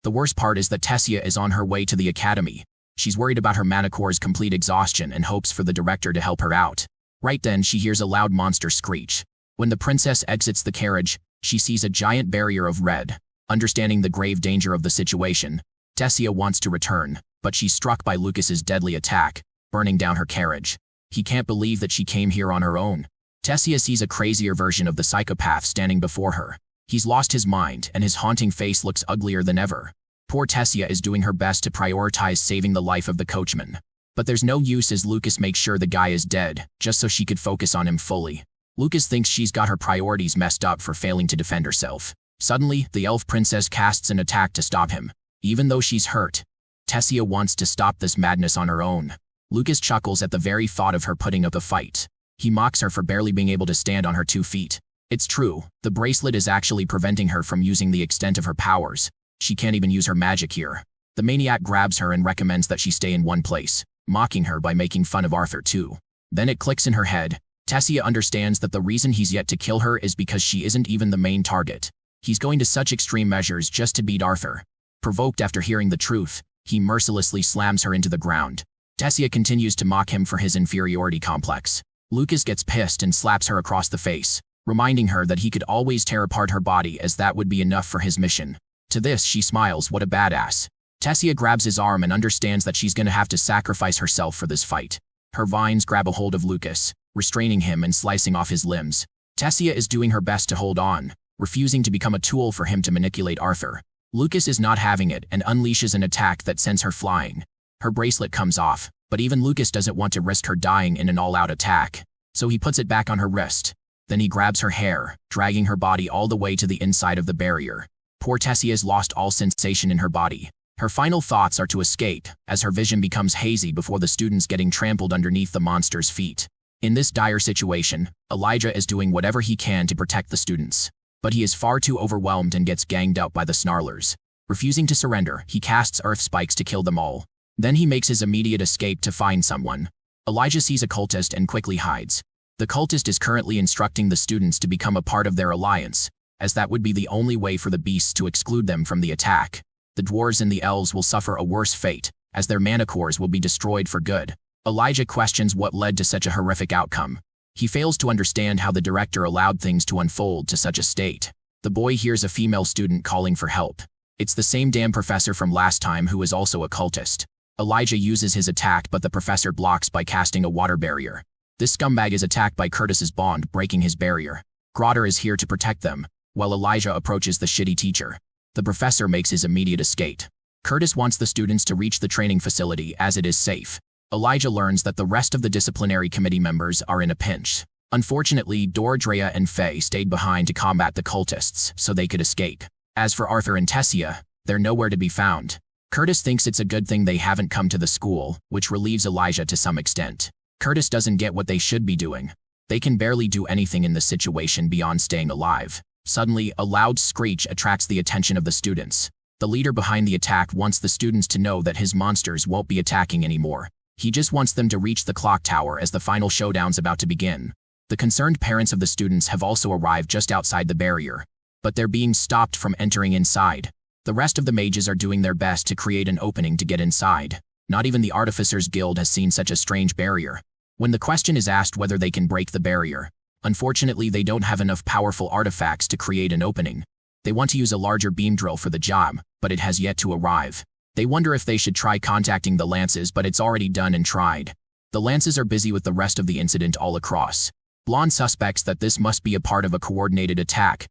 The worst part is that Tessia is on her way to the academy. She's worried about her Manicore's complete exhaustion and hopes for the director to help her out. Right then, she hears a loud monster screech. When the princess exits the carriage, she sees a giant barrier of red. Understanding the grave danger of the situation, Tessia wants to return, but she's struck by Lucas's deadly attack, burning down her carriage. He can't believe that she came here on her own. Tessia sees a crazier version of the psychopath standing before her. He's lost his mind, and his haunting face looks uglier than ever. Poor Tessia is doing her best to prioritize saving the life of the coachman. But there's no use as Lucas makes sure the guy is dead, just so she could focus on him fully. Lucas thinks she's got her priorities messed up for failing to defend herself. Suddenly, the elf princess casts an attack to stop him. Even though she's hurt, Tessia wants to stop this madness on her own. Lucas chuckles at the very thought of her putting up a fight. He mocks her for barely being able to stand on her 2 feet. It's true, the bracelet is actually preventing her from using the extent of her powers. She can't even use her magic here. The maniac grabs her and recommends that she stay in one place, mocking her by making fun of Arthur too. Then it clicks in her head. Tessia understands that the reason he's yet to kill her is because she isn't even the main target. He's going to such extreme measures just to beat Arthur. Provoked after hearing the truth, he mercilessly slams her into the ground. Tessia continues to mock him for his inferiority complex. Lucas gets pissed and slaps her across the face, reminding her that he could always tear apart her body as that would be enough for his mission. To this, she smiles, what a badass. Tessia grabs his arm and understands that she's going to have to sacrifice herself for this fight. Her vines grab a hold of Lucas, restraining him and slicing off his limbs. Tessia is doing her best to hold on, refusing to become a tool for him to manipulate Arthur. Lucas is not having it and unleashes an attack that sends her flying. Her bracelet comes off, but even Lucas doesn't want to risk her dying in an all-out attack, so he puts it back on her wrist. Then he grabs her hair, dragging her body all the way to the inside of the barrier. Poor Tessia's lost all sensation in her body. Her final thoughts are to escape, as her vision becomes hazy before the students getting trampled underneath the monster's feet. In this dire situation, Elijah is doing whatever he can to protect the students. But he is far too overwhelmed and gets ganged up by the snarlers. Refusing to surrender, he casts earth spikes to kill them all. Then he makes his immediate escape to find someone. Elijah sees a cultist and quickly hides. The cultist is currently instructing the students to become a part of their alliance, as that would be the only way for the beasts to exclude them from the attack. The dwarves and the elves will suffer a worse fate, as their manacores will be destroyed for good. Elijah questions what led to such a horrific outcome. He fails to understand how the director allowed things to unfold to such a state. The boy hears a female student calling for help. It's the same damn professor from last time who is also a cultist. Elijah uses his attack, but the professor blocks by casting a water barrier. This scumbag is attacked by Curtis's bond, breaking his barrier. Grotter is here to protect them, while Elijah approaches the shitty teacher. The professor makes his immediate escape. Curtis wants the students to reach the training facility as it is safe. Elijah learns that the rest of the disciplinary committee members are in a pinch. Unfortunately, Dordrea and Faye stayed behind to combat the cultists so they could escape. As for Arthur and Tessia, they're nowhere to be found. Curtis thinks it's a good thing they haven't come to the school, which relieves Elijah to some extent. Curtis doesn't get what they should be doing. They can barely do anything in this situation beyond staying alive. Suddenly, a loud screech attracts the attention of the students. The leader behind the attack wants the students to know that his monsters won't be attacking anymore. He just wants them to reach the clock tower as the final showdown's about to begin. The concerned parents of the students have also arrived just outside the barrier, but they're being stopped from entering inside. The rest of the mages are doing their best to create an opening to get inside. Not even the Artificers Guild has seen such a strange barrier. When the question is asked whether they can break the barrier, unfortunately they don't have enough powerful artifacts to create an opening. They want to use a larger beam drill for the job, but it has yet to arrive. They wonder if they should try contacting the Lances, but it's already done and tried. The Lances are busy with the rest of the incident all across. Blonde suspects that this must be a part of a coordinated attack,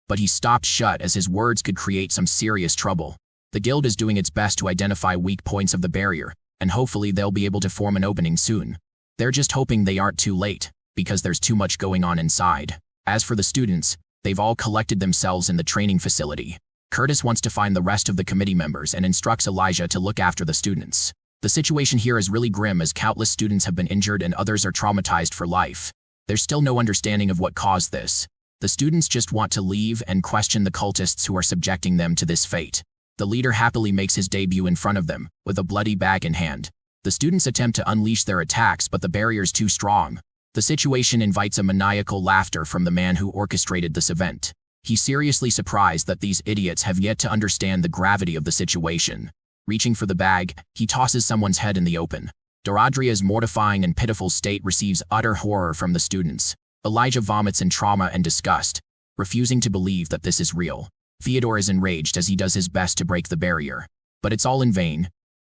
but he stopped shut as his words could create some serious trouble. The guild is doing its best to identify weak points of the barrier, and hopefully they'll be able to form an opening soon. They're just hoping they aren't too late, because there's too much going on inside. As for the students, they've all collected themselves in the training facility. Curtis wants to find the rest of the committee members and instructs Elijah to look after the students. The situation here is really grim as countless students have been injured and others are traumatized for life. There's still no understanding of what caused this. The students just want to leave and question the cultists who are subjecting them to this fate. The leader happily makes his debut in front of them, with a bloody bag in hand. The students attempt to unleash their attacks, but the barrier's too strong. The situation invites a maniacal laughter from the man who orchestrated this event. He's seriously surprised that these idiots have yet to understand the gravity of the situation. Reaching for the bag, he tosses someone's head in the open. Dronzer's mortifying and pitiful state receives utter horror from the students. Elijah vomits in trauma and disgust, refusing to believe that this is real. Theodore is enraged as he does his best to break the barrier. But it's all in vain.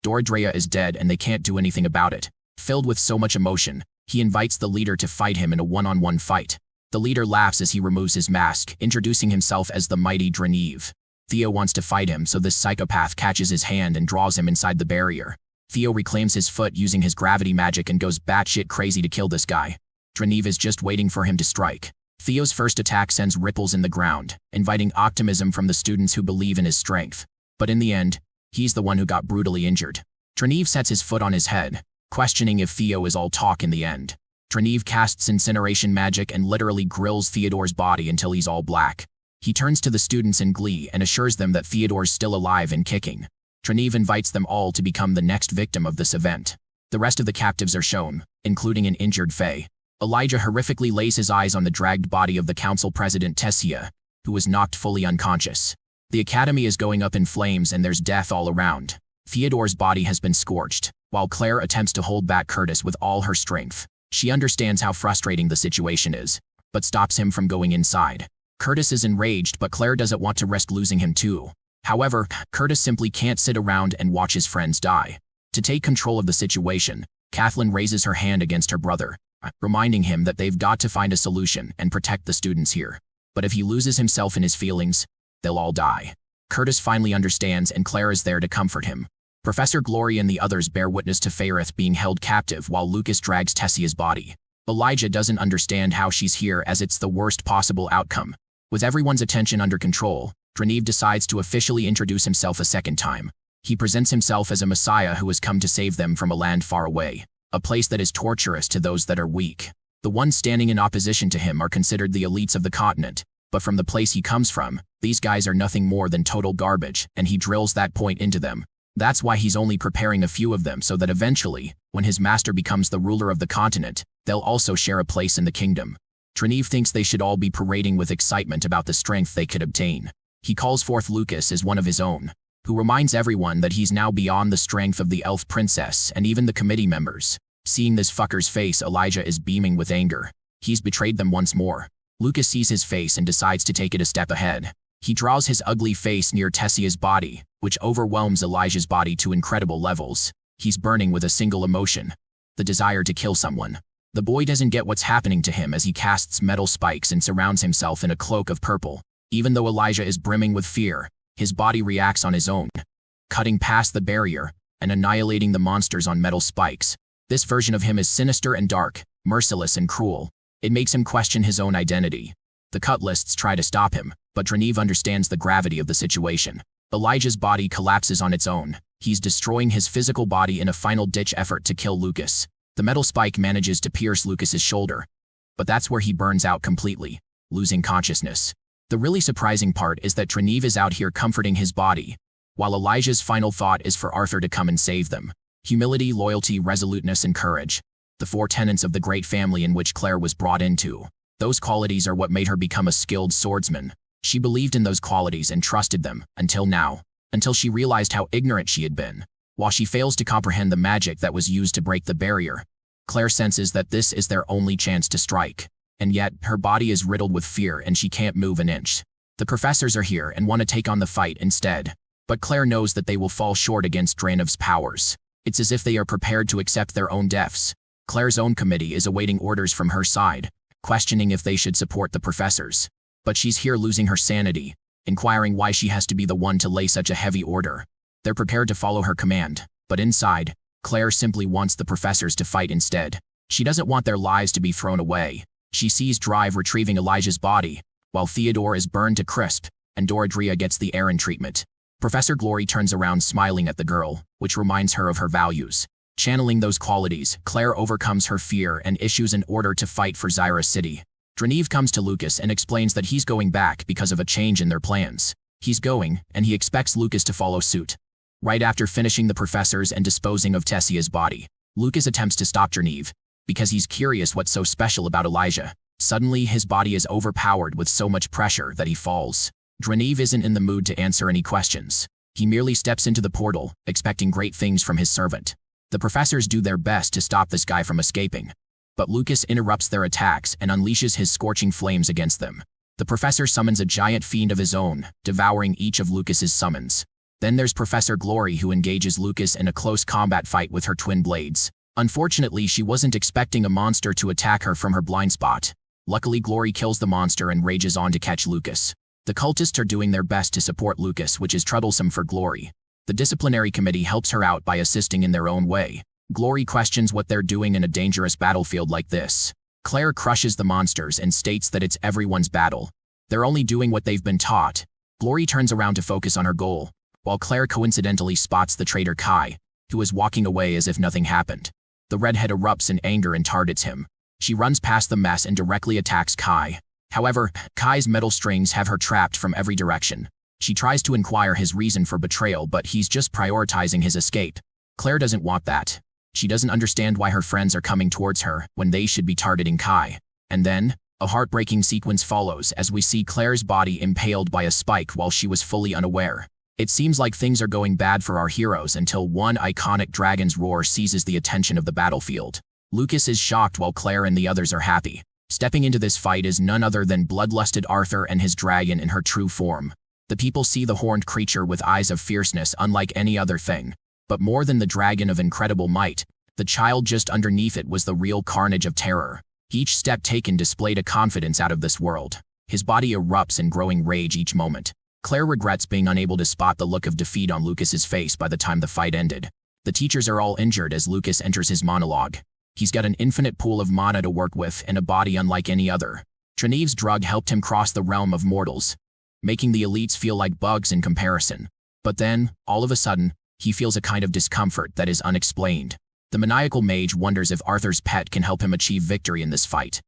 Dronzer is dead and they can't do anything about it. Filled with so much emotion, he invites the leader to fight him in a one-on-one fight. The leader laughs as he removes his mask, introducing himself as the mighty Dronzer. Theo wants to fight him, so this psychopath catches his hand and draws him inside the barrier. Theo reclaims his foot using his gravity magic and goes batshit crazy to kill this guy. Dronzer is just waiting for him to strike. Theo's first attack sends ripples in the ground, inviting optimism from the students who believe in his strength. But in the end, he's the one who got brutally injured. Dronzer sets his foot on his head, questioning if Theo is all talk in the end. Dronzer casts incineration magic and literally grills Theodore's body until he's all black. He turns to the students in glee and assures them that Theodore's still alive and kicking. Dronzer invites them all to become the next victim of this event. The rest of the captives are shown, including an injured Fae. Elijah horrifically lays his eyes on the dragged body of the council president Tessia, who was knocked fully unconscious. The academy is going up in flames and there's death all around. Theodore's body has been scorched, while Claire attempts to hold back Curtis with all her strength. She understands how frustrating the situation is, but stops him from going inside. Curtis is enraged, but Claire doesn't want to risk losing him too. However, Curtis simply can't sit around and watch his friends die. To take control of the situation, Kathleen raises her hand against her brother, reminding him that they've got to find a solution and protect the students here. But if he loses himself in his feelings, they'll all die. Curtis finally understands and Claire is there to comfort him. Professor Glory and the others bear witness to Fairith being held captive while Lucas drags Tessia's body. Elijah doesn't understand how she's here as it's the worst possible outcome. With everyone's attention under control, Dronzer decides to officially introduce himself a second time. He presents himself as a messiah who has come to save them from a land far away, a place that is torturous to those that are weak. The ones standing in opposition to him are considered the elites of the continent, but from the place he comes from, these guys are nothing more than total garbage, and he drills that point into them. That's why he's only preparing a few of them so that eventually, when his master becomes the ruler of the continent, they'll also share a place in the kingdom. Dronzer thinks they should all be parading with excitement about the strength they could obtain. He calls forth Lucas as one of his own, who reminds everyone that he's now beyond the strength of the elf princess and even the committee members. Seeing this fucker's face, Elijah is beaming with anger. He's betrayed them once more. Lucas sees his face and decides to take it a step ahead. He draws his ugly face near Tessia's body, which overwhelms Elijah's body to incredible levels. He's burning with a single emotion: the desire to kill someone. The boy doesn't get what's happening to him as he casts metal spikes and surrounds himself in a cloak of purple. Even though Elijah is brimming with fear, his body reacts on his own, cutting past the barrier and annihilating the monsters on metal spikes. This version of him is sinister and dark, merciless and cruel. It makes him question his own identity. The Cutlists try to stop him, but Dronzer understands the gravity of the situation. Elijah's body collapses on its own. He's destroying his physical body in a final-ditch effort to kill Lucas. The metal spike manages to pierce Lucas's shoulder, but that's where he burns out completely, losing consciousness. The really surprising part is that Dronzer is out here comforting his body, while Elijah's final thought is for Arthur to come and save them. Humility, loyalty, resoluteness, and courage. The four tenets of the great family in which Claire was brought into. Those qualities are what made her become a skilled swordsman. She believed in those qualities and trusted them, until now. Until she realized how ignorant she had been. While she fails to comprehend the magic that was used to break the barrier, Claire senses that this is their only chance to strike. And yet, her body is riddled with fear and she can't move an inch. The professors are here and want to take on the fight instead. But Claire knows that they will fall short against Dranov's powers. It's as if they are prepared to accept their own deaths. Claire's own committee is awaiting orders from her side, questioning if they should support the professors. But she's here losing her sanity, inquiring why she has to be the one to lay such a heavy order. They're prepared to follow her command, but inside, Claire simply wants the professors to fight instead. She doesn't want their lives to be thrown away. She sees Drive retrieving Elijah's body, while Theodore is burned to crisp, and Dronzer gets the Aaron treatment. Professor Glory turns around smiling at the girl, which reminds her of her values. Channeling those qualities, Claire overcomes her fear and issues an order to fight for Zyra City. Dronzer comes to Lucas and explains that he's going back because of a change in their plans. He's going, and he expects Lucas to follow suit. Right after finishing the professors and disposing of Tessia's body, Lucas attempts to stop Dronzer, because he's curious what's so special about Elijah. Suddenly, his body is overpowered with so much pressure that he falls. Dronzer isn't in the mood to answer any questions. He merely steps into the portal, expecting great things from his servant. The professors do their best to stop this guy from escaping. But Lucas interrupts their attacks and unleashes his scorching flames against them. The professor summons a giant fiend of his own, devouring each of Lucas's summons. Then there's Professor Glory, who engages Lucas in a close combat fight with her twin blades. Unfortunately, she wasn't expecting a monster to attack her from her blind spot. Luckily, Glory kills the monster and rages on to catch Lucas. The cultists are doing their best to support Lucas, which is troublesome for Glory. The disciplinary committee helps her out by assisting in their own way. Glory questions what they're doing in a dangerous battlefield like this. Claire crushes the monsters and states that it's everyone's battle. They're only doing what they've been taught. Glory turns around to focus on her goal, while Claire coincidentally spots the traitor Kai, who is walking away as if nothing happened. The redhead erupts in anger and targets him. She runs past the mess and directly attacks Kai. However, Kai's metal strings have her trapped from every direction. She tries to inquire his reason for betrayal, but he's just prioritizing his escape. Claire doesn't want that. She doesn't understand why her friends are coming towards her when they should be targeting Kai. And then, a heartbreaking sequence follows as we see Claire's body impaled by a spike while she was fully unaware. It seems like things are going bad for our heroes until one iconic dragon's roar seizes the attention of the battlefield. Lucas is shocked while Claire and the others are happy. Stepping into this fight is none other than bloodlusted Arthur and his dragon in her true form. The people see the horned creature with eyes of fierceness unlike any other thing. But more than the dragon of incredible might, the child just underneath it was the real carnage of terror. Each step taken displayed a confidence out of this world. His body erupts in growing rage each moment. Claire regrets being unable to spot the look of defeat on Lucas's face by the time the fight ended. The teachers are all injured as Lucas enters his monologue. He's got an infinite pool of mana to work with and a body unlike any other. Dronzer's drug helped him cross the realm of mortals, making the elites feel like bugs in comparison. But then, all of a sudden, he feels a kind of discomfort that is unexplained. The maniacal mage wonders if Arthur's pet can help him achieve victory in this fight.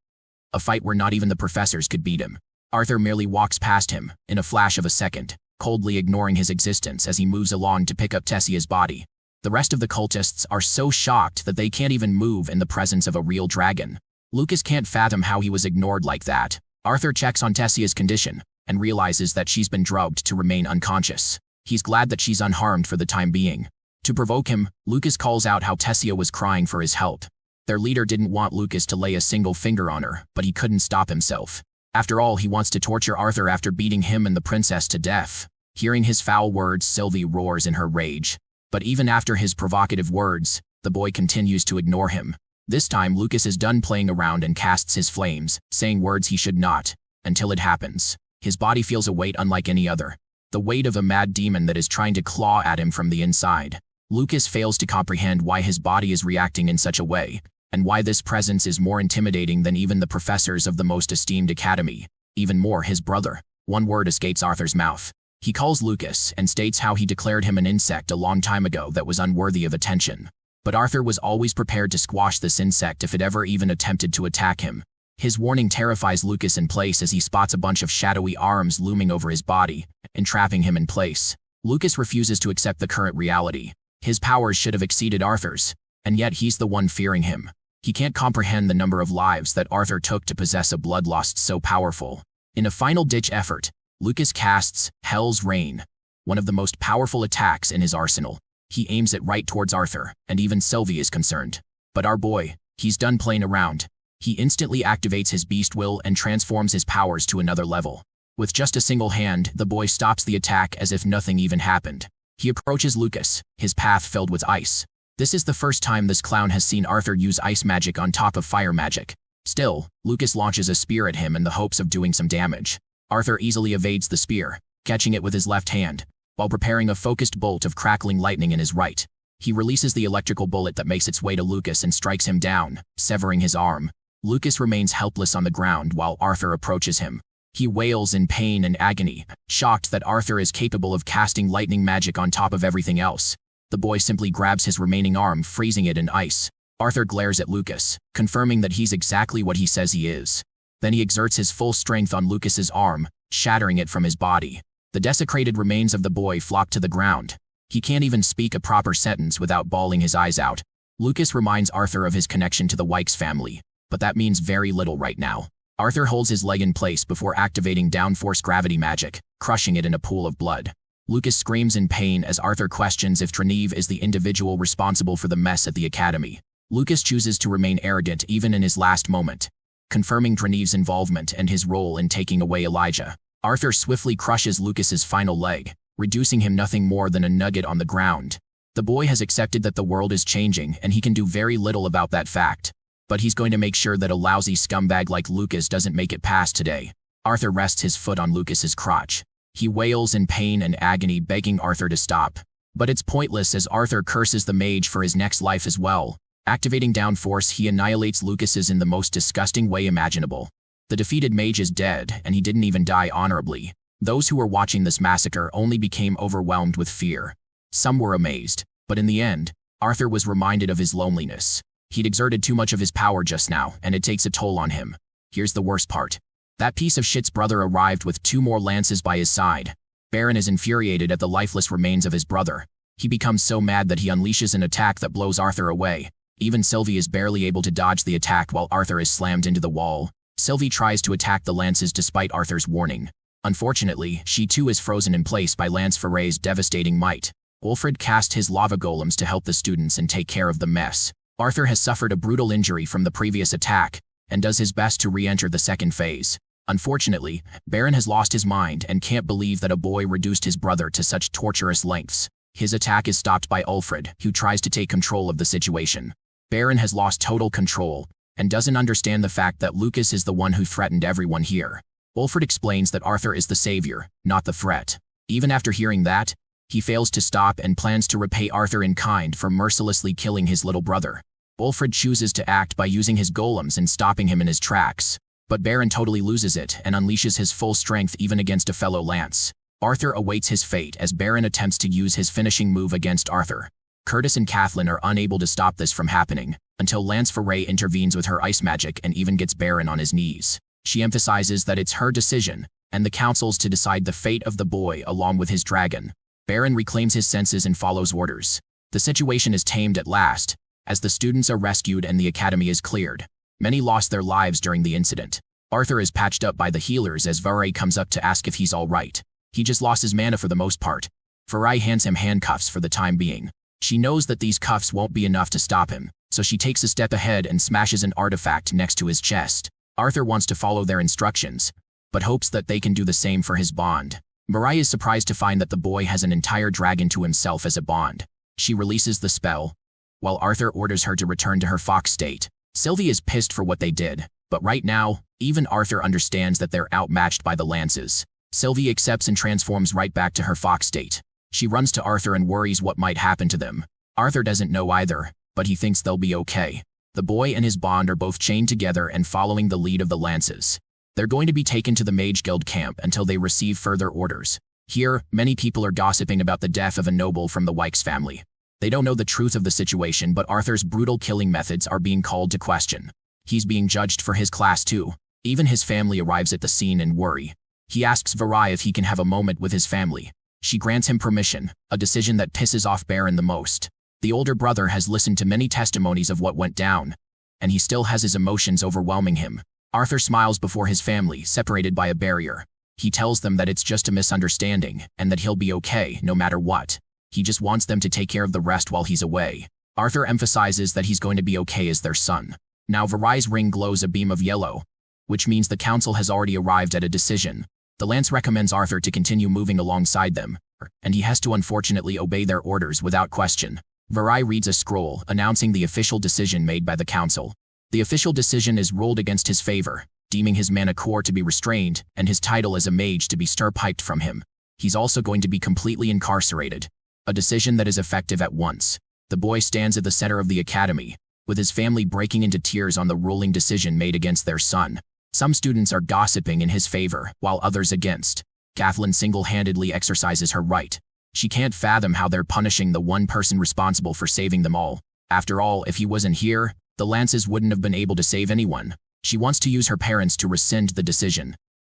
A fight where not even the professors could beat him. Arthur merely walks past him, in a flash of a second, coldly ignoring his existence as he moves along to pick up Tessia's body. The rest of the cultists are so shocked that they can't even move in the presence of a real dragon. Lucas can't fathom how he was ignored like that. Arthur checks on Tessia's condition, and realizes that she's been drugged to remain unconscious. He's glad that she's unharmed for the time being. To provoke him, Lucas calls out how Tessia was crying for his help. Their leader didn't want Lucas to lay a single finger on her, but he couldn't stop himself. After all, he wants to torture Arthur after beating him and the princess to death. Hearing his foul words, Sylvie roars in her rage. But even after his provocative words, the boy continues to ignore him. This time, Lucas is done playing around and casts his flames, saying words he should not, until it happens. His body feels a weight unlike any other. The weight of a mad demon that is trying to claw at him from the inside. Lucas fails to comprehend why his body is reacting in such a way, and why this presence is more intimidating than even the professors of the most esteemed academy. Even more, his brother. One word escapes Arthur's mouth. He calls Lucas and states how he declared him an insect a long time ago that was unworthy of attention. But Arthur was always prepared to squash this insect if it ever even attempted to attack him. His warning terrifies Lucas in place as he spots a bunch of shadowy arms looming over his body, entrapping him in place. Lucas refuses to accept the current reality. His powers should have exceeded Arthur's, and yet he's the one fearing him. He can't comprehend the number of lives that Arthur took to possess a bloodlust so powerful. In a final-ditch effort, Lucas casts Hell's Rain, one of the most powerful attacks in his arsenal. He aims it right towards Arthur, and even Sylvie is concerned. But our boy, he's done playing around. He instantly activates his beast will and transforms his powers to another level. With just a single hand, the boy stops the attack as if nothing even happened. He approaches Lucas, his path filled with ice. This is the first time this clown has seen Arthur use ice magic on top of fire magic. Still, Lucas launches a spear at him in the hopes of doing some damage. Arthur easily evades the spear, catching it with his left hand, while preparing a focused bolt of crackling lightning in his right. He releases the electrical bullet that makes its way to Lucas and strikes him down, severing his arm. Lucas remains helpless on the ground while Arthur approaches him. He wails in pain and agony, shocked that Arthur is capable of casting lightning magic on top of everything else. The boy simply grabs his remaining arm, freezing it in ice. Arthur glares at Lucas, confirming that he's exactly what he says he is. Then he exerts his full strength on Lucas's arm, shattering it from his body. The desecrated remains of the boy flop to the ground. He can't even speak a proper sentence without bawling his eyes out. Lucas reminds Arthur of his connection to the Wykes family, but that means very little right now. Arthur holds his leg in place before activating downforce gravity magic, crushing it in a pool of blood. Lucas screams in pain as Arthur questions if Treneve is the individual responsible for the mess at the academy. Lucas chooses to remain arrogant even in his last moment, confirming Treneve's involvement and his role in taking away Elijah. Arthur swiftly crushes Lucas's final leg, reducing him nothing more than a nugget on the ground. The boy has accepted that the world is changing and he can do very little about that fact. But he's going to make sure that a lousy scumbag like Lucas doesn't make it past today. Arthur rests his foot on Lucas's crotch. He wails in pain and agony, begging Arthur to stop. But it's pointless as Arthur curses the mage for his next life as well. Activating downforce, he annihilates Lucas's in the most disgusting way imaginable. The defeated mage is dead, and he didn't even die honorably. Those who were watching this massacre only became overwhelmed with fear. Some were amazed, but in the end, Arthur was reminded of his loneliness. He'd exerted too much of his power just now, and it takes a toll on him. Here's the worst part. That piece of shit's brother arrived with 2 more lances by his side. Baron is infuriated at the lifeless remains of his brother. He becomes so mad that he unleashes an attack that blows Arthur away. Even Sylvie is barely able to dodge the attack while Arthur is slammed into the wall. Sylvie tries to attack the lances despite Arthur's warning. Unfortunately, she too is frozen in place by Lance Ferre's devastating might. Wilfred cast his lava golems to help the students and take care of the mess. Arthur has suffered a brutal injury from the previous attack, and does his best to re-enter the second phase. Unfortunately, Baron has lost his mind and can't believe that a boy reduced his brother to such torturous lengths. His attack is stopped by Ulfred, who tries to take control of the situation. Baron has lost total control, and doesn't understand the fact that Lucas is the one who threatened everyone here. Ulfred explains that Arthur is the savior, not the threat. Even after hearing that, he fails to stop and plans to repay Arthur in kind for mercilessly killing his little brother. Ulfred chooses to act by using his golems and stopping him in his tracks. But Baron totally loses it and unleashes his full strength even against a fellow lance. Arthur awaits his fate as Baron attempts to use his finishing move against Arthur. Curtis and Kathleen are unable to stop this from happening, until Lance Ferre intervenes with her ice magic and even gets Baron on his knees. She emphasizes that it's her decision, and the council's to decide the fate of the boy along with his dragon. Baron reclaims his senses and follows orders. The situation is tamed at last, as the students are rescued and the academy is cleared. Many lost their lives during the incident. Arthur is patched up by the healers as Ferre comes up to ask if he's all right. He just lost his mana for the most part. Ferre hands him handcuffs for the time being. She knows that these cuffs won't be enough to stop him, so she takes a step ahead and smashes an artifact next to his chest. Arthur wants to follow their instructions, but hopes that they can do the same for his bond. Mirai is surprised to find that the boy has an entire dragon to himself as a bond. She releases the spell, while Arthur orders her to return to her fox state. Sylvie is pissed for what they did, but right now, even Arthur understands that they're outmatched by the lances. Sylvie accepts and transforms right back to her fox state. She runs to Arthur and worries what might happen to them. Arthur doesn't know either, but he thinks they'll be okay. The boy and his bond are both chained together and following the lead of the lances. They're going to be taken to the Mage Guild camp until they receive further orders. Here, many people are gossiping about the death of a noble from the Wykes family. They don't know the truth of the situation, but Arthur's brutal killing methods are being called to question. He's being judged for his class too. Even his family arrives at the scene in worry. He asks Varai if he can have a moment with his family. She grants him permission, a decision that pisses off Baron the most. The older brother has listened to many testimonies of what went down, and he still has his emotions overwhelming him. Arthur smiles before his family, separated by a barrier. He tells them that it's just a misunderstanding, and that he'll be okay no matter what. He just wants them to take care of the rest while he's away. Arthur emphasizes that he's going to be okay as their son. Now Varai's ring glows a beam of yellow, which means the council has already arrived at a decision. The lance recommends Arthur to continue moving alongside them, and he has to unfortunately obey their orders without question. Varai reads a scroll announcing the official decision made by the council. The official decision is ruled against his favor, deeming his mana core to be restrained and his title as a mage to be stir-piped from him. He's also going to be completely incarcerated, a decision that is effective at once. The boy stands at the center of the academy, with his family breaking into tears on the ruling decision made against their son. Some students are gossiping in his favor, while others against. Kathleen single-handedly exercises her right. She can't fathom how they're punishing the one person responsible for saving them all. After all, if he wasn't here, the lances wouldn't have been able to save anyone. She wants to use her parents to rescind the decision.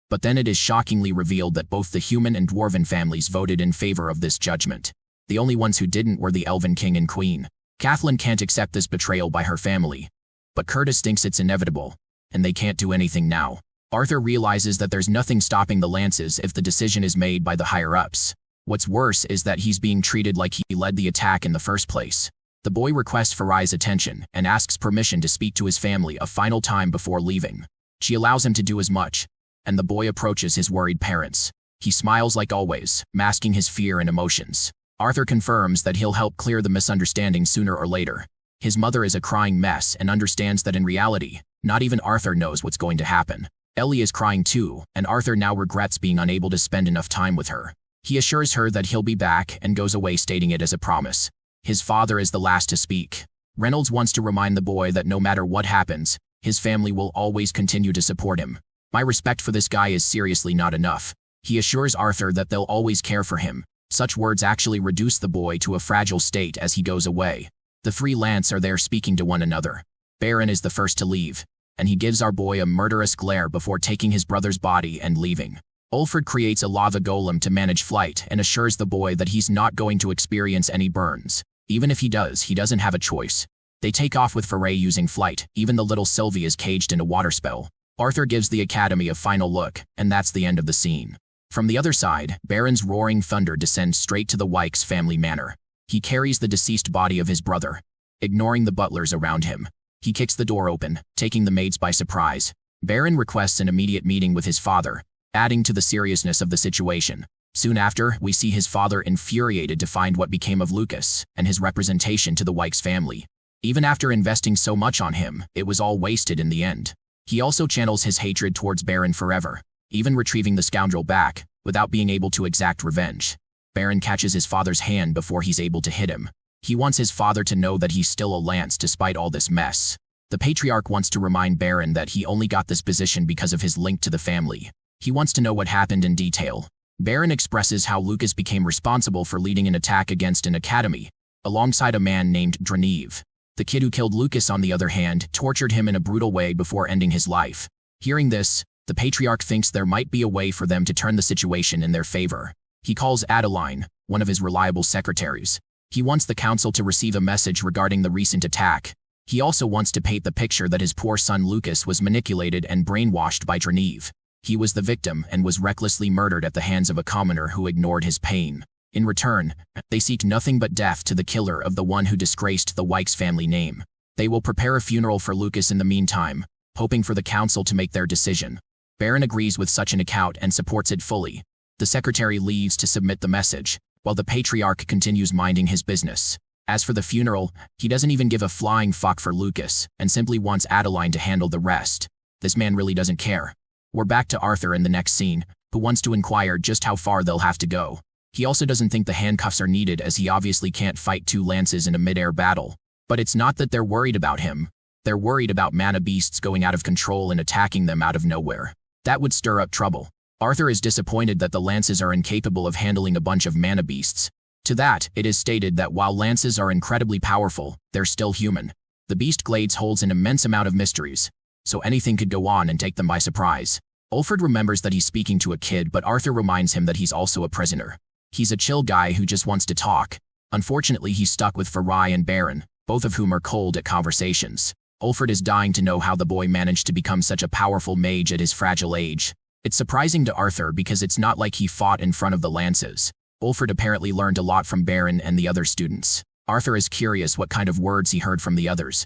But then it is shockingly revealed that both the human and dwarven families voted in favor of this judgment. The only ones who didn't were the Elven King and Queen. Kathleen can't accept this betrayal by her family, but Curtis thinks it's inevitable, and they can't do anything now. Arthur realizes that there's nothing stopping the lances if the decision is made by the higher-ups. What's worse is that he's being treated like he led the attack in the first place. The boy requests Farai's attention and asks permission to speak to his family a final time before leaving. She allows him to do as much, and the boy approaches his worried parents. He smiles like always, masking his fear and emotions. Arthur confirms that he'll help clear the misunderstanding sooner or later. His mother is a crying mess and understands that in reality, not even Arthur knows what's going to happen. Ellie is crying too, and Arthur now regrets being unable to spend enough time with her. He assures her that he'll be back and goes away stating it as a promise. His father is the last to speak. Reynolds wants to remind the boy that no matter what happens, his family will always continue to support him. My respect for this guy is seriously not enough. He assures Arthur that they'll always care for him. Such words actually reduce the boy to a fragile state as he goes away. The three Lance are there speaking to one another. Baron is the first to leave, and he gives our boy a murderous glare before taking his brother's body and leaving. Ulfred creates a lava golem to manage flight and assures the boy that he's not going to experience any burns. Even if he does, he doesn't have a choice. They take off with Farai using flight. Even the little Sylvie is caged in a water spell. Arthur gives the academy a final look, and that's the end of the scene. From the other side, Baron's roaring thunder descends straight to the Wykes family manor. He carries the deceased body of his brother. Ignoring the butlers around him, he kicks the door open, taking the maids by surprise. Baron requests an immediate meeting with his father, adding to the seriousness of the situation. Soon after, we see his father infuriated to find what became of Lucas and his representation to the Wykes family. Even after investing so much on him, it was all wasted in the end. He also channels his hatred towards Baron forever, even retrieving the scoundrel back, without being able to exact revenge. Baron catches his father's hand before he's able to hit him. He wants his father to know that he's still a Lance despite all this mess. The Patriarch wants to remind Baron that he only got this position because of his link to the family. He wants to know what happened in detail. Baron expresses how Lucas became responsible for leading an attack against an academy, alongside a man named Dronzer. The kid who killed Lucas, on the other hand, tortured him in a brutal way before ending his life. Hearing this, the Patriarch thinks there might be a way for them to turn the situation in their favor. He calls Adeline, one of his reliable secretaries. He wants the council to receive a message regarding the recent attack. He also wants to paint the picture that his poor son Lucas was manipulated and brainwashed by Dronzer. He was the victim and was recklessly murdered at the hands of a commoner who ignored his pain. In return, they seek nothing but death to the killer of the one who disgraced the Wykes family name. They will prepare a funeral for Lucas in the meantime, hoping for the council to make their decision. Baron agrees with such an account and supports it fully. The secretary leaves to submit the message, while the Patriarch continues minding his business. As for the funeral, he doesn't even give a flying fuck for Lucas and simply wants Adeline to handle the rest. This man really doesn't care. We're back to Arthur in the next scene, who wants to inquire just how far they'll have to go. He also doesn't think the handcuffs are needed as he obviously can't fight two lances in a mid-air battle. But it's not that they're worried about him. They're worried about mana beasts going out of control and attacking them out of nowhere. That would stir up trouble. Arthur is disappointed that the lances are incapable of handling a bunch of mana beasts. To that, it is stated that while lances are incredibly powerful, they're still human. The beast glades holds an immense amount of mysteries, so anything could go on and take them by surprise. Ulfred remembers that he's speaking to a kid, but Arthur reminds him that he's also a prisoner. He's a chill guy who just wants to talk. Unfortunately, he's stuck with Farai and Baron, both of whom are cold at conversations. Ulfred is dying to know how the boy managed to become such a powerful mage at his fragile age. It's surprising to Arthur because it's not like he fought in front of the lances. Ulfred apparently learned a lot from Baron and the other students. Arthur is curious what kind of words he heard from the others.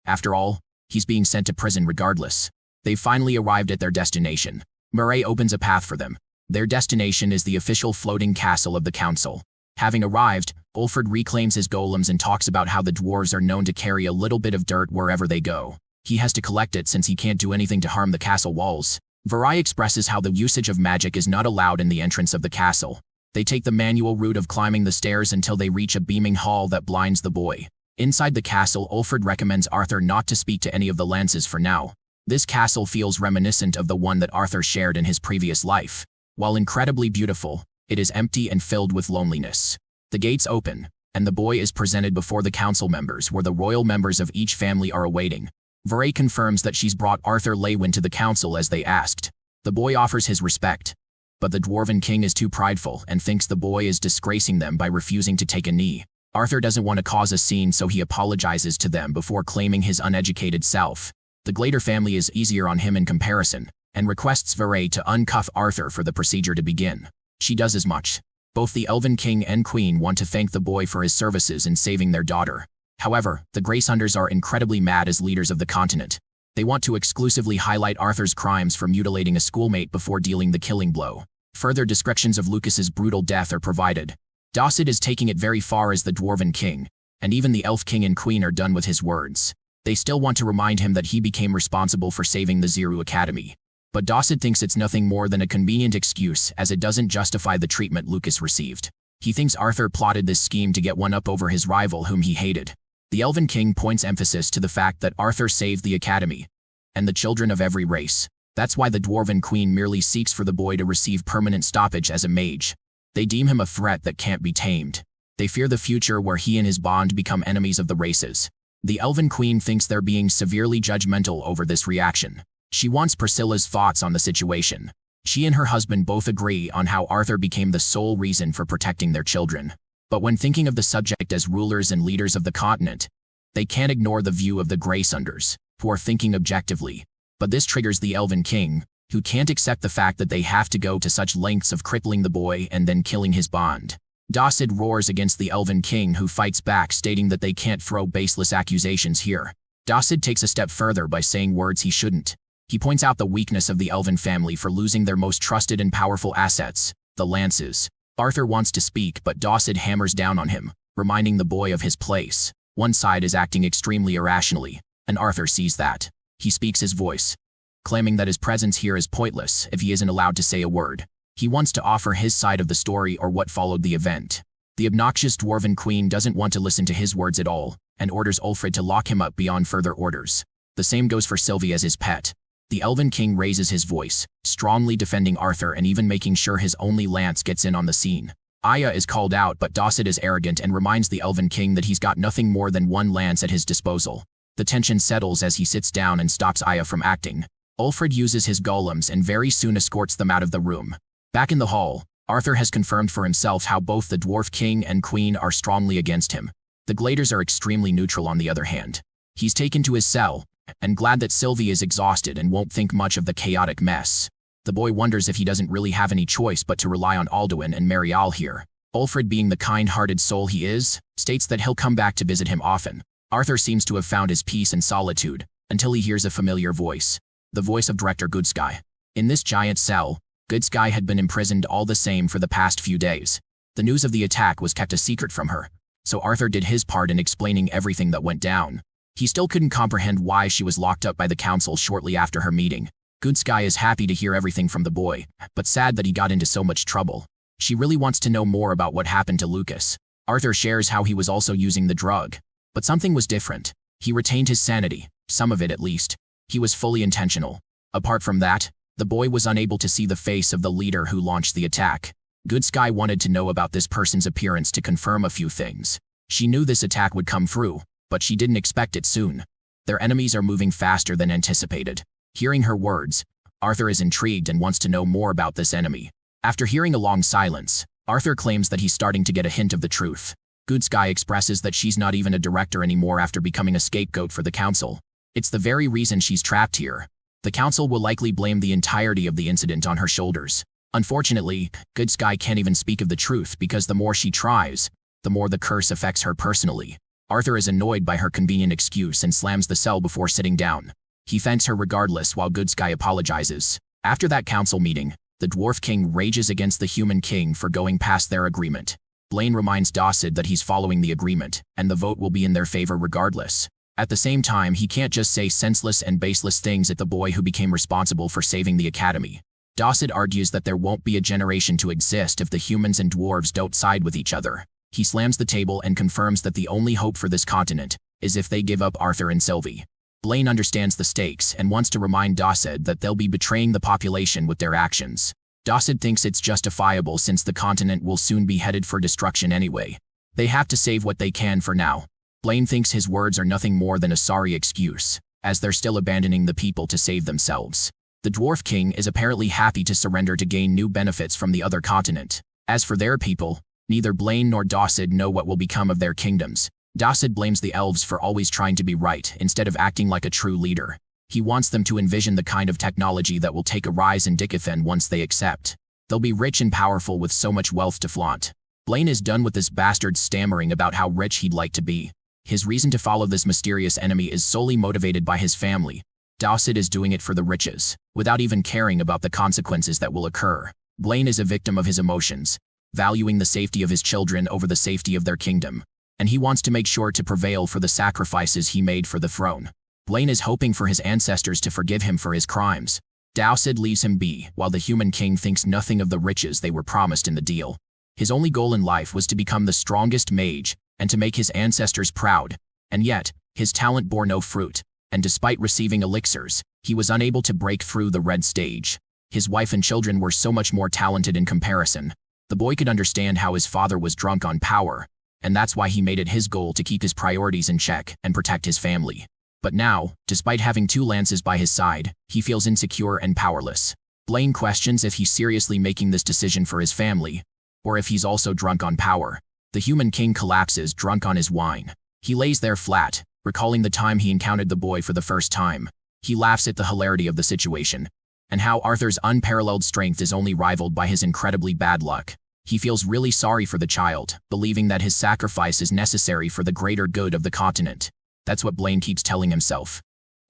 After all, he's being sent to prison regardless. They've finally arrived at their destination. Murray opens a path for them. Their destination is the official floating castle of the council. Having arrived, Ulfred reclaims his golems and talks about how the dwarves are known to carry a little bit of dirt wherever they go. He has to collect it since he can't do anything to harm the castle walls. Varai expresses how the usage of magic is not allowed in the entrance of the castle. They take the manual route of climbing the stairs until they reach a beaming hall that blinds the boy. Inside the castle, Ulfred recommends Arthur not to speak to any of the lances for now. This castle feels reminiscent of the one that Arthur shared in his previous life. While incredibly beautiful, it is empty and filled with loneliness. The gates open, and the boy is presented before the council members where the royal members of each family are awaiting. Varay confirms that she's brought Arthur Lewin to the council as they asked. The boy offers his respect, but the dwarven king is too prideful and thinks the boy is disgracing them by refusing to take a knee. Arthur doesn't want to cause a scene, so he apologizes to them before claiming his uneducated self. The Glader family is easier on him in comparison, and requests Veray to uncuff Arthur for the procedure to begin. She does as much. Both the Elven King and Queen want to thank the boy for his services in saving their daughter. However, the Grace Hunters are incredibly mad as leaders of the continent. They want to exclusively highlight Arthur's crimes for mutilating a schoolmate before dealing the killing blow. Further descriptions of Lucas's brutal death are provided. Dossid is taking it very far as the Dwarven King, and even the Elf King and Queen are done with his words. They still want to remind him that he became responsible for saving the Zeru Academy. But Dossid thinks it's nothing more than a convenient excuse as it doesn't justify the treatment Lucas received. He thinks Arthur plotted this scheme to get one up over his rival whom he hated. The Elven King points emphasis to the fact that Arthur saved the Academy and the children of every race. That's why the Dwarven Queen merely seeks for the boy to receive permanent stoppage as a mage. They deem him a threat that can't be tamed. They fear the future where he and his bond become enemies of the races. The Elven Queen thinks they're being severely judgmental over this reaction. She wants Priscilla's thoughts on the situation. She and her husband both agree on how Arthur became the sole reason for protecting their children. But when thinking of the subject as rulers and leaders of the continent, they can't ignore the view of the Grace Hunters, who are thinking objectively. But this triggers the Elven King, who can't accept the fact that they have to go to such lengths of crippling the boy and then killing his bond. Dossid roars against the Elven King, who fights back, stating that they can't throw baseless accusations here. Dossid takes a step further by saying words he shouldn't. He points out the weakness of the Elven family for losing their most trusted and powerful assets, the lances. Arthur wants to speak, but Dossid hammers down on him, reminding the boy of his place. One side is acting extremely irrationally, and Arthur sees that. He speaks his voice, claiming that his presence here is pointless if he isn't allowed to say a word. He wants to offer his side of the story or what followed the event. The obnoxious Dwarven Queen doesn't want to listen to his words at all, and orders Ulfrid to lock him up beyond further orders. The same goes for Sylvie as his pet. The Elven King raises his voice, strongly defending Arthur and even making sure his only lance gets in on the scene. Aya is called out, but Dossid is arrogant and reminds the Elven King that he's got nothing more than one lance at his disposal. The tension settles as he sits down and stops Aya from acting. Ulfrid uses his golems and very soon escorts them out of the room. Back in the hall, Arthur has confirmed for himself how both the Dwarf King and Queen are strongly against him. The Gladers are extremely neutral on the other hand. He's taken to his cell, and glad that Sylvie is exhausted and won't think much of the chaotic mess. The boy wonders if he doesn't really have any choice but to rely on Alduin and Marial here. Ulfrid, being the kind-hearted soul he is, states that he'll come back to visit him often. Arthur seems to have found his peace and solitude, until he hears a familiar voice. The voice of Director Goodsky. In this giant cell, Goodsky had been imprisoned all the same for the past few days. The news of the attack was kept a secret from her, so Arthur did his part in explaining everything that went down. He still couldn't comprehend why she was locked up by the council shortly after her meeting. Goodsky is happy to hear everything from the boy, but sad that he got into so much trouble. She really wants to know more about what happened to Lucas. Arthur shares how he was also using the drug. But something was different. He retained his sanity, some of it at least. He was fully intentional. Apart from that, the boy was unable to see the face of the leader who launched the attack. Goodsky wanted to know about this person's appearance to confirm a few things. She knew this attack would come through, but she didn't expect it soon. Their enemies are moving faster than anticipated. Hearing her words, Arthur is intrigued and wants to know more about this enemy. After hearing a long silence, Arthur claims that he's starting to get a hint of the truth. Goodsky expresses that she's not even a director anymore after becoming a scapegoat for the council. It's the very reason she's trapped here. The council will likely blame the entirety of the incident on her shoulders. Unfortunately, Goodsky can't even speak of the truth because the more she tries, the more the curse affects her personally. Arthur is annoyed by her convenient excuse and slams the cell before sitting down. He thanks her regardless while Goodsky apologizes. After that council meeting, the Dwarf King rages against the Human King for going past their agreement. Blaine reminds Dossid that he's following the agreement, and the vote will be in their favor regardless. At the same time, he can't just say senseless and baseless things at the boy who became responsible for saving the academy. Dossid argues that there won't be a generation to exist if the humans and dwarves don't side with each other. He slams the table and confirms that the only hope for this continent is if they give up Arthur and Sylvie. Blaine understands the stakes and wants to remind Dossid that they'll be betraying the population with their actions. Dossid thinks it's justifiable since the continent will soon be headed for destruction anyway. They have to save what they can for now. Blaine thinks his words are nothing more than a sorry excuse, as they're still abandoning the people to save themselves. The Dwarf King is apparently happy to surrender to gain new benefits from the other continent. As for their people, neither Blaine nor Dossid know what will become of their kingdoms. Dossid blames the elves for always trying to be right instead of acting like a true leader. He wants them to envision the kind of technology that will take a rise in Dicathen once they accept. They'll be rich and powerful with so much wealth to flaunt. Blaine is done with this bastard stammering about how rich he'd like to be. His reason to follow this mysterious enemy is solely motivated by his family. Dawson is doing it for the riches, without even caring about the consequences that will occur. Blaine is a victim of his emotions, valuing the safety of his children over the safety of their kingdom, and he wants to make sure to prevail for the sacrifices he made for the throne. Blaine is hoping for his ancestors to forgive him for his crimes. Dowsid leaves him be, while the human king thinks nothing of the riches they were promised in the deal. His only goal in life was to become the strongest mage and to make his ancestors proud, and yet, his talent bore no fruit, and despite receiving elixirs, he was unable to break through the red stage. His wife and children were so much more talented in comparison. The boy could understand how his father was drunk on power, and that's why he made it his goal to keep his priorities in check and protect his family. But now, despite having 2 lances by his side, he feels insecure and powerless. Blaine questions if he's seriously making this decision for his family, or if he's also drunk on power. The human king collapses drunk on his wine. He lays there flat, recalling the time he encountered the boy for the first time. He laughs at the hilarity of the situation, and how Arthur's unparalleled strength is only rivaled by his incredibly bad luck. He feels really sorry for the child, believing that his sacrifice is necessary for the greater good of the continent. That's what Blaine keeps telling himself,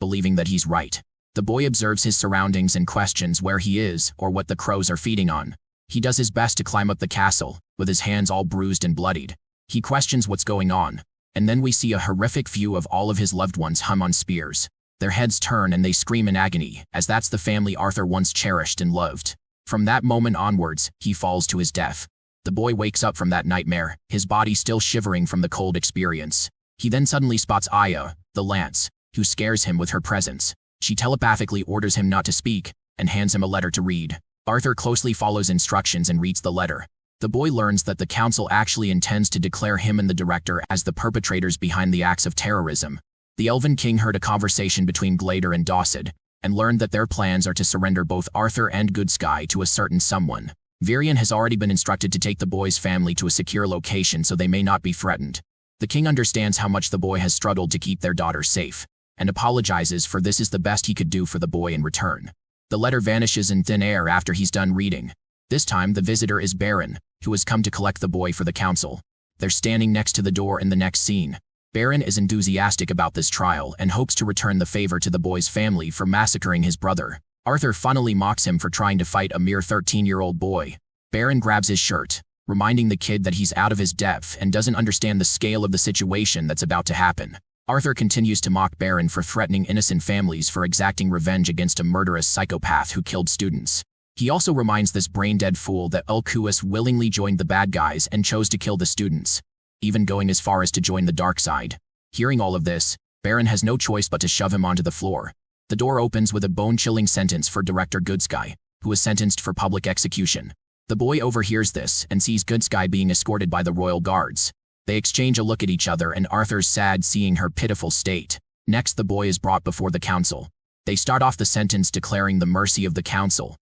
believing that he's right. The boy observes his surroundings and questions where he is or what the crows are feeding on. He does his best to climb up the castle, with his hands all bruised and bloodied. He questions what's going on, and then we see a horrific view of all of his loved ones hung on spears. Their heads turn and they scream in agony, as that's the family Arthur once cherished and loved. From that moment onwards, he falls to his death. The boy wakes up from that nightmare, his body still shivering from the cold experience. He then suddenly spots Aya, the lance, who scares him with her presence. She telepathically orders him not to speak, and hands him a letter to read. Arthur closely follows instructions and reads the letter. The boy learns that the council actually intends to declare him and the director as the perpetrators behind the acts of terrorism. The Elven King heard a conversation between Glader and Dawsid, and learned that their plans are to surrender both Arthur and Goodsky to a certain someone. Virion has already been instructed to take the boy's family to a secure location so they may not be threatened. The king understands how much the boy has struggled to keep their daughter safe, and apologizes for this is the best he could do for the boy in return. The letter vanishes in thin air after he's done reading. This time the visitor is Baron, who has come to collect the boy for the council. They're standing next to the door in the next scene. Baron is enthusiastic about this trial and hopes to return the favor to the boy's family for massacring his brother. Arthur funnily mocks him for trying to fight a mere 13-year-old boy. Baron grabs his shirt, reminding the kid that he's out of his depth and doesn't understand the scale of the situation that's about to happen. Arthur continues to mock Baron for threatening innocent families for exacting revenge against a murderous psychopath who killed students. He also reminds this brain-dead fool that Ulcuus willingly joined the bad guys and chose to kill the students, even going as far as to join the dark side. Hearing all of this, Baron has no choice but to shove him onto the floor. The door opens with a bone-chilling sentence for Director Goodsky, who is sentenced for public execution. The boy overhears this and sees Goodsky being escorted by the royal guards. They exchange a look at each other and Arthur's sad seeing her pitiful state. Next, the boy is brought before the council. They start off the sentence declaring the mercy of the council,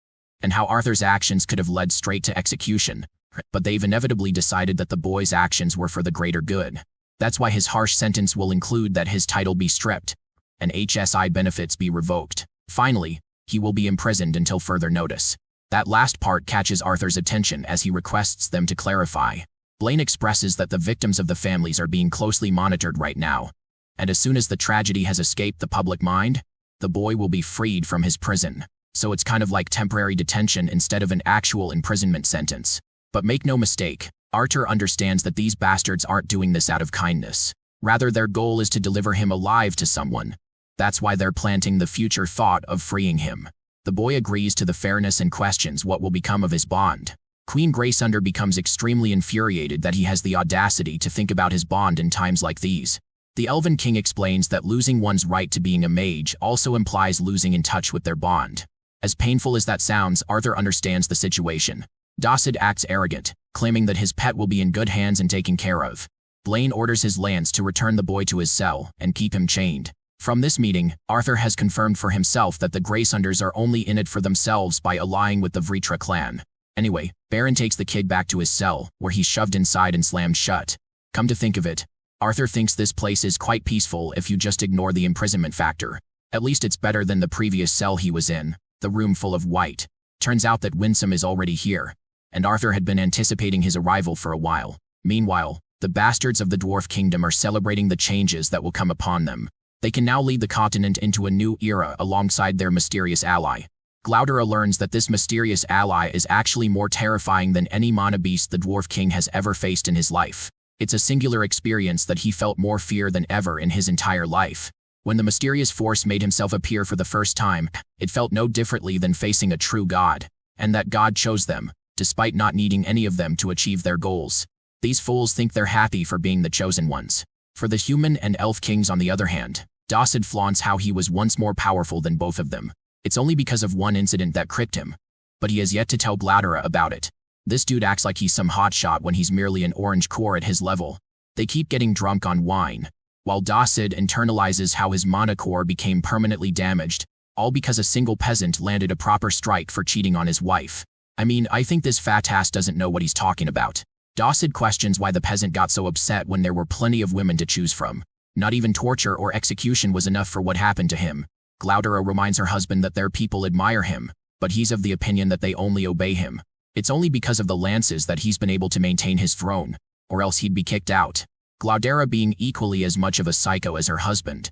and how Arthur's actions could have led straight to execution, but they've inevitably decided that the boy's actions were for the greater good. That's why his harsh sentence will include that his title be stripped, and HSI benefits be revoked. Finally, he will be imprisoned until further notice. That last part catches Arthur's attention as he requests them to clarify. Blaine expresses that the victims of the families are being closely monitored right now, and as soon as the tragedy has escaped the public mind, the boy will be freed from his prison. So it's kind of like temporary detention instead of an actual imprisonment sentence. But make no mistake, Arthur understands that these bastards aren't doing this out of kindness. Rather, their goal is to deliver him alive to someone. That's why they're planting the future thought of freeing him. The boy agrees to the fairness and questions what will become of his bond. Queen Graysunder becomes extremely infuriated that he has the audacity to think about his bond in times like these. The Elven King explains that losing one's right to being a mage also implies losing in touch with their bond. As painful as that sounds, Arthur understands the situation. Dawsid acts arrogant, claiming that his pet will be in good hands and taken care of. Blaine orders his lance to return the boy to his cell and keep him chained. From this meeting, Arthur has confirmed for himself that the Graysunders are only in it for themselves by allying with the Vritra clan. Anyway, Baron takes the kid back to his cell, where he's shoved inside and slammed shut. Come to think of it, Arthur thinks this place is quite peaceful if you just ignore the imprisonment factor. At least it's better than the previous cell he was in, the room full of white. Turns out that Winsome is already here, and Arthur had been anticipating his arrival for a while. Meanwhile, the bastards of the Dwarf Kingdom are celebrating the changes that will come upon them. They can now lead the continent into a new era alongside their mysterious ally. Glaudera learns that this mysterious ally is actually more terrifying than any mana beast the Dwarf King has ever faced in his life. It's a singular experience that he felt more fear than ever in his entire life. When the mysterious force made himself appear for the first time, it felt no differently than facing a true god, and that god chose them, despite not needing any of them to achieve their goals. These fools think they're happy for being the chosen ones. For the human and elf kings on the other hand, Dawsid flaunts how he was once more powerful than both of them. It's only because of one incident that cricked him, but he has yet to tell Glaudera about it. This dude acts like he's some hotshot when he's merely an orange core at his level. They keep getting drunk on wine, while Dawsid internalizes how his mana core became permanently damaged, all because a single peasant landed a proper strike for cheating on his wife. I mean, I think this fat ass doesn't know what he's talking about. Dawsid questions why the peasant got so upset when there were plenty of women to choose from. Not even torture or execution was enough for what happened to him. Glaudera reminds her husband that their people admire him, but he's of the opinion that they only obey him. It's only because of the lances that he's been able to maintain his throne, or else he'd be kicked out. Glaudera being equally as much of a psycho as her husband,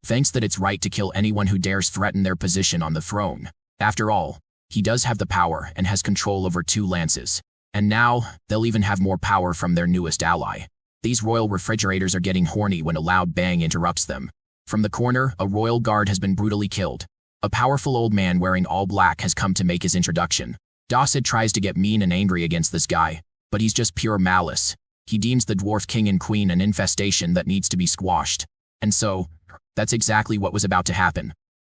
thinks that it's right to kill anyone who dares threaten their position on the throne. After all, he does have the power and has control over 2 lances. And now, they'll even have more power from their newest ally. These royal refrigerators are getting horny when a loud bang interrupts them. From the corner, a royal guard has been brutally killed. A powerful old man wearing all black has come to make his introduction. Dawsid tries to get mean and angry against this guy, but he's just pure malice. He deems the Dwarf King and Queen an infestation that needs to be squashed. And so, that's exactly what was about to happen,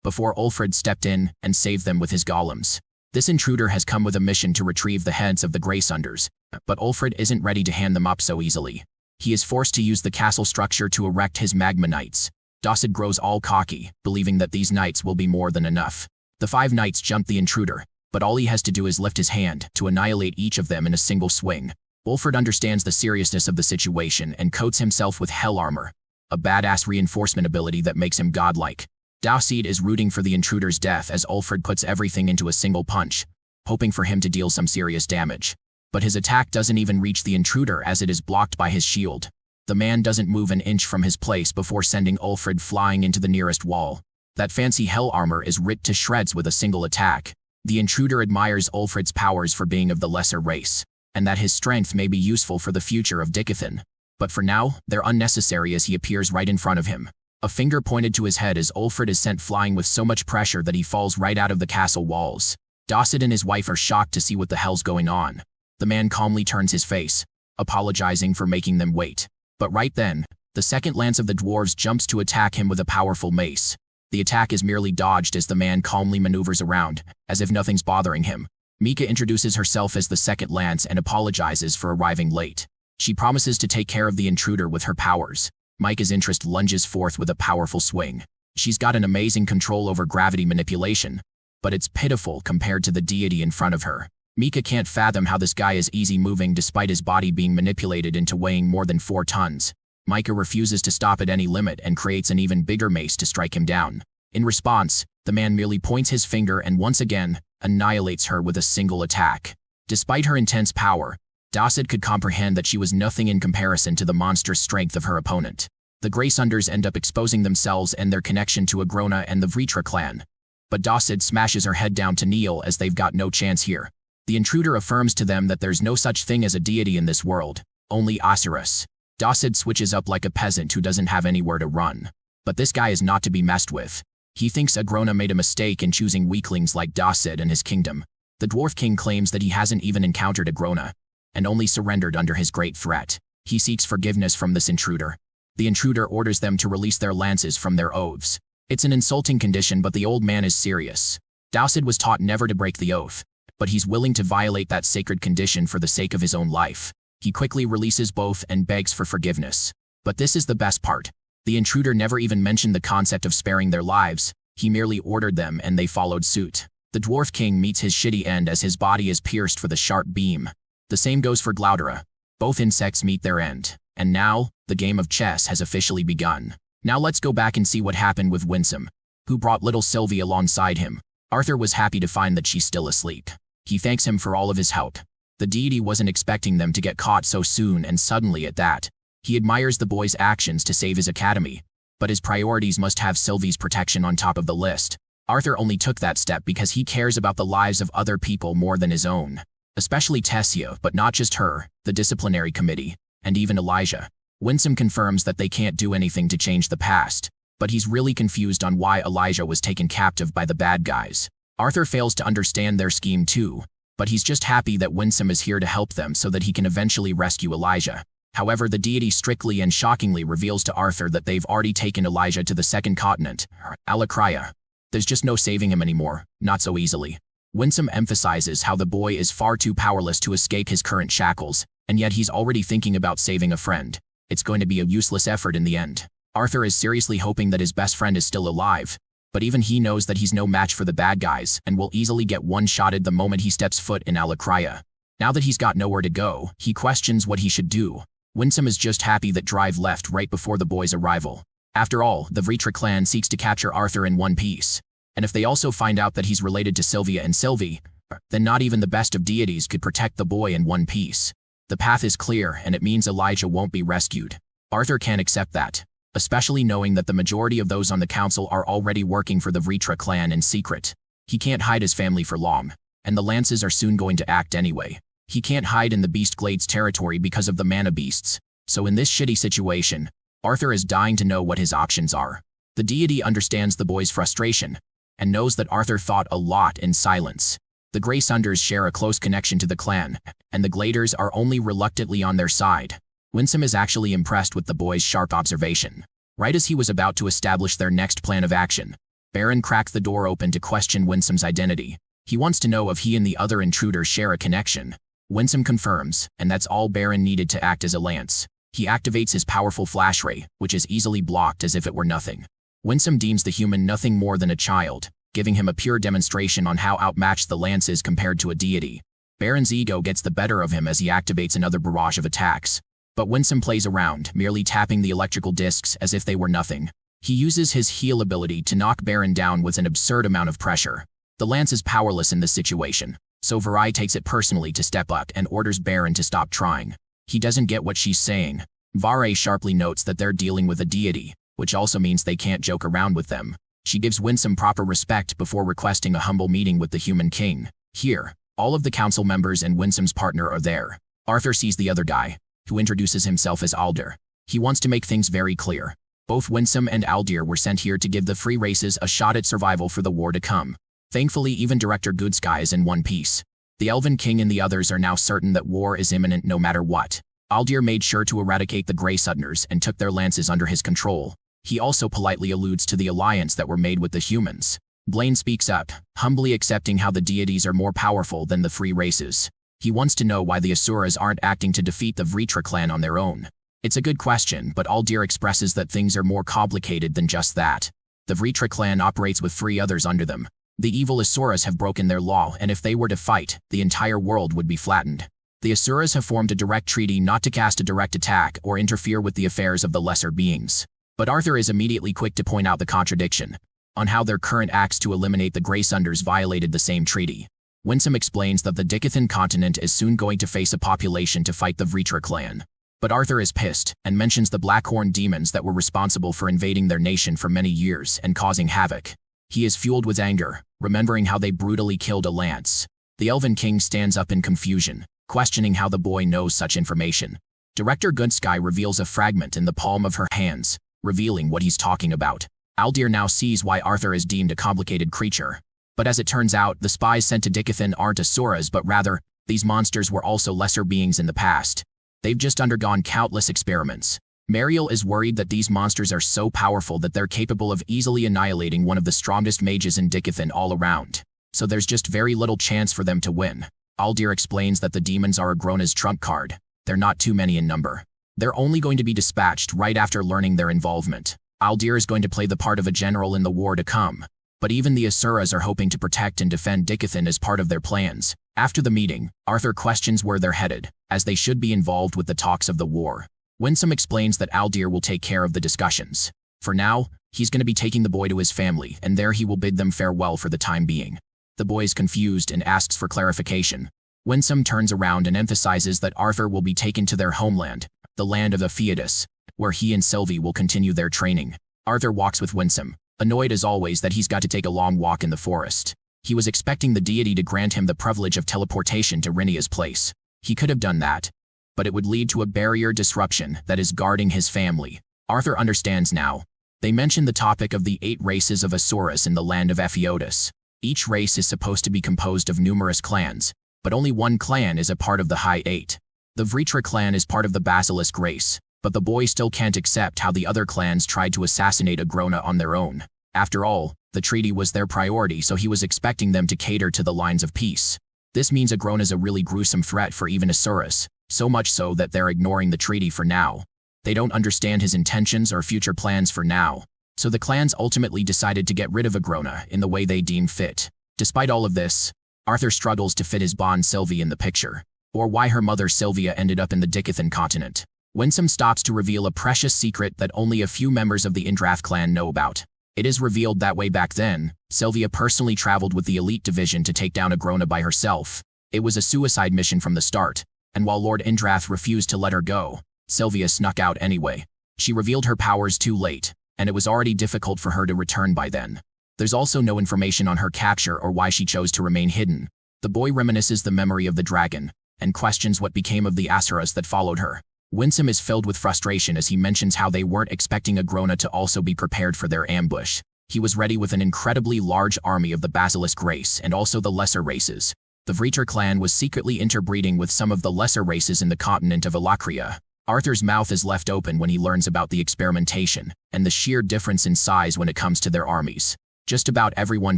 before Ulfrid stepped in and saved them with his golems. This intruder has come with a mission to retrieve the heads of the Greysunders, but Ulfrid isn't ready to hand them up so easily. He is forced to use the castle structure to erect his magma knights. Dawsid grows all cocky, believing that these knights will be more than enough. The 5 knights jump the intruder, but all he has to do is lift his hand to annihilate each of them in a single swing. Ulfrid understands the seriousness of the situation and coats himself with hell armor, a badass reinforcement ability that makes him godlike. Dawsid is rooting for the intruder's death as Ulfrid puts everything into a single punch, hoping for him to deal some serious damage. But his attack doesn't even reach the intruder as it is blocked by his shield. The man doesn't move an inch from his place before sending Ulfrid flying into the nearest wall. That fancy hell armor is ripped to shreds with a single attack. The intruder admires Ulfrid's powers for being of the lesser race, and that his strength may be useful for the future of Dicothan. But for now, they're unnecessary as he appears right in front of him. A finger pointed to his head as Ulfrid is sent flying with so much pressure that he falls right out of the castle walls. Dawsid and his wife are shocked to see what the hell's going on. The man calmly turns his face, apologizing for making them wait. But right then, the second lance of the dwarves jumps to attack him with a powerful mace. The attack is merely dodged as the man calmly maneuvers around, as if nothing's bothering him. Mika introduces herself as the second lance and apologizes for arriving late. She promises to take care of the intruder with her powers. Mika's interest lunges forth with a powerful swing. She's got an amazing control over gravity manipulation, but it's pitiful compared to the deity in front of her. Mika can't fathom how this guy is easy moving despite his body being manipulated into weighing more than 4 tons. Mika refuses to stop at any limit and creates an even bigger mace to strike him down. In response, the man merely points his finger and once again, annihilates her with a single attack. Despite her intense power, Dawsid could comprehend that she was nothing in comparison to the monstrous strength of her opponent. The Greysunders end up exposing themselves and their connection to Agrona and the Vritra clan. But Dawsid smashes her head down to kneel as they've got no chance here. The intruder affirms to them that there's no such thing as a deity in this world, only Osiris. Dawsid switches up like a peasant who doesn't have anywhere to run. But this guy is not to be messed with. He thinks Agrona made a mistake in choosing weaklings like Dawsid and his kingdom. The Dwarf King claims that he hasn't even encountered Agrona, and only surrendered under his great threat. He seeks forgiveness from this intruder. The intruder orders them to release their lances from their oaths. It's an insulting condition, but the old man is serious. Dawsid was taught never to break the oath, but he's willing to violate that sacred condition for the sake of his own life. He quickly releases both and begs for forgiveness. But this is the best part. The intruder never even mentioned the concept of sparing their lives. He merely ordered them and they followed suit. The Dwarf King meets his shitty end as his body is pierced with a sharp beam. The same goes for Glaudera. Both insects meet their end. And now, the game of chess has officially begun. Now let's go back and see what happened with Winsome. who brought little Sylvie alongside him. Arthur was happy to find that she's still asleep. He thanks him for all of his help. The deity wasn't expecting them to get caught so soon and suddenly at that. He admires the boy's actions to save his academy, but his priorities must have Sylvie's protection on top of the list. Arthur only took that step because he cares about the lives of other people more than his own. Especially Tessia, but not just her, the disciplinary committee, and even Elijah. Winsome confirms that they can't do anything to change the past, but he's really confused on why Elijah was taken captive by the bad guys. Arthur fails to understand their scheme too, but he's just happy that Winsome is here to help them so that he can eventually rescue Elijah. However, the deity strictly and shockingly reveals to Arthur that they've already taken Elijah to the second continent, Alicria. There's just no saving him anymore, not so easily. Winsome emphasizes how the boy is far too powerless to escape his current shackles, and yet he's already thinking about saving a friend. It's going to be a useless effort in the end. Arthur is seriously hoping that his best friend is still alive, but even he knows that he's no match for the bad guys and will easily get one-shotted the moment he steps foot in Alicria. Now that he's got nowhere to go, he questions what he should do. Winsome is just happy that Drive left right before the boy's arrival. After all, the Vritra clan seeks to capture Arthur in one piece. And if they also find out that he's related to Sylvia and Sylvie, then not even the best of deities could protect the boy in one piece. The path is clear, and it means Elijah won't be rescued. Arthur can't accept that, especially knowing that the majority of those on the council are already working for the Vritra clan in secret. He can't hide his family for long, and the Lances are soon going to act anyway. He can't hide in the Beast Glades territory because of the mana beasts. So in this shitty situation, Arthur is dying to know what his options are. The deity understands the boy's frustration, and knows that Arthur thought a lot in silence. The Grey Sunders share a close connection to the clan, and the Gladers are only reluctantly on their side. Winsome is actually impressed with the boy's sharp observation. Right as he was about to establish their next plan of action, Baron cracked the door open to question Winsome's identity. He wants to know if he and the other intruders share a connection. Winsome confirms, and that's all Baron needed to act as a lance. He activates his powerful flash ray, which is easily blocked as if it were nothing. Winsome deems the human nothing more than a child, giving him a pure demonstration on how outmatched the lance is compared to a deity. Baron's ego gets the better of him as he activates another barrage of attacks. But Winsome plays around, merely tapping the electrical discs as if they were nothing. He uses his heal ability to knock Baron down with an absurd amount of pressure. The lance is powerless in this situation, so Varai takes it personally to step up and orders Baron to stop trying. He doesn't get what she's saying. Varai sharply notes that they're dealing with a deity, which also means they can't joke around with them. She gives Winsome proper respect before requesting a humble meeting with the human king. Here, all of the council members and Winsome's partner are there. Arthur sees the other guy, who introduces himself as Aldir. He wants to make things very clear. Both Winsome and Aldir were sent here to give the free races a shot at survival for the war to come. Thankfully, even Director Goodsky is in one piece. The Elven King and the others are now certain that war is imminent no matter what. Aldir made sure to eradicate the Grey Suddeners and took their lances under his control. He also politely alludes to the alliance that were made with the humans. Blaine speaks up, humbly accepting how the deities are more powerful than the free races. He wants to know why the Asuras aren't acting to defeat the Vritra clan on their own. It's a good question, but Aldir expresses that things are more complicated than just that. The Vritra clan operates with free others under them. The evil Asuras have broken their law, and if they were to fight, the entire world would be flattened. The Asuras have formed a direct treaty not to cast a direct attack or interfere with the affairs of the lesser beings. But Arthur is immediately quick to point out the contradiction on how their current acts to eliminate the Grey Sunders violated the same treaty. Winsome explains that the Dicathan continent is soon going to face a population to fight the Vritra clan. But Arthur is pissed and mentions the Blackhorn demons that were responsible for invading their nation for many years and causing havoc. He is fueled with anger, remembering how they brutally killed a lance. The Elven King stands up in confusion, questioning how the boy knows such information. Director Goodsky reveals a fragment in the palm of her hands, revealing what he's talking about. Aldir now sees why Arthur is deemed a complicated creature. But as it turns out, the spies sent to Dicathan aren't Asuras, but rather, these monsters were also lesser beings in the past. They've just undergone countless experiments. Mariel is worried that these monsters are so powerful that they're capable of easily annihilating one of the strongest mages in Dicathan all around. So there's just very little chance for them to win. Aldir explains that the demons are Agrona's trump card. They're not too many in number. They're only going to be dispatched right after learning their involvement. Aldir is going to play the part of a general in the war to come. But even the Asuras are hoping to protect and defend Dicathan as part of their plans. After the meeting, Arthur questions where they're headed, as they should be involved with the talks of the war. Winsome explains that Aldir will take care of the discussions. For now, He's going to be taking the boy to his family, and there he will bid them farewell for the time being. The boy is confused and asks for clarification. Winsome turns around and emphasizes that Arthur will be taken to their homeland, the land of the Theodos, where he and Sylvie will continue their training. Arthur walks with Winsome, annoyed as always that he's got to take a long walk in the forest. He was expecting the deity to grant him the privilege of teleportation to Rinia's place. He could have done that, but it would lead to a barrier disruption that is guarding his family. Arthur understands now. They mention the topic of the 8 races of Asuras in the land of Theodos. Each race is supposed to be composed of numerous clans, but only one clan is a part of the High 8. The Vritra clan is part of the Basilisk race, but the boy still can't accept how the other clans tried to assassinate Agrona on their own. After all, the treaty was their priority, so he was expecting them to cater to the lines of peace. This means Agrona's a really gruesome threat for even Asuras, so much so that they're ignoring the treaty for now. They don't understand his intentions or future plans for now, so the clans ultimately decided to get rid of Agrona in the way they deemed fit. Despite all of this, Arthur struggles to fit his bond Sylvie in the picture, or why her mother Sylvia ended up in the Dicathan continent. Winsome stops to reveal a precious secret that only a few members of the Indrath clan know about. It is revealed that way back then, Sylvia personally traveled with the elite division to take down Agrona by herself. It was a suicide mission from the start, and while Lord Indrath refused to let her go, Sylvia snuck out anyway. She revealed her powers too late, and it was already difficult for her to return by then. There's also no information on her capture or why she chose to remain hidden. The boy reminisces the memory of the dragon, and questions what became of the Asuras that followed her. Winsome is filled with frustration as he mentions how they weren't expecting Agrona to also be prepared for their ambush. He was ready with an incredibly large army of the Basilisk race and also the lesser races. The Vritra clan was secretly interbreeding with some of the lesser races in the continent of Alakria. Arthur's mouth is left open when he learns about the experimentation and the sheer difference in size when it comes to their armies. Just about everyone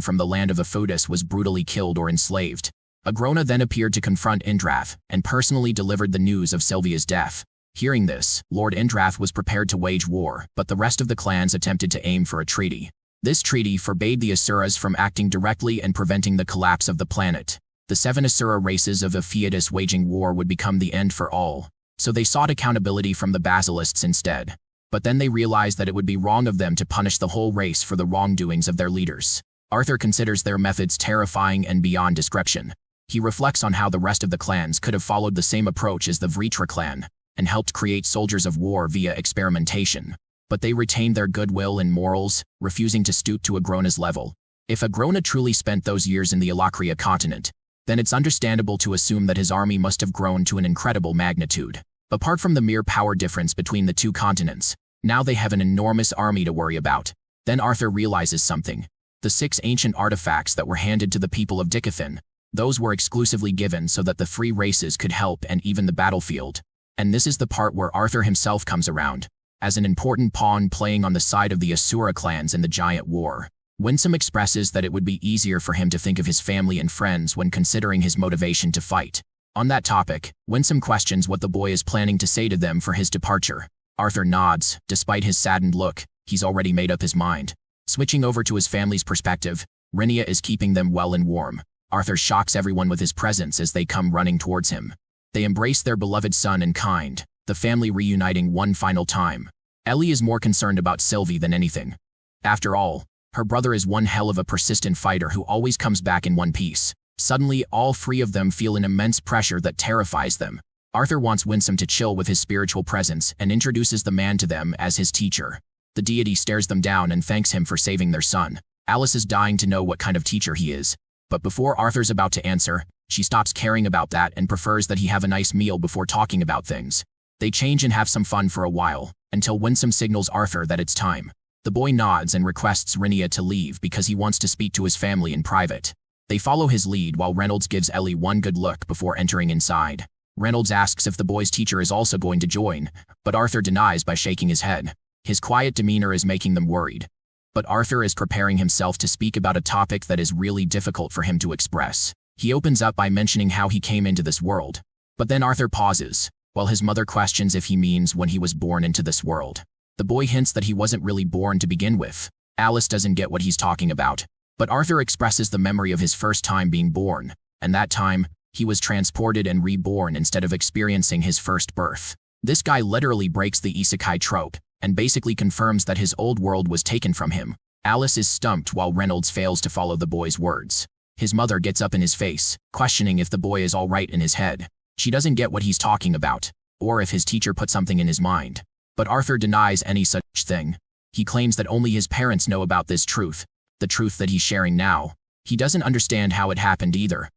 from the land of the Theodos was brutally killed or enslaved. Agrona then appeared to confront Indrath and personally delivered the news of Sylvia's death. Hearing this, Lord Indrath was prepared to wage war, but the rest of the clans attempted to aim for a treaty. This treaty forbade the Asuras from acting directly and preventing the collapse of the planet. The 7 Asura races of Theodos waging war would become the end for all, so they sought accountability from the Basilisks instead. But then they realized that it would be wrong of them to punish the whole race for the wrongdoings of their leaders. Arthur considers their methods terrifying and beyond description. He reflects on how the rest of the clans could have followed the same approach as the Vritra clan, and helped create soldiers of war via experimentation. But they retained their goodwill and morals, refusing to stoop to Agrona's level. If Agrona truly spent those years in the Alakria continent, then it's understandable to assume that his army must have grown to an incredible magnitude. Apart from the mere power difference between the 2 continents, now they have an enormous army to worry about. Then Arthur realizes something. The 6 ancient artifacts that were handed to the people of Dicathan, those were exclusively given so that the 3 races could help and even the battlefield. And this is the part where Arthur himself comes around, as an important pawn playing on the side of the Asura clans in the giant war. Winsome expresses that it would be easier for him to think of his family and friends when considering his motivation to fight. On that topic, Winsome questions what the boy is planning to say to them for his departure. Arthur nods. Despite his saddened look, he's already made up his mind. Switching over to his family's perspective, Rinia is keeping them well and warm. Arthur shocks everyone with his presence as they come running towards him. They embrace their beloved son and kind, the family reuniting one final time. Ellie is more concerned about Sylvie than anything. After all, her brother is one hell of a persistent fighter who always comes back in one piece. Suddenly, all 3 of them feel an immense pressure that terrifies them. Arthur wants Winsome to chill with his spiritual presence and introduces the man to them as his teacher. The deity stares them down and thanks him for saving their son. Alice is dying to know what kind of teacher he is, but before Arthur's about to answer, she stops caring about that and prefers that he have a nice meal before talking about things. They change and have some fun for a while, until Winsome signals Arthur that it's time. The boy nods and requests Rinia to leave because he wants to speak to his family in private. They follow his lead while Reynolds gives Ellie one good look before entering inside. Reynolds asks if the boy's teacher is also going to join, but Arthur denies by shaking his head. His quiet demeanor is making them worried. But Arthur is preparing himself to speak about a topic that is really difficult for him to express. He opens up by mentioning how he came into this world. But then Arthur pauses, while his mother questions if he means when he was born into this world. The boy hints that he wasn't really born to begin with. Alice doesn't get what he's talking about. But Arthur expresses the memory of his first time being born, and that time, he was transported and reborn instead of experiencing his first birth. This guy literally breaks the isekai trope, and basically confirms that his old world was taken from him. Alice is stumped while Reynolds fails to follow the boy's words. His mother gets up in his face, questioning if the boy is all right in his head. She doesn't get what he's talking about, or if his teacher put something in his mind. But Arthur denies any such thing. He claims that only his parents know about this truth, the truth that he's sharing now. He doesn't understand how it happened either.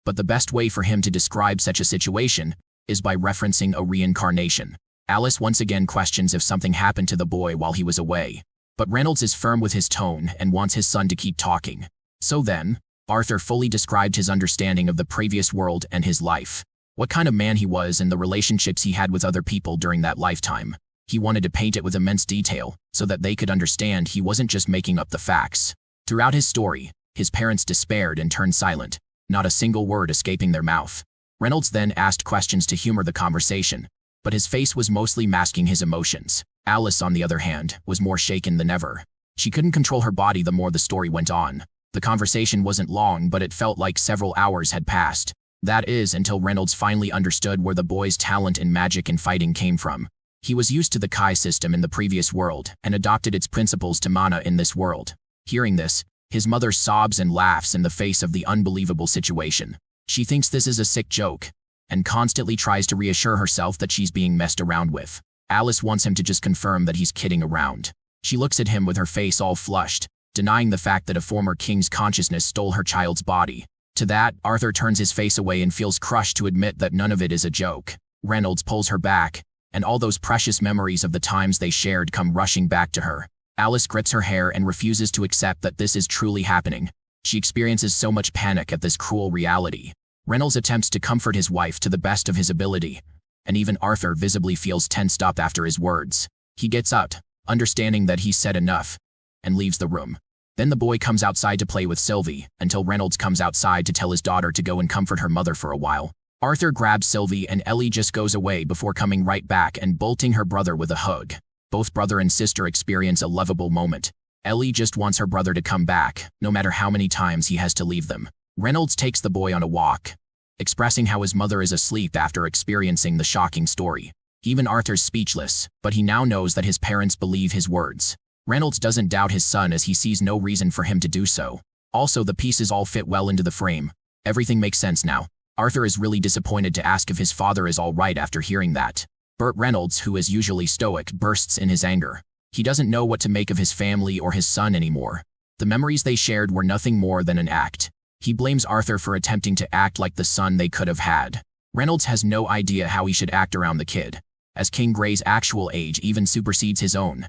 But the best way for him to describe such a situation is by referencing a reincarnation. Alice once again questions if something happened to the boy while he was away. But Reynolds is firm with his tone and wants his son to keep talking. So then, Arthur fully described his understanding of the previous world and his life. What kind of man he was and the relationships he had with other people during that lifetime. He wanted to paint it with immense detail, so that they could understand he wasn't just making up the facts. Throughout his story, his parents despaired and turned silent, not a single word escaping their mouth. Reynolds then asked questions to humor the conversation, but his face was mostly masking his emotions. Alice, on the other hand, was more shaken than ever. She couldn't control her body the more the story went on. The conversation wasn't long, but it felt like several hours had passed. That is, until Reynolds finally understood where the boy's talent in magic and fighting came from. He was used to the Kai system in the previous world and adopted its principles to mana in this world. Hearing this, his mother sobs and laughs in the face of the unbelievable situation. She thinks this is a sick joke, and constantly tries to reassure herself that she's being messed around with. Alice wants him to just confirm that he's kidding around. She looks at him with her face all flushed, denying the fact that a former king's consciousness stole her child's body. To that, Arthur turns his face away and feels crushed to admit that none of it is a joke. Reynolds pulls her back, and all those precious memories of the times they shared come rushing back to her. Alice grips her hair and refuses to accept that this is truly happening. She experiences so much panic at this cruel reality. Reynolds attempts to comfort his wife to the best of his ability, and even Arthur visibly feels tensed up after his words. He gets up, understanding that he's said enough, and leaves the room. Then the boy comes outside to play with Sylvie, until Reynolds comes outside to tell his daughter to go and comfort her mother for a while. Arthur grabs Sylvie and Ellie just goes away before coming right back and bolting her brother with a hug. Both brother and sister experience a lovable moment. Ellie just wants her brother to come back, no matter how many times he has to leave them. Reynolds takes the boy on a walk, expressing how his mother is asleep after experiencing the shocking story. Even Arthur's speechless, but he now knows that his parents believe his words. Reynolds doesn't doubt his son as he sees no reason for him to do so. Also, the pieces all fit well into the frame. Everything makes sense now. Arthur is really disappointed to ask if his father is all right after hearing that. Burt Reynolds, who is usually stoic, bursts in his anger. He doesn't know what to make of his family or his son anymore. The memories they shared were nothing more than an act. He blames Arthur for attempting to act like the son they could have had. Reynolds has no idea how he should act around the kid, as King Gray's actual age even supersedes his own.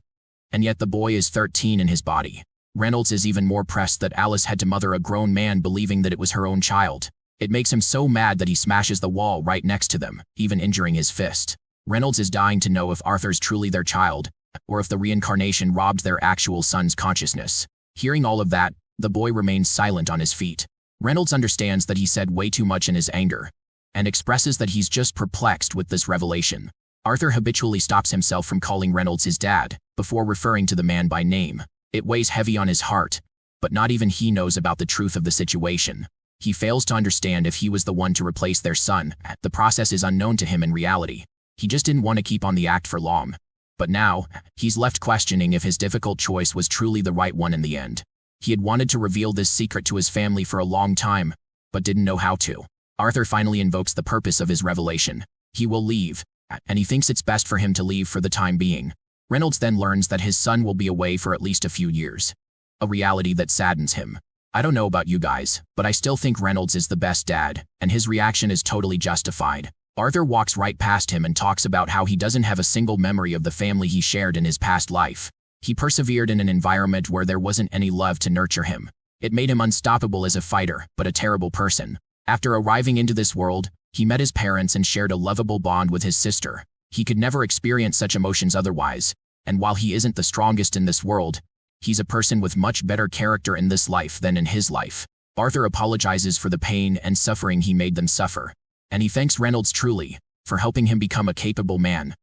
And yet the boy is 13 in his body. Reynolds is even more pressed that Alice had to mother a grown man believing that it was her own child. It makes him so mad that he smashes the wall right next to them, even injuring his fist. Reynolds is dying to know if Arthur's truly their child, or if the reincarnation robbed their actual son's consciousness. Hearing all of that, the boy remains silent on his feet. Reynolds understands that he said way too much in his anger, and expresses that he's just perplexed with this revelation. Arthur habitually stops himself from calling Reynolds his dad, before referring to the man by name. It weighs heavy on his heart, but not even he knows about the truth of the situation. He fails to understand if he was the one to replace their son. The process is unknown to him in reality. He just didn't want to keep on the act for long. But now, he's left questioning if his difficult choice was truly the right one in the end. He had wanted to reveal this secret to his family for a long time, but didn't know how to. Arthur finally invokes the purpose of his revelation. He will leave, and he thinks it's best for him to leave for the time being. Reynolds then learns that his son will be away for at least a few years. A reality that saddens him. I don't know about you guys, but I still think Reynolds is the best dad, and his reaction is totally justified. Arthur walks right past him and talks about how he doesn't have a single memory of the family he shared in his past life. He persevered in an environment where there wasn't any love to nurture him. It made him unstoppable as a fighter, but a terrible person. After arriving into this world, he met his parents and shared a lovable bond with his sister. He could never experience such emotions otherwise, and while he isn't the strongest in this world, he's a person with much better character in this life than in his life. Arthur apologizes for the pain and suffering he made them suffer, and he thanks Reynolds truly for helping him become a capable man,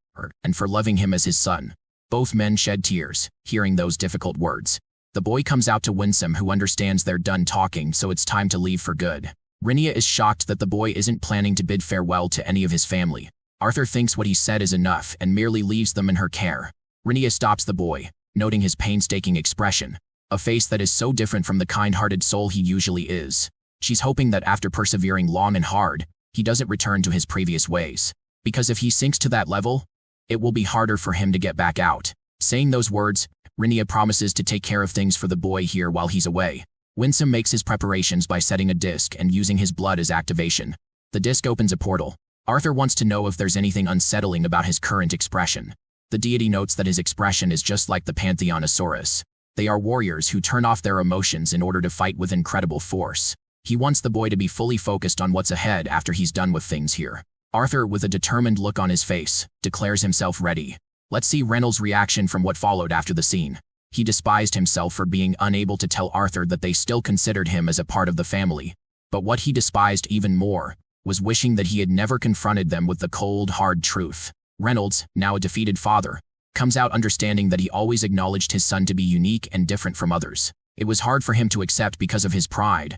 and for loving him as his son. Both men shed tears, hearing those difficult words. The boy comes out to Winsome, who understands they're done talking, so it's time to leave for good. Rinia is shocked that the boy isn't planning to bid farewell to any of his family. Arthur thinks what he said is enough and merely leaves them in her care. Rinia stops the boy, noting his painstaking expression, a face that is so different from the kind-hearted soul he usually is. She's hoping that after persevering long and hard, he doesn't return to his previous ways. Because if he sinks to that level, it will be harder for him to get back out. Saying those words, Rinia promises to take care of things for the boy here while he's away. Winsome makes his preparations by setting a disc and using his blood as activation. The disc opens a portal. Arthur wants to know if there's anything unsettling about his current expression. The deity notes that his expression is just like the pantheon Asuras. They are warriors who turn off their emotions in order to fight with incredible force. He wants the boy to be fully focused on what's ahead after he's done with things here. Arthur, with a determined look on his face, declares himself ready. Let's see Reynolds' reaction from what followed after the scene. He despised himself for being unable to tell Arthur that they still considered him as a part of the family. But what he despised even more was wishing that he had never confronted them with the cold, hard truth. Reynolds, now a defeated father, comes out understanding that he always acknowledged his son to be unique and different from others. It was hard for him to accept because of his pride,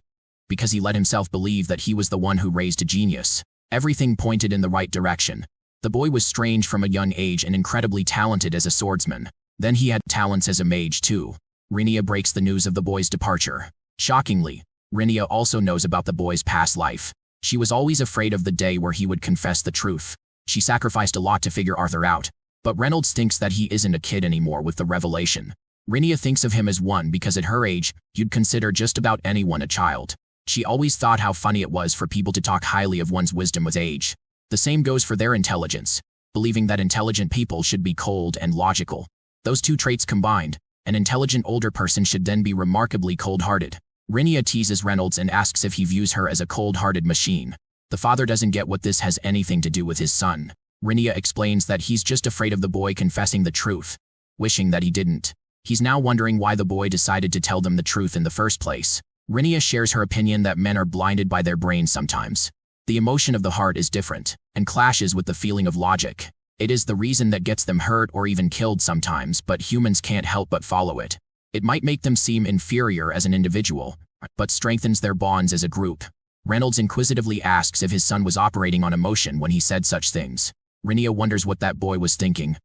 because he let himself believe that he was the one who raised a genius. Everything pointed in the right direction. The boy was strange from a young age and incredibly talented as a swordsman. Then he had talents as a mage too. Rinia breaks the news of the boy's departure. Shockingly, Rinia also knows about the boy's past life. She was always afraid of the day where he would confess the truth. She sacrificed a lot to figure Arthur out. But Reynolds thinks that he isn't a kid anymore with the revelation. Rinia thinks of him as one because at her age, you'd consider just about anyone a child. She always thought how funny it was for people to talk highly of one's wisdom with age. The same goes for their intelligence, believing that intelligent people should be cold and logical. Those two traits combined, an intelligent older person should then be remarkably cold-hearted. Rinia teases Reynolds and asks if he views her as a cold-hearted machine. The father doesn't get what this has anything to do with his son. Rinia explains that he's just afraid of the boy confessing the truth, wishing that he didn't. He's now wondering why the boy decided to tell them the truth in the first place. Rinia shares her opinion that men are blinded by their brains sometimes. The emotion of the heart is different, and clashes with the feeling of logic. It is the reason that gets them hurt or even killed sometimes, but humans can't help but follow it. It might make them seem inferior as an individual, but strengthens their bonds as a group. Reynolds inquisitively asks if his son was operating on emotion when he said such things. Rinia wonders what that boy was thinking,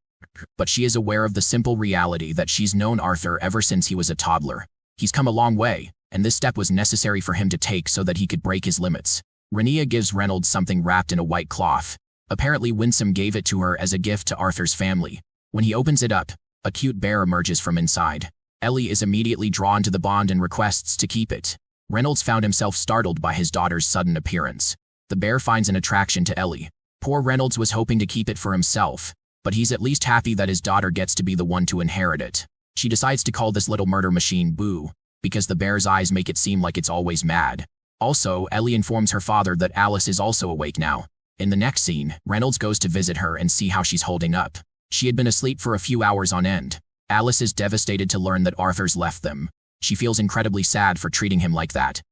but she is aware of the simple reality that she's known Arthur ever since he was a toddler. He's come a long way, and this step was necessary for him to take so that he could break his limits. Rinia gives Reynolds something wrapped in a white cloth. Apparently Winsome gave it to her as a gift to Arthur's family. When he opens it up, a cute bear emerges from inside. Ellie is immediately drawn to the bond and requests to keep it. Reynolds found himself startled by his daughter's sudden appearance. The bear finds an attraction to Ellie. Poor Reynolds was hoping to keep it for himself, but he's at least happy that his daughter gets to be the one to inherit it. She decides to call this little murder machine Boo, because the bear's eyes make it seem like it's always mad. Also, Ellie informs her father that Alice is also awake now. In the next scene, Reynolds goes to visit her and see how she's holding up. She had been asleep for a few hours on end. Alice is devastated to learn that Arthur's left them. She feels incredibly sad for treating him like that.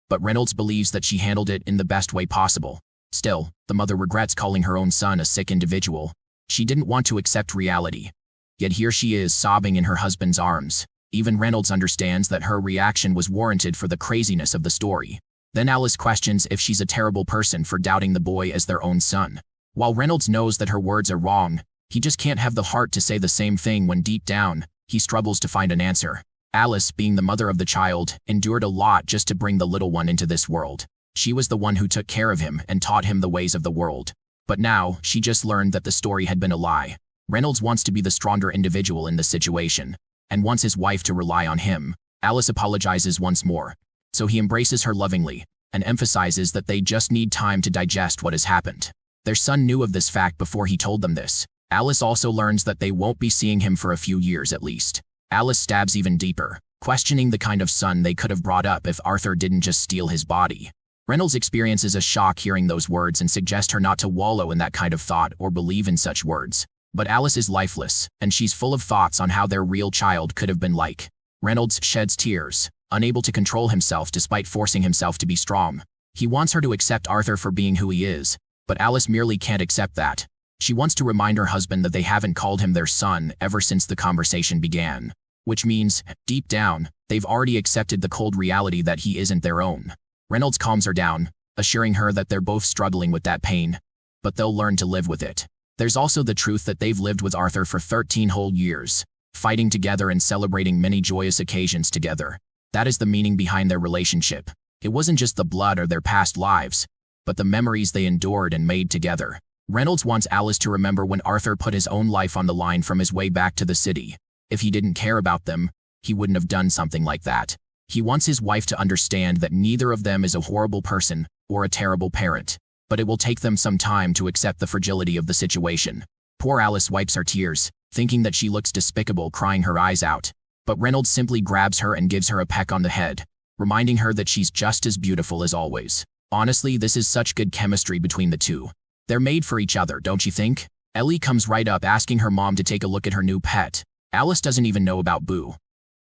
But Reynolds believes that she handled it in the best way possible. Still, the mother regrets calling her own son a sick individual. She didn't want to accept reality. Yet here she is sobbing in her husband's arms. Even Reynolds understands that her reaction was warranted for the craziness of the story. Then Alice questions if she's a terrible person for doubting the boy as their own son. While Reynolds knows that her words are wrong, he just can't have the heart to say the same thing when deep down, he struggles to find an answer. Alice, being the mother of the child, endured a lot just to bring the little one into this world. She was the one who took care of him and taught him the ways of the world. But now, she just learned that the story had been a lie. Reynolds wants to be the stronger individual in this situation, and wants his wife to rely on him. Alice apologizes once more, so he embraces her lovingly, and emphasizes that they just need time to digest what has happened. Their son knew of this fact before he told them this. Alice also learns that they won't be seeing him for a few years at least. Alice stabs even deeper, questioning the kind of son they could have brought up if Arthur didn't just steal his body. Reynolds experiences a shock hearing those words and suggests her not to wallow in that kind of thought or believe in such words. But Alice is lifeless, and she's full of thoughts on how their real child could have been like. Reynolds sheds tears, unable to control himself despite forcing himself to be strong. He wants her to accept Arthur for being who he is, but Alice merely can't accept that. She wants to remind her husband that they haven't called him their son ever since the conversation began. Which means, deep down, they've already accepted the cold reality that he isn't their own. Reynolds calms her down, assuring her that they're both struggling with that pain, but they'll learn to live with it. There's also the truth that they've lived with Arthur for 13 whole years, fighting together and celebrating many joyous occasions together. That is the meaning behind their relationship. It wasn't just the blood or their past lives, but the memories they endured and made together. Reynolds wants Alice to remember when Arthur put his own life on the line from his way back to the city. If he didn't care about them, he wouldn't have done something like that. He wants his wife to understand that neither of them is a horrible person or a terrible parent, but it will take them some time to accept the fragility of the situation. Poor Alice wipes her tears, thinking that she looks despicable, crying her eyes out. But Reynolds simply grabs her and gives her a peck on the head, reminding her that she's just as beautiful as always. Honestly, this is such good chemistry between the two. They're made for each other, don't you think? Ellie comes right up asking her mom to take a look at her new pet. Alice doesn't even know about Boo.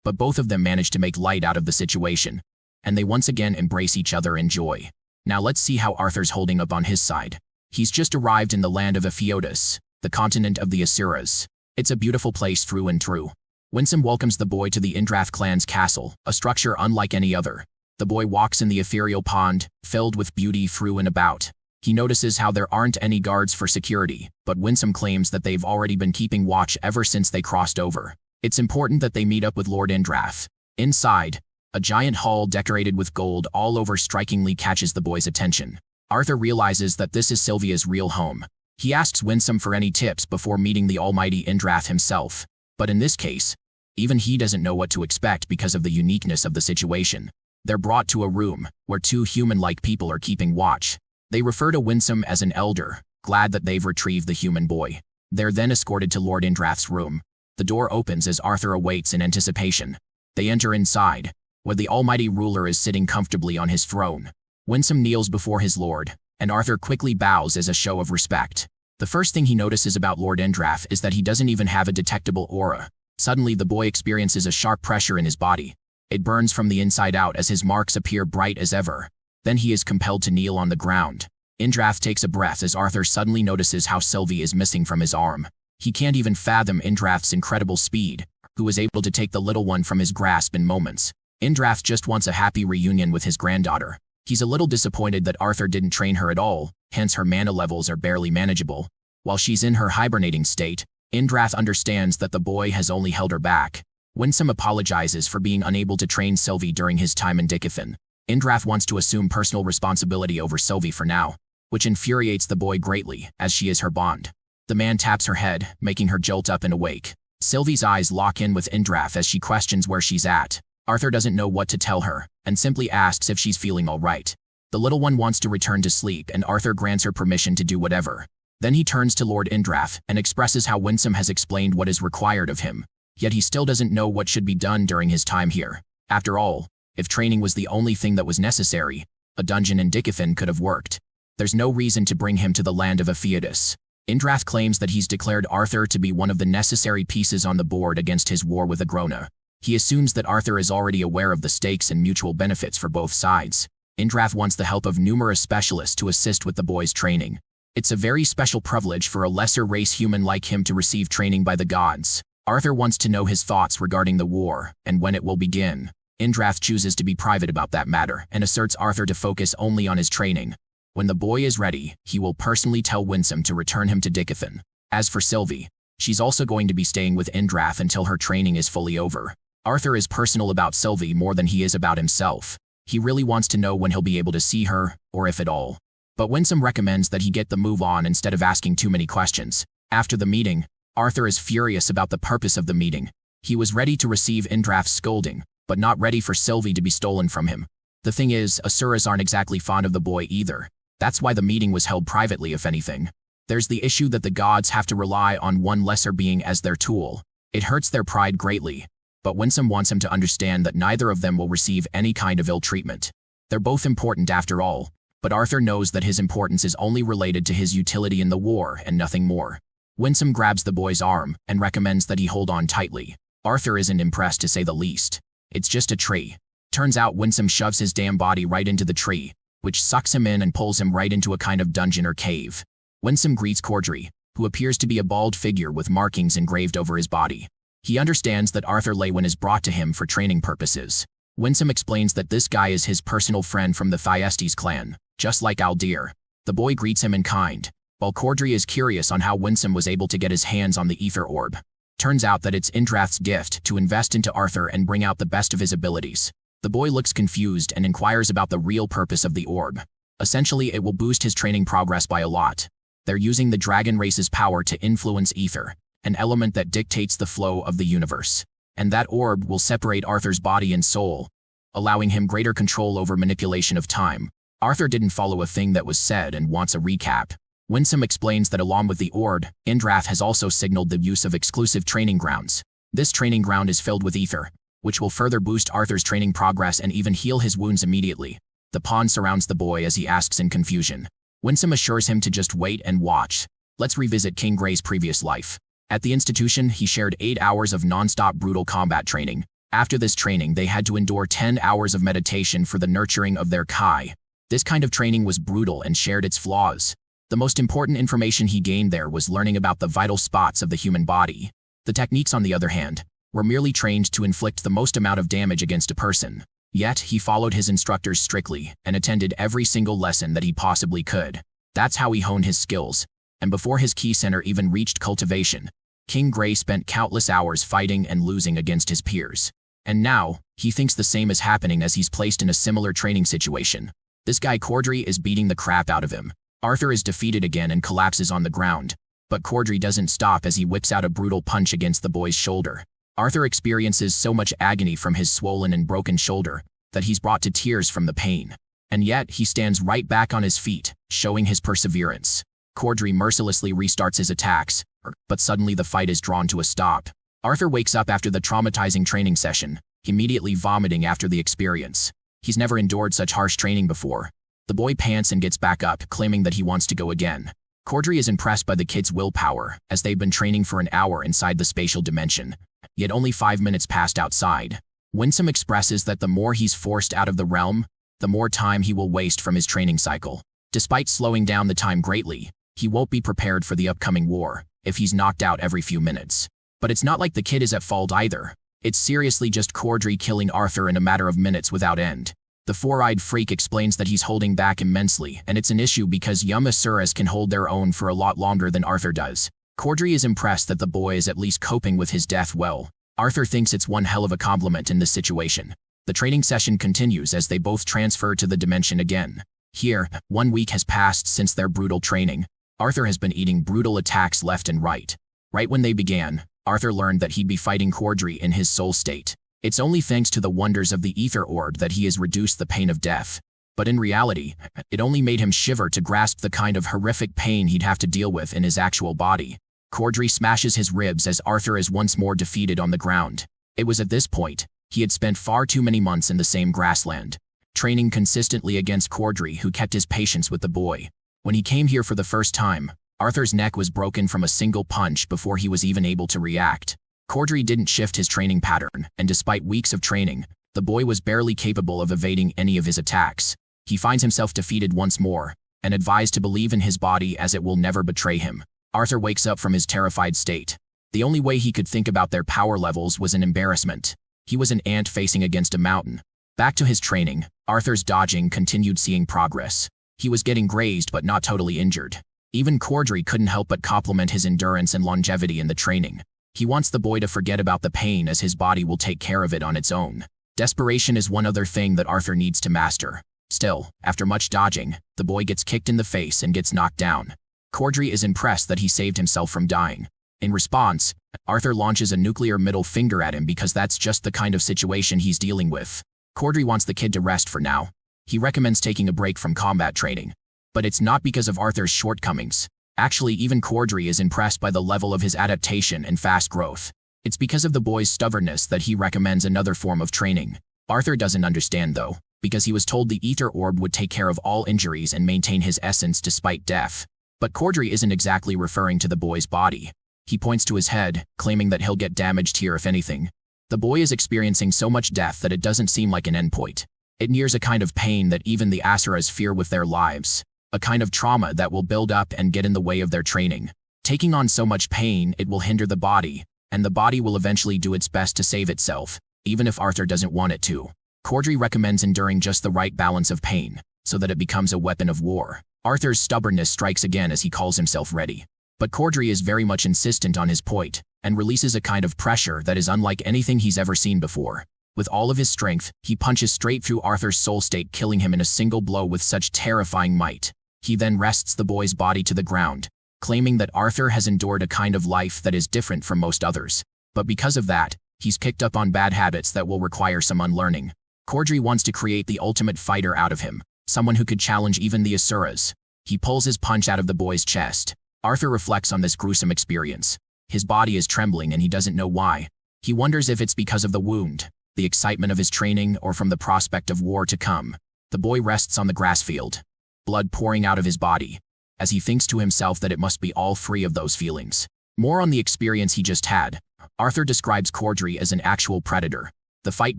But both of them manage to make light out of the situation, and they once again embrace each other in joy. Now let's see how Arthur's holding up on his side. He's just arrived in the land of Epheotis, the continent of the Asuras. It's a beautiful place through and through. Winsome welcomes the boy to the Indrath clan's castle, a structure unlike any other. The boy walks in the ethereal pond, filled with beauty through and about. He notices how there aren't any guards for security, but Winsome claims that they've already been keeping watch ever since they crossed over. It's important that they meet up with Lord Indrath. Inside, a giant hall decorated with gold all over strikingly catches the boy's attention. Arthur realizes that this is Sylvia's real home. He asks Winsome for any tips before meeting the almighty Indrath himself. But in this case, even he doesn't know what to expect because of the uniqueness of the situation. They're brought to a room where two human-like people are keeping watch. They refer to Winsome as an elder, glad that they've retrieved the human boy. They're then escorted to Lord Indrath's room. The door opens as Arthur awaits in anticipation. They enter inside, where the almighty ruler is sitting comfortably on his throne. Winsome kneels before his lord, and Arthur quickly bows as a show of respect. The first thing he notices about Lord Indrath is that he doesn't even have a detectable aura. Suddenly, the boy experiences a sharp pressure in his body. It burns from the inside out as his marks appear bright as ever. Then he is compelled to kneel on the ground. Indrath takes a breath as Arthur suddenly notices how Sylvie is missing from his arm. He can't even fathom Indrath's incredible speed, who is able to take the little one from his grasp in moments. Indrath just wants a happy reunion with his granddaughter. He's a little disappointed that Arthur didn't train her at all, hence her mana levels are barely manageable. While she's in her hibernating state, Indrath understands that the boy has only held her back. Winsome apologizes for being unable to train Sylvie during his time in Dickathon. Indrath wants to assume personal responsibility over Sylvie for now, which infuriates the boy greatly, as she is her bond. The man taps her head, making her jolt up and awake. Sylvie's eyes lock in with Indrath as she questions where she's at. Arthur doesn't know what to tell her, and simply asks if she's feeling all right. The little one wants to return to sleep, and Arthur grants her permission to do whatever. Then he turns to Lord Indrath and expresses how Winsome has explained what is required of him, yet he still doesn't know what should be done during his time here. After all, if training was the only thing that was necessary, a dungeon in Dickathon could have worked. There's no reason to bring him to the land of Epheotis. Indrath claims that he's declared Arthur to be one of the necessary pieces on the board against his war with Agrona. He assumes that Arthur is already aware of the stakes and mutual benefits for both sides. Indrath wants the help of numerous specialists to assist with the boy's training. It's a very special privilege for a lesser race human like him to receive training by the gods. Arthur wants to know his thoughts regarding the war and when it will begin. Indrath chooses to be private about that matter and asserts Arthur to focus only on his training. When the boy is ready, he will personally tell Winsome to return him to Dickathon. As for Sylvie, she's also going to be staying with Indrath until her training is fully over. Arthur is personal about Sylvie more than he is about himself. He really wants to know when he'll be able to see her, or if at all. But Winsome recommends that he get the move on instead of asking too many questions. After the meeting, Arthur is furious about the purpose of the meeting. He was ready to receive Indrath's scolding, but not ready for Sylvie to be stolen from him. The thing is, Asuras aren't exactly fond of the boy either. That's why the meeting was held privately, if anything. There's the issue that the gods have to rely on one lesser being as their tool. It hurts their pride greatly, but Winsome wants him to understand that neither of them will receive any kind of ill treatment. They're both important after all, but Arthur knows that his importance is only related to his utility in the war and nothing more. Winsome grabs the boy's arm and recommends that he hold on tightly. Arthur isn't impressed to say the least. It's just a tree. Turns out Winsome shoves his damn body right into the tree, which sucks him in and pulls him right into a kind of dungeon or cave. Winsome greets Cordry, who appears to be a bald figure with markings engraved over his body. He understands that Arthur Lewin is brought to him for training purposes. Winsome explains that this guy is his personal friend from the Thyestes clan, just like Aldir. The boy greets him in kind, while Cordry is curious on how Winsome was able to get his hands on the ether orb. Turns out that it's Indrath's gift to invest into Arthur and bring out the best of his abilities. The boy looks confused and inquires about the real purpose of the orb. Essentially, it will boost his training progress by a lot. They're using the dragon race's power to influence ether, an element that dictates the flow of the universe. And that orb will separate Arthur's body and soul, allowing him greater control over manipulation of time. Arthur didn't follow a thing that was said and wants a recap. Winsome explains that along with the orb, Indrath has also signaled the use of exclusive training grounds. This training ground is filled with ether, which will further boost Arthur's training progress and even heal his wounds immediately. The pawn surrounds the boy as he asks in confusion. Winsome assures him to just wait and watch. Let's revisit King Gray's previous life. At the institution, he shared 8 hours of non-stop brutal combat training. After this training, they had to endure 10 hours of meditation for the nurturing of their Kai. This kind of training was brutal and shared its flaws. The most important information he gained there was learning about the vital spots of the human body. The techniques, on the other hand, were merely trained to inflict the most amount of damage against a person. Yet, he followed his instructors strictly and attended every single lesson that he possibly could. That's how he honed his skills. And before his Ki Center even reached cultivation, King Gray spent countless hours fighting and losing against his peers. And now, he thinks the same is happening as he's placed in a similar training situation. This guy Cordry is beating the crap out of him. Arthur is defeated again and collapses on the ground, but Cordry doesn't stop as he whips out a brutal punch against the boy's shoulder. Arthur experiences so much agony from his swollen and broken shoulder that he's brought to tears from the pain. And yet, he stands right back on his feet, showing his perseverance. Cordry mercilessly restarts his attacks, but suddenly the fight is drawn to a stop. Arthur wakes up after the traumatizing training session, immediately vomiting after the experience. He's never endured such harsh training before. The boy pants and gets back up, claiming that he wants to go again. Cordry is impressed by the kid's willpower, as they've been training for an hour inside the spatial dimension, yet only 5 minutes passed outside. Winsome expresses that the more he's forced out of the realm, the more time he will waste from his training cycle. Despite slowing down the time greatly, he won't be prepared for the upcoming war if he's knocked out every few minutes. But it's not like the kid is at fault either. It's seriously just Cordry killing Arthur in a matter of minutes without end. The four-eyed freak explains that he's holding back immensely, and it's an issue because young Asuras can hold their own for a lot longer than Arthur does. Cordry is impressed that the boy is at least coping with his death well. Arthur thinks it's one hell of a compliment in this situation. The training session continues as they both transfer to the dimension again. Here, 1 week has passed since their brutal training. Arthur has been eating brutal attacks left and right. Right when they began, Arthur learned that he'd be fighting Cordry in his soul state. It's only thanks to the wonders of the ether orb that he has reduced the pain of death. But in reality, it only made him shiver to grasp the kind of horrific pain he'd have to deal with in his actual body. Cordry smashes his ribs as Arthur is once more defeated on the ground. It was at this point, he had spent far too many months in the same grassland, training consistently against Cordry, who kept his patience with the boy. When he came here for the first time, Arthur's neck was broken from a single punch before he was even able to react. Cordry didn't shift his training pattern, and despite weeks of training, the boy was barely capable of evading any of his attacks. He finds himself defeated once more, and advised to believe in his body as it will never betray him. Arthur wakes up from his terrified state. The only way he could think about their power levels was an embarrassment. He was an ant facing against a mountain. Back to his training, Arthur's dodging continued seeing progress. He was getting grazed but not totally injured. Even Cordry couldn't help but compliment his endurance and longevity in the training. He wants the boy to forget about the pain as his body will take care of it on its own. Desperation is one other thing that Arthur needs to master. Still, after much dodging, the boy gets kicked in the face and gets knocked down. Cordry is impressed that he saved himself from dying. In response, Arthur launches a nuclear middle finger at him because that's just the kind of situation he's dealing with. Cordry wants the kid to rest for now. He recommends taking a break from combat training. But it's not because of Arthur's shortcomings. Actually, even Cordry is impressed by the level of his adaptation and fast growth. It's because of the boy's stubbornness that he recommends another form of training. Arthur doesn't understand though, because he was told the ether orb would take care of all injuries and maintain his essence despite death. But Cordry isn't exactly referring to the boy's body. He points to his head, claiming that he'll get damaged here if anything. The boy is experiencing so much death that it doesn't seem like an endpoint. It nears a kind of pain that even the Asuras fear with their lives. A kind of trauma that will build up and get in the way of their training. Taking on so much pain, it will hinder the body, and the body will eventually do its best to save itself, even if Arthur doesn't want it to. Cordry recommends enduring just the right balance of pain, so that it becomes a weapon of war. Arthur's stubbornness strikes again as he calls himself ready. But Cordry is very much insistent on his point, and releases a kind of pressure that is unlike anything he's ever seen before. With all of his strength, he punches straight through Arthur's soul state, killing him in a single blow with such terrifying might. He then wrests the boy's body to the ground, claiming that Arthur has endured a kind of life that is different from most others. But because of that, he's picked up on bad habits that will require some unlearning. Cordry wants to create the ultimate fighter out of him, someone who could challenge even the Asuras. He pulls his punch out of the boy's chest. Arthur reflects on this gruesome experience. His body is trembling and he doesn't know why. He wonders if it's because of the wound, the excitement of his training, or from the prospect of war to come. The boy rests on the grass field, blood pouring out of his body, as he thinks to himself that it must be all free of those feelings. More on the experience he just had. Arthur describes Cordry as an actual predator. The fight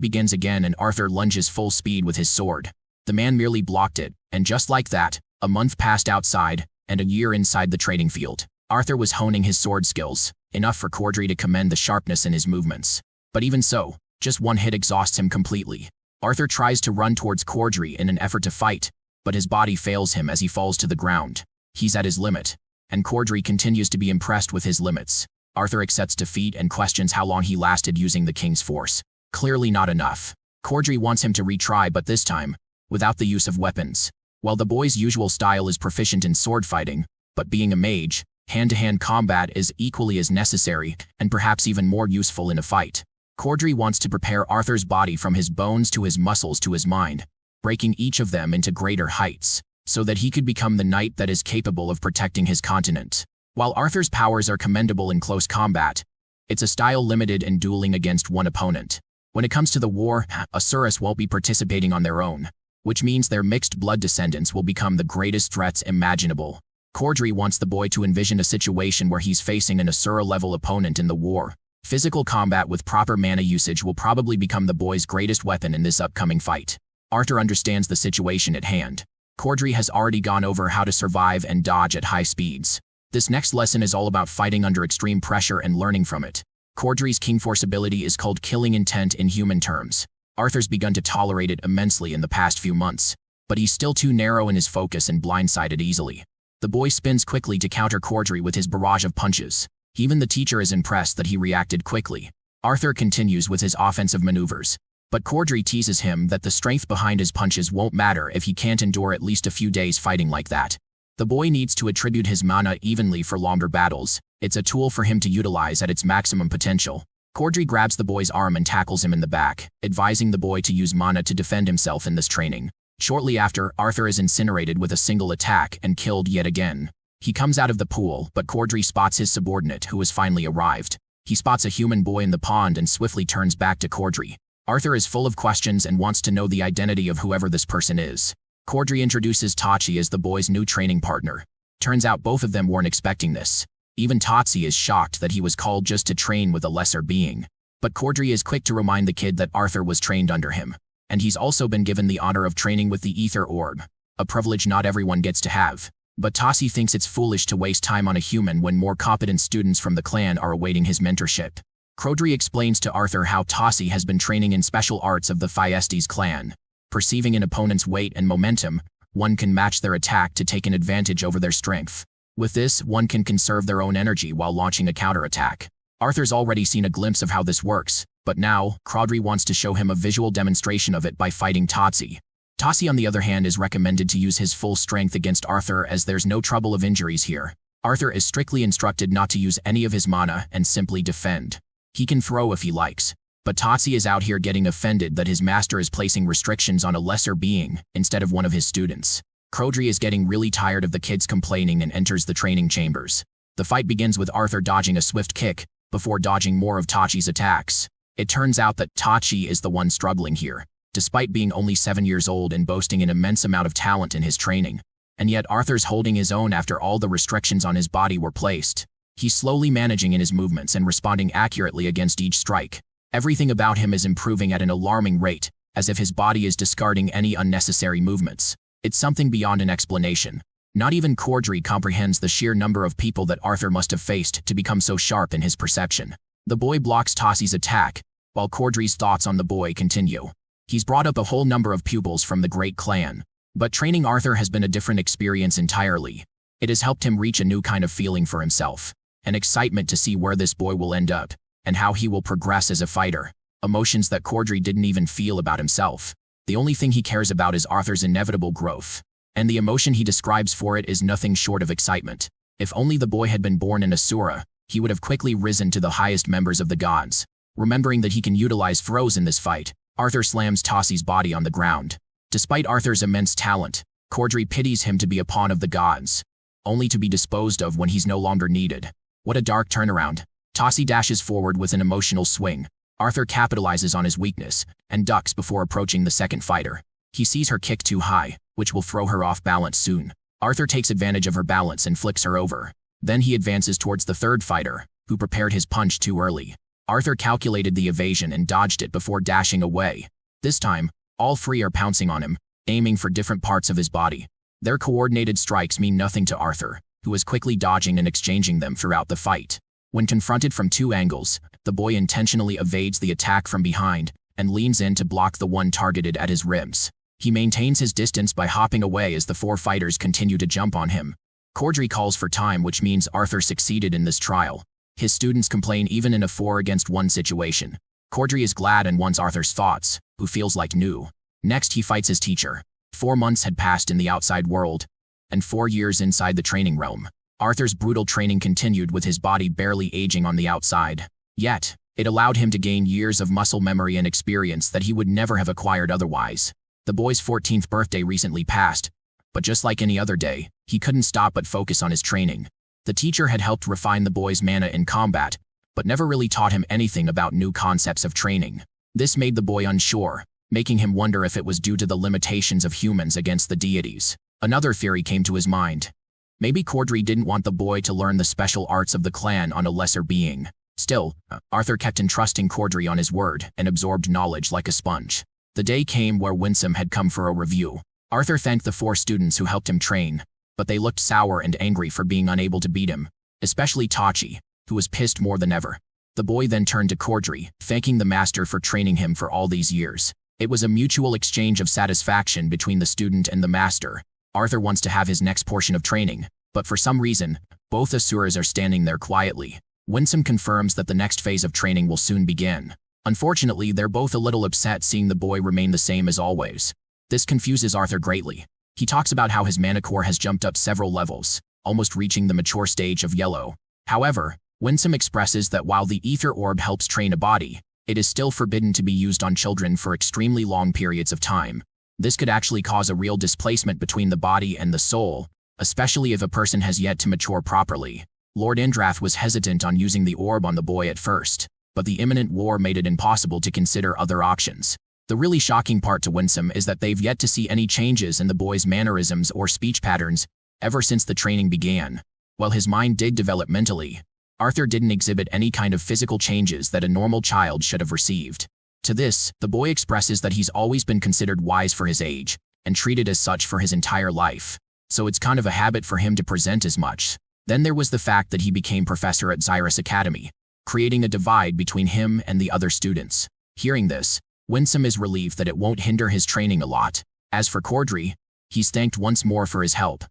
begins again and Arthur lunges full speed with his sword. The man merely blocked it, and just like that, a month passed outside, and a year inside the trading field. Arthur was honing his sword skills, enough for Cordry to commend the sharpness in his movements. But even so, just one hit exhausts him completely. Arthur tries to run towards Cordry in an effort to fight, but his body fails him as he falls to the ground. He's at his limit, and Cordry continues to be impressed with his limits. Arthur accepts defeat and questions how long he lasted using the king's force. Clearly not enough. Cordry wants him to retry, but this time, without the use of weapons. While the boy's usual style is proficient in sword fighting, but being a mage, hand-to-hand combat is equally as necessary, and perhaps even more useful in a fight. Cordry wants to prepare Arthur's body from his bones to his muscles to his mind, breaking each of them into greater heights, so that he could become the knight that is capable of protecting his continent. While Arthur's powers are commendable in close combat, it's a style limited in dueling against one opponent. When it comes to the war, Asuras won't be participating on their own, which means their mixed blood descendants will become the greatest threats imaginable. Cordry wants the boy to envision a situation where he's facing an Asura-level opponent in the war. Physical combat with proper mana usage will probably become the boy's greatest weapon in this upcoming fight. Arthur understands the situation at hand. Cordry has already gone over how to survive and dodge at high speeds. This next lesson is all about fighting under extreme pressure and learning from it. Cordry's King Force ability is called Killing Intent in human terms. Arthur's begun to tolerate it immensely in the past few months, but he's still too narrow in his focus and blindsided easily. The boy spins quickly to counter Cordry with his barrage of punches. Even the teacher is impressed that he reacted quickly. Arthur continues with his offensive maneuvers, but Cordry teases him that the strength behind his punches won't matter if he can't endure at least a few days fighting like that. The boy needs to attribute his mana evenly for longer battles. It's a tool for him to utilize at its maximum potential. Cordry grabs the boy's arm and tackles him in the back, advising the boy to use mana to defend himself in this training. Shortly after, Arthur is incinerated with a single attack and killed yet again. He comes out of the pool, but Cordry spots his subordinate who has finally arrived. He spots a human boy in the pond and swiftly turns back to Cordry. Arthur is full of questions and wants to know the identity of whoever this person is. Cordry introduces Tachi as the boy's new training partner. Turns out both of them weren't expecting this. Even Tatsi is shocked that he was called just to train with a lesser being. But Cordry is quick to remind the kid that Arthur was trained under him. And he's also been given the honor of training with the Ether Orb, a privilege not everyone gets to have. But Tassi thinks it's foolish to waste time on a human when more competent students from the clan are awaiting his mentorship. Cordry explains to Arthur how Tassi has been training in special arts of the Thyestes clan. Perceiving an opponent's weight and momentum, one can match their attack to take an advantage over their strength. With this, one can conserve their own energy while launching a counterattack. Arthur's already seen a glimpse of how this works, but now, Cordry wants to show him a visual demonstration of it by fighting Tatsi. Tassi, on the other hand, is recommended to use his full strength against Arthur as there's no trouble of injuries here. Arthur is strictly instructed not to use any of his mana and simply defend. He can throw if he likes, but Tatsi is out here getting offended that his master is placing restrictions on a lesser being instead of one of his students. Cordry is getting really tired of the kids complaining and enters the training chambers. The fight begins with Arthur dodging a swift kick before dodging more of Tachi's attacks. It turns out that Tachi is the one struggling here, despite being only 7 years old and boasting an immense amount of talent in his training. And yet Arthur's holding his own after all the restrictions on his body were placed. He's slowly managing in his movements and responding accurately against each strike. Everything about him is improving at an alarming rate, as if his body is discarding any unnecessary movements. It's something beyond an explanation. Not even Cordry comprehends the sheer number of people that Arthur must have faced to become so sharp in his perception. The boy blocks Tassi's attack, while Cordry's thoughts on the boy continue. He's brought up a whole number of pupils from the great clan, But training Arthur has been a different experience entirely. It has helped him reach a new kind of feeling for himself, an excitement to see where this boy will end up, and how he will progress as a fighter, emotions that Cordry didn't even feel about himself. The only thing he cares about is Arthur's inevitable growth, and the emotion he describes for it is nothing short of excitement. If only the boy had been born in Asura, he would have quickly risen to the highest members of the gods. Remembering that he can utilize throws in this fight, Arthur slams Tossi's body on the ground. Despite Arthur's immense talent, Cordry pities him to be a pawn of the gods, only to be disposed of when he's no longer needed. What a dark turnaround. Tossi dashes forward with an emotional swing. Arthur capitalizes on his weakness and ducks before approaching the second fighter. He sees her kick too high, which will throw her off balance soon. Arthur takes advantage of her balance and flicks her over. Then he advances towards the third fighter, who prepared his punch too early. Arthur calculated the evasion and dodged it before dashing away. This time, all three are pouncing on him, aiming for different parts of his body. Their coordinated strikes mean nothing to Arthur, who is quickly dodging and exchanging them throughout the fight. When confronted from two angles, the boy intentionally evades the attack from behind and leans in to block the one targeted at his ribs. He maintains his distance by hopping away as the four fighters continue to jump on him. Cordry calls for time, which means Arthur succeeded in this trial. His students complain even in a 4-against-1 situation. Cordry is glad and wants Arthur's thoughts, who feels like new. Next, he fights his teacher. 4 months had passed in the outside world, and 4 years inside the training realm. Arthur's brutal training continued with his body barely aging on the outside. Yet, it allowed him to gain years of muscle memory and experience that he would never have acquired otherwise. The boy's 14th birthday recently passed, but just like any other day, he couldn't stop but focus on his training. The teacher had helped refine the boy's mana in combat, but never really taught him anything about new concepts of training. This made the boy unsure, making him wonder if it was due to the limitations of humans against the deities. Another theory came to his mind. Maybe Cordry didn't want the boy to learn the special arts of the clan on a lesser being. Still, Arthur kept entrusting Cordry on his word and absorbed knowledge like a sponge. The day came where Winsome had come for a review. Arthur thanked the 4 students who helped him train, but they looked sour and angry for being unable to beat him, especially Tachi, who was pissed more than ever. The boy then turned to Cordry, thanking the master for training him for all these years. It was a mutual exchange of satisfaction between the student and the master. Arthur wants to have his next portion of training, but for some reason, both Asuras are standing there quietly. Winsome confirms that the next phase of training will soon begin. Unfortunately, they're both a little upset seeing the boy remain the same as always. This confuses Arthur greatly. He talks about how his mana core has jumped up several levels, almost reaching the mature stage of Yahello. However, Winsome expresses that while the ether orb helps train a body, it is still forbidden to be used on children for extremely long periods of time. This could actually cause a real displacement between the body and the soul, especially if a person has yet to mature properly. Lord Indrath was hesitant on using the orb on the boy at first, but the imminent war made it impossible to consider other options. The really shocking part to Winsome is that they've yet to see any changes in the boy's mannerisms or speech patterns ever since the training began. While his mind did develop mentally, Arthur didn't exhibit any kind of physical changes that a normal child should have received. To this, the boy expresses that he's always been considered wise for his age, and treated as such for his entire life. So it's kind of a habit for him to present as much. Then there was the fact that he became professor at Xyrus Academy, creating a divide between him and the other students. Hearing this, Winsome is relieved that it won't hinder his training a lot. As for Cordry, he's thanked once more for his help,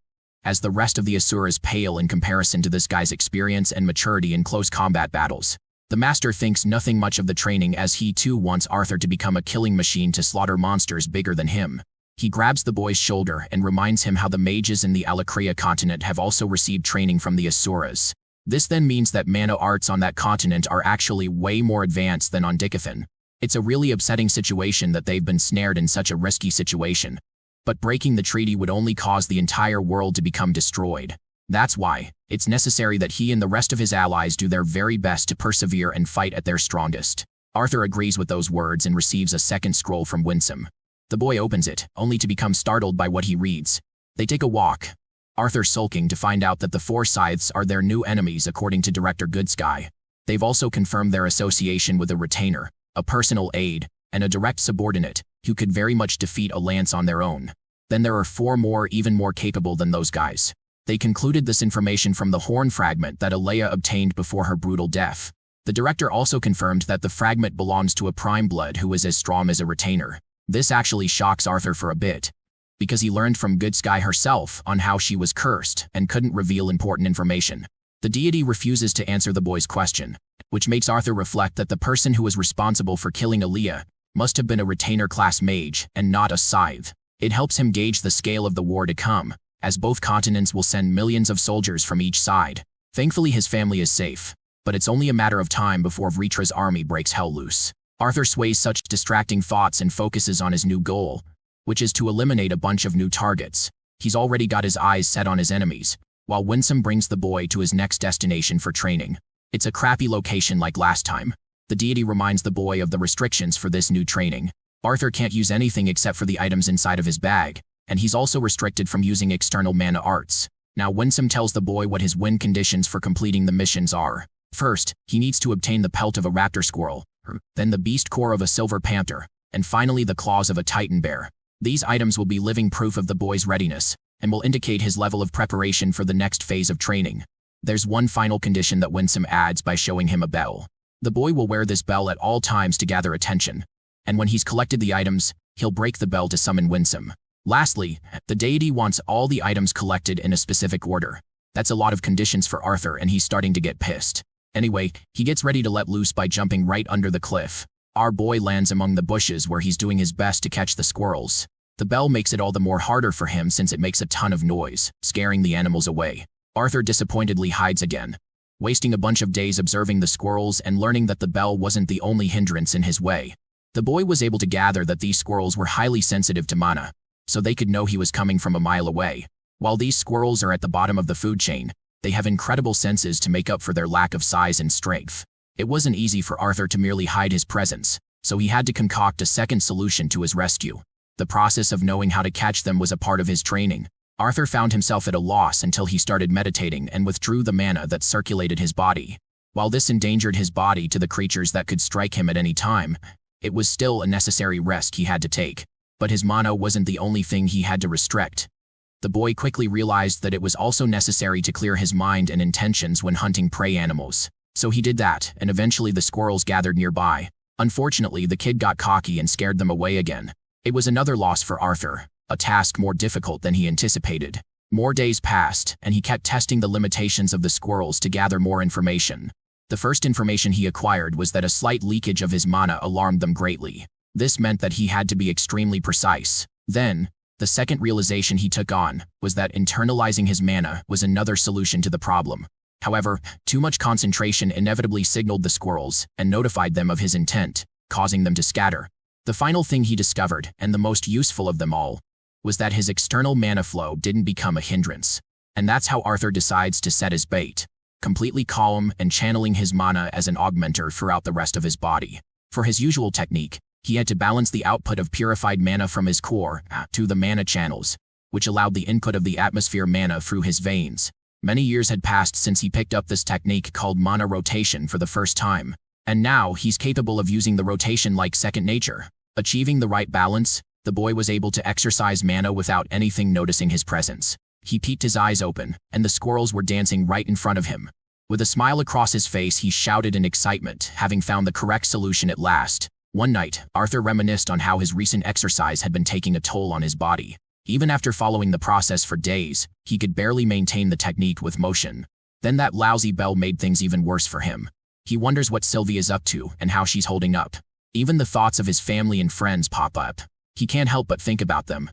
as the rest of the Asuras pale in comparison to this guy's experience and maturity in close combat battles. The master thinks nothing much of the training as he too wants Arthur to become a killing machine to slaughter monsters bigger than him. He grabs the boy's shoulder and reminds him how the mages in the Alicria continent have also received training from the Asuras. This then means that mana arts on that continent are actually way more advanced than on Dicathan. It's a really upsetting situation that they've been snared in such a risky situation. But breaking the treaty would only cause the entire world to become destroyed. That's why it's necessary that he and the rest of his allies do their very best to persevere and fight at their strongest. Arthur agrees with those words and receives a second scroll from Winsome. The boy opens it, only to become startled by what he reads. They take a walk, Arthur sulking to find out that the 4 scythes are their new enemies according to Director Goodsky. They've also confirmed their association with a retainer, a personal aide, and a direct subordinate, who could very much defeat a lance on their own. Then there are 4 more even more capable than those guys. They concluded this information from the horn fragment that Alea obtained before her brutal death. The director also confirmed that the fragment belongs to a prime blood who is as strong as a retainer. This actually shocks Arthur for a bit. because he learned from Good Sky herself on how she was cursed and couldn't reveal important information. The deity refuses to answer the boy's question, which makes Arthur reflect that the person who was responsible for killing Aaliyah must have been a retainer-class mage and not a scythe. It helps him gauge the scale of the war to come, as both continents will send millions of soldiers from each side. Thankfully, his family is safe, but it's only a matter of time before Vritra's army breaks hell loose. Arthur sways such distracting thoughts and focuses on his new goal, which is to eliminate a bunch of new targets. He's already got his eyes set on his enemies, while Winsome brings the boy to his next destination for training. It's a crappy location like last time. The deity reminds the boy of the restrictions for this new training. Arthur can't use anything except for the items inside of his bag, and he's also restricted from using external mana arts. Now Winsome tells the boy what his win conditions for completing the missions are. First, he needs to obtain the pelt of a raptor squirrel, then the beast core of a silver panther, and finally the claws of a titan bear. These items will be living proof of the boy's readiness, and will indicate his level of preparation for the next phase of training. There's one final condition that Winsome adds by showing him a bell. The boy will wear this bell at all times to gather attention, and when he's collected the items, he'll break the bell to summon Winsome. Lastly, the deity wants all the items collected in a specific order. That's a lot of conditions for Arthur, and he's starting to get pissed. Anyway, he gets ready to let loose by jumping right under the cliff. Our boy lands among the bushes where he's doing his best to catch the squirrels. The bell makes it all the more harder for him since it makes a ton of noise, scaring the animals away. Arthur disappointedly hides again, wasting a bunch of days observing the squirrels and learning that the bell wasn't the only hindrance in his way. The boy was able to gather that these squirrels were highly sensitive to mana, so they could know he was coming from a mile away. While these squirrels are at the bottom of the food chain, they have incredible senses to make up for their lack of size and strength. It wasn't easy for Arthur to merely hide his presence, so he had to concoct a second solution to his rescue. The process of knowing how to catch them was a part of his training. Arthur found himself at a loss until he started meditating and withdrew the mana that circulated his body. While this endangered his body to the creatures that could strike him at any time, it was still a necessary risk he had to take. But his mana wasn't the only thing he had to restrict. The boy quickly realized that it was also necessary to clear his mind and intentions when hunting prey animals. So he did that, and eventually the squirrels gathered nearby. Unfortunately, the kid got cocky and scared them away again. It was another loss for Arthur, a task more difficult than he anticipated. More days passed, and he kept testing the limitations of the squirrels to gather more information. The first information he acquired was that a slight leakage of his mana alarmed them greatly. This meant that he had to be extremely precise. Then, the second realization he took on was that internalizing his mana was another solution to the problem. However, too much concentration inevitably signaled the squirrels and notified them of his intent, causing them to scatter. The final thing he discovered, and the most useful of them all, was that his external mana flow didn't become a hindrance. And that's how Arthur decides to set his bait, completely calm and channeling his mana as an augmenter throughout the rest of his body. For his usual technique, he had to balance the output of purified mana from his core to the mana channels, which allowed the input of the atmosphere mana through his veins. Many years had passed since he picked up this technique called mana rotation for the first time, and now he's capable of using the rotation like second nature. Achieving the right balance, the boy was able to exercise mana without anything noticing his presence. He peeked his eyes open, and the squirrels were dancing right in front of him. With a smile across his face, he shouted in excitement, having found the correct solution at last. One night, Arthur reminisced on how his recent exercise had been taking a toll on his body. Even after following the process for days, he could barely maintain the technique with motion. Then that lousy bell made things even worse for him. He wonders what Sylvia's up to and how she's holding up. Even the thoughts of his family and friends pop up. He can't help but think about them.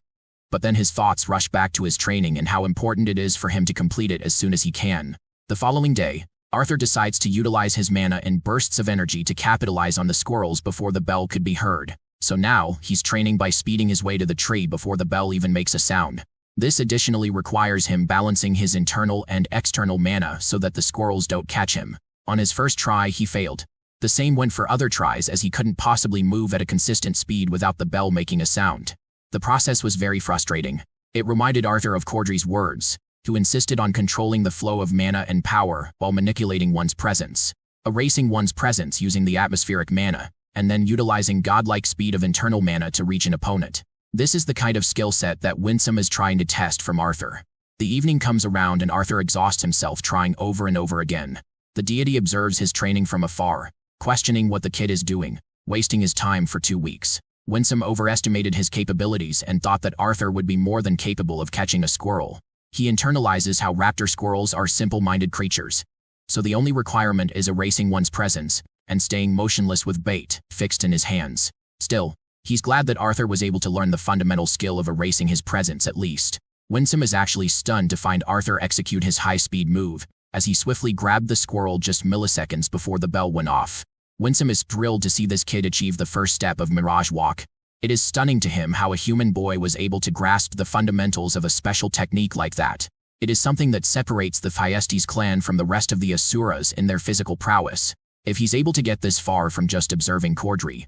But then his thoughts rush back to his training and how important it is for him to complete it as soon as he can. The following day, Arthur decides to utilize his mana in bursts of energy to capitalize on the squirrels before the bell could be heard. So now, he's training by speeding his way to the tree before the bell even makes a sound. This additionally requires him balancing his internal and external mana so that the squirrels don't catch him. On his first try, he failed. The same went for other tries, as he couldn't possibly move at a consistent speed without the bell making a sound. The process was very frustrating. It reminded Arthur of Cordry's words, who insisted on controlling the flow of mana and power while manipulating one's presence, erasing one's presence using the atmospheric mana, and then utilizing godlike speed of internal mana to reach an opponent. This is the kind of skill set that Winsome is trying to test from Arthur. The evening comes around and Arthur exhausts himself trying over and over again. The deity observes his training from afar, questioning what the kid is doing, wasting his time for 2 weeks. Winsome overestimated his capabilities and thought that Arthur would be more than capable of catching a squirrel. He internalizes how raptor squirrels are simple-minded creatures, so the only requirement is erasing one's presence and staying motionless with bait fixed in his hands. Still, he's glad that Arthur was able to learn the fundamental skill of erasing his presence at least. Winsome is actually stunned to find Arthur execute his high-speed move, as he swiftly grabbed the squirrel just milliseconds before the bell went off. Winsome is thrilled to see this kid achieve the first step of Mirage Walk. It is stunning to him how a human boy was able to grasp the fundamentals of a special technique like that. It is something that separates the Thyestes clan from the rest of the Asuras in their physical prowess. If he's able to get this far from just observing Cordry,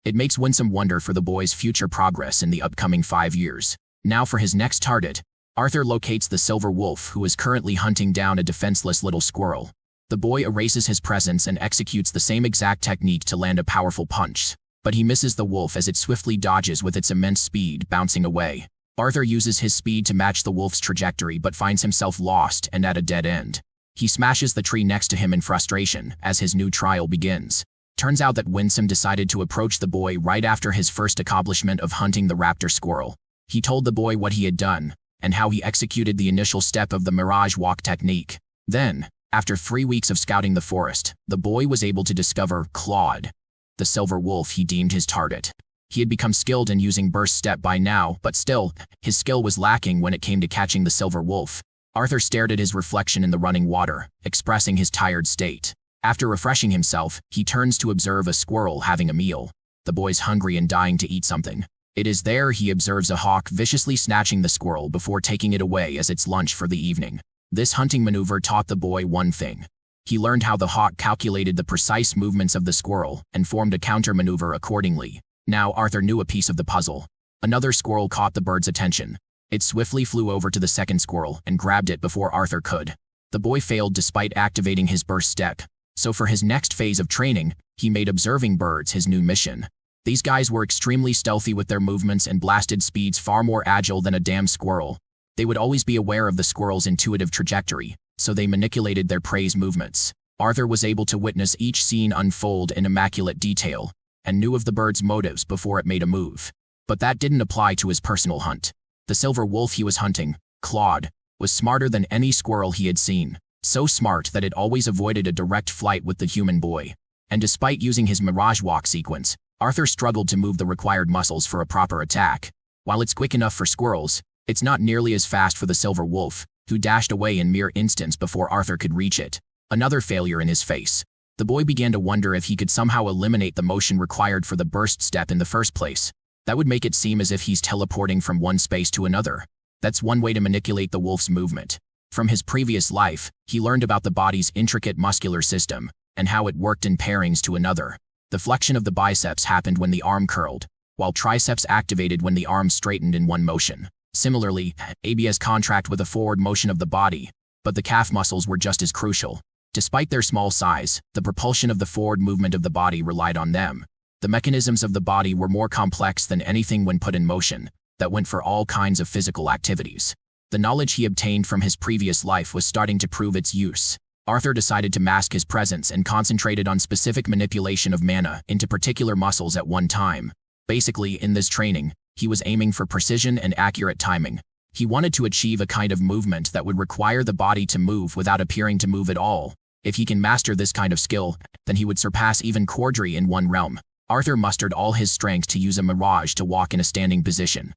it makes Winsome wonder for the boy's future progress in the upcoming 5 years. Now for his next target, Arthur locates the silver wolf who is currently hunting down a defenseless little squirrel. The boy erases his presence and executes the same exact technique to land a powerful punch, but he misses the wolf as it swiftly dodges with its immense speed, bouncing away. Arthur uses his speed to match the wolf's trajectory but finds himself lost and at a dead end. He smashes the tree next to him in frustration as his new trial begins. Turns out that Winsome decided to approach the boy right after his first accomplishment of hunting the raptor squirrel. He told the boy what he had done and how he executed the initial step of the Mirage Walk technique. Then, after 3 weeks of scouting the forest, the boy was able to discover Claude, the silver wolf he deemed his target. He had become skilled in using burst step by now, but still, his skill was lacking when it came to catching the silver wolf. Arthur stared at his reflection in the running water, expressing his tired state. After refreshing himself, he turns to observe a squirrel having a meal. The boy's hungry and dying to eat something. It is there he observes a hawk viciously snatching the squirrel before taking it away as its lunch for the evening. This hunting maneuver taught the boy one thing. He learned how the hawk calculated the precise movements of the squirrel and formed a counter-maneuver accordingly. Now Arthur knew a piece of the puzzle. Another squirrel caught the bird's attention. It swiftly flew over to the second squirrel and grabbed it before Arthur could. The boy failed despite activating his burst step, so for his next phase of training, he made observing birds his new mission. These guys were extremely stealthy with their movements and blasted speeds far more agile than a damn squirrel. They would always be aware of the squirrel's intuitive trajectory, so they manipulated their prey's movements. Arthur was able to witness each scene unfold in immaculate detail, and knew of the bird's motives before it made a move. But that didn't apply to his personal hunt. The silver wolf he was hunting, Claude, was smarter than any squirrel he had seen, so smart that it always avoided a direct flight with the human boy. And despite using his Mirage Walk sequence, Arthur struggled to move the required muscles for a proper attack. While it's quick enough for squirrels, it's not nearly as fast for the silver wolf, who dashed away in mere instants before Arthur could reach it. Another failure in his face. The boy began to wonder if he could somehow eliminate the motion required for the burst step in the first place. That would make it seem as if he's teleporting from one space to another. That's one way to manipulate the wolf's movement. From his previous life, he learned about the body's intricate muscular system and how it worked in pairings to another. The flexion of the biceps happened when the arm curled, while triceps activated when the arm straightened in one motion. Similarly, ABS contract with a forward motion of the body, but the calf muscles were just as crucial. Despite their small size, the propulsion of the forward movement of the body relied on them. The mechanisms of the body were more complex than anything when put in motion, that went for all kinds of physical activities. The knowledge he obtained from his previous life was starting to prove its use. Arthur decided to mask his presence and concentrated on specific manipulation of mana into particular muscles at one time. Basically, in this training, he was aiming for precision and accurate timing. He wanted to achieve a kind of movement that would require the body to move without appearing to move at all. If he can master this kind of skill, then he would surpass even Cordry in one realm. Arthur mustered all his strength to use a mirage to walk in a standing position.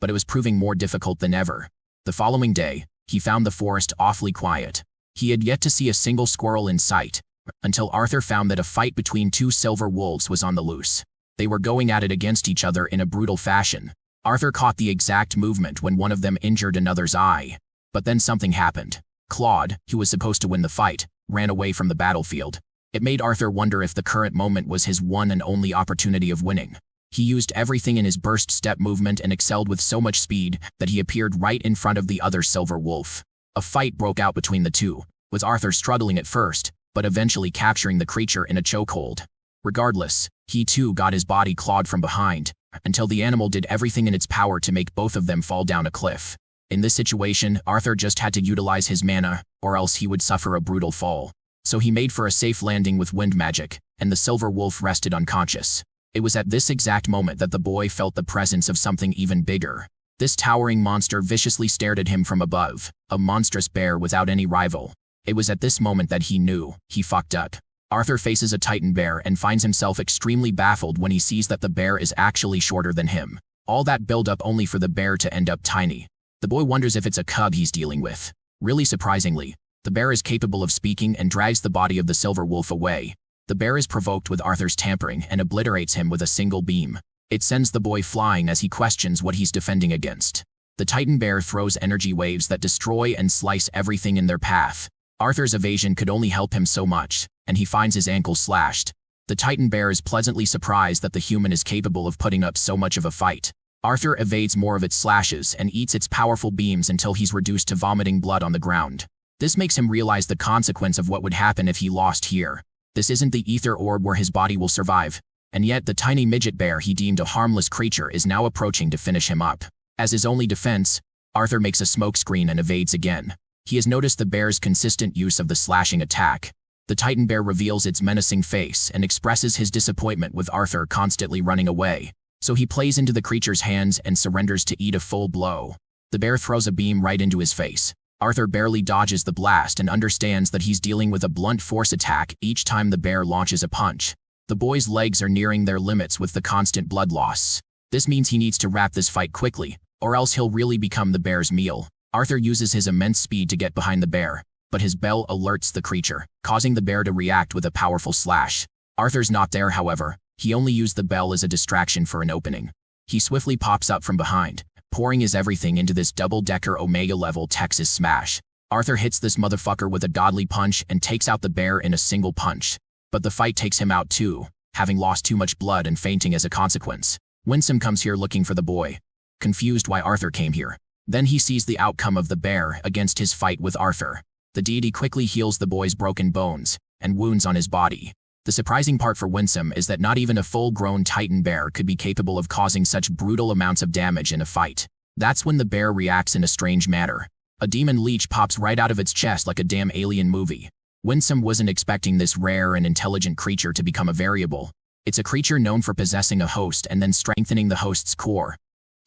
But it was proving more difficult than ever. The following day, he found the forest awfully quiet. He had yet to see a single squirrel in sight, until Arthur found that a fight between 2 silver wolves was on the loose. They were going at it against each other in a brutal fashion. Arthur caught the exact movement when one of them injured another's eye. But then something happened. Claude, who was supposed to win the fight, ran away from the battlefield. It made Arthur wonder if the current moment was his one and only opportunity of winning. He used everything in his burst step movement and excelled with so much speed that he appeared right in front of the other silver wolf. A fight broke out between the two, with Arthur struggling at first, but eventually capturing the creature in a chokehold. Regardless, he too got his body clawed from behind, until the animal did everything in its power to make both of them fall down a cliff. In this situation, Arthur just had to utilize his mana, or else he would suffer a brutal fall. So he made for a safe landing with wind magic, and the silver wolf rested unconscious. It was at this exact moment that the boy felt the presence of something even bigger. This towering monster viciously stared at him from above, a monstrous bear without any rival. It was at this moment that he knew he fucked up. Arthur faces a titan bear and finds himself extremely baffled when he sees that the bear is actually shorter than him. All that build-up only for the bear to end up tiny. The boy wonders if it's a cub he's dealing with. Really surprisingly, the bear is capable of speaking and drags the body of the silver wolf away. The bear is provoked with Arthur's tampering and obliterates him with a single beam. It sends the boy flying as he questions what he's defending against. The titan bear throws energy waves that destroy and slice everything in their path. Arthur's evasion could only help him so much, and he finds his ankle slashed. The titan bear is pleasantly surprised that the human is capable of putting up so much of a fight. Arthur evades more of its slashes and eats its powerful beams until he's reduced to vomiting blood on the ground. This makes him realize the consequence of what would happen if he lost here. This isn't the ether orb where his body will survive, and yet the tiny midget bear he deemed a harmless creature is now approaching to finish him up. As his only defense, Arthur makes a smokescreen and evades again. He has noticed the bear's consistent use of the slashing attack. The titan bear reveals its menacing face and expresses his disappointment with Arthur constantly running away. So he plays into the creature's hands and surrenders to eat a full blow. The bear throws a beam right into his face. Arthur barely dodges the blast and understands that he's dealing with a blunt force attack each time the bear launches a punch. The boy's legs are nearing their limits with the constant blood loss. This means he needs to wrap this fight quickly, or else he'll really become the bear's meal. Arthur uses his immense speed to get behind the bear, but his bell alerts the creature, causing the bear to react with a powerful slash. Arthur's not there, however. He only used the bell as a distraction for an opening. He swiftly pops up from behind, pouring his everything into this double-decker Omega-level Texas smash. Arthur hits this motherfucker with a godly punch and takes out the bear in a single punch. But the fight takes him out too, having lost too much blood and fainting as a consequence. Winsome comes here looking for the boy, confused why Arthur came here. Then he sees the outcome of the bear against his fight with Arthur. The deity quickly heals the boy's broken bones and wounds on his body. The surprising part for Winsome is that not even a full-grown titan bear could be capable of causing such brutal amounts of damage in a fight. That's when the bear reacts in a strange manner. A demon leech pops right out of its chest like a damn alien movie. Winsome wasn't expecting this rare and intelligent creature to become a variable. It's a creature known for possessing a host and then strengthening the host's core.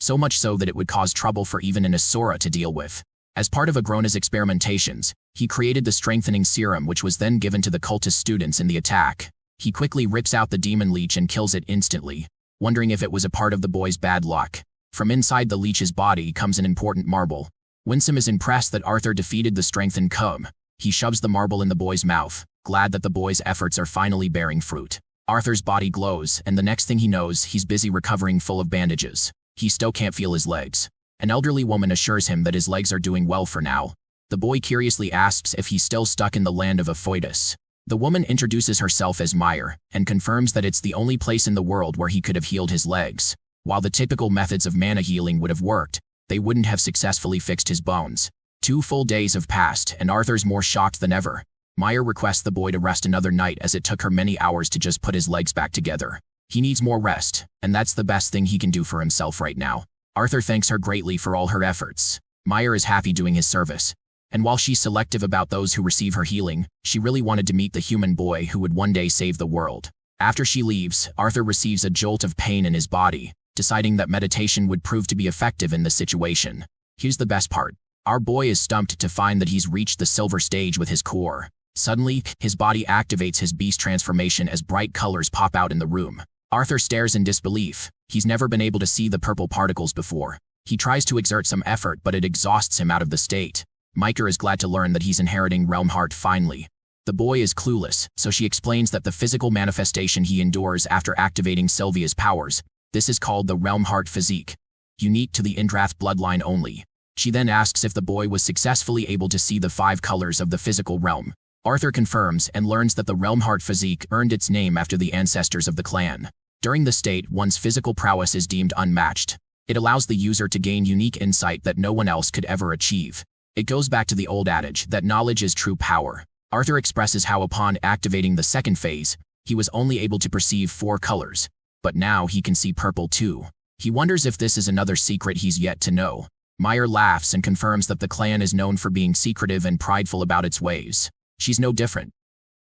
So much so that it would cause trouble for even an Asura to deal with. As part of Agrona's experimentations, he created the strengthening serum which was then given to the cultist students in the attack. He quickly rips out the demon leech and kills it instantly, wondering if it was a part of the boy's bad luck. From inside the leech's body comes an important marble. Winsome is impressed that Arthur defeated the strengthened cub. He shoves the marble in the boy's mouth, glad that the boy's efforts are finally bearing fruit. Arthur's body glows, and the next thing he knows, he's busy recovering full of bandages. He still can't feel his legs. An elderly woman assures him that his legs are doing well for now. The boy curiously asks if he's still stuck in the land of Aphoides. The woman introduces herself as Meyer, and confirms that it's the only place in the world where he could have healed his legs. While the typical methods of mana healing would have worked, they wouldn't have successfully fixed his bones. 2 full days have passed, and Arthur's more shocked than ever. Meyer requests the boy to rest another night as it took her many hours to just put his legs back together. He needs more rest, and that's the best thing he can do for himself right now. Arthur thanks her greatly for all her efforts. Meyer is happy doing his service. And while she's selective about those who receive her healing, she really wanted to meet the human boy who would one day save the world. After she leaves, Arthur receives a jolt of pain in his body, deciding that meditation would prove to be effective in this situation. Here's the best part. Our boy is stumped to find that he's reached the silver stage with his core. Suddenly, his body activates his beast transformation as bright colors pop out in the room. Arthur stares in disbelief. He's never been able to see the purple particles before. He tries to exert some effort, but it exhausts him out of the state. Micah is glad to learn that he's inheriting Realm Heart finally. The boy is clueless, so she explains that the physical manifestation he endures after activating Sylvia's powers, this is called the Realm Heart physique, unique to the Indrath bloodline only. She then asks if the boy was successfully able to see the 5 colors of the physical realm. Arthur confirms and learns that the Realm Heart physique earned its name after the ancestors of the clan. During the state, one's physical prowess is deemed unmatched. It allows the user to gain unique insight that no one else could ever achieve. It goes back to the old adage that knowledge is true power. Arthur expresses how upon activating the second phase, he was only able to perceive 4 colors, but now he can see purple too. He wonders if this is another secret he's yet to know. Meyer laughs and confirms that the clan is known for being secretive and prideful about its ways. She's no different.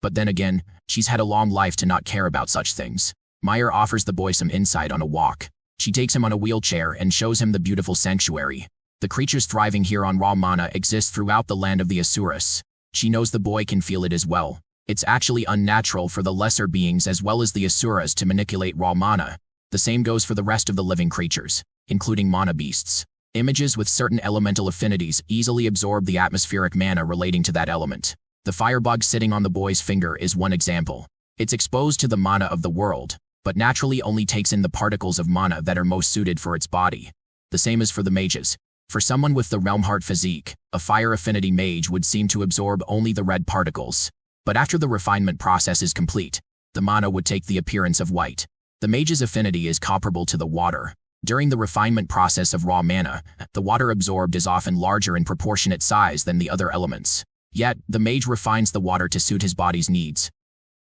But then again, she's had a long life to not care about such things. Meyer offers the boy some insight on a walk. She takes him on a wheelchair and shows him the beautiful sanctuary. The creatures thriving here on raw mana exist throughout the land of the Asuras. She knows the boy can feel it as well. It's actually unnatural for the lesser beings as well as the Asuras to manipulate raw mana. The same goes for the rest of the living creatures, including mana beasts. Images with certain elemental affinities easily absorb the atmospheric mana relating to that element. The firebug sitting on the boy's finger is one example. It's exposed to the mana of the world, but naturally only takes in the particles of mana that are most suited for its body. The same is for the mages. For someone with the Realm Heart physique, a fire affinity mage would seem to absorb only the red particles. But after the refinement process is complete, the mana would take the appearance of white. The mage's affinity is comparable to the water. During the refinement process of raw mana, the water absorbed is often larger in proportionate size than the other elements. Yet, the mage refines the water to suit his body's needs.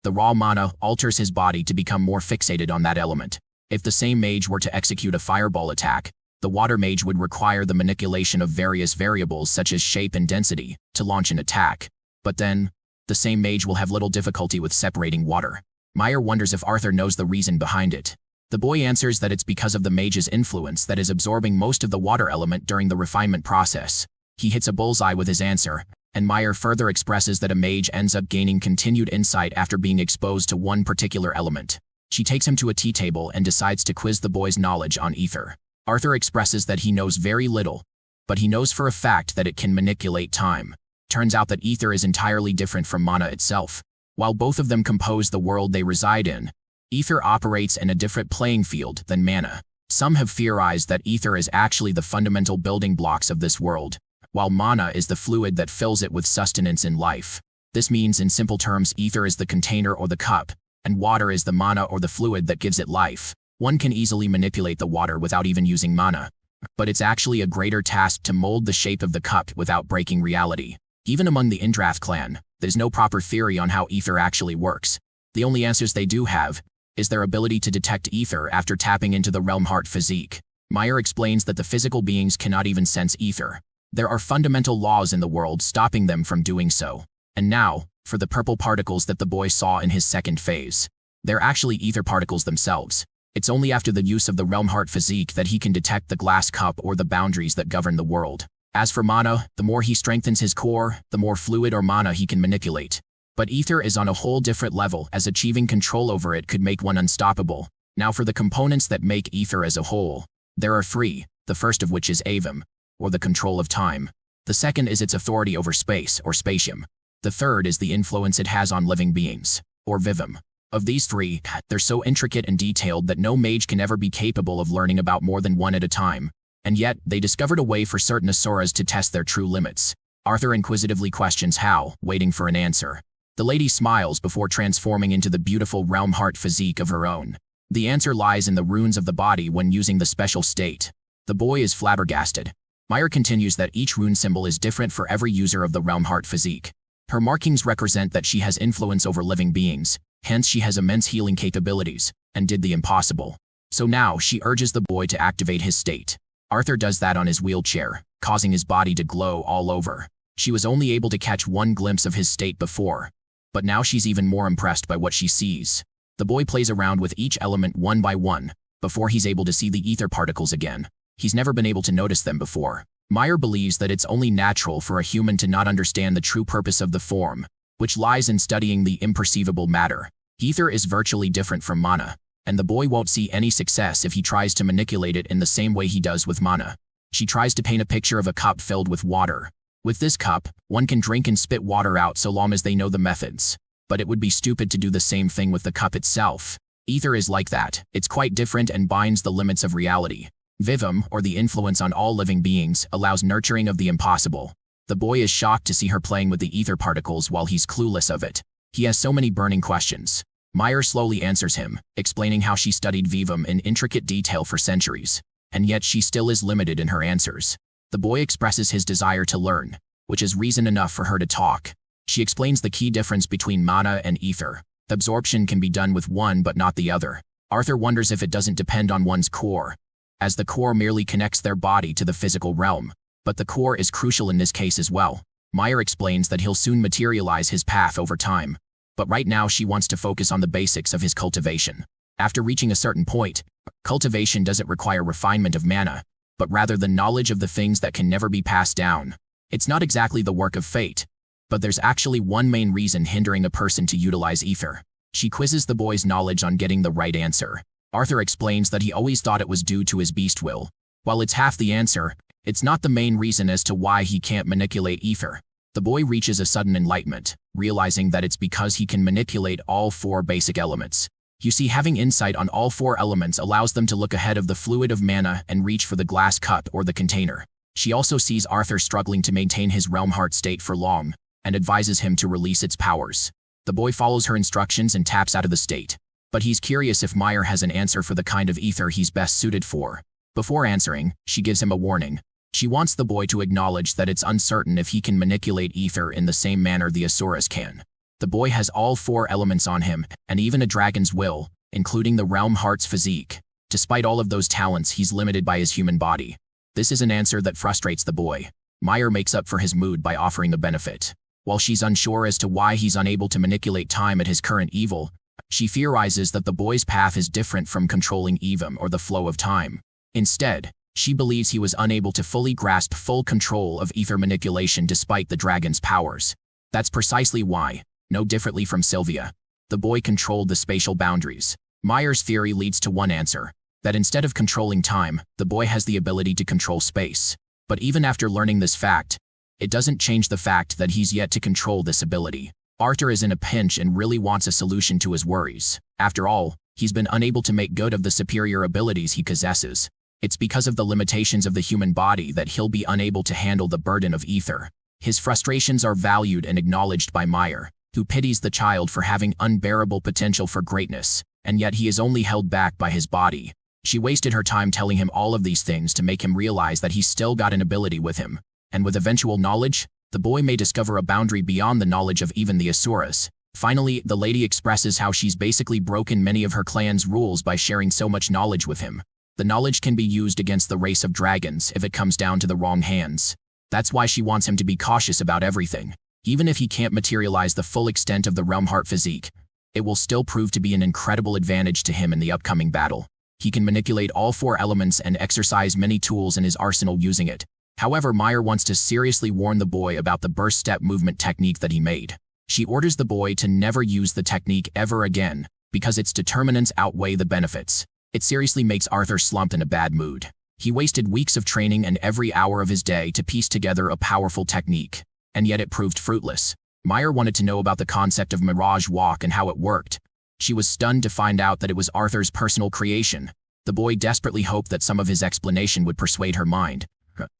The raw mana alters his body to become more fixated on that element. If the same mage were to execute a fireball attack, the water mage would require the manipulation of various variables such as shape and density to launch an attack. But then, the same mage will have little difficulty with separating water. Meyer wonders if Arthur knows the reason behind it. The boy answers that it's because of the mage's influence that is absorbing most of the water element during the refinement process. He hits a bullseye with his answer, and Meyer further expresses that a mage ends up gaining continued insight after being exposed to one particular element. She takes him to a tea table and decides to quiz the boy's knowledge on ether. Arthur expresses that he knows very little, but he knows for a fact that it can manipulate time. Turns out that ether is entirely different from mana itself. While both of them compose the world they reside in, ether operates in a different playing field than mana. Some have theorized that ether is actually the fundamental building blocks of this world, while mana is the fluid that fills it with sustenance in life. This means, in simple terms, ether is the container or the cup, and water is the mana or the fluid that gives it life. One can easily manipulate the water without even using mana, but it's actually a greater task to mold the shape of the cup without breaking reality. Even among the Indrath clan, there's no proper theory on how ether actually works. The only answers they do have is their ability to detect ether after tapping into the Realm Heart physique. Meyer explains that the physical beings cannot even sense ether. There are fundamental laws in the world stopping them from doing so. And now, for the purple particles that the boy saw in his second phase. They're actually ether particles themselves. It's only after the use of the Realm Heart physique that he can detect the glass cup or the boundaries that govern the world. As for mana, the more he strengthens his core, the more fluid or mana he can manipulate. But ether is on a whole different level, as achieving control over it could make one unstoppable. Now for the components that make ether as a whole. There are three, the first of which is avum, or the control of time. The second is its authority over space, or spatium. The third is the influence it has on living beings, or vivum. Of these three, they're so intricate and detailed that no mage can ever be capable of learning about more than one at a time. And yet, they discovered a way for certain Asuras to test their true limits. Arthur inquisitively questions how, waiting for an answer. The lady smiles before transforming into the beautiful Realm Heart physique of her own. The answer lies in the runes of the body when using the special state. The boy is flabbergasted. Meyer continues that each rune symbol is different for every user of the Realm Heart physique. Her markings represent that she has influence over living beings, hence she has immense healing capabilities, and did the impossible. So now she urges the boy to activate his state. Arthur does that on his wheelchair, causing his body to glow all over. She was only able to catch one glimpse of his state before, but now she's even more impressed by what she sees. The boy plays around with each element one by one, before he's able to see the ether particles again. He's never been able to notice them before. Meyer believes that it's only natural for a human to not understand the true purpose of the form, which lies in studying the imperceivable matter. Ether is virtually different from mana, and the boy won't see any success if he tries to manipulate it in the same way he does with mana. She tries to paint a picture of a cup filled with water. With this cup, one can drink and spit water out so long as they know the methods. But it would be stupid to do the same thing with the cup itself. Ether is like that. It's quite different and binds the limits of reality. Vivum, or the influence on all living beings, allows nurturing of the impossible. The boy is shocked to see her playing with the ether particles while he's clueless of it. He has so many burning questions. Meyer slowly answers him, explaining how she studied Vivum in intricate detail for centuries, and yet she still is limited in her answers. The boy expresses his desire to learn, which is reason enough for her to talk. She explains the key difference between mana and ether. Absorption can be done with one but not the other. Arthur wonders if it doesn't depend on one's core, as the core merely connects their body to the physical realm. But the core is crucial in this case as well. Meyer explains that he'll soon materialize his path over time, but right now she wants to focus on the basics of his cultivation. After reaching a certain point, cultivation doesn't require refinement of mana, but rather the knowledge of the things that can never be passed down. It's not exactly the work of fate, but there's actually one main reason hindering a person to utilize ether. She quizzes the boy's knowledge on getting the right answer. Arthur explains that he always thought it was due to his beast will. While it's half the answer, it's not the main reason as to why he can't manipulate ether. The boy reaches a sudden enlightenment, realizing that it's because he can manipulate all 4 basic elements. You see, having insight on all 4 elements allows them to look ahead of the fluid of mana and reach for the glass cup or the container. She also sees Arthur struggling to maintain his realm heart state for long, and advises him to release its powers. The boy follows her instructions and taps out of the state. But he's curious if Meyer has an answer for the kind of ether he's best suited for. Before answering, she gives him a warning. She wants the boy to acknowledge that it's uncertain if he can manipulate ether in the same manner the Asuras can. The boy has all 4 elements on him, and even a dragon's will, including the realm heart's physique. Despite all of those talents, he's limited by his human body. This is an answer that frustrates the boy. Meyer makes up for his mood by offering a benefit. While she's unsure as to why he's unable to manipulate time at his current evil, she theorizes that the boy's path is different from controlling Evum or the flow of time. Instead, she believes he was unable to fully grasp full control of ether manipulation despite the dragon's powers. That's precisely why, no differently from Sylvia, the boy controlled the spatial boundaries. Meyer's theory leads to one answer, that instead of controlling time, the boy has the ability to control space. But even after learning this fact, it doesn't change the fact that he's yet to control this ability. Arthur is in a pinch and really wants a solution to his worries. After all, he's been unable to make good of the superior abilities he possesses. It's because of the limitations of the human body that he'll be unable to handle the burden of ether. His frustrations are valued and acknowledged by Meyer, who pities the child for having unbearable potential for greatness, and yet he is only held back by his body. She wasted her time telling him all of these things to make him realize that he's still got an ability with him, and with eventual knowledge, the boy may discover a boundary beyond the knowledge of even the Asuras. Finally, the lady expresses how she's basically broken many of her clan's rules by sharing so much knowledge with him. The knowledge can be used against the race of dragons if it comes down to the wrong hands. That's why she wants him to be cautious about everything. Even if he can't materialize the full extent of the realm heart physique, it will still prove to be an incredible advantage to him in the upcoming battle. He can manipulate all 4 elements and exercise many tools in his arsenal using it. However, Meyer wants to seriously warn the boy about the burst step movement technique that he made. She orders the boy to never use the technique ever again, because its determinants outweigh the benefits. It seriously makes Arthur slump in a bad mood. He wasted weeks of training and every hour of his day to piece together a powerful technique, and yet it proved fruitless. Meyer wanted to know about the concept of Mirage Walk and how it worked. She was stunned to find out that it was Arthur's personal creation. The boy desperately hoped that some of his explanation would persuade her mind.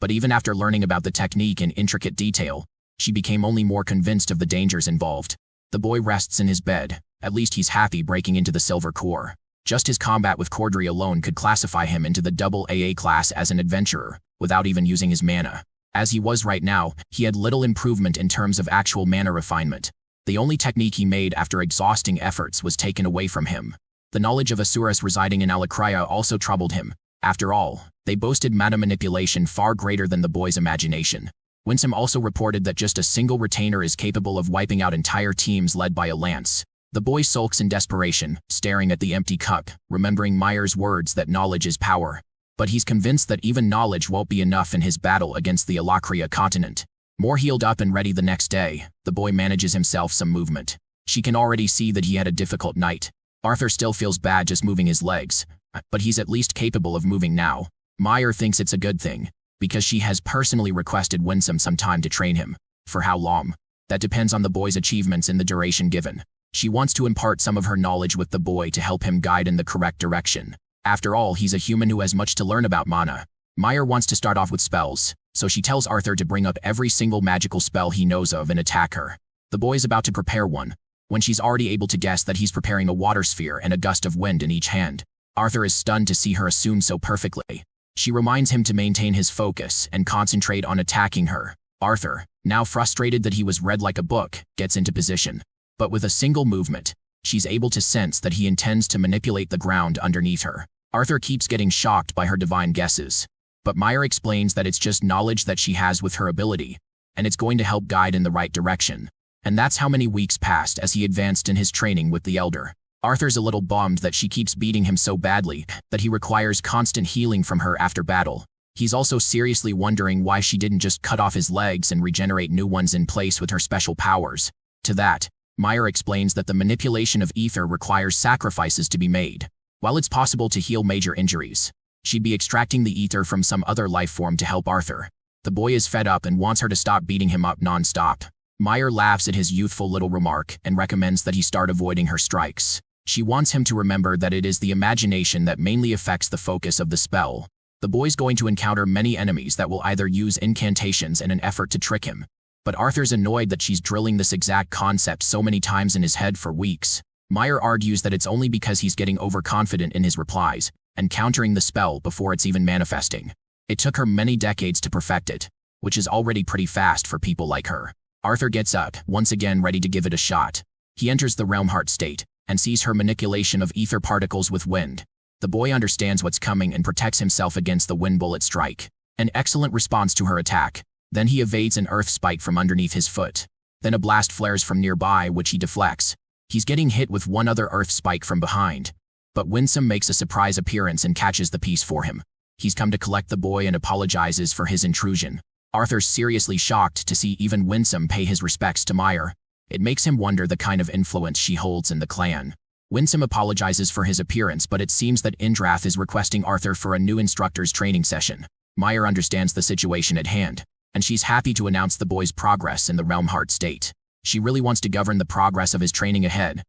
But even after learning about the technique in intricate detail, she became only more convinced of the dangers involved. The boy rests in his bed. At least he's happy breaking into the Silver Core. Just his combat with Cordry alone could classify him into the AA class as an adventurer, without even using his mana. As he was right now, he had little improvement in terms of actual mana refinement. The only technique he made after exhausting efforts was taken away from him. The knowledge of Asuras residing in Alicria also troubled him. After all, they boasted mana manipulation far greater than the boy's imagination. Winsome also reported that just a single retainer is capable of wiping out entire teams led by a lance. The boy sulks in desperation, staring at the empty cup, remembering Meyer's words that knowledge is power. But he's convinced that even knowledge won't be enough in his battle against the Alakria continent. More healed up and ready the next day, the boy manages himself some movement. She can already see that he had a difficult night. Arthur still feels bad just moving his legs, but he's at least capable of moving now. Meyer thinks it's a good thing, because she has personally requested Winsome some time to train him. For how long? That depends on the boy's achievements in the duration given. She wants to impart some of her knowledge with the boy to help him guide in the correct direction. After all, he's a human who has much to learn about mana. Meyer wants to start off with spells, so she tells Arthur to bring up every single magical spell he knows of and attack her. The boy's about to prepare one, when she's already able to guess that he's preparing a water sphere and a gust of wind in each hand. Arthur is stunned to see her assume so perfectly. She reminds him to maintain his focus and concentrate on attacking her. Arthur, now frustrated that he was read like a book, gets into position. But with a single movement, she's able to sense that he intends to manipulate the ground underneath her. Arthur keeps getting shocked by her divine guesses, but Meyer explains that it's just knowledge that she has with her ability, and it's going to help guide in the right direction. And that's how many weeks passed as he advanced in his training with the Elder. Arthur's a little bummed that she keeps beating him so badly that he requires constant healing from her after battle. He's also seriously wondering why she didn't just cut off his legs and regenerate new ones in place with her special powers. To that, Meyer explains that the manipulation of ether requires sacrifices to be made. While it's possible to heal major injuries, she'd be extracting the ether from some other life form to help Arthur. The boy is fed up and wants her to stop beating him up non-stop. Meyer laughs at his youthful little remark and recommends that he start avoiding her strikes. She wants him to remember that it is the imagination that mainly affects the focus of the spell. The boy's going to encounter many enemies that will either use incantations in an effort to trick him. But Arthur's annoyed that she's drilling this exact concept so many times in his head for weeks. Meyer argues that it's only because he's getting overconfident in his replies and countering the spell before it's even manifesting. It took her many decades to perfect it, which is already pretty fast for people like her. Arthur gets up, once again ready to give it a shot. He enters the realm heart state and sees her manipulation of ether particles with wind. The boy understands what's coming and protects himself against the wind bullet strike. An excellent response to her attack. Then he evades an earth spike from underneath his foot. Then a blast flares from nearby, which he deflects. He's getting hit with one other earth spike from behind. But Winsome makes a surprise appearance and catches the piece for him. He's come to collect the boy and apologizes for his intrusion. Arthur's seriously shocked to see even Winsome pay his respects to Meyer. It makes him wonder the kind of influence she holds in the clan. Winsome apologizes for his appearance, but it seems that Indrath is requesting Arthur for a new instructor's training session. Meyer understands the situation at hand, and she's happy to announce the boy's progress in the realm heart state. She really wants to govern the progress of his training ahead,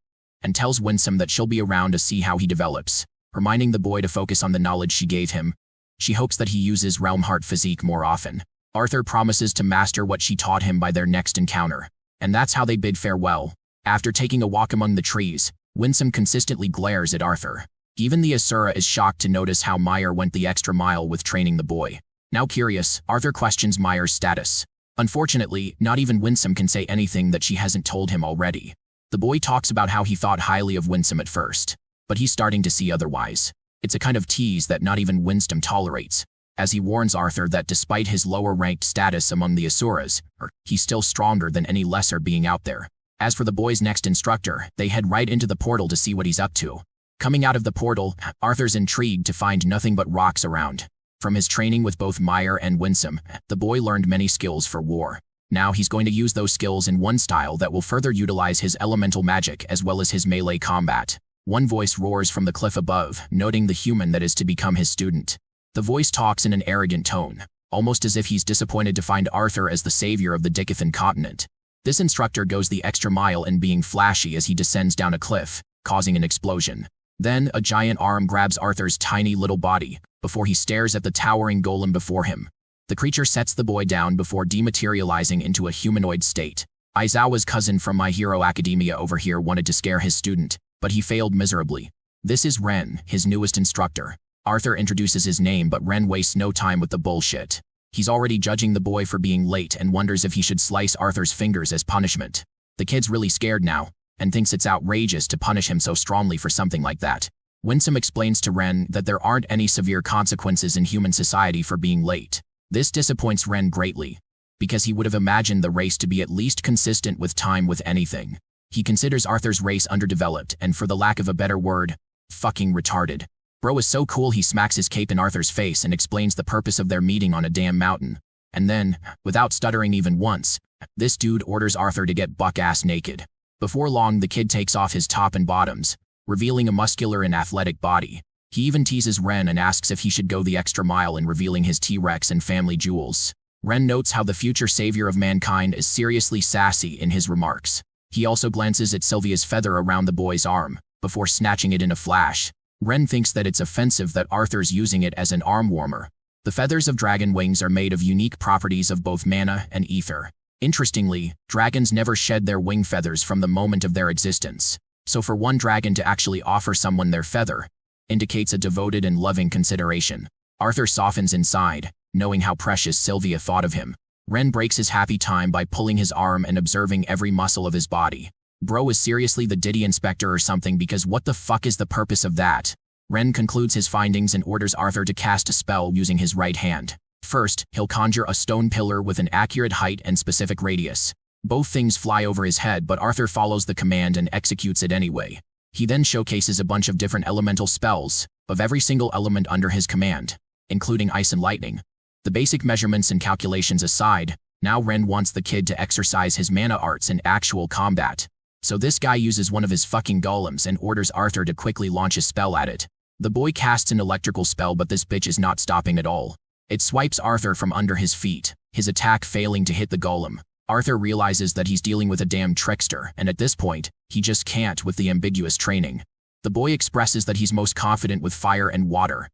and tells Winsome that she'll be around to see how he develops, reminding the boy to focus on the knowledge she gave him. She hopes that he uses realm heart physique more often. Arthur promises to master what she taught him by their next encounter, and that's how they bid farewell. After taking a walk among the trees, Winsome consistently glares at Arthur. Even the Asura is shocked to notice how Meyer went the extra mile with training the boy. Now curious, Arthur questions Meyer's status. Unfortunately, not even Winsome can say anything that she hasn't told him already. The boy talks about how he thought highly of Winsome at first, but he's starting to see otherwise. It's a kind of tease that not even Winsome tolerates, as he warns Arthur that despite his lower-ranked status among the Asuras, he's still stronger than any lesser being out there. As for the boy's next instructor, they head right into the portal to see what he's up to. Coming out of the portal, Arthur's intrigued to find nothing but rocks around. From his training with both Meyer and Winsome, the boy learned many skills for war. Now he's going to use those skills in one style that will further utilize his elemental magic as well as his melee combat. One voice roars from the cliff above, noting the human that is to become his student. The voice talks in an arrogant tone, almost as if he's disappointed to find Arthur as the savior of the Dicathan continent. This instructor goes the extra mile in being flashy as he descends down a cliff, causing an explosion. Then, a giant arm grabs Arthur's tiny little body, before he stares at the towering golem before him. The creature sets the boy down before dematerializing into a humanoid state. Aizawa's cousin from My Hero Academia over here wanted to scare his student, but he failed miserably. This is Ren, his newest instructor. Arthur introduces his name, but Ren wastes no time with the bullshit. He's already judging the boy for being late and wonders if he should slice Arthur's fingers as punishment. The kid's really scared now, and thinks it's outrageous to punish him so strongly for something like that. Winsome explains to Ren that there aren't any severe consequences in human society for being late. This disappoints Ren greatly, because he would have imagined the race to be at least consistent with time with anything. He considers Arthur's race underdeveloped and, for the lack of a better word, fucking retarded. Bro is so cool he smacks his cape in Arthur's face and explains the purpose of their meeting on a damn mountain. And then, without stuttering even once, this dude orders Arthur to get buck-ass naked. Before long, the kid takes off his top and bottoms, revealing a muscular and athletic body. He even teases Ren and asks if he should go the extra mile in revealing his T-Rex and family jewels. Ren notes how the future savior of mankind is seriously sassy in his remarks. He also glances at Sylvia's feather around the boy's arm, before snatching it in a flash. Ren thinks that it's offensive that Arthur's using it as an arm warmer. The feathers of dragon wings are made of unique properties of both mana and ether. Interestingly, dragons never shed their wing feathers from the moment of their existence. So for one dragon to actually offer someone their feather indicates a devoted and loving consideration. Arthur softens inside, knowing how precious Sylvia thought of him. Ren breaks his happy time by pulling his arm and observing every muscle of his body. Bro is seriously the Diddy inspector or something, because what the fuck is the purpose of that? Ren concludes his findings and orders Arthur to cast a spell using his right hand. First, he'll conjure a stone pillar with an accurate height and specific radius. Both things fly over his head, but Arthur follows the command and executes it anyway. He then showcases a bunch of different elemental spells, of every single element under his command, including ice and lightning. The basic measurements and calculations aside, now Ren wants the kid to exercise his mana arts in actual combat. So this guy uses one of his fucking golems and orders Arthur to quickly launch a spell at it. The boy casts an electrical spell, but this bitch is not stopping at all. It swipes Arthur from under his feet, his attack failing to hit the golem. Arthur realizes that he's dealing with a damn trickster, and at this point, he just can't with the ambiguous training. The boy expresses that he's most confident with fire and water,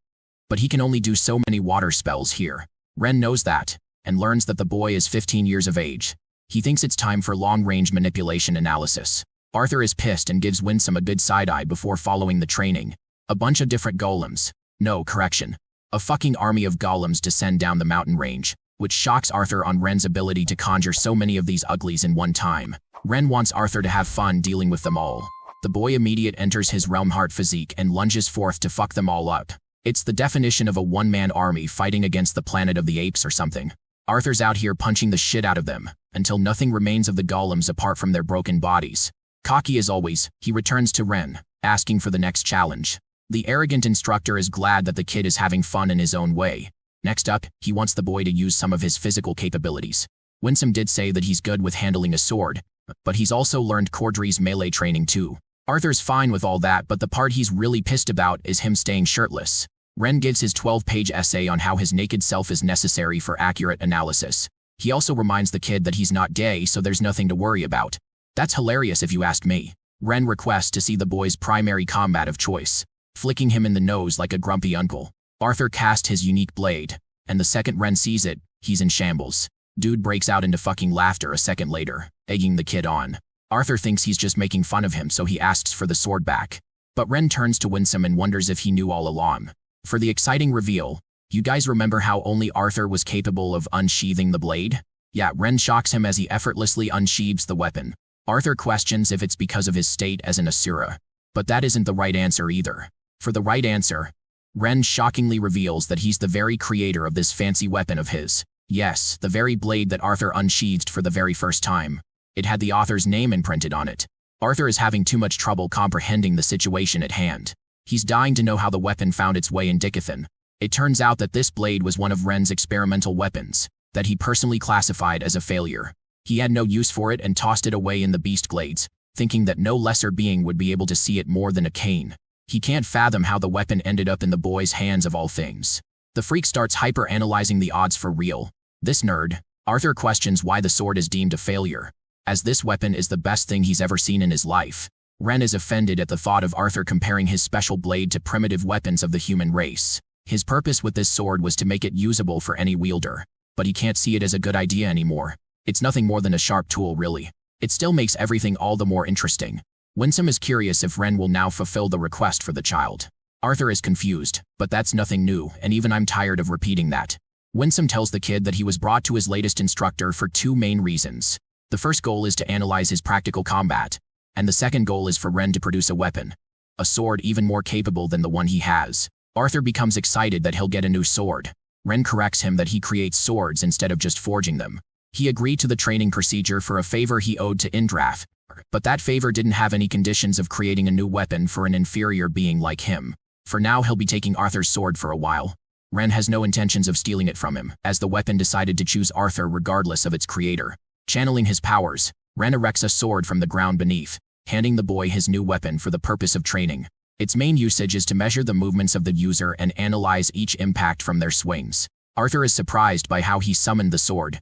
but he can only do so many water spells here. Ren knows that, and learns that the boy is 15 years of age. He thinks it's time for long-range manipulation analysis. Arthur is pissed and gives Winsome a good side-eye before following the training. A bunch of different golems. No, correction. A fucking army of golems descend down the mountain range, which shocks Arthur on Ren's ability to conjure so many of these uglies in one time. Ren wants Arthur to have fun dealing with them all. The boy immediately enters his realm heart physique and lunges forth to fuck them all up. It's the definition of a one-man army fighting against the planet of the apes or something. Arthur's out here punching the shit out of them, until nothing remains of the golems apart from their broken bodies. Cocky as always, he returns to Ren, asking for the next challenge. The arrogant instructor is glad that the kid is having fun in his own way. Next up, he wants the boy to use some of his physical capabilities. Winsome did say that he's good with handling a sword, but he's also learned Cordry's melee training too. Arthur's fine with all that, but the part he's really pissed about is him staying shirtless. Ren gives his 12-page essay on how his naked self is necessary for accurate analysis. He also reminds the kid that he's not gay, so there's nothing to worry about. That's hilarious if you ask me. Ren requests to see the boy's primary combat of choice, flicking him in the nose like a grumpy uncle. Arthur casts his unique blade, and the second Ren sees it, he's in shambles. Dude breaks out into fucking laughter a second later, egging the kid on. Arthur thinks he's just making fun of him, so he asks for the sword back. But Ren turns to Winsome and wonders if he knew all along. For the exciting reveal, you guys remember how only Arthur was capable of unsheathing the blade? Yeah, Ren shocks him as he effortlessly unsheathes the weapon. Arthur questions if it's because of his state as an Asura. But that isn't the right answer either. For the right answer, Ren shockingly reveals that he's the very creator of this fancy weapon of his. Yes, the very blade that Arthur unsheathed for the very first time. It had the author's name imprinted on it. Arthur is having too much trouble comprehending the situation at hand. He's dying to know how the weapon found its way in Dicathan. It turns out that this blade was one of Ren's experimental weapons, that he personally classified as a failure. He had no use for it and tossed it away in the beast glades, thinking that no lesser being would be able to see it more than a cane. He can't fathom how the weapon ended up in the boy's hands of all things. The freak starts hyper-analyzing the odds for real. This nerd, Arthur, questions why the sword is deemed a failure, as this weapon is the best thing he's ever seen in his life. Ren is offended at the thought of Arthur comparing his special blade to primitive weapons of the human race. His purpose with this sword was to make it usable for any wielder, but he can't see it as a good idea anymore. It's nothing more than a sharp tool, really. It still makes everything all the more interesting. Winsome is curious if Ren will now fulfill the request for the child. Arthur is confused, but that's nothing new, and even I'm tired of repeating that. Winsome tells the kid that he was brought to his latest instructor for two main reasons. The first goal is to analyze his practical combat, and the second goal is for Ren to produce a weapon. A sword even more capable than the one he has. Arthur becomes excited that he'll get a new sword. Ren corrects him that he creates swords instead of just forging them. He agreed to the training procedure for a favor he owed to Indrath, but that favor didn't have any conditions of creating a new weapon for an inferior being like him. For now, he'll be taking Arthur's sword for a while. Ren has no intentions of stealing it from him, as the weapon decided to choose Arthur regardless of its creator. Channeling his powers, Ren erects a sword from the ground beneath, handing the boy his new weapon for the purpose of training. Its main usage is to measure the movements of the user and analyze each impact from their swings. Arthur is surprised by how he summoned the sword.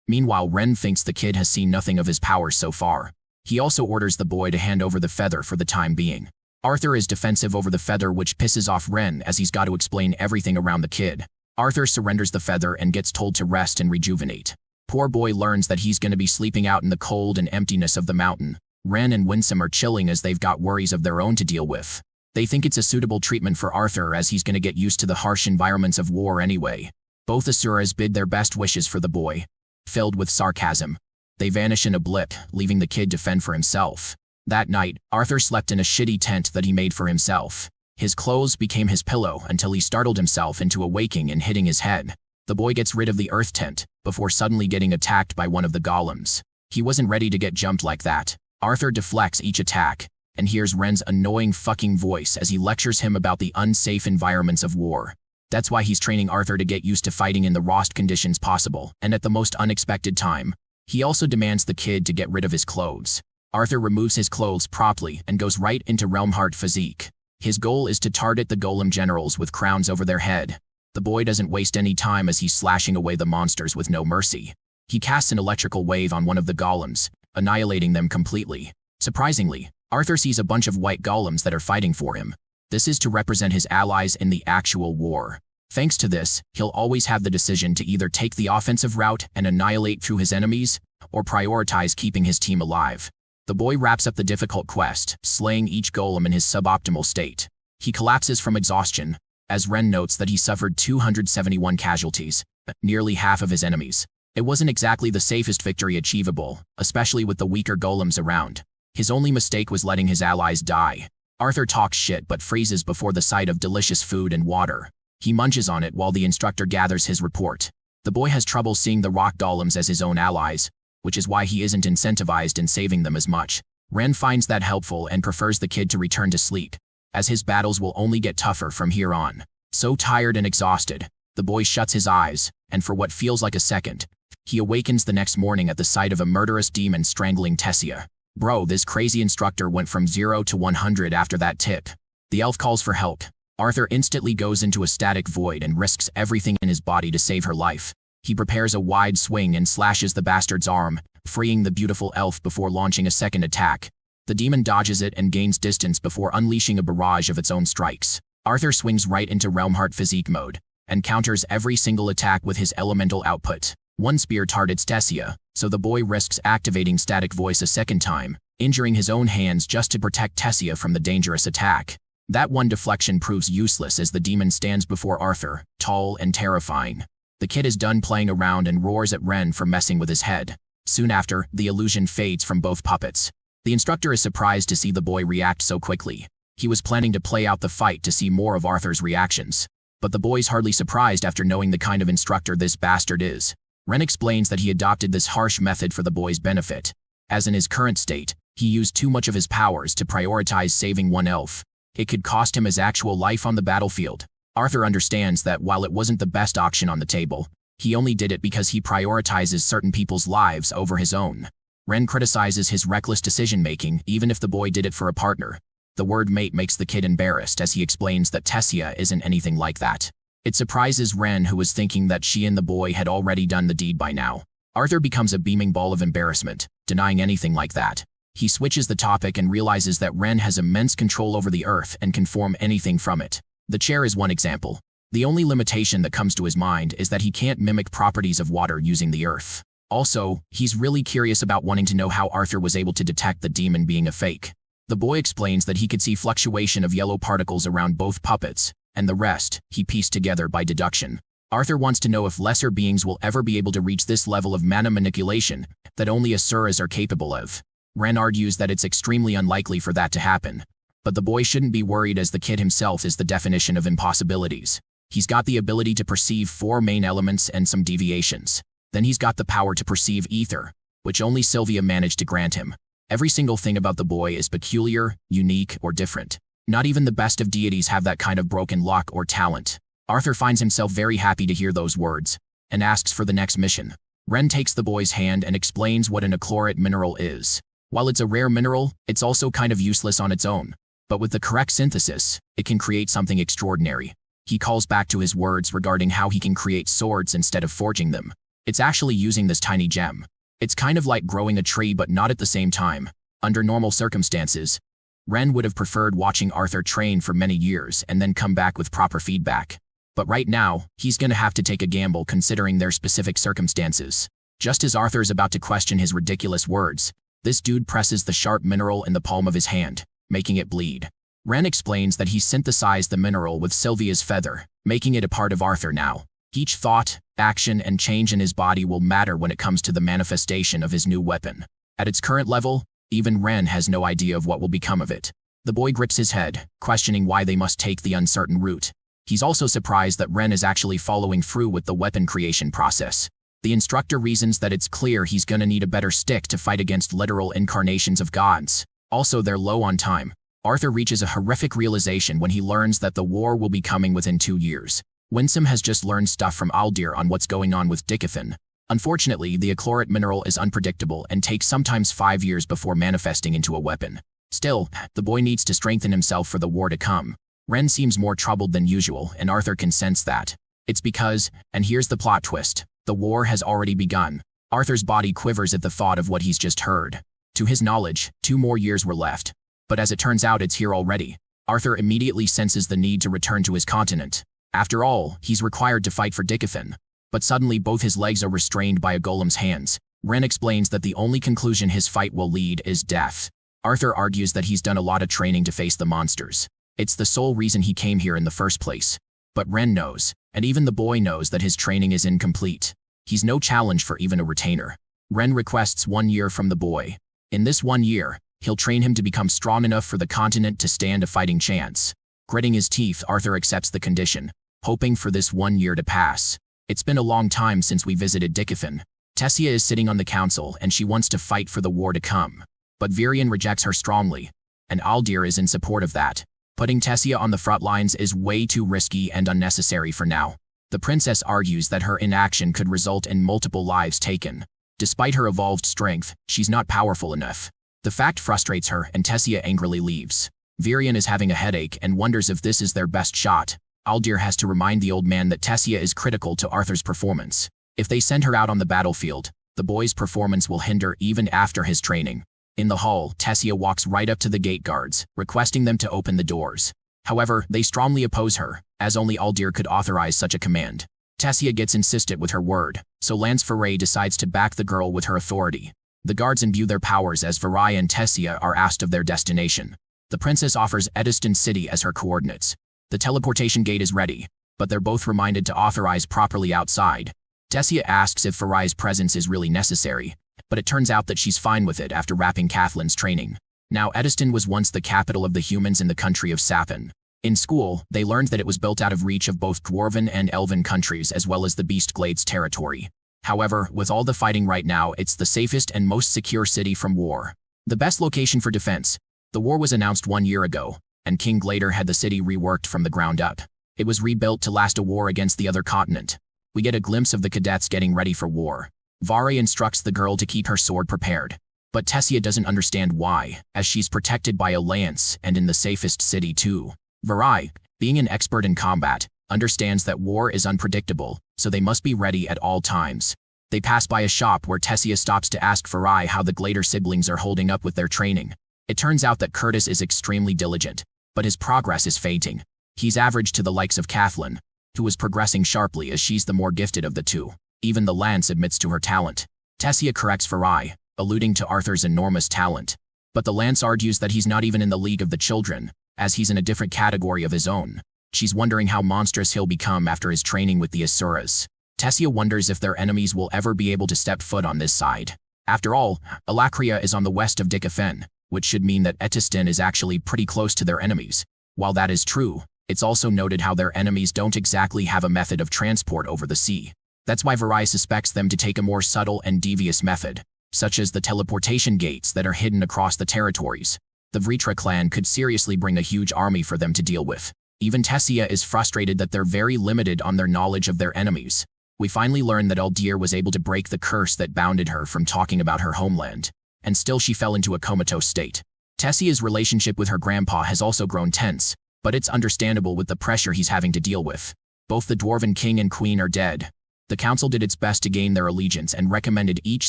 Meanwhile, Ren thinks the kid has seen nothing of his powers so far. He also orders the boy to hand over the feather for the time being. Arthur is defensive over the feather, which pisses off Ren as he's got to explain everything around the kid. Arthur surrenders the feather and gets told to rest and rejuvenate. Poor boy learns that he's going to be sleeping out in the cold and emptiness of the mountain. Ren and Winsome are chilling as they've got worries of their own to deal with. They think it's a suitable treatment for Arthur as he's going to get used to the harsh environments of war anyway. Both Asuras bid their best wishes for the boy. Filled with sarcasm, they vanish in a blip, leaving the kid to fend for himself. That night, Arthur slept in a shitty tent that he made for himself. His clothes became his pillow until he startled himself into awaking and hitting his head. The boy gets rid of the earth tent, before suddenly getting attacked by one of the golems. He wasn't ready to get jumped like that. Arthur deflects each attack, and hears Ren's annoying fucking voice as he lectures him about the unsafe environments of war. That's why he's training Arthur to get used to fighting in the rawest conditions possible, and at the most unexpected time. He also demands the kid to get rid of his clothes. Arthur removes his clothes promptly and goes right into Realm Heart physique. His goal is to target the golem generals with crowns over their head. The boy doesn't waste any time as he's slashing away the monsters with no mercy. He casts an electrical wave on one of the golems, annihilating them completely. Surprisingly, Arthur sees a bunch of white golems that are fighting for him. This is to represent his allies in the actual war. Thanks to this, he'll always have the decision to either take the offensive route and annihilate through his enemies, or prioritize keeping his team alive. The boy wraps up the difficult quest, slaying each golem in his suboptimal state. He collapses from exhaustion, as Ren notes that he suffered 271 casualties, nearly half of his enemies. It wasn't exactly the safest victory achievable, especially with the weaker golems around. His only mistake was letting his allies die. Arthur talks shit but freezes before the sight of delicious food and water. He munches on it while the instructor gathers his report. The boy has trouble seeing the rock golems as his own allies, which is why he isn't incentivized in saving them as much. Ren finds that helpful and prefers the kid to return to sleep, as his battles will only get tougher from here on. So tired and exhausted, the boy shuts his eyes, and for what feels like a second, he awakens the next morning at the sight of a murderous demon strangling Tessia. Bro, this crazy instructor went from 0 to 100 after that tip. The elf calls for help. Arthur instantly goes into a static void and risks everything in his body to save her life. He prepares a wide swing and slashes the bastard's arm, freeing the beautiful elf before launching a second attack. The demon dodges it and gains distance before unleashing a barrage of its own strikes. Arthur swings right into Realm Heart physique mode, and counters every single attack with his elemental output. One spear targets Tessia, so the boy risks activating Static Voice a second time, injuring his own hands just to protect Tessia from the dangerous attack. That one deflection proves useless as the demon stands before Arthur, tall and terrifying. The kid is done playing around and roars at Ren for messing with his head. Soon after, the illusion fades from both puppets. The instructor is surprised to see the boy react so quickly. He was planning to play out the fight to see more of Arthur's reactions. But the boy's hardly surprised after knowing the kind of instructor this bastard is. Ren explains that he adopted this harsh method for the boy's benefit, as in his current state, he used too much of his powers to prioritize saving one elf. It could cost him his actual life on the battlefield. Arthur understands that while it wasn't the best option on the table, he only did it because he prioritizes certain people's lives over his own. Ren criticizes his reckless decision-making even if the boy did it for a partner. The word mate makes the kid embarrassed as he explains that Tessia isn't anything like that. It surprises Ren, who was thinking that she and the boy had already done the deed by now. Arthur becomes a beaming ball of embarrassment, denying anything like that. He switches the topic and realizes that Ren has immense control over the earth and can form anything from it. The chair is one example. The only limitation that comes to his mind is that he can't mimic properties of water using the earth. Also, he's really curious about wanting to know how Arthur was able to detect the demon being a fake. The boy explains that he could see fluctuation of yellow particles around both puppets, and the rest, he pieced together by deduction. Arthur wants to know if lesser beings will ever be able to reach this level of mana manipulation that only Asuras are capable of. Ren argues that it's extremely unlikely for that to happen, but the boy shouldn't be worried as the kid himself is the definition of impossibilities. He's got the ability to perceive 4 main elements and some deviations. Then he's got the power to perceive ether, which only Sylvia managed to grant him. Every single thing about the boy is peculiar, unique, or different. Not even the best of deities have that kind of broken luck or talent. Arthur finds himself very happy to hear those words, and asks for the next mission. Ren takes the boy's hand and explains what an achlorate mineral is. While it's a rare mineral, it's also kind of useless on its own. But with the correct synthesis, it can create something extraordinary. He calls back to his words regarding how he can create swords instead of forging them. It's actually using this tiny gem. It's kind of like growing a tree but not at the same time. Under normal circumstances, Ren would have preferred watching Arthur train for many years and then come back with proper feedback. But right now, he's gonna have to take a gamble considering their specific circumstances. Just as Arthur's about to question his ridiculous words, this dude presses the sharp mineral in the palm of his hand, making it bleed. Ren explains that he synthesized the mineral with Sylvia's feather, making it a part of Arthur now. Each thought, action, and change in his body will matter when it comes to the manifestation of his new weapon. At its current level, even Ren has no idea of what will become of it. The boy grips his head, questioning why they must take the uncertain route. He's also surprised that Ren is actually following through with the weapon creation process. The instructor reasons that it's clear he's gonna need a better stick to fight against literal incarnations of gods. Also, they're low on time. Arthur reaches a horrific realization when he learns that the war will be coming within 2 years. Winsome has just learned stuff from Aldir on what's going on with Dicathan. Unfortunately, the achlorate mineral is unpredictable and takes sometimes 5 years before manifesting into a weapon. Still, the boy needs to strengthen himself for the war to come. Ren seems more troubled than usual, and Arthur can sense that. It's because, and here's the plot twist, the war has already begun. Arthur's body quivers at the thought of what he's just heard. To his knowledge, 2 more years were left. But as it turns out, it's here already. Arthur immediately senses the need to return to his continent. After all, he's required to fight for Dicathan. But suddenly both his legs are restrained by a golem's hands. Ren explains that the only conclusion his fight will lead is death. Arthur argues that he's done a lot of training to face the monsters. It's the sole reason he came here in the first place. But Ren knows, and even the boy knows, that his training is incomplete. He's no challenge for even a retainer. Ren requests 1 year from the boy. In this 1 year, he'll train him to become strong enough for the continent to stand a fighting chance. Gritting his teeth, Arthur accepts the condition, hoping for this 1 year to pass. It's been a long time since we visited Dicathan. Tessia is sitting on the council and she wants to fight for the war to come. But Virion rejects her strongly, and Aldir is in support of that. Putting Tessia on the front lines is way too risky and unnecessary for now. The princess argues that her inaction could result in multiple lives taken. Despite her evolved strength, she's not powerful enough. The fact frustrates her and Tessia angrily leaves. Virion is having a headache and wonders if this is their best shot. Aldir has to remind the old man that Tessia is critical to Arthur's performance. If they send her out on the battlefield, the boy's performance will hinder even after his training. In the hall, Tessia walks right up to the gate guards, requesting them to open the doors. However, they strongly oppose her, as only Aldir could authorize such a command. Tessia gets insistent with her word, so Lance Foray decides to back the girl with her authority. The guards imbue their powers as Varai and Tessia are asked of their destination. The princess offers Ediston City as her coordinates. The teleportation gate is ready, but they're both reminded to authorize properly outside. Tessia asks if Farai's presence is really necessary, but it turns out that she's fine with it after wrapping Kathleen's training. Now, Ediston was once the capital of the humans in the country of Sapin. In school, they learned that it was built out of reach of both Dwarven and Elven countries as well as the Beastglades territory. However, with all the fighting right now, it's the safest and most secure city from war. The best location for defense. The war was announced 1 year ago, and King Glader had the city reworked from the ground up. It was rebuilt to last a war against the other continent. We get a glimpse of the cadets getting ready for war. Vari instructs the girl to keep her sword prepared. But Tessia doesn't understand why, as she's protected by a lance and in the safest city too. Vari, being an expert in combat, understands that war is unpredictable, so they must be ready at all times. They pass by a shop where Tessia stops to ask Vari how the Glader siblings are holding up with their training. It turns out that Curtis is extremely diligent, but his progress is fainting. He's average to the likes of Kathleen, who was progressing sharply as she's the more gifted of the two. Even the lance admits to her talent. Tessia corrects Vari, alluding to Arthur's enormous talent. But the lance argues that he's not even in the league of the children, as he's in a different category of his own. She's wondering how monstrous he'll become after his training with the Asuras. Tessia wonders if their enemies will ever be able to step foot on this side. After all, Alakria is on the west of Dicathan, which should mean that Etiston is actually pretty close to their enemies. While that is true, it's also noted how their enemies don't exactly have a method of transport over the sea. That's why Vari suspects them to take a more subtle and devious method, such as the teleportation gates that are hidden across the territories. The Vritra clan could seriously bring a huge army for them to deal with. Even Tessia is frustrated that they're very limited on their knowledge of their enemies. We finally learn that Aldir was able to break the curse that bounded her from talking about her homeland, and still she fell into a comatose state. Tessia's relationship with her grandpa has also grown tense, but it's understandable with the pressure he's having to deal with. Both the Dwarven king and queen are dead. The council did its best to gain their allegiance and recommended each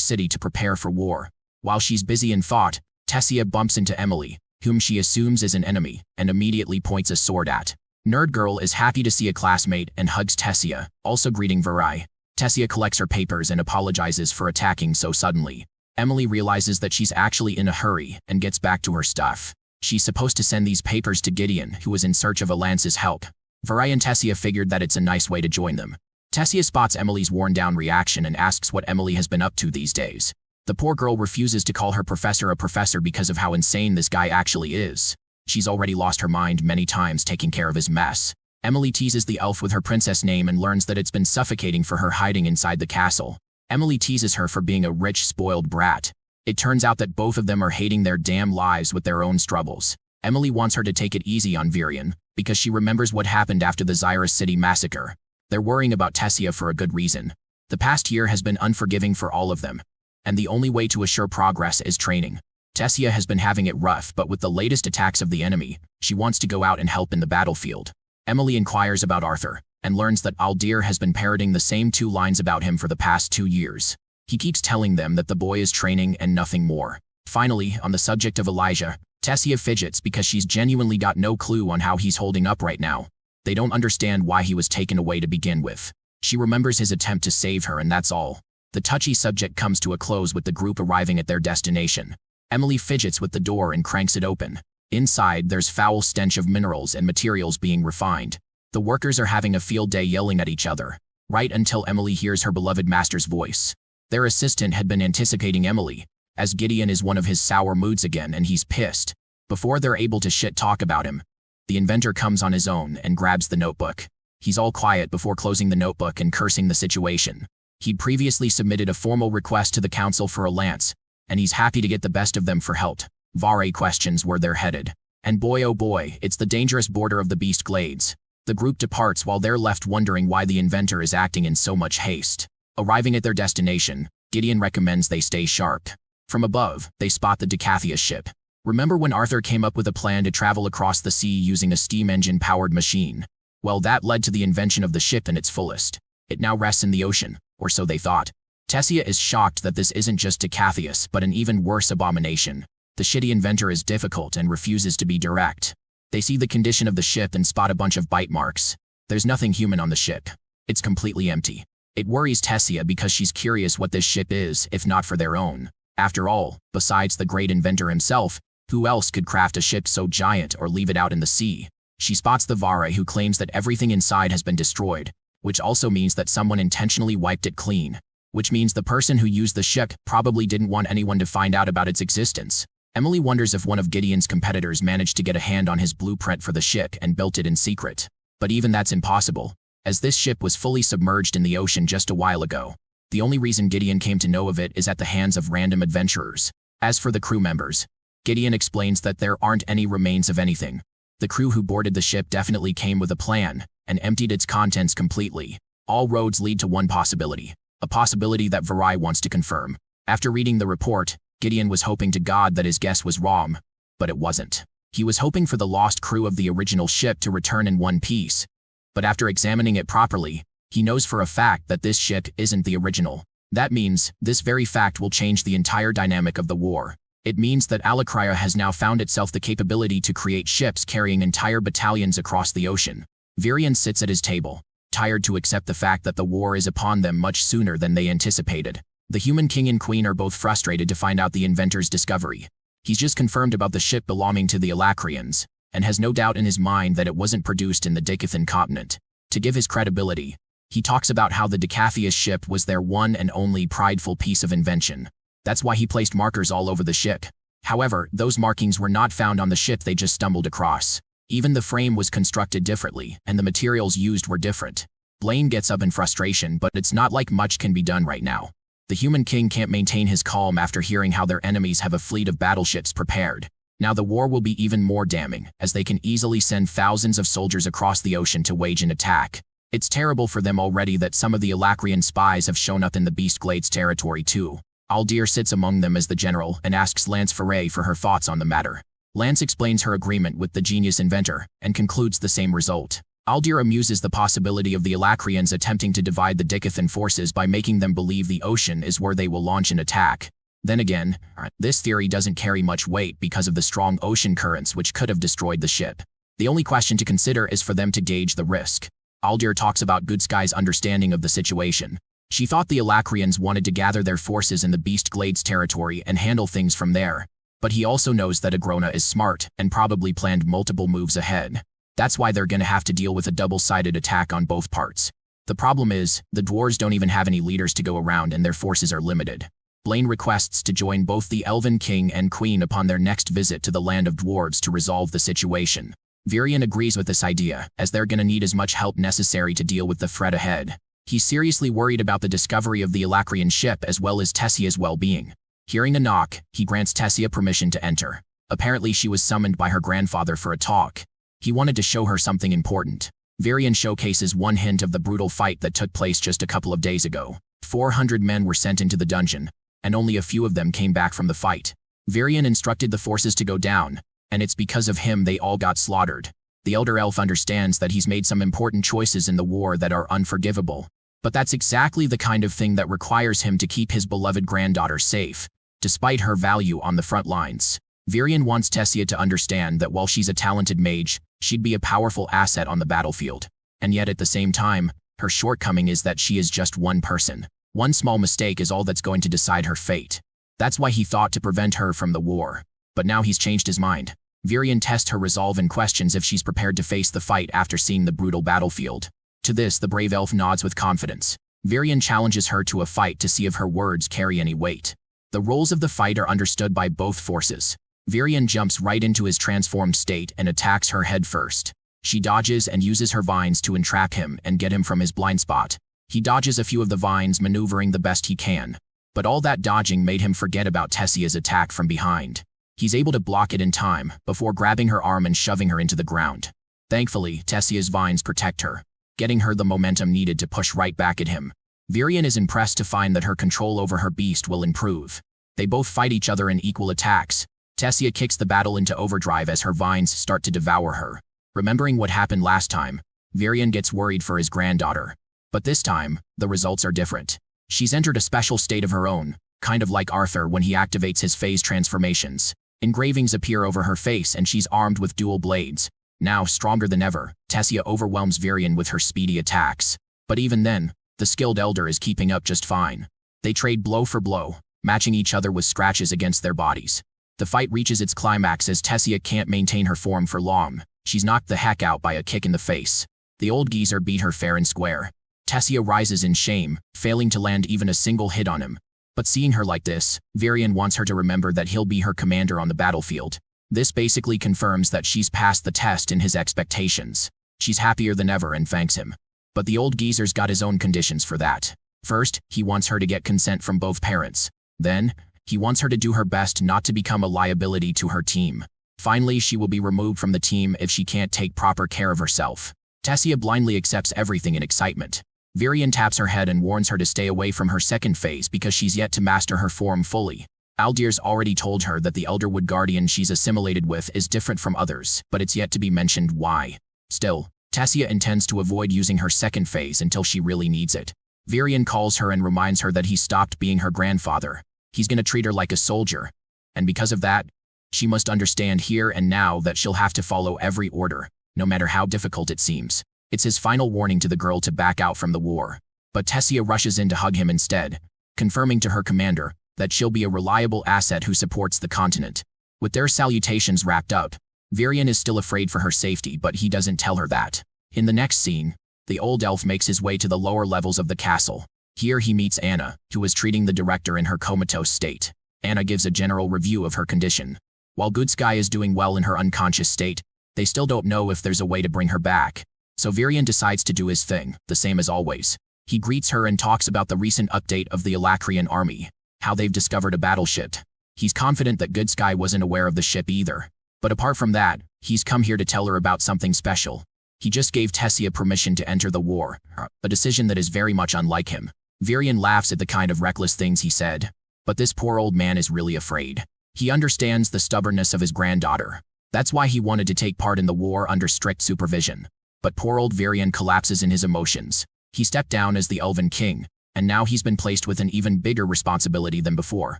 city to prepare for war. While she's busy in thought, Tessia bumps into Emily, whom she assumes is an enemy, and immediately points a sword at. Nerd Girl is happy to see a classmate and hugs Tessia, also greeting Vari. Tessia collects her papers and apologizes for attacking so suddenly. Emily realizes that she's actually in a hurry and gets back to her stuff. She's supposed to send these papers to Gideon, who was in search of Alance's help. Vari and Tessia figured that it's a nice way to join them. Tessia spots Emily's worn-down reaction and asks what Emily has been up to these days. The poor girl refuses to call her professor a professor because of how insane this guy actually is. She's already lost her mind many times taking care of his mess. Emily teases the elf with her princess name and learns that it's been suffocating for her hiding inside the castle. Emily teases her for being a rich, spoiled brat. It turns out that both of them are hating their damn lives with their own struggles. Emily wants her to take it easy on Virion, because she remembers what happened after the Xyrus City massacre. They're worrying about Tessia for a good reason. The past year has been unforgiving for all of them, and the only way to assure progress is training. Tessia has been having it rough, but with the latest attacks of the enemy, she wants to go out and help in the battlefield. Emily inquires about Arthur, and learns that Aldir has been parroting the same 2 lines about him for the past 2 years. He keeps telling them that the boy is training and nothing more. Finally, on the subject of Elijah, Tessia fidgets because she's genuinely got no clue on how he's holding up right now. They don't understand why he was taken away to begin with. She remembers his attempt to save her, and that's all. The touchy subject comes to a close with the group arriving at their destination. Emily fidgets with the door and cranks it open. Inside, there's foul stench of minerals and materials being refined. The workers are having a field day yelling at each other, right until Emily hears her beloved master's voice. Their assistant had been anticipating Emily, as Gideon is one of his sour moods again and he's pissed. Before they're able to talk about him, the inventor comes on his own and grabs the notebook. He's all quiet before closing the notebook and cursing the situation. He'd previously submitted a formal request to the council for a lance, and he's happy to get the best of them for help. Vare questions where they're headed. And boy oh boy, it's the dangerous border of the Beast Glades. The group departs while they're left wondering why the inventor is acting in so much haste. Arriving at their destination, Gideon recommends they stay sharp. From above, they spot the Decathius ship. Remember when Arthur came up with a plan to travel across the sea using a steam engine-powered machine? Well, that led to the invention of the ship in its fullest. It now rests in the ocean, or so they thought. Tessia is shocked that this isn't just Decathius, but an even worse abomination. The shitty inventor is difficult and refuses to be direct. They see the condition of the ship and spot a bunch of bite marks. There's nothing human on the ship. It's completely empty. It worries Tessia because she's curious what this ship is, if not for their own. After all, besides the great inventor himself, who else could craft a ship so giant or leave it out in the sea? She spots the Vare who claims that everything inside has been destroyed, which also means that someone intentionally wiped it clean. Which means the person who used the ship probably didn't want anyone to find out about its existence. Emily wonders if one of Gideon's competitors managed to get a hand on his blueprint for the ship and built it in secret. But even that's impossible, as this ship was fully submerged in the ocean just a while ago. The only reason Gideon came to know of it is at the hands of random adventurers. As for the crew members, Gideon explains that there aren't any remains of anything. The crew who boarded the ship definitely came with a plan and emptied its contents completely. All roads lead to one possibility, a possibility that Varai wants to confirm. After reading the report, Gideon was hoping to God that his guess was wrong, but it wasn't. He was hoping for the lost crew of the original ship to return in one piece. But after examining it properly, he knows for a fact that this ship isn't the original. That means this very fact will change the entire dynamic of the war. It means that Alicria has now found itself the capability to create ships carrying entire battalions across the ocean. Virion sits at his table, tired to accept the fact that the war is upon them much sooner than they anticipated. The human king and queen are both frustrated to find out the inventor's discovery. He's just confirmed about the ship belonging to the Alacrians, and has no doubt in his mind that it wasn't produced in the Decathan continent. To give his credibility, he talks about how the Decathius ship was their one and only prideful piece of invention. That's why he placed markers all over the ship. However, those markings were not found on the ship they just stumbled across. Even the frame was constructed differently, and the materials used were different. Blaine gets up in frustration, but it's not like much can be done right now. The human king can't maintain his calm after hearing how their enemies have a fleet of battleships prepared. Now the war will be even more damning, as they can easily send thousands of soldiers across the ocean to wage an attack. It's terrible for them already that some of the Alacrian spies have shown up in the Beast Glades territory too. Aldir sits among them as the general and asks Lance Foray for her thoughts on the matter. Lance explains her agreement with the genius inventor and concludes the same result. Aldir amuses the possibility of the Alacrians attempting to divide the Decathan forces by making them believe the ocean is where they will launch an attack. Then again, this theory doesn't carry much weight because of the strong ocean currents which could have destroyed the ship. The only question to consider is for them to gauge the risk. Aldir talks about Goodsky's understanding of the situation. She thought the Alacrians wanted to gather their forces in the Beast Glades territory and handle things from there. But he also knows that Agrona is smart and probably planned multiple moves ahead. That's why they're gonna have to deal with a double-sided attack on both parts. The problem is, the dwarves don't even have any leaders to go around and their forces are limited. Blaine requests to join both the Elven King and Queen upon their next visit to the land of dwarves to resolve the situation. Virion agrees with this idea, as they're gonna need as much help necessary to deal with the threat ahead. He's seriously worried about the discovery of the Alacrian ship as well as Tessia's well-being. Hearing a knock, he grants Tessia permission to enter. Apparently she was summoned by her grandfather for a talk. He wanted to show her something important. Varian showcases one hint of the brutal fight that took place just a couple of days ago. 400 men were sent into the dungeon, and only a few of them came back from the fight. Varian instructed the forces to go down, and it's because of him they all got slaughtered. The elder elf understands that he's made some important choices in the war that are unforgivable. But that's exactly the kind of thing that requires him to keep his beloved granddaughter safe, despite her value on the front lines. Varian wants Tessia to understand that while she's a talented mage, she'd be a powerful asset on the battlefield. And yet at the same time, her shortcoming is that she is just one person. One small mistake is all that's going to decide her fate. That's why he thought to prevent her from the war. But now he's changed his mind. Varian tests her resolve and questions if she's prepared to face the fight after seeing the brutal battlefield. To this, the brave elf nods with confidence. Varian challenges her to a fight to see if her words carry any weight. The roles of the fight are understood by both forces. Varian jumps right into his transformed state and attacks her head first. She dodges and uses her vines to entrap him and get him from his blind spot. He dodges a few of the vines, maneuvering the best he can. But all that dodging made him forget about Tessia's attack from behind. He's able to block it in time, before grabbing her arm and shoving her into the ground. Thankfully, Tessia's vines protect her, getting her the momentum needed to push right back at him. Varian is impressed to find that her control over her beast will improve. They both fight each other in equal attacks. Tessia kicks the battle into overdrive as her vines start to devour her. Remembering what happened last time, Varian gets worried for his granddaughter. But this time, the results are different. She's entered a special state of her own, kind of like Arthur when he activates his phase transformations. Engravings appear over her face and she's armed with dual blades. Now, stronger than ever, Tessia overwhelms Varian with her speedy attacks. But even then, the skilled elder is keeping up just fine. They trade blow for blow, matching each other with scratches against their bodies. The fight reaches its climax as Tessia can't maintain her form for long. She's knocked the heck out by a kick in the face. The old geezer beat her fair and square. Tessia rises in shame, failing to land even a single hit on him. But seeing her like this, Varian wants her to remember that he'll be her commander on the battlefield. This basically confirms that she's passed the test in his expectations. She's happier than ever and thanks him. But the old geezer's got his own conditions for that. First, he wants her to get consent from both parents. Then, he wants her to do her best not to become a liability to her team. Finally, she will be removed from the team if she can't take proper care of herself. Tessia blindly accepts everything in excitement. Varian taps her head and warns her to stay away from her second phase because she's yet to master her form fully. Aldir's already told her that the Elderwood Guardian she's assimilated with is different from others, but it's yet to be mentioned why. Still, Tessia intends to avoid using her second phase until she really needs it. Varian calls her and reminds her that he stopped being her grandfather. He's gonna treat her like a soldier. And because of that, she must understand here and now that she'll have to follow every order, no matter how difficult it seems. It's his final warning to the girl to back out from the war. But Tessia rushes in to hug him instead, confirming to her commander that she'll be a reliable asset who supports the continent. With their salutations wrapped up, Varian is still afraid for her safety, but he doesn't tell her that. In the next scene, the old elf makes his way to the lower levels of the castle. Here he meets Anna, who is treating the director in her comatose state. Anna gives a general review of her condition. While Good Sky is doing well in her unconscious state, they still don't know if there's a way to bring her back. So Varian decides to do his thing, the same as always. He greets her and talks about the recent update of the Alacrian army, how they've discovered a battleship. He's confident that Good Sky wasn't aware of the ship either. But apart from that, he's come here to tell her about something special. He just gave Tessia permission to enter the war, a decision that is very much unlike him. Varian laughs at the kind of reckless things he said. But this poor old man is really afraid. He understands the stubbornness of his granddaughter. That's why he wanted to take part in the war under strict supervision. But poor old Varian collapses in his emotions. He stepped down as the Elven King, and now he's been placed with an even bigger responsibility than before.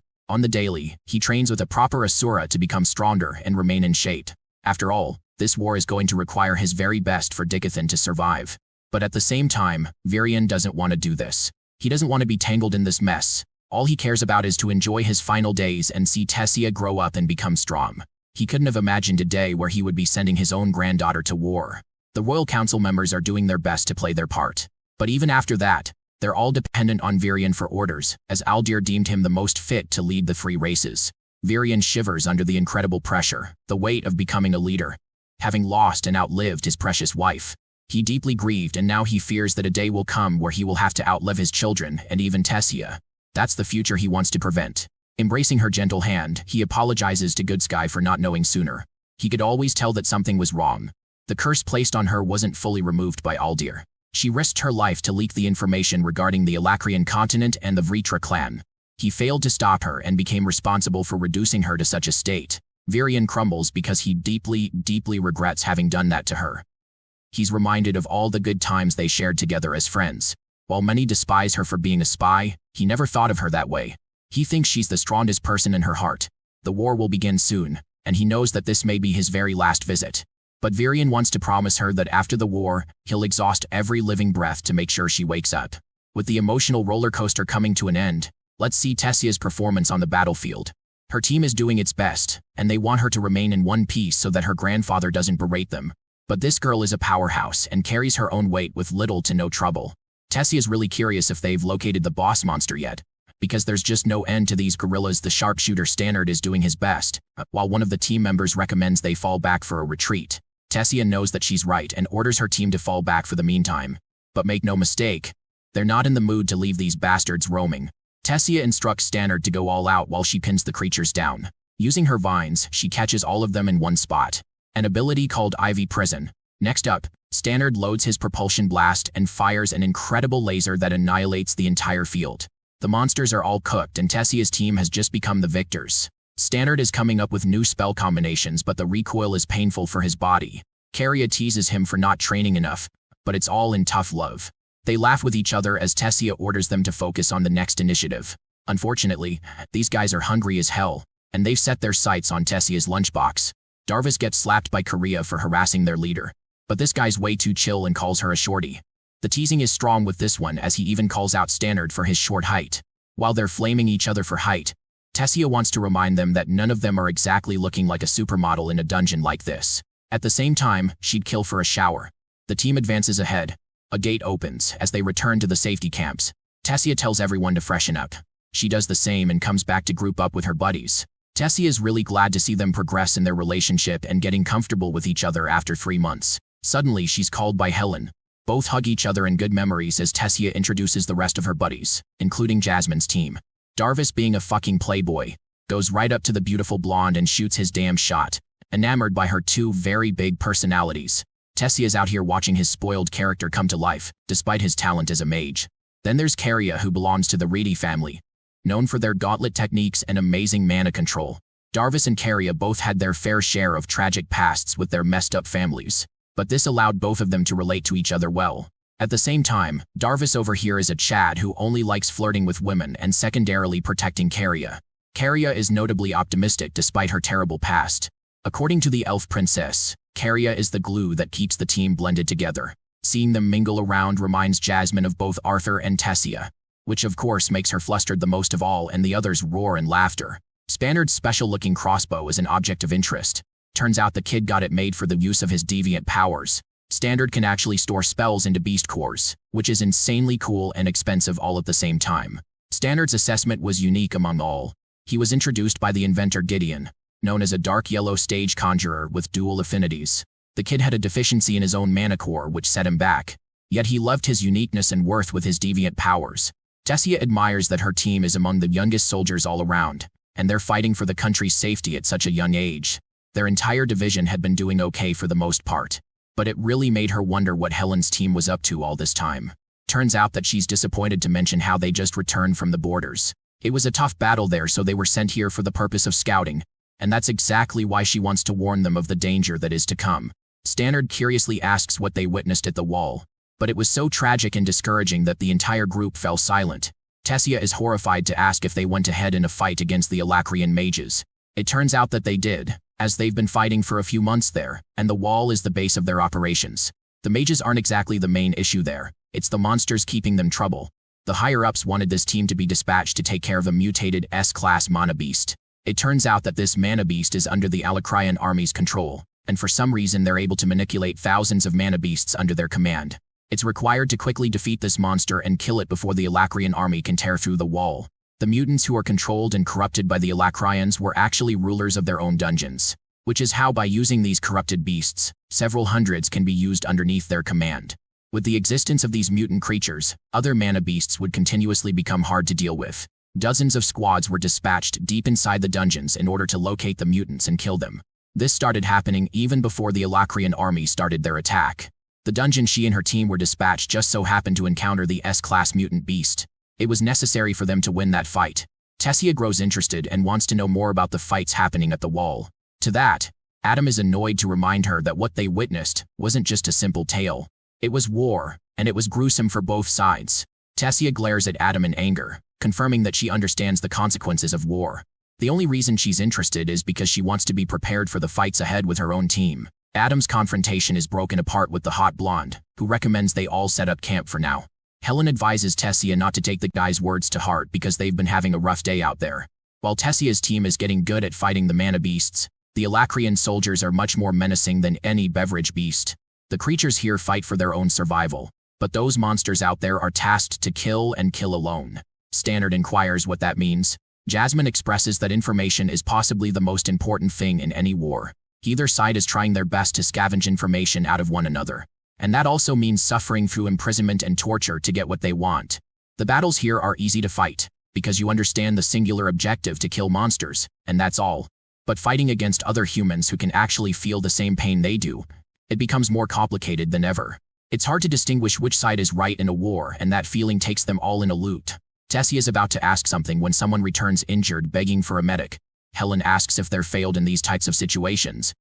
On the daily, he trains with a proper Asura to become stronger and remain in shape. After all, this war is going to require his very best for Dickathan to survive. But at the same time, Varian doesn't want to do this. He doesn't want to be tangled in this mess. All he cares about is to enjoy his final days and see Tessia grow up and become strong. He couldn't have imagined a day where he would be sending his own granddaughter to war. The Royal Council members are doing their best to play their part. But even after that, they're all dependent on Varian for orders, as Aldir deemed him the most fit to lead the three races. Varian shivers under the incredible pressure, the weight of becoming a leader. Having lost and outlived his precious wife, he deeply grieved, and now he fears that a day will come where he will have to outlive his children and even Tessia. That's the future he wants to prevent. Embracing her gentle hand, he apologizes to Good Sky for not knowing sooner. He could always tell that something was wrong. The curse placed on her wasn't fully removed by Aldir. She risked her life to leak the information regarding the Alacrian continent and the Vritra clan. He failed to stop her and became responsible for reducing her to such a state. Virion crumbles because he deeply regrets having done that to her. He's reminded of all the good times they shared together as friends. While many despise her for being a spy, he never thought of her that way. He thinks she's the strongest person in her heart. The war will begin soon, and he knows that this may be his very last visit. But Virion wants to promise her that after the war, he'll exhaust every living breath to make sure she wakes up. With the emotional roller coaster coming to an end, let's see Tessia's performance on the battlefield. Her team is doing its best, and they want her to remain in one piece so that her grandfather doesn't berate them. But this girl is a powerhouse and carries her own weight with little to no trouble. Tessia's really curious if they've located the boss monster yet, because there's just no end to these guerrillas. The sharpshooter Stannard is doing his best, while one of the team members recommends they fall back for a retreat. Tessia knows that she's right and orders her team to fall back for the meantime. But make no mistake, they're not in the mood to leave these bastards roaming. Tessia instructs Stannard to go all out while she pins the creatures down. Using her vines, she catches all of them in one spot. An ability called Ivy Prison. Next up, Stannard loads his propulsion blast and fires an incredible laser that annihilates the entire field. The monsters are all cooked and Tessia's team has just become the victors. Stannard is coming up with new spell combinations, but the recoil is painful for his body. Caria teases him for not training enough, but it's all in tough love. They laugh with each other as Tessia orders them to focus on the next initiative. Unfortunately, these guys are hungry as hell, and they've set their sights on Tessia's lunchbox. Darvis gets slapped by Caria for harassing their leader, but this guy's way too chill and calls her a shorty. The teasing is strong with this one as he even calls out Stannard for his short height. While they're flaming each other for height, Tessia wants to remind them that none of them are exactly looking like a supermodel in a dungeon like this. At the same time, she'd kill for a shower. The team advances ahead. A gate opens as they return to the safety camps. Tessia tells everyone to freshen up. She does the same and comes back to group up with her buddies. Tessia is really glad to see them progress in their relationship and getting comfortable with each other after 3 months. Suddenly, she's called by Helen. Both hug each other in good memories as Tessia introduces the rest of her buddies, including Jasmine's team. Darvis, being a fucking playboy, goes right up to the beautiful blonde and shoots his damn shot, enamored by her 2 very big personalities. Tessia's out here watching his spoiled character come to life, despite his talent as a mage. Then there's Caria, who belongs to the Reedy family, known for their gauntlet techniques and amazing mana control. Darvis and Caria both had their fair share of tragic pasts with their messed up families, but this allowed both of them to relate to each other well. At the same time, Darvis over here is a Chad who only likes flirting with women and secondarily protecting Caria. Caria is notably optimistic despite her terrible past. According to the elf princess, Caria is the glue that keeps the team blended together. Seeing them mingle around reminds Jasmine of both Arthur and Tessia, which of course makes her flustered the most of all, and the others roar in laughter. Stannard's special-looking crossbow is an object of interest. Turns out the kid got it made for the use of his deviant powers. Stannard can actually store spells into beast cores, which is insanely cool and expensive all at the same time. Stannard's assessment was unique among all. He was introduced by the inventor Gideon, known as a dark yellow stage conjurer with dual affinities. The kid had a deficiency in his own mana core which set him back, yet he loved his uniqueness and worth with his deviant powers. Tessia admires that her team is among the youngest soldiers all around, and they're fighting for the country's safety at such a young age. Their entire division had been doing okay for the most part, but it really made her wonder what Helen's team was up to all this time. Turns out that she's disappointed to mention how they just returned from the borders. It was a tough battle there, so they were sent here for the purpose of scouting, and that's exactly why she wants to warn them of the danger that is to come. Stannard curiously asks what they witnessed at the wall, but it was so tragic and discouraging that the entire group fell silent. Tessia is horrified to ask if they went ahead in a fight against the Alacrian mages. It turns out that they did, as they've been fighting for a few months there, and the wall is the base of their operations. The mages aren't exactly the main issue there, it's the monsters keeping them trouble. The higher-ups wanted this team to be dispatched to take care of a mutated S-class mana beast. It turns out that this mana beast is under the Alacrian army's control, and for some reason they're able to manipulate thousands of mana beasts under their command. It's required to quickly defeat this monster and kill it before the Alacrian army can tear through the wall. The mutants who are controlled and corrupted by the Alacrians were actually rulers of their own dungeons, which is how by using these corrupted beasts, several hundreds can be used underneath their command. With the existence of these mutant creatures, other mana beasts would continuously become hard to deal with. Dozens of squads were dispatched deep inside the dungeons in order to locate the mutants and kill them. This started happening even before the Alacrian army started their attack. The dungeon she and her team were dispatched just so happened to encounter the S-class mutant beast. It was necessary for them to win that fight. Tessia grows interested and wants to know more about the fights happening at the wall. To that, Adam is annoyed to remind her that what they witnessed wasn't just a simple tale. It was war, and it was gruesome for both sides. Tessia glares at Adam in anger, confirming that she understands the consequences of war. The only reason she's interested is because she wants to be prepared for the fights ahead with her own team. Adam's confrontation is broken apart with the hot blonde, who recommends they all set up camp for now. Helen advises Tessia not to take the guy's words to heart because they've been having a rough day out there. While Tessia's team is getting good at fighting the mana beasts, the Alacrian soldiers are much more menacing than any beverage beast. The creatures here fight for their own survival, but those monsters out there are tasked to kill and kill alone. Standard inquires what that means. Jasmine expresses that information is possibly the most important thing in any war. Either side is trying their best to scavenge information out of one another. And that also means suffering through imprisonment and torture to get what they want. The battles here are easy to fight, because you understand the singular objective to kill monsters, and that's all. But fighting against other humans who can actually feel the same pain they do, it becomes more complicated than ever. It's hard to distinguish which side is right in a war, and that feeling takes them all in a loot. Tessia is about to ask something when someone returns injured, begging for a medic. Helen asks if they're failed in these types of situations,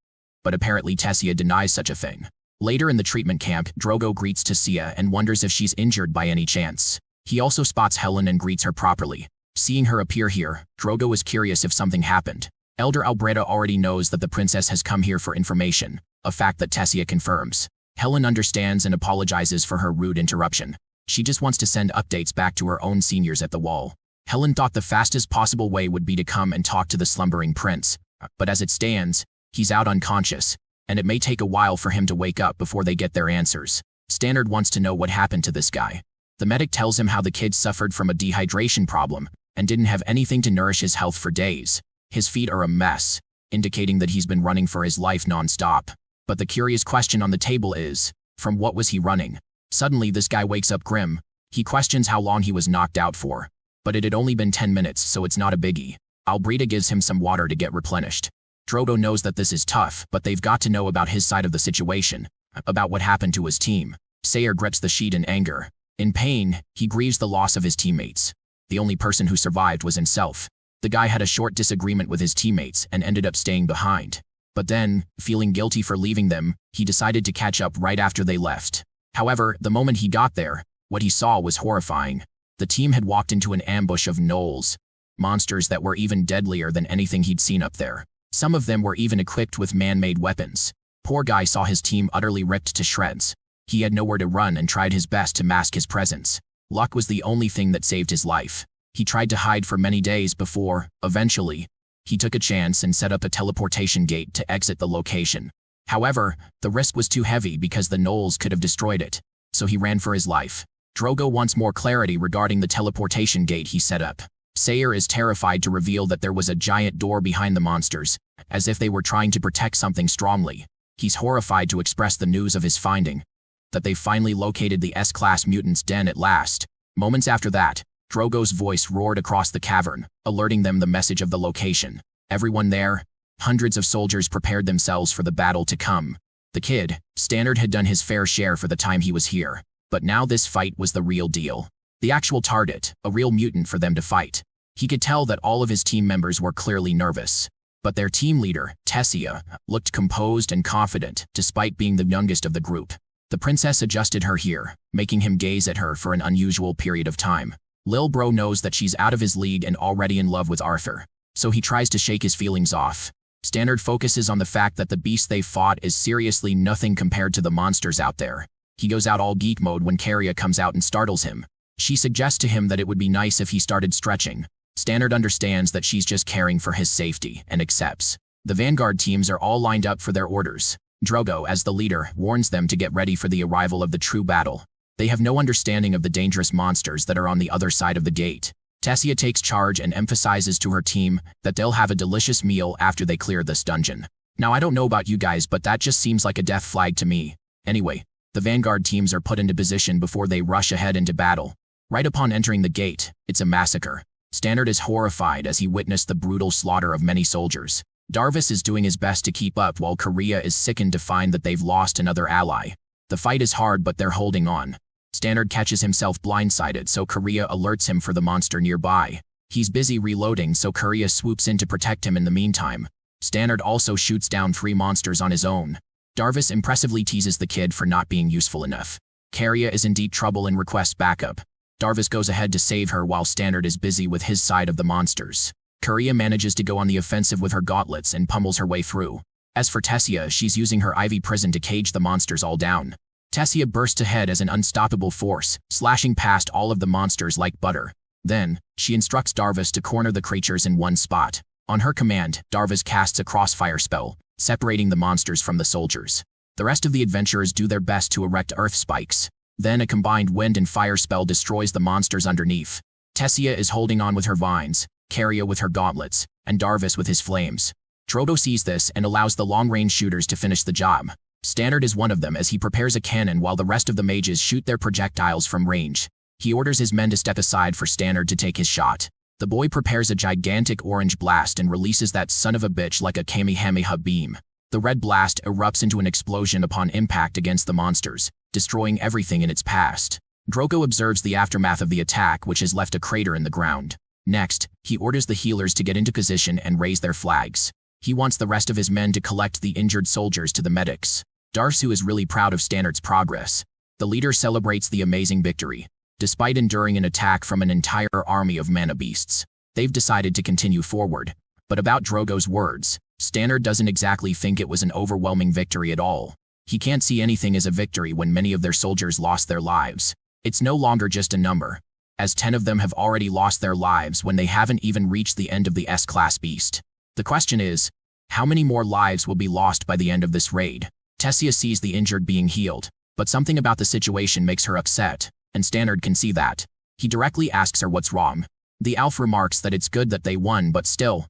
but apparently Tessia denies such a thing. Later in the treatment camp, Drogo greets Tessia and wonders if she's injured by any chance. He also spots Helen and greets her properly. Seeing her appear here, Drogo is curious if something happened. Elder Albreda already knows that the princess has come here for information, a fact that Tessia confirms. Helen understands and apologizes for her rude interruption. She just wants to send updates back to her own seniors at the wall. Helen thought the fastest possible way would be to come and talk to the slumbering prince, but as it stands, he's out unconscious, and it may take a while for him to wake up before they get their answers. Standard wants to know what happened to this guy. The medic tells him how the kid suffered from a dehydration problem and didn't have anything to nourish his health for days. His feet are a mess, indicating that he's been running for his life non-stop. But the curious question on the table is, from what was he running? Suddenly, this guy wakes up grim. He questions how long he was knocked out for. But it had only been 10 minutes, so it's not a biggie. Albreda gives him some water to get replenished. Drogo knows that this is tough, but they've got to know about his side of the situation, about what happened to his team. Sayer grips the sheet in anger. In pain, he grieves the loss of his teammates. The only person who survived was himself. The guy had a short disagreement with his teammates and ended up staying behind. But then, feeling guilty for leaving them, he decided to catch up right after they left. However, the moment he got there, what he saw was horrifying. The team had walked into an ambush of gnolls, monsters that were even deadlier than anything he'd seen up there. Some of them were even equipped with man-made weapons. Poor guy saw his team utterly ripped to shreds. He had nowhere to run and tried his best to mask his presence. Luck was the only thing that saved his life. He tried to hide for many days before, eventually, he took a chance and set up a teleportation gate to exit the location. However, the risk was too heavy because the gnolls could have destroyed it, so he ran for his life. Drogo wants more clarity regarding the teleportation gate he set up. Sayer is terrified to reveal that there was a giant door behind the monsters, as if they were trying to protect something strongly. He's horrified to express the news of his finding, that they finally located the S-class mutant's den at last. Moments after that, Drogo's voice roared across the cavern, alerting them the message of the location. Everyone there, hundreds of soldiers prepared themselves for the battle to come. The kid, Standard, had done his fair share for the time he was here, but now this fight was the real deal. The actual target, a real mutant for them to fight. He could tell that all of his team members were clearly nervous. But their team leader, Tessia, looked composed and confident, despite being the youngest of the group. The princess adjusted her here, making him gaze at her for an unusual period of time. Lil Bro knows that she's out of his league and already in love with Arthur, so he tries to shake his feelings off. Standard focuses on the fact that the beast they fought is seriously nothing compared to the monsters out there. He goes out all geek mode when Carria comes out and startles him. She suggests to him that it would be nice if he started stretching. Standard understands that she's just caring for his safety and accepts. The Vanguard teams are all lined up for their orders. Drogo, as the leader, warns them to get ready for the arrival of the true battle. They have no understanding of the dangerous monsters that are on the other side of the gate. Tessia takes charge and emphasizes to her team that they'll have a delicious meal after they clear this dungeon. Now, I don't know about you guys, but that just seems like a death flag to me. Anyway, the Vanguard teams are put into position before they rush ahead into battle. Right upon entering the gate, it's a massacre. Standard is horrified as he witnessed the brutal slaughter of many soldiers. Darvis is doing his best to keep up while Korea is sickened to find that they've lost another ally. The fight is hard but they're holding on. Standard catches himself blindsided so Korea alerts him for the monster nearby. He's busy reloading so Korea swoops in to protect him in the meantime. Standard also shoots down 3 monsters on his own. Darvis impressively teases the kid for not being useful enough. Korea is in deep trouble and requests backup. Darvis goes ahead to save her while Standard is busy with his side of the monsters. Korea manages to go on the offensive with her gauntlets and pummels her way through. As for Tessia, she's using her ivy prison to cage the monsters all down. Tessia bursts ahead as an unstoppable force, slashing past all of the monsters like butter. Then, she instructs Darvis to corner the creatures in one spot. On her command, Darvis casts a crossfire spell, separating the monsters from the soldiers. The rest of the adventurers do their best to erect earth spikes. Then a combined wind and fire spell destroys the monsters underneath. Tessia is holding on with her vines, Korea with her gauntlets, and Darvis with his flames. Drogo sees this and allows the long-range shooters to finish the job. Standard is one of them as he prepares a cannon while the rest of the mages shoot their projectiles from range. He orders his men to step aside for Standard to take his shot. The boy prepares a gigantic orange blast and releases that son of a bitch like a Kamehameha beam. The red blast erupts into an explosion upon impact against the monsters, destroying everything in its path. Drogo observes the aftermath of the attack, which has left a crater in the ground. Next, he orders the healers to get into position and raise their flags. He wants the rest of his men to collect the injured soldiers to the medics. Darsu is really proud of Standard's progress. The leader celebrates the amazing victory. Despite enduring an attack from an entire army of mana beasts, they've decided to continue forward. But about Drogo's words, Standard doesn't exactly think it was an overwhelming victory at all. He can't see anything as a victory when many of their soldiers lost their lives. It's no longer just a number, as 10 of them have already lost their lives when they haven't even reached the end of the S-class beast. The question is, how many more lives will be lost by the end of this raid? Tessia sees the injured being healed, but something about the situation makes her upset, and Standard can see that. He directly asks her what's wrong. The elf remarks that it's good that they won, but still,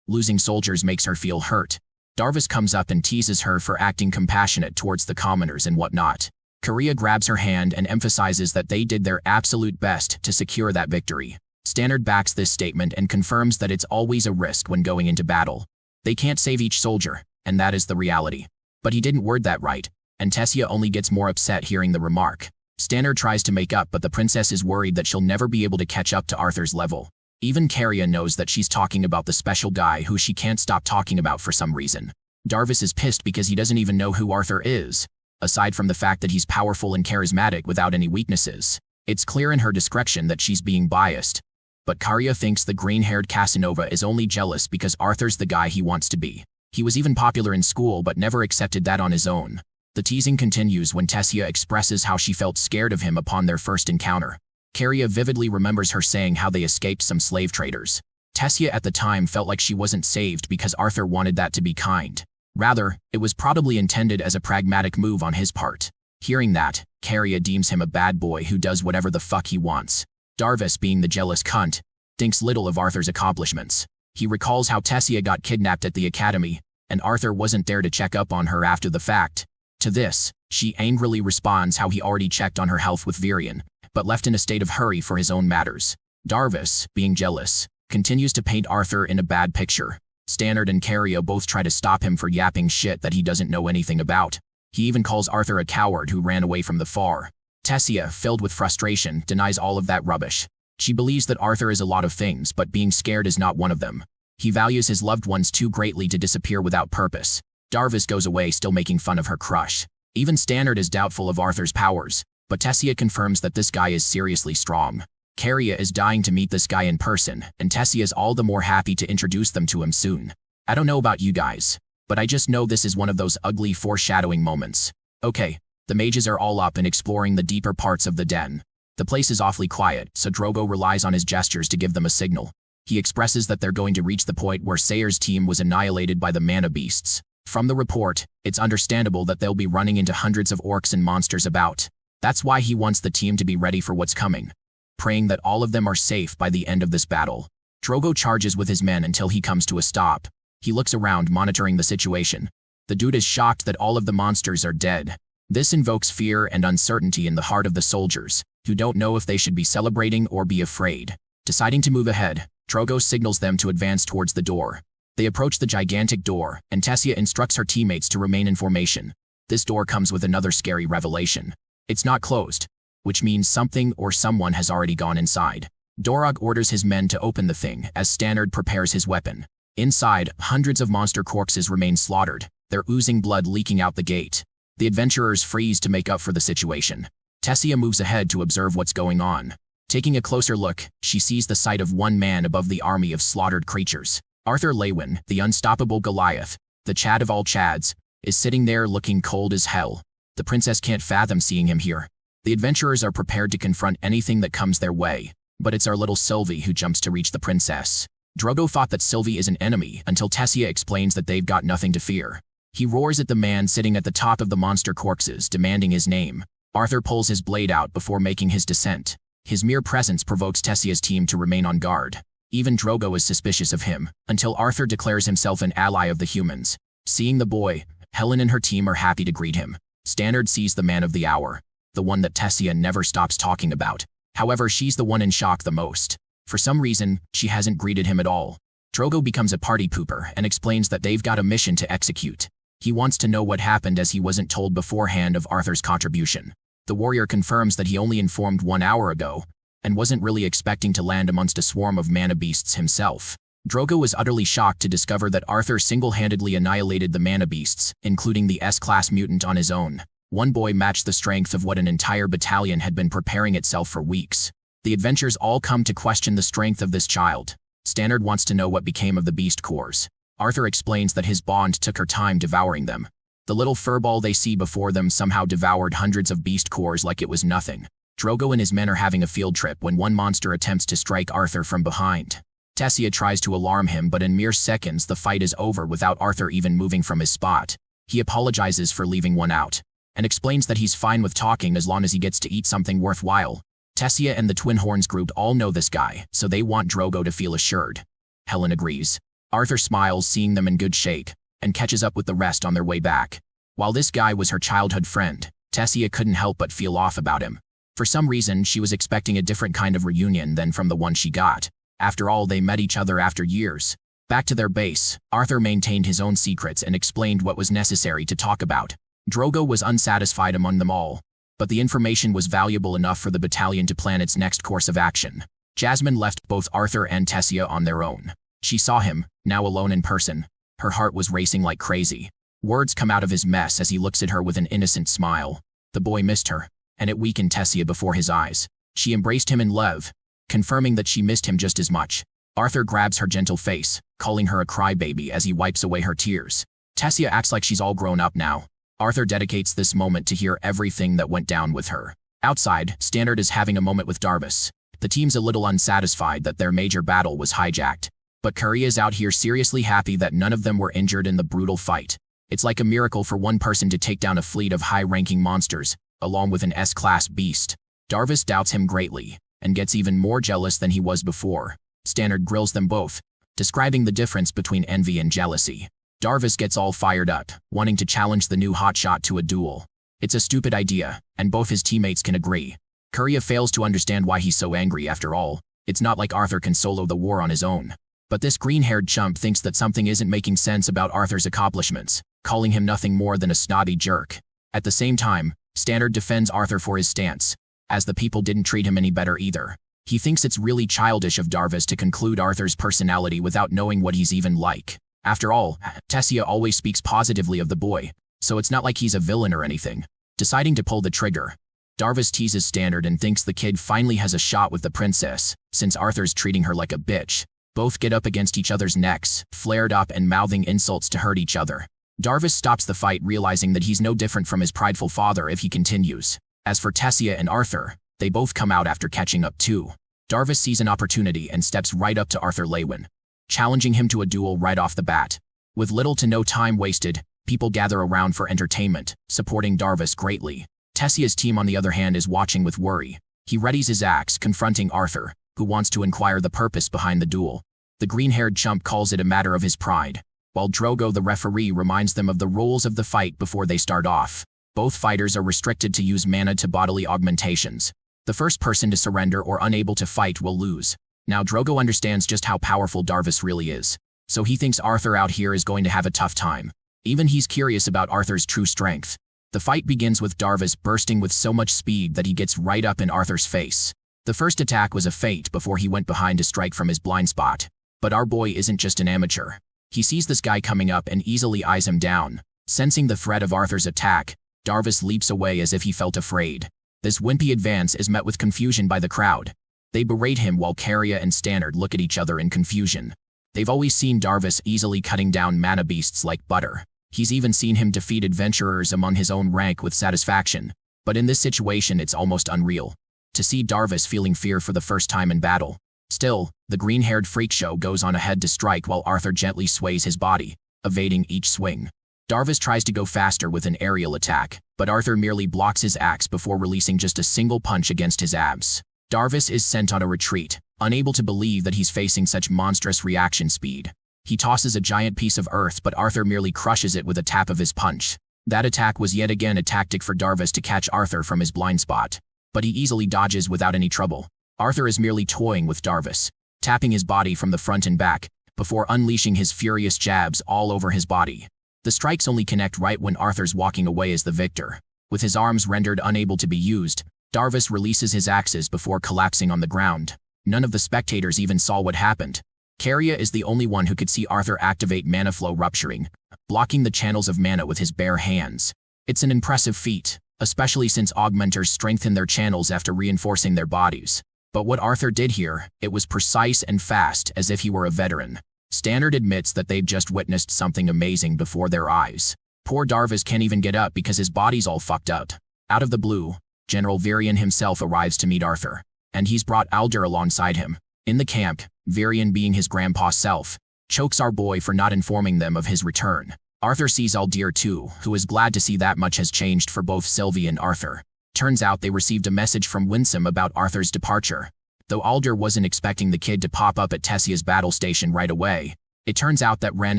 losing soldiers makes her feel hurt. Darvis comes up and teases her for acting compassionate towards the commoners and whatnot. Korea grabs her hand and emphasizes that they did their absolute best to secure that victory. Standard backs this statement and confirms that it's always a risk when going into battle. They can't save each soldier, and that is the reality. But he didn't word that right, and Tessia only gets more upset hearing the remark. Standard tries to make up, but the princess is worried that she'll never be able to catch up to Arthur's level. Even Korea knows that she's talking about the special guy who she can't stop talking about for some reason. Darvis is pissed because he doesn't even know who Arthur is, aside from the fact that he's powerful and charismatic without any weaknesses. It's clear in her discretion that she's being biased. But Korea thinks the green-haired Casanova is only jealous because Arthur's the guy he wants to be. He was even popular in school but never accepted that on his own. The teasing continues when Tessia expresses how she felt scared of him upon their first encounter. Korea vividly remembers her saying how they escaped some slave traders. Tessia at the time felt like she wasn't saved because Arthur wanted that to be kind. Rather, it was probably intended as a pragmatic move on his part. Hearing that, Korea deems him a bad boy who does whatever the fuck he wants. Darvis, being the jealous cunt, thinks little of Arthur's accomplishments. He recalls how Tessia got kidnapped at the academy, and Arthur wasn't there to check up on her after the fact. To this, she angrily responds how he already checked on her health with Virion, but left in a state of hurry for his own matters. Darvis, being jealous, continues to paint Arthur in a bad picture. Standard and Korea both try to stop him for yapping shit that he doesn't know anything about. He even calls Arthur a coward who ran away from the far. Tessia, filled with frustration, denies all of that rubbish. She believes that Arthur is a lot of things, but being scared is not one of them. He values his loved ones too greatly to disappear without purpose. Darvis goes away still making fun of her crush. Even Standard is doubtful of Arthur's powers, but Tessia confirms that this guy is seriously strong. Korea is dying to meet this guy in person, and Tessia is all the more happy to introduce them to him soon. I don't know about you guys, but I just know this is one of those ugly foreshadowing moments. Okay, the mages are all up and exploring the deeper parts of the den. The place is awfully quiet, so Drogo relies on his gestures to give them a signal. He expresses that they're going to reach the point where Sayer's team was annihilated by the mana beasts. From the report, it's understandable that they'll be running into hundreds of orcs and monsters about. That's why he wants the team to be ready for what's coming, praying that all of them are safe by the end of this battle. Drogo charges with his men until he comes to a stop. He looks around, monitoring the situation. The dude is shocked that all of the monsters are dead. This invokes fear and uncertainty in the heart of the soldiers, who don't know if they should be celebrating or be afraid. Deciding to move ahead, Drogo signals them to advance towards the door. They approach the gigantic door, and Tessia instructs her teammates to remain in formation. This door comes with another scary revelation. It's not closed, which means something or someone has already gone inside. Dorog orders his men to open the thing as Stannard prepares his weapon. Inside, hundreds of monster corpses remain slaughtered, their oozing blood leaking out the gate. The adventurers freeze to make up for the situation. Tessia moves ahead to observe what's going on. Taking a closer look, she sees the sight of one man above the army of slaughtered creatures. Arthur Lewin, the unstoppable Goliath, the Chad of all Chads, is sitting there looking cold as hell. The princess can't fathom seeing him here. The adventurers are prepared to confront anything that comes their way, but it's our little Sylvie who jumps to reach the princess. Drogo thought that Sylvie is an enemy until Tessia explains that they've got nothing to fear. He roars at the man sitting at the top of the monster corpses, demanding his name. Arthur pulls his blade out before making his descent. His mere presence provokes Tessia's team to remain on guard. Even Drogo is suspicious of him, until Arthur declares himself an ally of the humans. Seeing the boy, Helen and her team are happy to greet him. Stannard sees the man of the hour, the one that Tessia never stops talking about. However, she's the one in shock the most. For some reason, she hasn't greeted him at all. Drogo becomes a party pooper and explains that they've got a mission to execute. He wants to know what happened as he wasn't told beforehand of Arthur's contribution. The warrior confirms that he only informed 1 hour ago, and wasn't really expecting to land amongst a swarm of mana beasts himself. Drogo was utterly shocked to discover that Arthur single-handedly annihilated the mana beasts, including the S-class mutant on his own. One boy matched the strength of what an entire battalion had been preparing itself for weeks. The adventurers all come to question the strength of this child. Stannard wants to know what became of the beast cores. Arthur explains that his bond took her time devouring them. The little furball they see before them somehow devoured hundreds of beast cores like it was nothing. Drogo and his men are having a field trip when one monster attempts to strike Arthur from behind. Tessia tries to alarm him, but in mere seconds the fight is over without Arthur even moving from his spot. He apologizes for leaving one out, and explains that he's fine with talking as long as he gets to eat something worthwhile. Tessia and the Twin Horns group all know this guy, so they want Drogo to feel assured. Helen agrees. Arthur smiles seeing them in good shape, and catches up with the rest on their way back. While this guy was her childhood friend, Tessia couldn't help but feel off about him. For some reason, she was expecting a different kind of reunion than from the one she got. After all, they met each other after years. Back to their base, Arthur maintained his own secrets and explained what was necessary to talk about. Drogo was unsatisfied among them all, but the information was valuable enough for the battalion to plan its next course of action. Jasmine left both Arthur and Tessia on their own. She saw him, now alone in person. Her heart was racing like crazy. Words come out of his mess as he looks at her with an innocent smile. The boy missed her, and it weakened Tessia before his eyes. She embraced him in love, confirming that she missed him just as much. Arthur grabs her gentle face, calling her a crybaby as he wipes away her tears. Tessia acts like she's all grown up now. Arthur dedicates this moment to hear everything that went down with her. Outside, Stannard is having a moment with Darvis. The team's a little unsatisfied that their major battle was hijacked, but Curry is out here seriously happy that none of them were injured in the brutal fight. It's like a miracle for one person to take down a fleet of high-ranking monsters, along with an S-class beast. Darvis doubts him greatly, and gets even more jealous than he was before. Stannard grills them both, describing the difference between envy and jealousy. Darvis gets all fired up, wanting to challenge the new hotshot to a duel. It's a stupid idea, and both his teammates can agree. Courier fails to understand why he's so angry after all. It's not like Arthur can solo the war on his own. But this green-haired chump thinks that something isn't making sense about Arthur's accomplishments, calling him nothing more than a snotty jerk. At the same time, Stannard defends Arthur for his stance, as the people didn't treat him any better either. He thinks it's really childish of Darvis to conclude Arthur's personality without knowing what he's even like. After all, Tessia always speaks positively of the boy, so it's not like he's a villain or anything. Deciding to pull the trigger, Darvis teases Stannard and thinks the kid finally has a shot with the princess, since Arthur's treating her like a bitch. Both get up against each other's necks, flared up and mouthing insults to hurt each other. Darvis stops the fight, realizing that he's no different from his prideful father if he continues. As for Tessia and Arthur, they both come out after catching up too. Darvis sees an opportunity and steps right up to Arthur Lewin, challenging him to a duel right off the bat. With little to no time wasted, people gather around for entertainment, supporting Darvis greatly. Tessia's team, on the other hand, is watching with worry. He readies his axe, confronting Arthur, who wants to inquire the purpose behind the duel. The green-haired chump calls it a matter of his pride, while Drogo, the referee, reminds them of the rules of the fight before they start off. Both fighters are restricted to use mana to bodily augmentations. The first person to surrender or unable to fight will lose. Now Drogo understands just how powerful Darvis really is, so he thinks Arthur out here is going to have a tough time. Even he's curious about Arthur's true strength. The fight begins with Darvis bursting with so much speed that he gets right up in Arthur's face. The first attack was a feint before he went behind to strike from his blind spot. But our boy isn't just an amateur. He sees this guy coming up and easily eyes him down. Sensing the threat of Arthur's attack, Darvis leaps away as if he felt afraid. This wimpy advance is met with confusion by the crowd. They berate him while Carria and Stannard look at each other in confusion. They've always seen Darvis easily cutting down mana beasts like butter. He's even seen him defeat adventurers among his own rank with satisfaction. But in this situation it's almost unreal. To see Darvis feeling fear for the first time in battle. Still, the green-haired freak show goes on ahead to strike while Arthur gently sways his body, evading each swing. Darvis tries to go faster with an aerial attack, but Arthur merely blocks his axe before releasing just a single punch against his abs. Darvis is sent on a retreat, unable to believe that he's facing such monstrous reaction speed. He tosses a giant piece of earth, but Arthur merely crushes it with a tap of his punch. That attack was yet again a tactic for Darvis to catch Arthur from his blind spot, but he easily dodges without any trouble. Arthur is merely toying with Darvis, tapping his body from the front and back, before unleashing his furious jabs all over his body. The strikes only connect right when Arthur's walking away as the victor. With his arms rendered unable to be used, Darvis releases his axes before collapsing on the ground. None of the spectators even saw what happened. Carria is the only one who could see Arthur activate mana flow rupturing, blocking the channels of mana with his bare hands. It's an impressive feat, especially since augmenters strengthen their channels after reinforcing their bodies. But what Arthur did here, it was precise and fast as if he were a veteran. Stannard admits that they've just witnessed something amazing before their eyes. Poor Darvis can't even get up because his body's all fucked up. Out of the blue, General Virion himself arrives to meet Arthur, and he's brought Aldir alongside him. In the camp, Virion, being his grandpa's self, chokes our boy for not informing them of his return. Arthur sees Aldir too, who is glad to see that much has changed for both Sylvie and Arthur. Turns out they received a message from Winsome about Arthur's departure. Though Aldir wasn't expecting the kid to pop up at Tessia's battle station right away, it turns out that Ren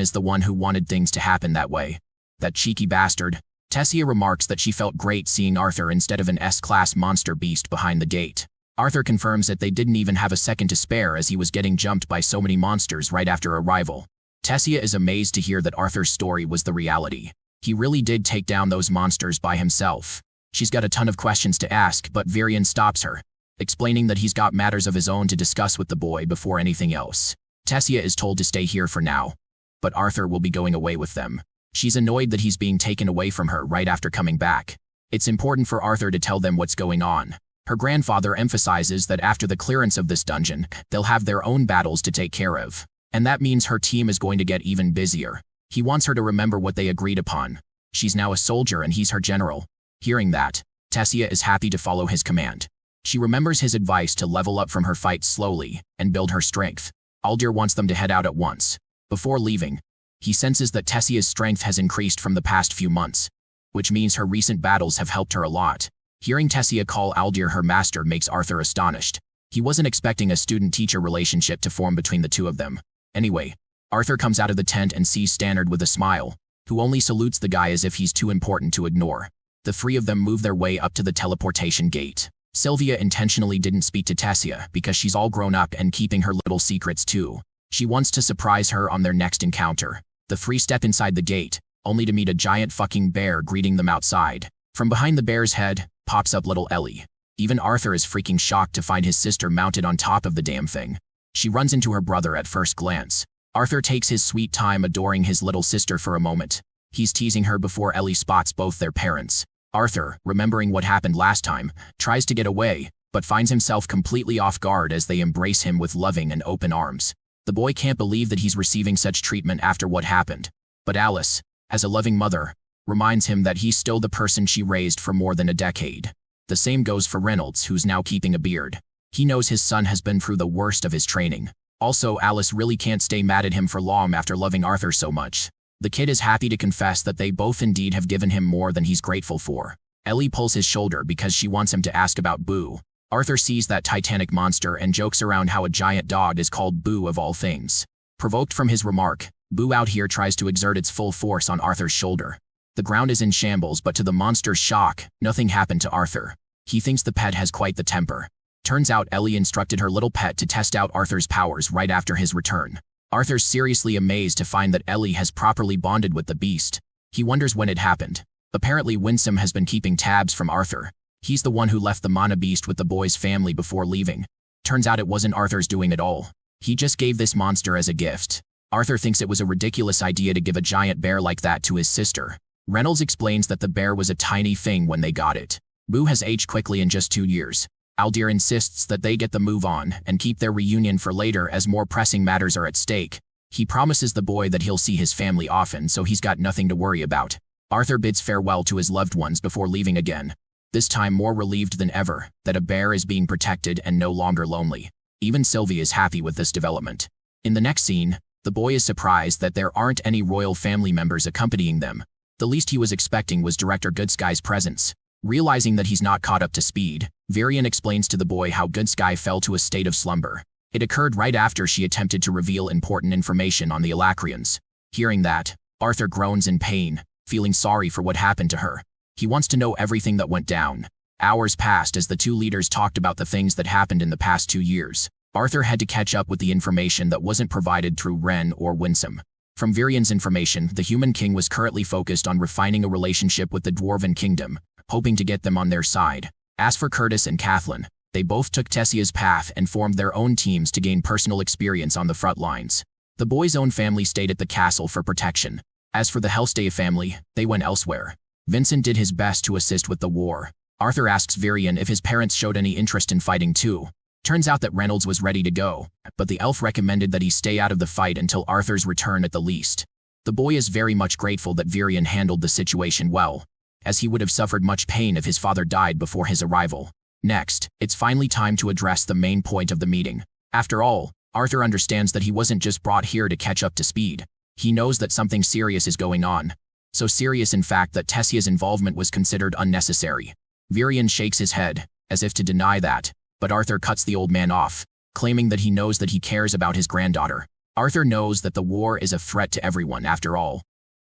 is the one who wanted things to happen that way. That cheeky bastard. Tessia remarks that she felt great seeing Arthur instead of an S-class monster beast behind the gate. Arthur confirms that they didn't even have a second to spare as he was getting jumped by so many monsters right after arrival. Tessia is amazed to hear that Arthur's story was the reality. He really did take down those monsters by himself. She's got a ton of questions to ask, but Virion stops her, explaining that he's got matters of his own to discuss with the boy before anything else. Tessia is told to stay here for now, but Arthur will be going away with them. She's annoyed that he's being taken away from her right after coming back. It's important for Arthur to tell them what's going on. Her grandfather emphasizes that after the clearance of this dungeon, they'll have their own battles to take care of. And that means her team is going to get even busier. He wants her to remember what they agreed upon. She's now a soldier and he's her general. Hearing that, Tessia is happy to follow his command. She remembers his advice to level up from her fights slowly and build her strength. Aldir wants them to head out at once. Before leaving, he senses that Tessia's strength has increased from the past few months, which means her recent battles have helped her a lot. Hearing Tessia call Aldir her master makes Arthur astonished. He wasn't expecting a student-teacher relationship to form between the two of them. Anyway, Arthur comes out of the tent and sees Stannard with a smile, who only salutes the guy as if he's too important to ignore. The three of them move their way up to the teleportation gate. Sylvia intentionally didn't speak to Tessia because she's all grown up and keeping her little secrets too. She wants to surprise her on their next encounter. The three step inside the gate, only to meet a giant fucking bear greeting them outside. From behind the bear's head, pops up little Ellie. Even Arthur is freaking shocked to find his sister mounted on top of the damn thing. She runs into her brother at first glance. Arthur takes his sweet time adoring his little sister for a moment. He's teasing her before Ellie spots both their parents. Arthur, remembering what happened last time, tries to get away, but finds himself completely off guard as they embrace him with loving and open arms. The boy can't believe that he's receiving such treatment after what happened. But Alice, as a loving mother, reminds him that he's still the person she raised for more than a decade. The same goes for Reynolds, who's now keeping a beard. He knows his son has been through the worst of his training. Also, Alice really can't stay mad at him for long after loving Arthur so much. The kid is happy to confess that they both indeed have given him more than he's grateful for. Ellie pulls his shoulder because she wants him to ask about Boo. Arthur sees that titanic monster and jokes around how a giant dog is called Boo of all things. Provoked from his remark, Boo out here tries to exert its full force on Arthur's shoulder. The ground is in shambles, but to the monster's shock, nothing happened to Arthur. He thinks the pet has quite the temper. Turns out Ellie instructed her little pet to test out Arthur's powers right after his return. Arthur's seriously amazed to find that Ellie has properly bonded with the beast. He wonders when it happened. Apparently Winsome has been keeping tabs from Arthur. He's the one who left the mana beast with the boy's family before leaving. Turns out it wasn't Arthur's doing at all. He just gave this monster as a gift. Arthur thinks it was a ridiculous idea to give a giant bear like that to his sister. Reynolds explains that the bear was a tiny thing when they got it. Boo has aged quickly in just 2 years. Aldir insists that they get the move on and keep their reunion for later as more pressing matters are at stake. He promises the boy that he'll see his family often, so he's got nothing to worry about. Arthur bids farewell to his loved ones before leaving again, this time more relieved than ever that a bear is being protected and no longer lonely. Even Sylvie is happy with this development. In the next scene, the boy is surprised that there aren't any royal family members accompanying them. The least he was expecting was Director Goodsky's presence. Realizing that he's not caught up to speed, Varian explains to the boy how Goodsky fell to a state of slumber. It occurred right after she attempted to reveal important information on the Alacrians. Hearing that, Arthur groans in pain, feeling sorry for what happened to her. He wants to know everything that went down. Hours passed as the two leaders talked about the things that happened in the past 2 years. Arthur had to catch up with the information that wasn't provided through Ren or Winsome. From Varian's information, the Human King was currently focused on refining a relationship with the Dwarven Kingdom, hoping to get them on their side. As for Curtis and Kathleen, they both took Tessia's path and formed their own teams to gain personal experience on the front lines. The boy's own family stayed at the castle for protection. As for the Hellstay family, they went elsewhere. Vincent did his best to assist with the war. Arthur asks Varian if his parents showed any interest in fighting too. Turns out that Reynolds was ready to go, but the elf recommended that he stay out of the fight until Arthur's return at the least. The boy is very much grateful that Varian handled the situation well, as he would have suffered much pain if his father died before his arrival. Next, it's finally time to address the main point of the meeting. After all, Arthur understands that he wasn't just brought here to catch up to speed. He knows that something serious is going on. So serious in fact that Tessia's involvement was considered unnecessary. Varian shakes his head, as if to deny that, but Arthur cuts the old man off, claiming that he knows that he cares about his granddaughter. Arthur knows that the war is a threat to everyone after all.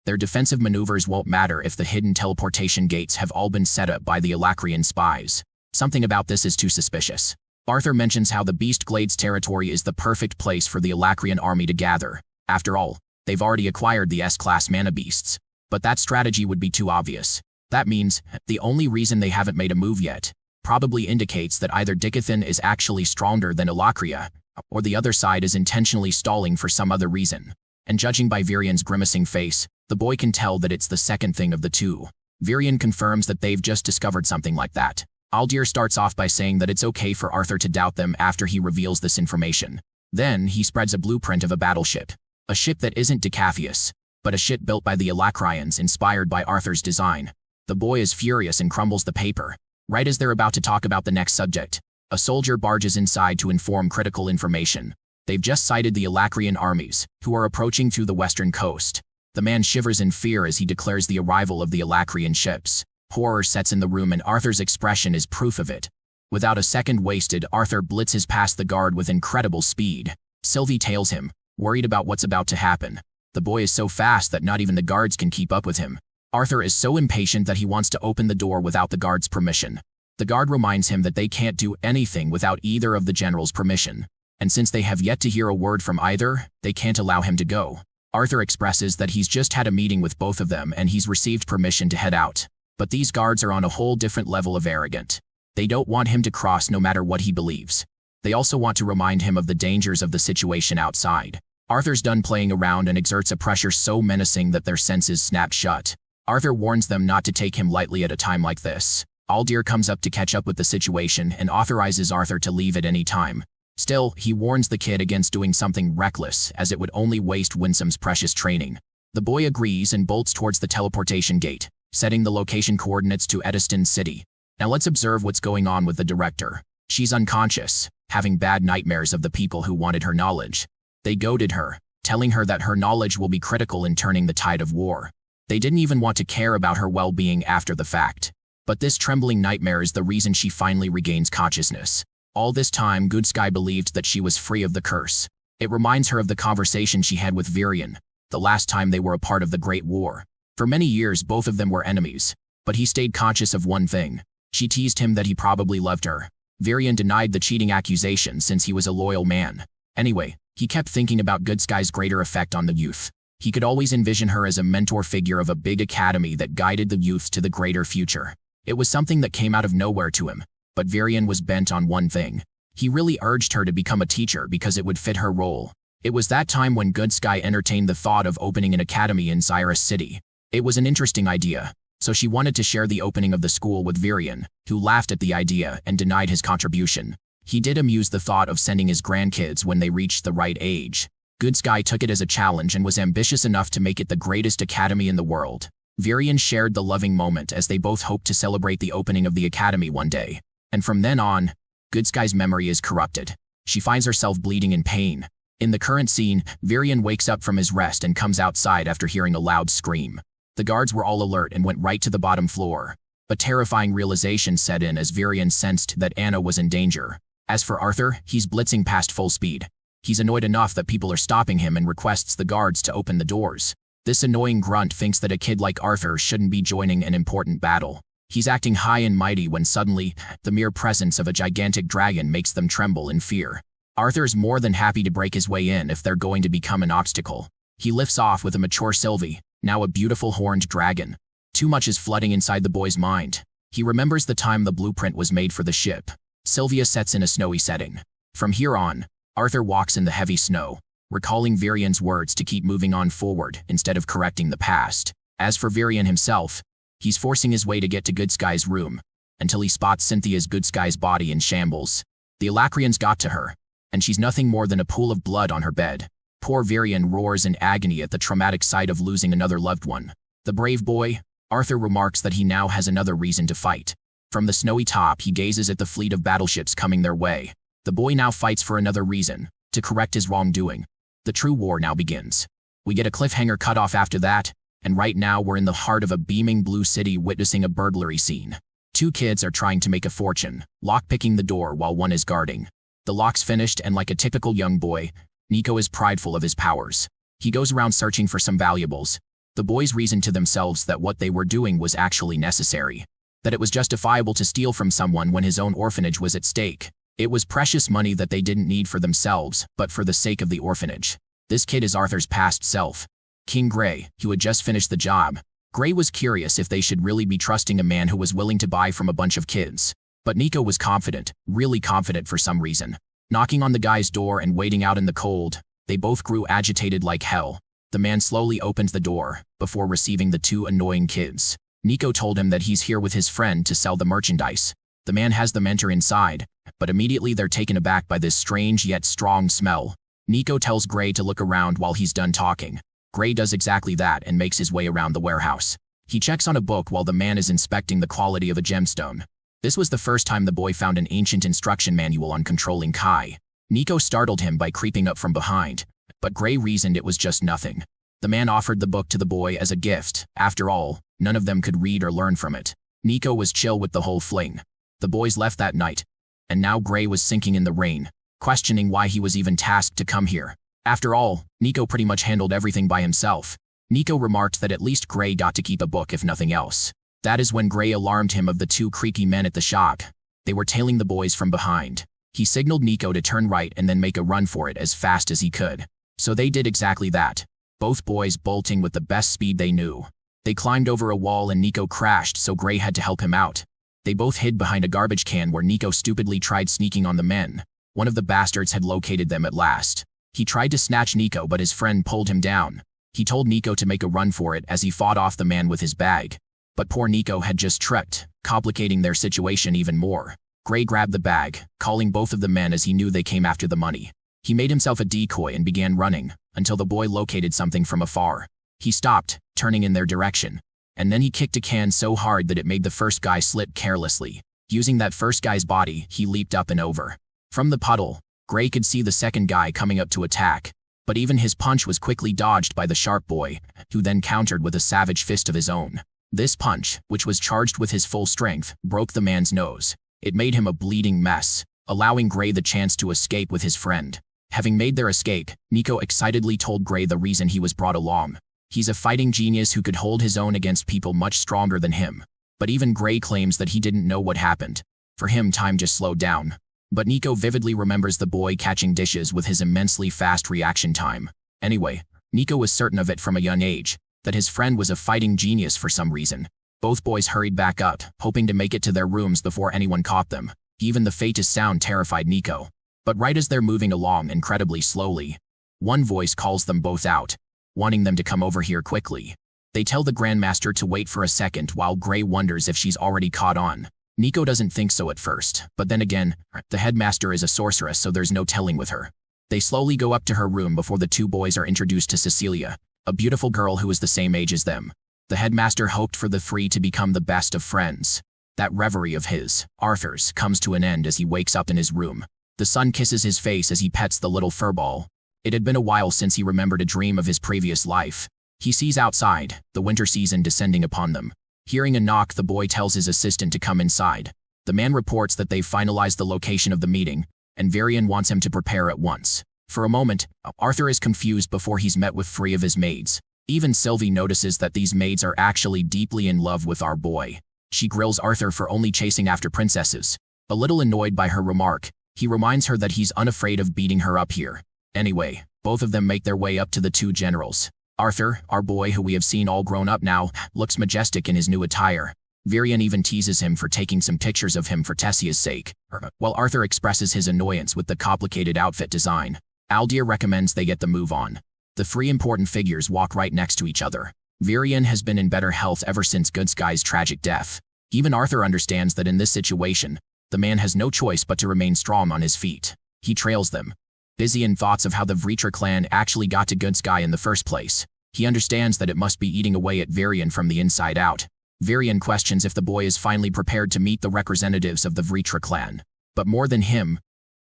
Their defensive maneuvers won't matter if the hidden teleportation gates have all been set up by the Alacrian spies. Something about this is too suspicious. Arthur mentions how the Beast Glades territory is the perfect place for the Alacrian army to gather. After all, they've already acquired the S-class mana beasts. But that strategy would be too obvious. That means, the only reason they haven't made a move yet probably indicates that either Dicathin is actually stronger than Alacria, or the other side is intentionally stalling for some other reason. And judging by Varian's grimacing face, the boy can tell that it's the second thing of the two. Varian confirms that they've just discovered something like that. Aldir starts off by saying that it's okay for Arthur to doubt them after he reveals this information. Then, he spreads a blueprint of a battleship. A ship that isn't Decapheus, but a ship built by the Alacrians inspired by Arthur's design. The boy is furious and crumbles the paper. Right as they're about to talk about the next subject, a soldier barges inside to inform critical information. They've just sighted the Alacrian armies, who are approaching through the western coast. The man shivers in fear as he declares the arrival of the Alacrian ships. Horror sets in the room and Arthur's expression is proof of it. Without a second wasted, Arthur blitzes past the guard with incredible speed. Sylvie tails him, worried about what's about to happen. The boy is so fast that not even the guards can keep up with him. Arthur is so impatient that he wants to open the door without the guard's permission. The guard reminds him that they can't do anything without either of the general's permission. And since they have yet to hear a word from either, they can't allow him to go. Arthur expresses that he's just had a meeting with both of them and he's received permission to head out. But these guards are on a whole different level of arrogant. They don't want him to cross no matter what he believes. They also want to remind him of the dangers of the situation outside. Arthur's done playing around and exerts a pressure so menacing that their senses snap shut. Arthur warns them not to take him lightly at a time like this. Aldir comes up to catch up with the situation and authorizes Arthur to leave at any time. Still, he warns the kid against doing something reckless as it would only waste Winsome's precious training. The boy agrees and bolts towards the teleportation gate, setting the location coordinates to Ediston City. Now let's observe what's going on with the director. She's unconscious, having bad nightmares of the people who wanted her knowledge. They goaded her, telling her that her knowledge will be critical in turning the tide of war. They didn't even want to care about her well-being after the fact. But this trembling nightmare is the reason she finally regains consciousness. All this time, Goodsky believed that she was free of the curse. It reminds her of the conversation she had with Varian, the last time they were a part of the Great War. For many years, both of them were enemies, but he stayed conscious of one thing. She teased him that he probably loved her. Varian denied the cheating accusation since he was a loyal man. Anyway, he kept thinking about Good Sky's greater effect on the youth. He could always envision her as a mentor figure of a big academy that guided the youth to the greater future. It was something that came out of nowhere to him, but Varian was bent on one thing. He really urged her to become a teacher because it would fit her role. It was that time when Good Sky entertained the thought of opening an academy in Cyrus City. It was an interesting idea, so she wanted to share the opening of the school with Varian, who laughed at the idea and denied his contribution. He did amuse the thought of sending his grandkids when they reached the right age. Good Sky took it as a challenge and was ambitious enough to make it the greatest academy in the world. Varian shared the loving moment as they both hoped to celebrate the opening of the academy one day. And from then on, Good Sky's memory is corrupted. She finds herself bleeding in pain. In the current scene, Varian wakes up from his rest and comes outside after hearing a loud scream. The guards were all alert and went right to the bottom floor. A terrifying realization set in as Varian sensed that Anna was in danger. As for Arthur, he's blitzing past full speed. He's annoyed enough that people are stopping him and requests the guards to open the doors. This annoying grunt thinks that a kid like Arthur shouldn't be joining an important battle. He's acting high and mighty when suddenly, the mere presence of a gigantic dragon makes them tremble in fear. Arthur's more than happy to break his way in if they're going to become an obstacle. He lifts off with a mature Sylvie, now a beautiful horned dragon. Too much is flooding inside the boy's mind. He remembers the time the blueprint was made for the ship. Sylvia sets in a snowy setting. From here on, Arthur walks in the heavy snow, recalling Varian's words to keep moving on forward instead of correcting the past. As for Varian himself, he's forcing his way to get to Good Sky's room, until he spots Cynthia's Good Sky's body in shambles. The Alacrians got to her, and she's nothing more than a pool of blood on her bed. Poor Varian roars in agony at the traumatic sight of losing another loved one. The brave boy, Arthur, remarks that he now has another reason to fight. From the snowy top, he gazes at the fleet of battleships coming their way. The boy now fights for another reason, to correct his wrongdoing. The true war now begins. We get a cliffhanger cutoff after that, and right now we're in the heart of a beaming blue city witnessing a burglary scene. Two kids are trying to make a fortune, lockpicking the door while one is guarding. The lock's finished, and like a typical young boy, Nico is prideful of his powers. He goes around searching for some valuables. The boys reason to themselves that what they were doing was actually necessary, that it was justifiable to steal from someone when his own orphanage was at stake. It was precious money that they didn't need for themselves, but for the sake of the orphanage. This kid is Arthur's past self, King Gray, who had just finished the job. Gray was curious if they should really be trusting a man who was willing to buy from a bunch of kids. But Nico was confident, really confident for some reason. Knocking on the guy's door and waiting out in the cold, they both grew agitated like hell. The man slowly opened the door, before receiving the two annoying kids. Nico told him that he's here with his friend to sell the merchandise. The man has them enter inside, but immediately they're taken aback by this strange yet strong smell. Nico tells Gray to look around while he's done talking. Gray does exactly that and makes his way around the warehouse. He checks on a book while the man is inspecting the quality of a gemstone. This was the first time the boy found an ancient instruction manual on controlling Kai. Nico startled him by creeping up from behind, but Gray reasoned it was just nothing. The man offered the book to the boy as a gift. After all, none of them could read or learn from it. Nico was chill with the whole fling. The boys left that night, and now Gray was sinking in the rain, questioning why he was even tasked to come here. After all, Nico pretty much handled everything by himself. Nico remarked that at least Gray got to keep a book if nothing else. That is when Gray alarmed him of the two creaky men at the shop. They were tailing the boys from behind. He signaled Nico to turn right and then make a run for it as fast as he could. So they did exactly that, both boys bolting with the best speed they knew. They climbed over a wall and Nico crashed, so Gray had to help him out. They both hid behind a garbage can where Nico stupidly tried sneaking on the men. One of the bastards had located them at last. He tried to snatch Nico, but his friend pulled him down. He told Nico to make a run for it as he fought off the man with his bag. But poor Nico had just tripped, complicating their situation even more. Gray grabbed the bag, calling both of the men as he knew they came after the money. He made himself a decoy and began running, until the boy located something from afar. He stopped, turning in their direction. And then he kicked a can so hard that it made the first guy slip carelessly. Using that first guy's body, he leaped up and over. From the puddle, Gray could see the second guy coming up to attack. But even his punch was quickly dodged by the sharp boy, who then countered with a savage fist of his own. This punch, which was charged with his full strength, broke the man's nose. It made him a bleeding mess, allowing Gray the chance to escape with his friend. Having made their escape, Nico excitedly told Gray the reason he was brought along. He's a fighting genius who could hold his own against people much stronger than him. But even Gray claims that he didn't know what happened. For him, time just slowed down. But Nico vividly remembers the boy catching dishes with his immensely fast reaction time. Anyway, Nico was certain of it from a young age, that his friend was a fighting genius for some reason. Both boys hurried back up, hoping to make it to their rooms before anyone caught them. Even the faintest sound terrified Nico. But right as they're moving along incredibly slowly, one voice calls them both out, wanting them to come over here quickly. They tell the Grandmaster to wait for a second while Gray wonders if she's already caught on. Nico doesn't think so at first, but then again, the headmaster is a sorceress, so there's no telling with her. They slowly go up to her room before the two boys are introduced to Cecilia, a beautiful girl who is the same age as them. The headmaster hoped for the three to become the best of friends. That reverie of his, Arthur's, comes to an end as he wakes up in his room. The sun kisses his face as he pets the little furball. It had been a while since he remembered a dream of his previous life. He sees outside, the winter season descending upon them. Hearing a knock, the boy tells his assistant to come inside. The man reports that they've finalized the location of the meeting, and Varian wants him to prepare at once. For a moment, Arthur is confused before he's met with three of his maids. Even Sylvie notices that these maids are actually deeply in love with our boy. She grills Arthur for only chasing after princesses. A little annoyed by her remark, he reminds her that he's unafraid of beating her up here. Anyway, both of them make their way up to the two generals. Arthur, our boy who we have seen all grown up now, looks majestic in his new attire. Varian even teases him for taking some pictures of him for Tessia's sake, while Arthur expresses his annoyance with the complicated outfit design. Aldir recommends they get the move on. The three important figures walk right next to each other. Varian has been in better health ever since Good Sky's tragic death. Even Arthur understands that in this situation, the man has no choice but to remain strong on his feet. He trails them, busy in thoughts of how the Vritra clan actually got to Good Sky in the first place. He understands that it must be eating away at Varian from the inside out. Varian questions if the boy is finally prepared to meet the representatives of the Vritra clan. But more than him,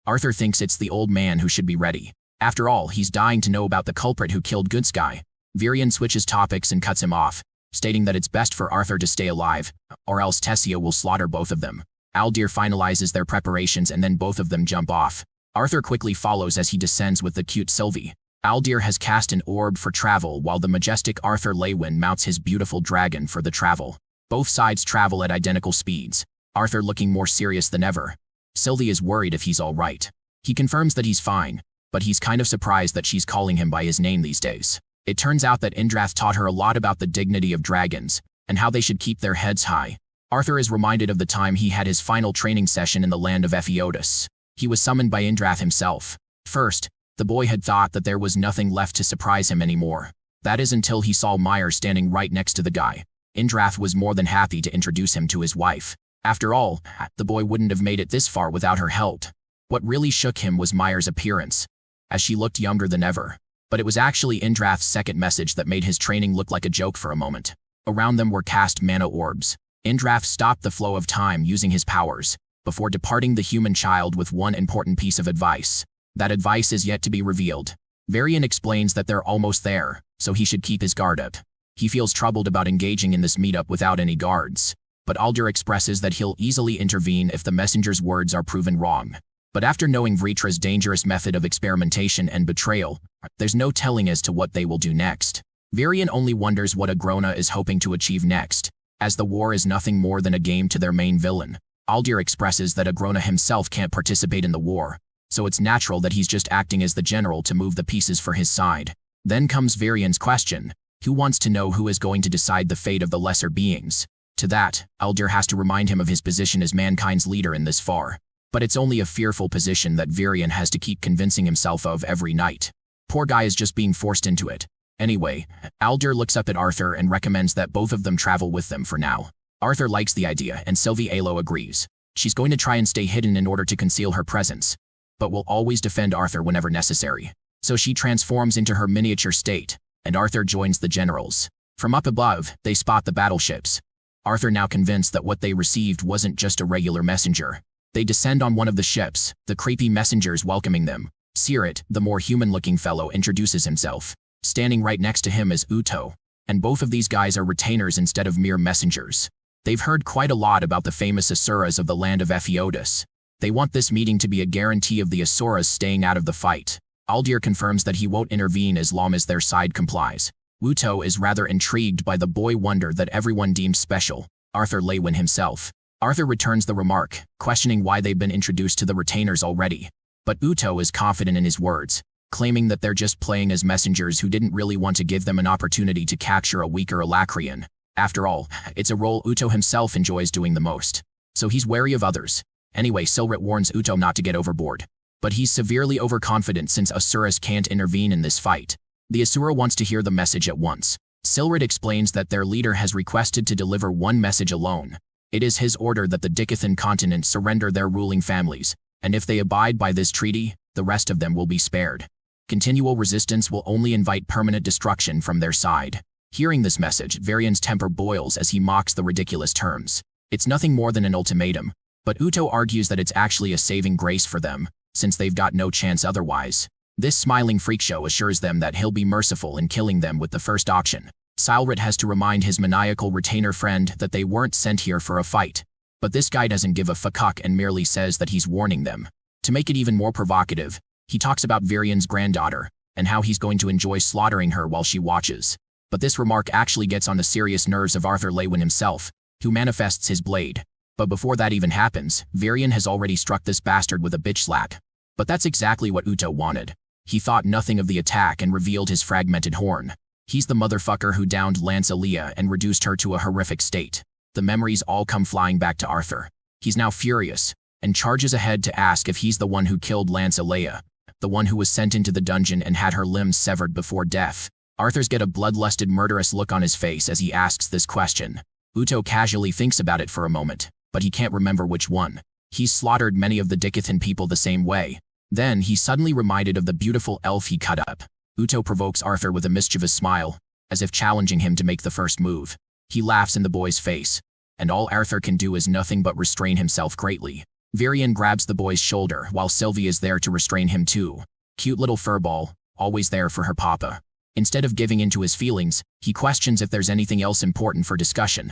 Arthur thinks it's the old man who should be ready. After all, he's dying to know about the culprit who killed Good Sky. Varian switches topics and cuts him off, stating that it's best for Arthur to stay alive, or else Tessia will slaughter both of them. Aldir finalizes their preparations and then both of them jump off. Arthur quickly follows as he descends with the cute Sylvie. Aldir has cast an orb for travel while the majestic Arthur Leywin mounts his beautiful dragon for the travel. Both sides travel at identical speeds, Arthur looking more serious than ever. Sylvie is worried if he's all right. He confirms that he's fine, but he's kind of surprised that she's calling him by his name these days. It turns out that Indrath taught her a lot about the dignity of dragons and how they should keep their heads high. Arthur is reminded of the time he had his final training session in the land of Ephiodus. He was summoned by Indrath himself. First, the boy had thought that there was nothing left to surprise him anymore. That is until he saw Meyer standing right next to the guy. Indrath was more than happy to introduce him to his wife. After all, the boy wouldn't have made it this far without her help. What really shook him was Meyer's appearance, as she looked younger than ever. But it was actually Indrath's second message that made his training look like a joke for a moment. Around them were cast mana orbs. Indrath stopped the flow of time using his powers, before departing the human child with one important piece of advice. That advice is yet to be revealed. Varian explains that they're almost there, so he should keep his guard up. He feels troubled about engaging in this meetup without any guards, but Aldir expresses that he'll easily intervene if the messenger's words are proven wrong. But after knowing Vritra's dangerous method of experimentation and betrayal, there's no telling as to what they will do next. Varian only wonders what Agrona is hoping to achieve next, as the war is nothing more than a game to their main villain. Aldir expresses that Agrona himself can't participate in the war, so it's natural that he's just acting as the general to move the pieces for his side. Then comes Varian's question, who wants to know who is going to decide the fate of the lesser beings? To that, Aldir has to remind him of his position as mankind's leader in this far. But it's only a fearful position that Varian has to keep convincing himself of every night. Poor guy is just being forced into it. Anyway, Aldir looks up at Arthur and recommends that both of them travel with them for now. Arthur likes the idea and Sylvie Alo agrees. She's going to try and stay hidden in order to conceal her presence, but will always defend Arthur whenever necessary. So she transforms into her miniature state, and Arthur joins the generals. From up above, they spot the battleships. Arthur now convinced that what they received wasn't just a regular messenger. They descend on one of the ships, the creepy messengers welcoming them. Sirit, the more human-looking fellow, introduces himself. Standing right next to him is Uto, and both of these guys are retainers instead of mere messengers. They've heard quite a lot about the famous Asuras of the land of Ephiodus. They want this meeting to be a guarantee of the Asuras staying out of the fight. Aldir confirms that he won't intervene as long as their side complies. Uto is rather intrigued by the boy wonder that everyone deemed special, Arthur Leywin himself. Arthur returns the remark, questioning why they've been introduced to the retainers already. But Uto is confident in his words, claiming that they're just playing as messengers who didn't really want to give them an opportunity to capture a weaker Alacrian. After all, it's a role Uto himself enjoys doing the most. So he's wary of others. Anyway, Silrit warns Uto not to get overboard. But he's severely overconfident since Asuras can't intervene in this fight. The Asura wants to hear the message at once. Silrit explains that their leader has requested to deliver one message alone. It is his order that the Dicathan continent surrender their ruling families, and if they abide by this treaty, the rest of them will be spared. Continual resistance will only invite permanent destruction from their side. Hearing this message, Varian's temper boils as he mocks the ridiculous terms. It's nothing more than an ultimatum, but Uto argues that it's actually a saving grace for them, since they've got no chance otherwise. This smiling freakshow assures them that he'll be merciful in killing them with the first auction. Silrit has to remind his maniacal retainer friend that they weren't sent here for a fight. But this guy doesn't give a fuck and merely says that he's warning them. To make it even more provocative, he talks about Varian's granddaughter, and how he's going to enjoy slaughtering her while she watches. But this remark actually gets on the serious nerves of Arthur Lewin himself, who manifests his blade. But before that even happens, Varian has already struck this bastard with a bitch slap. But that's exactly what Uto wanted. He thought nothing of the attack and revealed his fragmented horn. He's the motherfucker who downed Lance Aaliyah and reduced her to a horrific state. The memories all come flying back to Arthur. He's now furious, and charges ahead to ask if he's the one who killed Lance Aaliyah, the one who was sent into the dungeon and had her limbs severed before death. Arthur's got a bloodlusted murderous look on his face as he asks this question. Uto casually thinks about it for a moment, but he can't remember which one. He's slaughtered many of the Dicathan people the same way. Then he's suddenly reminded of the beautiful elf he cut up. Uto provokes Arthur with a mischievous smile, as if challenging him to make the first move. He laughs in the boy's face, and all Arthur can do is nothing but restrain himself greatly. Varian grabs the boy's shoulder while Sylvie is there to restrain him too. Cute little furball, always there for her papa. Instead of giving in to his feelings, he questions if there's anything else important for discussion,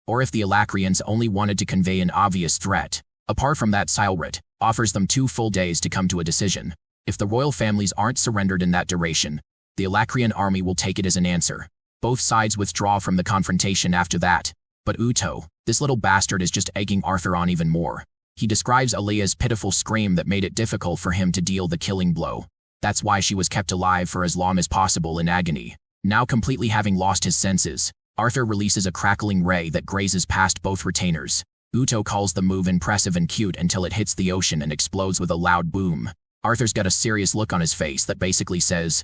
or if the Alacrians only wanted to convey an obvious threat. Apart from that, Silrit offers them 2 full days to come to a decision. If the royal families aren't surrendered in that duration, the Alacrian army will take it as an answer. Both sides withdraw from the confrontation after that. But Uto, this little bastard, is just egging Arthur on even more. He describes Aaliyah's pitiful scream that made it difficult for him to deal the killing blow. That's why she was kept alive for as long as possible in agony. Now completely having lost his senses, Arthur releases a crackling ray that grazes past both retainers. Uto calls the move impressive and cute until it hits the ocean and explodes with a loud boom. Arthur's got a serious look on his face that basically says,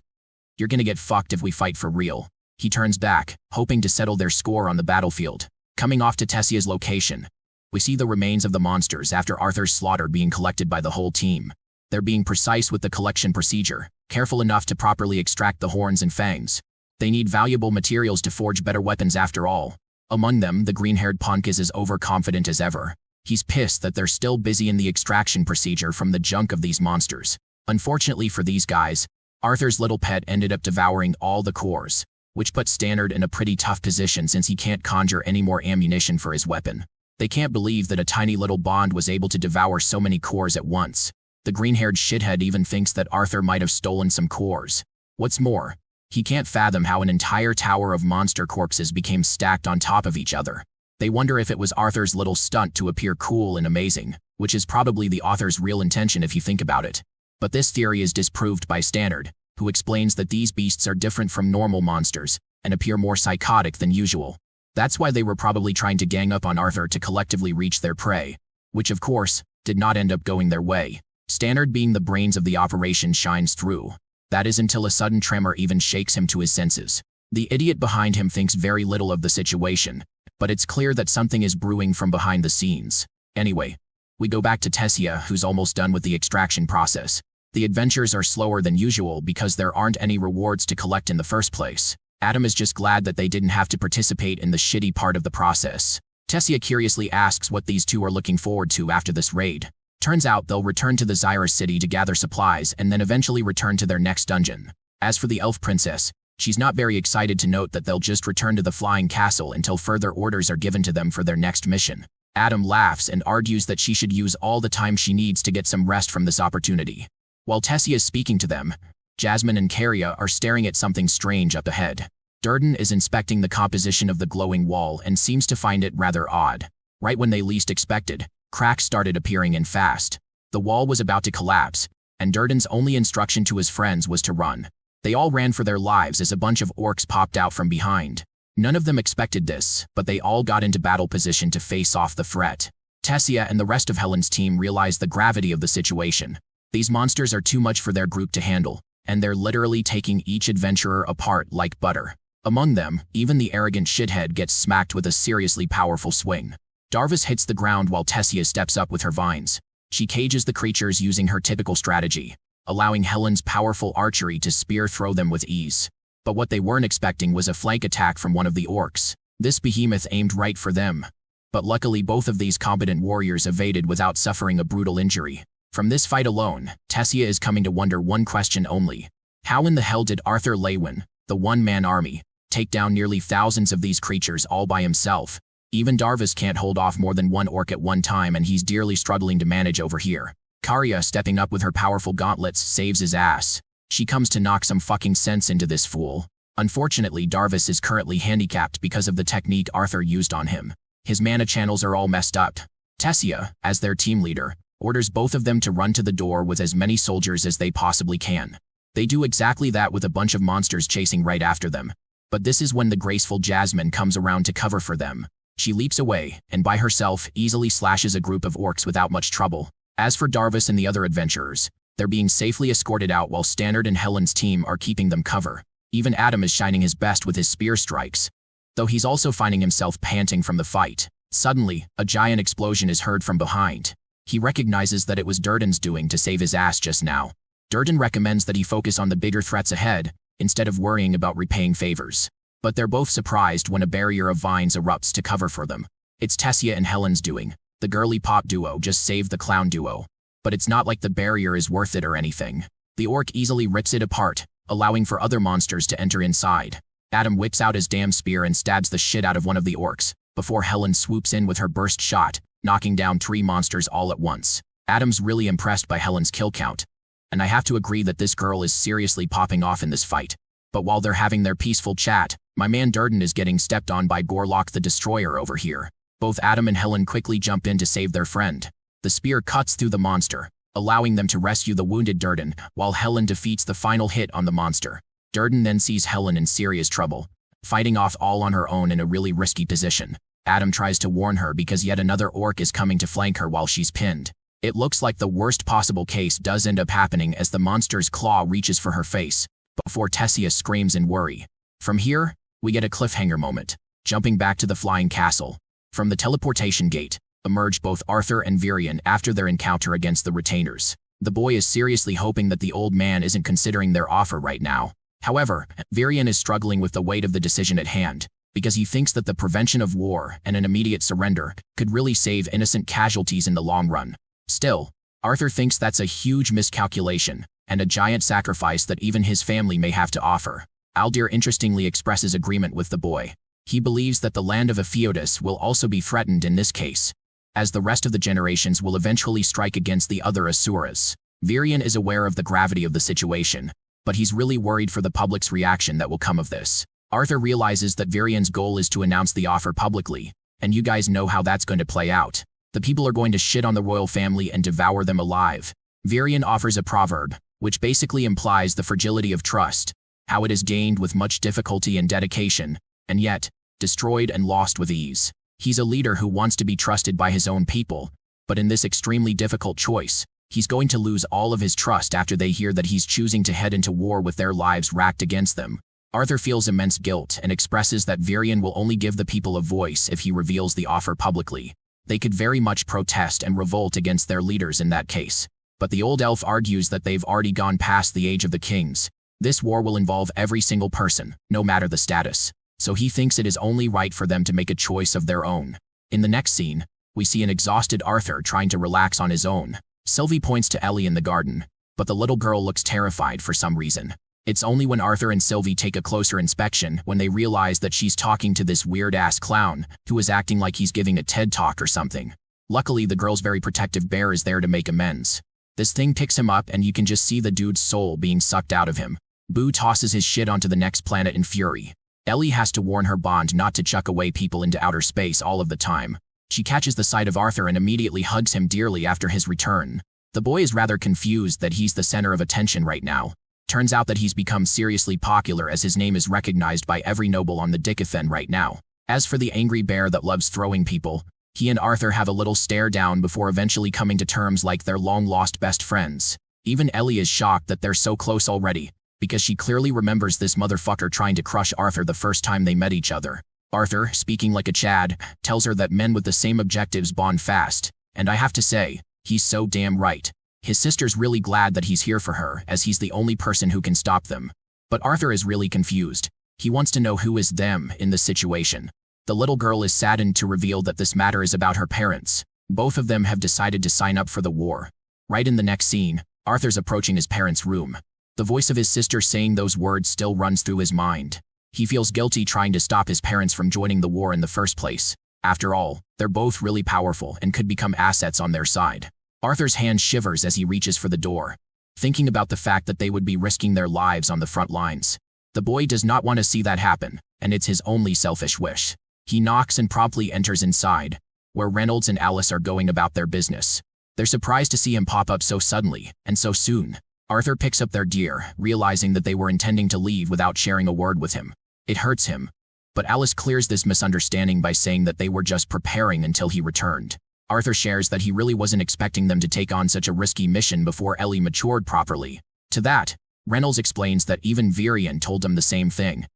"You're gonna get fucked if we fight for real." He turns back, hoping to settle their score on the battlefield. Coming off to Tessia's location, we see the remains of the monsters after Arthur's slaughter being collected by the whole team. They're being precise with the collection procedure, careful enough to properly extract the horns and fangs. They need valuable materials to forge better weapons after all. Among them, the green-haired punk is as overconfident as ever. He's pissed that they're still busy in the extraction procedure from the junk of these monsters. Unfortunately for these guys, Arthur's little pet ended up devouring all the cores, which puts Stannard in a pretty tough position since he can't conjure any more ammunition for his weapon. They can't believe that a tiny little Bond was able to devour so many cores at once. The green-haired shithead even thinks that Arthur might have stolen some cores. What's more, he can't fathom how an entire tower of monster corpses became stacked on top of each other. They wonder if it was Arthur's little stunt to appear cool and amazing, which is probably the author's real intention if you think about it. But this theory is disproved by Stannard, who explains that these beasts are different from normal monsters and appear more psychotic than usual. That's why they were probably trying to gang up on Arthur to collectively reach their prey, which of course, did not end up going their way. Stannard, being the brains of the operation, shines through. That is until a sudden tremor even shakes him to his senses. The idiot behind him thinks very little of the situation, but it's clear that something is brewing from behind the scenes. Anyway, we go back to Tessia, who's almost done with the extraction process. The adventures are slower than usual because there aren't any rewards to collect in the first place. Adam is just glad that they didn't have to participate in the shitty part of the process. Tessia curiously asks what these two are looking forward to after this raid. Turns out they'll return to the Zyra city to gather supplies and then eventually return to their next dungeon. As for the elf princess, she's not very excited to note that they'll just return to the flying castle until further orders are given to them for their next mission. Adam laughs and argues that she should use all the time she needs to get some rest from this opportunity. While Tessia is speaking to them, Jasmine and Caria are staring at something strange up ahead. Durden is inspecting the composition of the glowing wall and seems to find it rather odd. Right when they least expected, cracks started appearing in fast. The wall was about to collapse, and Durden's only instruction to his friends was to run. They all ran for their lives as a bunch of orcs popped out from behind. None of them expected this, but they all got into battle position to face off the threat. Tessia and the rest of Helen's team realized the gravity of the situation. These monsters are too much for their group to handle, and they're literally taking each adventurer apart like butter. Among them, even the arrogant shithead gets smacked with a seriously powerful swing. Darvis hits the ground while Tessia steps up with her vines. She cages the creatures using her typical strategy, allowing Helen's powerful archery to spear throw them with ease. But what they weren't expecting was a flank attack from one of the orcs. This behemoth aimed right for them. But luckily both of these competent warriors evaded without suffering a brutal injury. From this fight alone, Tessia is coming to wonder one question only. How in the hell did Arthur Lewin, the one-man army, take down nearly thousands of these creatures all by himself? Even Darvis can't hold off more than one orc at one time, and he's dearly struggling to manage over here. Karya, stepping up with her powerful gauntlets, saves his ass. She comes to knock some fucking sense into this fool. Unfortunately, Darvis is currently handicapped because of the technique Arthur used on him. His mana channels are all messed up. Tessia, as their team leader, orders both of them to run to the door with as many soldiers as they possibly can. They do exactly that with a bunch of monsters chasing right after them. But this is when the graceful Jasmine comes around to cover for them. She leaps away, and by herself easily slashes a group of orcs without much trouble. As for Darvis and the other adventurers, they're being safely escorted out while Stannard and Helen's team are keeping them cover. Even Adam is shining his best with his spear strikes, though he's also finding himself panting from the fight. Suddenly, a giant explosion is heard from behind. He recognizes that it was Durden's doing to save his ass just now. Durden recommends that he focus on the bigger threats ahead, instead of worrying about repaying favors. But they're both surprised when a barrier of vines erupts to cover for them. It's Tessia and Helen's doing. The girly pop duo just saved the clown duo. But it's not like the barrier is worth it or anything. The orc easily rips it apart, allowing for other monsters to enter inside. Adam whips out his damn spear and stabs the shit out of one of the orcs, before Helen swoops in with her burst shot, knocking down 3 monsters all at once. Adam's really impressed by Helen's kill count, and I have to agree that this girl is seriously popping off in this fight. But while they're having their peaceful chat, my man Durden is getting stepped on by Gorlock the Destroyer over here. Both Adam and Helen quickly jump in to save their friend. The spear cuts through the monster, allowing them to rescue the wounded Durden, while Helen defeats the final hit on the monster. Durden then sees Helen in serious trouble, fighting off all on her own in a really risky position. Adam tries to warn her because yet another orc is coming to flank her while she's pinned. It looks like the worst possible case does end up happening as the monster's claw reaches for her face, before Tessia screams in worry. From here, we get a cliffhanger moment. Jumping back to the flying castle. From the teleportation gate, emerge both Arthur and Virion after their encounter against the retainers. The boy is seriously hoping that the old man isn't considering their offer right now. However, Virion is struggling with the weight of the decision at hand, because he thinks that the prevention of war and an immediate surrender could really save innocent casualties in the long run. Still, Arthur thinks that's a huge miscalculation, and a giant sacrifice that even his family may have to offer. Aldir interestingly expresses agreement with the boy. He believes that the land of Epheodus will also be threatened in this case, as the rest of the generations will eventually strike against the other Asuras. Virion is aware of the gravity of the situation, but he's really worried for the public's reaction that will come of this. Arthur realizes that Virion's goal is to announce the offer publicly, and you guys know how that's going to play out. The people are going to shit on the royal family and devour them alive. Virion offers a proverb, which basically implies the fragility of trust, how it is gained with much difficulty and dedication, and yet, destroyed and lost with ease. He's a leader who wants to be trusted by his own people, but in this extremely difficult choice, he's going to lose all of his trust after they hear that he's choosing to head into war with their lives racked against them. Arthur feels immense guilt and expresses that Virion will only give the people a voice if he reveals the offer publicly. They could very much protest and revolt against their leaders in that case. But the old elf argues that they've already gone past the age of the kings. This war will involve every single person, no matter the status. So he thinks it is only right for them to make a choice of their own. In the next scene, we see an exhausted Arthur trying to relax on his own. Sylvie points to Ellie in the garden, but the little girl looks terrified for some reason. It's only when Arthur and Sylvie take a closer inspection when they realize that she's talking to this weird-ass clown who is acting like he's giving a TED Talk or something. Luckily, the girl's very protective bear is there to make amends. This thing picks him up and you can just see the dude's soul being sucked out of him. Boo tosses his shit onto the next planet in fury. Ellie has to warn her Bond not to chuck away people into outer space all of the time. She catches the sight of Arthur and immediately hugs him dearly after his return. The boy is rather confused that he's the center of attention right now. Turns out that he's become seriously popular as his name is recognized by every noble on the Dickafen right now. As for the angry bear that loves throwing people, he and Arthur have a little stare down before eventually coming to terms like they're long-lost best friends. Even Ellie is shocked that they're so close already, because she clearly remembers this motherfucker trying to crush Arthur the first time they met each other. Arthur, speaking like a Chad, tells her that men with the same objectives bond fast, and I have to say, he's so damn right. His sister's really glad that he's here for her, as he's the only person who can stop them. But Arthur is really confused. He wants to know who is them in this situation. The little girl is saddened to reveal that this matter is about her parents. Both of them have decided to sign up for the war. Right in the next scene, Arthur's approaching his parents' room. The voice of his sister saying those words still runs through his mind. He feels guilty trying to stop his parents from joining the war in the first place. After all, they're both really powerful and could become assets on their side. Arthur's hand shivers as he reaches for the door, thinking about the fact that they would be risking their lives on the front lines. The boy does not want to see that happen, and it's his only selfish wish. He knocks and promptly enters inside, where Reynolds and Alice are going about their business. They're surprised to see him pop up so suddenly, and so soon. Arthur picks up their gear, realizing that they were intending to leave without sharing a word with him. It hurts him. But Alice clears this misunderstanding by saying that they were just preparing until he returned. Arthur shares that he really wasn't expecting them to take on such a risky mission before Ellie matured properly. To that, Reynolds explains that even Virian told them the same thing.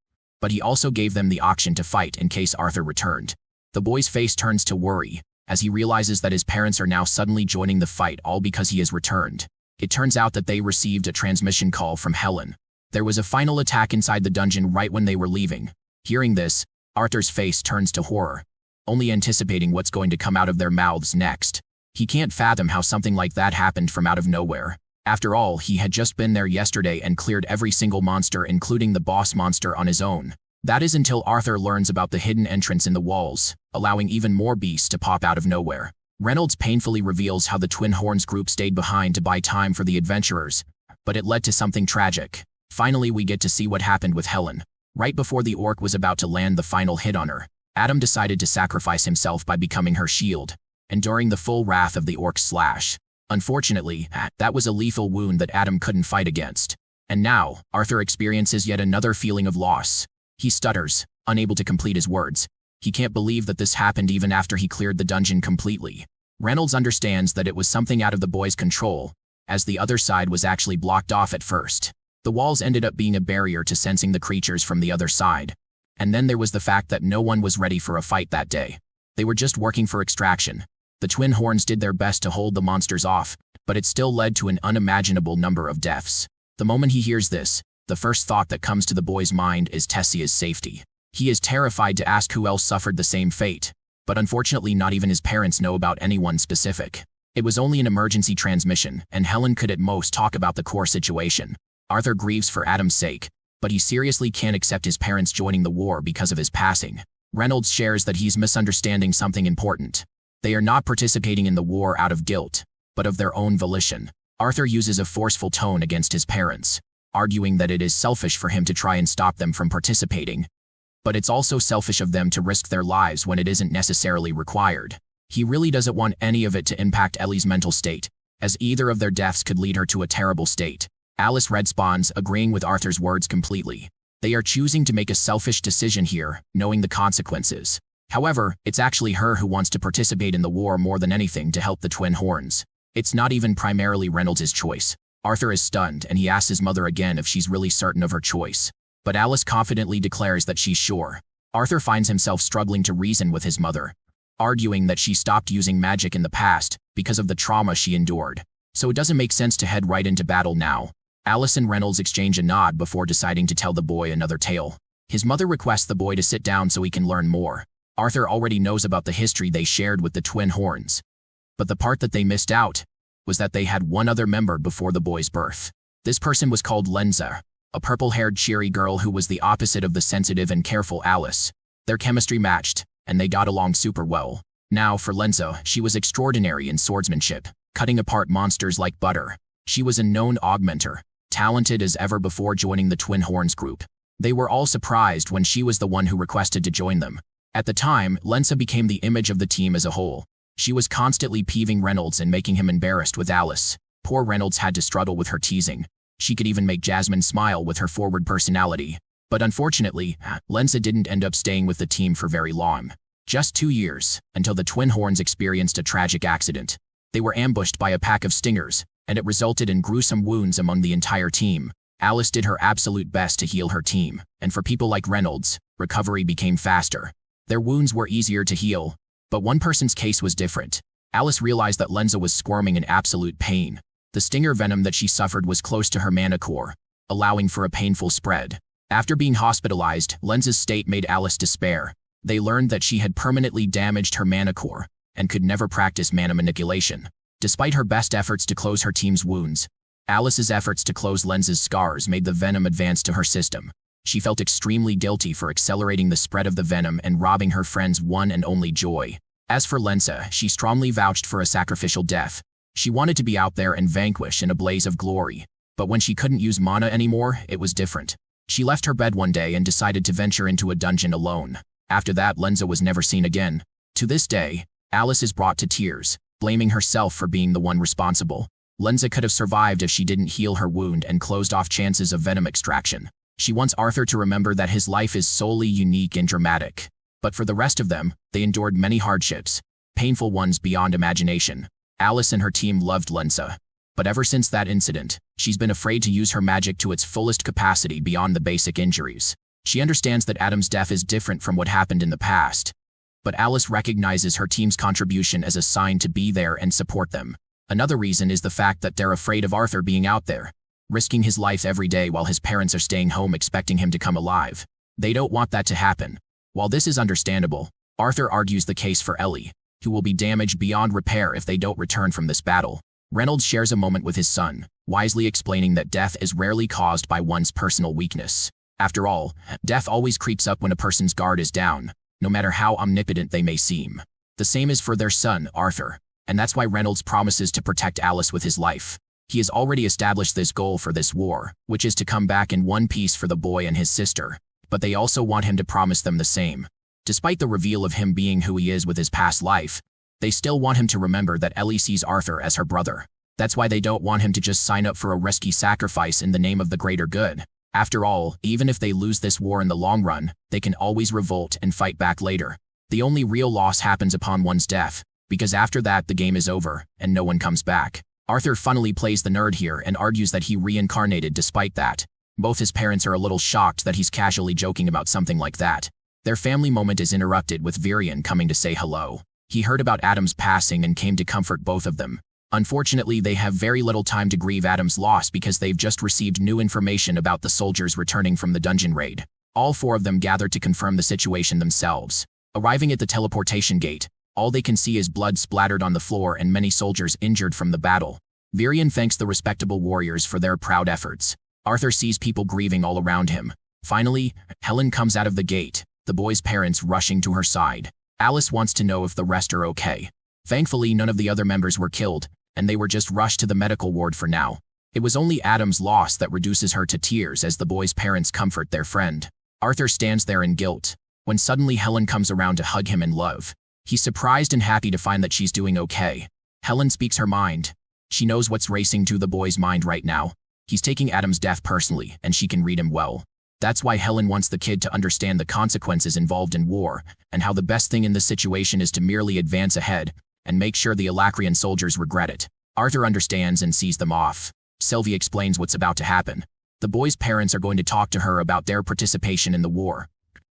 But he also gave them the option to fight in case Arthur returned. The boy's face turns to worry, as he realizes that his parents are now suddenly joining the fight all because he has returned. It turns out that they received a transmission call from Helen. There was a final attack inside the dungeon right when they were leaving. Hearing this, Arthur's face turns to horror, only anticipating what's going to come out of their mouths next. He can't fathom how something like that happened from out of nowhere. After all, he had just been there yesterday and cleared every single monster including the boss monster on his own. That is until Arthur learns about the hidden entrance in the walls, allowing even more beasts to pop out of nowhere. Reynolds painfully reveals how the Twin Horns group stayed behind to buy time for the adventurers, but it led to something tragic. Finally, we get to see what happened with Helen. Right before the orc was about to land the final hit on her, Adam decided to sacrifice himself by becoming her shield, enduring the full wrath of the orc's slash. Unfortunately, that was a lethal wound that Adam couldn't fight against. And now, Arthur experiences yet another feeling of loss. He stutters, unable to complete his words. He can't believe that this happened even after he cleared the dungeon completely. Reynolds understands that it was something out of the boy's control, as the other side was actually blocked off at first. The walls ended up being a barrier to sensing the creatures from the other side. And then there was the fact that no one was ready for a fight that day. They were just working for extraction. The Twin Horns did their best to hold the monsters off, but it still led to an unimaginable number of deaths. The moment he hears this, the first thought that comes to the boy's mind is Tessia's safety. He is terrified to ask who else suffered the same fate, but unfortunately not even his parents know about anyone specific. It was only an emergency transmission, and Helen could at most talk about the core situation. Arthur grieves for Adam's sake, but he seriously can't accept his parents joining the war because of his passing. Reynolds shares that he's misunderstanding something important. They are not participating in the war out of guilt, but of their own volition. Arthur uses a forceful tone against his parents, arguing that it is selfish for him to try and stop them from participating. But it's also selfish of them to risk their lives when it isn't necessarily required. He really doesn't want any of it to impact Ellie's mental state, as either of their deaths could lead her to a terrible state. Alice responds, agreeing with Arthur's words completely. They are choosing to make a selfish decision here, knowing the consequences. However, it's actually her who wants to participate in the war more than anything to help the Twin Horns. It's not even primarily Reynolds' choice. Arthur is stunned and he asks his mother again if she's really certain of her choice. But Alice confidently declares that she's sure. Arthur finds himself struggling to reason with his mother, arguing that she stopped using magic in the past because of the trauma she endured. So it doesn't make sense to head right into battle now. Alice and Reynolds exchange a nod before deciding to tell the boy another tale. His mother requests the boy to sit down so he can learn more. Arthur already knows about the history they shared with the Twin Horns. But the part that they missed out was that they had one other member before the boy's birth. This person was called Lenza, a purple-haired cheery girl who was the opposite of the sensitive and careful Alice. Their chemistry matched, and they got along super well. Now, for Lenza, she was extraordinary in swordsmanship, cutting apart monsters like butter. She was a known augmenter, talented as ever before joining the Twin Horns group. They were all surprised when she was the one who requested to join them. At the time, Lensa became the image of the team as a whole. She was constantly peeving Reynolds and making him embarrassed with Alice. Poor Reynolds had to struggle with her teasing. She could even make Jasmine smile with her forward personality. But unfortunately, Lensa didn't end up staying with the team for very long. Just 2 years, until the Twin Horns experienced a tragic accident. They were ambushed by a pack of stingers, and it resulted in gruesome wounds among the entire team. Alice did her absolute best to heal her team, and for people like Reynolds, recovery became faster. Their wounds were easier to heal, but one person's case was different. Alice realized that Lensa was squirming in absolute pain. The stinger venom that she suffered was close to her mana core, allowing for a painful spread. After being hospitalized, Lensa's state made Alice despair. They learned that she had permanently damaged her mana core and could never practice mana manipulation. Despite her best efforts to close her team's wounds, Alice's efforts to close Lensa's scars made the venom advance to her system. She felt extremely guilty for accelerating the spread of the venom and robbing her friend's one and only joy. As for Lensa, she strongly vouched for a sacrificial death. She wanted to be out there and vanquish in a blaze of glory. But when she couldn't use mana anymore, it was different. She left her bed one day and decided to venture into a dungeon alone. After that, Lensa was never seen again. To this day, Alice is brought to tears, blaming herself for being the one responsible. Lensa could have survived if she didn't heal her wound and closed off chances of venom extraction. She wants Arthur to remember that his life is solely unique and dramatic. But for the rest of them, they endured many hardships, painful ones beyond imagination. Alice and her team loved Lensa. But ever since that incident, she's been afraid to use her magic to its fullest capacity beyond the basic injuries. She understands that Adam's death is different from what happened in the past. But Alice recognizes her team's contribution as a sign to be there and support them. Another reason is the fact that they're afraid of Arthur being out there, risking his life every day while his parents are staying home expecting him to come alive. They don't want that to happen. While this is understandable, Arthur argues the case for Ellie, who will be damaged beyond repair if they don't return from this battle. Reynolds shares a moment with his son, wisely explaining that death is rarely caused by one's personal weakness. After all, death always creeps up when a person's guard is down, no matter how omnipotent they may seem. The same is for their son, Arthur, and that's why Reynolds promises to protect Alice with his life. He has already established this goal for this war, which is to come back in one piece for the boy and his sister, but they also want him to promise them the same. Despite the reveal of him being who he is with his past life, they still want him to remember that Ellie sees Arthur as her brother. That's why they don't want him to just sign up for a risky sacrifice in the name of the greater good. After all, even if they lose this war in the long run, they can always revolt and fight back later. The only real loss happens upon one's death, because after that the game is over, and no one comes back. Arthur funnily plays the nerd here and argues that he reincarnated despite that. Both his parents are a little shocked that he's casually joking about something like that. Their family moment is interrupted with Virion coming to say hello. He heard about Adam's passing and came to comfort both of them. Unfortunately, they have very little time to grieve Adam's loss because they've just received new information about the soldiers returning from the dungeon raid. All four of them gather to confirm the situation themselves. Arriving at the teleportation gate, all they can see is blood splattered on the floor and many soldiers injured from the battle. Virion thanks the respectable warriors for their proud efforts. Arthur sees people grieving all around him. Finally, Helen comes out of the gate, the boy's parents rushing to her side. Alice wants to know if the rest are okay. Thankfully, none of the other members were killed, and they were just rushed to the medical ward for now. It was only Adam's loss that reduces her to tears as the boy's parents comfort their friend. Arthur stands there in guilt, when suddenly Helen comes around to hug him in love. He's surprised and happy to find that she's doing okay. Helen speaks her mind. She knows what's racing through the boy's mind right now. He's taking Adam's death personally, and she can read him well. That's why Helen wants the kid to understand the consequences involved in war, and how the best thing in this situation is to merely advance ahead, and make sure the Alacrian soldiers regret it. Arthur understands and sees them off. Sylvie explains what's about to happen. The boy's parents are going to talk to her about their participation in the war,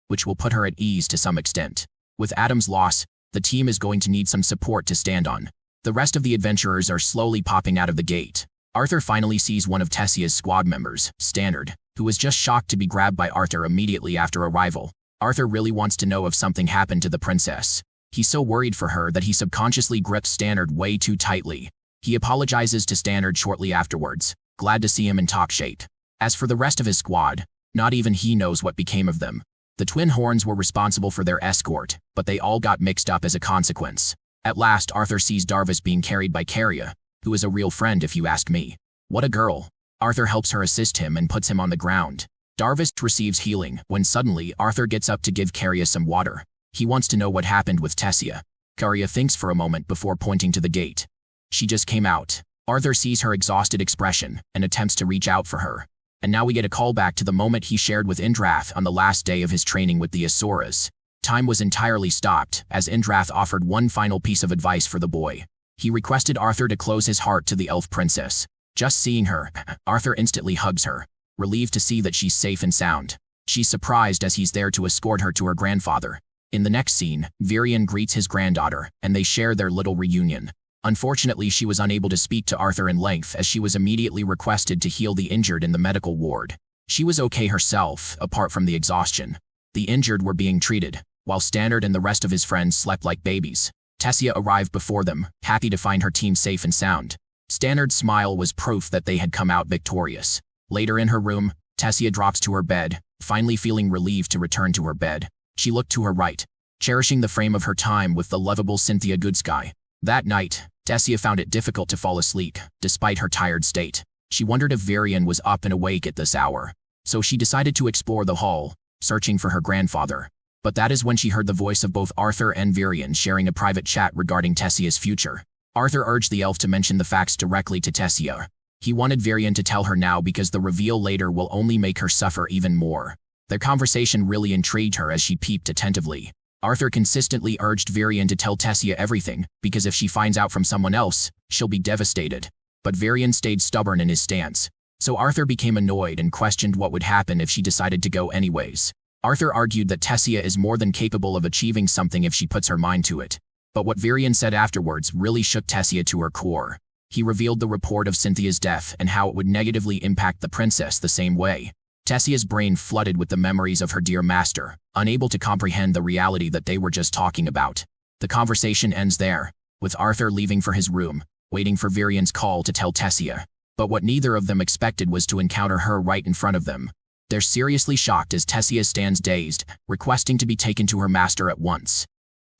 which will put her at ease to some extent. With Adam's loss, the team is going to need some support to stand on. The rest of the adventurers are slowly popping out of the gate. Arthur finally sees one of Tessia's squad members, Standard, who was just shocked to be grabbed by Arthur immediately after arrival. Arthur really wants to know if something happened to the princess. He's so worried for her that he subconsciously grips Standard way too tightly. He apologizes to Standard shortly afterwards, glad to see him in top shape. As for the rest of his squad, not even he knows what became of them. The Twin Horns were responsible for their escort, but they all got mixed up as a consequence. At last, Arthur sees Darvis being carried by Caria, who is a real friend if you ask me. What a girl. Arthur helps her assist him and puts him on the ground. Darvis receives healing when suddenly Arthur gets up to give Caria some water. He wants to know what happened with Tessia. Karia thinks for a moment before pointing to the gate. She just came out. Arthur sees her exhausted expression and attempts to reach out for her. And now we get a callback to the moment he shared with Indrath on the last day of his training with the Asuras. Time was entirely stopped, as Indrath offered one final piece of advice for the boy. He requested Arthur to close his heart to the elf princess. Just seeing her, Arthur instantly hugs her, relieved to see that she's safe and sound. She's surprised as he's there to escort her to her grandfather. In the next scene, Virian greets his granddaughter, and they share their little reunion. Unfortunately, she was unable to speak to Arthur in length as she was immediately requested to heal the injured in the medical ward. She was okay herself, apart from the exhaustion. The injured were being treated, while Standard and the rest of his friends slept like babies. Tessia arrived before them, happy to find her team safe and sound. Standard's smile was proof that they had come out victorious. Later in her room, Tessia drops to her bed, finally feeling relieved to return to her bed. She looked to her right, cherishing the frame of her time with the lovable Cynthia Goodsky. That night, Tessia found it difficult to fall asleep, despite her tired state. She wondered if Virian was up and awake at this hour. So she decided to explore the hall, searching for her grandfather. But that is when she heard the voice of both Arthur and Virian sharing a private chat regarding Tessia's future. Arthur urged the elf to mention the facts directly to Tessia. He wanted Virian to tell her now because the reveal later will only make her suffer even more. Their conversation really intrigued her as she peeped attentively. Arthur consistently urged Virian to tell Tessia everything, because if she finds out from someone else, she'll be devastated. But Virian stayed stubborn in his stance. So Arthur became annoyed and questioned what would happen if she decided to go anyways. Arthur argued that Tessia is more than capable of achieving something if she puts her mind to it. But what Virian said afterwards really shook Tessia to her core. He revealed the report of Cynthia's death and how it would negatively impact the princess the same way. Tessia's brain flooded with the memories of her dear master, unable to comprehend the reality that they were just talking about. The conversation ends there, with Arthur leaving for his room, waiting for Virian's call to tell Tessia. But what neither of them expected was to encounter her right in front of them. They're seriously shocked as Tessia stands dazed, requesting to be taken to her master at once.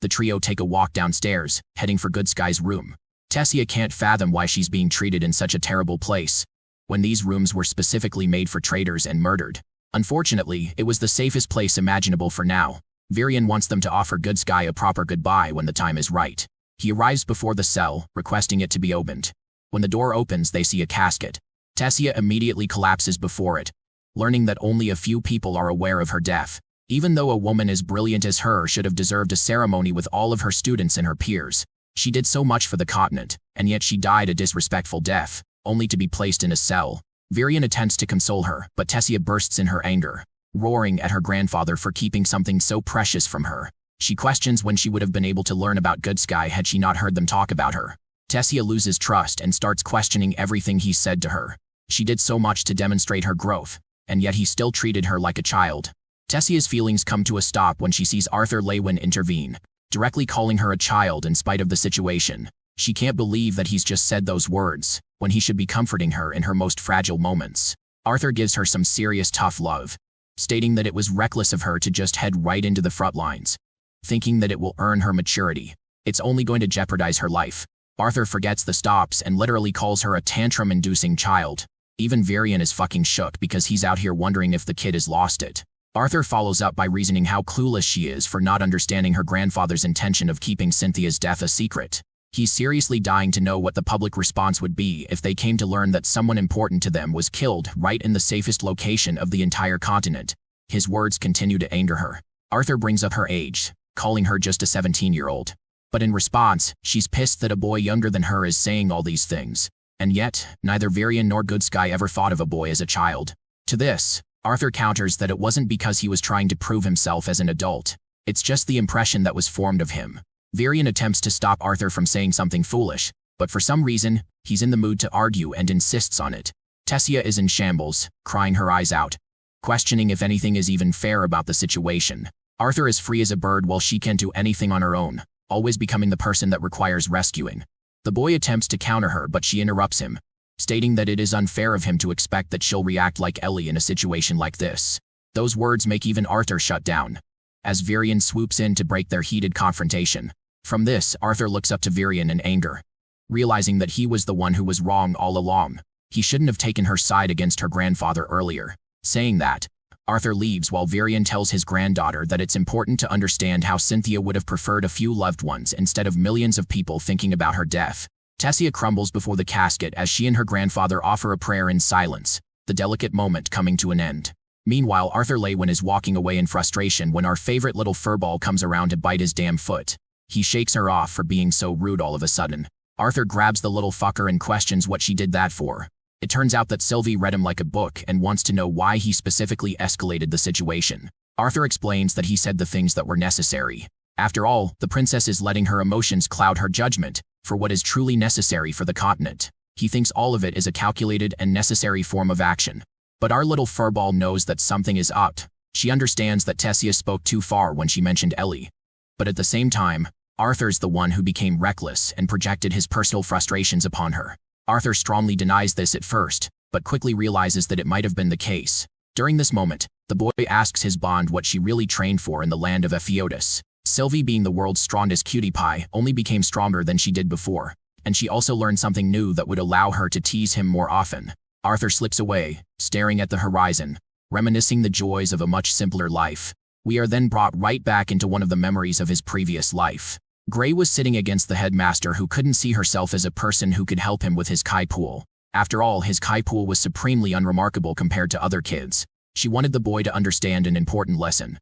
The trio take a walk downstairs, heading for Goodsky's room. Tessia can't fathom why she's being treated in such a terrible place, when these rooms were specifically made for traitors and murdered. Unfortunately, it was the safest place imaginable for now. Virian wants them to offer Goodsky a proper goodbye when the time is right. He arrives before the cell, requesting it to be opened. When the door opens, they see a casket. Tessia immediately collapses before it, learning that only a few people are aware of her death. Even though a woman as brilliant as her should have deserved a ceremony with all of her students and her peers, she did so much for the continent, and yet she died a disrespectful death, only to be placed in a cell. Virian attempts to console her, but Tessia bursts in her anger, roaring at her grandfather for keeping something so precious from her. She questions when she would have been able to learn about Goodsky had she not heard them talk about her. Tessia loses trust and starts questioning everything he said to her. She did so much to demonstrate her growth, and yet he still treated her like a child. Tessia's feelings come to a stop when she sees Arthur Lewin intervene, directly calling her a child in spite of the situation. She can't believe that he's just said those words, when he should be comforting her in her most fragile moments. Arthur gives her some serious tough love, stating that it was reckless of her to just head right into the front lines, thinking that it will earn her maturity. It's only going to jeopardize her life. Arthur forgets the stops and literally calls her a tantrum-inducing child. Even Virian is fucking shook because he's out here wondering if the kid has lost it. Arthur follows up by reasoning how clueless she is for not understanding her grandfather's intention of keeping Cynthia's death a secret. He's seriously dying to know what the public response would be if they came to learn that someone important to them was killed right in the safest location of the entire continent. His words continue to anger her. Arthur brings up her age, calling her just a 17-year-old. But in response, she's pissed that a boy younger than her is saying all these things. And yet, neither Virian nor Goodsky ever thought of a boy as a child. To this, Arthur counters that it wasn't because he was trying to prove himself as an adult. It's just the impression that was formed of him. Virian attempts to stop Arthur from saying something foolish, but for some reason, he's in the mood to argue and insists on it. Tessia is in shambles, crying her eyes out, questioning if anything is even fair about the situation. Arthur is free as a bird while she can't do anything on her own, always becoming the person that requires rescuing. The boy attempts to counter her, but she interrupts him, stating that it is unfair of him to expect that she'll react like Ellie in a situation like this. Those words make even Arthur shut down, as Virian swoops in to break their heated confrontation. From this, Arthur looks up to Virian in anger, realizing that he was the one who was wrong all along. He shouldn't have taken her side against her grandfather earlier. Saying that, Arthur leaves while Varian tells his granddaughter that it's important to understand how Cynthia would have preferred a few loved ones instead of millions of people thinking about her death. Tessia crumbles before the casket as she and her grandfather offer a prayer in silence, the delicate moment coming to an end. Meanwhile, Arthur Lewin is walking away in frustration when our favorite little furball comes around to bite his damn foot. He shakes her off for being so rude all of a sudden. Arthur grabs the little fucker and questions what she did that for. It turns out that Sylvie read him like a book and wants to know why he specifically escalated the situation. Arthur explains that he said the things that were necessary. After all, the princess is letting her emotions cloud her judgment for what is truly necessary for the continent. He thinks all of it is a calculated and necessary form of action. But our little furball knows that something is up. She understands that Tessia spoke too far when she mentioned Ellie. But at the same time, Arthur's the one who became reckless and projected his personal frustrations upon her. Arthur strongly denies this at first, but quickly realizes that it might have been the case. During this moment, the boy asks his Bond what she really trained for in the land of Epheotis. Sylvie, being the world's strongest cutie pie, only became stronger than she did before, and she also learned something new that would allow her to tease him more often. Arthur slips away, staring at the horizon, reminiscing the joys of a much simpler life. We are then brought right back into one of the memories of his previous life. Gray was sitting against the headmaster who couldn't see herself as a person who could help him with his kai pool. After all, his kai pool was supremely unremarkable compared to other kids. She wanted the boy to understand an important lesson.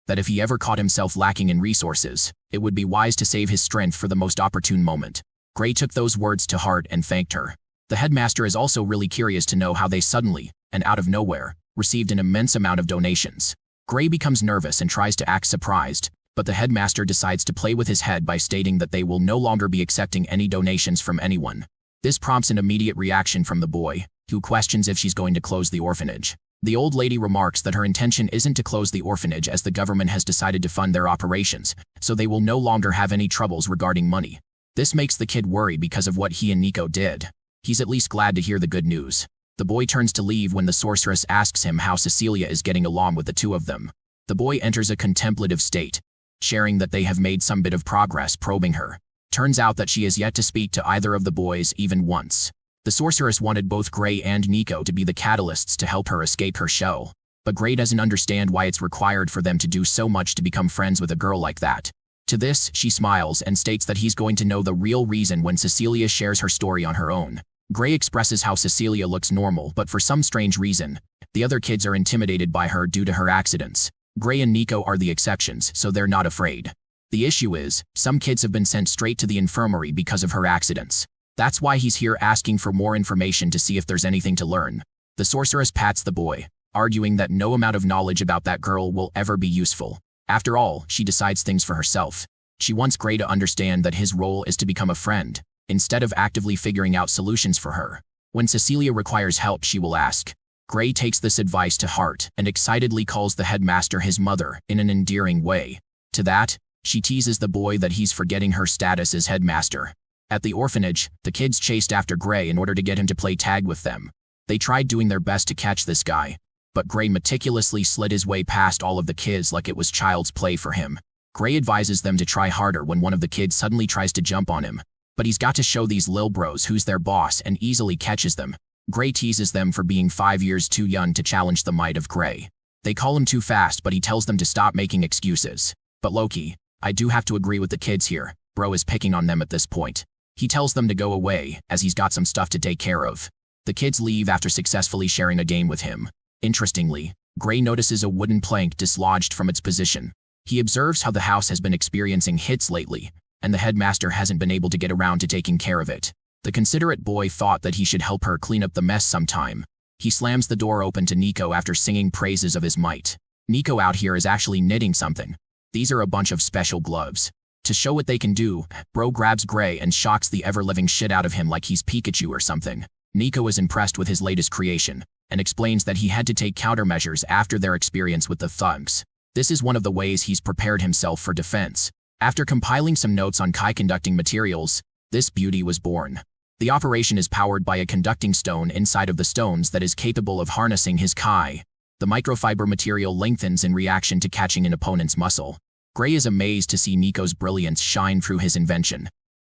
That if he ever caught himself lacking in resources, it would be wise to save his strength for the most opportune moment. Gray took those words to heart and thanked her. The headmaster is also really curious to know how they suddenly, and out of nowhere, received an immense amount of donations. Gray becomes nervous and tries to act surprised, but the headmaster decides to play with his head by stating that they will no longer be accepting any donations from anyone. This prompts an immediate reaction from the boy, who questions if she's going to close the orphanage. The old lady remarks that her intention isn't to close the orphanage as the government has decided to fund their operations, so they will no longer have any troubles regarding money. This makes the kid worry because of what he and Nico did. He's at least glad to hear the good news. The boy turns to leave when the sorceress asks him how Cecilia is getting along with the two of them. The boy enters a contemplative state, sharing that they have made some bit of progress probing her. Turns out that she has yet to speak to either of the boys even once. The sorceress wanted both Gray and Nico to be the catalysts to help her escape her shell, but Gray doesn't understand why it's required for them to do so much to become friends with a girl like that. To this, she smiles and states that he's going to know the real reason when Cecilia shares her story on her own. Gray expresses how Cecilia looks normal, but for some strange reason, the other kids are intimidated by her due to her accidents. Gray and Nico are the exceptions, so they're not afraid. The issue is, some kids have been sent straight to the infirmary because of her accidents. That's why he's here asking for more information to see if there's anything to learn. The sorceress pats the boy, arguing that no amount of knowledge about that girl will ever be useful. After all, she decides things for herself. She wants Gray to understand that his role is to become a friend, instead of actively figuring out solutions for her. When Cecilia requires help, she will ask. Gray takes this advice to heart and excitedly calls the headmaster his mother in an endearing way. To that, she teases the boy that he's forgetting her status as headmaster. At the orphanage, the kids chased after Gray in order to get him to play tag with them. They tried doing their best to catch this guy, but Gray meticulously slid his way past all of the kids like it was child's play for him. Gray advises them to try harder when one of the kids suddenly tries to jump on him, but he's got to show these lil bros who's their boss and easily catches them. Gray teases them for being 5 years too young to challenge the might of Gray. They call him too fast, but he tells them to stop making excuses. But Loki, I do have to agree with the kids here. Bro is picking on them at this point. He tells them to go away, as he's got some stuff to take care of. The kids leave after successfully sharing a game with him. Interestingly, Gray notices a wooden plank dislodged from its position. He observes how the house has been experiencing hits lately, and the headmaster hasn't been able to get around to taking care of it. The considerate boy thought that he should help her clean up the mess sometime. He slams the door open to Nico after singing praises of his might. Nico out here is actually knitting something. These are a bunch of special gloves. To show what they can do, Bro grabs Gray and shocks the ever-living shit out of him like he's Pikachu or something. Nico is impressed with his latest creation, and explains that he had to take countermeasures after their experience with the thugs. This is one of the ways he's prepared himself for defense. After compiling some notes on Kai-conducting materials, this beauty was born. The operation is powered by a conducting stone inside of the stones that is capable of harnessing his Kai. The microfiber material lengthens in reaction to catching an opponent's muscle. Gray is amazed to see Nico's brilliance shine through his invention,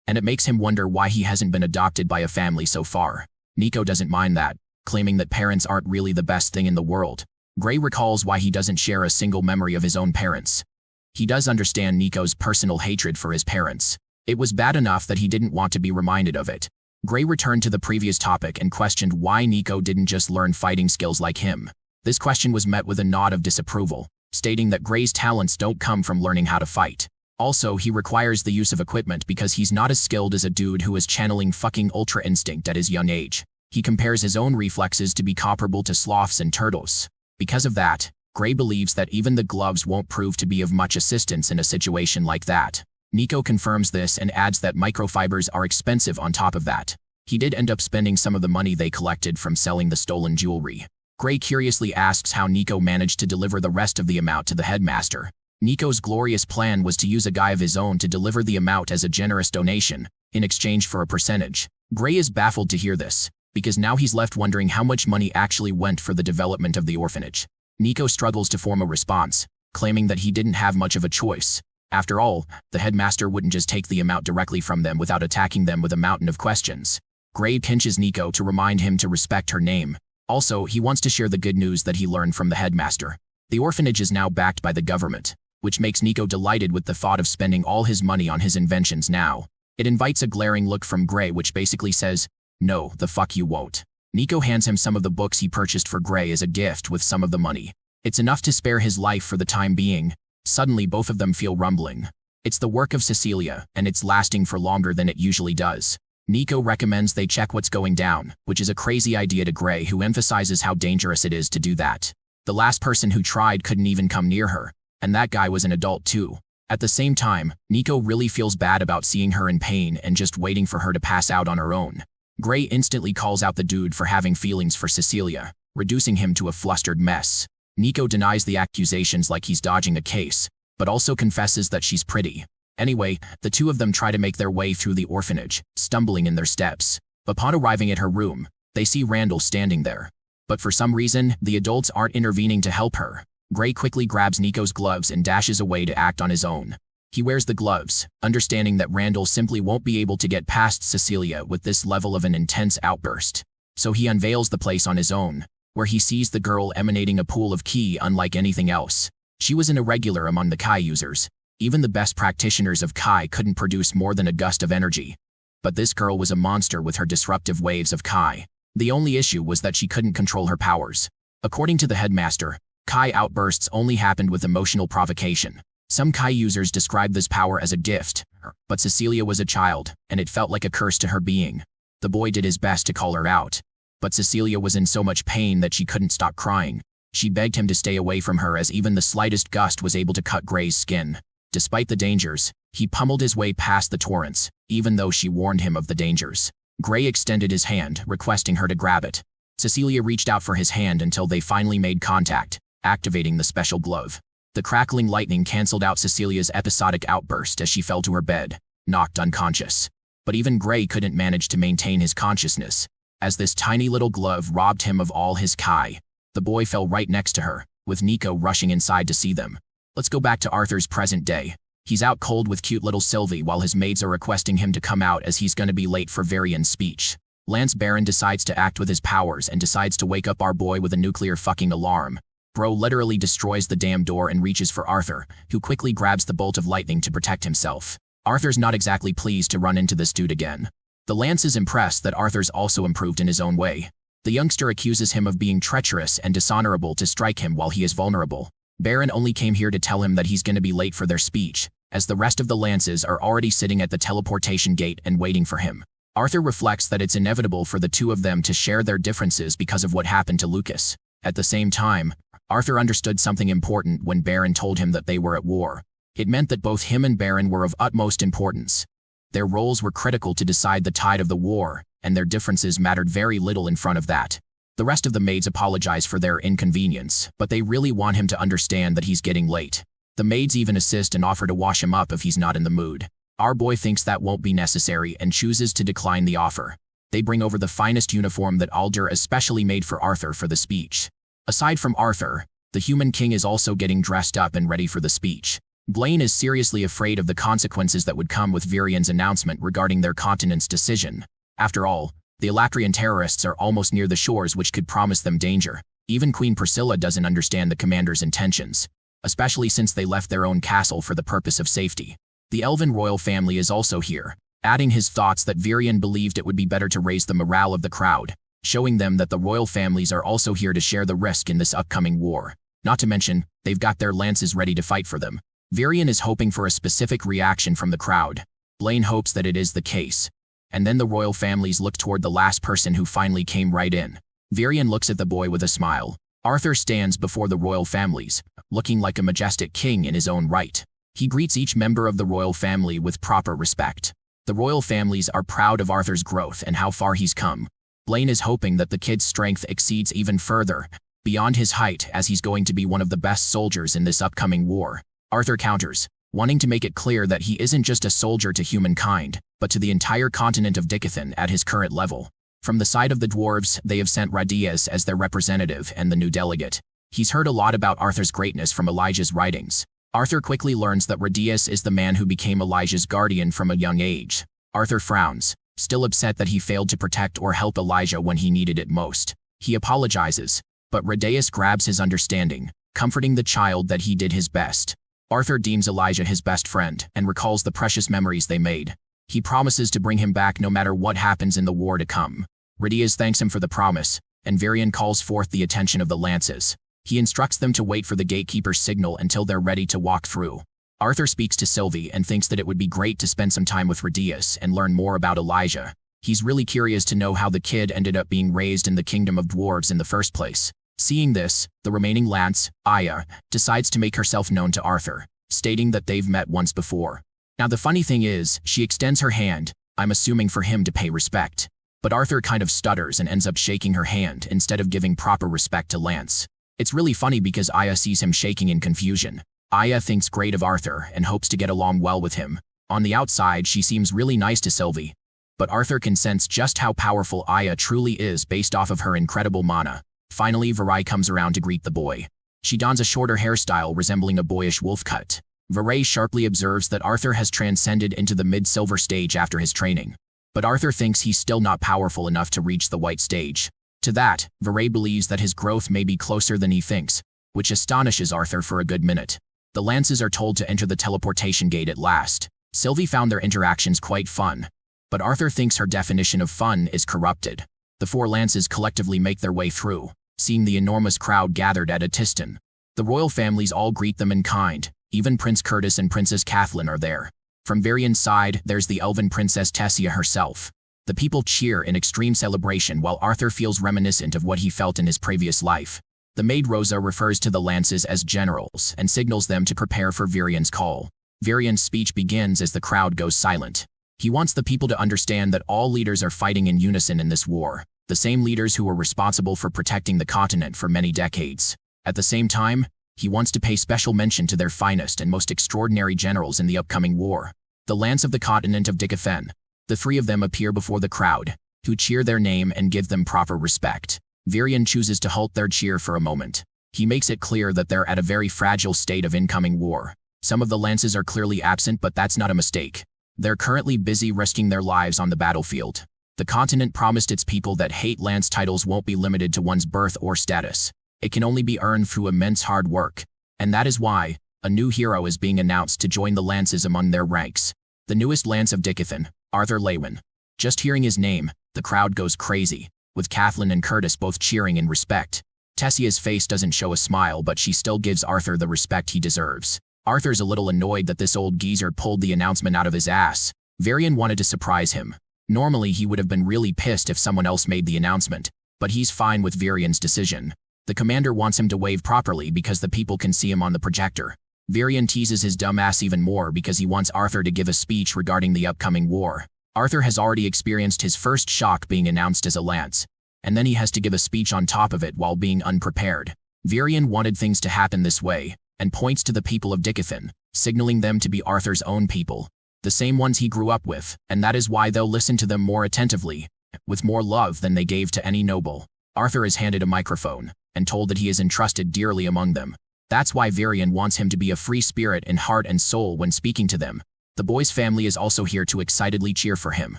and it makes him wonder why he hasn't been adopted by a family so far. Nico doesn't mind that, claiming that parents aren't really the best thing in the world. Gray recalls why he doesn't share a single memory of his own parents. He does understand Nico's personal hatred for his parents. It was bad enough that he didn't want to be reminded of it. Gray returned to the previous topic and questioned why Nico didn't just learn fighting skills like him. This question was met with a nod of disapproval, stating that Gray's talents don't come from learning how to fight. Also, he requires the use of equipment because he's not as skilled as a dude who is channeling fucking ultra instinct at his young age. He compares his own reflexes to be comparable to sloths and turtles. Because of that, Gray believes that even the gloves won't prove to be of much assistance in a situation like that. Nico confirms this and adds that microfibers are expensive on top of that. He did end up spending some of the money they collected from selling the stolen jewelry. Gray curiously asks how Nico managed to deliver the rest of the amount to the headmaster. Nico's glorious plan was to use a guy of his own to deliver the amount as a generous donation, in exchange for a percentage. Gray is baffled to hear this, because now he's left wondering how much money actually went for the development of the orphanage. Nico struggles to form a response, claiming that he didn't have much of a choice. After all, the headmaster wouldn't just take the amount directly from them without attacking them with a mountain of questions. Gray pinches Nico to remind him to respect her name. Also, he wants to share the good news that he learned from the headmaster. The orphanage is now backed by the government, which makes Nico delighted with the thought of spending all his money on his inventions now. It invites a glaring look from Gray which basically says, "No, the fuck you won't." Nico hands him some of the books he purchased for Gray as a gift with some of the money. It's enough to spare his life for the time being. Suddenly both of them feel rumbling. It's the work of Cecilia, and it's lasting for longer than it usually does. Nico recommends they check what's going down, which is a crazy idea to Gray, who emphasizes how dangerous it is to do that. The last person who tried couldn't even come near her, and that guy was an adult too. At the same time, Nico really feels bad about seeing her in pain and just waiting for her to pass out on her own. Gray instantly calls out the dude for having feelings for Cecilia, reducing him to a flustered mess. Nico denies the accusations like he's dodging a case, but also confesses that she's pretty. Anyway, the two of them try to make their way through the orphanage, stumbling in their steps. Upon arriving at her room, they see Randall standing there. But for some reason, the adults aren't intervening to help her. Gray quickly grabs Nico's gloves and dashes away to act on his own. He wears the gloves, understanding that Randall simply won't be able to get past Cecilia with this level of an intense outburst. So he unveils the place on his own, where he sees the girl emanating a pool of ki unlike anything else. She was an irregular among the Kai users. Even the best practitioners of Kai couldn't produce more than a gust of energy. But this girl was a monster with her disruptive waves of Kai. The only issue was that she couldn't control her powers. According to the headmaster, Kai outbursts only happened with emotional provocation. Some Kai users described this power as a gift, but Cecilia was a child, and it felt like a curse to her being. The boy did his best to call her out, but Cecilia was in so much pain that she couldn't stop crying. She begged him to stay away from her as even the slightest gust was able to cut Gray's skin. Despite the dangers, he pummeled his way past the torrents, even though she warned him of the dangers. Gray extended his hand, requesting her to grab it. Cecilia reached out for his hand until they finally made contact, activating the special glove. The crackling lightning canceled out Cecilia's episodic outburst as she fell to her bed, knocked unconscious. But even Gray couldn't manage to maintain his consciousness, as this tiny little glove robbed him of all his Kai. The boy fell right next to her, with Nico rushing inside to see them. Let's go back to Arthur's present day. He's out cold with cute little Sylvie while his maids are requesting him to come out as he's gonna be late for Varian's speech. Lance Baron decides to act with his powers and decides to wake up our boy with a nuclear fucking alarm. Bro literally destroys the damn door and reaches for Arthur, who quickly grabs the bolt of lightning to protect himself. Arthur's not exactly pleased to run into this dude again. The Lance is impressed that Arthur's also improved in his own way. The youngster accuses him of being treacherous and dishonorable to strike him while he is vulnerable. Baron only came here to tell him that he's gonna be late for their speech, as the rest of the Lances are already sitting at the teleportation gate and waiting for him. Arthur reflects that it's inevitable for the two of them to share their differences because of what happened to Lucas. At the same time, Arthur understood something important when Baron told him that they were at war. It meant that both him and Baron were of utmost importance. Their roles were critical to decide the tide of the war, and their differences mattered very little in front of that. The rest of the maids apologize for their inconvenience, but they really want him to understand that he's getting late. The maids even assist and offer to wash him up if he's not in the mood. Our boy thinks that won't be necessary and chooses to decline the offer. They bring over the finest uniform that Alder especially made for Arthur for the speech. Aside from Arthur, the Human King is also getting dressed up and ready for the speech. Blaine is seriously afraid of the consequences that would come with Virian's announcement regarding their continent's decision. After all, the Elatrian terrorists are almost near the shores, which could promise them danger. Even Queen Priscilla doesn't understand the commander's intentions, especially since they left their own castle for the purpose of safety. The elven royal family is also here, adding his thoughts that Virion believed it would be better to raise the morale of the crowd, showing them that the royal families are also here to share the risk in this upcoming war. Not to mention, they've got their lances ready to fight for them. Virion is hoping for a specific reaction from the crowd. Blaine hopes that it is the case. And then the royal families look toward the last person who finally came right in. Virion looks at the boy with a smile. Arthur stands before the royal families, looking like a majestic king in his own right. He greets each member of the royal family with proper respect. The royal families are proud of Arthur's growth and how far he's come. Blaine is hoping that the kid's strength exceeds even further, beyond his height, as he's going to be one of the best soldiers in this upcoming war. Arthur counters, wanting to make it clear that he isn't just a soldier to humankind, but to the entire continent of Dicathan at his current level. From the side of the dwarves, they have sent Radius as their representative and the new delegate. He's heard a lot about Arthur's greatness from Elijah's writings. Arthur quickly learns that Radius is the man who became Elijah's guardian from a young age. Arthur frowns, still upset that he failed to protect or help Elijah when he needed it most. He apologizes, but Radius grabs his understanding, comforting the child that he did his best. Arthur deems Elijah his best friend and recalls the precious memories they made. He promises to bring him back no matter what happens in the war to come. Radius thanks him for the promise, and Virion calls forth the attention of the lances. He instructs them to wait for the gatekeeper's signal until they're ready to walk through. Arthur speaks to Sylvie and thinks that it would be great to spend some time with Radius and learn more about Elijah. He's really curious to know how the kid ended up being raised in the kingdom of dwarves in the first place. Seeing this, the remaining lance, Aya, decides to make herself known to Arthur, stating that they've met once before. Now the funny thing is, she extends her hand, I'm assuming for him to pay respect. But Arthur kind of stutters and ends up shaking her hand instead of giving proper respect to Lance. It's really funny because Aya sees him shaking in confusion. Aya thinks great of Arthur and hopes to get along well with him. On the outside, she seems really nice to Sylvie. But Arthur can sense just how powerful Aya truly is based off of her incredible mana. Finally, Virai comes around to greet the boy. She dons a shorter hairstyle resembling a boyish wolf cut. Virai sharply observes that Arthur has transcended into the mid-silver stage after his training. But Arthur thinks he's still not powerful enough to reach the white stage. To that, Virai believes that his growth may be closer than he thinks, which astonishes Arthur for a good minute. The lances are told to enter the teleportation gate at last. Sylvie found their interactions quite fun, but Arthur thinks her definition of fun is corrupted. The four lances collectively make their way through, seeing the enormous crowd gathered at Atiston. The royal families all greet them in kind, even Prince Curtis and Princess Kathleen are there. From Virion's side, there's the elven Princess Tessia herself. The people cheer in extreme celebration while Arthur feels reminiscent of what he felt in his previous life. The maid Rosa refers to the lances as generals and signals them to prepare for Virion's call. Virion's speech begins as the crowd goes silent. He wants the people to understand that all leaders are fighting in unison in this war, the same leaders who were responsible for protecting the continent for many decades. At the same time, he wants to pay special mention to their finest and most extraordinary generals in the upcoming war. The Lance of the continent of Dicathan. The three of them appear before the crowd, who cheer their name and give them proper respect. Virion chooses to halt their cheer for a moment. He makes it clear that they're at a very fragile state of incoming war. Some of the lances are clearly absent, but that's not a mistake. They're currently busy risking their lives on the battlefield. The continent promised its people that hate lance titles won't be limited to one's birth or status. It can only be earned through immense hard work. And that is why a new hero is being announced to join the lances among their ranks. The newest lance of Dicathan, Arthur Lewin. Just hearing his name, the crowd goes crazy, with Kathleen and Curtis both cheering in respect. Tessia's face doesn't show a smile, but she still gives Arthur the respect he deserves. Arthur's a little annoyed that this old geezer pulled the announcement out of his ass. Virion wanted to surprise him. Normally he would have been really pissed if someone else made the announcement, but he's fine with Virion's decision. The commander wants him to wave properly because the people can see him on the projector. Virion teases his dumb ass even more because he wants Arthur to give a speech regarding the upcoming war. Arthur has already experienced his first shock being announced as a lance, and then he has to give a speech on top of it while being unprepared. Virion wanted things to happen this way, and points to the people of Dicathan, signaling them to be Arthur's own people, the same ones he grew up with, and that is why they'll listen to them more attentively, with more love than they gave to any noble. Arthur is handed a microphone, and told that he is entrusted dearly among them. That's why Virion wants him to be a free spirit in heart and soul when speaking to them. The boy's family is also here to excitedly cheer for him.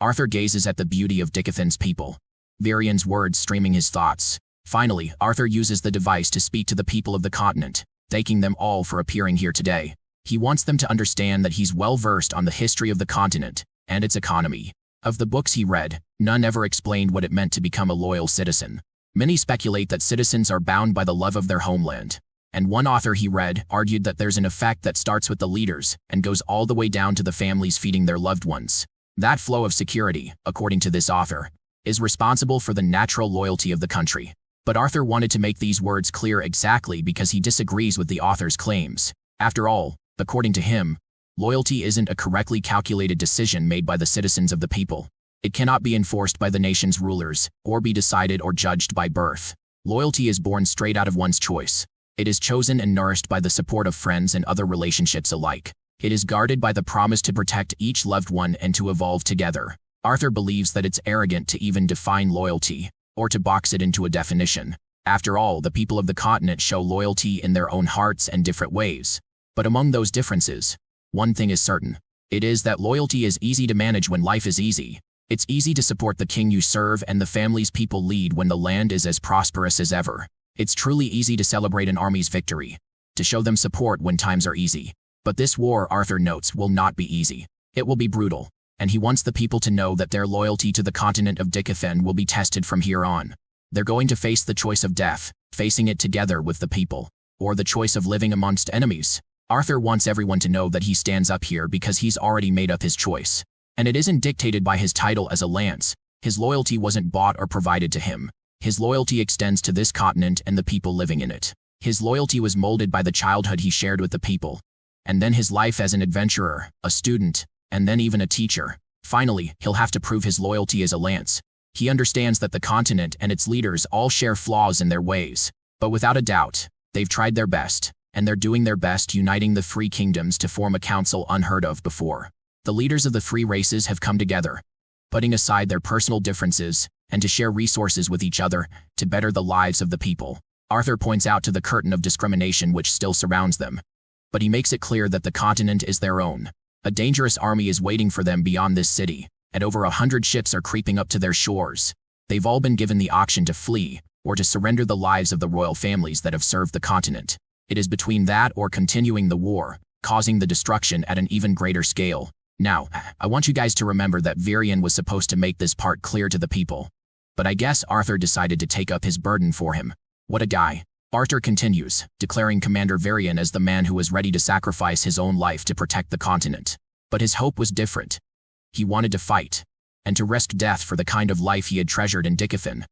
Arthur gazes at the beauty of Dicathan's people. Virion's words streaming his thoughts. Finally, Arthur uses the device to speak to the people of the continent, thanking them all for appearing here today. He wants them to understand that he's well-versed on the history of the continent and its economy. Of the books he read, none ever explained what it meant to become a loyal citizen. Many speculate that citizens are bound by the love of their homeland. And one author he read argued that there's an effect that starts with the leaders and goes all the way down to the families feeding their loved ones. That flow of security, according to this author, is responsible for the natural loyalty of the country. But Arthur wanted to make these words clear exactly because he disagrees with the author's claims. After all, according to him, loyalty isn't a correctly calculated decision made by the citizens of the people. It cannot be enforced by the nation's rulers, or be decided or judged by birth. Loyalty is born straight out of one's choice. It is chosen and nourished by the support of friends and other relationships alike. It is guarded by the promise to protect each loved one and to evolve together. Arthur believes that it's arrogant to even define loyalty, or to box it into a definition. After all, the people of the continent show loyalty in their own hearts and different ways. But among those differences, one thing is certain. It is that loyalty is easy to manage when life is easy. It's easy to support the king you serve and the families people lead when the land is as prosperous as ever. It's truly easy to celebrate an army's victory, to show them support when times are easy. But this war, Arthur notes, will not be easy. It will be brutal, and he wants the people to know that their loyalty to the continent of Dicathen will be tested from here on. They're going to face the choice of death, facing it together with the people, or the choice of living amongst enemies. Arthur wants everyone to know that he stands up here because he's already made up his choice. And it isn't dictated by his title as a lance. His loyalty wasn't bought or provided to him. His loyalty extends to this continent and the people living in it. His loyalty was molded by the childhood he shared with the people, and then his life as an adventurer, a student, and then even a teacher. Finally, he'll have to prove his loyalty as a lance. He understands that the continent and its leaders all share flaws in their ways, but without a doubt, they've tried their best, and they're doing their best uniting the three kingdoms to form a council unheard of before. The leaders of the three races have come together, putting aside their personal differences, and to share resources with each other to better the lives of the people. Arthur points out to the curtain of discrimination which still surrounds them, but he makes it clear that the continent is their own. A dangerous army is waiting for them beyond this city, and over 100 ships are creeping up to their shores. They've all been given the option to flee, or to surrender the lives of the royal families that have served the continent. It is between that or continuing the war, causing the destruction at an even greater scale. Now, I want you guys to remember that Virion was supposed to make this part clear to the people. But I guess Arthur decided to take up his burden for him. What a guy. Arthur continues, declaring Commander Virion as the man who was ready to sacrifice his own life to protect the continent. But his hope was different. He wanted to fight, and to risk death for the kind of life he had treasured in Dicathen,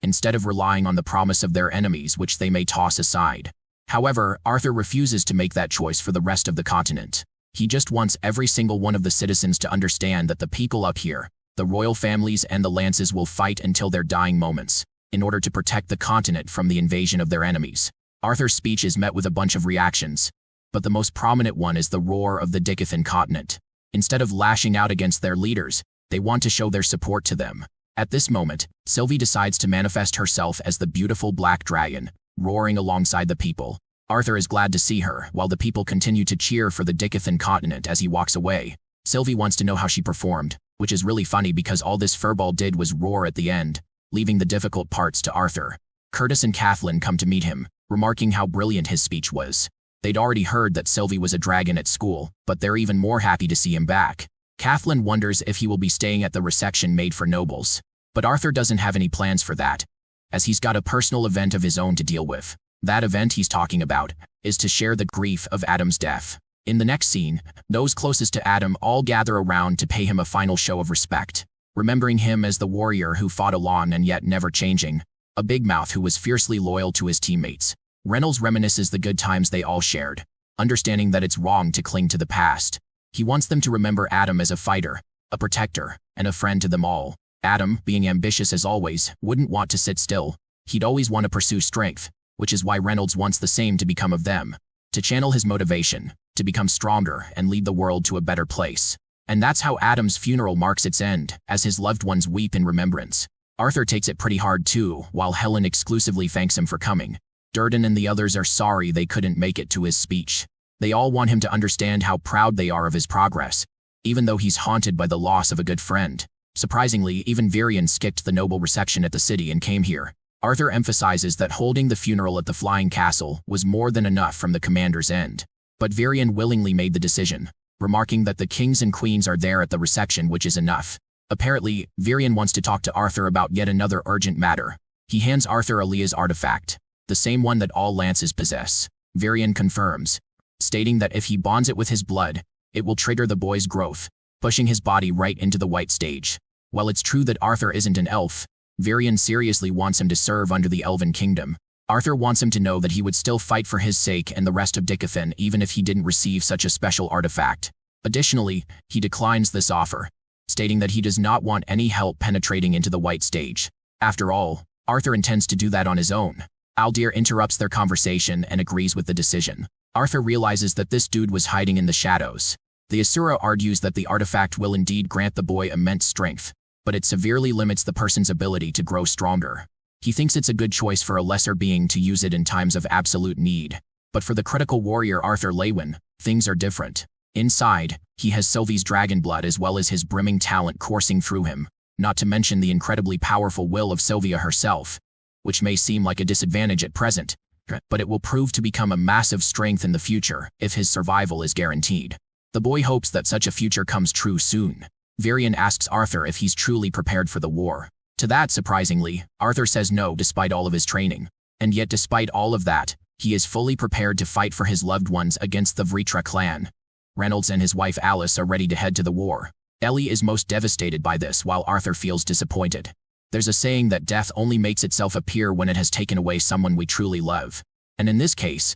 instead of relying on the promise of their enemies which they may toss aside. However, Arthur refuses to make that choice for the rest of the continent. He just wants every single one of the citizens to understand that the people up here, the royal families and the lances, will fight until their dying moments, in order to protect the continent from the invasion of their enemies. Arthur's speech is met with a bunch of reactions, but the most prominent one is the roar of the Dicathen continent. Instead of lashing out against their leaders, they want to show their support to them. At this moment, Sylvie decides to manifest herself as the beautiful black dragon, roaring alongside the people. Arthur is glad to see her, while the people continue to cheer for the Dicathen continent as he walks away. Sylvie wants to know how she performed, which is really funny because all this furball did was roar at the end, leaving the difficult parts to Arthur. Curtis and Kathleen come to meet him, remarking how brilliant his speech was. They'd already heard that Sylvie was a dragon at school, but they're even more happy to see him back. Kathleen wonders if he will be staying at the reception made for nobles. But Arthur doesn't have any plans for that, as he's got a personal event of his own to deal with. That event he's talking about is to share the grief of Adam's death. In the next scene, those closest to Adam all gather around to pay him a final show of respect, remembering him as the warrior who fought along and yet never changing, a big mouth who was fiercely loyal to his teammates. Reynolds reminisces the good times they all shared, understanding that it's wrong to cling to the past. He wants them to remember Adam as a fighter, a protector, and a friend to them all. Adam, being ambitious as always, wouldn't want to sit still. He'd always want to pursue strength, which is why Reynolds wants the same to become of them, to channel his motivation, to become stronger and lead the world to a better place. And that's how Adam's funeral marks its end, as his loved ones weep in remembrance. Arthur takes it pretty hard too, while Helen exclusively thanks him for coming. Durden and the others are sorry they couldn't make it to his speech. They all want him to understand how proud they are of his progress, even though he's haunted by the loss of a good friend. Surprisingly, even Virion skipped the noble reception at the city and came here. Arthur emphasizes that holding the funeral at the Flying Castle was more than enough from the commander's end. But Varian willingly made the decision, remarking that the kings and queens are there at the reception, which is enough. Apparently, Varian wants to talk to Arthur about yet another urgent matter. He hands Arthur Aaliyah's artifact, the same one that all lances possess. Varian confirms, stating that if he bonds it with his blood, it will trigger the boy's growth, pushing his body right into the white stage. While it's true that Arthur isn't an elf, Varian seriously wants him to serve under the Elven Kingdom. Arthur wants him to know that he would still fight for his sake and the rest of Dicothan even if he didn't receive such a special artifact. Additionally, he declines this offer, stating that he does not want any help penetrating into the white stage. After all, Arthur intends to do that on his own. Aldir interrupts their conversation and agrees with the decision. Arthur realizes that this dude was hiding in the shadows. The Asura argues that the artifact will indeed grant the boy immense strength, but it severely limits the person's ability to grow stronger. He thinks it's a good choice for a lesser being to use it in times of absolute need. But for the critical warrior Arthur Lewin, things are different. Inside, he has Sylvie's dragon blood as well as his brimming talent coursing through him, not to mention the incredibly powerful will of Sylvia herself, which may seem like a disadvantage at present, but it will prove to become a massive strength in the future if his survival is guaranteed. The boy hopes that such a future comes true soon. Varian asks Arthur if he's truly prepared for the war. To that, surprisingly, Arthur says no despite all of his training. And yet despite all of that, he is fully prepared to fight for his loved ones against the Vritra clan. Reynolds and his wife Alice are ready to head to the war. Ellie is most devastated by this while Arthur feels disappointed. There's a saying that death only makes itself appear when it has taken away someone we truly love. And in this case,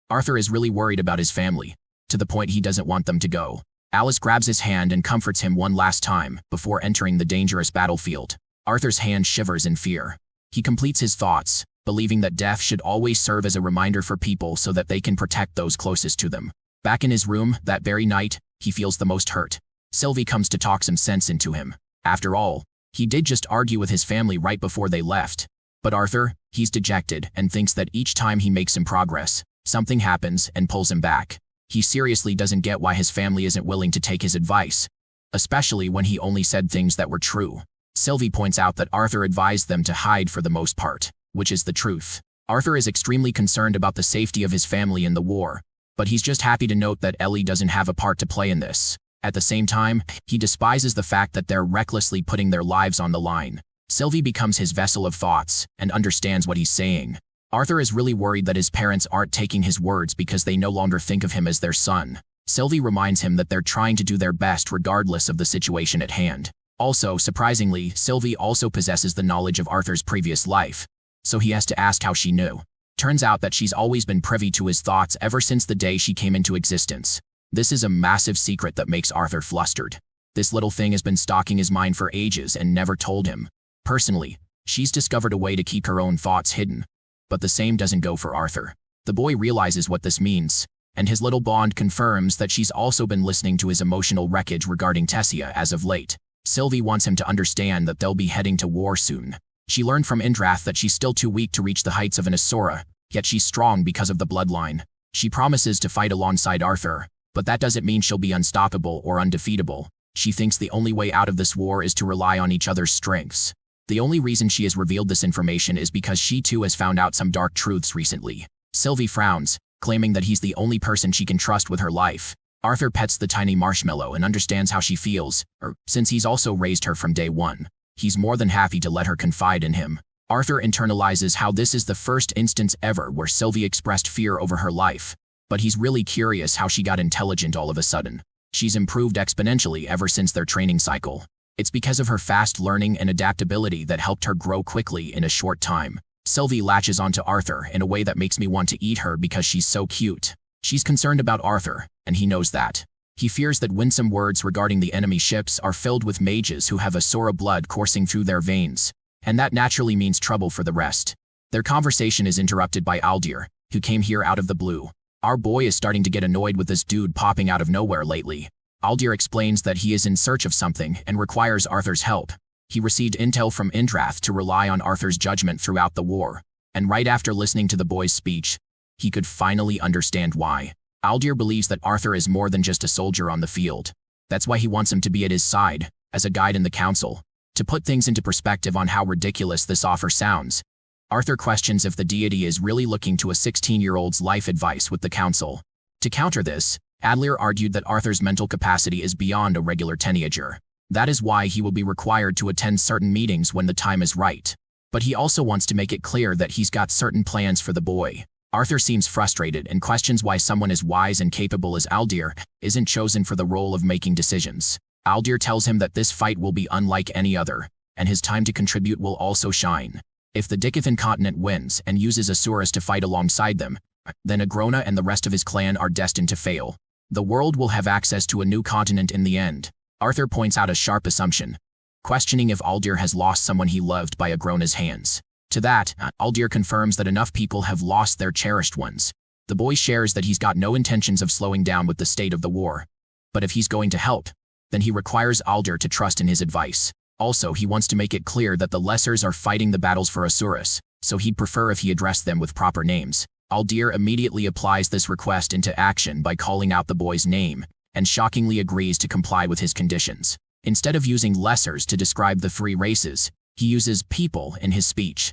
Arthur is really worried about his family, to the point he doesn't want them to go. Alice grabs his hand and comforts him one last time before entering the dangerous battlefield. Arthur's hand shivers in fear. He completes his thoughts, believing that death should always serve as a reminder for people so that they can protect those closest to them. Back in his room, that very night, he feels the most hurt. Sylvie comes to talk some sense into him. After all, he did just argue with his family right before they left. But Arthur, he's dejected and thinks that each time he makes some progress, something happens and pulls him back. He seriously doesn't get why his family isn't willing to take his advice, especially when he only said things that were true. Sylvie points out that Arthur advised them to hide for the most part, which is the truth. Arthur is extremely concerned about the safety of his family in the war, but he's just happy to note that Ellie doesn't have a part to play in this. At the same time, he despises the fact that they're recklessly putting their lives on the line. Sylvie becomes his vessel of thoughts and understands what he's saying. Arthur is really worried that his parents aren't taking his words because they no longer think of him as their son. Sylvie reminds him that they're trying to do their best regardless of the situation at hand. Also, surprisingly, Sylvie also possesses the knowledge of Arthur's previous life, so he has to ask how she knew. Turns out that she's always been privy to his thoughts ever since the day she came into existence. This is a massive secret that makes Arthur flustered. This little thing has been stalking his mind for ages and never told him. Personally, she's discovered a way to keep her own thoughts hidden. But the same doesn't go for Arthur. The boy realizes what this means, and his little bond confirms that she's also been listening to his emotional wreckage regarding Tessia as of late. Sylvie wants him to understand that they'll be heading to war soon. She learned from Indrath that she's still too weak to reach the heights of an Asura, yet she's strong because of the bloodline. She promises to fight alongside Arthur, but that doesn't mean she'll be unstoppable or undefeatable. She thinks the only way out of this war is to rely on each other's strengths. The only reason she has revealed this information is because she too has found out some dark truths recently. Sylvie frowns, claiming that he's the only person she can trust with her life. Arthur pets the tiny marshmallow and understands how she feels, since he's also raised her from day one. He's more than happy to let her confide in him. Arthur internalizes how this is the first instance ever where Sylvie expressed fear over her life, but he's really curious how she got intelligent all of a sudden. She's improved exponentially ever since their training cycle. It's because of her fast learning and adaptability that helped her grow quickly in a short time. Sylvie latches onto Arthur in a way that makes me want to eat her because she's so cute. She's concerned about Arthur, and he knows that. He fears that winsome words regarding the enemy ships are filled with mages who have Asura blood coursing through their veins, and that naturally means trouble for the rest. Their conversation is interrupted by Aldir, who came here out of the blue. Our boy is starting to get annoyed with this dude popping out of nowhere lately. Aldir explains that he is in search of something and requires Arthur's help. He received intel from Indrath to rely on Arthur's judgment throughout the war, and right after listening to the boy's speech, he could finally understand why. Aldir believes that Arthur is more than just a soldier on the field. That's why he wants him to be at his side, as a guide in the council. To put things into perspective on how ridiculous this offer sounds, Arthur questions if the deity is really looking to a 16-year-old's life advice with the council. To counter this, Adler argued that Arthur's mental capacity is beyond a regular teenager. That is why he will be required to attend certain meetings when the time is right. But he also wants to make it clear that he's got certain plans for the boy. Arthur seems frustrated and questions why someone as wise and capable as Aldir isn't chosen for the role of making decisions. Aldir tells him that this fight will be unlike any other, and his time to contribute will also shine. If the Dicathan continent wins and uses Asuras to fight alongside them, then Agrona and the rest of his clan are destined to fail. The world will have access to a new continent in the end. Arthur points out a sharp assumption, questioning if Aldir has lost someone he loved by Agrona's hands. To that, Aldir confirms that enough people have lost their cherished ones. The boy shares that he's got no intentions of slowing down with the state of the war. But if he's going to help, then he requires Aldir to trust in his advice. Also, he wants to make it clear that the Lessers are fighting the battles for Asuras, so he'd prefer if he addressed them with proper names. Aldir immediately applies this request into action by calling out the boy's name, and shockingly agrees to comply with his conditions. Instead of using Lessers to describe the three races, he uses people in his speech.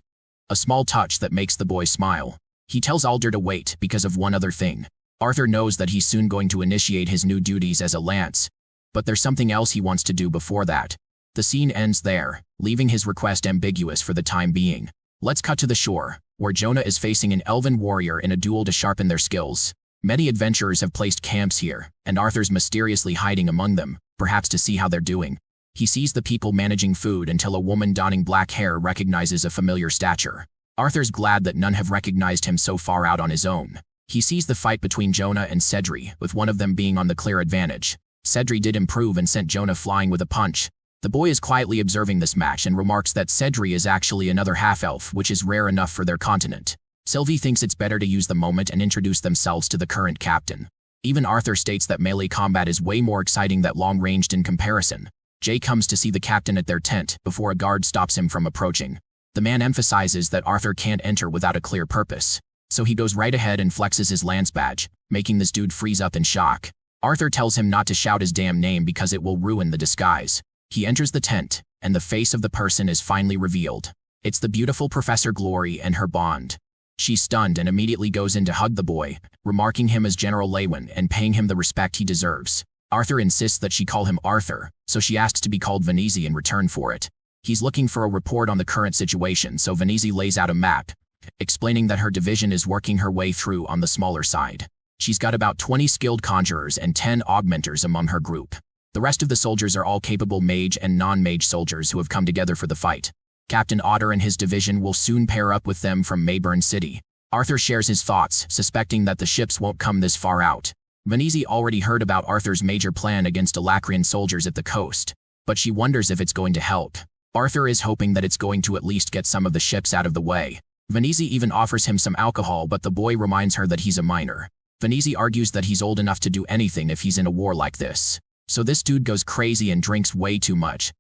A small touch that makes the boy smile. He tells Aldir to wait because of one other thing. Arthur knows that he's soon going to initiate his new duties as a lance, but there's something else he wants to do before that. The scene ends there, leaving his request ambiguous for the time being. Let's cut to the shore, where Jonah is facing an elven warrior in a duel to sharpen their skills. Many adventurers have placed camps here, and Arthur's mysteriously hiding among them, perhaps to see how they're doing. He sees the people managing food until a woman donning black hair recognizes a familiar stature. Arthur's glad that none have recognized him so far out on his own. He sees the fight between Jonah and Cedri, with one of them being on the clear advantage. Cedri did improve and sent Jonah flying with a punch. The boy is quietly observing this match and remarks that Cedri is actually another half-elf, which is rare enough for their continent. Sylvie thinks it's better to use the moment and introduce themselves to the current captain. Even Arthur states that melee combat is way more exciting than long-ranged in comparison. Jay comes to see the captain at their tent before a guard stops him from approaching. The man emphasizes that Arthur can't enter without a clear purpose, so he goes right ahead and flexes his lance badge, making this dude freeze up in shock. Arthur tells him not to shout his damn name because it will ruin the disguise. He enters the tent, and the face of the person is finally revealed. It's the beautiful Professor Glory and her bond. She's stunned and immediately goes in to hug the boy, remarking him as General Lewin and paying him the respect he deserves. Arthur insists that she call him Arthur, so she asks to be called Venezi in return for it. He's looking for a report on the current situation, so Venezi lays out a map, explaining that her division is working her way through on the smaller side. She's got about 20 skilled conjurers and 10 augmenters among her group. The rest of the soldiers are all capable mage and non-mage soldiers who have come together for the fight. Captain Otter and his division will soon pair up with them from Mayburn City. Arthur shares his thoughts, suspecting that the ships won't come this far out. Venezi already heard about Arthur's major plan against Alacrian soldiers at the coast, but she wonders if it's going to help. Arthur is hoping that it's going to at least get some of the ships out of the way. Venezi even offers him some alcohol, but the boy reminds her that he's a minor. Venezi argues that he's old enough to do anything if he's in a war like this. So this dude goes crazy and drinks way too much.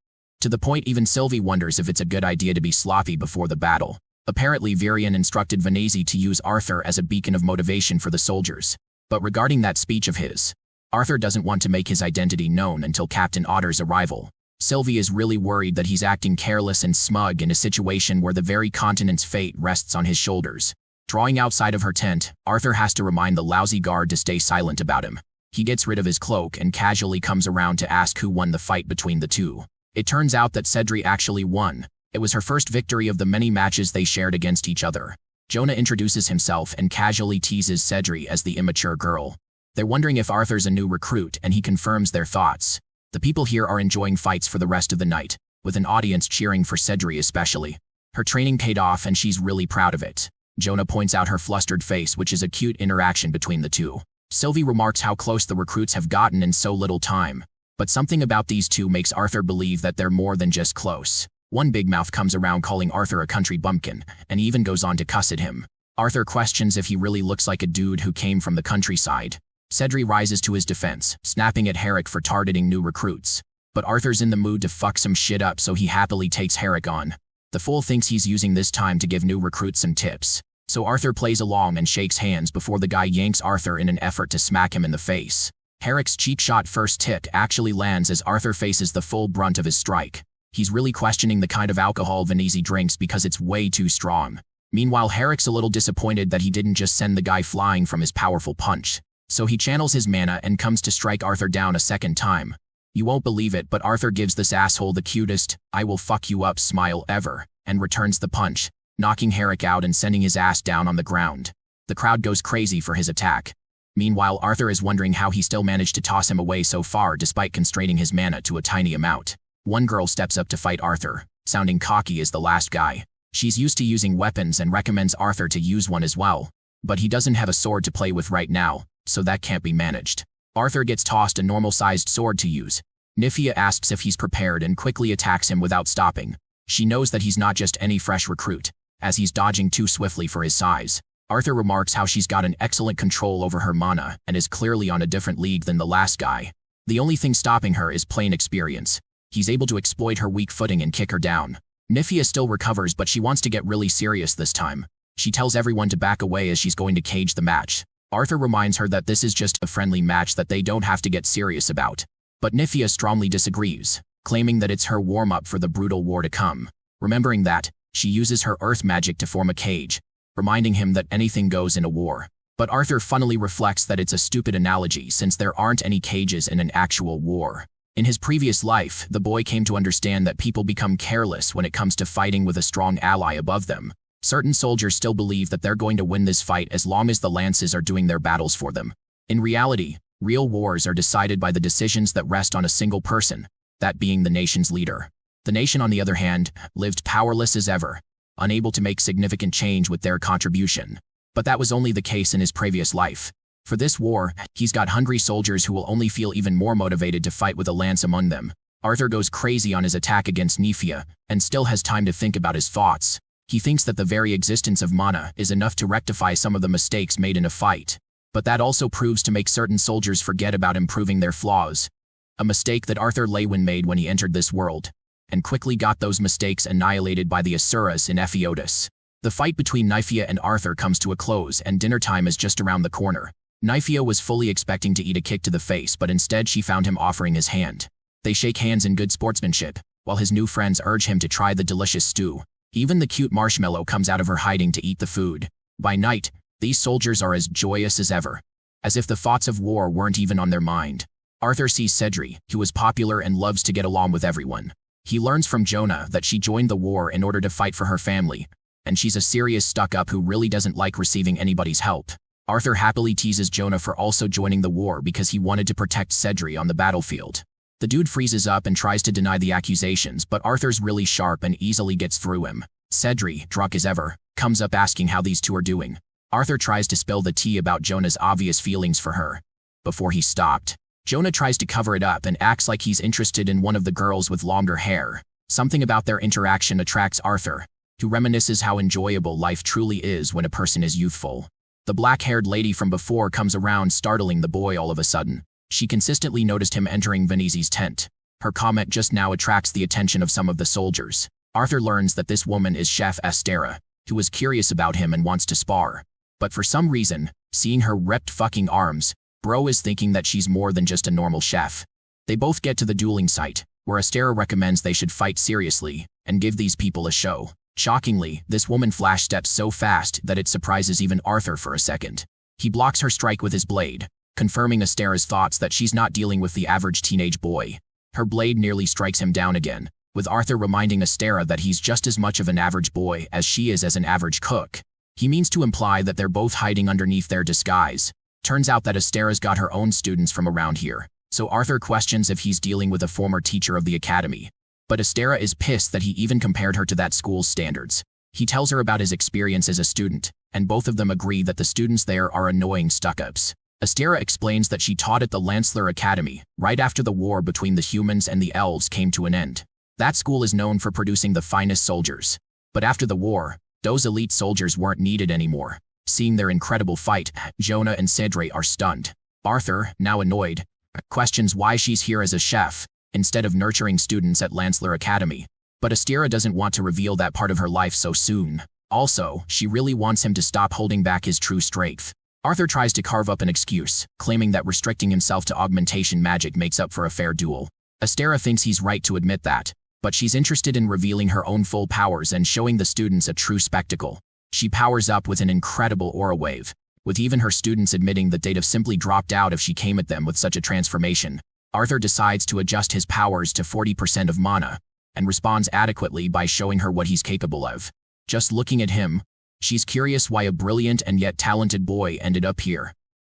To the point even Sylvie wonders if it's a good idea to be sloppy before the battle. Apparently Virian instructed Venezi to use Arthur as a beacon of motivation for the soldiers. But regarding that speech of his, Arthur doesn't want to make his identity known until Captain Otter's arrival. Sylvie is really worried that he's acting careless and smug in a situation where the very continent's fate rests on his shoulders. Drawing outside of her tent, Arthur has to remind the lousy guard to stay silent about him. He gets rid of his cloak and casually comes around to ask who won the fight between the two. It turns out that Cedri actually won. It was her first victory of the many matches they shared against each other. Jonah introduces himself and casually teases Cedri as the immature girl. They're wondering if Arthur's a new recruit, and he confirms their thoughts. The people here are enjoying fights for the rest of the night, with an audience cheering for Cedri especially. Her training paid off and she's really proud of it. Jonah points out her flustered face, which is a cute interaction between the two. Sylvie remarks how close the recruits have gotten in so little time. But something about these two makes Arthur believe that they're more than just close. One big mouth comes around calling Arthur a country bumpkin, and even goes on to cuss at him. Arthur questions if he really looks like a dude who came from the countryside. Cedri rises to his defense, snapping at Herrick for targeting new recruits. But Arthur's in the mood to fuck some shit up, so he happily takes Herrick on. The fool thinks he's using this time to give new recruits some tips. So Arthur plays along and shakes hands before the guy yanks Arthur in an effort to smack him in the face. Herrick's cheap shot first hit actually lands as Arthur faces the full brunt of his strike. He's really questioning the kind of alcohol Venezi drinks because it's way too strong. Meanwhile, Herrick's a little disappointed that he didn't just send the guy flying from his powerful punch. So he channels his mana and comes to strike Arthur down a second time. You won't believe it, but Arthur gives this asshole the cutest "I will fuck you up" smile ever, and returns the punch, knocking Herrick out and sending his ass down on the ground. The crowd goes crazy for his attack. Meanwhile, Arthur is wondering how he still managed to toss him away so far despite constraining his mana to a tiny amount. One girl steps up to fight Arthur, sounding cocky as the last guy. She's used to using weapons and recommends Arthur to use one as well. But he doesn't have a sword to play with right now, so that can't be managed. Arthur gets tossed a normal-sized sword to use. Nifia asks if he's prepared and quickly attacks him without stopping. She knows that he's not just any fresh recruit, as he's dodging too swiftly for his size. Arthur remarks how she's got an excellent control over her mana and is clearly on a different league than the last guy. The only thing stopping her is plain experience. He's able to exploit her weak footing and kick her down. Nifia still recovers, but she wants to get really serious this time. She tells everyone to back away as she's going to cage the match. Arthur reminds her that this is just a friendly match that they don't have to get serious about. But Nifia strongly disagrees, claiming that it's her warm-up for the brutal war to come. Remembering that, she uses her earth magic to form a cage, reminding him that anything goes in a war. But Arthur funnily reflects that it's a stupid analogy since there aren't any cages in an actual war. In his previous life, the boy came to understand that people become careless when it comes to fighting with a strong ally above them. Certain soldiers still believe that they're going to win this fight as long as the lances are doing their battles for them. In reality, real wars are decided by the decisions that rest on a single person, that being the nation's leader. The nation, on the other hand, lived powerless as ever, unable to make significant change with their contribution. But that was only the case in his previous life. For this war, he's got hungry soldiers who will only feel even more motivated to fight with a lance among them. Arthur goes crazy on his attack against Nifia, and still has time to think about his thoughts. He thinks that the very existence of mana is enough to rectify some of the mistakes made in a fight. But that also proves to make certain soldiers forget about improving their flaws. A mistake that Arthur Lewin made when he entered this world, and quickly got those mistakes annihilated by the Asuras in Epheotis. The fight between Nifia and Arthur comes to a close and dinner time is just around the corner. Nifia was fully expecting to eat a kick to the face, but instead she found him offering his hand. They shake hands in good sportsmanship, while his new friends urge him to try the delicious stew. Even the cute Marshmallow comes out of her hiding to eat the food. By night, these soldiers are as joyous as ever, as if the thoughts of war weren't even on their mind. Arthur sees Cedri, who is popular and loves to get along with everyone. He learns from Jonah that she joined the war in order to fight for her family, and she's a serious stuck-up who really doesn't like receiving anybody's help. Arthur happily teases Jonah for also joining the war because he wanted to protect Cedri on the battlefield. The dude freezes up and tries to deny the accusations, but Arthur's really sharp and easily gets through him. Cedri, drunk as ever, comes up asking how these two are doing. Arthur tries to spill the tea about Jonah's obvious feelings for her. Before he stopped, Jonah tries to cover it up and acts like he's interested in one of the girls with longer hair. Something about their interaction attracts Arthur, who reminisces how enjoyable life truly is when a person is youthful. The black-haired lady from before comes around, startling the boy all of a sudden. She consistently noticed him entering Venizi's tent. Her comment just now attracts the attention of some of the soldiers. Arthur learns that this woman is Chef Astera, who is curious about him and wants to spar. But for some reason, seeing her ripped fucking arms, Bro is thinking that she's more than just a normal chef. They both get to the dueling site, where Astera recommends they should fight seriously and give these people a show. Shockingly, this woman flash steps so fast that it surprises even Arthur for a second. He blocks her strike with his blade, confirming Astera's thoughts that she's not dealing with the average teenage boy. Her blade nearly strikes him down again, with Arthur reminding Astera that he's just as much of an average boy as she is as an average cook. He means to imply that they're both hiding underneath their disguise. Turns out that Astera's got her own students from around here, so Arthur questions if he's dealing with a former teacher of the academy. But Astera is pissed that he even compared her to that school's standards. He tells her about his experience as a student, and both of them agree that the students there are annoying stuck-ups. Astera explains that she taught at the Lancler Academy, right after the war between the humans and the elves came to an end. That school is known for producing the finest soldiers. But after the war, those elite soldiers weren't needed anymore. Seeing their incredible fight, Jonah and Cedri are stunned. Arthur, now annoyed, questions why she's here as a chef, instead of nurturing students at Lancler Academy. But Astera doesn't want to reveal that part of her life so soon. Also, she really wants him to stop holding back his true strength. Arthur tries to carve up an excuse, claiming that restricting himself to augmentation magic makes up for a fair duel. Astera thinks he's right to admit that, but she's interested in revealing her own full powers and showing the students a true spectacle. She powers up with an incredible aura wave, with even her students admitting that they'd have simply dropped out if she came at them with such a transformation. Arthur decides to adjust his powers to 40% of mana, and responds adequately by showing her what he's capable of. Just looking at him, she's curious why a brilliant and yet talented boy ended up here.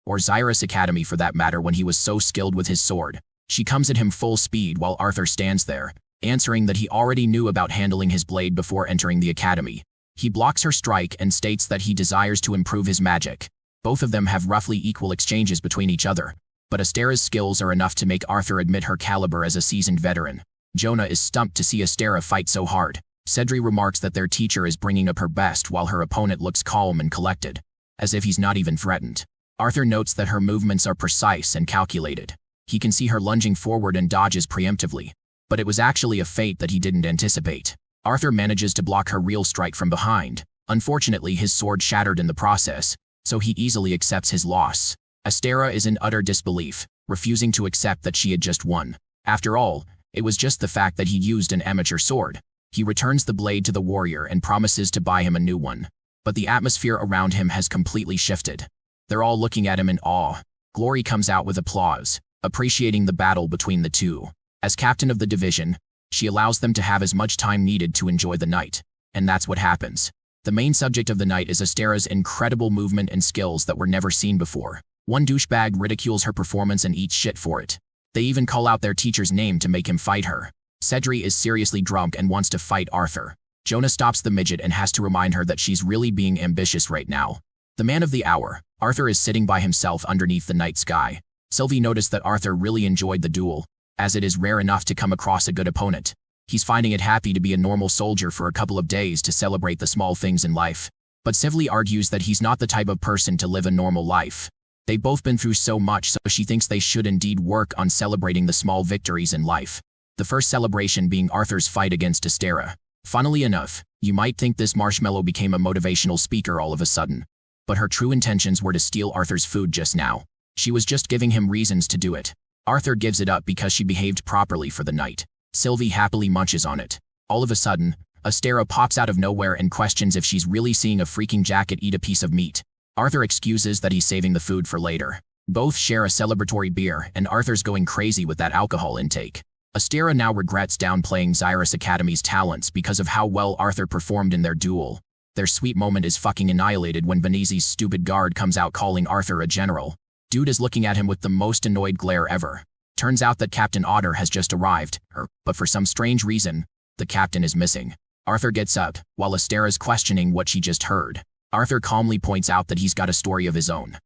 Or Xyrus Academy for that matter when he was so skilled with his sword. She comes at him full speed while Arthur stands there, answering that he already knew about handling his blade before entering the academy. He blocks her strike and states that he desires to improve his magic. Both of them have roughly equal exchanges between each other, but Astera's skills are enough to make Arthur admit her caliber as a seasoned veteran. Jonah is stumped to see Astera fight so hard. Cedri remarks that their teacher is bringing up her best while her opponent looks calm and collected, as if he's not even threatened. Arthur notes that her movements are precise and calculated. He can see her lunging forward and dodges preemptively, but it was actually a fate that he didn't anticipate. Arthur manages to block her real strike from behind. Unfortunately, his sword shattered in the process, so he easily accepts his loss. Astera is in utter disbelief, refusing to accept that she had just won. After all, it was just the fact that he used an amateur sword. He returns the blade to the warrior and promises to buy him a new one. But the atmosphere around him has completely shifted. They're all looking at him in awe. Glory comes out with applause, appreciating the battle between the two. As captain of the division, she allows them to have as much time needed to enjoy the night. And that's what happens. The main subject of the night is Astera's incredible movement and skills that were never seen before. One douchebag ridicules her performance and eats shit for it. They even call out their teacher's name to make him fight her. Cedri is seriously drunk and wants to fight Arthur. Jonah stops the midget and has to remind her that she's really being ambitious right now. The man of the hour, Arthur is sitting by himself underneath the night sky. Sylvie noticed that Arthur really enjoyed the duel, as it is rare enough to come across a good opponent. He's finding it happy to be a normal soldier for a couple of days to celebrate the small things in life. But Sylvie argues that he's not the type of person to live a normal life. They've both been through so much, so she thinks they should indeed work on celebrating the small victories in life. The first celebration being Arthur's fight against Astera. Funnily enough, you might think this marshmallow became a motivational speaker all of a sudden. But her true intentions were to steal Arthur's food just now. She was just giving him reasons to do it. Arthur gives it up because she behaved properly for the night. Sylvie happily munches on it. All of a sudden, Astera pops out of nowhere and questions if she's really seeing a freaking jacket eat a piece of meat. Arthur excuses that he's saving the food for later. Both share a celebratory beer, and Arthur's going crazy with that alcohol intake. Astera now regrets downplaying Xyrus Academy's talents because of how well Arthur performed in their duel. Their sweet moment is fucking annihilated when Benizzi's stupid guard comes out calling Arthur a general. Dude is looking at him with the most annoyed glare ever. Turns out that Captain Otter has just arrived, but for some strange reason, the captain is missing. Arthur gets up, while Astera's questioning what she just heard. Arthur calmly points out that he's got a story of his own.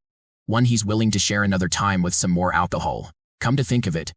One he's willing to share another time with some more alcohol. Come to think of it,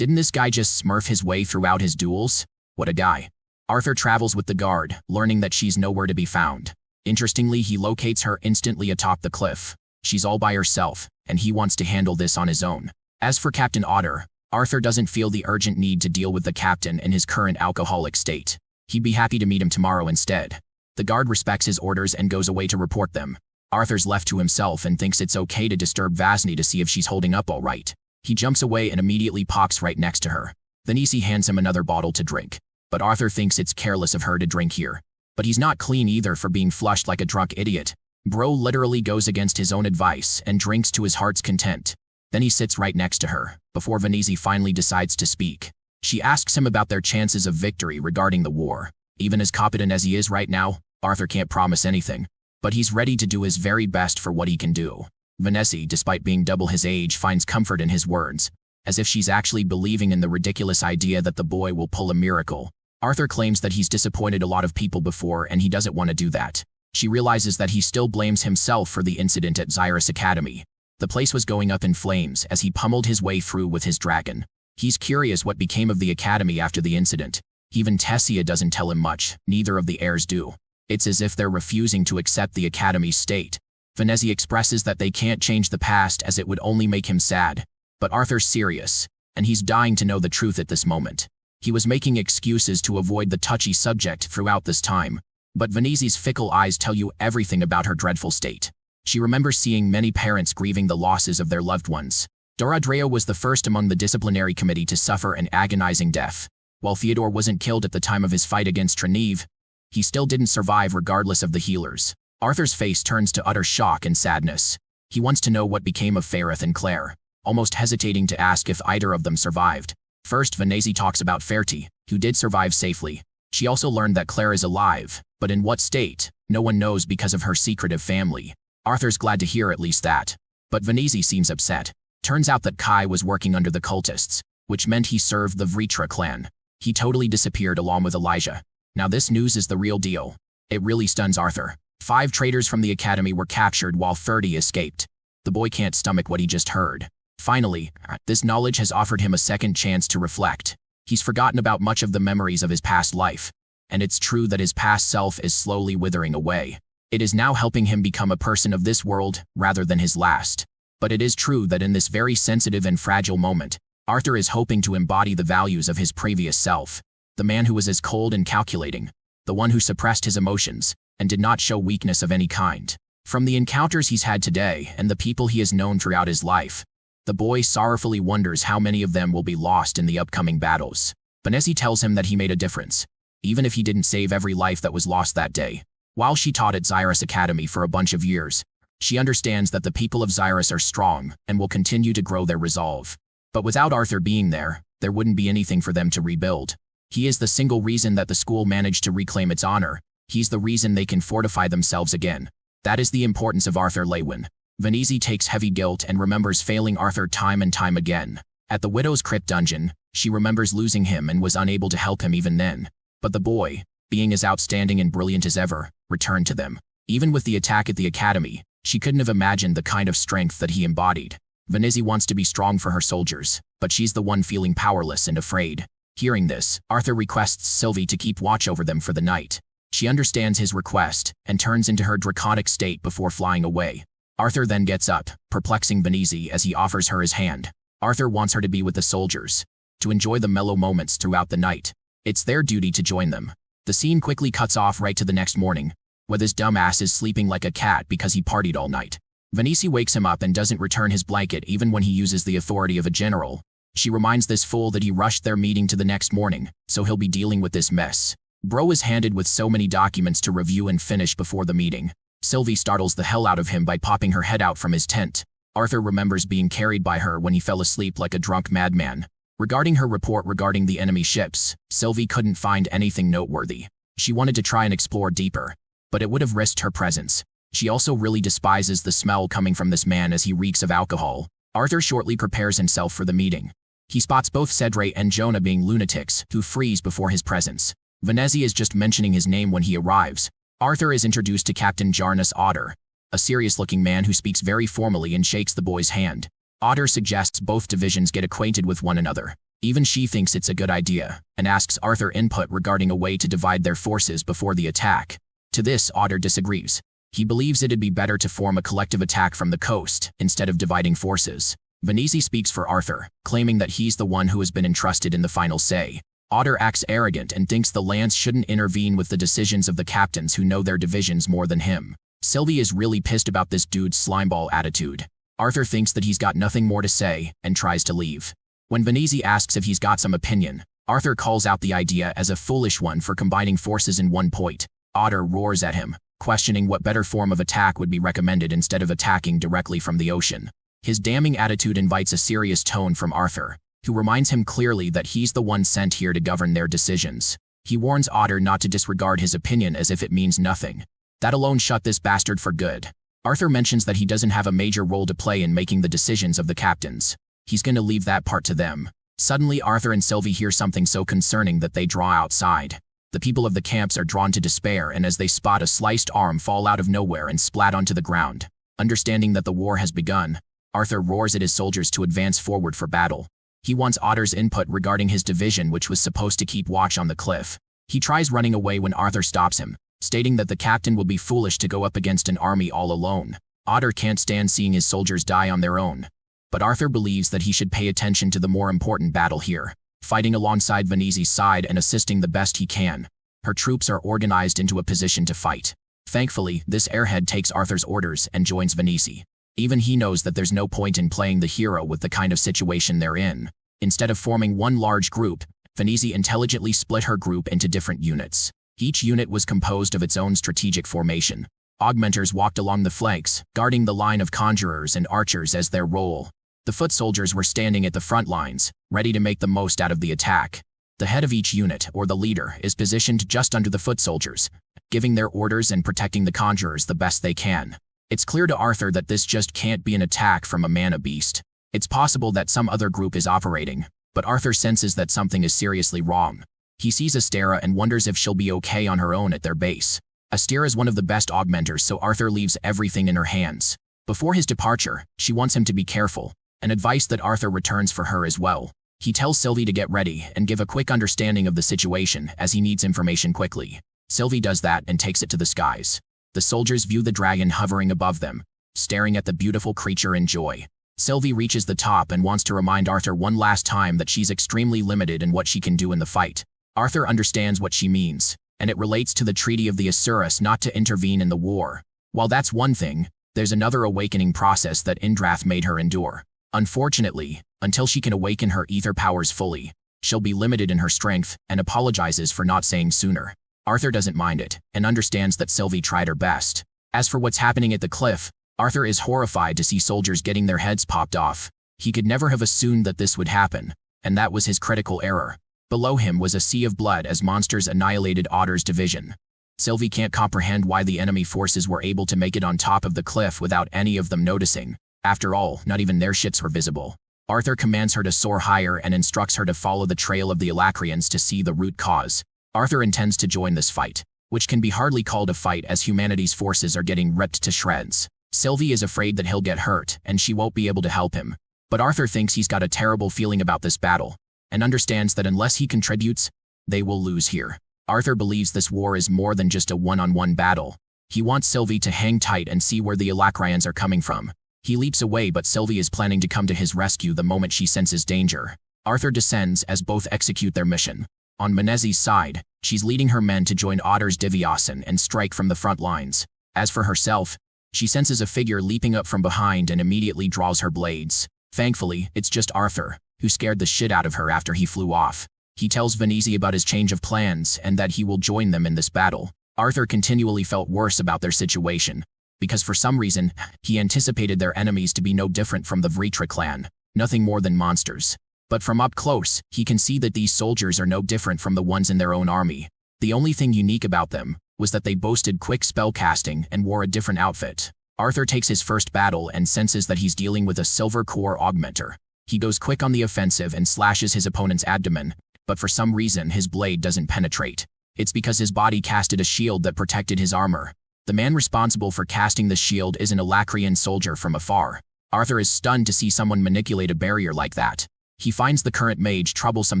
didn't this guy just smurf his way throughout his duels? What a guy. Arthur travels with the guard, learning that she's nowhere to be found. Interestingly, he locates her instantly atop the cliff. She's all by herself, and he wants to handle this on his own. As for Captain Otter, Arthur doesn't feel the urgent need to deal with the captain in his current alcoholic state. He'd be happy to meet him tomorrow instead. The guard respects his orders and goes away to report them. Arthur's left to himself and thinks it's okay to disturb Vasni to see if she's holding up all right. He jumps away and immediately parks right next to her. Venisi hands him another bottle to drink, but Arthur thinks it's careless of her to drink here. But he's not clean either for being flushed like a drunk idiot. Bro literally goes against his own advice and drinks to his heart's content. Then he sits right next to her, before Venisi finally decides to speak. She asks him about their chances of victory regarding the war. Even as competent as he is right now, Arthur can't promise anything, but he's ready to do his very best for what he can do. Venesi, despite being double his age, finds comfort in his words, as if she's actually believing in the ridiculous idea that the boy will pull a miracle. Arthur claims that he's disappointed a lot of people before and he doesn't want to do that. She realizes that he still blames himself for the incident at Xyrus Academy. The place was going up in flames as he pummeled his way through with his dragon. He's curious what became of the academy after the incident. Even Tessia doesn't tell him much, neither of the heirs do. It's as if they're refusing to accept the academy's state. Venezi expresses that they can't change the past as it would only make him sad. But Arthur's serious, and he's dying to know the truth at this moment. He was making excuses to avoid the touchy subject throughout this time, but Venezi's fickle eyes tell you everything about her dreadful state. She remembers seeing many parents grieving the losses of their loved ones. Doradreo was the first among the disciplinary committee to suffer an agonizing death. While Theodore wasn't killed at the time of his fight against Treneve, he still didn't survive regardless of the healers. Arthur's face turns to utter shock and sadness. He wants to know what became of Fairith and Claire, almost hesitating to ask if either of them survived. First, Venezi talks about Fairty, who did survive safely. She also learned that Claire is alive, but in what state? No one knows because of her secretive family. Arthur's glad to hear at least that. But Venezi seems upset. Turns out that Kai was working under the cultists, which meant he served the Vritra clan. He totally disappeared along with Elijah. Now this news is the real deal. It really stuns Arthur. 5 traitors from the academy were captured while 30 escaped. The boy can't stomach what he just heard. Finally, this knowledge has offered him a second chance to reflect. He's forgotten about much of the memories of his past life, and it's true that his past self is slowly withering away. It is now helping him become a person of this world rather than his last. But it is true that in this very sensitive and fragile moment, Arthur is hoping to embody the values of his previous self, the man who was as cold and calculating, the one who suppressed his emotions and did not show weakness of any kind. From the encounters he's had today and the people he has known throughout his life, the boy sorrowfully wonders how many of them will be lost in the upcoming battles. Venezi tells him that he made a difference, even if he didn't save every life that was lost that day. While she taught at Xyrus Academy for a bunch of years, she understands that the people of Xyrus are strong and will continue to grow their resolve. But without Arthur being there wouldn't be anything for them to rebuild. He is the single reason that the school managed to reclaim its honor. He's the reason they can fortify themselves again. That is the importance of Arthur Lewin. Venezi takes heavy guilt and remembers failing Arthur time and time again. At the Widow's Crypt dungeon, she remembers losing him and was unable to help him even then. But the boy, being as outstanding and brilliant as ever, returned to them. Even with the attack at the academy, she couldn't have imagined the kind of strength that he embodied. Venezi wants to be strong for her soldiers, but she's the one feeling powerless and afraid. Hearing this, Arthur requests Sylvie to keep watch over them for the night. She understands his request and turns into her draconic state before flying away. Arthur then gets up, perplexing Venezi as he offers her his hand. Arthur wants her to be with the soldiers, to enjoy the mellow moments throughout the night. It's their duty to join them. The scene quickly cuts off right to the next morning, where this dumbass is sleeping like a cat because he partied all night. Venezi wakes him up and doesn't return his blanket even when he uses the authority of a general. She reminds this fool that he rushed their meeting to the next morning, so he'll be dealing with this mess. Bro is handed with so many documents to review and finish before the meeting. Sylvie startles the hell out of him by popping her head out from his tent. Arthur remembers being carried by her when he fell asleep like a drunk madman. Regarding her report regarding the enemy ships, Sylvie couldn't find anything noteworthy. She wanted to try and explore deeper, but it would have risked her presence. She also really despises the smell coming from this man as he reeks of alcohol. Arthur shortly prepares himself for the meeting. He spots both Cedre and Jonah being lunatics who freeze before his presence. Venezi is just mentioning his name when he arrives. Arthur is introduced to Captain Jarnus Otter, a serious-looking man who speaks very formally and shakes the boy's hand. Otter suggests both divisions get acquainted with one another. Even she thinks it's a good idea, and asks Arthur input regarding a way to divide their forces before the attack. To this, Otter disagrees. He believes it'd be better to form a collective attack from the coast, instead of dividing forces. Venezi speaks for Arthur, claiming that he's the one who has been entrusted in the final say. Otter acts arrogant and thinks the Lance shouldn't intervene with the decisions of the captains who know their divisions more than him. Sylvie is really pissed about this dude's slimeball attitude. Arthur thinks that he's got nothing more to say and tries to leave. When Venezi asks if he's got some opinion, Arthur calls out the idea as a foolish one for combining forces in one point. Otter roars at him, questioning what better form of attack would be recommended instead of attacking directly from the ocean. His damning attitude invites a serious tone from Arthur, who reminds him clearly that he's the one sent here to govern their decisions. He warns Otter not to disregard his opinion as if it means nothing. That alone shut this bastard for good. Arthur mentions that he doesn't have a major role to play in making the decisions of the captains. He's gonna leave that part to them. Suddenly, Arthur and Sylvie hear something so concerning that they draw outside. The people of the camps are drawn to despair, and as they spot a sliced arm fall out of nowhere and splat onto the ground. Understanding that the war has begun, Arthur roars at his soldiers to advance forward for battle. He wants Otter's input regarding his division, which was supposed to keep watch on the cliff. He tries running away when Arthur stops him, stating that the captain will be foolish to go up against an army all alone. Otter can't stand seeing his soldiers die on their own. But Arthur believes that he should pay attention to the more important battle here, fighting alongside Venezi's side and assisting the best he can. Her troops are organized into a position to fight. Thankfully, this airhead takes Arthur's orders and joins Venezi. Even he knows that there's no point in playing the hero with the kind of situation they're in. Instead of forming one large group, Venezi intelligently split her group into different units. Each unit was composed of its own strategic formation. Augmenters walked along the flanks, guarding the line of conjurers and archers as their role. The foot soldiers were standing at the front lines, ready to make the most out of the attack. The head of each unit, or the leader, is positioned just under the foot soldiers, giving their orders and protecting the conjurers the best they can. It's clear to Arthur that this just can't be an attack from a mana beast. It's possible that some other group is operating, but Arthur senses that something is seriously wrong. He sees Astera and wonders if she'll be okay on her own at their base. Astera is one of the best augmenters, so Arthur leaves everything in her hands. Before his departure, she wants him to be careful, an advice that Arthur returns for her as well. He tells Sylvie to get ready and give a quick understanding of the situation as he needs information quickly. Sylvie does that and takes it to the skies. The soldiers view the dragon hovering above them, staring at the beautiful creature in joy. Sylvie reaches the top and wants to remind Arthur one last time that she's extremely limited in what she can do in the fight. Arthur understands what she means, and it relates to the Treaty of the Asuras not to intervene in the war. While that's one thing, there's another awakening process that Indrath made her endure. Unfortunately, until she can awaken her ether powers fully, she'll be limited in her strength and apologizes for not saying sooner. Arthur doesn't mind it and understands that Sylvie tried her best. As for what's happening at the cliff, Arthur is horrified to see soldiers getting their heads popped off. He could never have assumed that this would happen, and that was his critical error. Below him was a sea of blood as monsters annihilated Otter's division. Sylvie can't comprehend why the enemy forces were able to make it on top of the cliff without any of them noticing. After all, not even their ships were visible. Arthur commands her to soar higher and instructs her to follow the trail of the Alacrians to see the root cause. Arthur intends to join this fight, which can be hardly called a fight as humanity's forces are getting ripped to shreds. Sylvie is afraid that he'll get hurt and she won't be able to help him. But Arthur thinks he's got a terrible feeling about this battle, and understands that unless he contributes, they will lose here. Arthur believes this war is more than just a one-on-one battle. He wants Sylvie to hang tight and see where the Alacrians are coming from. He leaps away, but Sylvie is planning to come to his rescue the moment she senses danger. Arthur descends as both execute their mission. On Menezi's side, she's leading her men to join Otter's Divyasan and strike from the front lines. As for herself, she senses a figure leaping up from behind and immediately draws her blades. Thankfully, it's just Arthur, who scared the shit out of her after he flew off. He tells Venezi about his change of plans and that he will join them in this battle. Arthur continually felt worse about their situation, because for some reason, he anticipated their enemies to be no different from the Vritra clan, nothing more than monsters. But from up close, he can see that these soldiers are no different from the ones in their own army. The only thing unique about them was that they boasted quick spellcasting and wore a different outfit. Arthur takes his first battle and senses that he's dealing with a silver core augmenter. He goes quick on the offensive and slashes his opponent's abdomen, but for some reason his blade doesn't penetrate. It's because his body casted a shield that protected his armor. The man responsible for casting the shield is an Alacrian soldier from afar. Arthur is stunned to see someone manipulate a barrier like that. He finds the current mage troublesome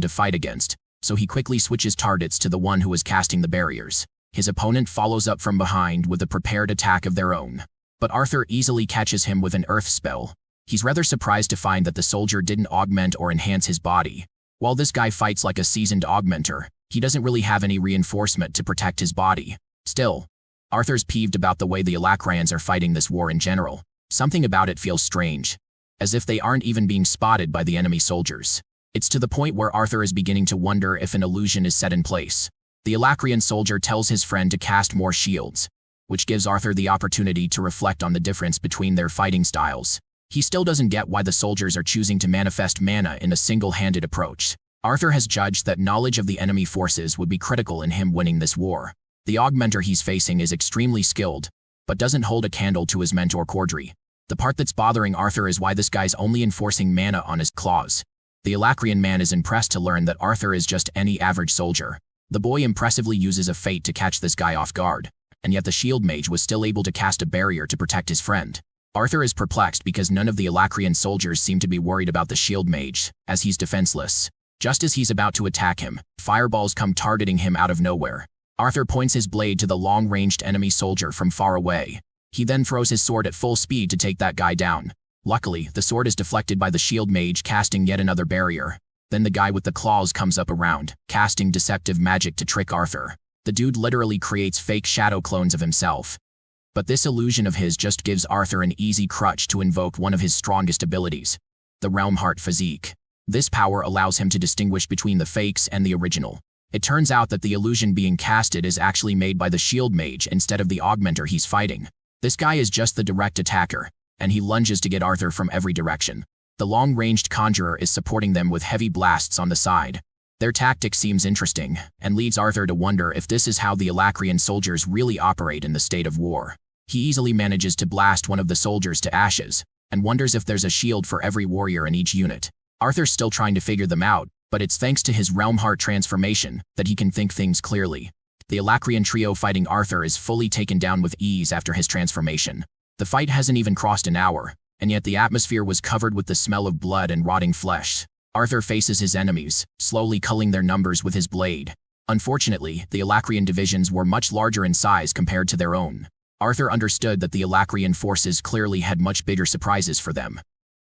to fight against, so he quickly switches targets to the one who was casting the barriers. His opponent follows up from behind with a prepared attack of their own. But Arthur easily catches him with an earth spell. He's rather surprised to find that the soldier didn't augment or enhance his body. While this guy fights like a seasoned augmenter, he doesn't really have any reinforcement to protect his body. Still, Arthur's peeved about the way the Alacrians are fighting this war in general. Something about it feels strange, as if they aren't even being spotted by the enemy soldiers. It's to the point where Arthur is beginning to wonder if an illusion is set in place. The Alacrian soldier tells his friend to cast more shields, which gives Arthur the opportunity to reflect on the difference between their fighting styles. He still doesn't get why the soldiers are choosing to manifest mana in a single-handed approach. Arthur has judged that knowledge of the enemy forces would be critical in him winning this war. The augmenter he's facing is extremely skilled, but doesn't hold a candle to his mentor Cordry. The part that's bothering Arthur is why this guy's only enforcing mana on his claws. The Alacrian man is impressed to learn that Arthur is just any average soldier. The boy impressively uses a fate to catch this guy off guard, and yet the shield mage was still able to cast a barrier to protect his friend. Arthur is perplexed because none of the Alacrian soldiers seem to be worried about the shield mage, as he's defenseless. Just as he's about to attack him, fireballs come targeting him out of nowhere. Arthur points his blade to the long-ranged enemy soldier from far away. He then throws his sword at full speed to take that guy down. Luckily, the sword is deflected by the shield mage casting yet another barrier. Then the guy with the claws comes up around, casting deceptive magic to trick Arthur. The dude literally creates fake shadow clones of himself. But this illusion of his just gives Arthur an easy crutch to invoke one of his strongest abilities, the Realm Heart Physique. This power allows him to distinguish between the fakes and the original. It turns out that the illusion being casted is actually made by the shield mage instead of the augmenter he's fighting. This guy is just the direct attacker, and he lunges to get Arthur from every direction. The long-ranged conjurer is supporting them with heavy blasts on the side. Their tactic seems interesting, and leads Arthur to wonder if this is how the Alacrian soldiers really operate in the state of war. He easily manages to blast one of the soldiers to ashes, and wonders if there's a shield for every warrior in each unit. Arthur's still trying to figure them out, but it's thanks to his realm heart transformation that he can think things clearly. The Alacrian trio fighting Arthur is fully taken down with ease after his transformation. The fight hasn't even crossed an hour, and yet the atmosphere was covered with the smell of blood and rotting flesh. Arthur faces his enemies, slowly culling their numbers with his blade. Unfortunately, the Alacrian divisions were much larger in size compared to their own. Arthur understood that the Alacrian forces clearly had much bigger surprises for them.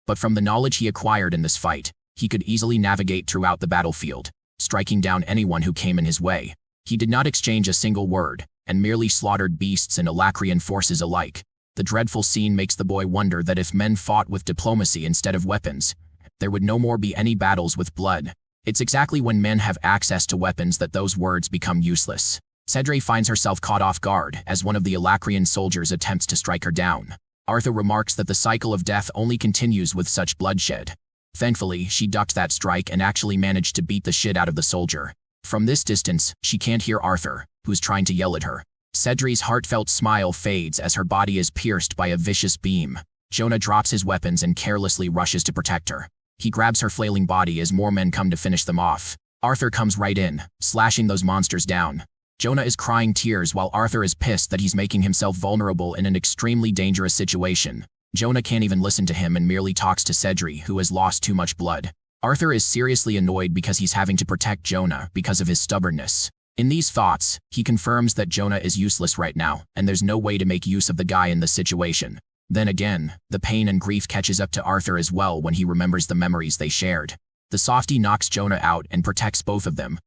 But from the knowledge he acquired in this fight, he could easily navigate throughout the battlefield, striking down anyone who came in his way. He did not exchange a single word, and merely slaughtered beasts and Alacrian forces alike. The dreadful scene makes the boy wonder that if men fought with diplomacy instead of weapons, there would no more be any battles with blood. It's exactly when men have access to weapons that those words become useless. Cedre finds herself caught off guard as one of the Alacrian soldiers attempts to strike her down. Arthur remarks that the cycle of death only continues with such bloodshed. Thankfully, she ducked that strike and actually managed to beat the shit out of the soldier. From this distance, she can't hear Arthur, who's trying to yell at her. Cedre's heartfelt smile fades as her body is pierced by a vicious beam. Jonah drops his weapons and carelessly rushes to protect her. He grabs her flailing body as more men come to finish them off. Arthur comes right in, slashing those monsters down. Jonah is crying tears while Arthur is pissed that he's making himself vulnerable in an extremely dangerous situation. Jonah can't even listen to him and merely talks to Cedre, who has lost too much blood. Arthur is seriously annoyed because he's having to protect Jonah because of his stubbornness. In these thoughts, he confirms that Jonah is useless right now, and there's no way to make use of the guy in this situation. Then again, the pain and grief catches up to Arthur as well when he remembers the memories they shared. The softy knocks Jonah out and protects both of them,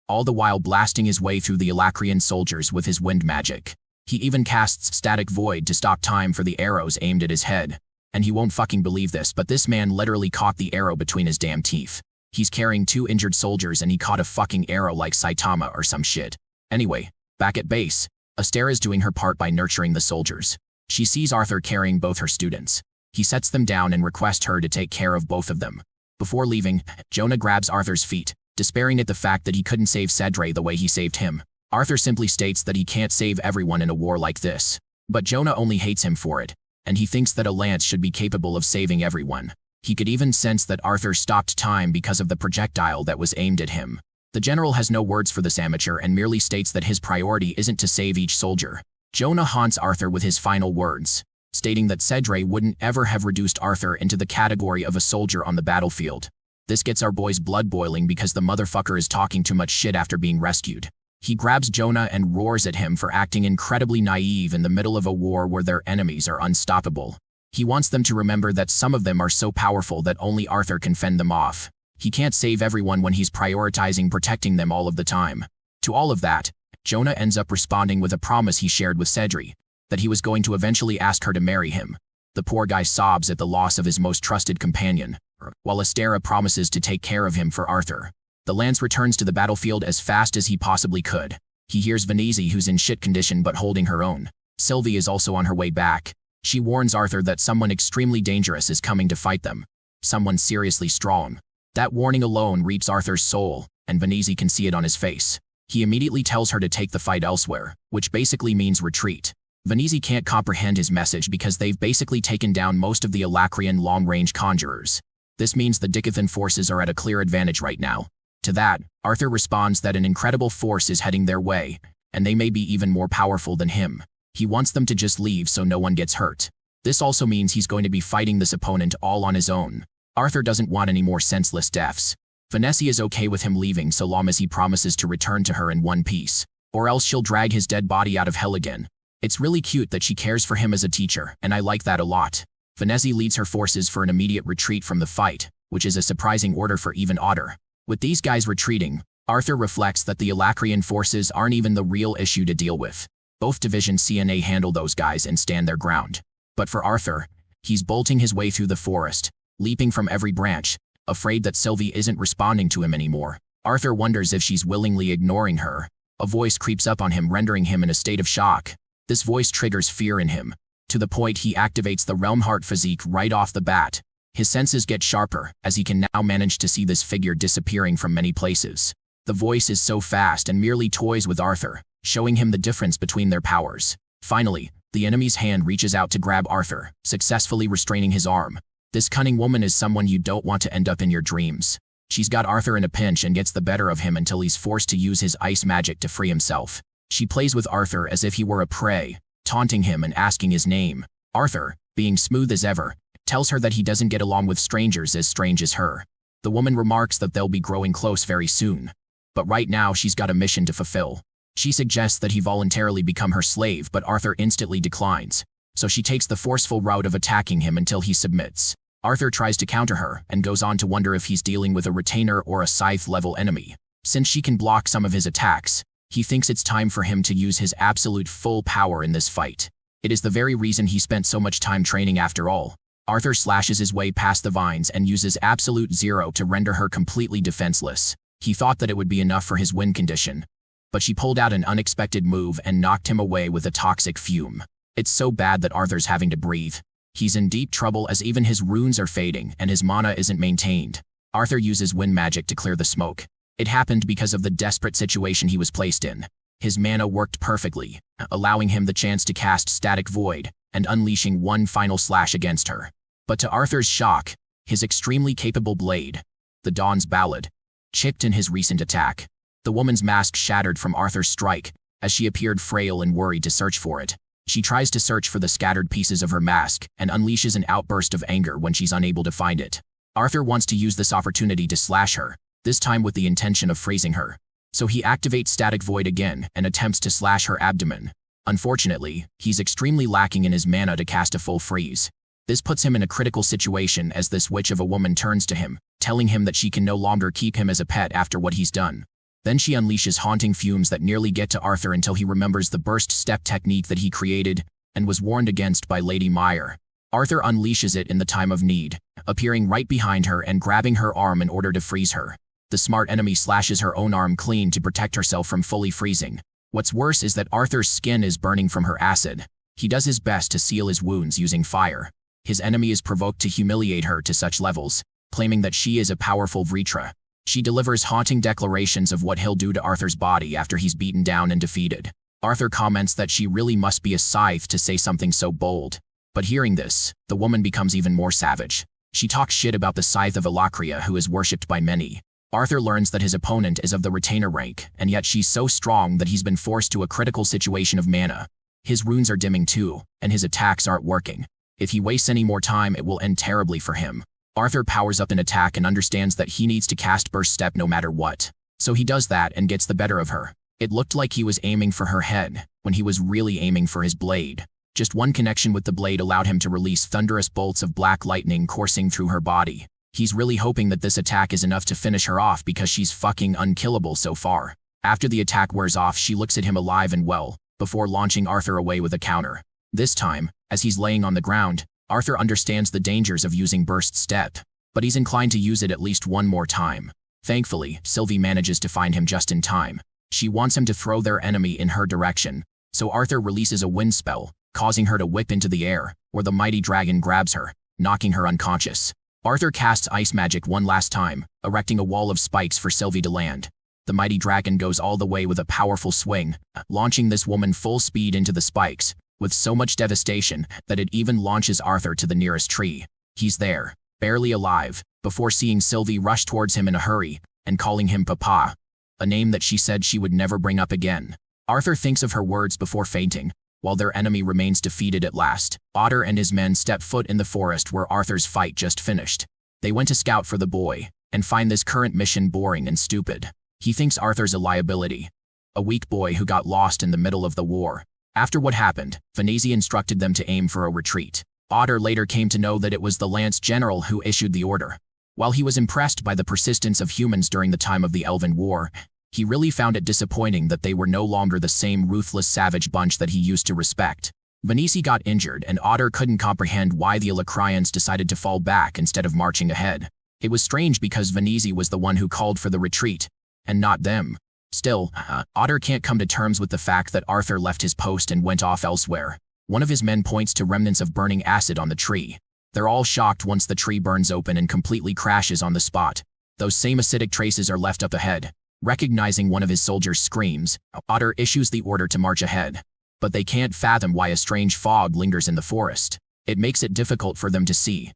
all the while blasting his way through the Alacrian soldiers with his wind magic. He even casts Static Void to stop time for the arrows aimed at his head. And he won't fucking believe this, but this man literally caught the arrow between his damn teeth. He's carrying 2 injured soldiers and he caught a fucking arrow like Saitama or some shit. Anyway, back at base, Astera's doing her part by nurturing the soldiers. She sees Arthur carrying both her students. He sets them down and requests her to take care of both of them. Before leaving, Jonah grabs Arthur's feet, despairing at the fact that he couldn't save Cedre the way he saved him. Arthur simply states that he can't save everyone in a war like this. But Jonah only hates him for it, and he thinks that a lance should be capable of saving everyone. He could even sense that Arthur stopped time because of the projectile that was aimed at him. The general has no words for this amateur and merely states that his priority isn't to save each soldier. Jonah haunts Arthur with his final words, stating that Cedre wouldn't ever have reduced Arthur into the category of a soldier on the battlefield. This gets our boy's blood boiling because the motherfucker is talking too much shit after being rescued. He grabs Jonah and roars at him for acting incredibly naive in the middle of a war where their enemies are unstoppable. He wants them to remember that some of them are so powerful that only Arthur can fend them off. He can't save everyone when he's prioritizing protecting them all of the time. To all of that, Jonah ends up responding with a promise he shared with Cedre, that he was going to eventually ask her to marry him. The poor guy sobs at the loss of his most trusted companion, while Astera promises to take care of him for Arthur. The lance returns to the battlefield as fast as he possibly could. He hears Venezi, who's in shit condition but holding her own. Sylvie is also on her way back. She warns Arthur that someone extremely dangerous is coming to fight them. Someone seriously strong. That warning alone reaps Arthur's soul, and Venezi can see it on his face. He immediately tells her to take the fight elsewhere, which basically means retreat. Venezi can't comprehend his message because they've basically taken down most of the Alacrian long-range conjurers. This means the Dicathan forces are at a clear advantage right now. To that, Arthur responds that an incredible force is heading their way, and they may be even more powerful than him. He wants them to just leave so no one gets hurt. This also means he's going to be fighting this opponent all on his own. Arthur doesn't want any more senseless deaths. Venezi is okay with him leaving so long as he promises to return to her in one piece, or else she'll drag his dead body out of hell again. It's really cute that she cares for him as a teacher, and I like that a lot. Venezi leads her forces for an immediate retreat from the fight, which is a surprising order for even Otter. With these guys retreating, Arthur reflects that the Alacrian forces aren't even the real issue to deal with. Both divisions CNA handle those guys and stand their ground. But for Arthur, he's bolting his way through the forest, leaping from every branch, afraid that Sylvie isn't responding to him anymore. Arthur wonders if she's willingly ignoring her. A voice creeps up on him, rendering him in a state of shock. This voice triggers fear in him, to the point he activates the Realm Heart physique right off the bat. His senses get sharper, as he can now manage to see this figure disappearing from many places. The voice is so fast and merely toys with Arthur, showing him the difference between their powers. Finally, the enemy's hand reaches out to grab Arthur, successfully restraining his arm. This cunning woman is someone you don't want to end up in your dreams. She's got Arthur in a pinch and gets the better of him until he's forced to use his ice magic to free himself. She plays with Arthur as if he were a prey, taunting him and asking his name. Arthur, being smooth as ever, tells her that he doesn't get along with strangers as strange as her. The woman remarks that they'll be growing close very soon. But right now she's got a mission to fulfill. She suggests that he voluntarily become her slave, but Arthur instantly declines. So she takes the forceful route of attacking him until he submits. Arthur tries to counter her and goes on to wonder if he's dealing with a retainer or a scythe-level enemy. Since she can block some of his attacks, he thinks it's time for him to use his absolute full power in this fight. It is the very reason he spent so much time training after all. Arthur slashes his way past the vines and uses absolute zero to render her completely defenseless. He thought that it would be enough for his win condition, but she pulled out an unexpected move and knocked him away with a toxic fume. It's so bad that Arthur's having to breathe. He's in deep trouble as even his runes are fading and his mana isn't maintained. Arthur uses wind magic to clear the smoke. It happened because of the desperate situation he was placed in. His mana worked perfectly, allowing him the chance to cast Static Void and unleashing one final slash against her. But to Arthur's shock, his extremely capable blade, the Dawn's Ballad, chipped in his recent attack. The woman's mask shattered from Arthur's strike as she appeared frail and worried to search for it. She tries to search for the scattered pieces of her mask and unleashes an outburst of anger when she's unable to find it. Arthur wants to use this opportunity to slash her, this time with the intention of freezing her. So he activates Static Void again and attempts to slash her abdomen. Unfortunately, he's extremely lacking in his mana to cast a full freeze. This puts him in a critical situation as this witch of a woman turns to him, telling him that she can no longer keep him as a pet after what he's done. Then she unleashes haunting fumes that nearly get to Arthur until he remembers the burst step technique that he created and was warned against by Lady Meyer. Arthur unleashes it in the time of need, appearing right behind her and grabbing her arm in order to freeze her. The smart enemy slashes her own arm clean to protect herself from fully freezing. What's worse is that Arthur's skin is burning from her acid. He does his best to seal his wounds using fire. His enemy is provoked to humiliate her to such levels, claiming that she is a powerful Vritra. She delivers haunting declarations of what he'll do to Arthur's body after he's beaten down and defeated. Arthur comments that she really must be a scythe to say something so bold. But hearing this, the woman becomes even more savage. She talks shit about the scythe of Elakria, who is worshipped by many. Arthur learns that his opponent is of the retainer rank, and yet she's so strong that he's been forced to a critical situation of mana. His runes are dimming too, and his attacks aren't working. If he wastes any more time, it will end terribly for him. Arthur powers up an attack and understands that he needs to cast Burst Step no matter what. So he does that and gets the better of her. It looked like he was aiming for her head, when he was really aiming for his blade. Just one connection with the blade allowed him to release thunderous bolts of black lightning coursing through her body. He's really hoping that this attack is enough to finish her off because she's fucking unkillable so far. After the attack wears off, she looks at him alive and well, before launching Arthur away with a counter. This time, as he's laying on the ground, Arthur understands the dangers of using Burst Step, but he's inclined to use it at least one more time. Thankfully, Sylvie manages to find him just in time. She wants him to throw their enemy in her direction, so Arthur releases a wind spell, causing her to whip into the air, where the mighty dragon grabs her, knocking her unconscious. Arthur casts ice magic one last time, erecting a wall of spikes for Sylvie to land. The mighty dragon goes all the way with a powerful swing, launching this woman full speed into the spikes, with so much devastation that it even launches Arthur to the nearest tree. He's there, barely alive, before seeing Sylvie rush towards him in a hurry and calling him Papa, a name that she said she would never bring up again. Arthur thinks of her words before fainting, while their enemy remains defeated at last. Otter and his men step foot in the forest where Arthur's fight just finished. They went to scout for the boy and find this current mission boring and stupid. He thinks Arthur's a liability, a weak boy who got lost in the middle of the war. After what happened, Venezi instructed them to aim for a retreat. Otter later came to know that it was the Lance General who issued the order. While he was impressed by the persistence of humans during the time of the Elven War, he really found it disappointing that they were no longer the same ruthless savage bunch that he used to respect. Venezi got injured and Otter couldn't comprehend why the Elacrians decided to fall back instead of marching ahead. It was strange because Venezi was the one who called for the retreat, and not them. Still, Otter can't come to terms with the fact that Arthur left his post and went off elsewhere. One of his men points to remnants of burning acid on the tree. They're all shocked once the tree burns open and completely crashes on the spot. Those same acidic traces are left up ahead. Recognizing one of his soldiers screams, Otter issues the order to march ahead. But they can't fathom why a strange fog lingers in the forest. It makes it difficult for them to see,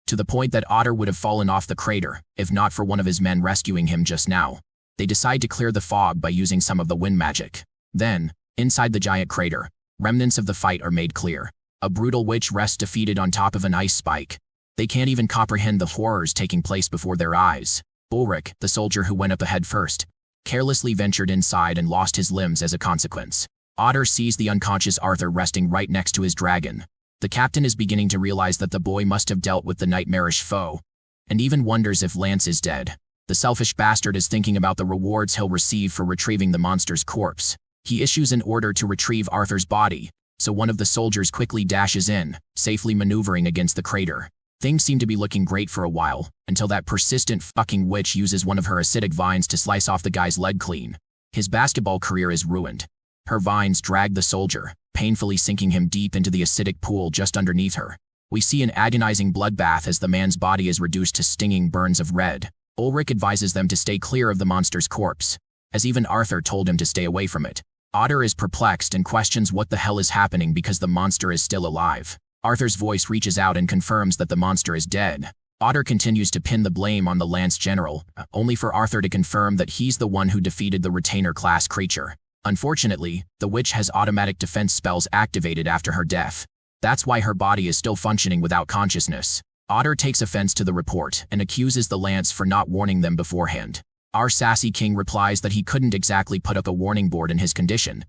to the point that Otter would have fallen off the crater, if not for one of his men rescuing him just now. They decide to clear the fog by using some of the wind magic. Then, inside the giant crater, remnants of the fight are made clear. A brutal witch rests defeated on top of an ice spike. They can't even comprehend the horrors taking place before their eyes. Ulrich, the soldier who went up ahead first, carelessly ventured inside and lost his limbs as a consequence. Otter sees the unconscious Arthur resting right next to his dragon. The captain is beginning to realize that the boy must have dealt with the nightmarish foe, and even wonders if Lance is dead. The selfish bastard is thinking about the rewards he'll receive for retrieving the monster's corpse. He issues an order to retrieve Arthur's body, so one of the soldiers quickly dashes in, safely maneuvering against the crater. Things seem to be looking great for a while, until that persistent fucking witch uses one of her acidic vines to slice off the guy's leg clean. His basketball career is ruined. Her vines drag the soldier, painfully sinking him deep into the acidic pool just underneath her. We see an agonizing bloodbath as the man's body is reduced to stinging burns of red. Ulrich advises them to stay clear of the monster's corpse, as even Arthur told him to stay away from it. Otter is perplexed and questions what the hell is happening because the monster is still alive. Arthur's voice reaches out and confirms that the monster is dead. Otter continues to pin the blame on the Lance General, only for Arthur to confirm that he's the one who defeated the retainer-class creature. Unfortunately, the witch has automatic defense spells activated after her death. That's why her body is still functioning without consciousness. Otter takes offense to the report and accuses the Lance for not warning them beforehand. Our sassy king replies that he couldn't exactly put up a warning board in his condition,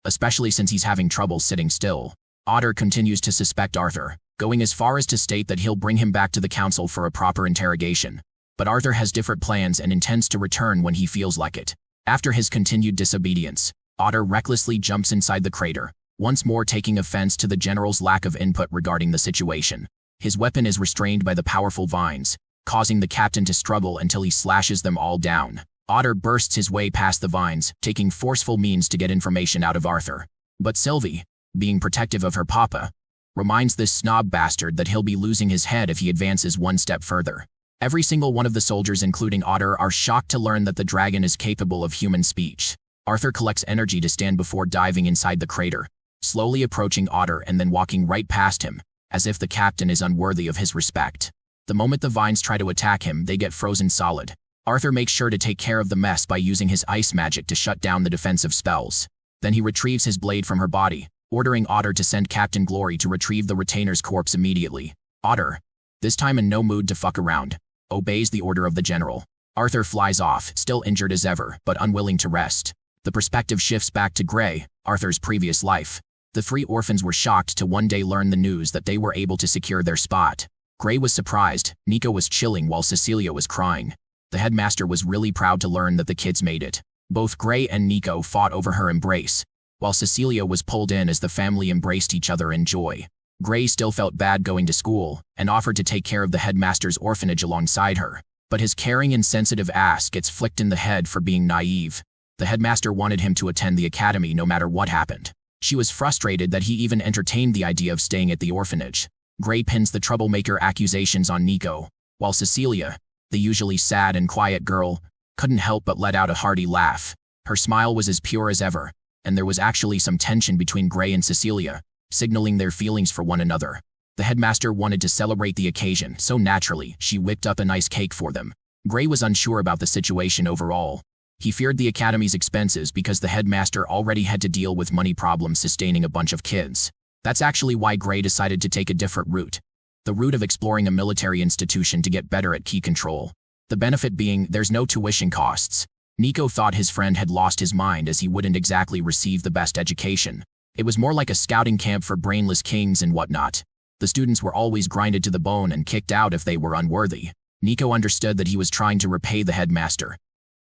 especially since he's having trouble sitting still. Otter continues to suspect Arthur, going as far as to state that he'll bring him back to the council for a proper interrogation. But Arthur has different plans and intends to return when he feels like it. After his continued disobedience, Otter recklessly jumps inside the crater, once more taking offense to the general's lack of input regarding the situation. His weapon is restrained by the powerful vines, causing the captain to struggle until he slashes them all down. Otter bursts his way past the vines, taking forceful means to get information out of Arthur. But Sylvie, being protective of her papa, reminds this snob bastard that he'll be losing his head if he advances one step further. Every single one of the soldiers, including Otter, are shocked to learn that the dragon is capable of human speech. Arthur collects energy to stand before diving inside the crater, slowly approaching Otter and then walking right past him, as if the captain is unworthy of his respect. The moment the vines try to attack him, they get frozen solid. Arthur makes sure to take care of the mess by using his ice magic to shut down the defensive spells. Then he retrieves his blade from her body, ordering Otter to send Captain Glory to retrieve the retainer's corpse immediately. Otter, this time in no mood to fuck around, obeys the order of the general. Arthur flies off, still injured as ever, but unwilling to rest. The perspective shifts back to Gray, Arthur's previous life. The three orphans were shocked to one day learn the news that they were able to secure their spot. Gray was surprised, Nico was chilling while Cecilia was crying. The headmaster was really proud to learn that the kids made it. Both Gray and Nico fought over her embrace, while Cecilia was pulled in as the family embraced each other in joy. Gray still felt bad going to school, and offered to take care of the headmaster's orphanage alongside her. But his caring and sensitive ass gets flicked in the head for being naive. The headmaster wanted him to attend the academy no matter what happened. She was frustrated that he even entertained the idea of staying at the orphanage. Gray pins the troublemaker accusations on Nico, while Cecilia, the usually sad and quiet girl, couldn't help but let out a hearty laugh. Her smile was as pure as ever, and there was actually some tension between Gray and Cecilia, signaling their feelings for one another. The headmaster wanted to celebrate the occasion, so naturally, she whipped up a nice cake for them. Gray was unsure about the situation overall. He feared the academy's expenses because the headmaster already had to deal with money problems sustaining a bunch of kids. That's actually why Gray decided to take a different route. The route of exploring a military institution to get better at key control. The benefit being, there's no tuition costs. Nico thought his friend had lost his mind as he wouldn't exactly receive the best education. It was more like a scouting camp for brainless kings and whatnot. The students were always grinded to the bone and kicked out if they were unworthy. Nico understood that he was trying to repay the headmaster,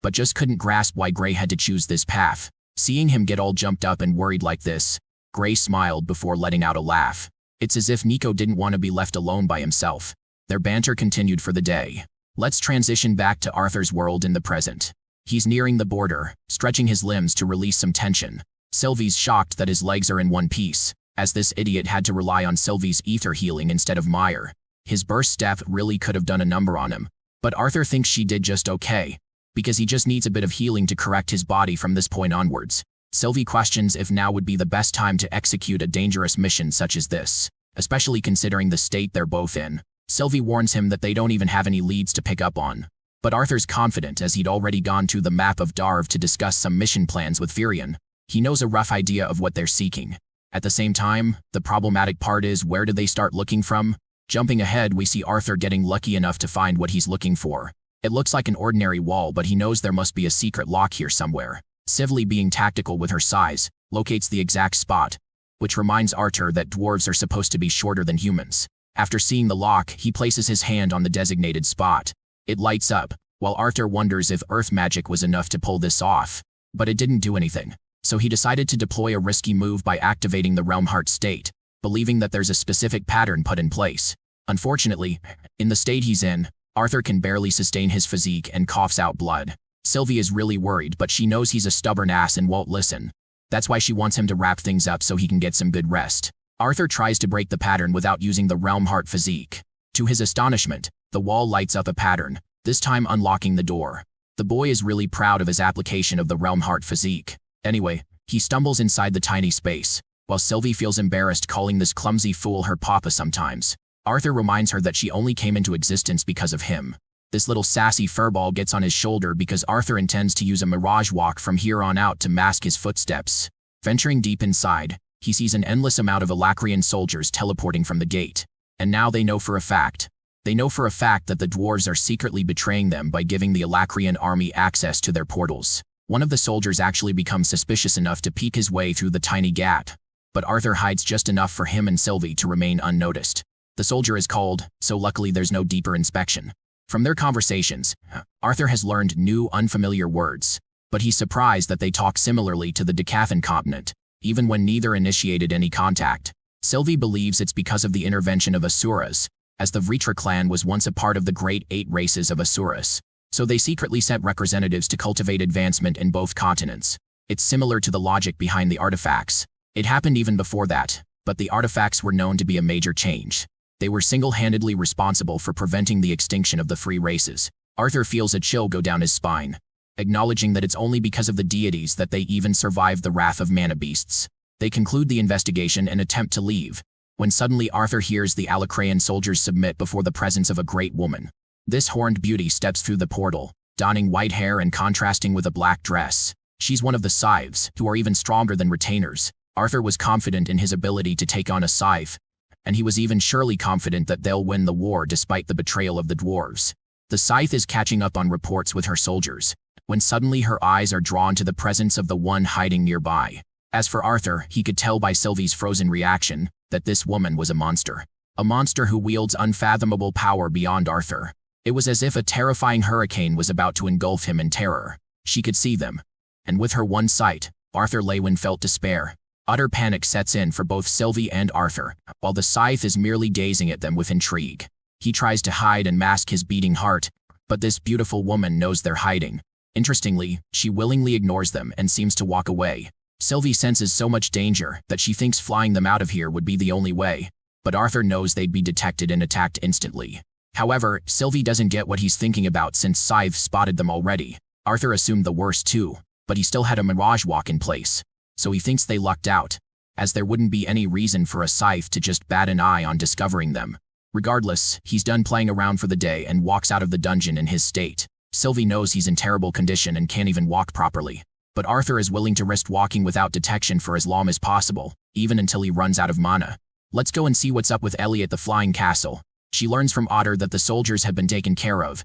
but just couldn't grasp why Gray had to choose this path. Seeing him get all jumped up and worried like this, Gray smiled before letting out a laugh. It's as if Nico didn't want to be left alone by himself. Their banter continued for the day. Let's transition back to Arthur's world in the present. He's nearing the border, stretching his limbs to release some tension. Sylvie's shocked that his legs are in one piece, as this idiot had to rely on Sylvie's ether healing instead of Meyer. His burst step really could have done a number on him, but Arthur thinks she did just okay, because he just needs a bit of healing to correct his body from this point onwards. Sylvie questions if now would be the best time to execute a dangerous mission such as this, especially considering the state they're both in. Sylvie warns him that they don't even have any leads to pick up on. But Arthur's confident as he'd already gone to the map of Darv to discuss some mission plans with Virion. He knows a rough idea of what they're seeking. At the same time, the problematic part is where do they start looking from? Jumping ahead, we see Arthur getting lucky enough to find what he's looking for. It looks like an ordinary wall, but he knows there must be a secret lock here somewhere. Sylvie, being tactical with her size, locates the exact spot, which reminds Arthur that dwarves are supposed to be shorter than humans. After seeing the lock, he places his hand on the designated spot. It lights up, while Arthur wonders if earth magic was enough to pull this off. But it didn't do anything, so he decided to deploy a risky move by activating the Realm Heart state, believing that there's a specific pattern put in place. Unfortunately, in the state he's in, Arthur can barely sustain his physique and coughs out blood. Sylvie is really worried, but she knows he's a stubborn ass and won't listen. That's why she wants him to wrap things up so he can get some good rest. Arthur tries to break the pattern without using the Realm Heart physique. To his astonishment, the wall lights up a pattern, this time unlocking the door. The boy is really proud of his application of the Realm Heart physique. Anyway, he stumbles inside the tiny space, while Sylvie feels embarrassed calling this clumsy fool her papa sometimes. Arthur reminds her that she only came into existence because of him. This little sassy furball gets on his shoulder because Arthur intends to use a mirage walk from here on out to mask his footsteps. Venturing deep inside, he sees an endless amount of Alacrian soldiers teleporting from the gate. And now they know for a fact. They know for a fact that the dwarves are secretly betraying them by giving the Alacrian army access to their portals. One of the soldiers actually becomes suspicious enough to peek his way through the tiny gap, but Arthur hides just enough for him and Sylvie to remain unnoticed. The soldier is called, so luckily there's no deeper inspection. From their conversations, Arthur has learned new, unfamiliar words, but he's surprised that they talk similarly to the Decathan continent, even when neither initiated any contact. Sylvie believes it's because of the intervention of Asuras, as the Vritra clan was once a part of the Great Eight races of Asuras, so they secretly sent representatives to cultivate advancement in both continents. It's similar to the logic behind the artifacts. It happened even before that, but the artifacts were known to be a major change. They were single-handedly responsible for preventing the extinction of the free races. Arthur feels a chill go down his spine, acknowledging that it's only because of the deities that they even survived the wrath of mana beasts. They conclude the investigation and attempt to leave, when suddenly Arthur hears the Alacrian soldiers submit before the presence of a great woman. This horned beauty steps through the portal, donning white hair and contrasting with a black dress. She's one of the scythes, who are even stronger than retainers. Arthur was confident in his ability to take on a scythe, and he was even surely confident that they'll win the war despite the betrayal of the dwarves. The scythe is catching up on reports with her soldiers, when suddenly her eyes are drawn to the presence of the one hiding nearby. As for Arthur, he could tell by Sylvie's frozen reaction that this woman was a monster. A monster who wields unfathomable power beyond Arthur. It was as if a terrifying hurricane was about to engulf him in terror. She could see them. And with her one sight, Arthur Lewin felt despair. Utter panic sets in for both Sylvie and Arthur, while the scythe is merely gazing at them with intrigue. He tries to hide and mask his beating heart, but this beautiful woman knows they're hiding. Interestingly, she willingly ignores them and seems to walk away. Sylvie senses so much danger that she thinks flying them out of here would be the only way, but Arthur knows they'd be detected and attacked instantly. However, Sylvie doesn't get what he's thinking about since Scythe spotted them already. Arthur assumed the worst too, but he still had a mirage walk in place, so he thinks they lucked out, as there wouldn't be any reason for a Scythe to just bat an eye on discovering them. Regardless, he's done playing around for the day and walks out of the dungeon in his state. Sylvie knows he's in terrible condition and can't even walk properly, but Arthur is willing to risk walking without detection for as long as possible, even until he runs out of mana. Let's go and see what's up with Ellie at the flying castle. She learns from Otter that the soldiers have been taken care of,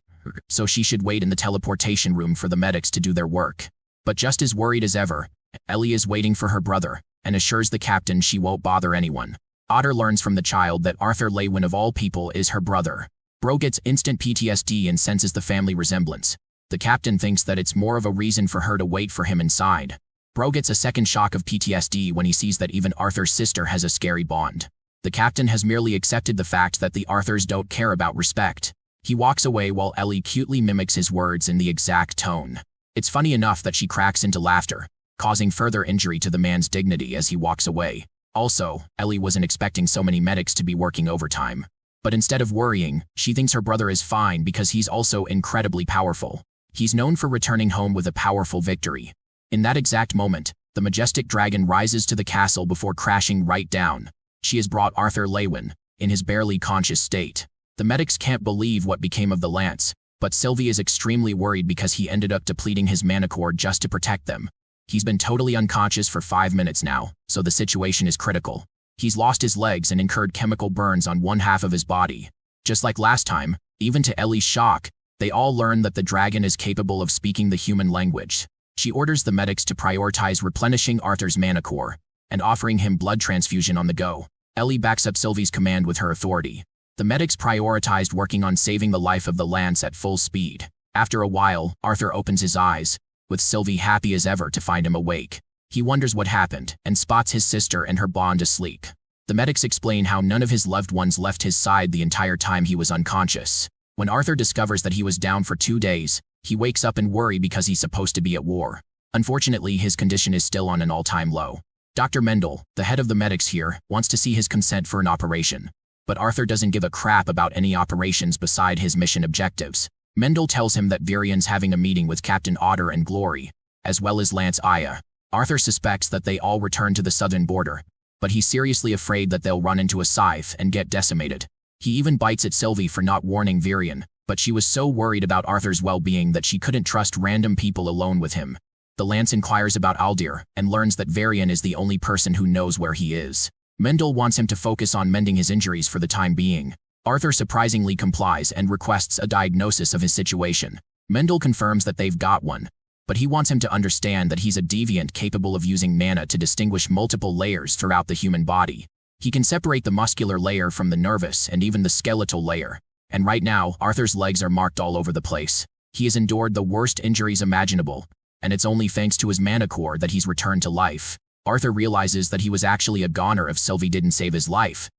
so she should wait in the teleportation room for the medics to do their work. But just as worried as ever, Ellie is waiting for her brother, and assures the captain she won't bother anyone. Otter learns from the child that Arthur Lewin of all people is her brother. Bro gets instant PTSD and senses the family resemblance. The captain thinks that it's more of a reason for her to wait for him inside. Bro gets a second shock of PTSD when he sees that even Arthur's sister has a scary bond. The captain has merely accepted the fact that the Arthurs don't care about respect. He walks away while Ellie cutely mimics his words in the exact tone. It's funny enough that she cracks into laughter, causing further injury to the man's dignity as he walks away. Also, Ellie wasn't expecting so many medics to be working overtime. But instead of worrying, she thinks her brother is fine because he's also incredibly powerful. He's known for returning home with a powerful victory. In that exact moment, the majestic dragon rises to the castle before crashing right down. She has brought Arthur Lewin, in his barely conscious state. The medics can't believe what became of the lance, but Sylvie is extremely worried because he ended up depleting his mana cord just to protect them. He's been totally unconscious for 5 minutes now, so the situation is critical. He's lost his legs and incurred chemical burns on one half of his body. Just like last time, even to Ellie's shock, they all learn that the dragon is capable of speaking the human language. She orders the medics to prioritize replenishing Arthur's mana core and offering him blood transfusion on the go. Ellie backs up Sylvie's command with her authority. The medics prioritized working on saving the life of the lance at full speed. After a while, Arthur opens his eyes, with Sylvie happy as ever to find him awake. He wonders what happened and spots his sister and her bond asleep. The medics explain how none of his loved ones left his side the entire time he was unconscious. When Arthur discovers that he was down for 2 days, he wakes up in worry because he's supposed to be at war. Unfortunately, his condition is still on an all-time low. Dr. Mendel, the head of the medics here, wants to see his consent for an operation. But Arthur doesn't give a crap about any operations beside his mission objectives. Mendel tells him that Virian's having a meeting with Captain Otter and Glory, as well as Lance Aya. Arthur suspects that they all return to the southern border, but he's seriously afraid that they'll run into a scythe and get decimated. He even bites at Sylvie for not warning Virian, but she was so worried about Arthur's well-being that she couldn't trust random people alone with him. The Lance inquires about Aldir and learns that Virian is the only person who knows where he is. Mendel wants him to focus on mending his injuries for the time being. Arthur surprisingly complies and requests a diagnosis of his situation. Mendel confirms that they've got one, but he wants him to understand that he's a deviant capable of using mana to distinguish multiple layers throughout the human body. He can separate the muscular layer from the nervous and even the skeletal layer. And right now, Arthur's legs are marked all over the place. He has endured the worst injuries imaginable, and it's only thanks to his mana core that he's returned to life. Arthur realizes that he was actually a goner if Sylvie didn't save his life,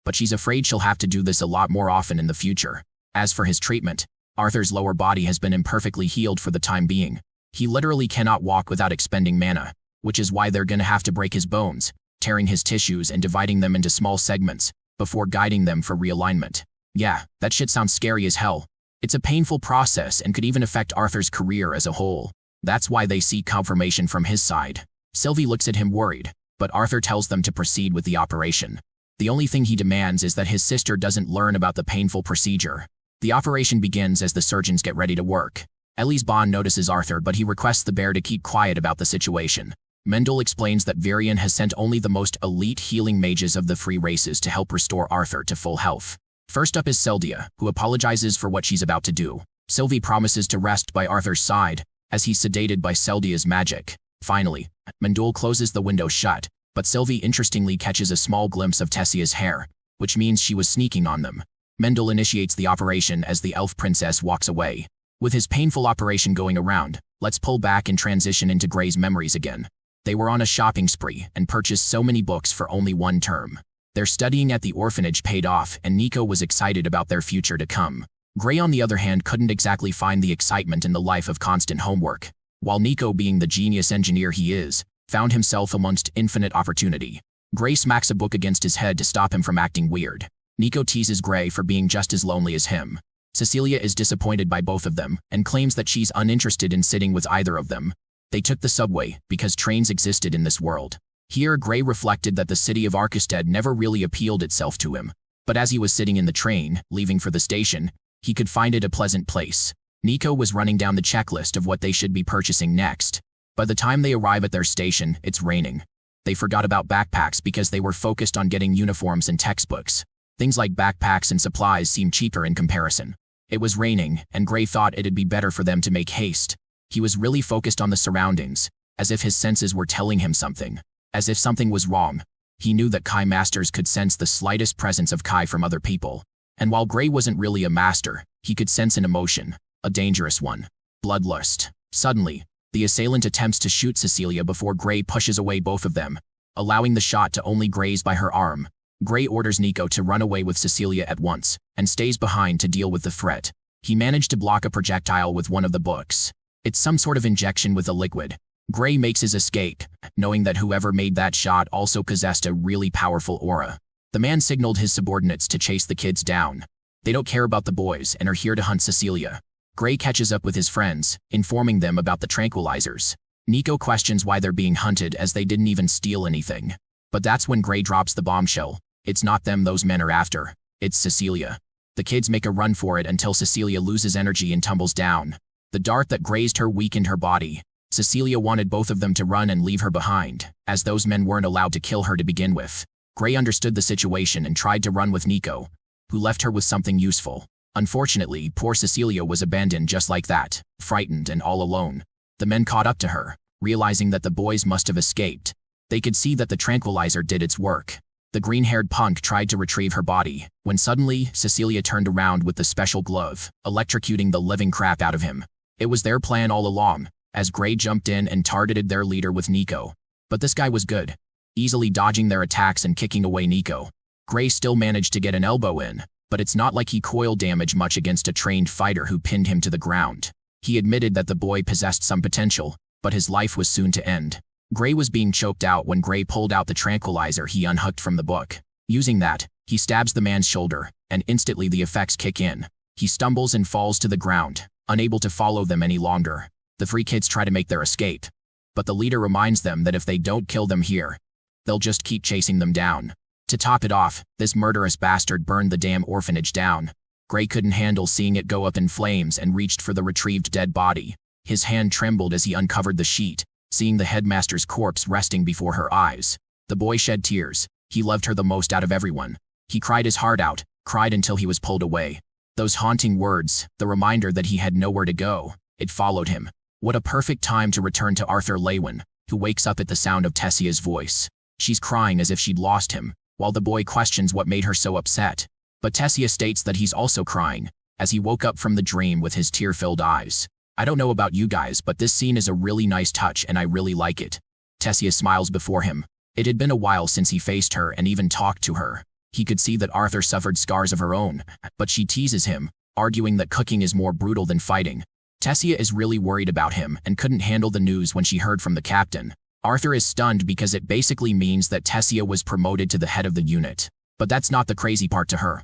but she's afraid she'll have to do this a lot more often in the future. As for his treatment, Arthur's lower body has been imperfectly healed for the time being. He literally cannot walk without expending mana, which is why they're gonna have to break his bones, tearing his tissues and dividing them into small segments, before guiding them for realignment. Yeah, that shit sounds scary as hell. It's a painful process and could even affect Arthur's career as a whole. That's why they seek confirmation from his side. Sylvie looks at him worried, but Arthur tells them to proceed with the operation. The only thing he demands is that his sister doesn't learn about the painful procedure. The operation begins as the surgeons get ready to work. Ellie's Bond notices Arthur, but he requests the bear to keep quiet about the situation. Mendel explains that Virian has sent only the most elite healing mages of the free races to help restore Arthur to full health. First up is Seldia, who apologizes for what she's about to do. Sylvie promises to rest by Arthur's side, as he's sedated by Seldia's magic. Finally, Mendel closes the window shut, but Sylvie interestingly catches a small glimpse of Tessia's hair, which means she was sneaking on them. Mendel initiates the operation as the elf princess walks away. With his painful operation going around, let's pull back and transition into Gray's memories again. They were on a shopping spree and purchased so many books for only one term. Their studying at the orphanage paid off, and Nico was excited about their future to come. Gray, on the other hand, couldn't exactly find the excitement in the life of constant homework, while Nico, being the genius engineer he is, found himself amongst infinite opportunity. Gray smacks a book against his head to stop him from acting weird. Nico teases Gray for being just as lonely as him. Cecilia is disappointed by both of them and claims that she's uninterested in sitting with either of them. They took the subway because trains existed in this world. Here, Gray reflected that the city of Arkestead never really appealed itself to him, but as he was sitting in the train, leaving for the station, he could find it a pleasant place. Nico was running down the checklist of what they should be purchasing next. By the time they arrive at their station, it's raining. They forgot about backpacks because they were focused on getting uniforms and textbooks. Things like backpacks and supplies seem cheaper in comparison. It was raining, and Gray thought it'd be better for them to make haste. He was really focused on the surroundings, as if his senses were telling him something. As if something was wrong. He knew that Kai masters could sense the slightest presence of Kai from other people. And while Gray wasn't really a master, he could sense an emotion, a dangerous one. Bloodlust. Suddenly, the assailant attempts to shoot Cecilia before Gray pushes away both of them, allowing the shot to only graze by her arm. Gray orders Nico to run away with Cecilia at once, and stays behind to deal with the threat. He managed to block a projectile with one of the books. It's some sort of injection with a liquid. Gray makes his escape, knowing that whoever made that shot also possessed a really powerful aura. The man signaled his subordinates to chase the kids down. They don't care about the boys and are here to hunt Cecilia. Gray catches up with his friends, informing them about the tranquilizers. Nico questions why they're being hunted as they didn't even steal anything. But that's when Gray drops the bombshell. It's not them those men are after. It's Cecilia. The kids make a run for it until Cecilia loses energy and tumbles down. The dart that grazed her weakened her body. Cecilia wanted both of them to run and leave her behind, as those men weren't allowed to kill her to begin with. Gray understood the situation and tried to run with Nico, who left her with something useful. Unfortunately, poor Cecilia was abandoned just like that, frightened and all alone. The men caught up to her, realizing that the boys must have escaped. They could see that the tranquilizer did its work. The green-haired punk tried to retrieve her body, when suddenly, Cecilia turned around with the special glove, electrocuting the living crap out of him. It was their plan all along, as Gray jumped in and targeted their leader with Nico. But this guy was good, easily dodging their attacks and kicking away Nico. Gray still managed to get an elbow in, but it's not like he coil damaged much against a trained fighter who pinned him to the ground. He admitted that the boy possessed some potential, but his life was soon to end. Gray was being choked out when Gray pulled out the tranquilizer he unhooked from the book. Using that, he stabs the man's shoulder, and instantly the effects kick in. He stumbles and falls to the ground, unable to follow them any longer. The three kids try to make their escape, but the leader reminds them that if they don't kill them here, they'll just keep chasing them down. To top it off, this murderous bastard burned the damn orphanage down. Gray couldn't handle seeing it go up in flames and reached for the retrieved dead body. His hand trembled as he uncovered the sheet, seeing the headmaster's corpse resting before her eyes. The boy shed tears. He loved her the most out of everyone. He cried his heart out, cried until he was pulled away. Those haunting words, the reminder that he had nowhere to go, it followed him. What a perfect time to return to Arthur Lewin, who wakes up at the sound of Tessia's voice. She's crying as if she'd lost him, while the boy questions what made her so upset. But Tessia states that he's also crying, as he woke up from the dream with his tear-filled eyes. I don't know about you guys, but this scene is a really nice touch and I really like it. Tessia smiles before him. It had been a while since he faced her and even talked to her. He could see that Arthur suffered scars of her own, but she teases him, arguing that cooking is more brutal than fighting. Tessia is really worried about him and couldn't handle the news when she heard from the captain. Arthur is stunned because it basically means that Tessia was promoted to the head of the unit. But that's not the crazy part to her.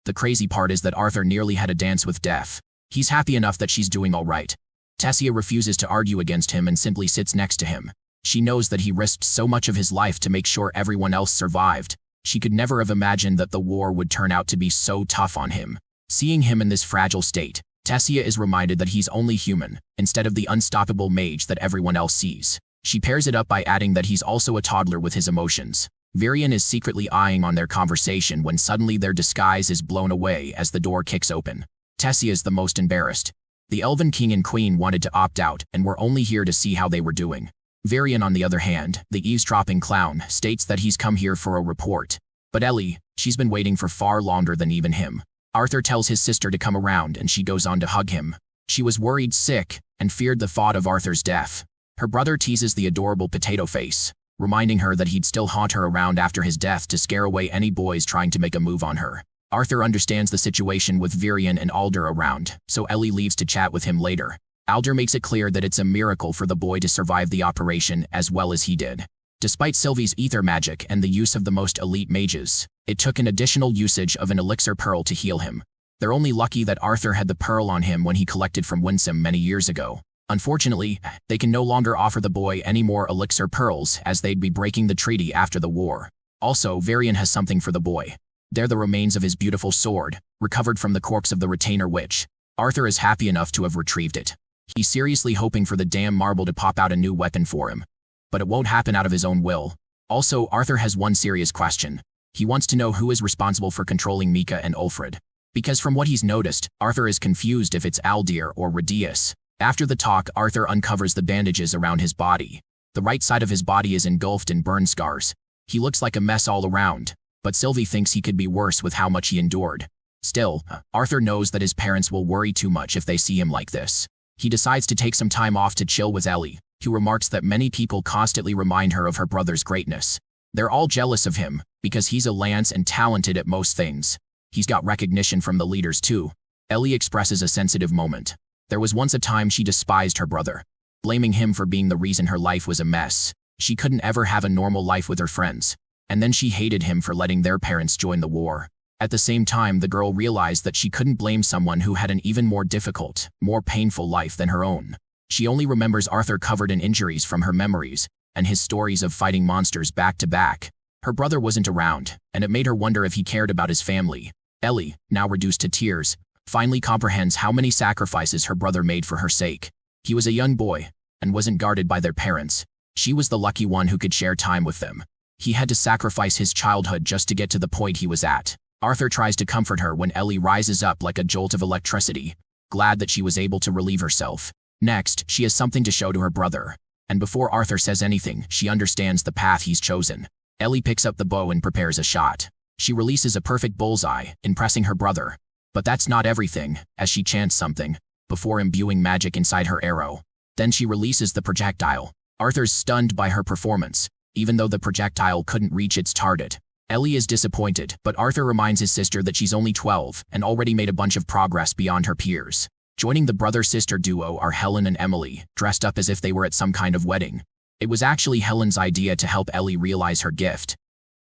The crazy part is that Arthur nearly had a dance with death. He's happy enough that she's doing all right. Tessia refuses to argue against him and simply sits next to him. She knows that he risked so much of his life to make sure everyone else survived. She could never have imagined that the war would turn out to be so tough on him. Seeing him in this fragile state, Tessia is reminded that he's only human, instead of the unstoppable mage that everyone else sees. She pairs it up by adding that he's also a toddler with his emotions. Virion is secretly eyeing on their conversation when suddenly their disguise is blown away as the door kicks open. Tessia is the most embarrassed. The Elven King and Queen wanted to opt out and were only here to see how they were doing. Virion, on the other hand, the eavesdropping clown, states that he's come here for a report. But Ellie, she's been waiting for far longer than even him. Arthur tells his sister to come around and she goes on to hug him. She was worried sick and feared the thought of Arthur's death. Her brother teases the adorable potato face, reminding her that he'd still haunt her around after his death to scare away any boys trying to make a move on her. Arthur understands the situation with Virion and Alder around, so Ellie leaves to chat with him later. Alder makes it clear that it's a miracle for the boy to survive the operation as well as he did. Despite Sylvie's ether magic and the use of the most elite mages, it took an additional usage of an elixir pearl to heal him. They're only lucky that Arthur had the pearl on him when he collected from Winsome many years ago. Unfortunately, they can no longer offer the boy any more elixir pearls as they'd be breaking the treaty after the war. Also, Varian has something for the boy. They're the remains of his beautiful sword, recovered from the corpse of the retainer witch. Arthur is happy enough to have retrieved it. He's seriously hoping for the damn marble to pop out a new weapon for him. But it won't happen out of his own will. Also, Arthur has one serious question. He wants to know who is responsible for controlling Mika and Ulfred. Because from what he's noticed, Arthur is confused if it's Aldir or Radius. After the talk, Arthur uncovers the bandages around his body. The right side of his body is engulfed in burn scars. He looks like a mess all around, but Sylvie thinks he could be worse with how much he endured. Still, Arthur knows that his parents will worry too much if they see him like this. He decides to take some time off to chill with Ellie, who remarks that many people constantly remind her of her brother's greatness. They're all jealous of him, because he's a lance and talented at most things. He's got recognition from the leaders too. Ellie expresses a sensitive moment. There was once a time she despised her brother, blaming him for being the reason her life was a mess. She couldn't ever have a normal life with her friends. And then she hated him for letting their parents join the war. At the same time, the girl realized that she couldn't blame someone who had an even more difficult, more painful life than her own. She only remembers Arthur covered in injuries from her memories, and his stories of fighting monsters back to back. Her brother wasn't around, and it made her wonder if he cared about his family. Ellie, now reduced to tears, finally comprehends how many sacrifices her brother made for her sake. He was a young boy, and wasn't guarded by their parents. She was the lucky one who could share time with them. He had to sacrifice his childhood just to get to the point he was at. Arthur tries to comfort her when Ellie rises up like a jolt of electricity, glad that she was able to relieve herself. Next, she has something to show to her brother. And before Arthur says anything, she understands the path he's chosen. Ellie picks up the bow and prepares a shot. She releases a perfect bullseye, impressing her brother. But that's not everything, as she chants something, before imbuing magic inside her arrow. Then she releases the projectile. Arthur's stunned by her performance, even though the projectile couldn't reach its target. Ellie is disappointed, but Arthur reminds his sister that she's only 12 and already made a bunch of progress beyond her peers. Joining the brother-sister duo are Helen and Emily, dressed up as if they were at some kind of wedding. It was actually Helen's idea to help Ellie realize her gift.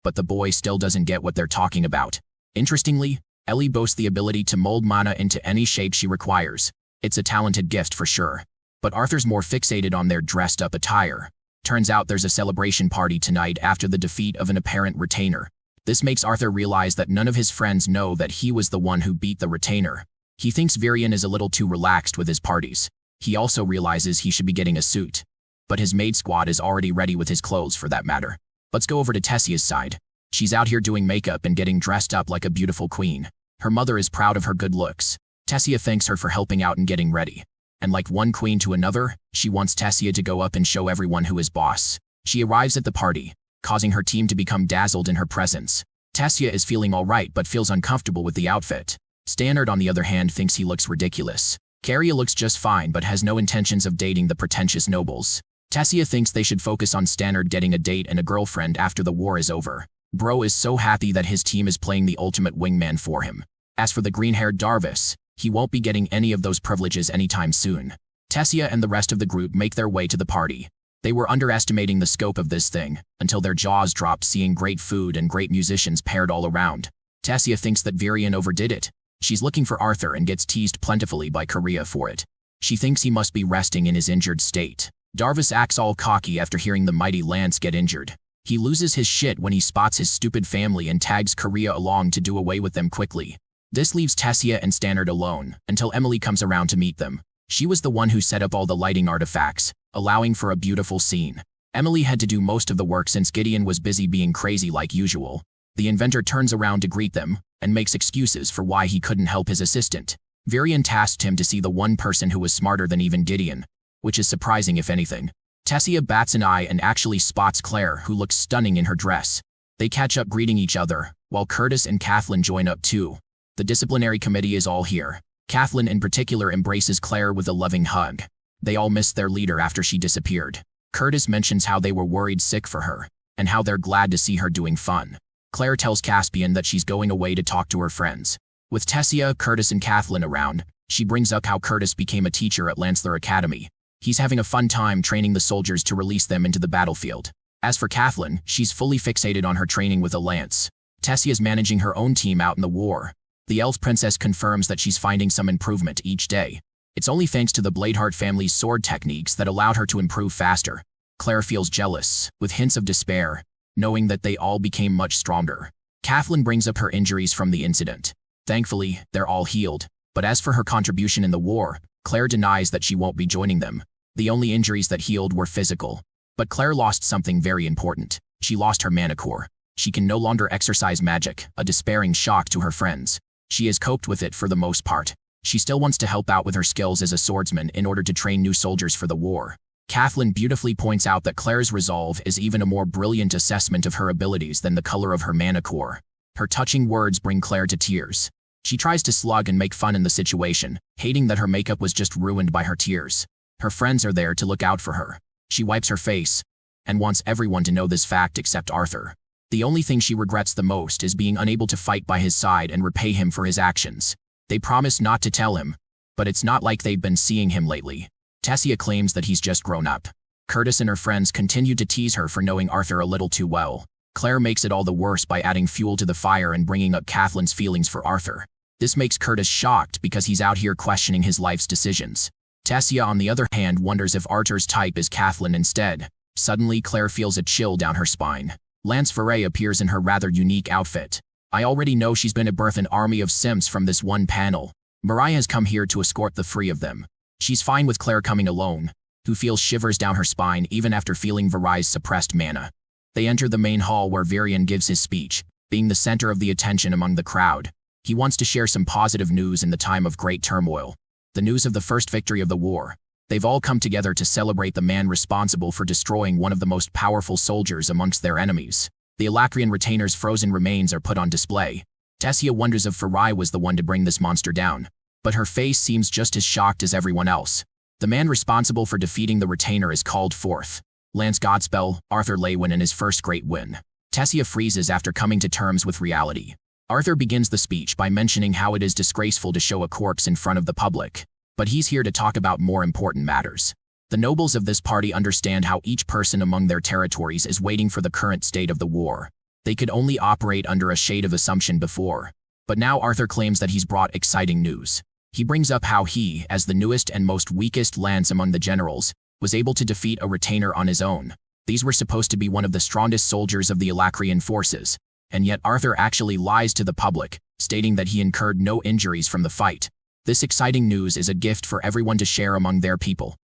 But the boy still doesn't get what they're talking about. Interestingly, Ellie boasts the ability to mold mana into any shape she requires. It's a talented gift for sure. But Arthur's more fixated on their dressed-up attire. Turns out there's a celebration party tonight after the defeat of an apparent retainer. This makes Arthur realize that none of his friends know that he was the one who beat the retainer. He thinks Virion is a little too relaxed with his parties. He also realizes he should be getting a suit. But his maid squad is already ready with his clothes for that matter. Let's go over to Tessia's side. She's out here doing makeup and getting dressed up like a beautiful queen. Her mother is proud of her good looks. Tessia thanks her for helping out and getting ready. And like one queen to another, she wants Tessia to go up and show everyone who is boss. She arrives at the party, causing her team to become dazzled in her presence. Tessia is feeling alright but feels uncomfortable with the outfit. Stannard on the other hand thinks he looks ridiculous. Carria looks just fine but has no intentions of dating the pretentious nobles. Tessia thinks they should focus on Stannard getting a date and a girlfriend after the war is over. Bro is so happy that his team is playing the ultimate wingman for him. As for the green-haired Darvis, he won't be getting any of those privileges anytime soon. Tessia and the rest of the group make their way to the party. They were underestimating the scope of this thing, until their jaws dropped seeing great food and great musicians paired all around. Tessia thinks that Virion overdid it. She's looking for Arthur and gets teased plentifully by Carria for it. She thinks he must be resting in his injured state. Darvis acts all cocky after hearing the mighty Lance get injured. He loses his shit when he spots his stupid family and tags Carria along to do away with them quickly. This leaves Tessia and Stannard alone, until Emily comes around to meet them. She was the one who set up all the lighting artifacts, allowing for a beautiful scene. Emily had to do most of the work since Gideon was busy being crazy like usual. The inventor turns around to greet them, and makes excuses for why he couldn't help his assistant. Virion tasked him to see the one person who was smarter than even Gideon, which is surprising if anything. Tessia bats an eye and actually spots Claire, who looks stunning in her dress. They catch up greeting each other, while Curtis and Kathleen join up too. The disciplinary committee is all here. Kathleen in particular embraces Claire with a loving hug. They all miss their leader after she disappeared. Curtis mentions how they were worried sick for her, and how they're glad to see her doing fun. Claire tells Caspian that she's going away to talk to her friends. With Tessia, Curtis, and Kathleen around, she brings up how Curtis became a teacher at Lancler Academy. He's having a fun time training the soldiers to release them into the battlefield. As for Kathleen, she's fully fixated on her training with a lance. Tessia's managing her own team out in the war. The elf princess confirms that she's finding some improvement each day. It's only thanks to the Bladeheart family's sword techniques that allowed her to improve faster. Claire feels jealous, with hints of despair, knowing that they all became much stronger. Kathleen brings up her injuries from the incident. Thankfully, they're all healed. But as for her contribution in the war, Claire denies that she won't be joining them. The only injuries that healed were physical. But Claire lost something very important. She lost her mana core. She can no longer exercise magic, a despairing shock to her friends. She has coped with it for the most part. She still wants to help out with her skills as a swordsman in order to train new soldiers for the war. Kathleen beautifully points out that Claire's resolve is even a more brilliant assessment of her abilities than the color of her mana core. Her touching words bring Claire to tears. She tries to slug and make fun in the situation, hating that her makeup was just ruined by her tears. Her friends are there to look out for her. She wipes her face, and wants everyone to know this fact except Arthur. The only thing she regrets the most is being unable to fight by his side and repay him for his actions. They promise not to tell him, but it's not like they've been seeing him lately. Tessia claims that he's just grown up. Curtis and her friends continue to tease her for knowing Arthur a little too well. Claire makes it all the worse by adding fuel to the fire and bringing up Kathleen's feelings for Arthur. This makes Curtis shocked because he's out here questioning his life's decisions. Tessia, on the other hand, wonders if Arthur's type is Kathleen instead. Suddenly, Claire feels a chill down her spine. Lance Foray appears in her rather unique outfit. I already know she's been to birth an army of simps from this one panel. Mariah has come here to escort the three of them. She's fine with Claire coming alone, who feels shivers down her spine even after feeling Varai's suppressed mana. They enter the main hall where Varian gives his speech, being the center of the attention among the crowd. He wants to share some positive news in the time of great turmoil. The news of the first victory of the war. They've all come together to celebrate the man responsible for destroying one of the most powerful soldiers amongst their enemies. The Alacrian retainer's frozen remains are put on display. Tessia wonders if Varai was the one to bring this monster down, but her face seems just as shocked as everyone else. The man responsible for defeating the retainer is called forth. Lance Godspell, Arthur Lewin, in his first great win. Tessia freezes after coming to terms with reality. Arthur begins the speech by mentioning how it is disgraceful to show a corpse in front of the public, but he's here to talk about more important matters. The nobles of this party understand how each person among their territories is waiting for the current state of the war. They could only operate under a shade of assumption before, but now Arthur claims that he's brought exciting news. He brings up how he, as the newest and most weakest lance among the generals, was able to defeat a retainer on his own. These were supposed to be one of the strongest soldiers of the Alacrian forces, and yet Arthur actually lies to the public, stating that he incurred no injuries from the fight. This exciting news is a gift for everyone to share among their people.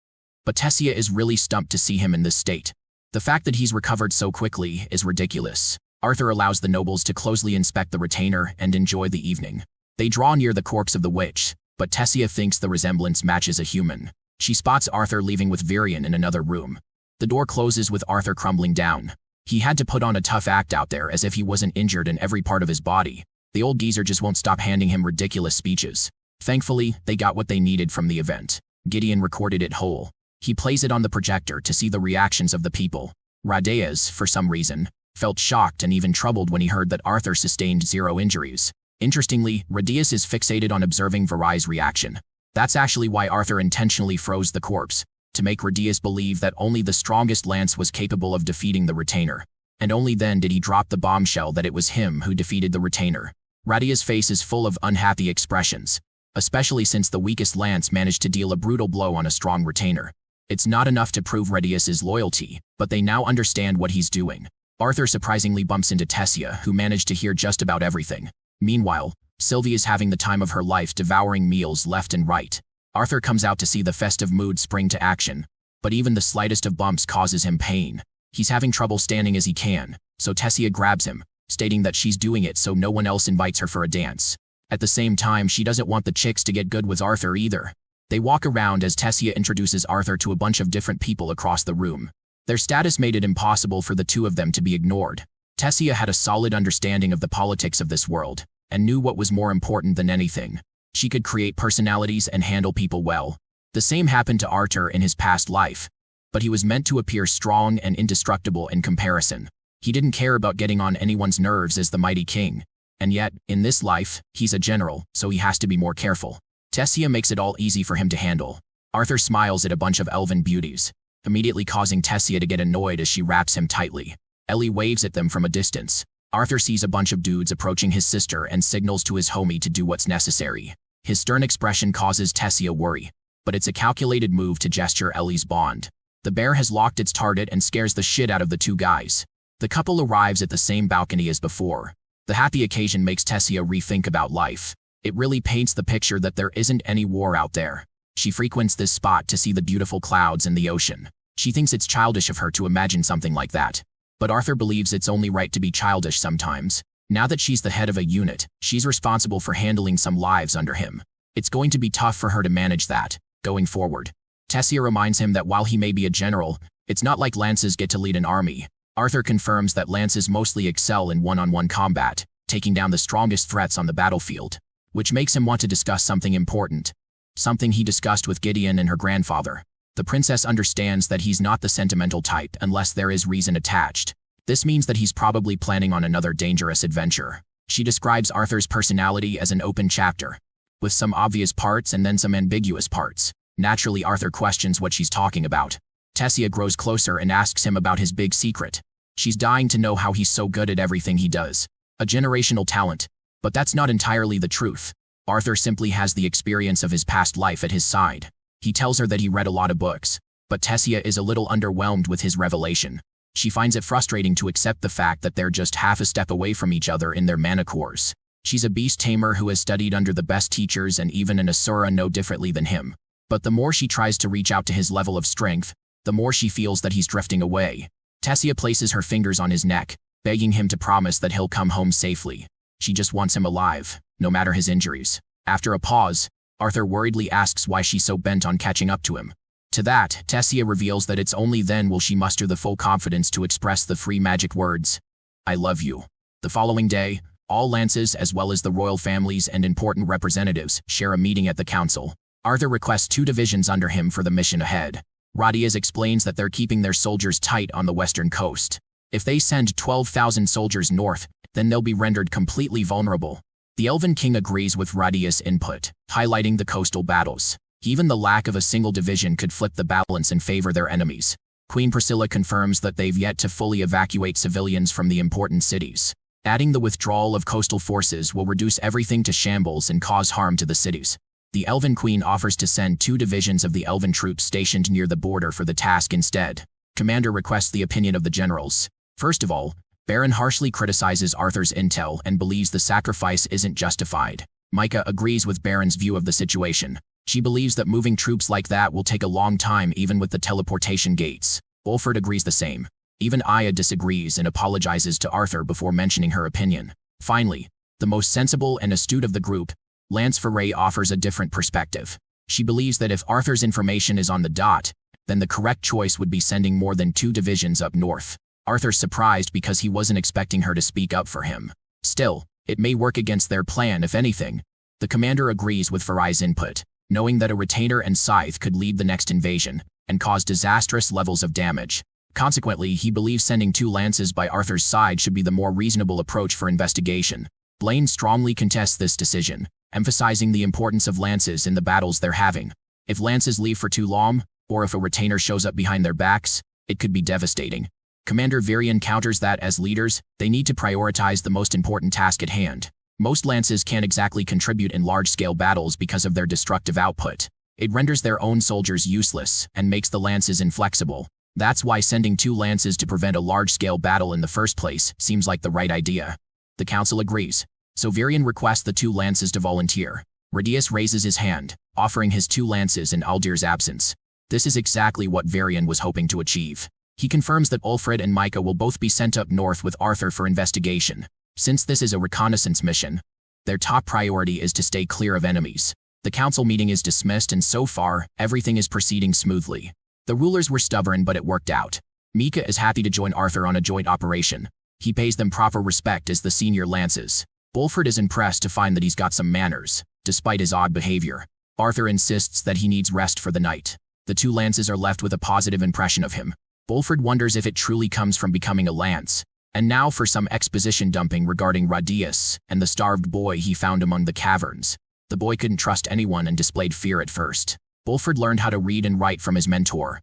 But Tessia is really stumped to see him in this state. The fact that he's recovered so quickly is ridiculous. Arthur allows the nobles to closely inspect the retainer and enjoy the evening. They draw near the corpse of the witch, but Tessia thinks the resemblance matches a human. She spots Arthur leaving with Varian in another room. The door closes with Arthur crumbling down. He had to put on a tough act out there as if he wasn't injured in every part of his body. The old geezer just won't stop handing him ridiculous speeches. Thankfully, they got what they needed from the event. Gideon recorded it whole. He plays it on the projector to see the reactions of the people. Radaeus, for some reason, felt shocked and even troubled when he heard that Arthur sustained 0 injuries. Interestingly, Radaeus is fixated on observing Varai's reaction. That's actually why Arthur intentionally froze the corpse, to make Radaeus believe that only the strongest lance was capable of defeating the retainer. And only then did he drop the bombshell that it was him who defeated the retainer. Radaeus' face is full of unhappy expressions, especially since the weakest lance managed to deal a brutal blow on a strong retainer. It's not enough to prove Radaeus' loyalty, but they now understand what he's doing. Arthur surprisingly bumps into Tessia, who managed to hear just about everything. Meanwhile, Sylvie is having the time of her life devouring meals left and right. Arthur comes out to see the festive mood spring to action, but even the slightest of bumps causes him pain. He's having trouble standing as he can, so Tessia grabs him, stating that she's doing it so no one else invites her for a dance. At the same time, she doesn't want the chicks to get good with Arthur either. They walk around as Tessia introduces Arthur to a bunch of different people across the room. Their status made it impossible for the two of them to be ignored. Tessia had a solid understanding of the politics of this world, and knew what was more important than anything. She could create personalities and handle people well. The same happened to Arthur in his past life, but he was meant to appear strong and indestructible in comparison. He didn't care about getting on anyone's nerves as the mighty king. And yet, in this life, he's a general, so he has to be more careful. Tessia makes it all easy for him to handle. Arthur smiles at a bunch of elven beauties, immediately causing Tessia to get annoyed as she wraps him tightly. Ellie waves at them from a distance. Arthur sees a bunch of dudes approaching his sister and signals to his homie to do what's necessary. His stern expression causes Tessia worry, but it's a calculated move to gesture Ellie's bond. The bear has locked its target and scares the shit out of the two guys. The couple arrives at the same balcony as before. The happy occasion makes Tessia rethink about life. It really paints the picture that there isn't any war out there. She frequents this spot to see the beautiful clouds and the ocean. She thinks it's childish of her to imagine something like that. But Arthur believes it's only right to be childish sometimes. Now that she's the head of a unit, she's responsible for handling some lives under him. It's going to be tough for her to manage that, going forward. Tessia reminds him that while he may be a general, it's not like lances get to lead an army. Arthur confirms that lances mostly excel in one-on-one combat, taking down the strongest threats on the battlefield, which makes him want to discuss something important. Something he discussed with Gideon and her grandfather. The princess understands that he's not the sentimental type unless there is reason attached. This means that he's probably planning on another dangerous adventure. She describes Arthur's personality as an open chapter. with some obvious parts and then some ambiguous parts. Naturally, Arthur questions what she's talking about. Tessia grows closer and asks him about his big secret. She's dying to know how he's so good at everything he does. A generational talent. But that's not entirely the truth. Arthur simply has the experience of his past life at his side. He tells her that he read a lot of books, but Tessia is a little underwhelmed with his revelation. She finds it frustrating to accept the fact that they're just half a step away from each other in their mana cores. She's a beast tamer who has studied under the best teachers and even an Asura no differently than him. But the more she tries to reach out to his level of strength, the more she feels that he's drifting away. Tessia places her fingers on his neck, begging him to promise that he'll come home safely. She just wants him alive, no matter his injuries. After a pause, Arthur worriedly asks why she's so bent on catching up to him. To that, Tessia reveals that it's only then will she muster the full confidence to express the three magic words, "I love you." The following day, all lances as well as the royal families and important representatives share a meeting at the council. Arthur requests 2 divisions under him for the mission ahead. Radius explains that they're keeping their soldiers tight on the western coast. If they send 12,000 soldiers north, then they'll be rendered completely vulnerable. The Elven King agrees with Radius' input, highlighting the coastal battles. Even the lack of a single division could flip the balance in favor of their enemies. Queen Priscilla confirms that they've yet to fully evacuate civilians from the important cities. Adding the withdrawal of coastal forces will reduce everything to shambles and cause harm to the cities. The Elven Queen offers to send 2 divisions of the Elven troops stationed near the border for the task instead. Commander requests the opinion of the generals. First of all, Baron harshly criticizes Arthur's intel and believes the sacrifice isn't justified. Micah agrees with Baron's view of the situation. She believes that moving troops like that will take a long time even with the teleportation gates. Ulfred agrees the same. Even Aya disagrees and apologizes to Arthur before mentioning her opinion. Finally, the most sensible and astute of the group, Lance Foray offers a different perspective. She believes that if Arthur's information is on the dot, then the correct choice would be sending more than 2 divisions up north. Arthur's surprised because he wasn't expecting her to speak up for him. Still, it may work against their plan if anything. The commander agrees with Farai's input, knowing that a retainer and scythe could lead the next invasion and cause disastrous levels of damage. Consequently, he believes sending 2 lances by Arthur's side should be the more reasonable approach for investigation. Blaine strongly contests this decision, emphasizing the importance of lances in the battles they're having. If lances leave for too long, or if a retainer shows up behind their backs, it could be devastating. Commander Virion counters that as leaders, they need to prioritize the most important task at hand. Most lances can't exactly contribute in large-scale battles because of their destructive output. It renders their own soldiers useless and makes the lances inflexible. That's why sending 2 lances to prevent a large-scale battle in the first place seems like the right idea. The council agrees, so Virion requests the 2 lances to volunteer. Radius raises his hand, offering his 2 lances in Aldir's absence. This is exactly what Virion was hoping to achieve. He confirms that Ulfred and Micah will both be sent up north with Arthur for investigation. Since this is a reconnaissance mission, their top priority is to stay clear of enemies. The council meeting is dismissed and so far, everything is proceeding smoothly. The rulers were stubborn but it worked out. Mika is happy to join Arthur on a joint operation. He pays them proper respect as the senior lances. Ulfred is impressed to find that he's got some manners, despite his odd behavior. Arthur insists that he needs rest for the night. The 2 lances are left with a positive impression of him. Ulfred wonders if it truly comes from becoming a lance. And now for some exposition dumping regarding Radius and the starved boy he found among the caverns. The boy couldn't trust anyone and displayed fear at first. Ulfred learned how to read and write from his mentor,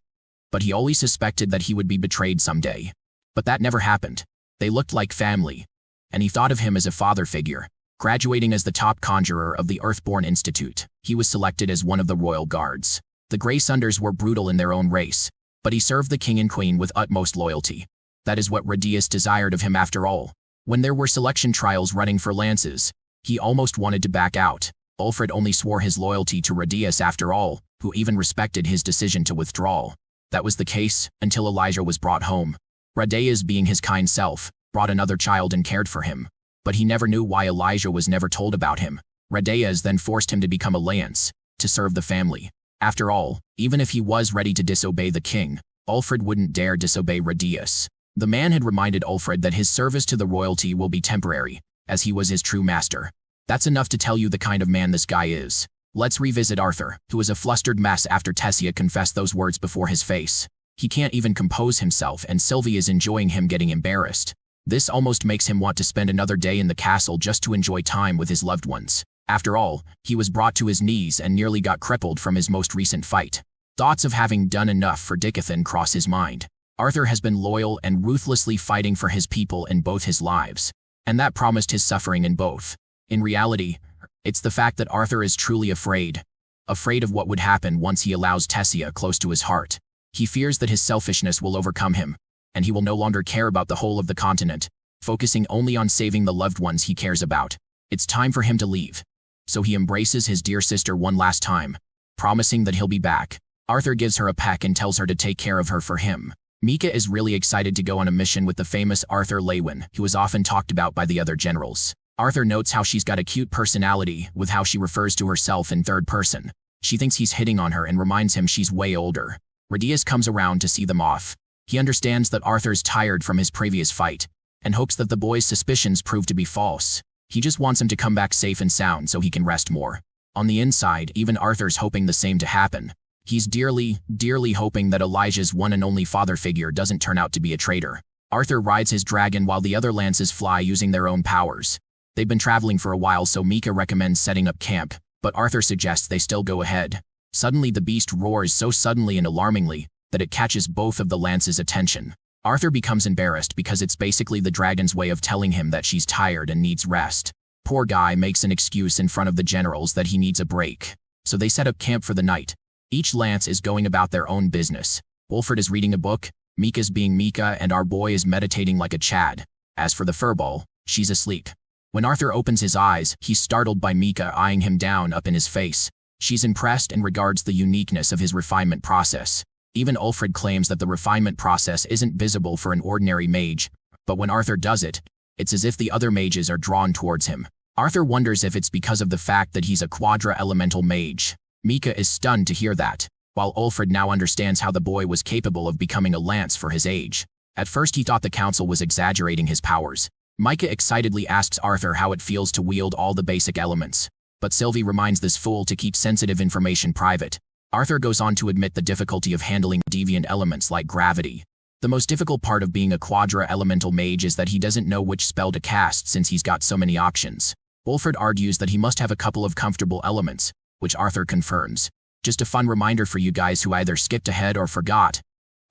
but he always suspected that he would be betrayed someday. But that never happened. They looked like family, and he thought of him as a father figure. Graduating as the top conjurer of the Earthborn Institute, he was selected as one of the royal guards. The Grey Sunders were brutal in their own race, but he served the king and queen with utmost loyalty. That is what Radius desired of him after all. When there were selection trials running for lances, he almost wanted to back out. Ulfred only swore his loyalty to Radius after all, who even respected his decision to withdraw. That was the case until Elijah was brought home. Radius, being his kind self, brought another child and cared for him. But he never knew why Elijah was never told about him. Radius then forced him to become a lance, to serve the family. After all, even if he was ready to disobey the king, Ulfred wouldn't dare disobey Radius. The man had reminded Ulfred that his service to the royalty will be temporary, as he was his true master. That's enough to tell you the kind of man this guy is. Let's revisit Arthur, who is a flustered mess after Tessia confessed those words before his face. He can't even compose himself and Sylvie is enjoying him getting embarrassed. This almost makes him want to spend another day in the castle just to enjoy time with his loved ones. After all, he was brought to his knees and nearly got crippled from his most recent fight. Thoughts of having done enough for Dickathan cross his mind. Arthur has been loyal and ruthlessly fighting for his people in both his lives, and that promised his suffering in both. In reality, it's the fact that Arthur is truly afraid of what would happen once he allows Tessia close to his heart. He fears that his selfishness will overcome him, and he will no longer care about the whole of the continent, focusing only on saving the loved ones he cares about. It's time for him to leave. So he embraces his dear sister one last time, promising that he'll be back. Arthur gives her a peck and tells her to take care of her for him. Mika is really excited to go on a mission with the famous Arthur Lewin, who is often talked about by the other generals. Arthur notes how she's got a cute personality with how she refers to herself in third person. She thinks he's hitting on her and reminds him she's way older. Radius comes around to see them off. He understands that Arthur's tired from his previous fight, and hopes that the boy's suspicions prove to be false. He just wants him to come back safe and sound so he can rest more. On the inside, even Arthur's hoping the same to happen. He's dearly hoping that Elijah's one and only father figure doesn't turn out to be a traitor. Arthur rides his dragon while the other lances fly using their own powers. They've been traveling for a while, so Mika recommends setting up camp, but Arthur suggests they still go ahead. Suddenly the beast roars so suddenly and alarmingly that it catches both of the lances' attention. Arthur becomes embarrassed because it's basically the dragon's way of telling him that she's tired and needs rest. Poor guy makes an excuse in front of the generals that he needs a break, so they set up camp for the night. Each lance is going about their own business. Wolford is reading a book, Mika's being Mika, and our boy is meditating like a Chad. As for the furball, she's asleep. When Arthur opens his eyes, he's startled by Mika eyeing him down up in his face. She's impressed and regards the uniqueness of his refinement process. Even Ulfred claims that the refinement process isn't visible for an ordinary mage, but when Arthur does it, it's as if the other mages are drawn towards him. Arthur wonders if it's because of the fact that he's a quadra-elemental mage. Mika is stunned to hear that, while Ulfred now understands how the boy was capable of becoming a lance for his age. At first he thought the council was exaggerating his powers. Mika excitedly asks Arthur how it feels to wield all the basic elements, but Sylvie reminds this fool to keep sensitive information private. Arthur goes on to admit the difficulty of handling deviant elements like gravity. The most difficult part of being a quadra-elemental mage is that he doesn't know which spell to cast since he's got so many options. Ulfred argues that he must have a couple of comfortable elements, which Arthur confirms. Just a fun reminder for you guys who either skipped ahead or forgot.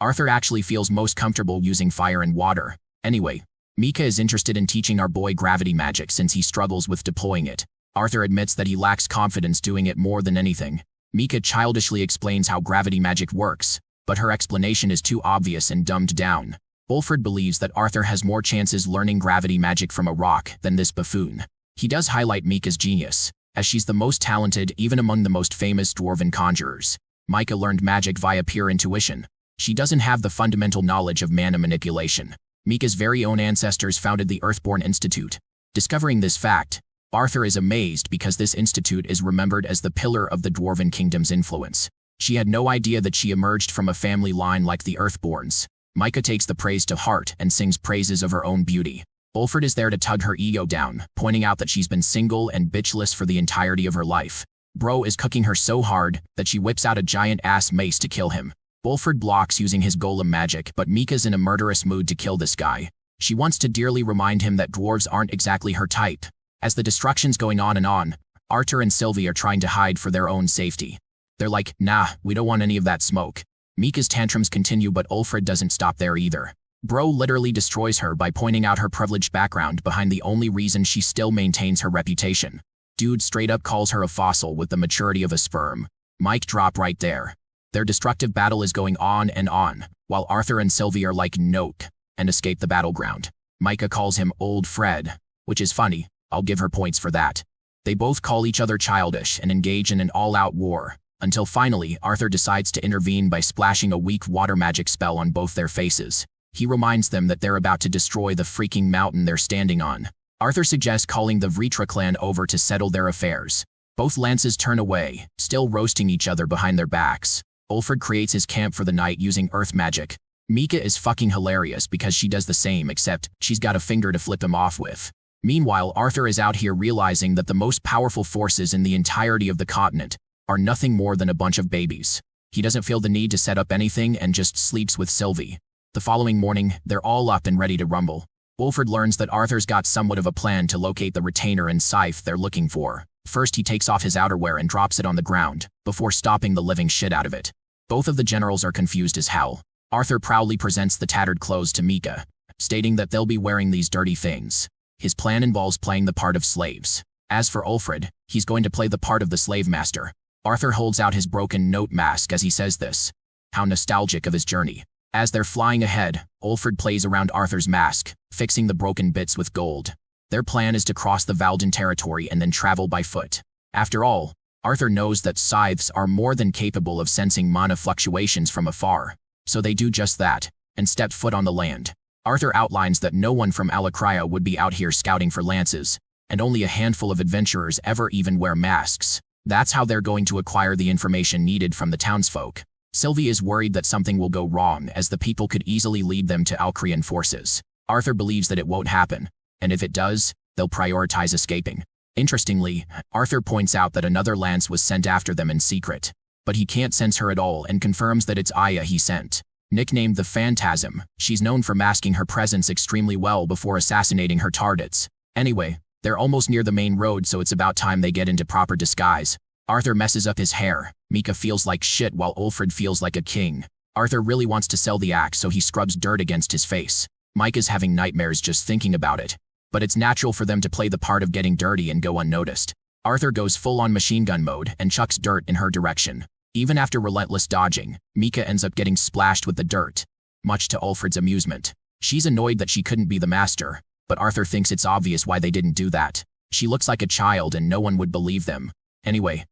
Arthur actually feels most comfortable using fire and water. Anyway, Mika is interested in teaching our boy gravity magic since he struggles with deploying it. Arthur admits that he lacks confidence doing it more than anything. Mika childishly explains how gravity magic works, but her explanation is too obvious and dumbed down. Ulfred believes that Arthur has more chances learning gravity magic from a rock than this buffoon. He does highlight Mika's genius, as she's the most talented even among the most famous dwarven conjurers. Mika learned magic via pure intuition. She doesn't have the fundamental knowledge of mana manipulation. Mika's very own ancestors founded the Earthborn Institute. Discovering this fact, Arthur is amazed because this institute is remembered as the pillar of the Dwarven Kingdom's influence. She had no idea that she emerged from a family line like the Earthborns. Mika takes the praise to heart and sings praises of her own beauty. Ulfred is there to tug her ego down, pointing out that she's been single and bitchless for the entirety of her life. Bro is cooking her so hard that she whips out a giant-ass mace to kill him. Ulfred blocks using his golem magic, but Mika's in a murderous mood to kill this guy. She wants to dearly remind him that dwarves aren't exactly her type. As the destruction's going on, Arthur and Sylvie are trying to hide for their own safety. They're like, nah, we don't want any of that smoke. Mika's tantrums continue, but Ulfred doesn't stop there either. Bro literally destroys her by pointing out her privileged background behind the only reason she still maintains her reputation. Dude straight up calls her a fossil with the maturity of a sperm. Mic drop right there. Their destructive battle is going on and on, while Arthur and Sylvie are like nope, and escape the battleground. Mika calls him Old Fred, which is funny. I'll give her points for that. They both call each other childish and engage in an all-out war, until finally Arthur decides to intervene by splashing a weak water magic spell on both their faces. He reminds them that they're about to destroy the freaking mountain they're standing on. Arthur suggests calling the Vritra clan over to settle their affairs. Both lances turn away, still roasting each other behind their backs. Ulfred creates his camp for the night using earth magic. Mika is fucking hilarious because she does the same, except she's got a finger to flip him off with. Meanwhile, Arthur is out here realizing that the most powerful forces in the entirety of the continent are nothing more than a bunch of babies. He doesn't feel the need to set up anything and just sleeps with Sylvie. The following morning, they're all up and ready to rumble. Ulfred learns that Arthur's got somewhat of a plan to locate the retainer and scythe they're looking for. First he takes off his outerwear and drops it on the ground, before stomping the living shit out of it. Both of the generals are confused as hell. Arthur proudly presents the tattered clothes to Mika, stating that they'll be wearing these dirty things. His plan involves playing the part of slaves. As for Ulfred, he's going to play the part of the slave master. Arthur holds out his broken note mask as he says this. How nostalgic of his journey. As they're flying ahead, Ulfred plays around Arthur's mask, fixing the broken bits with gold. Their plan is to cross the Valden territory and then travel by foot. After all, Arthur knows that scythes are more than capable of sensing mana fluctuations from afar. So they do just that, and step foot on the land. Arthur outlines that no one from Alicria would be out here scouting for lances, and only a handful of adventurers ever even wear masks. That's how they're going to acquire the information needed from the townsfolk. Sylvie is worried that something will go wrong as the people could easily lead them to Alcrian forces. Arthur believes that it won't happen, and if it does, they'll prioritize escaping. Interestingly, Arthur points out that another lance was sent after them in secret, but he can't sense her at all and confirms that it's Aya he sent. Nicknamed the Phantasm, she's known for masking her presence extremely well before assassinating her targets. Anyway, they're almost near the main road, so it's about time they get into proper disguise. Arthur messes up his hair. Mika feels like shit while Ulfred feels like a king. Arthur really wants to sell the axe, so he scrubs dirt against his face. Micah's having nightmares just thinking about it. But it's natural for them to play the part of getting dirty and go unnoticed. Arthur goes full-on machine gun mode and chucks dirt in her direction. Even after relentless dodging, Mika ends up getting splashed with the dirt, much to Ulfred's amusement. She's annoyed that she couldn't be the master, but Arthur thinks it's obvious why they didn't do that. She looks like a child and no one would believe them. Anyway,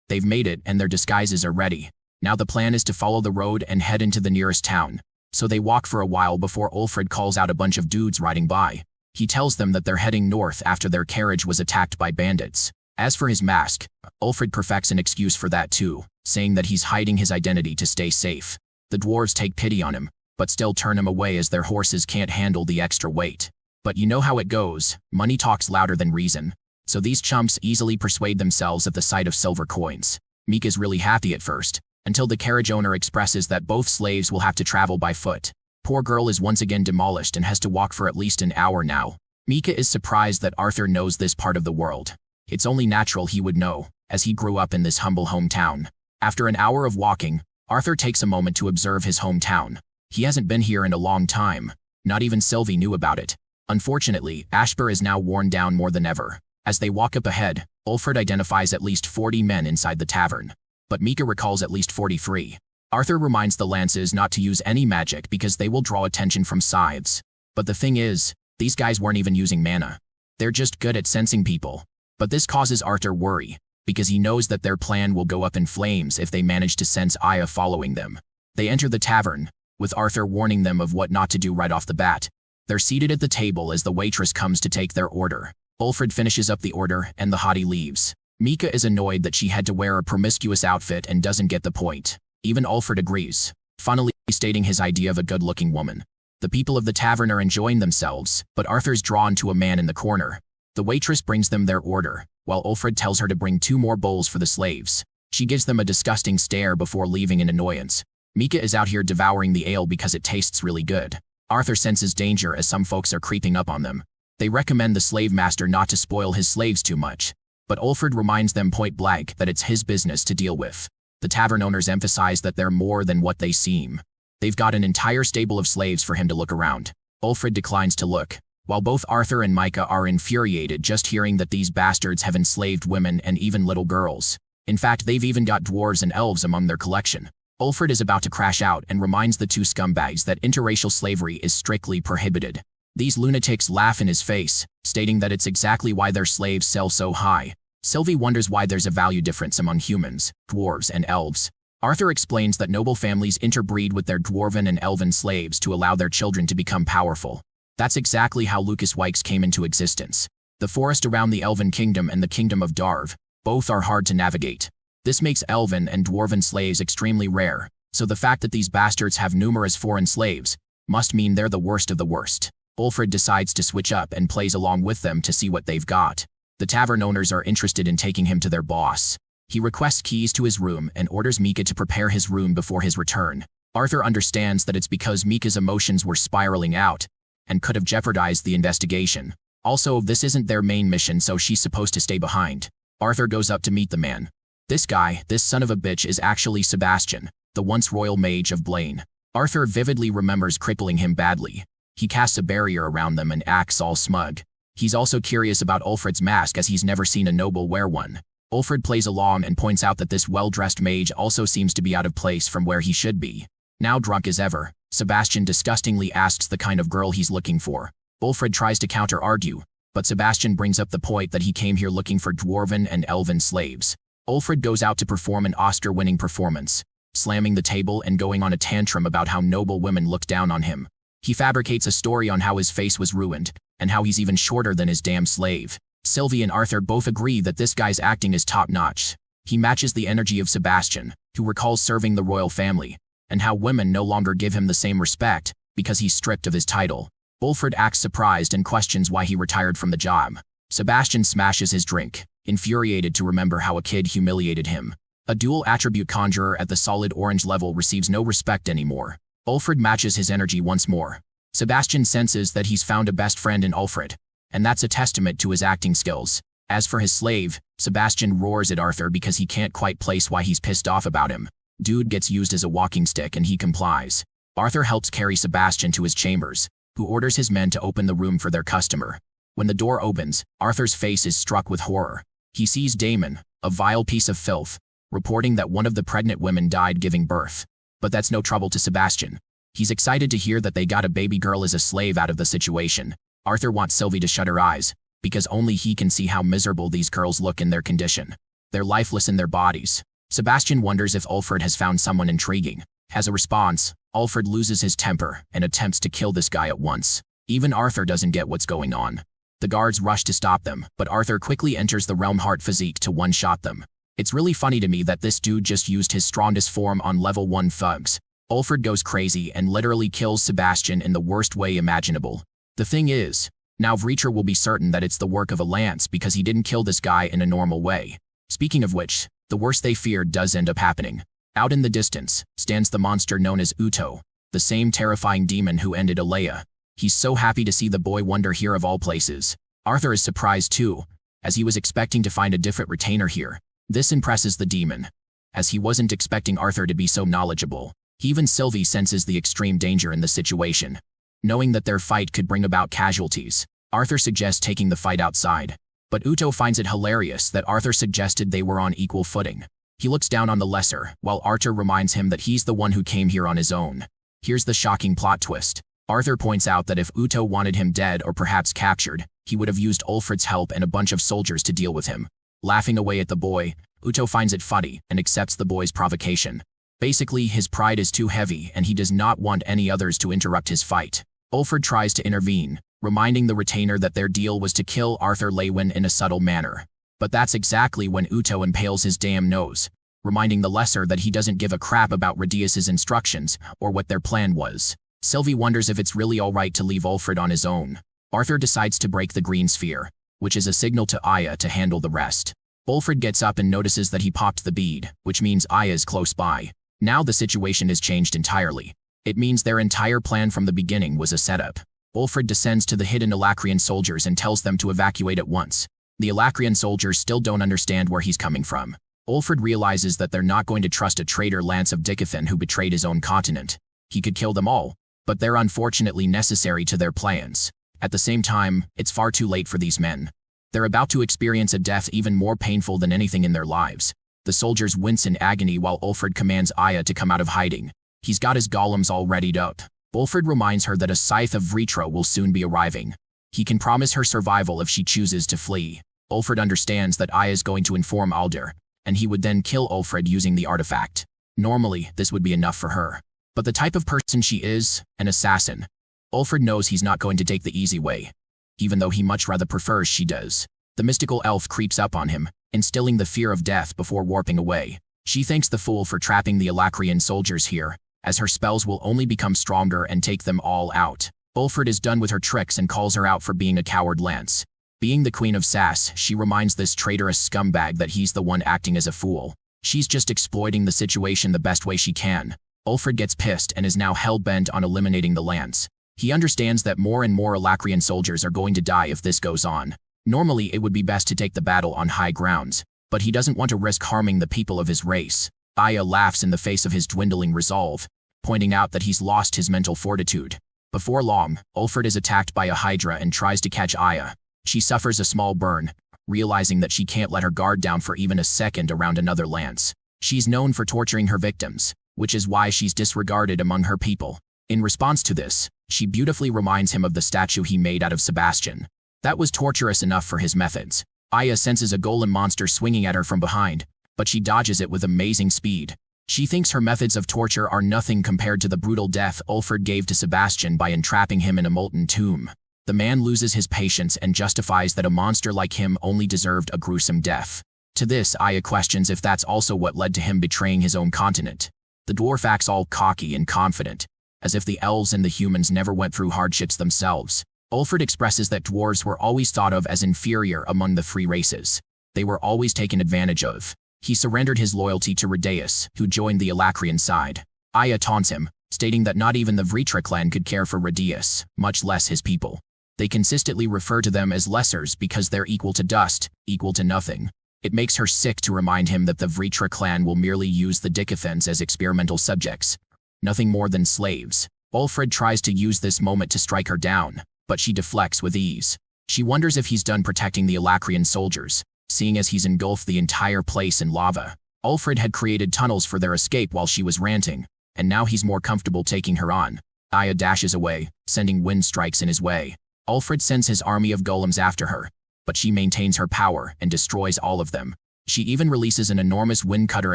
they've made it and their disguises are ready. Now the plan is to follow the road and head into the nearest town. So they walk for a while before Ulfred calls out a bunch of dudes riding by. He tells them that they're heading north after their carriage was attacked by bandits. As for his mask, Ulfred perfects an excuse for that too, saying that he's hiding his identity to stay safe. The dwarves take pity on him, but still turn him away as their horses can't handle the extra weight. But you know how it goes, money talks louder than reason. So these chumps easily persuade themselves at the sight of silver coins. Mika's really happy at first, until the carriage owner expresses that both slaves will have to travel by foot. Poor girl is once again demolished and has to walk for at least an hour now. Mika is surprised that Arthur knows this part of the world. It's only natural he would know, as he grew up in this humble hometown. After an hour of walking, Arthur takes a moment to observe his hometown. He hasn't been here in a long time. Not even Sylvie knew about it. Unfortunately, Ashbur is now worn down more than ever. As they walk up ahead, Ulfred identifies at least 40 men inside the tavern. But Mika recalls at least 43. Arthur reminds the lances not to use any magic because they will draw attention from scythes. But the thing is, these guys weren't even using mana. They're just good at sensing people. But this causes Arthur worry, because he knows that their plan will go up in flames if they manage to sense Aya following them. They enter the tavern, with Arthur warning them of what not to do right off the bat. They're seated at the table as the waitress comes to take their order. Ulfred finishes up the order and the hottie leaves. Mika is annoyed that she had to wear a promiscuous outfit and doesn't get the point. Even Ulfred agrees, funnily stating his idea of a good-looking woman. The people of the tavern are enjoying themselves, but Arthur's drawn to a man in the corner. The waitress brings them their order, while Ulfred tells her to bring 2 more bowls for the slaves. She gives them a disgusting stare before leaving in annoyance. Mika is out here devouring the ale because it tastes really good. Arthur senses danger as some folks are creeping up on them. They recommend the slave master not to spoil his slaves too much, but Ulfred reminds them point blank that it's his business to deal with. The tavern owners emphasize that they're more than what they seem. They've got an entire stable of slaves for him to look around. Ulfred declines to look, while both Arthur and Micah are infuriated just hearing that these bastards have enslaved women and even little girls. In fact, they've even got dwarves and elves among their collection. Ulfred is about to crash out and reminds the 2 scumbags that interracial slavery is strictly prohibited. These lunatics laugh in his face, stating that it's exactly why their slaves sell so high. Sylvie wonders why there's a value difference among humans, dwarves, and elves. Arthur explains that noble families interbreed with their dwarven and elven slaves to allow their children to become powerful. That's exactly how Lucas Wykes came into existence. The forest around the Elven Kingdom and the Kingdom of Darv, both are hard to navigate. This makes elven and dwarven slaves extremely rare, so the fact that these bastards have numerous foreign slaves must mean they're the worst of the worst. Ulfred decides to switch up and plays along with them to see what they've got. The tavern owners are interested in taking him to their boss. He requests keys to his room and orders Mika to prepare his room before his return. Arthur understands that it's because Mika's emotions were spiraling out and could have jeopardized the investigation. Also, this isn't their main mission, so she's supposed to stay behind. Arthur goes up to meet the man. This guy, this son of a bitch, is actually Sebastian, the once royal mage of Blaine. Arthur vividly remembers crippling him badly. He casts a barrier around them and acts all smug. He's also curious about Ulfred's mask as he's never seen a noble wear one. Ulfred plays along and points out that this well-dressed mage also seems to be out of place from where he should be. Now drunk as ever, Sebastian disgustingly asks the kind of girl he's looking for. Ulfred tries to counter-argue, but Sebastian brings up the point that he came here looking for dwarven and elven slaves. Ulfred goes out to perform an Oscar-winning performance, slamming the table and going on a tantrum about how noble women look down on him. He fabricates a story on how his face was ruined, and how he's even shorter than his damn slave. Sylvie and Arthur both agree that this guy's acting is top-notch. He matches the energy of Sebastian, who recalls serving the royal family, and how women no longer give him the same respect because he's stripped of his title. Ulfred acts surprised and questions why he retired from the job. Sebastian smashes his drink, infuriated to remember how a kid humiliated him. A dual attribute conjurer at the solid orange level receives no respect anymore. Ulfred matches his energy once more. Sebastian senses that he's found a best friend in Ulfred, and that's a testament to his acting skills. As for his slave, Sebastian roars at Arthur because he can't quite place why he's pissed off about him. Dude gets used as a walking stick and he complies. Arthur helps carry Sebastian to his chambers, who orders his men to open the room for their customer. When the door opens, Arthur's face is struck with horror. He sees Damon, a vile piece of filth, reporting that one of the pregnant women died giving birth. But that's no trouble to Sebastian. He's excited to hear that they got a baby girl as a slave out of the situation. Arthur wants Sylvie to shut her eyes, because only he can see how miserable these girls look in their condition. They're lifeless in their bodies. Sebastian wonders if Ulfred has found someone intriguing. As a response, Ulfred loses his temper and attempts to kill this guy at once. Even Arthur doesn't get what's going on. The guards rush to stop them, but Arthur quickly enters the Realm Heart physique to one-shot them. It's really funny to me that this dude just used his strongest form on level 1 thugs. Ulfred goes crazy and literally kills Sebastian in the worst way imaginable. The thing is, now Vreecher will be certain that it's the work of a lance because he didn't kill this guy in a normal way. Speaking of which, the worst they feared does end up happening. Out in the distance stands the monster known as Uto, the same terrifying demon who ended Alea. He's so happy to see the boy wonder here of all places. Arthur is surprised too, as he was expecting to find a different retainer here. This impresses the demon, as he wasn't expecting Arthur to be so knowledgeable. Even Sylvie senses the extreme danger in the situation. Knowing that their fight could bring about casualties, Arthur suggests taking the fight outside. But Uto finds it hilarious that Arthur suggested they were on equal footing. He looks down on the lesser, while Arthur reminds him that he's the one who came here on his own. Here's the shocking plot twist. Arthur points out that if Uto wanted him dead or perhaps captured, he would have used Ulfred's help and a bunch of soldiers to deal with him. Laughing away at the boy, Uto finds it funny and accepts the boy's provocation. Basically, his pride is too heavy and he does not want any others to interrupt his fight. Ulfred tries to intervene, reminding the retainer that their deal was to kill Arthur Lewin in a subtle manner. But that's exactly when Uto impales his damn nose, reminding the lesser that he doesn't give a crap about Radius's instructions or what their plan was. Sylvie wonders if it's really alright to leave Ulfred on his own. Arthur decides to break the green sphere, which is a signal to Aya to handle the rest. Ulfred gets up and notices that he popped the bead, which means Aya is close by. Now the situation is changed entirely. It means their entire plan from the beginning was a setup. Ulfred descends to the hidden Alacrian soldiers and tells them to evacuate at once. The Alacrian soldiers still don't understand where he's coming from. Ulfred realizes that they're not going to trust a traitor Lance of Dicothan who betrayed his own continent. He could kill them all, but they're unfortunately necessary to their plans. At the same time, it's far too late for these men. They're about to experience a death even more painful than anything in their lives. The soldiers wince in agony while Ulfred commands Aya to come out of hiding. He's got his golems all readied up. Ulfred reminds her that a scythe of Vreetra will soon be arriving. He can promise her survival if she chooses to flee. Ulfred understands that Aya is going to inform Alder, and he would then kill Ulfred using the artifact. Normally, this would be enough for her. But the type of person she is, an assassin. Ulfred knows he's not going to take the easy way, even though he much rather prefers she does. The mystical elf creeps up on him, instilling the fear of death before warping away. She thanks the fool for trapping the Alacrian soldiers here, as her spells will only become stronger and take them all out. Ulfred is done with her tricks and calls her out for being a coward Lance. Being the queen of sass, she reminds this traitorous scumbag that he's the one acting as a fool. She's just exploiting the situation the best way she can. Ulfred gets pissed and is now hell-bent on eliminating the Lance. He understands that more and more Alacrian soldiers are going to die if this goes on. Normally, it would be best to take the battle on high grounds, But he doesn't want to risk harming the people of his race. Aya laughs in the face of his dwindling resolve, pointing out that he's lost his mental fortitude. Before long, Ulfred is attacked by a hydra and tries to catch Aya. She suffers a small burn, realizing that she can't let her guard down for even a second around another lance. She's known for torturing her victims, which is why she's disregarded among her people. In response to this, she beautifully reminds him of the statue he made out of Sebastian. That was torturous enough for his methods. Aya senses a golem monster swinging at her from behind, but she dodges it with amazing speed. She thinks her methods of torture are nothing compared to the brutal death Ulfred gave to Sebastian by entrapping him in a molten tomb. The man loses his patience and justifies that a monster like him only deserved a gruesome death. To this, Aya questions if that's also what led to him betraying his own continent. The dwarf acts all cocky and confident, as if the elves and the humans never went through hardships themselves. Ulfred expresses that dwarves were always thought of as inferior among the three races. They were always taken advantage of. He surrendered his loyalty to Rhodeus, who joined the Alacrian side. Aya taunts him, stating that not even the Vritra clan could care for Rhodeus, much less his people. They consistently refer to them as lessers because they're equal to dust, equal to nothing. It makes her sick to remind him that the Vritra clan will merely use the Dicathens as experimental subjects, nothing more than slaves. Ulfred tries to use this moment to strike her down, but she deflects with ease. She wonders if he's done protecting the Alacrian soldiers, seeing as he's engulfed the entire place in lava. Ulfred had created tunnels for their escape while she was ranting, and now he's more comfortable taking her on. Aya dashes away, sending wind strikes in his way. Ulfred sends his army of golems after her, but she maintains her power and destroys all of them. She even releases an enormous wind cutter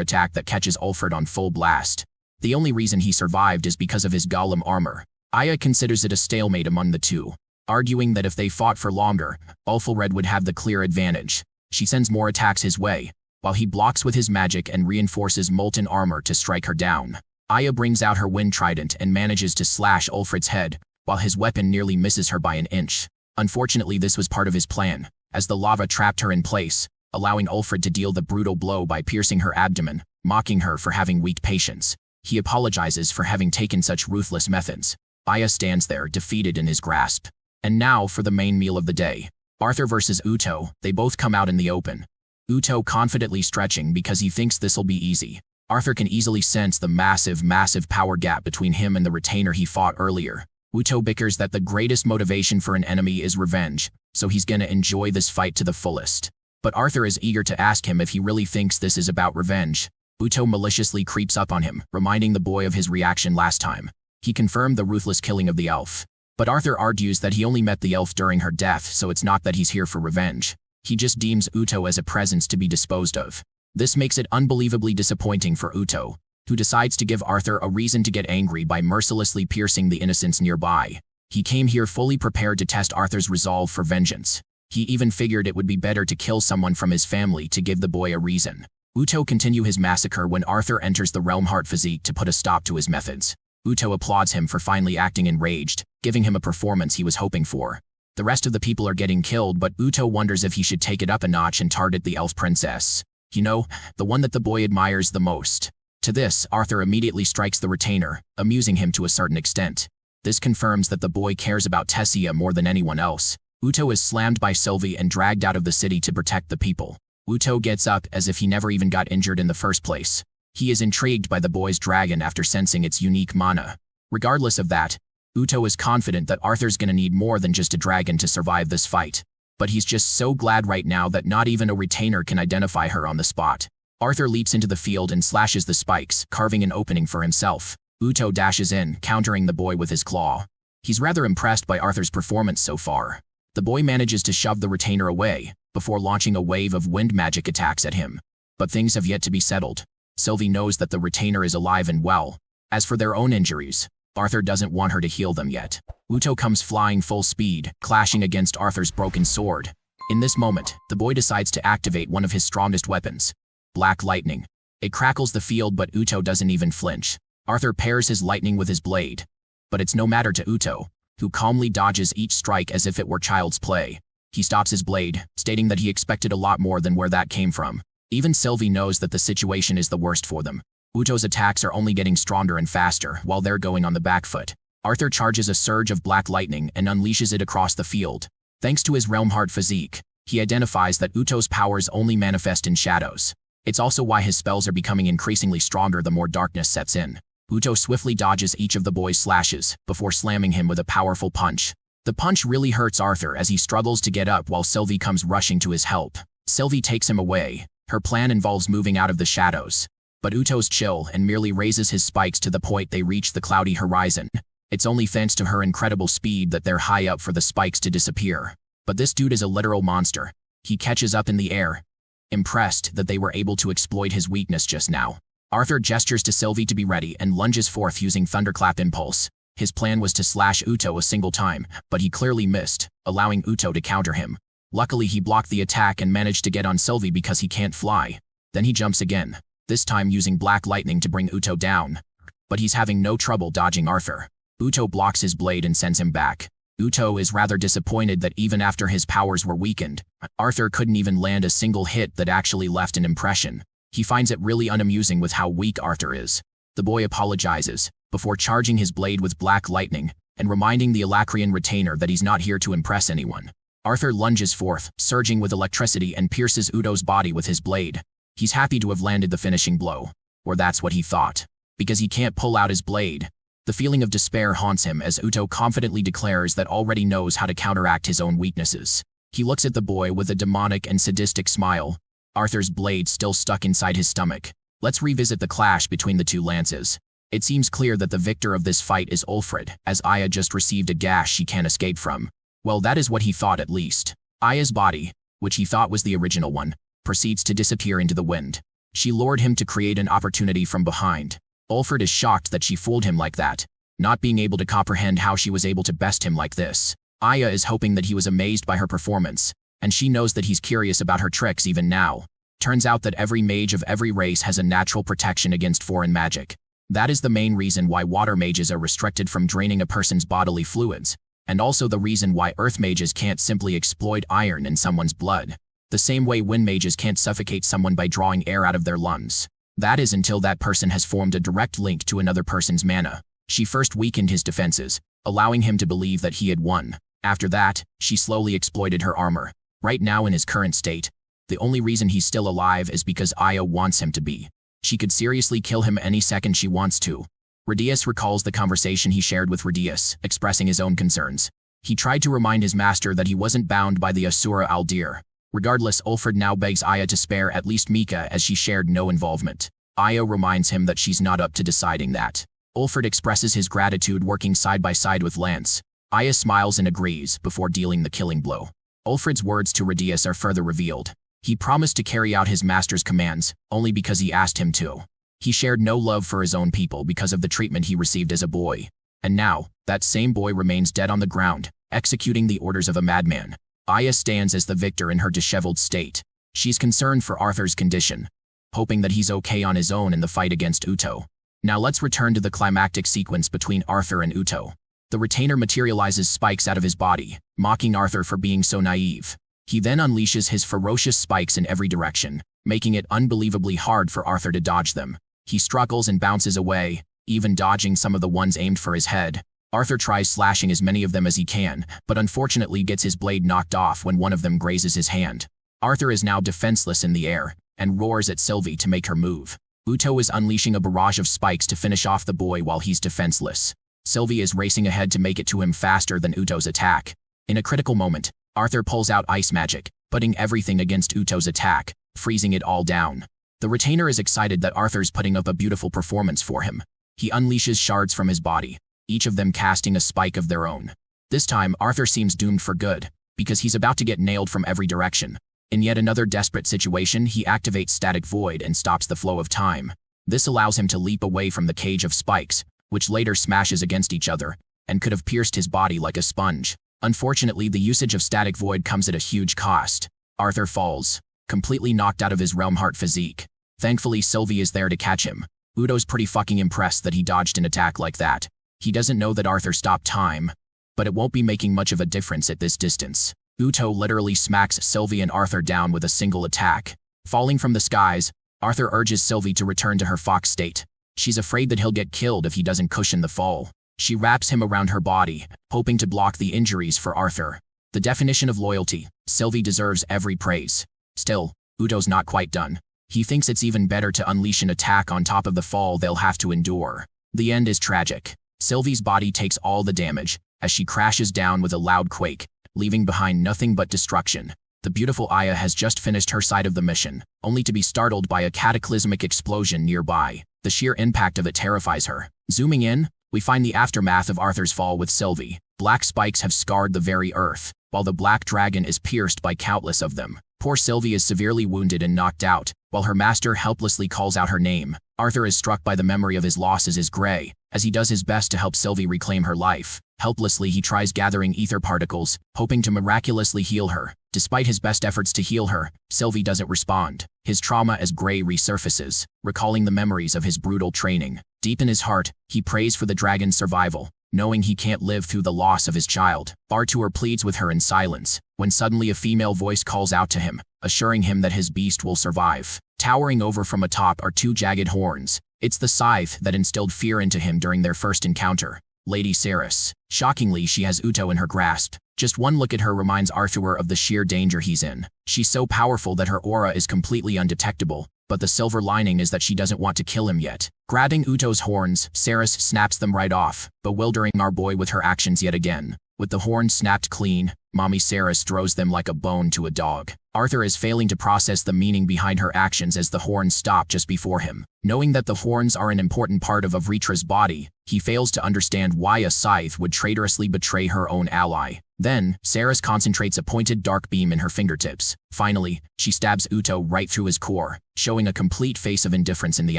attack that catches Ulfred on full blast. The only reason he survived is because of his golem armor. Aya considers it a stalemate among the two, arguing that if they fought for longer, Ulfred would have the clear advantage. She sends more attacks his way, while he blocks with his magic and reinforces molten armor to strike her down. Aya brings out her wind trident and manages to slash Ulfred's head, while his weapon nearly misses her by an inch. Unfortunately, this was part of his plan, as the lava trapped her in place, allowing Ulfred to deal the brutal blow by piercing her abdomen, mocking her for having weak patience. He apologizes for having taken such ruthless methods. Aya stands there, defeated in his grasp. And now for the main meal of the day. Arthur versus Uto. They both come out in the open. Uto confidently stretching because he thinks this'll be easy. Arthur can easily sense the massive power gap between him and the retainer he fought earlier. Uto bickers that the greatest motivation for an enemy is revenge, so he's gonna enjoy this fight to the fullest. But Arthur is eager to ask him if he really thinks this is about revenge. Uto maliciously creeps up on him, reminding the boy of his reaction last time. He confirmed the ruthless killing of the elf. But Arthur argues that he only met the elf during her death, so it's not that he's here for revenge. He just deems Uto as a presence to be disposed of. This makes it unbelievably disappointing for Uto, who decides to give Arthur a reason to get angry by mercilessly piercing the innocents nearby. He came here fully prepared to test Arthur's resolve for vengeance. He even figured it would be better to kill someone from his family to give the boy a reason. Uto continue his massacre when Arthur enters the Realm Heart physique to put a stop to his methods. Uto applauds him for finally acting enraged, giving him a performance he was hoping for. The rest of the people are getting killed, but Uto wonders if he should take it up a notch and target the elf princess. You know, the one that the boy admires the most. To this, Arthur immediately strikes the retainer, amusing him to a certain extent. This confirms that the boy cares about Tessia more than anyone else. Uto is slammed by Sylvie and dragged out of the city to protect the people. Uto gets up as if he never even got injured in the first place. He is intrigued by the boy's dragon after sensing its unique mana. Regardless of that, Uto is confident that Arthur's gonna need more than just a dragon to survive this fight. But he's just so glad right now that not even a retainer can identify her on the spot. Arthur leaps into the field and slashes the spikes, carving an opening for himself. Uto dashes in, countering the boy with his claw. He's rather impressed by Arthur's performance so far. The boy manages to shove the retainer away, before launching a wave of wind magic attacks at him. But things have yet to be settled. Sylvie knows that the retainer is alive and well. As for their own injuries, Arthur doesn't want her to heal them yet. Uto comes flying full speed, clashing against Arthur's broken sword. In this moment, the boy decides to activate one of his strongest weapons, Black Lightning. It crackles the field, but Uto doesn't even flinch. Arthur pairs his lightning with his blade. But it's no matter to Uto, who calmly dodges each strike as if it were child's play. He stops his blade, stating that he expected a lot more than where that came from. Even Sylvie knows that the situation is the worst for them. Uto's attacks are only getting stronger and faster while they're going on the back foot. Arthur charges a surge of black lightning and unleashes it across the field. Thanks to his Realm Heart physique, He identifies that Uto's powers only manifest in shadows. It's also why his spells are becoming increasingly stronger the more darkness sets in. Uto swiftly dodges each of the boy's slashes before slamming him with a powerful punch. The punch really hurts Arthur as he struggles to get up while Sylvie comes rushing to his help. Sylvie takes him away. Her plan involves moving out of the shadows. But Uto's chill and merely raises his spikes to the point they reach the cloudy horizon. It's only thanks to her incredible speed that they're high up for the spikes to disappear. But this dude is a literal monster. He catches up in the air, impressed that they were able to exploit his weakness just now. Arthur gestures to Sylvie to be ready and lunges forth using Thunderclap Impulse. His plan was to slash Uto a single time, but he clearly missed, allowing Uto to counter him. Luckily, he blocked the attack and managed to get on Sylvie because he can't fly. Then he jumps again, this time using Black Lightning to bring Uto down. But he's having no trouble dodging Arthur. Uto blocks his blade and sends him back. Uto is rather disappointed that even after his powers were weakened, Arthur couldn't even land a single hit that actually left an impression. He finds it really unamusing with how weak Arthur is. The boy apologizes, before charging his blade with Black Lightning, and reminding the Alacrian retainer that he's not here to impress anyone. Arthur lunges forth, surging with electricity and pierces Uto's body with his blade. He's happy to have landed the finishing blow. Or that's what he thought. Because he can't pull out his blade. The feeling of despair haunts him as Uto confidently declares that already knows how to counteract his own weaknesses. He looks at the boy with a demonic and sadistic smile. Arthur's blade still stuck inside his stomach. Let's revisit the clash between the two lances. It seems clear that the victor of this fight is Ulfrid, as Aya just received a gash she can't escape from. Well, that is what he thought at least. Aya's body, which he thought was the original one, proceeds to disappear into the wind. She lured him to create an opportunity from behind. Ulfrid is shocked that she fooled him like that, not being able to comprehend how she was able to best him like this. Aya is hoping that he was amazed by her performance, and she knows that he's curious about her tricks even now. Turns out that every mage of every race has a natural protection against foreign magic. That is the main reason why water mages are restricted from draining a person's bodily fluids, and also the reason why earth mages can't simply exploit iron in someone's blood. The same way wind mages can't suffocate someone by drawing air out of their lungs. That is until that person has formed a direct link to another person's mana. She first weakened his defenses, allowing him to believe that he had won. After that, she slowly exploited her armor. Right now in his current state, the only reason he's still alive is because Aya wants him to be. She could seriously kill him any second she wants to. Radius recalls the conversation he shared with Radius, expressing his own concerns. He tried to remind his master that he wasn't bound by the Asura Aldir. Regardless, Ulfrid now begs Aya to spare at least Mika as she shared no involvement. Aya reminds him that she's not up to deciding that. Ulfrid expresses his gratitude working side by side with Lance. Aya smiles and agrees before dealing the killing blow. Ulfrid's words to Radius are further revealed. He promised to carry out his master's commands, only because he asked him to. He shared no love for his own people because of the treatment he received as a boy. And now, that same boy remains dead on the ground, executing the orders of a madman. Aya stands as the victor in her disheveled state. She's concerned for Arthur's condition, hoping that he's okay on his own in the fight against Uto. Now let's return to the climactic sequence between Arthur and Uto. The retainer materializes spikes out of his body, mocking Arthur for being so naive. He then unleashes his ferocious spikes in every direction, making it unbelievably hard for Arthur to dodge them. He struggles and bounces away, even dodging some of the ones aimed for his head. Arthur tries slashing as many of them as he can, but unfortunately gets his blade knocked off when one of them grazes his hand. Arthur is now defenseless in the air, and roars at Sylvie to make her move. Uto is unleashing a barrage of spikes to finish off the boy while he's defenseless. Sylvie is racing ahead to make it to him faster than Uto's attack. In a critical moment, Arthur pulls out ice magic, putting everything against Uto's attack, freezing it all down. The retainer is excited that Arthur's putting up a beautiful performance for him. He unleashes shards from his body, each of them casting a spike of their own. This time, Arthur seems doomed for good, because he's about to get nailed from every direction. In yet another desperate situation, he activates Static Void and stops the flow of time. This allows him to leap away from the cage of spikes, which later smashes against each other, and could have pierced his body like a sponge. Unfortunately, the usage of Static Void comes at a huge cost. Arthur falls, completely knocked out of his Realm Heart physique. Thankfully, Sylvie is there to catch him. Uto's pretty fucking impressed that he dodged an attack like that. He doesn't know that Arthur stopped time, but it won't be making much of a difference at this distance. Uto literally smacks Sylvie and Arthur down with a single attack. Falling from the skies, Arthur urges Sylvie to return to her fox state. She's afraid that he'll get killed if he doesn't cushion the fall. She wraps him around her body, hoping to block the injuries for Arthur. The definition of loyalty. Sylvie deserves every praise. Still, Uto's not quite done. He thinks it's even better to unleash an attack on top of the fall they'll have to endure. The end is tragic. Sylvie's body takes all the damage as she crashes down with a loud quake, leaving behind nothing but destruction. The beautiful Aya has just finished her side of the mission, only to be startled by a cataclysmic explosion nearby. The sheer impact of it terrifies her. Zooming in, we find the aftermath of Arthur's fall with Sylvie. Black spikes have scarred the very earth, while the black dragon is pierced by countless of them. Poor Sylvie is severely wounded and knocked out, while her master helplessly calls out her name. Arthur is struck by the memory of his losses as Grey, as he does his best to help Sylvie reclaim her life. Helplessly, he tries gathering ether particles, hoping to miraculously heal her. Despite his best efforts to heal her, Sylvie doesn't respond. His trauma as Grey resurfaces, recalling the memories of his brutal training. Deep in his heart, he prays for the dragon's survival, knowing he can't live through the loss of his child. Artur pleads with her in silence, when suddenly a female voice calls out to him, assuring him that his beast will survive. Towering over from atop are two jagged horns. It's the scythe that instilled fear into him during their first encounter. Lady Ceres. Shockingly, she has Uto in her grasp. Just one look at her reminds Arthur of the sheer danger he's in. She's so powerful that her aura is completely undetectable, but the silver lining is that she doesn't want to kill him yet. Grabbing Uto's horns, Ceres snaps them right off, bewildering our boy with her actions yet again. With the horns snapped clean, Mommy Ceres throws them like a bone to a dog. Arthur is failing to process the meaning behind her actions as the horns stop just before him. Knowing that the horns are an important part of Avritra's body, he fails to understand why a scythe would traitorously betray her own ally. Then, Ceres concentrates a pointed dark beam in her fingertips. Finally, she stabs Uto right through his core, showing a complete face of indifference in the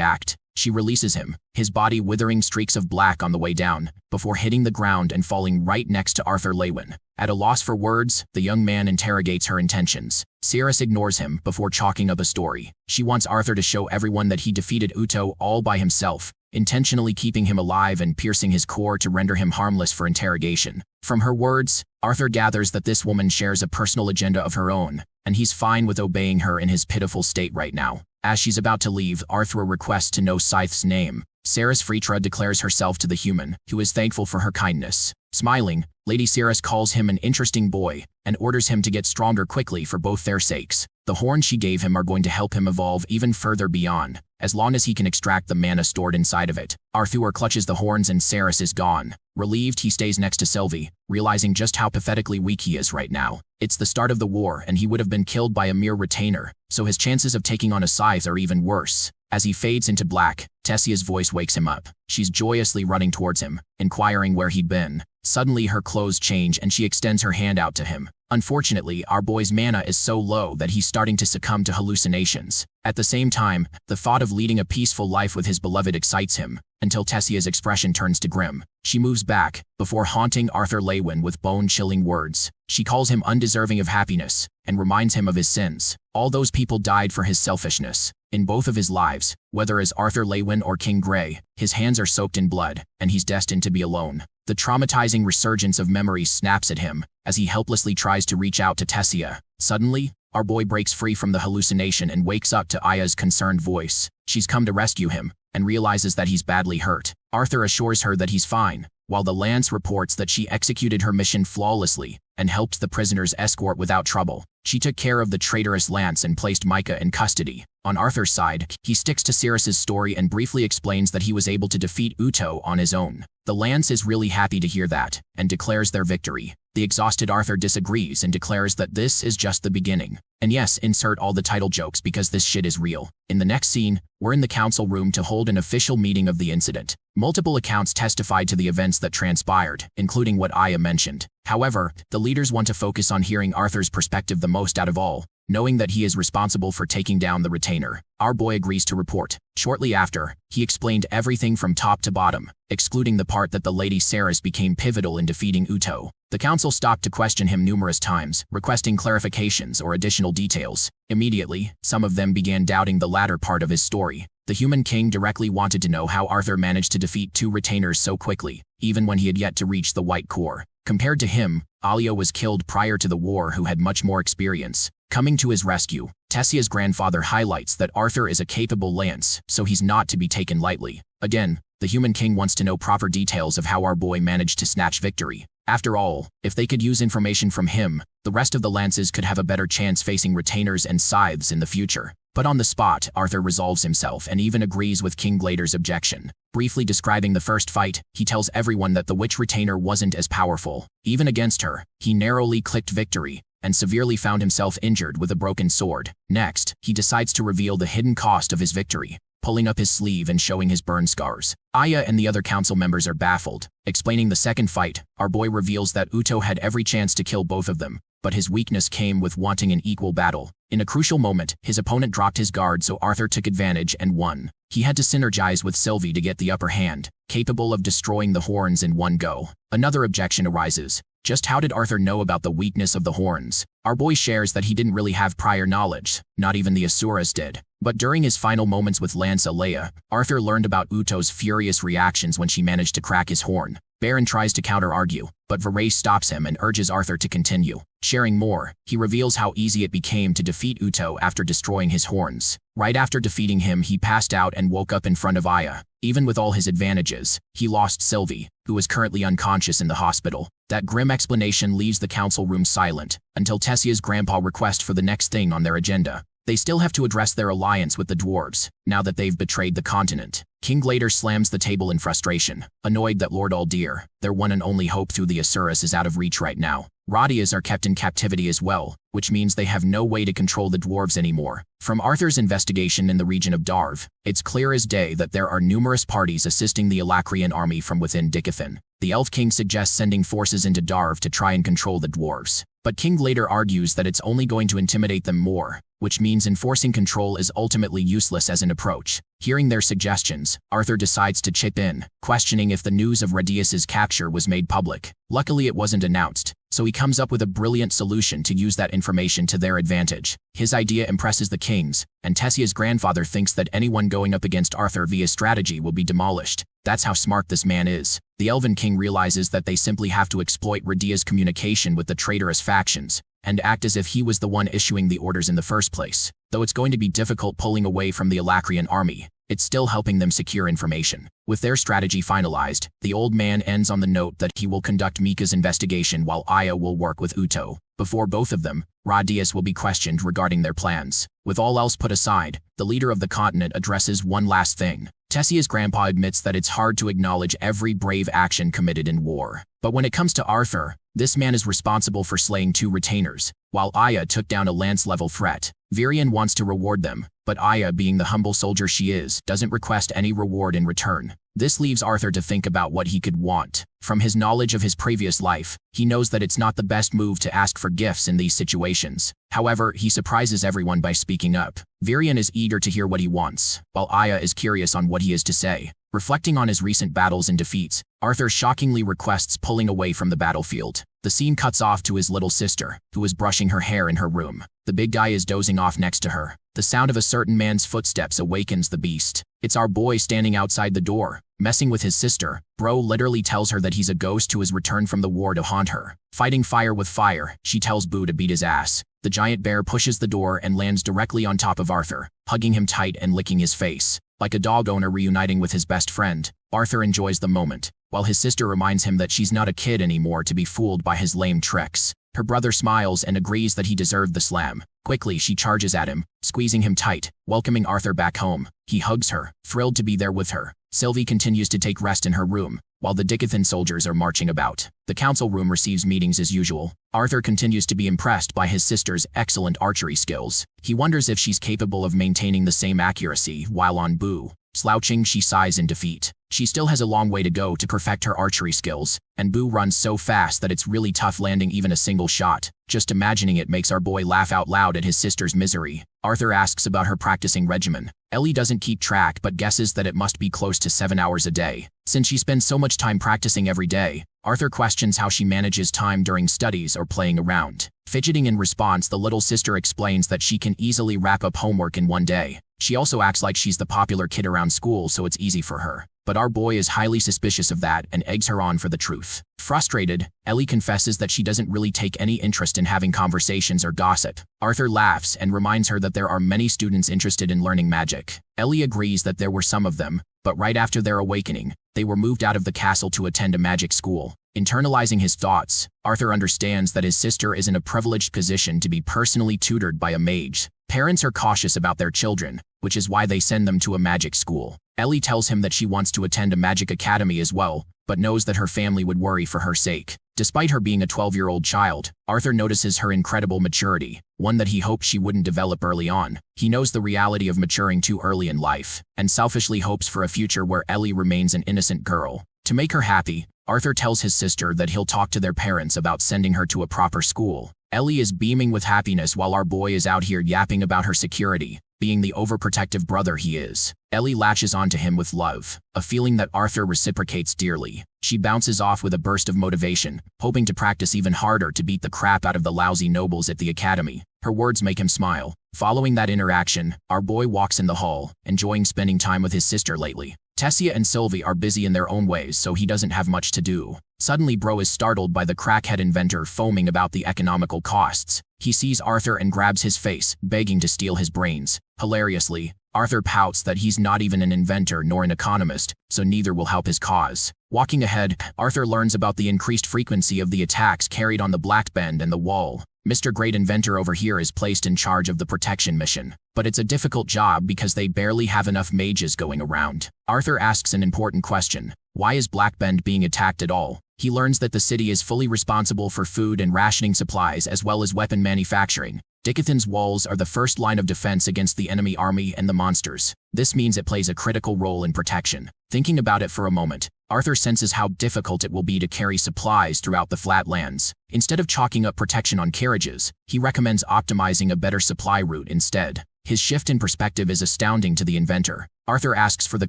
act. She releases him, his body withering streaks of black on the way down, before hitting the ground and falling right next to Arthur Lewin. At a loss for words, the young man interrogates her intentions. Ceres ignores him before chalking up a story. She wants Arthur to show everyone that he defeated Uto all by himself, intentionally keeping him alive and piercing his core to render him harmless for interrogation. From her words, Arthur gathers that this woman shares a personal agenda of her own, and he's fine with obeying her in his pitiful state right now. As she's about to leave, Arthur requests to know Scythe's name. Ceres Fritra declares herself to the human, who is thankful for her kindness. Smiling, Lady Ceres calls him an interesting boy, and orders him to get stronger quickly for both their sakes. The horns she gave him are going to help him evolve even further beyond, as long as he can extract the mana stored inside of it. Arthur clutches the horns and Ceres is gone. Relieved, he stays next to Sylvie, realizing just how pathetically weak he is right now. It's the start of the war and he would have been killed by a mere retainer, so his chances of taking on a scythe are even worse. As he fades into black, Tessia's voice wakes him up. She's joyously running towards him, inquiring where he'd been. Suddenly her clothes change and she extends her hand out to him. Unfortunately, our boy's mana is so low that he's starting to succumb to hallucinations. At the same time, the thought of leading a peaceful life with his beloved excites him, until Tessia's expression turns to grim. She moves back, before haunting Arthur Lewin with bone-chilling words. She calls him undeserving of happiness, and reminds him of his sins. All those people died for his selfishness. In both of his lives, whether as Arthur Lewin or King Grey, his hands are soaked in blood, and he's destined to be alone. The traumatizing resurgence of memories snaps at him, as he helplessly tries to reach out to Tessia. Suddenly, our boy breaks free from the hallucination and wakes up to Aya's concerned voice. She's come to rescue him, and realizes that he's badly hurt. Arthur assures her that he's fine, while the Lance reports that she executed her mission flawlessly, and helped the prisoners escort without trouble. She took care of the traitorous Lance and placed Micah in custody. On Arthur's side, he sticks to Ceres's story and briefly explains that he was able to defeat Uto on his own. The Lance is really happy to hear that, and declares their victory. The exhausted Arthur disagrees and declares that this is just the beginning. And yes, insert all the title jokes because this shit is real. In the next scene, we're in the council room to hold an official meeting of the incident. Multiple accounts testified to the events that transpired, including what Aya mentioned. However, the leaders want to focus on hearing Arthur's perspective the most out of all, knowing that he is responsible for taking down the retainer. Our boy agrees to report. Shortly after, he explained everything from top to bottom, excluding the part that the Lady Ceres became pivotal in defeating Uto. The council stopped to question him numerous times, requesting clarifications or additional details. Immediately, some of them began doubting the latter part of his story. The Human King directly wanted to know how Arthur managed to defeat two retainers so quickly, even when he had yet to reach the White Core. Compared to him, Alio was killed prior to the war who had much more experience. Coming to his rescue, Tessia's grandfather highlights that Arthur is a capable lance, so he's not to be taken lightly. Again, the Human King wants to know proper details of how our boy managed to snatch victory. After all, if they could use information from him, the rest of the lances could have a better chance facing retainers and scythes in the future. But on the spot, Arthur resolves himself and even agrees with King Glader's objection. Briefly describing the first fight, he tells everyone that the witch retainer wasn't as powerful. Even against her, he narrowly clicked victory, and severely found himself injured with a broken sword. Next, he decides to reveal the hidden cost of his victory, pulling up his sleeve and showing his burn scars. Aya and the other council members are baffled. Explaining the second fight, our boy reveals that Uto had every chance to kill both of them, but his weakness came with wanting an equal battle. In a crucial moment, his opponent dropped his guard, so Arthur took advantage and won. He had to synergize with Sylvie to get the upper hand, capable of destroying the horns in one go. Another objection arises. Just how did Arthur know about the weakness of the horns? Our boy shares that he didn't really have prior knowledge, not even the Asuras did. But during his final moments with Lance Alea, Arthur learned about Uto's furious reactions when she managed to crack his horn. Baron tries to counter-argue, but Varese stops him and urges Arthur to continue. Sharing more, he reveals how easy it became to defeat Uto after destroying his horns. Right after defeating him, he passed out and woke up in front of Aya. Even with all his advantages, he lost Sylvie, who is currently unconscious in the hospital. That grim explanation leaves the council room silent, until Tessia's grandpa requests for the next thing on their agenda. They still have to address their alliance with the dwarves, now that they've betrayed the continent. King Glader slams the table in frustration, annoyed that Lord Aldir, their one and only hope through the Asuras, is out of reach right now. Radias are kept in captivity as well, which means they have no way to control the dwarves anymore. From Arthur's investigation in the region of Darv, it's clear as day that there are numerous parties assisting the Alacrian army from within Dicathan. The Elf King suggests sending forces into Darv to try and control the dwarves, but King Glader argues that it's only going to intimidate them more, which means enforcing control is ultimately useless as an approach. Hearing their suggestions, Arthur decides to chip in, questioning if the news of Radius's capture was made public. Luckily it wasn't announced, so he comes up with a brilliant solution to use that information to their advantage. His idea impresses the kings, and Tessia's grandfather thinks that anyone going up against Arthur via strategy will be demolished. That's how smart this man is. The Elven King realizes that they simply have to exploit Radia's communication with the traitorous factions, and act as if he was the one issuing the orders in the first place. Though it's going to be difficult pulling away from the Alacrian army, it's still helping them secure information. With their strategy finalized, the old man ends on the note that he will conduct Mika's investigation while Aya will work with Uto. Before both of them, Radius will be questioned regarding their plans. With all else put aside, the leader of the continent addresses one last thing. Tessia's grandpa admits that it's hard to acknowledge every brave action committed in war. But when it comes to Arthur, this man is responsible for slaying 2 retainers, while Aya took down a lance-level threat. Virion wants to reward them, but Aya, being the humble soldier she is, doesn't request any reward in return. This leaves Arthur to think about what he could want. From his knowledge of his previous life, he knows that it's not the best move to ask for gifts in these situations. However, he surprises everyone by speaking up. Virion is eager to hear what he wants, while Aya is curious on what he is to say. Reflecting on his recent battles and defeats, Arthur shockingly requests pulling away from the battlefield. The scene cuts off to his little sister, who is brushing her hair in her room. The big guy is dozing off next to her. The sound of a certain man's footsteps awakens the beast. It's our boy standing outside the door, messing with his sister. Bro literally tells her that he's a ghost who has returned from the war to haunt her. Fighting fire with fire, she tells Boo to beat his ass. The giant bear pushes the door and lands directly on top of Arthur, hugging him tight and licking his face. Like a dog owner reuniting with his best friend, Arthur enjoys the moment, while his sister reminds him that she's not a kid anymore to be fooled by his lame tricks. Her brother smiles and agrees that he deserved the slam. Quickly, she charges at him, squeezing him tight, welcoming Arthur back home. He hugs her, thrilled to be there with her. Sylvie continues to take rest in her room, while the Dicathan soldiers are marching about. The council room receives meetings as usual. Arthur continues to be impressed by his sister's excellent archery skills. He wonders if she's capable of maintaining the same accuracy while on Boo. Slouching, she sighs in defeat. She still has a long way to go to perfect her archery skills, and Boo runs so fast that it's really tough landing even a single shot. Just imagining it makes our boy laugh out loud at his sister's misery. Arthur asks about her practicing regimen. Ellie doesn't keep track but guesses that it must be close to 7 hours a day. Since she spends so much time practicing every day, Arthur questions how she manages time during studies or playing around. Fidgeting in response, the little sister explains that she can easily wrap up homework in one day. She also acts like she's the popular kid around school, so it's easy for her. But our boy is highly suspicious of that and eggs her on for the truth. Frustrated, Ellie confesses that she doesn't really take any interest in having conversations or gossip. Arthur laughs and reminds her that there are many students interested in learning magic. Ellie agrees that there were some of them, but right after their awakening, they were moved out of the castle to attend a magic school. Internalizing his thoughts, Arthur understands that his sister is in a privileged position to be personally tutored by a mage. Parents are cautious about their children, which is why they send them to a magic school. Ellie tells him that she wants to attend a magic academy as well, but knows that her family would worry for her sake. Despite her being a 12-year-old child, Arthur notices her incredible maturity, one that he hoped she wouldn't develop early on. He knows the reality of maturing too early in life, and selfishly hopes for a future where Ellie remains an innocent girl. To make her happy, Arthur tells his sister that he'll talk to their parents about sending her to a proper school. Ellie is beaming with happiness while our boy is out here yapping about her security, being the overprotective brother he is. Ellie latches onto him with love, a feeling that Arthur reciprocates dearly. She bounces off with a burst of motivation, hoping to practice even harder to beat the crap out of the lousy nobles at the academy. Her words make him smile. Following that interaction, our boy walks in the hall, enjoying spending time with his sister lately. Tessia and Sylvie are busy in their own ways, so he doesn't have much to do. Suddenly, Bro is startled by the crackhead inventor foaming about the economical costs. He sees Arthur and grabs his face, begging to steal his brains. Hilariously, Arthur pouts that he's not even an inventor nor an economist, so neither will help his cause. Walking ahead, Arthur learns about the increased frequency of the attacks carried on the Black Bend and the Wall. Mr. Great Inventor over here is placed in charge of the protection mission, but it's a difficult job because they barely have enough mages going around. Arthur asks an important question. Why is Black Bend being attacked at all? He learns that the city is fully responsible for food and rationing supplies as well as weapon manufacturing. Dicathan's walls are the first line of defense against the enemy army and the monsters. This means it plays a critical role in protection. Thinking about it for a moment, Arthur senses how difficult it will be to carry supplies throughout the flatlands. Instead of chalking up protection on carriages, he recommends optimizing a better supply route instead. His shift in perspective is astounding to the inventor. Arthur asks for the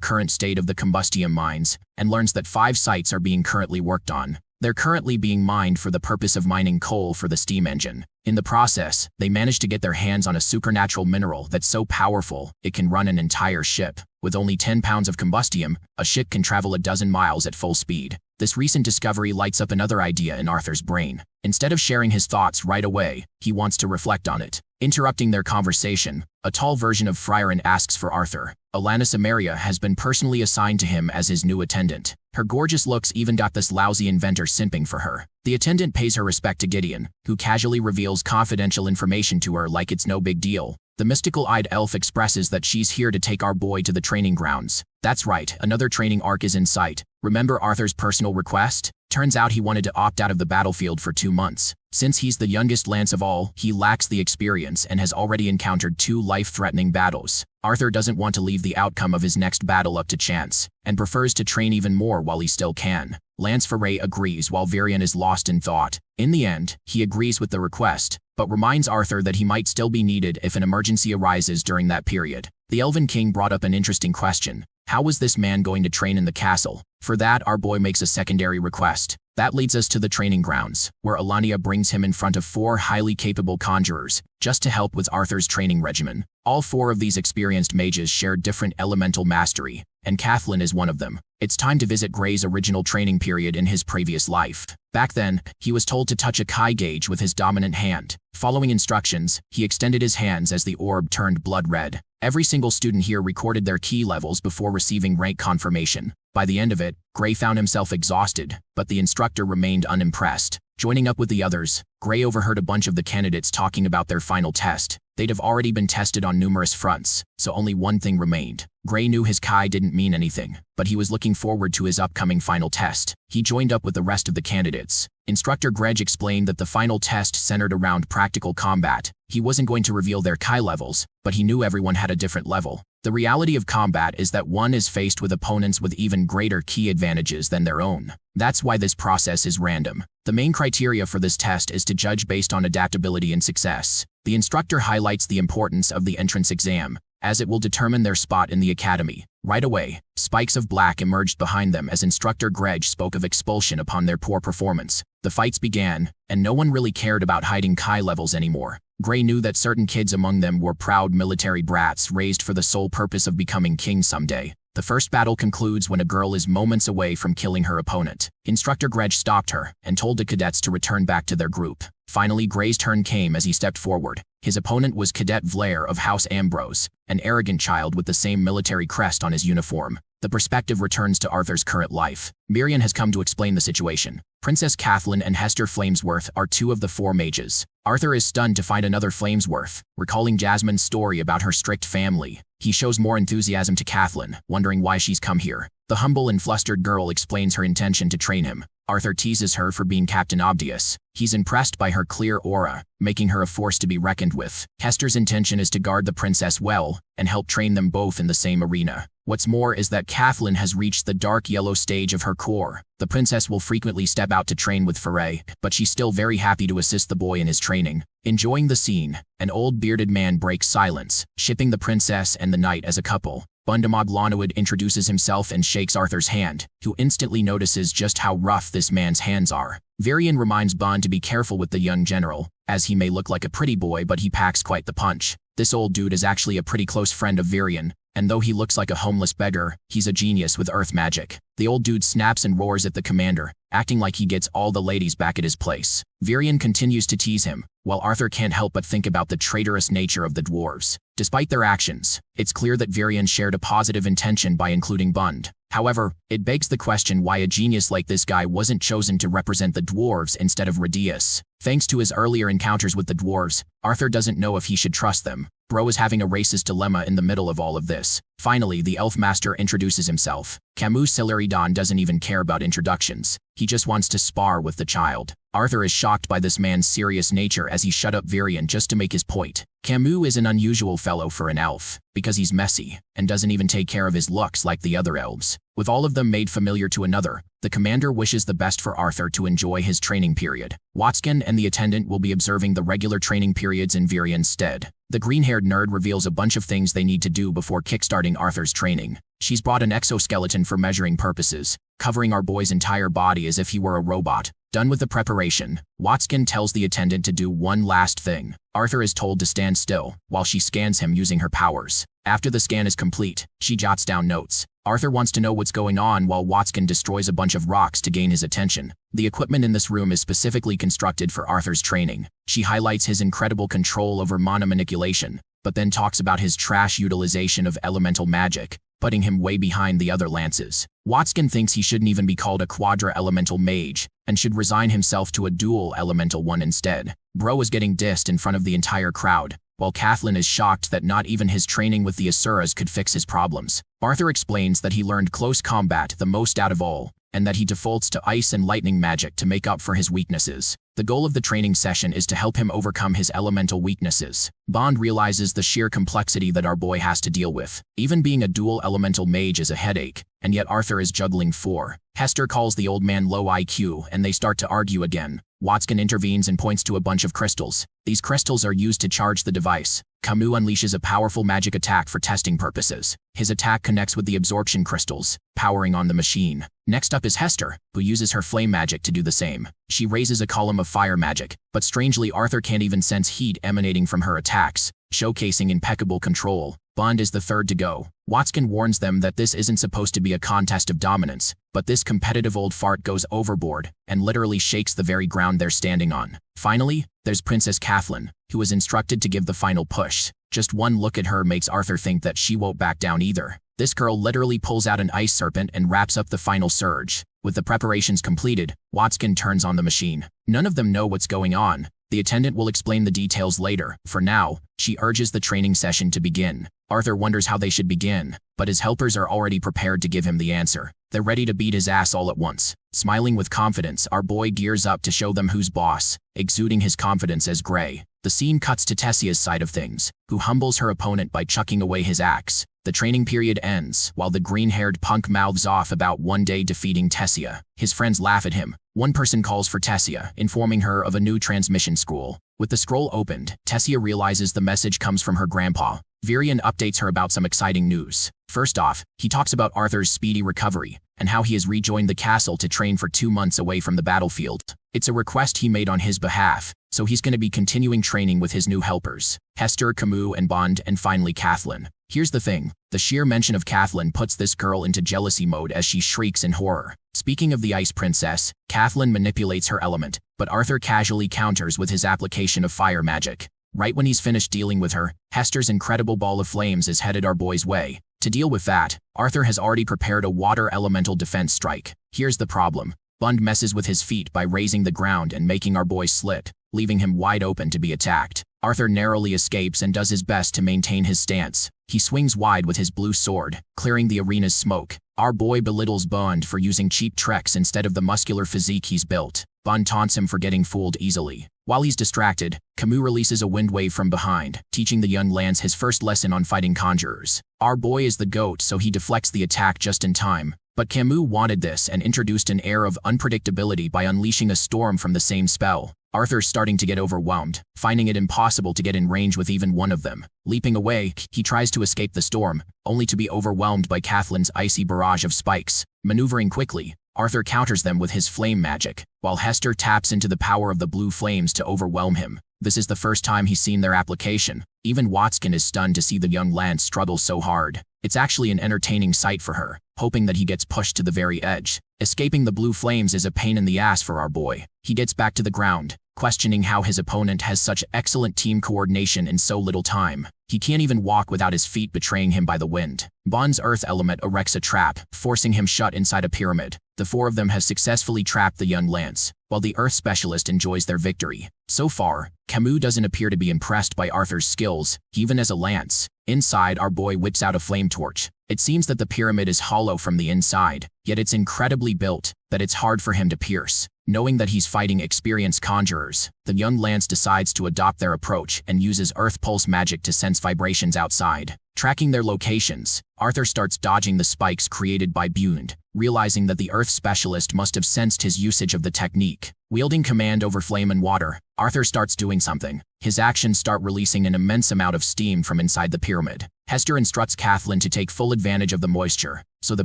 current state of the combustium mines, and learns that 5 sites are being currently worked on. They're currently being mined for the purpose of mining coal for the steam engine. In the process, they manage to get their hands on a supernatural mineral that's so powerful, it can run an entire ship. With only 10 pounds of combustium, a ship can travel a dozen miles at full speed. This recent discovery lights up another idea in Arthur's brain. Instead of sharing his thoughts right away, he wants to reflect on it. Interrupting their conversation, a tall version of Friaren asks for Arthur. Alana Samaria has been personally assigned to him as his new attendant. Her gorgeous looks even got this lousy inventor simping for her. The attendant pays her respect to Gideon, who casually reveals confidential information to her like it's no big deal. The mystical-eyed elf expresses that she's here to take our boy to the training grounds. That's right, another training arc is in sight. Remember Arthur's personal request? Turns out he wanted to opt out of the battlefield for 2 months. Since he's the youngest lance of all, he lacks the experience and has already encountered 2 life-threatening battles. Arthur doesn't want to leave the outcome of his next battle up to chance, and prefers to train even more while he still can. Lance Foray agrees while Varian is lost in thought. In the end, he agrees with the request, but reminds Arthur that he might still be needed if an emergency arises during that period. The Elven King brought up an interesting question. How was this man going to train in the castle? For that, our boy makes a secondary request. That leads us to the training grounds, where Alania brings him in front of 4 highly capable conjurers, just to help with Arthur's training regimen. All 4 of these experienced mages share different elemental mastery, and Kathleen is one of them. It's time to visit Gray's original training period in his previous life. Back then, he was told to touch a Kai gauge with his dominant hand. Following instructions, he extended his hands as the orb turned blood red. Every single student here recorded their key levels before receiving rank confirmation. By the end of it, Gray found himself exhausted, but the instructor remained unimpressed. Joining up with the others, Gray overheard a bunch of the candidates talking about their final test. They'd have already been tested on numerous fronts, so only one thing remained. Gray knew his Kai didn't mean anything, but he was looking forward to his upcoming final test. He joined up with the rest of the candidates. Instructor Grej explained that the final test centered around practical combat. He wasn't going to reveal their Kai levels, but he knew everyone had a different level. The reality of combat is that one is faced with opponents with even greater key advantages than their own. That's why this process is random. The main criteria for this test is to judge based on adaptability and success. The instructor highlights the importance of the entrance exam, as it will determine their spot in the academy. Right away, spikes of black emerged behind them as Instructor Grej spoke of expulsion upon their poor performance. The fights began, and no one really cared about hiding Kai levels anymore. Gray knew that certain kids among them were proud military brats raised for the sole purpose of becoming king someday. The first battle concludes when a girl is moments away from killing her opponent. Instructor Grej stopped her and told the cadets to return back to their group. Finally, Gray's turn came as he stepped forward. His opponent was Cadet Vlaire of House Ambrose, an arrogant child with the same military crest on his uniform. the perspective returns to Arthur's current life. Miriam has come to explain the situation. Princess Kathleen and Hester Flamesworth are two of the four mages. Arthur is stunned to find another Flamesworth, recalling Jasmine's story about her strict family. He shows more enthusiasm to Kathleen, wondering why she's come here. The humble and flustered girl explains her intention to train him. Arthur teases her for being Captain Obvious. He's impressed by her clear aura, making her a force to be reckoned with. Hester's intention is to guard the princess well and help train them both in the same arena. What's more is that Kathleen has reached the dark yellow stage of her core. The princess will frequently step out to train with Foray, but she's still very happy to assist the boy in his training. Enjoying the scene, an old bearded man breaks silence, shipping the princess and the knight as a couple. Bundamog Lonwood introduces himself and shakes Arthur's hand, who instantly notices just how rough this man's hands are. Varian reminds Bond to be careful with the young general, as he may look like a pretty boy but he packs quite the punch. This old dude is actually a pretty close friend of Varian, and though he looks like a homeless beggar, he's a genius with earth magic. The old dude snaps and roars at the commander, acting like he gets all the ladies back at his place. Varian continues to tease him, while Arthur can't help but think about the traitorous nature of the dwarves. Despite their actions, it's clear that Varian shared a positive intention by including Bund. However, it begs the question why a genius like this guy wasn't chosen to represent the dwarves instead of Radius. Thanks to his earlier encounters with the dwarves, Arthur doesn't know if he should trust them. Bro is having a racist dilemma in the middle of all of this. Finally, the elf master introduces himself. Camus Celeridon doesn't even care about introductions. He just wants to spar with the child. Arthur is shocked by this man's serious nature as he shut up Varian just to make his point. Camus is an unusual fellow for an elf, because he's messy, and doesn't even take care of his looks like the other elves. With all of them made familiar to another, the commander wishes the best for Arthur to enjoy his training period. Watskin and the attendant will be observing the regular training periods in Varian's stead. The green-haired nerd reveals a bunch of things they need to do before kickstarting Arthur's training. She's brought an exoskeleton for measuring purposes, covering our boy's entire body as if he were a robot. Done with the preparation, Watskin tells the attendant to do one last thing. Arthur is told to stand still, while she scans him using her powers. After the scan is complete, she jots down notes. Arthur wants to know what's going on while Watskin destroys a bunch of rocks to gain his attention. The equipment in this room is specifically constructed for Arthur's training. She highlights his incredible control over mana manipulation, but then talks about his trash utilization of elemental magic, putting him way behind the other lances. Watskin thinks he shouldn't even be called a quadra-elemental mage, and should resign himself to a dual-elemental one instead. Bro is getting dissed in front of the entire crowd, while Kathleen is shocked that not even his training with the Asuras could fix his problems. Arthur explains that he learned close combat the most out of all, and that he defaults to ice and lightning magic to make up for his weaknesses. The goal of the training session is to help him overcome his elemental weaknesses. Bond realizes the sheer complexity that our boy has to deal with. Even being a dual elemental mage is a headache, and yet Arthur is juggling four. Hester calls the old man low IQ and they start to argue again. Watskin intervenes and points to a bunch of crystals. These crystals are used to charge the device. Camus unleashes a powerful magic attack for testing purposes. His attack connects with the absorption crystals, powering on the machine. Next up is Hester, who uses her flame magic to do the same. She raises a column of fire magic, but strangely Arthur can't even sense heat emanating from her attacks, showcasing impeccable control. Bond is the third to go. Watskin warns them that this isn't supposed to be a contest of dominance, but this competitive old fart goes overboard and literally shakes the very ground they're standing on. Finally, there's Princess Kathleen, who is instructed to give the final push. Just one look at her makes Arthur think that she won't back down either. This girl literally pulls out an ice serpent and wraps up the final surge. With the preparations completed, Watskin turns on the machine. None of them know what's going on. The attendant will explain the details later. For now, she urges the training session to begin. Arthur wonders how they should begin, but his helpers are already prepared to give him the answer. They're ready to beat his ass all at once. Smiling with confidence, our boy gears up to show them who's boss, exuding his confidence as Gray. The scene cuts to Tessia's side of things, who humbles her opponent by chucking away his axe. The training period ends, while the green-haired punk mouths off about one day defeating Tessia. His friends laugh at him. One person calls for Tessia, informing her of a new transmission scroll. With the scroll opened, Tessia realizes the message comes from her grandpa. Varian updates her about some exciting news. First off, he talks about Arthur's speedy recovery, and how he has rejoined the castle to train for 2 months away from the battlefield. It's a request he made on his behalf, so he's going to be continuing training with his new helpers, Hester, Camus, and Bond, and finally Kathleen. Here's the thing, the sheer mention of Kathleen puts this girl into jealousy mode as she shrieks in horror. Speaking of the Ice Princess, Kathleen manipulates her element, but Arthur casually counters with his application of fire magic. Right when he's finished dealing with her, Hester's incredible ball of flames is headed our boy's way. To deal with that, Arthur has already prepared a water elemental defense strike. Here's the problem. Bund messes with his feet by raising the ground and making our boy slip, leaving him wide open to be attacked. Arthur narrowly escapes and does his best to maintain his stance. He swings wide with his blue sword, clearing the arena's smoke. Our boy belittles Bund for using cheap tricks instead of the muscular physique he's built. Bund taunts him for getting fooled easily. While he's distracted, Camus releases a wind wave from behind, teaching the young lance his first lesson on fighting conjurers. Our boy is the goat, so he deflects the attack just in time. But Camus wanted this and introduced an air of unpredictability by unleashing a storm from the same spell. Arthur's starting to get overwhelmed, finding it impossible to get in range with even one of them. Leaping away, he tries to escape the storm, only to be overwhelmed by Kathleen's icy barrage of spikes. Maneuvering quickly, Arthur counters them with his flame magic, while Hester taps into the power of the blue flames to overwhelm him. This is the first time he's seen their application. Even Watskin is stunned to see the young lance struggle so hard. It's actually an entertaining sight for her, hoping that he gets pushed to the very edge. Escaping the blue flames is a pain in the ass for our boy. He gets back to the ground, questioning how his opponent has such excellent team coordination in so little time. He can't even walk without his feet betraying him by the wind. Bond's earth element erects a trap, forcing him shut inside a pyramid. The four of them have successfully trapped the young lance, while the earth specialist enjoys their victory. So far, Camus doesn't appear to be impressed by Arthur's skills, even as a lance. Inside, our boy whips out a flame torch. It seems that the pyramid is hollow from the inside, yet it's incredibly built that it's hard for him to pierce. Knowing that he's fighting experienced conjurers, the young lance decides to adopt their approach and uses earth pulse magic to sense vibrations outside. Tracking their locations, Arthur starts dodging the spikes created by Bund, realizing that the earth specialist must have sensed his usage of the technique. Wielding command over flame and water, Arthur starts doing something. His actions start releasing an immense amount of steam from inside the pyramid. Hester instructs Kathleen to take full advantage of the moisture, so the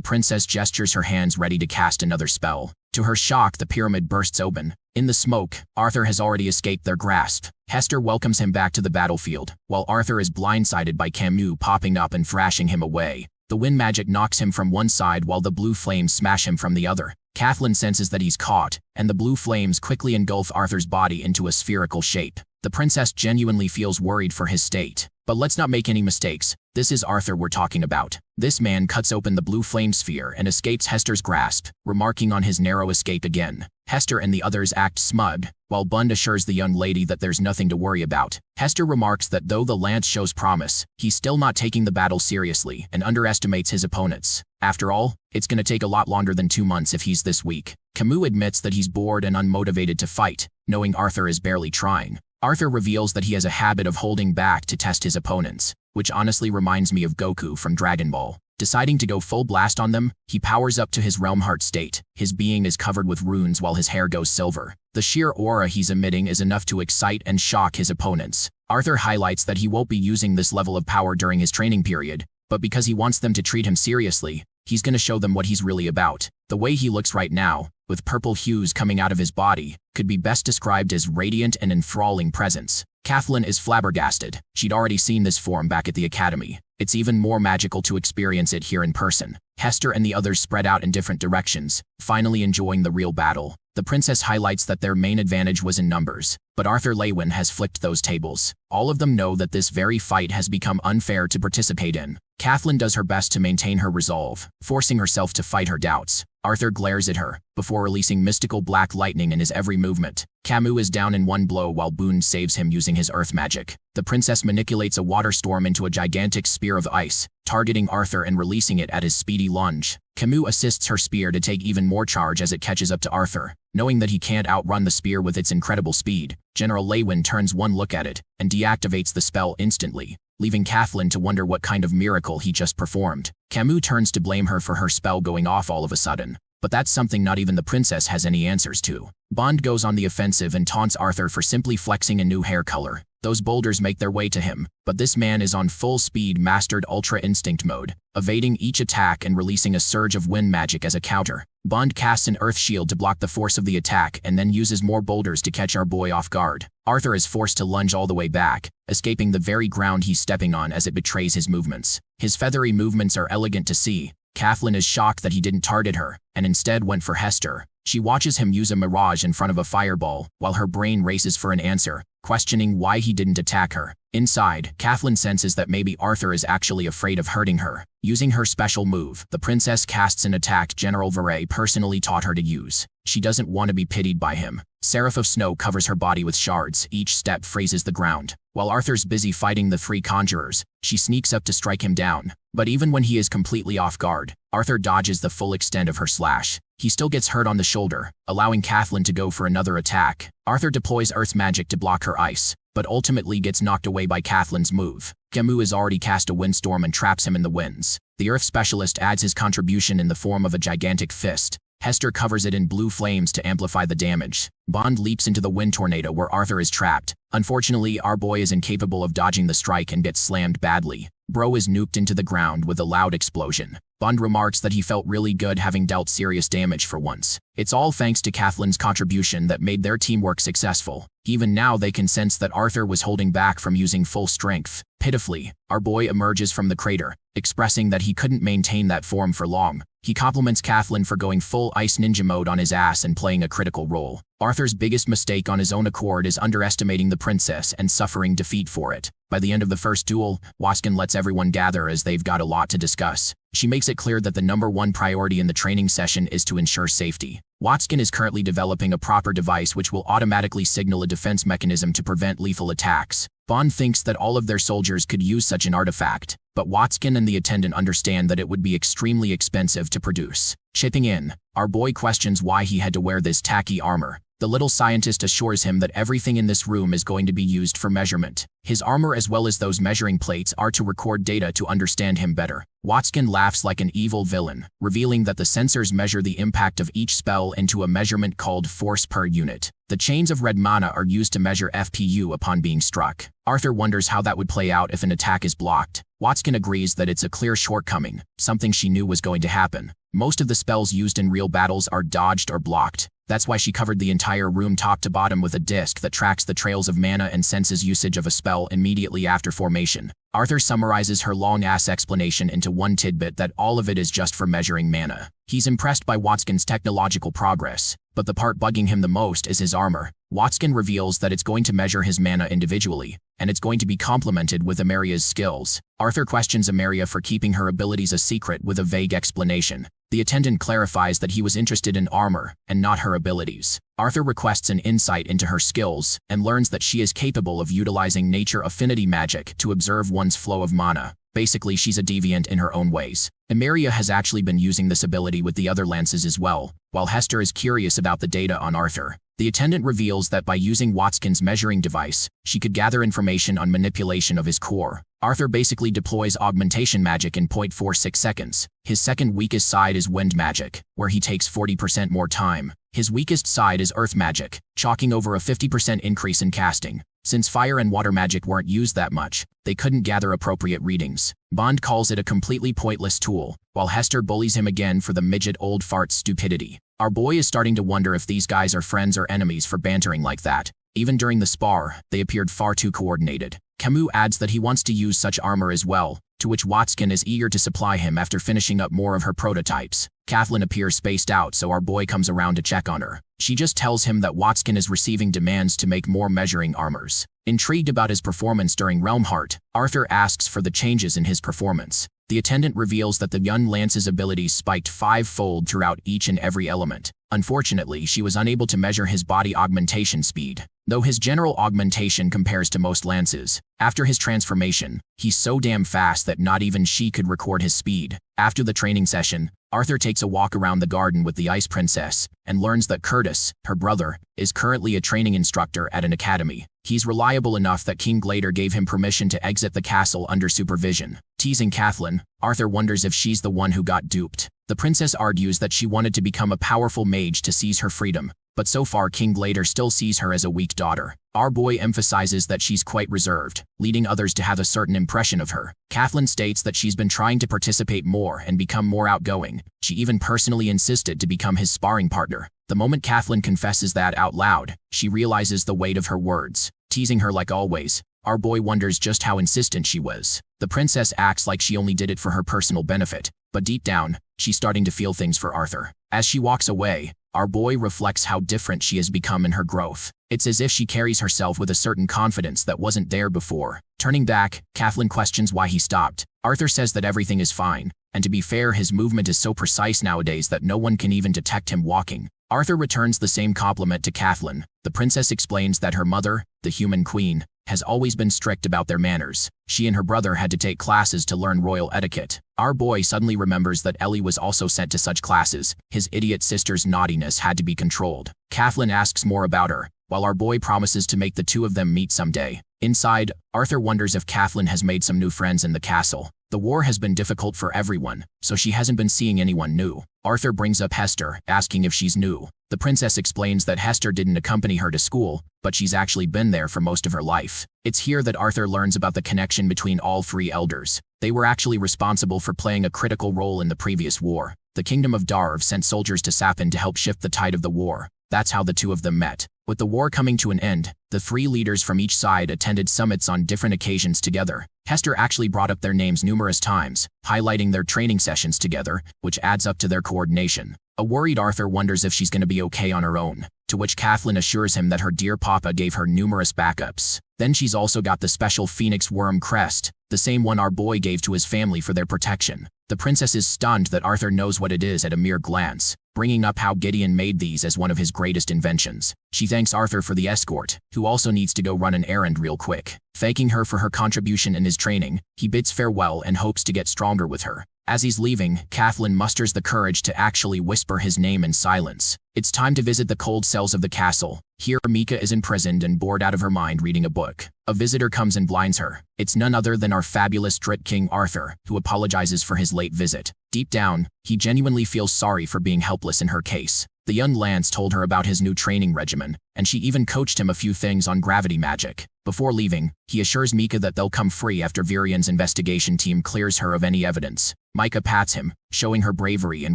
princess gestures her hands ready to cast another spell. To her shock, the pyramid bursts open. In the smoke, Arthur has already escaped their grasp. Hester welcomes him back to the battlefield, while Arthur is blindsided by Camus popping up and thrashing him away. The wind magic knocks him from one side while the blue flames smash him from the other. Kathleen senses that he's caught, and the blue flames quickly engulf Arthur's body into a spherical shape. The princess genuinely feels worried for his state. But let's not make any mistakes. This is Arthur we're talking about. This man cuts open the blue flame sphere and escapes Hester's grasp, remarking on his narrow escape again. Hester and the others act smug, while Bund assures the young lady that there's nothing to worry about. Hester remarks that though the lance shows promise, he's still not taking the battle seriously and underestimates his opponents. After all, it's gonna take a lot longer than 2 months if he's this weak. Camus admits that he's bored and unmotivated to fight, knowing Arthur is barely trying. Arthur reveals that he has a habit of holding back to test his opponents, which honestly reminds me of Goku from Dragon Ball. Deciding to go full blast on them, he powers up to his realm heart state. His being is covered with runes while his hair goes silver. The sheer aura he's emitting is enough to excite and shock his opponents. Arthur highlights that he won't be using this level of power during his training period, but because he wants them to treat him seriously, he's gonna show them what he's really about. The way he looks right now, with purple hues coming out of his body, could be best described as radiant and enthralling presence. Kathleen is flabbergasted. She'd already seen this form back at the academy. It's even more magical to experience it here in person. Hester and the others spread out in different directions, finally enjoying the real battle. The princess highlights that their main advantage was in numbers, but Arthur Lewin has flipped those tables. All of them know that this very fight has become unfair to participate in. Kathleen does her best to maintain her resolve, forcing herself to fight her doubts. Arthur glares at her, before releasing mystical black lightning in his every movement. Camus is down in one blow while Boone saves him using his earth magic. The princess manipulates a water storm into a gigantic spear of ice, targeting Arthur and releasing it at his speedy lunge. Camus assists her spear to take even more charge as it catches up to Arthur. Knowing that he can't outrun the spear with its incredible speed, General Lewin turns one look at it and deactivates the spell instantly, leaving Kathleen to wonder what kind of miracle he just performed. Camus turns to blame her for her spell going off all of a sudden, but that's something not even the princess has any answers to. Bond goes on the offensive and taunts Arthur for simply flexing a new hair color. Those boulders make their way to him, but this man is on full-speed mastered Ultra Instinct mode, evading each attack and releasing a surge of wind magic as a counter. Bond casts an earth shield to block the force of the attack and then uses more boulders to catch our boy off guard. Arthur is forced to lunge all the way back, escaping the very ground he's stepping on as it betrays his movements. His feathery movements are elegant to see. Kathleen is shocked that he didn't target her, and instead went for Hester. She watches him use a mirage in front of a fireball, while her brain races for an answer. questioning why he didn't attack her. Inside, Kathleen senses that maybe Arthur is actually afraid of hurting her. Using her special move, the princess casts an attack General Veray personally taught her to use. She doesn't want to be pitied by him. Seraph of Snow covers her body with shards, each step freezes the ground. While Arthur's busy fighting the three conjurers, she sneaks up to strike him down. But even when he is completely off guard, Arthur dodges the full extent of her slash. He still gets hurt on the shoulder, allowing Kathleen to go for another attack. Arthur deploys Earth magic to block her ice, but ultimately gets knocked away by Kathleen's move. Camus has already cast a windstorm and traps him in the winds. The Earth specialist adds his contribution in the form of a gigantic fist. Hester covers it in blue flames to amplify the damage. Bond leaps into the wind tornado where Arthur is trapped. Unfortunately, our boy is incapable of dodging the strike and gets slammed badly. Bro is nuked into the ground with a loud explosion. Bond remarks that he felt really good having dealt serious damage for once. It's all thanks to Kathleen's contribution that made their teamwork successful. Even now they can sense that Arthur was holding back from using full strength. Pitifully, our boy emerges from the crater, expressing that he couldn't maintain that form for long. He compliments Kathleen for going full ice ninja mode on his ass and playing a critical role. Arthur's biggest mistake on his own accord is underestimating the princess and suffering defeat for it. By the end of the first duel, Watson lets everyone gather as they've got a lot to discuss. She makes it clear that the #1 priority in the training session is to ensure safety. Watson is currently developing a proper device which will automatically signal a defense mechanism to prevent lethal attacks. Bond thinks that all of their soldiers could use such an artifact, but Watson and the attendant understand that it would be extremely expensive to produce. Chipping in, our boy questions why he had to wear this tacky armor. The little scientist assures him that everything in this room is going to be used for measurement. His armor as well as those measuring plates are to record data to understand him better. Watson laughs like an evil villain, revealing that the sensors measure the impact of each spell into a measurement called force per unit. The chains of red mana are used to measure FPU upon being struck. Arthur wonders how that would play out if an attack is blocked. Watson agrees that it's a clear shortcoming, something she knew was going to happen. Most of the spells used in real battles are dodged or blocked. That's why she covered the entire room top to bottom with a disc that tracks the trails of mana and senses usage of a spell immediately after formation. Arthur summarizes her long-ass explanation into one tidbit that all of it is just for measuring mana. He's impressed by Watson's technological progress, but the part bugging him the most is his armor. Watson reveals that it's going to measure his mana individually, and it's going to be complemented with Amaria's skills. Arthur questions Amaria for keeping her abilities a secret with a vague explanation. The attendant clarifies that he was interested in armor and not her abilities. Arthur requests an insight into her skills and learns that she is capable of utilizing nature affinity magic to observe one's flow of mana. Basically, she's a deviant in her own ways. Amaria has actually been using this ability with the other lances as well, while Hester is curious about the data on Arthur. The attendant reveals that by using Watson's measuring device, she could gather information on manipulation of his core. Arthur basically deploys augmentation magic in 0.46 seconds. His second weakest side is wind magic, where he takes 40% more time. His weakest side is earth magic, chalking over a 50% increase in casting. Since fire and water magic weren't used that much, they couldn't gather appropriate readings. Bond calls it a completely pointless tool, while Hester bullies him again for the midget old fart's stupidity. Our boy is starting to wonder if these guys are friends or enemies for bantering like that. Even during the spar, they appeared far too coordinated. Camus adds that he wants to use such armor as well, to which Watson is eager to supply him after finishing up more of her prototypes. Kathleen appears spaced out, so our boy comes around to check on her. She just tells him that Watson is receiving demands to make more measuring armors. Intrigued about his performance during Realm Heart, Arthur asks for the changes in his performance. The attendant reveals that the young Lance's abilities spiked 5-fold throughout each and every element. Unfortunately, she was unable to measure his body augmentation speed, though his general augmentation compares to most Lances. After his transformation, he's so damn fast that not even she could record his speed. After the training session, Arthur takes a walk around the garden with the Ice Princess and learns that Curtis, her brother, is currently a training instructor at an academy. He's reliable enough that King Glader gave him permission to exit the castle under supervision. Teasing Kathleen, Arthur wonders if she's the one who got duped. The princess argues that she wanted to become a powerful mage to seize her freedom, but so far King Glader still sees her as a weak daughter. Our boy emphasizes that she's quite reserved, leading others to have a certain impression of her. Kathleen states that she's been trying to participate more and become more outgoing. She even personally insisted to become his sparring partner. The moment Kathleen confesses that out loud, she realizes the weight of her words. Teasing her like always, our boy wonders just how insistent she was. The princess acts like she only did it for her personal benefit, but deep down, she's starting to feel things for Arthur. As she walks away, our boy reflects how different she has become in her growth. It's as if she carries herself with a certain confidence that wasn't there before. Turning back, Kathleen questions why he stopped. Arthur says that everything is fine, and to be fair, his movement is so precise nowadays that no one can even detect him walking. Arthur returns the same compliment to Kathleen. The princess explains that her mother, the human queen, has always been strict about their manners. She and her brother had to take classes to learn royal etiquette. Our boy suddenly remembers that Ellie was also sent to such classes. His idiot sister's naughtiness had to be controlled. Kathleen asks more about her, while our boy promises to make the two of them meet someday. Inside, Arthur wonders if Kathleen has made some new friends in the castle. The war has been difficult for everyone, so she hasn't been seeing anyone new. Arthur brings up Hester, asking if she's new. The princess explains that Hester didn't accompany her to school, but she's actually been there for most of her life. It's here that Arthur learns about the connection between all three elders. They were actually responsible for playing a critical role in the previous war. The kingdom of Darv sent soldiers to Sapin to help shift the tide of the war. That's how the two of them met. With the war coming to an end, the three leaders from each side attended summits on different occasions together. Hester actually brought up their names numerous times, highlighting their training sessions together, which adds up to their coordination. A worried Arthur wonders if she's going to be okay on her own, to which Kathleen assures him that her dear papa gave her numerous backups. Then she's also got the special phoenix worm crest, the same one our boy gave to his family for their protection. The princess is stunned that Arthur knows what it is at a mere glance, bringing up how Gideon made these as one of his greatest inventions. She thanks Arthur for the escort, who also needs to go run an errand real quick. Thanking her for her contribution in his training, he bids farewell and hopes to get stronger with her. As he's leaving, Kathleen musters the courage to actually whisper his name in silence. It's time to visit the cold cells of the castle. Here, Mika is imprisoned and bored out of her mind reading a book. A visitor comes and blinds her. It's none other than our fabulous Drit King Arthur, who apologizes for his late visit. Deep down, he genuinely feels sorry for being helpless in her case. The young Lance told her about his new training regimen, and she even coached him a few things on gravity magic. Before leaving, he assures Mika that they'll come free after Virian's investigation team clears her of any evidence. Mika pats him, showing her bravery and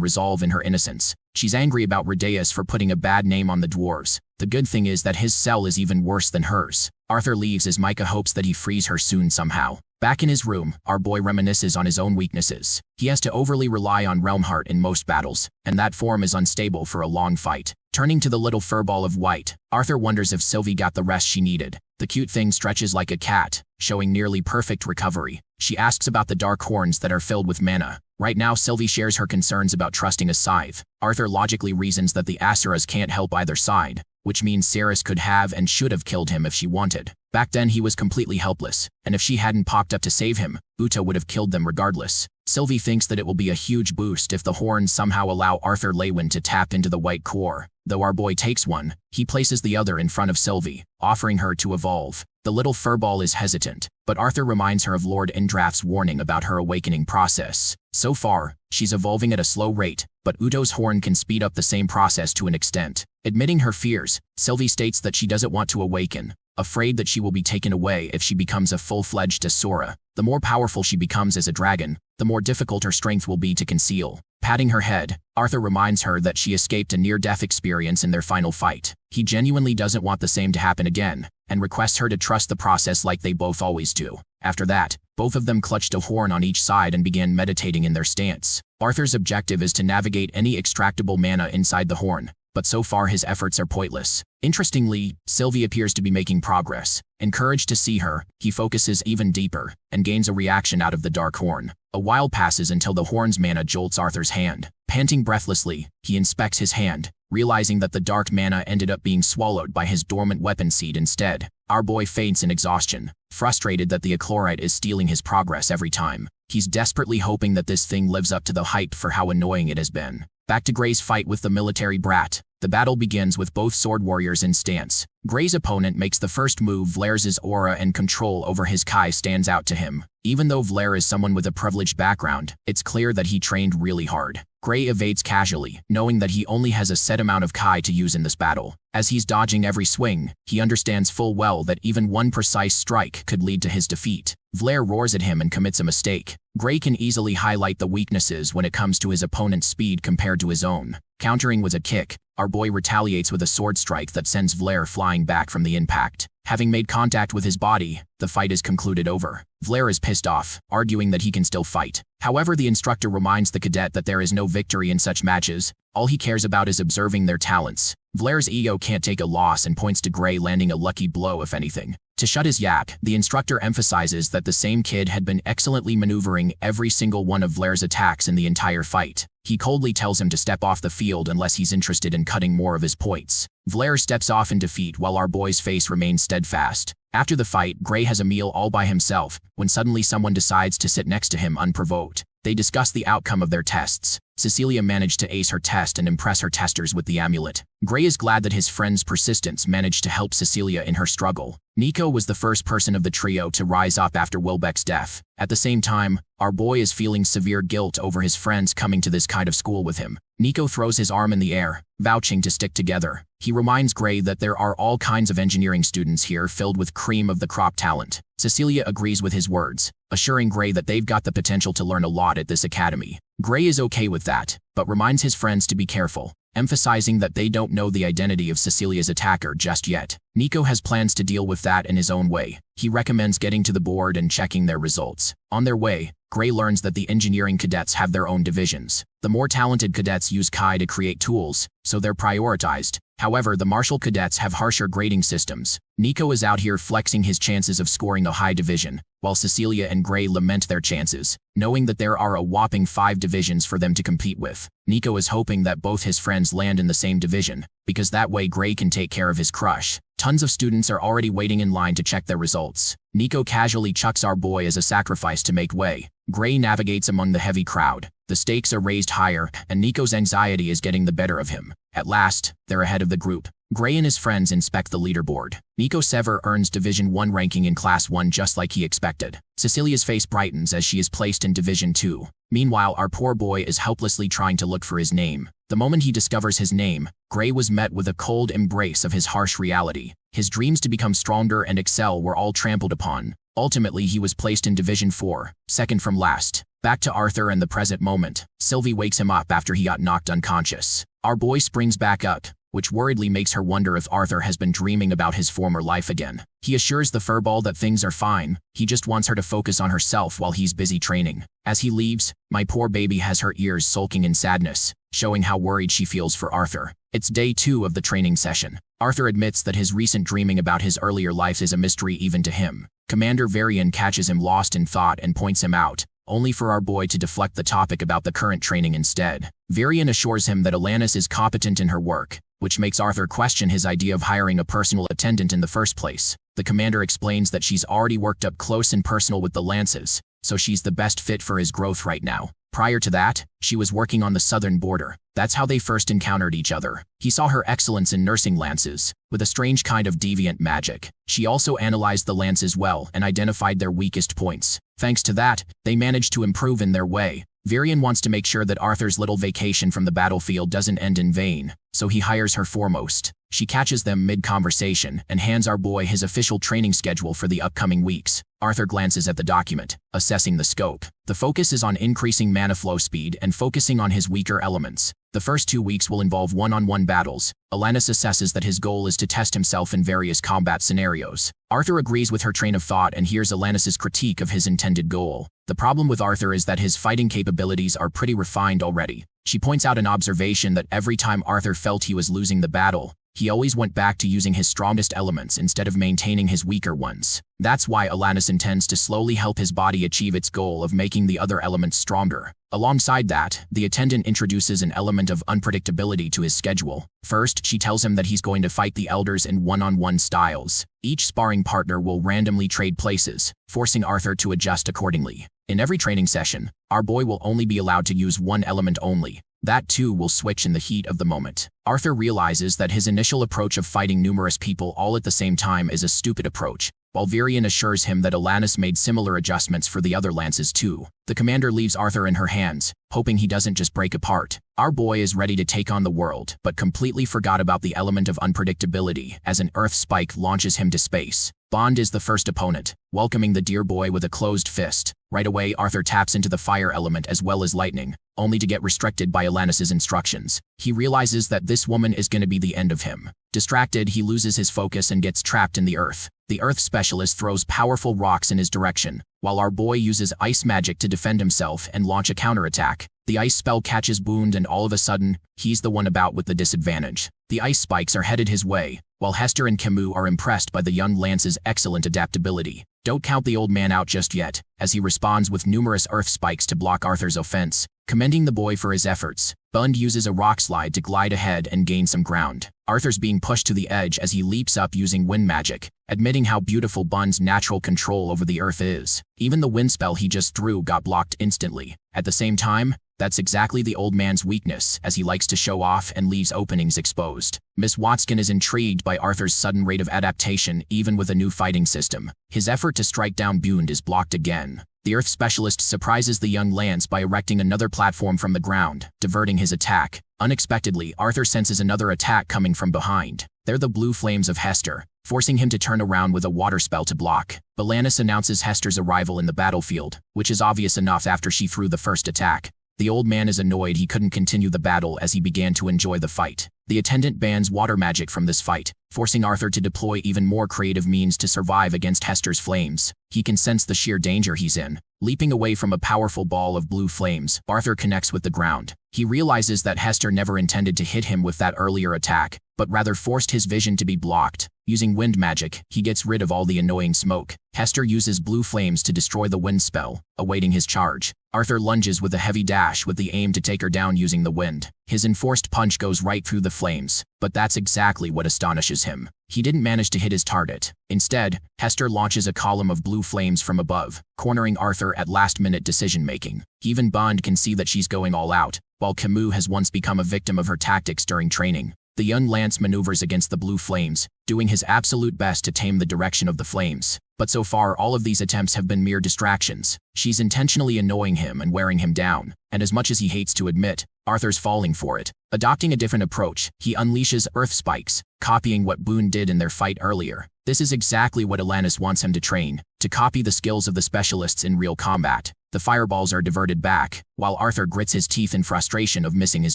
resolve in her innocence. She's angry about Rhaeus for putting a bad name on the dwarves. The good thing is that his cell is even worse than hers. Arthur leaves as Mika hopes that he frees her soon somehow. Back in his room, our boy reminisces on his own weaknesses. He has to overly rely on Realmheart in most battles, and that form is unstable for a long fight. Turning to the little furball of white, Arthur wonders if Sylvie got the rest she needed. The cute thing stretches like a cat, showing nearly perfect recovery. She asks about the dark horns that are filled with mana. Right now, Sylvie shares her concerns about trusting a scythe. Arthur logically reasons that the Asuras can't help either side, which means Ceres could have and should have killed him if she wanted. Back then he was completely helpless, and if she hadn't popped up to save him, Uta would have killed them regardless. Sylvie thinks that it will be a huge boost if the horns somehow allow Arthur Lewin to tap into the white core. Though our boy takes one, he places the other in front of Sylvie, offering her to evolve. The little furball is hesitant, but Arthur reminds her of Lord Indraft's warning about her awakening process. So far, she's evolving at a slow rate, but Udo's horn can speed up the same process to an extent. Admitting her fears, Sylvie states that she doesn't want to awaken, afraid that she will be taken away if she becomes a full-fledged Asura. The more powerful she becomes as a dragon, the more difficult her strength will be to conceal. Patting her head, Arthur reminds her that she escaped a near-death experience in their final fight. He genuinely doesn't want the same to happen again, and requests her to trust the process like they both always do. After that, both of them clutched a horn on each side and began meditating in their stance. Arthur's objective is to navigate any extractable mana inside the horn, but so far his efforts are pointless. Interestingly, Sylvie appears to be making progress. Encouraged to see her, he focuses even deeper, and gains a reaction out of the dark horn. A while passes until the horn's mana jolts Arthur's hand. Panting breathlessly, he inspects his hand, realizing that the dark mana ended up being swallowed by his dormant weapon seed instead. Our boy faints in exhaustion, frustrated that the achlorite is stealing his progress every time. He's desperately hoping that this thing lives up to the hype for how annoying it has been. Back to Gray's fight with the military brat. The battle begins with both sword warriors in stance. Gray's opponent makes the first move. Vlair's aura and control over his Kai stands out to him. Even though Vlair is someone with a privileged background, it's clear that he trained really hard. Gray evades casually, knowing that he only has a set amount of Kai to use in this battle. As he's dodging every swing, he understands full well that even one precise strike could lead to his defeat. Vlair roars at him and commits a mistake. Gray can easily highlight the weaknesses when it comes to his opponent's speed compared to his own. Countering with a kick, our boy retaliates with a sword strike that sends Vlare flying back from the impact. Having made contact with his body, the fight is concluded over. Vlare is pissed off, arguing that he can still fight. However, the instructor reminds the cadet that there is no victory in such matches. All he cares about is observing their talents. Vlare's ego can't take a loss and points to Gray landing a lucky blow if anything. To shut his yak, the instructor emphasizes that the same kid had been excellently maneuvering every single one of Vlare's attacks in the entire fight. He coldly tells him to step off the field unless he's interested in cutting more of his points. Vlare steps off in defeat while our boy's face remains steadfast. After the fight, Gray has a meal all by himself, when suddenly someone decides to sit next to him unprovoked. They discuss the outcome of their tests. Cecilia managed to ace her test and impress her testers with the amulet. Gray is glad that his friend's persistence managed to help Cecilia in her struggle. Nico was the first person of the trio to rise up after Wilbeck's death. At the same time, our boy is feeling severe guilt over his friends coming to this kind of school with him. Nico throws his arm in the air, vouching to stick together. He reminds Gray that there are all kinds of engineering students here filled with cream of the crop talent. Cecilia agrees with his words, assuring Gray that they've got the potential to learn a lot at this academy. Gray is okay with that, but reminds his friends to be careful, emphasizing that they don't know the identity of Cecilia's attacker just yet. Nico has plans to deal with that in his own way. He recommends getting to the board and checking their results. On their way, Gray learns that the engineering cadets have their own divisions. The more talented cadets use Kai to create tools, so they're prioritized. However, the martial cadets have harsher grading systems. Nico is out here flexing his chances of scoring a high division, while Cecilia and Gray lament their chances, knowing that there are a whopping 5 divisions for them to compete with. Nico is hoping that both his friends land in the same division, because that way Gray can take care of his crush. Tons of students are already waiting in line to check their results. Nico casually chucks our boy as a sacrifice to make way. Gray navigates among the heavy crowd. The stakes are raised higher, and Nico's anxiety is getting the better of him. At last, they're ahead of the group. Gray and his friends inspect the leaderboard. Nico Sever earns Division 1 ranking in Class 1 just like he expected. Cecilia's face brightens as she is placed in Division 2. Meanwhile, our poor boy is helplessly trying to look for his name. The moment he discovers his name, Gray was met with a cold embrace of his harsh reality. His dreams to become stronger and excel were all trampled upon. Ultimately, he was placed in Division 4, second from last. Back to Arthur and the present moment. Sylvie wakes him up after he got knocked unconscious. Our boy springs back up, which worriedly makes her wonder if Arthur has been dreaming about his former life again. He assures the furball that things are fine. He just wants her to focus on herself while he's busy training. As he leaves, my poor baby has her ears sulking in sadness, showing how worried she feels for Arthur. It's day 2 of the training session. Arthur admits that his recent dreaming about his earlier life is a mystery even to him. Commander Varian catches him lost in thought and points him out, only for our boy to deflect the topic about the current training instead. Varian assures him that Alanis is competent in her work, which makes Arthur question his idea of hiring a personal attendant in the first place. The commander explains that she's already worked up close and personal with the Lances, so she's the best fit for his growth right now. Prior to that, she was working on the southern border. That's how they first encountered each other. He saw her excellence in nursing Lances, with a strange kind of deviant magic. She also analyzed the Lances well and identified their weakest points. Thanks to that, they managed to improve in their way. Varian wants to make sure that Arthur's little vacation from the battlefield doesn't end in vain, so he hires her foremost. She catches them mid-conversation and hands our boy his official training schedule for the upcoming weeks. Arthur glances at the document, assessing the scope. The focus is on increasing mana flow speed and focusing on his weaker elements. The first 2 weeks will involve one-on-one battles. Alanis assesses that his goal is to test himself in various combat scenarios. Arthur agrees with her train of thought and hears Alanis's critique of his intended goal. The problem with Arthur is that his fighting capabilities are pretty refined already. She points out an observation that every time Arthur felt he was losing the battle, he always went back to using his strongest elements instead of maintaining his weaker ones. That's why Alanis intends to slowly help his body achieve its goal of making the other elements stronger. Alongside that, the attendant introduces an element of unpredictability to his schedule. First, she tells him that he's going to fight the elders in one-on-one styles. Each sparring partner will randomly trade places, forcing Arthur to adjust accordingly. In every training session, our boy will only be allowed to use one element only. That too will switch in the heat of the moment. Arthur realizes that his initial approach of fighting numerous people all at the same time is a stupid approach, while Varian assures him that Alanis made similar adjustments for the other Lances too. The commander leaves Arthur in her hands, hoping he doesn't just break apart. Our boy is ready to take on the world, but completely forgot about the element of unpredictability as an Earth spike launches him to space. Bond is the first opponent, welcoming the dear boy with a closed fist. Right away, Arthur taps into the fire element as well as lightning, only to get restricted by Alanis's instructions. He realizes that this woman is going to be the end of him. Distracted, he loses his focus and gets trapped in the earth. The earth specialist throws powerful rocks in his direction, while our boy uses ice magic to defend himself and launch a counterattack. The ice spell catches Bond and all of a sudden, he's the one about with the disadvantage. The ice spikes are headed his way, while Hester and Camus are impressed by the young lance's excellent adaptability. Don't count the old man out just yet, as he responds with numerous earth spikes to block Arthur's offense. Commending the boy for his efforts, Bond uses a rock slide to glide ahead and gain some ground. Arthur's being pushed to the edge as he leaps up using wind magic, admitting how beautiful Bond's natural control over the earth is. Even the wind spell he just threw got blocked instantly. At the same time, that's exactly the old man's weakness, as he likes to show off and leaves openings exposed. Miss Watson is intrigued by Arthur's sudden rate of adaptation even with a new fighting system. His effort to strike down Bond is blocked again. The Earth Specialist surprises the young Lance by erecting another platform from the ground, diverting his attack. Unexpectedly, Arthur senses another attack coming from behind. They're the blue flames of Hester, forcing him to turn around with a water spell to block. Balanis announces Hester's arrival in the battlefield, which is obvious enough after she threw the first attack. The old man is annoyed he couldn't continue the battle as he began to enjoy the fight. The attendant bans water magic from this fight, forcing Arthur to deploy even more creative means to survive against Hester's flames. He can sense the sheer danger he's in. Leaping away from a powerful ball of blue flames, Arthur connects with the ground. He realizes that Hester never intended to hit him with that earlier attack, but rather forced his vision to be blocked. Using wind magic, he gets rid of all the annoying smoke. Hester uses blue flames to destroy the wind spell, awaiting his charge. Arthur lunges with a heavy dash with the aim to take her down using the wind. His enforced punch goes right through the flames, but that's exactly what astonishes him. He didn't manage to hit his target. Instead, Hester launches a column of blue flames from above, cornering Arthur at last-minute decision-making. Even Bond can see that she's going all out, while Camus has once become a victim of her tactics during training. The young Lance maneuvers against the blue flames, doing his absolute best to tame the direction of the flames. But so far, all of these attempts have been mere distractions. She's intentionally annoying him and wearing him down, and as much as he hates to admit, Arthur's falling for it. Adopting a different approach, he unleashes earth spikes, copying what Bond did in their fight earlier. This is exactly what Alanis wants him to train, to copy the skills of the specialists in real combat. The fireballs are diverted back, while Arthur grits his teeth in frustration of missing his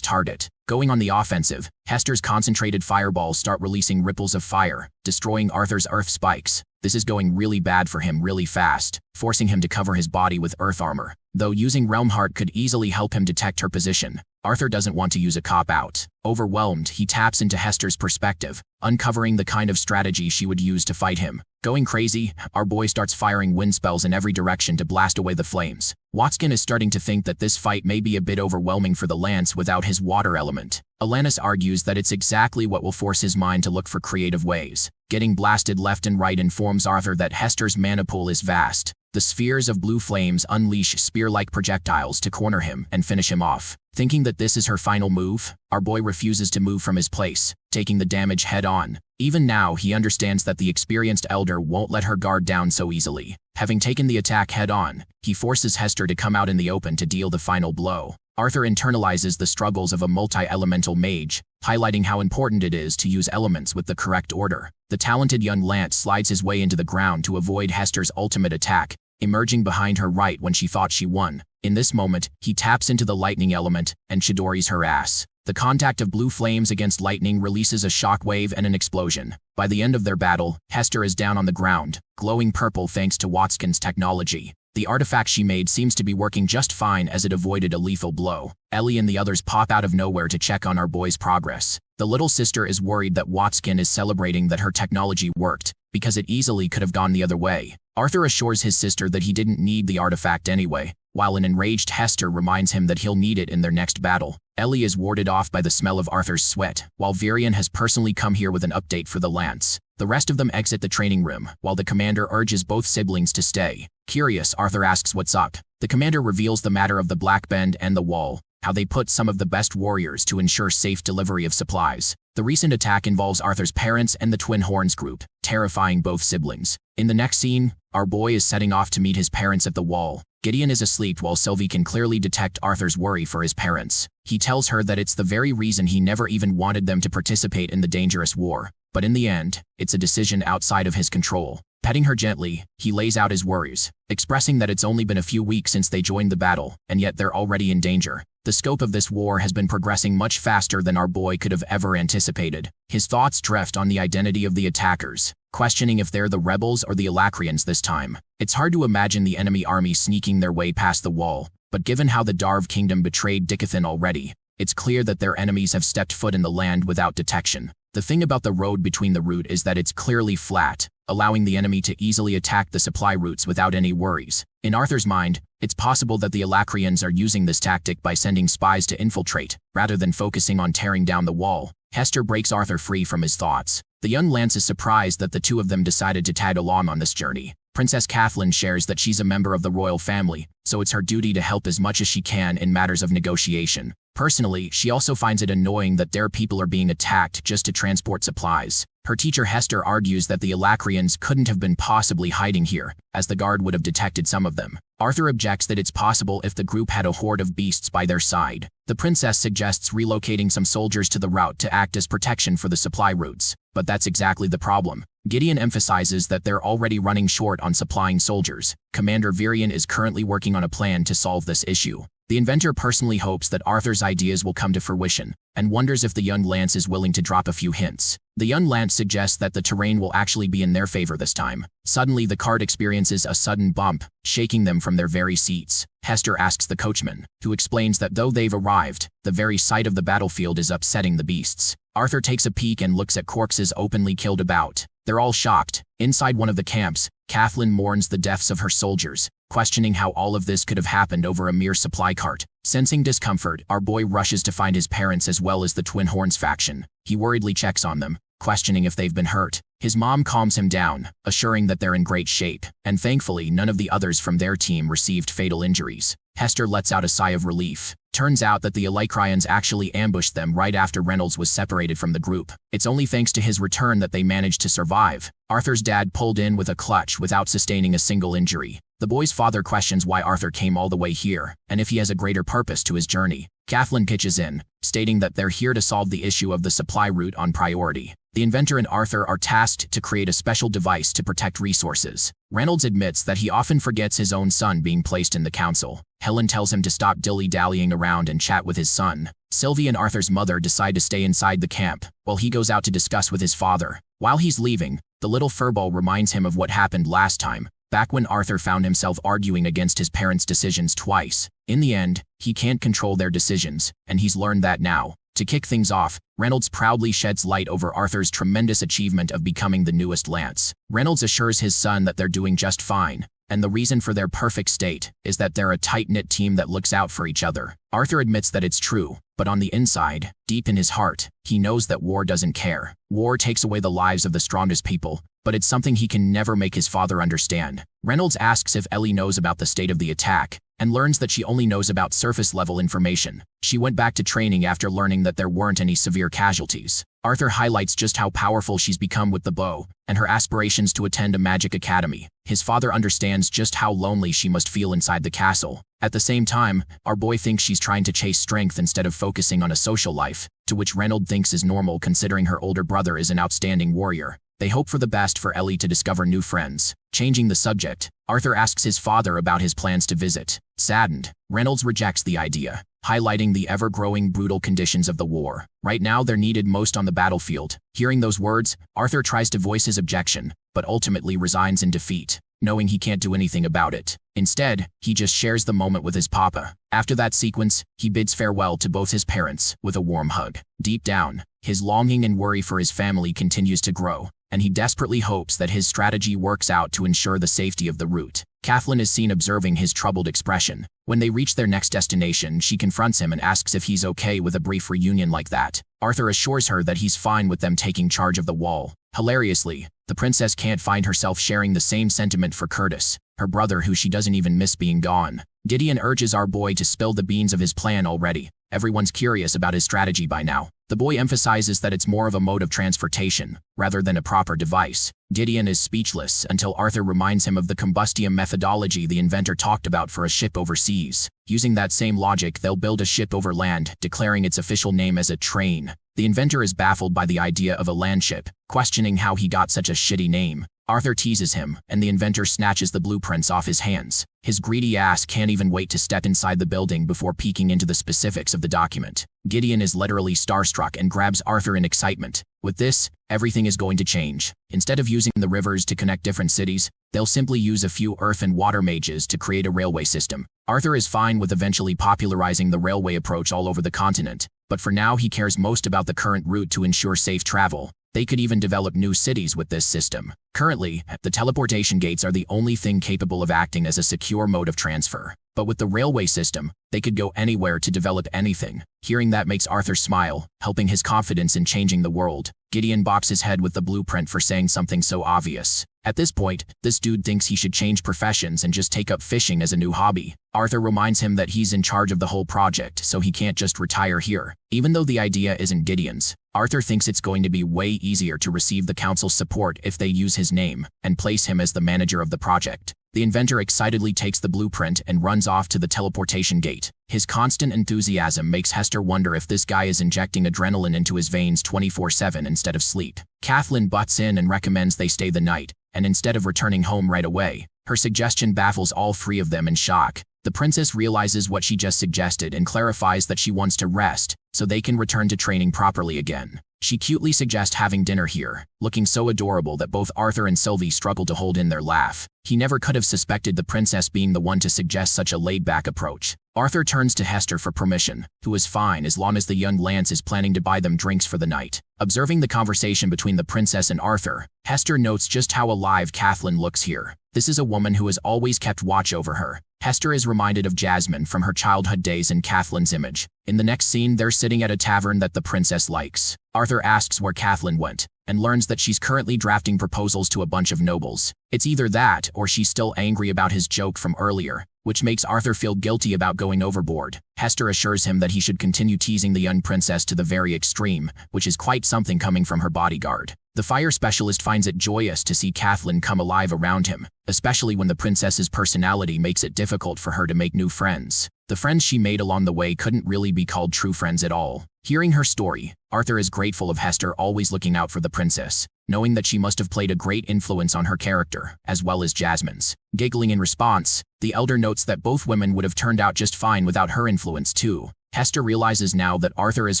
target. Going on the offensive, Hester's concentrated fireballs start releasing ripples of fire, destroying Arthur's earth spikes. This is going really bad for him really fast, forcing him to cover his body with earth armor. Though using Realm Heart could easily help him detect her position, Arthur doesn't want to use a cop-out. Overwhelmed, he taps into Hester's perspective, uncovering the kind of strategy she would use to fight him. Going crazy, our boy starts firing wind spells in every direction to blast away the flames. Watson is starting to think that this fight may be a bit overwhelming for the Lance without his water element. Alanis argues that it's exactly what will force his mind to look for creative ways. Getting blasted left and right informs Arthur that Hester's mana pool is vast. The spheres of blue flames unleash spear-like projectiles to corner him and finish him off. Thinking that this is her final move, our boy refuses to move from his place, taking the damage head-on. Even now, he understands that the experienced elder won't let her guard down so easily. Having taken the attack head-on, he forces Hester to come out in the open to deal the final blow. Arthur internalizes the struggles of a multi-elemental mage, highlighting how important it is to use elements with the correct order. The talented young Lance slides his way into the ground to avoid Hester's ultimate attack, emerging behind her right when she thought she won. In this moment, he taps into the lightning element and Chidori's her ass. The contact of blue flames against lightning releases a shockwave and an explosion. By the end of their battle, Hester is down on the ground, glowing purple thanks to Watson's technology. The artifact she made seems to be working just fine as it avoided a lethal blow. Ellie and the others pop out of nowhere to check on our boy's progress. The little sister is worried that Watson is celebrating that her technology worked, because it easily could have gone the other way. Arthur assures his sister that he didn't need the artifact anyway, while an enraged Hester reminds him that he'll need it in their next battle. Ellie is warded off by the smell of Arthur's sweat, while Virion has personally come here with an update for the Lance. The rest of them exit the training room, while the commander urges both siblings to stay. Curious, Arthur asks what's up. The commander reveals the matter of the Black Bend and the Wall, how they put some of the best warriors to ensure safe delivery of supplies. The recent attack involves Arthur's parents and the Twin Horns group, terrifying both siblings. In the next scene, our boy is setting off to meet his parents at the Wall. Gideon is asleep while Sylvie can clearly detect Arthur's worry for his parents. He tells her that it's the very reason he never even wanted them to participate in the dangerous war. But in the end, it's a decision outside of his control. Petting her gently, he lays out his worries, expressing that it's only been a few weeks since they joined the battle, and yet they're already in danger. The scope of this war has been progressing much faster than our boy could have ever anticipated. His thoughts drift on the identity of the attackers, questioning if they're the rebels or the Alacrians this time. It's hard to imagine the enemy army sneaking their way past the wall, but given how the Darv Kingdom betrayed Dicathan already, it's clear that their enemies have stepped foot in the land without detection. The thing about the road between the route is that it's clearly flat, allowing the enemy to easily attack the supply routes without any worries. In Arthur's mind, it's possible that the Alacrians are using this tactic by sending spies to infiltrate, rather than focusing on tearing down the wall. Hester breaks Arthur free from his thoughts. The young Lance is surprised that the two of them decided to tag along on this journey. Princess Kathleen shares that she's a member of the royal family, so it's her duty to help as much as she can in matters of negotiation. Personally, she also finds it annoying that their people are being attacked just to transport supplies. Her teacher Hester argues that the Alacrians couldn't have been possibly hiding here, as the guard would have detected some of them. Arthur objects that it's possible if the group had a horde of beasts by their side. The princess suggests relocating some soldiers to the route to act as protection for the supply routes, but that's exactly the problem. Gideon emphasizes that they're already running short on supplying soldiers. Commander Virion is currently working on a plan to solve this issue. The inventor personally hopes that Arthur's ideas will come to fruition, and wonders if the young Lance is willing to drop a few hints. The young Lance suggests that the terrain will actually be in their favor this time. Suddenly, the cart experiences a sudden bump, shaking them from their very seats. Hester asks the coachman, who explains that though they've arrived, the very sight of the battlefield is upsetting the beasts. Arthur takes a peek and looks at corpses openly killed about. They're all shocked. Inside one of the camps, Kathleen mourns the deaths of her soldiers, questioning how all of this could have happened over a mere supply cart. Sensing discomfort, our boy rushes to find his parents as well as the Twin Horns faction. He worriedly checks on them, questioning if they've been hurt. His mom calms him down, assuring that they're in great shape, and thankfully none of the others from their team received fatal injuries. Hester lets out a sigh of relief. Turns out that the Alacrians actually ambushed them right after Reynolds was separated from the group. It's only thanks to his return that they managed to survive. Arthur's dad pulled in with a clutch without sustaining a single injury. The boy's father questions why Arthur came all the way here, and if he has a greater purpose to his journey. Kathleen pitches in, stating that they're here to solve the issue of the supply route on priority. The inventor and Arthur are tasked to create a special device to protect resources. Reynolds admits that he often forgets his own son being placed in the council. Helen tells him to stop dilly-dallying around and chat with his son. Sylvie and Arthur's mother decide to stay inside the camp, while he goes out to discuss with his father. While he's leaving, the little furball reminds him of what happened last time, back when Arthur found himself arguing against his parents' decisions twice. In the end, he can't control their decisions, and he's learned that now. To kick things off, Reynolds proudly sheds light over Arthur's tremendous achievement of becoming the newest Lance. Reynolds assures his son that they're doing just fine, and the reason for their perfect state is that they're a tight-knit team that looks out for each other. Arthur admits that it's true, but on the inside, deep in his heart, he knows that war doesn't care. War takes away the lives of the strongest people, but it's something he can never make his father understand. Reynolds asks if Ellie knows about the state of the attack, and learns that she only knows about surface-level information. She went back to training after learning that there weren't any severe casualties. Arthur highlights just how powerful she's become with the bow, and her aspirations to attend a magic academy. His father understands just how lonely she must feel inside the castle. At the same time, our boy thinks she's trying to chase strength instead of focusing on a social life, to which Reynolds thinks is normal considering her older brother is an outstanding warrior. They hope for the best for Ellie to discover new friends. Changing the subject, Arthur asks his father about his plans to visit. Saddened, Reynolds rejects the idea, highlighting the ever-growing brutal conditions of the war. Right now they're needed most on the battlefield. Hearing those words, Arthur tries to voice his objection, but ultimately resigns in defeat, knowing he can't do anything about it. Instead, he just shares the moment with his papa. After that sequence, he bids farewell to both his parents with a warm hug. Deep down, his longing and worry for his family continues to grow, and he desperately hopes that his strategy works out to ensure the safety of the route. Kathleen is seen observing his troubled expression. When they reach their next destination, she confronts him and asks if he's okay with a brief reunion like that. Arthur assures her that he's fine with them taking charge of the wall. Hilariously, the princess can't find herself sharing the same sentiment for Curtis, her brother who she doesn't even miss being gone. Gideon urges our boy to spill the beans of his plan already. Everyone's curious about his strategy by now. The boy emphasizes that it's more of a mode of transportation, rather than a proper device. Gideon is speechless until Arthur reminds him of the combustium methodology the inventor talked about for a ship overseas. Using that same logic, they'll build a ship over land, declaring its official name as a train. The inventor is baffled by the idea of a land ship, questioning how he got such a shitty name. Arthur teases him, and the inventor snatches the blueprints off his hands. His greedy ass can't even wait to step inside the building before peeking into the specifics of the document. Gideon is literally starstruck and grabs Arthur in excitement. With this, everything is going to change. Instead of using the rivers to connect different cities, they'll simply use a few earth and water mages to create a railway system. Arthur is fine with eventually popularizing the railway approach all over the continent, but for now he cares most about the current route to ensure safe travel. They could even develop new cities with this system. Currently, the teleportation gates are the only thing capable of acting as a secure mode of transfer. But with the railway system, they could go anywhere to develop anything. Hearing that makes Arthur smile, helping his confidence in changing the world. Gideon bops his head with the blueprint for saying something so obvious. At this point, this dude thinks he should change professions and just take up fishing as a new hobby. Arthur reminds him that he's in charge of the whole project, so he can't just retire here. Even though the idea isn't Gideon's, Arthur thinks it's going to be way easier to receive the council's support if they use his name and place him as the manager of the project. The inventor excitedly takes the blueprint and runs off to the teleportation gate. His constant enthusiasm makes Hester wonder if this guy is injecting adrenaline into his veins 24/7 instead of sleep. Kathleen butts in and recommends they stay the night, and instead of returning home right away, her suggestion baffles all three of them in shock. The princess realizes what she just suggested and clarifies that she wants to rest, so they can return to training properly again. She cutely suggests having dinner here, looking so adorable that both Arthur and Sylvie struggle to hold in their laugh. He never could have suspected the princess being the one to suggest such a laid-back approach. Arthur turns to Hester for permission, who is fine as long as the young Lance is planning to buy them drinks for the night. Observing the conversation between the princess and Arthur, Hester notes just how alive Kathleen looks here. This is a woman who has always kept watch over her. Hester is reminded of Jasmine from her childhood days in Kathleen's image. In the next scene, they're sitting at a tavern that the princess likes. Arthur asks where Kathleen went, and learns that she's currently drafting proposals to a bunch of nobles. It's either that or she's still angry about his joke from earlier, which makes Arthur feel guilty about going overboard. Hester assures him that he should continue teasing the young princess to the very extreme, which is quite something coming from her bodyguard. The fire specialist finds it joyous to see Kathleen come alive around him, especially when the princess's personality makes it difficult for her to make new friends. The friends she made along the way couldn't really be called true friends at all. Hearing her story, Arthur is grateful of Hester always looking out for the princess, knowing that she must have played a great influence on her character, as well as Jasmine's. Giggling in response, the elder notes that both women would have turned out just fine without her influence too. Hester realizes now that Arthur is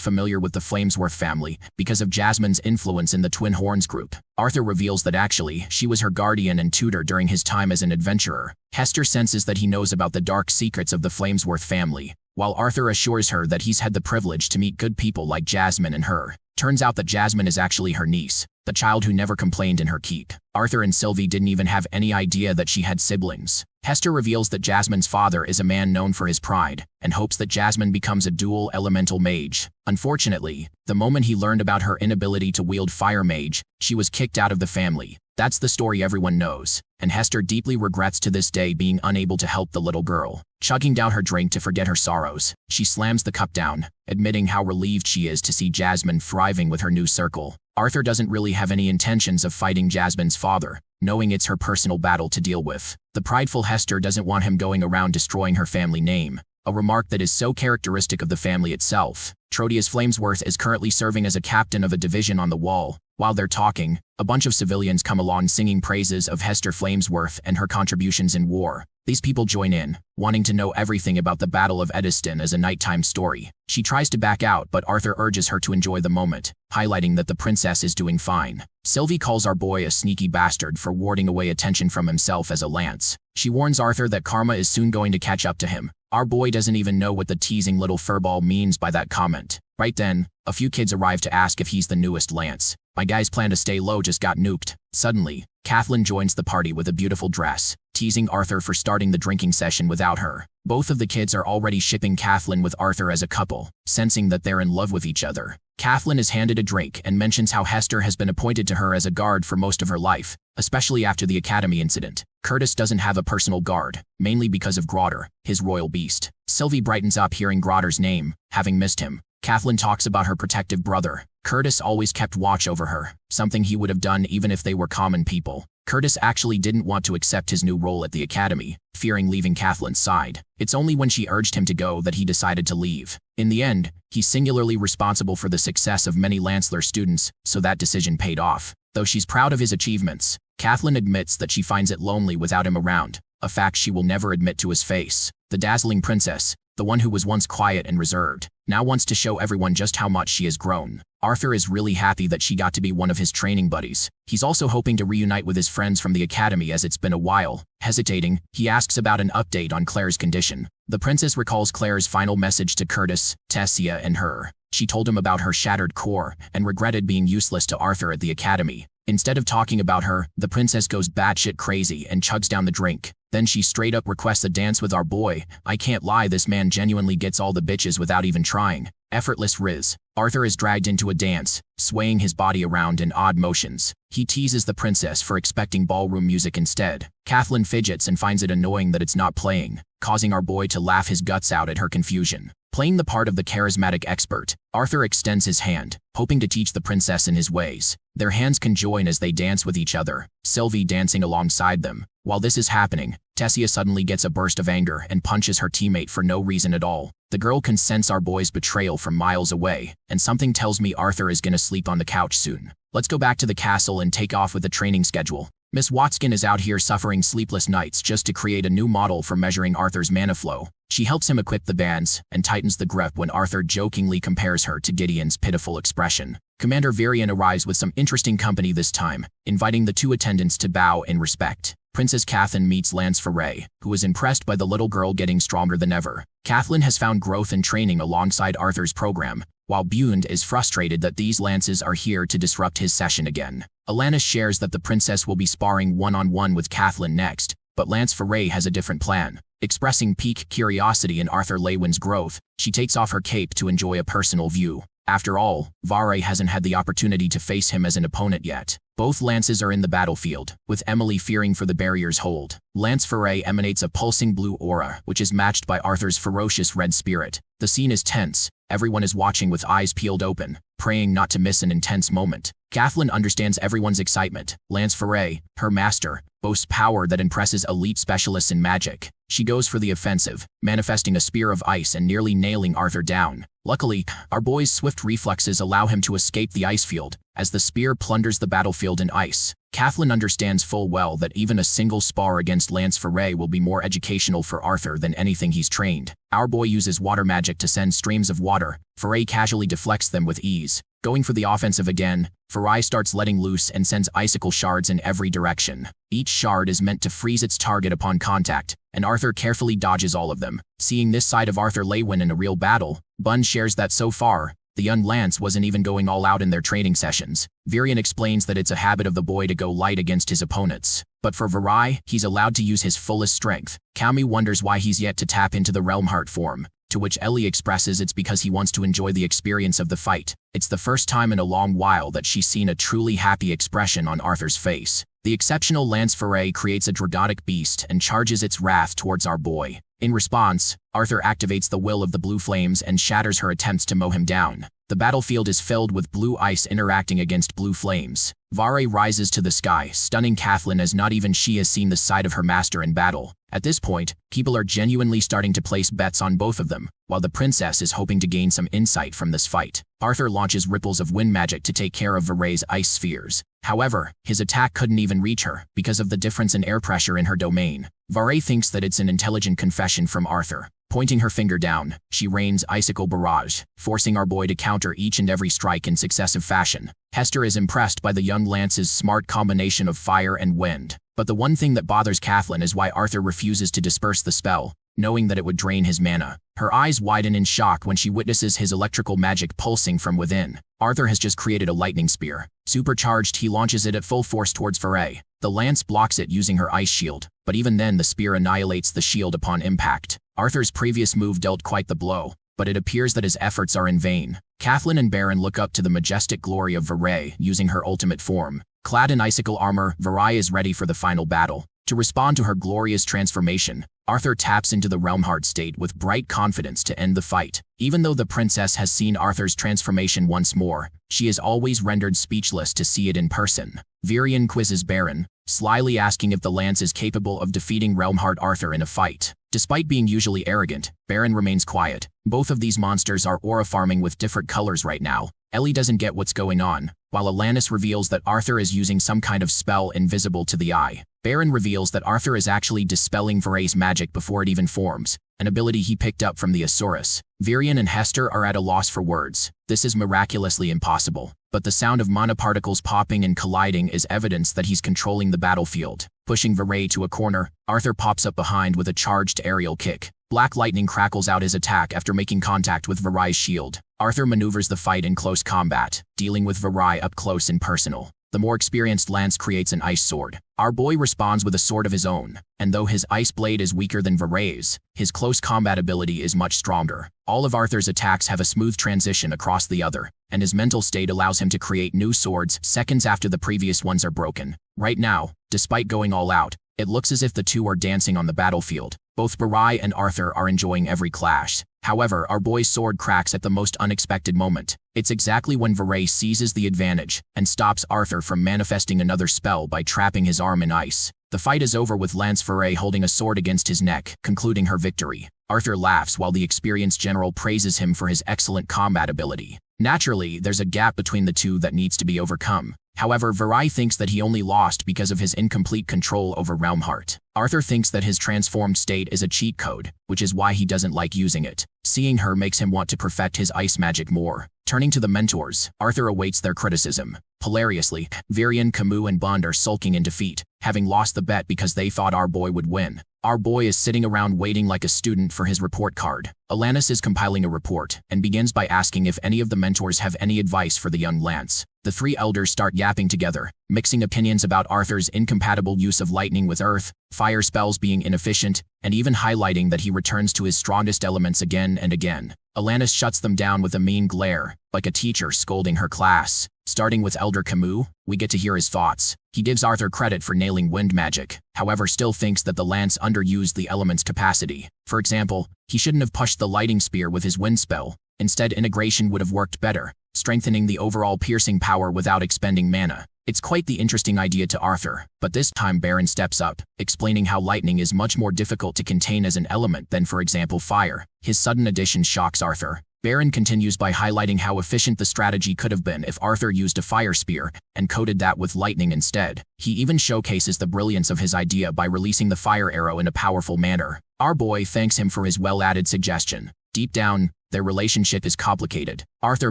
familiar with the Flamesworth family because of Jasmine's influence in the Twin Horns group. Arthur reveals that actually, she was her guardian and tutor during his time as an adventurer. Hester senses that he knows about the dark secrets of the Flamesworth family, while Arthur assures her that he's had the privilege to meet good people like Jasmine and her. Turns out that Jasmine is actually her niece, the child who never complained in her keep. Arthur and Sylvie didn't even have any idea that she had siblings. Hester reveals that Jasmine's father is a man known for his pride, and hopes that Jasmine becomes a dual elemental mage. Unfortunately, the moment he learned about her inability to wield fire mage, she was kicked out of the family. That's the story everyone knows, and Hester deeply regrets to this day being unable to help the little girl. Chugging down her drink to forget her sorrows, she slams the cup down, admitting how relieved she is to see Jasmine thriving with her new circle. Arthur doesn't really have any intentions of fighting Jasmine's father, knowing it's her personal battle to deal with. The prideful Hester doesn't want him going around destroying her family name, a remark that is so characteristic of the family itself. Trotius Flamesworth is currently serving as a captain of a division on the wall. While they're talking, a bunch of civilians come along singing praises of Hester Flamesworth and her contributions in war. These people join in, wanting to know everything about the Battle of Eddiston as a nighttime story. She tries to back out, but Arthur urges her to enjoy the moment, highlighting that the princess is doing fine. Sylvie calls our boy a sneaky bastard for warding away attention from himself as a lance. She warns Arthur that karma is soon going to catch up to him. Our boy doesn't even know what the teasing little furball means by that comment. Right then, a few kids arrive to ask if he's the newest lance. My guy's plan to stay low just got nuked. Suddenly, Kathleen joins the party with a beautiful dress, teasing Arthur for starting the drinking session without her. Both of the kids are already shipping Kathleen with Arthur as a couple, sensing that they're in love with each other. Kathleen is handed a drink and mentions how Hester has been appointed to her as a guard for most of her life, especially after the academy incident. Curtis doesn't have a personal guard, mainly because of Grotter, his royal beast. Sylvie brightens up hearing Grotter's name, having missed him. Kathleen talks about her protective brother. Curtis always kept watch over her, something he would have done even if they were common people. Curtis actually didn't want to accept his new role at the academy, fearing leaving Kathleen's side. It's only when she urged him to go that he decided to leave. In the end, he's singularly responsible for the success of many Lansler students, so that decision paid off. Though she's proud of his achievements, Kathleen admits that she finds it lonely without him around, a fact she will never admit to his face. The dazzling princess, the one who was once quiet and reserved, now wants to show everyone just how much she has grown. Arthur is really happy that she got to be one of his training buddies. He's also hoping to reunite with his friends from the academy as it's been a while. Hesitating, he asks about an update on Claire's condition. The princess recalls Claire's final message to Curtis, Tessia, and her. She told him about her shattered core and regretted being useless to Arthur at the academy. Instead of talking about her, the princess goes batshit crazy and chugs down the drink. Then she straight up requests a dance with our boy. I can't lie, this man genuinely gets all the bitches without even trying. Effortless riz. Arthur is dragged into a dance, swaying his body around in odd motions. He teases the princess for expecting ballroom music instead. Kathleen fidgets and finds it annoying that it's not playing, causing our boy to laugh his guts out at her confusion. Playing the part of the charismatic expert, Arthur extends his hand, hoping to teach the princess in his ways. Their hands conjoin as they dance with each other, Sylvie dancing alongside them. While this is happening, Tessia suddenly gets a burst of anger and punches her teammate for no reason at all. The girl can sense our boy's betrayal from miles away, and something tells me Arthur is gonna sleep on the couch soon. Let's go back to the castle and take off with the training schedule. Miss Watson is out here suffering sleepless nights just to create a new model for measuring Arthur's mana flow. She helps him equip the bands and tightens the grip when Arthur jokingly compares her to Gideon's pitiful expression. Commander Varian arrives with some interesting company this time, inviting the two attendants to bow in respect. Princess Kathleen meets Lance Foray, who is impressed by the little girl getting stronger than ever. Kathleen has found growth and training alongside Arthur's program, while Bund is frustrated that these lances are here to disrupt his session again. Alanis shares that the princess will be sparring one-on-one with Kathleen next, but Lance Foray has a different plan. Expressing pique curiosity in Arthur Leywin's growth, she takes off her cape to enjoy a personal view. After all, Vare hasn't had the opportunity to face him as an opponent yet. Both lances are in the battlefield, with Emily fearing for the barrier's hold. Lance Foray emanates a pulsing blue aura, which is matched by Arthur's ferocious red spirit. The scene is tense. Everyone is watching with eyes peeled open, praying not to miss an intense moment. Kathleen understands everyone's excitement. Lance Foray, her master, boasts power that impresses elite specialists in magic. She goes for the offensive, manifesting a spear of ice and nearly nailing Arthur down. Luckily, our boy's swift reflexes allow him to escape the ice field, as the spear plunders the battlefield in ice. Kathleen understands full well that even a single spar against Lance Foray will be more educational for Arthur than anything he's trained. Our boy uses water magic to send streams of water. Foray casually deflects them with ease. Going for the offensive again, Foray starts letting loose and sends icicle shards in every direction. Each shard is meant to freeze its target upon contact, and Arthur carefully dodges all of them. Seeing this side of Arthur Leywin in a real battle, Bun shares that so far, the young Lance wasn't even going all out in their training sessions. Varian explains that it's a habit of the boy to go light against his opponents. But for Varai, he's allowed to use his fullest strength. Kami wonders why he's yet to tap into the Realm Heart form, to which Ellie expresses it's because he wants to enjoy the experience of the fight. It's the first time in a long while that she's seen a truly happy expression on Arthur's face. The exceptional Lance Foray creates a dragonic beast and charges its wrath towards our boy. In response, Arthur activates the will of the blue flames and shatters her attempts to mow him down. The battlefield is filled with blue ice interacting against blue flames. Vare rises to the sky, stunning Kathleen as not even she has seen the side of her master in battle. At this point, people are genuinely starting to place bets on both of them, while the princess is hoping to gain some insight from this fight. Arthur launches ripples of wind magic to take care of Vare's ice spheres. However, his attack couldn't even reach her, because of the difference in air pressure in her domain. Vare thinks that it's an intelligent confession from Arthur. Pointing her finger down, she rains icicle barrage, forcing our boy to counter each and every strike in successive fashion. Hester is impressed by the young Lance's smart combination of fire and wind. But the one thing that bothers Kathleen is why Arthur refuses to disperse the spell, knowing that it would drain his mana. Her eyes widen in shock when she witnesses his electrical magic pulsing from within. Arthur has just created a lightning spear. Supercharged, he launches it at full force towards Foray. The lance blocks it using her ice shield, but even then the spear annihilates the shield upon impact. Arthur's previous move dealt quite the blow, but it appears that his efforts are in vain. Kathleen and Baron look up to the majestic glory of Varay using her ultimate form. Clad in icicle armor, Varay is ready for the final battle. To respond to her glorious transformation, Arthur taps into the realm heart state with bright confidence to end the fight. Even though the princess has seen Arthur's transformation once more, she is always rendered speechless to see it in person. Virion quizzes Baron, slyly asking if the lance is capable of defeating realm heart Arthur in a fight. Despite being usually arrogant, Baron remains quiet. Both of these monsters are aura farming with different colors right now. Ellie doesn't get what's going on, while Alanis reveals that Arthur is using some kind of spell invisible to the eye. Baron reveals that Arthur is actually dispelling Varay's magic before it even forms, an ability he picked up from the Asurus. Virion and Hester are at a loss for words. This is miraculously impossible, but the sound of mana particles popping and colliding is evidence that he's controlling the battlefield. Pushing Varay to a corner, Arthur pops up behind with a charged aerial kick. Black lightning crackles out his attack after making contact with Varay's shield. Arthur maneuvers the fight in close combat, dealing with Varay up close and personal. The more experienced Lance creates an ice sword. Our boy responds with a sword of his own, and though his ice blade is weaker than Varay's, his close combat ability is much stronger. All of Arthur's attacks have a smooth transition across the other, and his mental state allows him to create new swords seconds after the previous ones are broken. Right now, despite going all out, it looks as if the two are dancing on the battlefield. Both Varay and Arthur are enjoying every clash. However, our boy's sword cracks at the most unexpected moment. It's exactly when Varay seizes the advantage and stops Arthur from manifesting another spell by trapping his arm in ice. The fight is over with Lance Varay holding a sword against his neck, concluding her victory. Arthur laughs while the experienced general praises him for his excellent combat ability. Naturally, there's a gap between the two that needs to be overcome. However, Varay thinks that he only lost because of his incomplete control over Realm Heart. Arthur thinks that his transformed state is a cheat code, which is why he doesn't like using it. Seeing her makes him want to perfect his ice magic more. Turning to the mentors, Arthur awaits their criticism. Hilariously, Virion, Camus, and Bond are sulking in defeat, having lost the bet because they thought our boy would win. Our boy is sitting around waiting like a student for his report card. Alanis is compiling a report, and begins by asking if any of the mentors have any advice for the young Lance. The three elders start yapping together, mixing opinions about Arthur's incompatible use of lightning with earth, fire spells being inefficient, and even highlighting that he returns to his strongest elements again and again. Alanis shuts them down with a mean glare, like a teacher scolding her class. Starting with Elder Camus, we get to hear his thoughts. He gives Arthur credit for nailing wind magic, however still thinks that the lance underused the element's capacity. For example, he shouldn't have pushed the lighting spear with his wind spell. Instead, integration would have worked better, strengthening the overall piercing power without expending mana. It's quite the interesting idea to Arthur, but this time Baron steps up, explaining how lightning is much more difficult to contain as an element than, for example, fire. His sudden addition shocks Arthur. Baron continues by highlighting how efficient the strategy could have been if Arthur used a fire spear and coated that with lightning instead. He even showcases the brilliance of his idea by releasing the fire arrow in a powerful manner. Our boy thanks him for his well-added suggestion. Deep down, their relationship is complicated. Arthur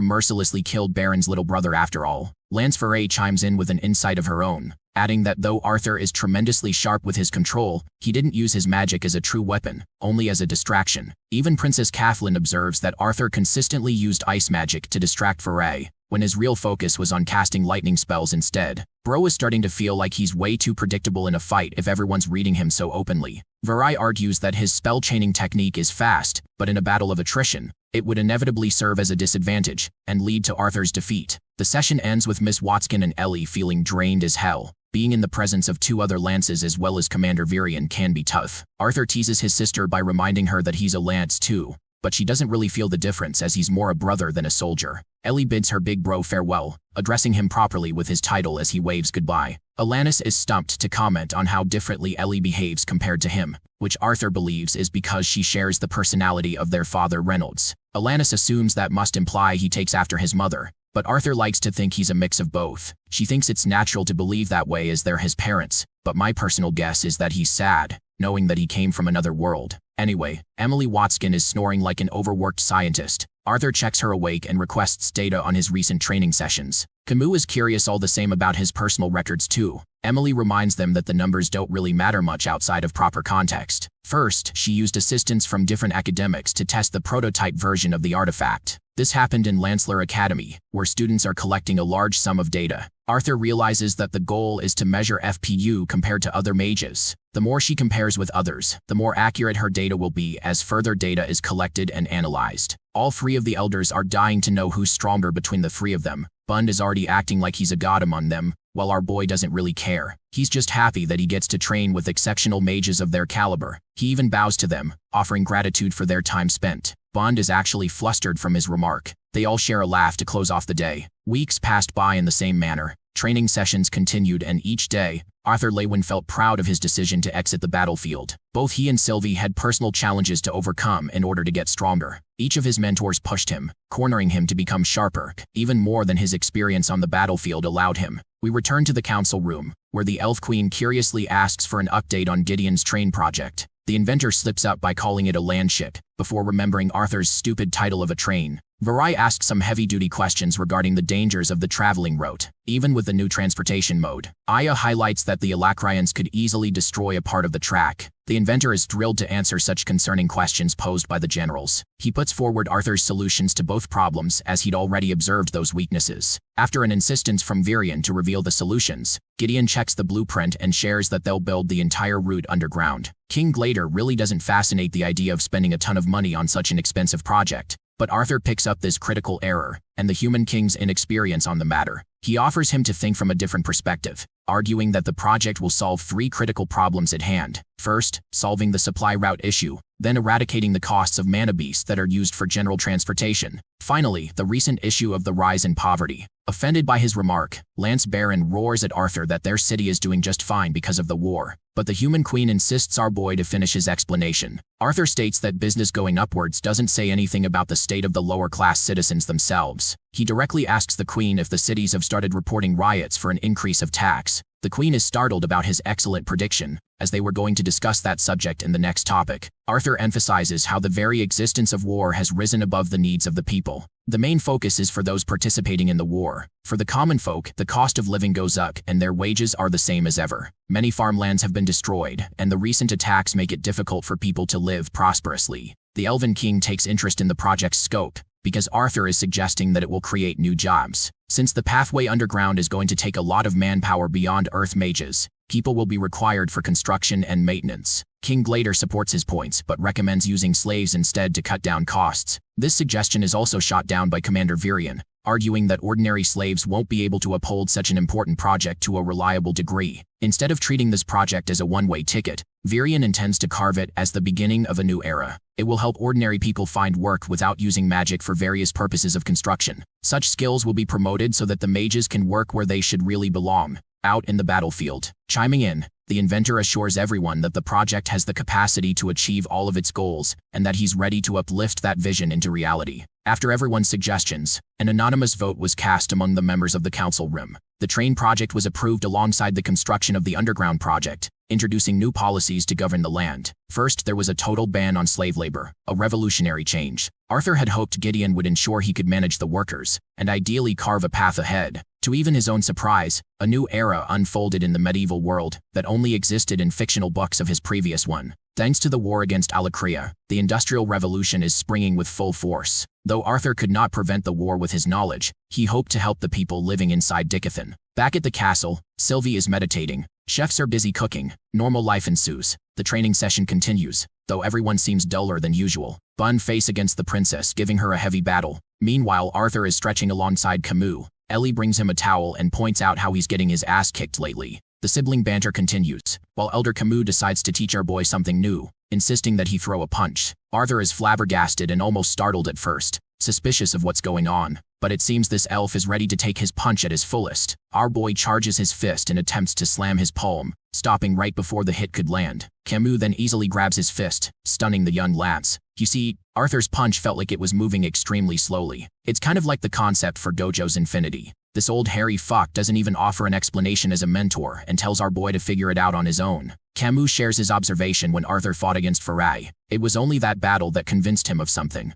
mercilessly killed Baron's little brother after all. Lance Varay chimes in with an insight of her own, adding that though Arthur is tremendously sharp with his control, he didn't use his magic as a true weapon, only as a distraction. Even Princess Kathleen observes that Arthur consistently used ice magic to distract Varay, when his real focus was on casting lightning spells instead. Bro is starting to feel like he's way too predictable in a fight if everyone's reading him so openly. Varay argues that his spell chaining technique is fast, but in a battle of attrition, it would inevitably serve as a disadvantage and lead to Arthur's defeat. The session ends with Miss Watson and Ellie feeling drained as hell. Being in the presence of two other lances as well as Commander Virion can be tough. Arthur teases his sister by reminding her that he's a lance too, but she doesn't really feel the difference as he's more a brother than a soldier. Ellie bids her big bro farewell, addressing him properly with his title as he waves goodbye. Alanis is stumped to comment on how differently Ellie behaves compared to him, which Arthur believes is because she shares the personality of their father Reynolds. Alanis assumes that must imply he takes after his mother, but Arthur likes to think he's a mix of both. She thinks it's natural to believe that way as they're his parents, but my personal guess is that he's sad, knowing that he came from another world. Anyway, Emily Watson is snoring like an overworked scientist. Arthur checks her awake and requests data on his recent training sessions. Camus is curious all the same about his personal records too. Emily reminds them that the numbers don't really matter much outside of proper context. First, she used assistance from different academics to test the prototype version of the artifact. This happened in Lansler Academy, where students are collecting a large sum of data. Arthur realizes that the goal is to measure FPU compared to other mages. The more she compares with others, the more accurate her data will be as further data is collected and analyzed. All three of the elders are dying to know who's stronger between the three of them. Bund is already acting like he's a god among them, while our boy doesn't really care. He's just happy that he gets to train with exceptional mages of their caliber. He even bows to them, offering gratitude for their time spent. Bund is actually flustered from his remark. They all share a laugh to close off the day. Weeks passed by in the same manner. Training sessions continued, and each day, Arthur Lewin felt proud of his decision to exit the battlefield. Both he and Sylvie had personal challenges to overcome in order to get stronger. Each of his mentors pushed him, cornering him to become sharper, even more than his experience on the battlefield allowed him. We return to the council room, where the Elf Queen curiously asks for an update on Gideon's train project. The inventor slips up by calling it a landship, before remembering Arthur's stupid title of a train. Varai asks some heavy-duty questions regarding the dangers of the traveling route, even with the new transportation mode. Aya highlights that the Alacrians could easily destroy a part of the track. The inventor is thrilled to answer such concerning questions posed by the generals. He puts forward Arthur's solutions to both problems as he'd already observed those weaknesses. After an insistence from Virion to reveal the solutions, Gideon checks the blueprint and shares that they'll build the entire route underground. King Glader really doesn't fascinate the idea of spending a ton of money on such an expensive project. But Arthur picks up this critical error, and the human king's inexperience on the matter. He offers him to think from a different perspective, arguing that the project will solve three critical problems at hand. First, solving the supply route issue, then eradicating the costs of mana beasts that are used for general transportation. Finally, the recent issue of the rise in poverty. Offended by his remark, Lance Baron roars at Arthur that their city is doing just fine because of the war. But the human queen insists our boy to finish his explanation. Arthur states that business going upwards doesn't say anything about the state of the lower-class citizens themselves. He directly asks the queen if the cities have started reporting riots for an increase of tax. The queen is startled about his excellent prediction, as they were going to discuss that subject in the next topic. Arthur emphasizes how the very existence of war has risen above the needs of the people. The main focus is for those participating in the war. For the common folk, the cost of living goes up and their wages are the same as ever. Many farmlands have been destroyed, and the recent attacks make it difficult for people to live prosperously. The Elven King takes interest in the project's scope, because Arthur is suggesting that it will create new jobs. Since the pathway underground is going to take a lot of manpower beyond Earth mages, people will be required for construction and maintenance. King Glader supports his points but recommends using slaves instead to cut down costs. This suggestion is also shot down by Commander Virion, arguing that ordinary slaves won't be able to uphold such an important project to a reliable degree. Instead of treating this project as a one-way ticket, Virion intends to carve it as the beginning of a new era. It will help ordinary people find work without using magic for various purposes of construction. Such skills will be promoted so that the mages can work where they should really belong, out in the battlefield. Chiming in, the inventor assures everyone that the project has the capacity to achieve all of its goals and that he's ready to uplift that vision into reality. After everyone's suggestions, an anonymous vote was cast among the members of the council room. The train project was approved alongside the construction of the underground project, introducing new policies to govern the land. First, there was a total ban on slave labor, a revolutionary change. Arthur had hoped Gideon would ensure he could manage the workers, and ideally carve a path ahead. To even his own surprise, a new era unfolded in the medieval world that only existed in fictional books of his previous one. Thanks to the war against Alacria, the Industrial Revolution is springing with full force. Though Arthur could not prevent the war with his knowledge, he hoped to help the people living inside Dicathan. Back at the castle, Sylvie is meditating. Chefs are busy cooking. Normal life ensues. The training session continues, though everyone seems duller than usual. Bun face against the princess, giving her a heavy battle. Meanwhile, Arthur is stretching alongside Camus. Ellie brings him a towel and points out how he's getting his ass kicked lately. The sibling banter continues, while Elder Camus decides to teach our boy something new, insisting that he throw a punch. Arthur is flabbergasted and almost startled at first, suspicious of what's going on, but it seems this elf is ready to take his punch at his fullest. Our boy charges his fist and attempts to slam his palm, stopping right before the hit could land. Camus then easily grabs his fist, stunning the young lance. You see, Arthur's punch felt like it was moving extremely slowly. It's kind of like the concept for Gojo's Infinity. This old hairy fuck doesn't even offer an explanation as a mentor and tells our boy to figure it out on his own. Camus shares his observation when Arthur fought against Farai. It was only that battle that convinced him of something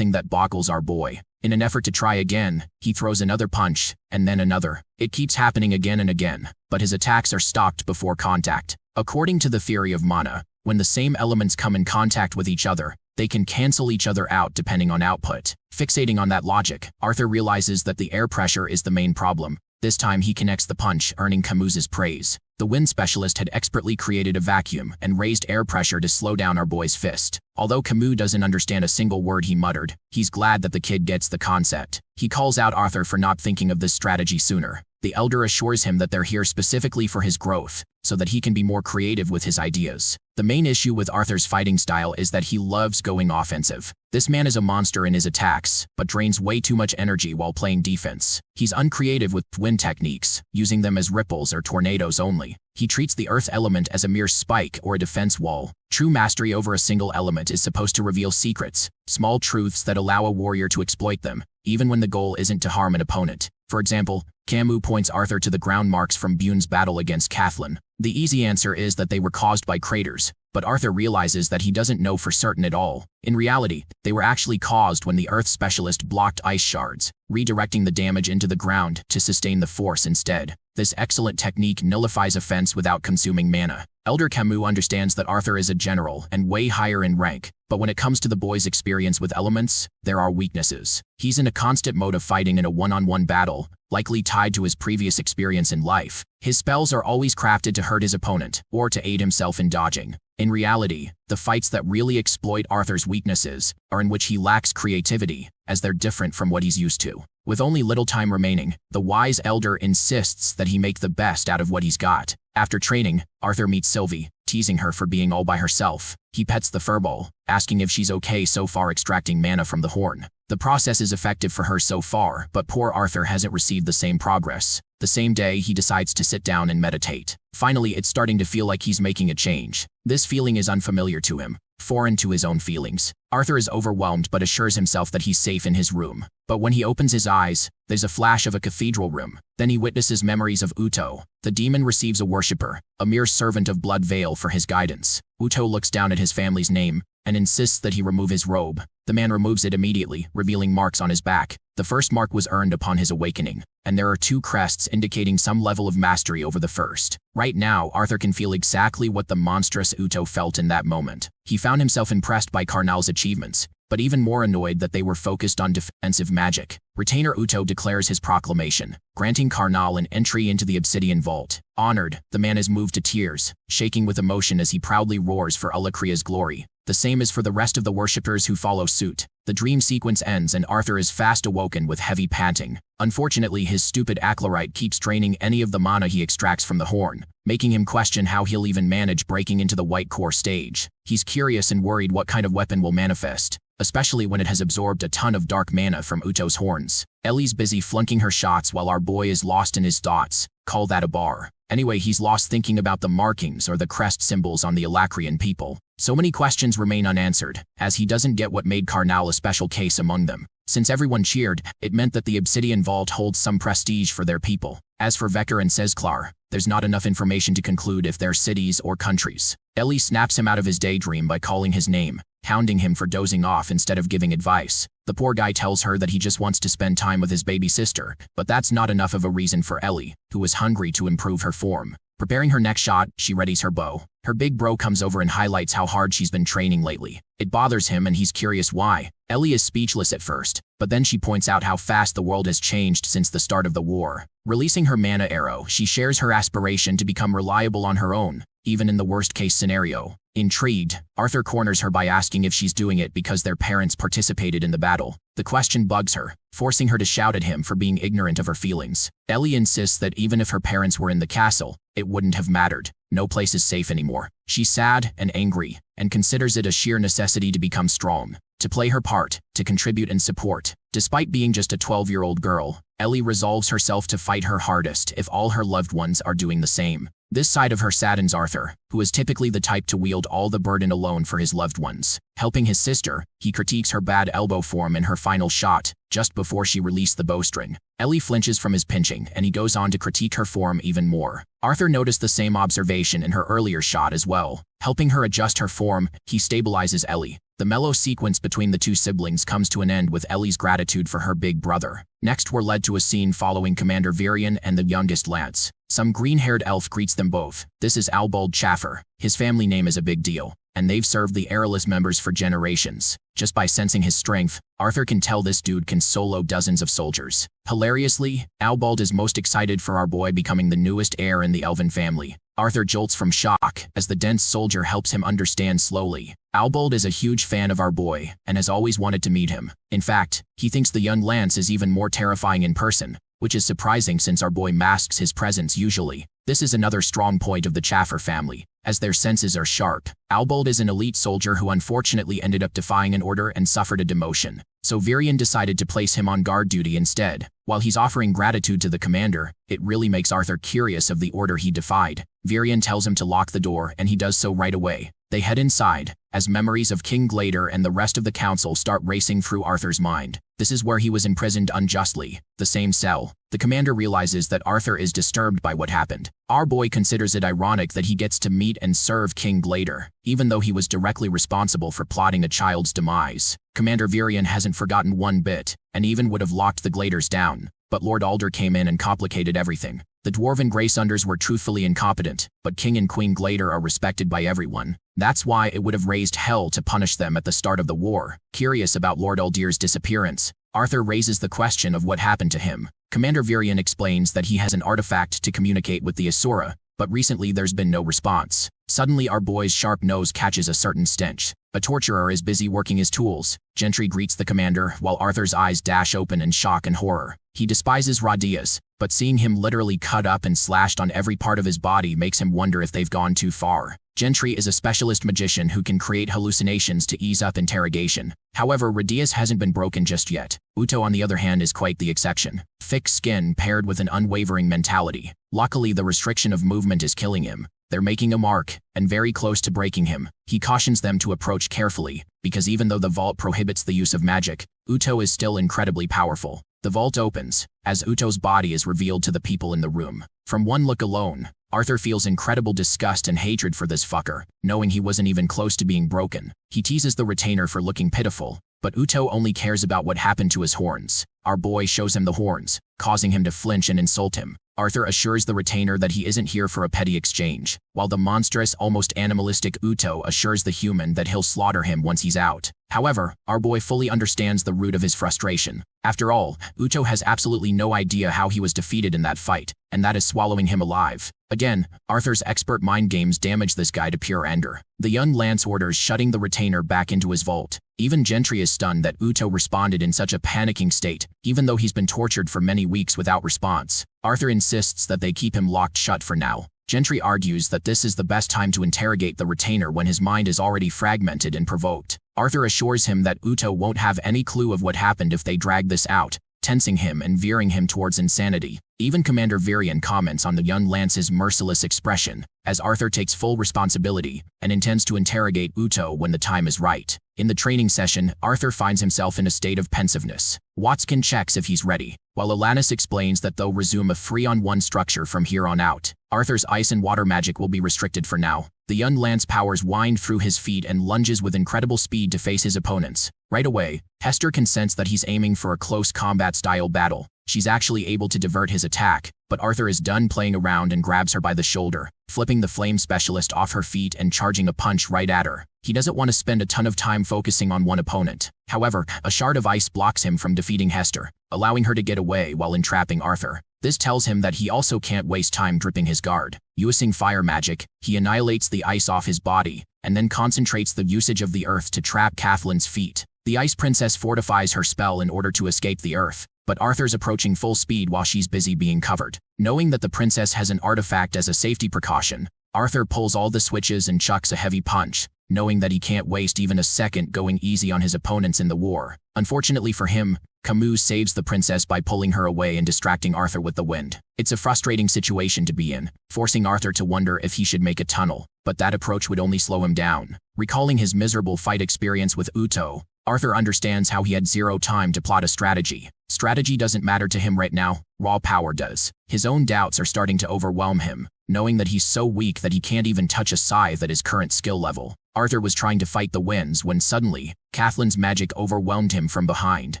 that boggles our boy. In an effort to try again, he throws another punch, and then another. It keeps happening again and again, but his attacks are stopped before contact. According to the theory of mana, when the same elements come in contact with each other, they can cancel each other out depending on output. Fixating on that logic, Arthur realizes that the air pressure is the main problem. This time he connects the punch, earning Camus's praise. The wind specialist had expertly created a vacuum and raised air pressure to slow down our boy's fist. Although Camus doesn't understand a single word he muttered, he's glad that the kid gets the concept. He calls out Arthur for not thinking of this strategy sooner. The elder assures him that they're here specifically for his growth, so that he can be more creative with his ideas. The main issue with Arthur's fighting style is that he loves going offensive. This man is a monster in his attacks, but drains way too much energy while playing defense. He's uncreative with wind techniques, using them as ripples or tornadoes only. He treats the earth element as a mere spike or a defense wall. True mastery over a single element is supposed to reveal secrets, small truths that allow a warrior to exploit them, even when the goal isn't to harm an opponent. For example, Camus points Arthur to the ground marks from Bune's battle against Kathleen. The easy answer is that they were caused by craters, but Arthur realizes that he doesn't know for certain at all. In reality, they were actually caused when the Earth specialist blocked ice shards, redirecting the damage into the ground to sustain the force instead. This excellent technique nullifies offense without consuming mana. Elder Camus understands that Arthur is a general and way higher in rank, but when it comes to the boy's experience with elements, there are weaknesses. He's in a constant mode of fighting in a one-on-one battle, likely tied to his previous experience in life. His spells are always crafted to hurt his opponent, or to aid himself in dodging. In reality, the fights that really exploit Arthur's weaknesses are in which he lacks creativity, as they're different from what he's used to. With only little time remaining, the wise elder insists that he make the best out of what he's got. After training, Arthur meets Sylvie, teasing her for being all by herself. He pets the furball, asking if she's okay so far extracting mana from the horn. The process is effective for her so far, but poor Arthur hasn't received the same progress. The same day, he decides to sit down and meditate. Finally, it's starting to feel like he's making a change. This feeling is unfamiliar to him, foreign to his own feelings. Arthur is overwhelmed but assures himself that he's safe in his room. But when he opens his eyes, there's a flash of a cathedral room. Then he witnesses memories of Uto. The demon receives a worshipper, a mere servant of Blood Veil, for his guidance. Uto looks down at his family's name and insists that he remove his robe. The man removes it immediately, revealing marks on his back. The first mark was earned upon his awakening, and there are 2 crests indicating some level of mastery over the first. Right now, Arthur can feel exactly what the monstrous Uto felt in that moment. He found himself impressed by Karnal's achievements, but even more annoyed that they were focused on defensive magic. Retainer Uto declares his proclamation, granting Karnal an entry into the Obsidian Vault. Honored, the man is moved to tears, shaking with emotion as he proudly roars for Ulakria's glory. The same is for the rest of the worshippers who follow suit. The dream sequence ends and Arthur is fast awoken with heavy panting. Unfortunately, his stupid acolyte keeps draining any of the mana he extracts from the horn, making him question how he'll even manage breaking into the white core stage. He's curious and worried what kind of weapon will manifest, especially when it has absorbed a ton of dark mana from Uto's horns. Ellie's busy flunking her shots while our boy is lost in his thoughts. Call that a bar. Anyway, he's lost thinking about the markings or the crest symbols on the Alacrian people. So many questions remain unanswered, as he doesn't get what made Karnal a special case among them. Since everyone cheered, it meant that the Obsidian Vault holds some prestige for their people. As for Vekar and Sezklar, there's not enough information to conclude if they're cities or countries. Ellie snaps him out of his daydream by calling his name, hounding him for dozing off instead of giving advice. The poor guy tells her that he just wants to spend time with his baby sister, but that's not enough of a reason for Ellie, who is hungry to improve her form. Preparing her next shot, she readies her bow. Her big bro comes over and highlights how hard she's been training lately. It bothers him and he's curious why. Ellie is speechless at first, but then she points out how fast the world has changed since the start of the war. Releasing her mana arrow, she shares her aspiration to become reliable on her own, even in the worst-case scenario. Intrigued, Arthur corners her by asking if she's doing it because their parents participated in the battle. The question bugs her, forcing her to shout at him for being ignorant of her feelings. Ellie insists that even if her parents were in the castle, it wouldn't have mattered. No place is safe anymore. She's sad and angry, and considers it a sheer necessity to become strong, to play her part, to contribute and support. Despite being just a 12-year-old girl, Ellie resolves herself to fight her hardest if all her loved ones are doing the same. This side of her saddens Arthur, who is typically the type to wield all the burden alone for his loved ones. Helping his sister, he critiques her bad elbow form in her final shot, just before she released the bowstring. Ellie flinches from his pinching, and he goes on to critique her form even more. Arthur noticed the same observation in her earlier shot as well. Helping her adjust her form, he stabilizes Ellie. The mellow sequence between the two siblings comes to an end with Ellie's gratitude for her big brother. Next, we're led to a scene following Commander Virion and the youngest Lance. Some green-haired elf greets them both. This is Albald Chaffer. His family name is a big deal, and they've served the airless members for generations. Just by sensing his strength, Arthur can tell this dude can solo dozens of soldiers. Hilariously, Albald is most excited for our boy becoming the newest heir in the elven family. Arthur jolts from shock as the dense soldier helps him understand slowly. Albald is a huge fan of our boy and has always wanted to meet him. In fact, he thinks the young Lance is even more terrifying in person, which is surprising since our boy masks his presence usually. This is another strong point of the Chaffer family, as their senses are sharp. Albald is an elite soldier who unfortunately ended up defying an order and suffered a demotion, so Virion decided to place him on guard duty instead. While he's offering gratitude to the commander, it really makes Arthur curious of the order he defied. Virion tells him to lock the door, and he does so right away. They head inside, as memories of King Glader and the rest of the council start racing through Arthur's mind. This is where he was imprisoned unjustly, the same cell. The commander realizes that Arthur is disturbed by what happened. Our boy considers it ironic that he gets to meet and serve King Glader, even though he was directly responsible for plotting a child's demise. Commander Virion hasn't forgotten one bit, and even would have locked the Gladers down. But Lord Alder came in and complicated everything. The Dwarven Graysunders were truthfully incompetent, but King and Queen Glader are respected by everyone. That's why it would have raised hell to punish them at the start of the war. Curious about Lord Aldir's disappearance, Arthur raises the question of what happened to him. Commander Virion explains that he has an artifact to communicate with the Asura, but recently there's been no response. Suddenly our boy's sharp nose catches a certain stench. A torturer is busy working his tools. Gentry greets the commander while Arthur's eyes dash open in shock and horror. He despises Radius, but seeing him literally cut up and slashed on every part of his body makes him wonder if they've gone too far. Gentry is a specialist magician who can create hallucinations to ease up interrogation. However, Radius hasn't been broken just yet. Uto, on the other hand, is quite the exception. Thick skin paired with an unwavering mentality. Luckily, the restriction of movement is killing him. They're making a mark, and very close to breaking him. He cautions them to approach carefully, because even though the vault prohibits the use of magic, Uto is still incredibly powerful. The vault opens, as Uto's body is revealed to the people in the room. From one look alone, Arthur feels incredible disgust and hatred for this fucker, knowing he wasn't even close to being broken. He teases the retainer for looking pitiful, but Uto only cares about what happened to his horns. Our boy shows him the horns, causing him to flinch and insult him. Arthur assures the retainer that he isn't here for a petty exchange, while the monstrous, almost animalistic Uto assures the human that he'll slaughter him once he's out. However, our boy fully understands the root of his frustration. After all, Uto has absolutely no idea how he was defeated in that fight, and that is swallowing him alive. Again, Arthur's expert mind games damage this guy to pure anger. The young Lance orders shutting the retainer back into his vault. Even Gentry is stunned that Uto responded in such a panicking state, even though he's been tortured for many weeks without response. Arthur insists that they keep him locked shut for now. Gentry argues that this is the best time to interrogate the retainer when his mind is already fragmented and provoked. Arthur assures him that Uto won't have any clue of what happened if they drag this out, tensing him and veering him towards insanity. Even Commander Virion comments on the young Lance's merciless expression, as Arthur takes full responsibility and intends to interrogate Uto when the time is right. In the training session, Arthur finds himself in a state of pensiveness. Watskin checks if he's ready, while Alanis explains that they'll resume a free-on-one structure from here on out. Arthur's ice and water magic will be restricted for now. The young Lance powers wind through his feet and lunges with incredible speed to face his opponents. Right away, Hester can sense that he's aiming for a close combat-style battle. She's actually able to divert his attack, but Arthur is done playing around and grabs her by the shoulder, flipping the flame specialist off her feet and charging a punch right at her. He doesn't want to spend a ton of time focusing on one opponent. However, a shard of ice blocks him from defeating Hester, allowing her to get away while entrapping Arthur. This tells him that he also can't waste time dripping his guard. Using fire magic, he annihilates the ice off his body, and then concentrates the usage of the earth to trap Kathleen's feet. The Ice Princess fortifies her spell in order to escape the earth, but Arthur's approaching full speed while she's busy being covered. Knowing that the princess has an artifact as a safety precaution, Arthur pulls all the switches and chucks a heavy punch, knowing that he can't waste even a second going easy on his opponents in the war. Unfortunately for him, Camus saves the princess by pulling her away and distracting Arthur with the wind. It's a frustrating situation to be in, forcing Arthur to wonder if he should make a tunnel, but that approach would only slow him down. Recalling his miserable fight experience with Uto, Arthur understands how he had zero time to plot a strategy. Strategy doesn't matter to him right now, raw power does. His own doubts are starting to overwhelm him, knowing that he's so weak that he can't even touch a scythe at his current skill level. Arthur was trying to fight the winds when suddenly, Kathleen's magic overwhelmed him from behind.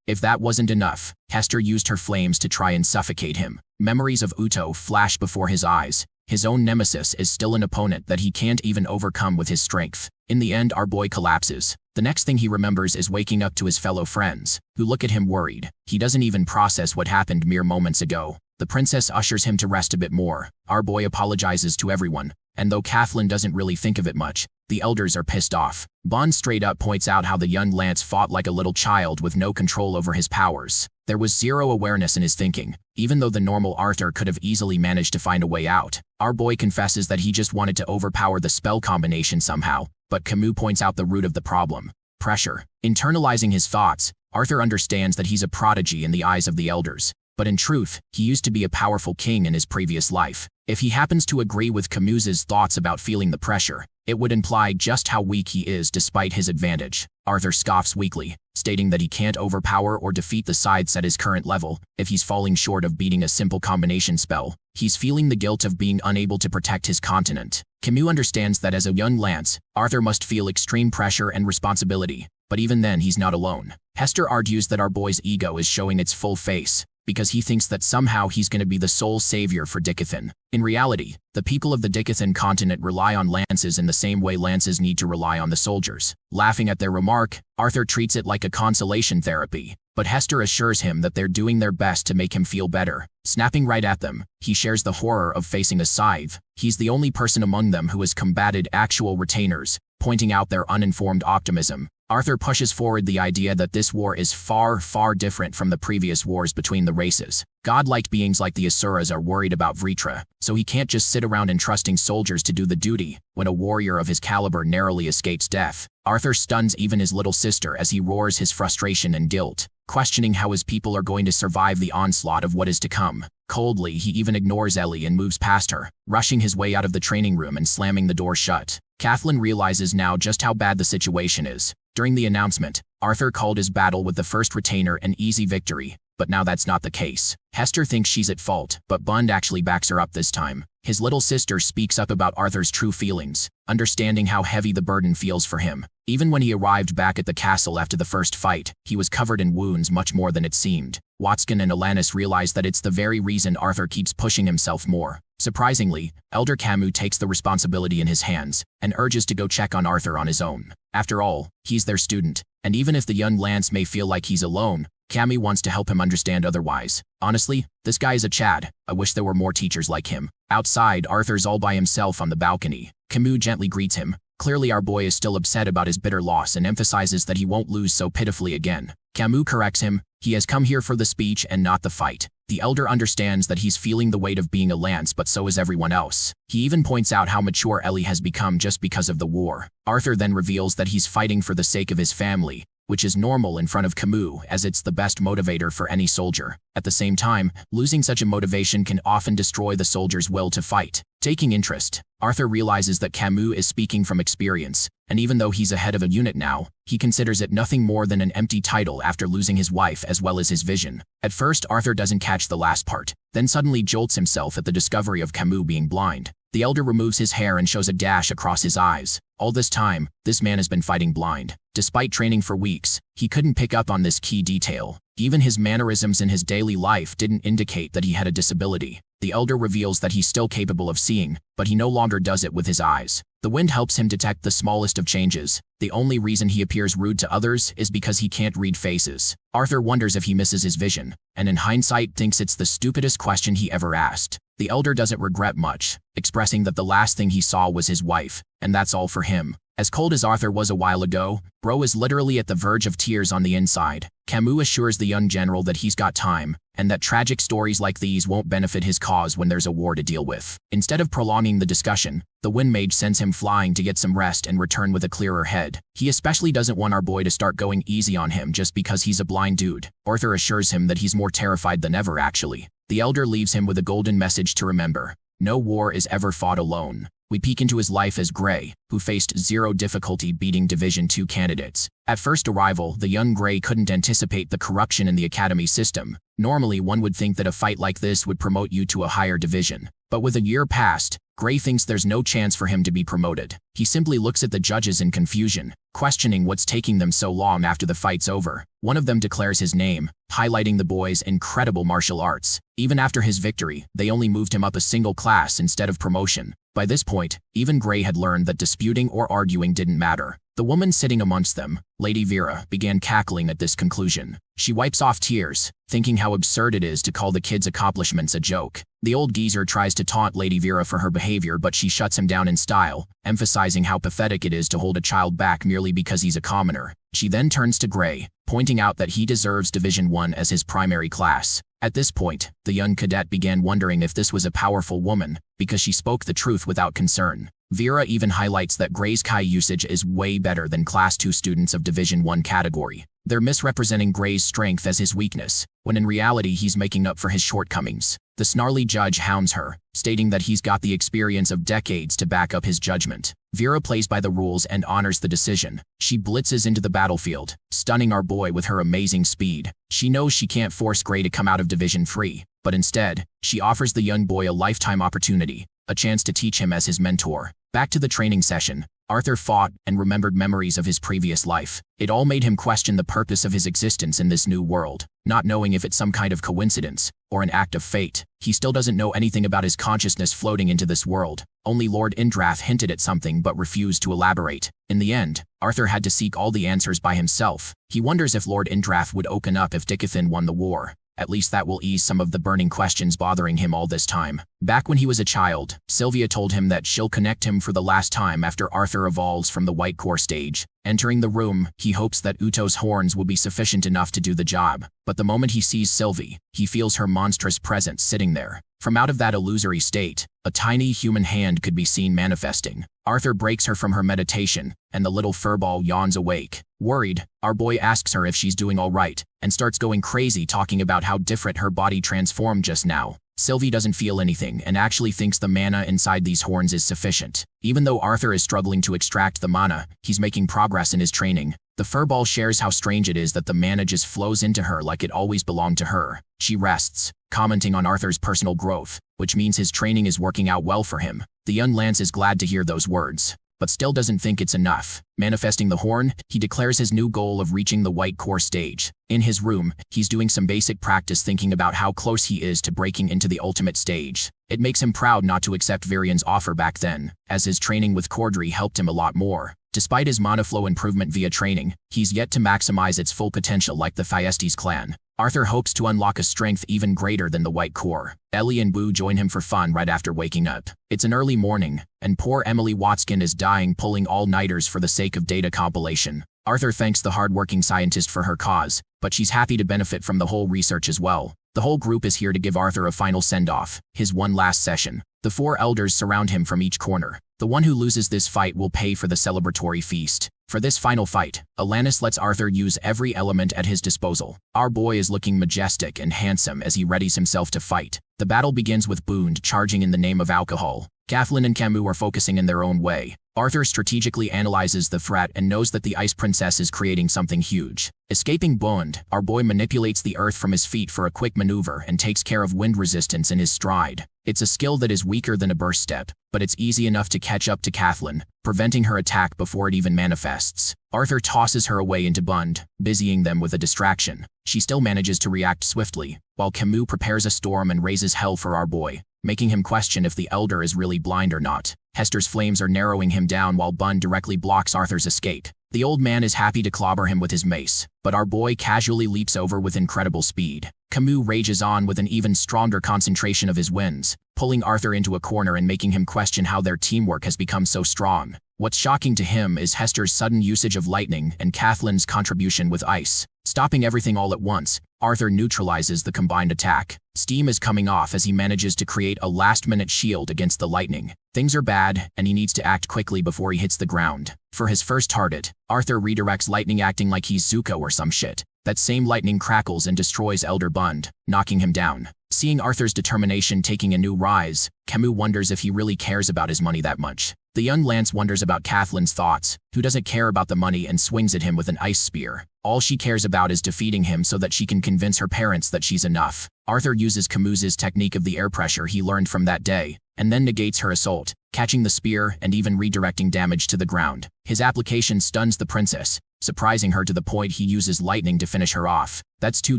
If that wasn't enough, Hester used her flames to try and suffocate him. Memories of Uto flash before his eyes. His own nemesis is still an opponent that he can't even overcome with his strength. In the end, our boy collapses. The next thing he remembers is waking up to his fellow friends, who look at him worried. He doesn't even process what happened mere moments ago. The princess ushers him to rest a bit more. Our boy apologizes to everyone, and though Kathleen doesn't really think of it much, the elders are pissed off. Bond straight up points out how the young Lance fought like a little child with no control over his powers. There was zero awareness in his thinking, even though the normal Arthur could have easily managed to find a way out. Our boy confesses that he just wanted to overpower the spell combination somehow, but Camus points out the root of the problem: pressure. Internalizing his thoughts, Arthur understands that he's a prodigy in the eyes of the elders. But in truth, he used to be a powerful king in his previous life. If he happens to agree with Camus's thoughts about feeling the pressure, it would imply just how weak he is despite his advantage. Arthur scoffs weakly, stating that he can't overpower or defeat the scythes at his current level. If he's falling short of beating a simple combination spell, he's feeling the guilt of being unable to protect his continent. Camus understands that as a young Lance, Arthur must feel extreme pressure and responsibility, but even then he's not alone. Hester argues that our boy's ego is showing its full face, because he thinks that somehow he's going to be the sole savior for Dicathan. In reality, the people of the Dicathan continent rely on lances in the same way lances need to rely on the soldiers. Laughing at their remark, Arthur treats it like a consolation therapy, but Hester assures him that they're doing their best to make him feel better. Snapping right at them, he shares the horror of facing a scythe. He's the only person among them who has combated actual retainers, pointing out their uninformed optimism. Arthur pushes forward the idea that this war is far, far different from the previous wars between the races. Godlike beings like the Asuras are worried about Vritra, so he can't just sit around entrusting soldiers to do the duty when a warrior of his caliber narrowly escapes death. Arthur stuns even his little sister as he roars his frustration and guilt, questioning how his people are going to survive the onslaught of what is to come. Coldly, he even ignores Ellie and moves past her, rushing his way out of the training room and slamming the door shut. Kathleen realizes now just how bad the situation is. During the announcement, Arthur called his battle with the first retainer an easy victory, but now that's not the case. Hester thinks she's at fault, but Bond actually backs her up this time. His little sister speaks up about Arthur's true feelings, understanding how heavy the burden feels for him. Even when he arrived back at the castle after the first fight, he was covered in wounds much more than it seemed. Watskin and Alanis realize that it's the very reason Arthur keeps pushing himself more. Surprisingly, Elder Camus takes the responsibility in his hands and urges to go check on Arthur on his own. After all, he's their student, and even if the young Lance may feel like he's alone, Camus wants to help him understand otherwise. Honestly, this guy is a Chad. I wish there were more teachers like him. Outside, Arthur's all by himself on the balcony. Camus gently greets him. Clearly our boy is still upset about his bitter loss and emphasizes that he won't lose so pitifully again. Camus corrects him. He has come here for the speech and not the fight. The elder understands that he's feeling the weight of being a Lance, but so is everyone else. He even points out how mature Ellie has become just because of the war. Arthur then reveals that he's fighting for the sake of his family, which is normal in front of Camus, as it's the best motivator for any soldier. At the same time, losing such a motivation can often destroy the soldier's will to fight. Taking interest, Arthur realizes that Camus is speaking from experience, and even though he's a head of a unit now, he considers it nothing more than an empty title after losing his wife as well as his vision. At first, Arthur doesn't catch the last part, then suddenly jolts himself at the discovery of Camus being blind. The elder removes his hair and shows a dash across his eyes. All this time, this man has been fighting blind. Despite training for weeks, he couldn't pick up on this key detail. Even his mannerisms in his daily life didn't indicate that he had a disability. The elder reveals that he's still capable of seeing, but he no longer does it with his eyes. The wind helps him detect the smallest of changes. The only reason he appears rude to others is because he can't read faces. Arthur wonders if he misses his vision, and in hindsight thinks it's the stupidest question he ever asked. The elder doesn't regret much, expressing that the last thing he saw was his wife, and that's all for him. As cold as Arthur was a while ago, Bro is literally at the verge of tears on the inside. Camus assures the young general that he's got time, and that tragic stories like these won't benefit his cause when there's a war to deal with. Instead of prolonging the discussion, the Wind Mage sends him flying to get some rest and return with a clearer head. He especially doesn't want our boy to start going easy on him just because he's a blind dude. Arthur assures him that he's more terrified than ever actually. The elder leaves him with a golden message to remember. No war is ever fought alone. we peek into his life as Gray, who faced zero difficulty beating Division II candidates. At first arrival, the young Gray couldn't anticipate the corruption in the academy system. Normally, one would think that a fight like this would promote you to a higher division. But with a year past, Gray thinks there's no chance for him to be promoted. He simply looks at the judges in confusion, questioning what's taking them so long after the fight's over. One of them declares his name, highlighting the boy's incredible martial arts. Even after his victory, they only moved him up a single class instead of promotion. By this point, even Gray had learned that disputing or arguing didn't matter. The woman sitting amongst them, Lady Vera, began cackling at this conclusion. She wipes off tears, thinking how absurd it is to call the kid's accomplishments a joke. The old geezer tries to taunt Lady Vera for her behavior, but she shuts him down in style, emphasizing how pathetic it is to hold a child back merely because he's a commoner. She then turns to Gray, pointing out that he deserves Division I as his primary class. At this point, the young cadet began wondering if this was a powerful woman, because she spoke the truth without concern. Vera even highlights that Gray's Kai usage is way better than Class 2 students of Division I category. They're misrepresenting Gray's strength as his weakness, when in reality he's making up for his shortcomings. The snarly judge hounds her, stating that he's got the experience of decades to back up his judgment. Vera plays by the rules and honors the decision. She blitzes into the battlefield, stunning our boy with her amazing speed. She knows she can't force Gray to come out of Division III, but instead, she offers the young boy a lifetime opportunity, a chance to teach him as his mentor. Back to the training session, Arthur fought and remembered memories of his previous life. It all made him question the purpose of his existence in this new world, not knowing if it's some kind of coincidence or an act of fate. He still doesn't know anything about his consciousness floating into this world. Only Lord Indrath hinted at something but refused to elaborate. In the end, Arthur had to seek all the answers by himself. He wonders if Lord Indrath would open up if Dicothin won the war. At least that will ease some of the burning questions bothering him all this time. Back when he was a child, Sylvia told him that she'll connect him for the last time after Arthur evolves from the White Core stage. Entering the room, he hopes that Uto's horns will be sufficient enough to do the job. But the moment he sees Sylvie, he feels her monstrous presence sitting there. From out of that illusory state, a tiny human hand could be seen manifesting. Arthur breaks her from her meditation, and the little furball yawns awake. Worried, our boy asks her if she's doing all right, and starts going crazy talking about how different her body transformed just now. Sylvie doesn't feel anything and actually thinks the mana inside these horns is sufficient. Even though Arthur is struggling to extract the mana, he's making progress in his training. The furball shares how strange it is that the mana just flows into her like it always belonged to her. She rests, commenting on Arthur's personal growth, which means his training is working out well for him. The young Lance is glad to hear those words, but still doesn't think it's enough. Manifesting the horn, he declares his new goal of reaching the White Core stage. In his room, he's doing some basic practice thinking about how close he is to breaking into the ultimate stage. It makes him proud not to accept Varian's offer back then, as his training with Cordry helped him a lot more. Despite his mana flow improvement via training, he's yet to maximize its full potential like the Thyestes clan. Arthur hopes to unlock a strength even greater than the White Core. Ellie and Boo join him for fun right after waking up. It's an early morning, and poor Emily Watskin is dying pulling all-nighters for the sake of data compilation. Arthur thanks the hard-working scientist for her cause, but she's happy to benefit from the whole research as well. The whole group is here to give Arthur a final send-off, his one last session. The 4 elders surround him from each corner. The one who loses this fight will pay for the celebratory feast. For this final fight, Alanis lets Arthur use every element at his disposal. Our boy is looking majestic and handsome as he readies himself to fight. The battle begins with Boond charging in the name of alcohol. Kathleen and Camus are focusing in their own way. Arthur strategically analyzes the threat and knows that the Ice Princess is creating something huge. Escaping Boond, our boy manipulates the earth from his feet for a quick maneuver and takes care of wind resistance in his stride. It's a skill that is weaker than a burst step, but it's easy enough to catch up to Kathleen, preventing her attack before it even manifests. Arthur tosses her away into Bund, busying them with a distraction. She still manages to react swiftly, while Camus prepares a storm and raises hell for our boy, making him question if the Elder is really blind or not. Hester's flames are narrowing him down while Bund directly blocks Arthur's escape. The old man is happy to clobber him with his mace, but our boy casually leaps over with incredible speed. Camus rages on with an even stronger concentration of his winds, pulling Arthur into a corner and making him question how their teamwork has become so strong. What's shocking to him is Hester's sudden usage of lightning and Kathleen's contribution with ice. Stopping everything all at once, Arthur neutralizes the combined attack. Steam is coming off as he manages to create a last-minute shield against the lightning. Things are bad, and he needs to act quickly before he hits the ground. For his first target, Arthur redirects lightning acting like he's Zuko or some shit. that same lightning crackles and destroys Elder Bund, knocking him down. Seeing Arthur's determination taking a new rise, Camus wonders if he really cares about his money that much. The young Lance wonders about Kathleen's thoughts, who doesn't care about the money and swings at him with an ice spear. All she cares about is defeating him so that she can convince her parents that she's enough. Arthur uses Camus's technique of the air pressure he learned from that day, and then negates her assault, catching the spear and even redirecting damage to the ground. His application stuns the princess, surprising her to the point he uses lightning to finish her off. That's 2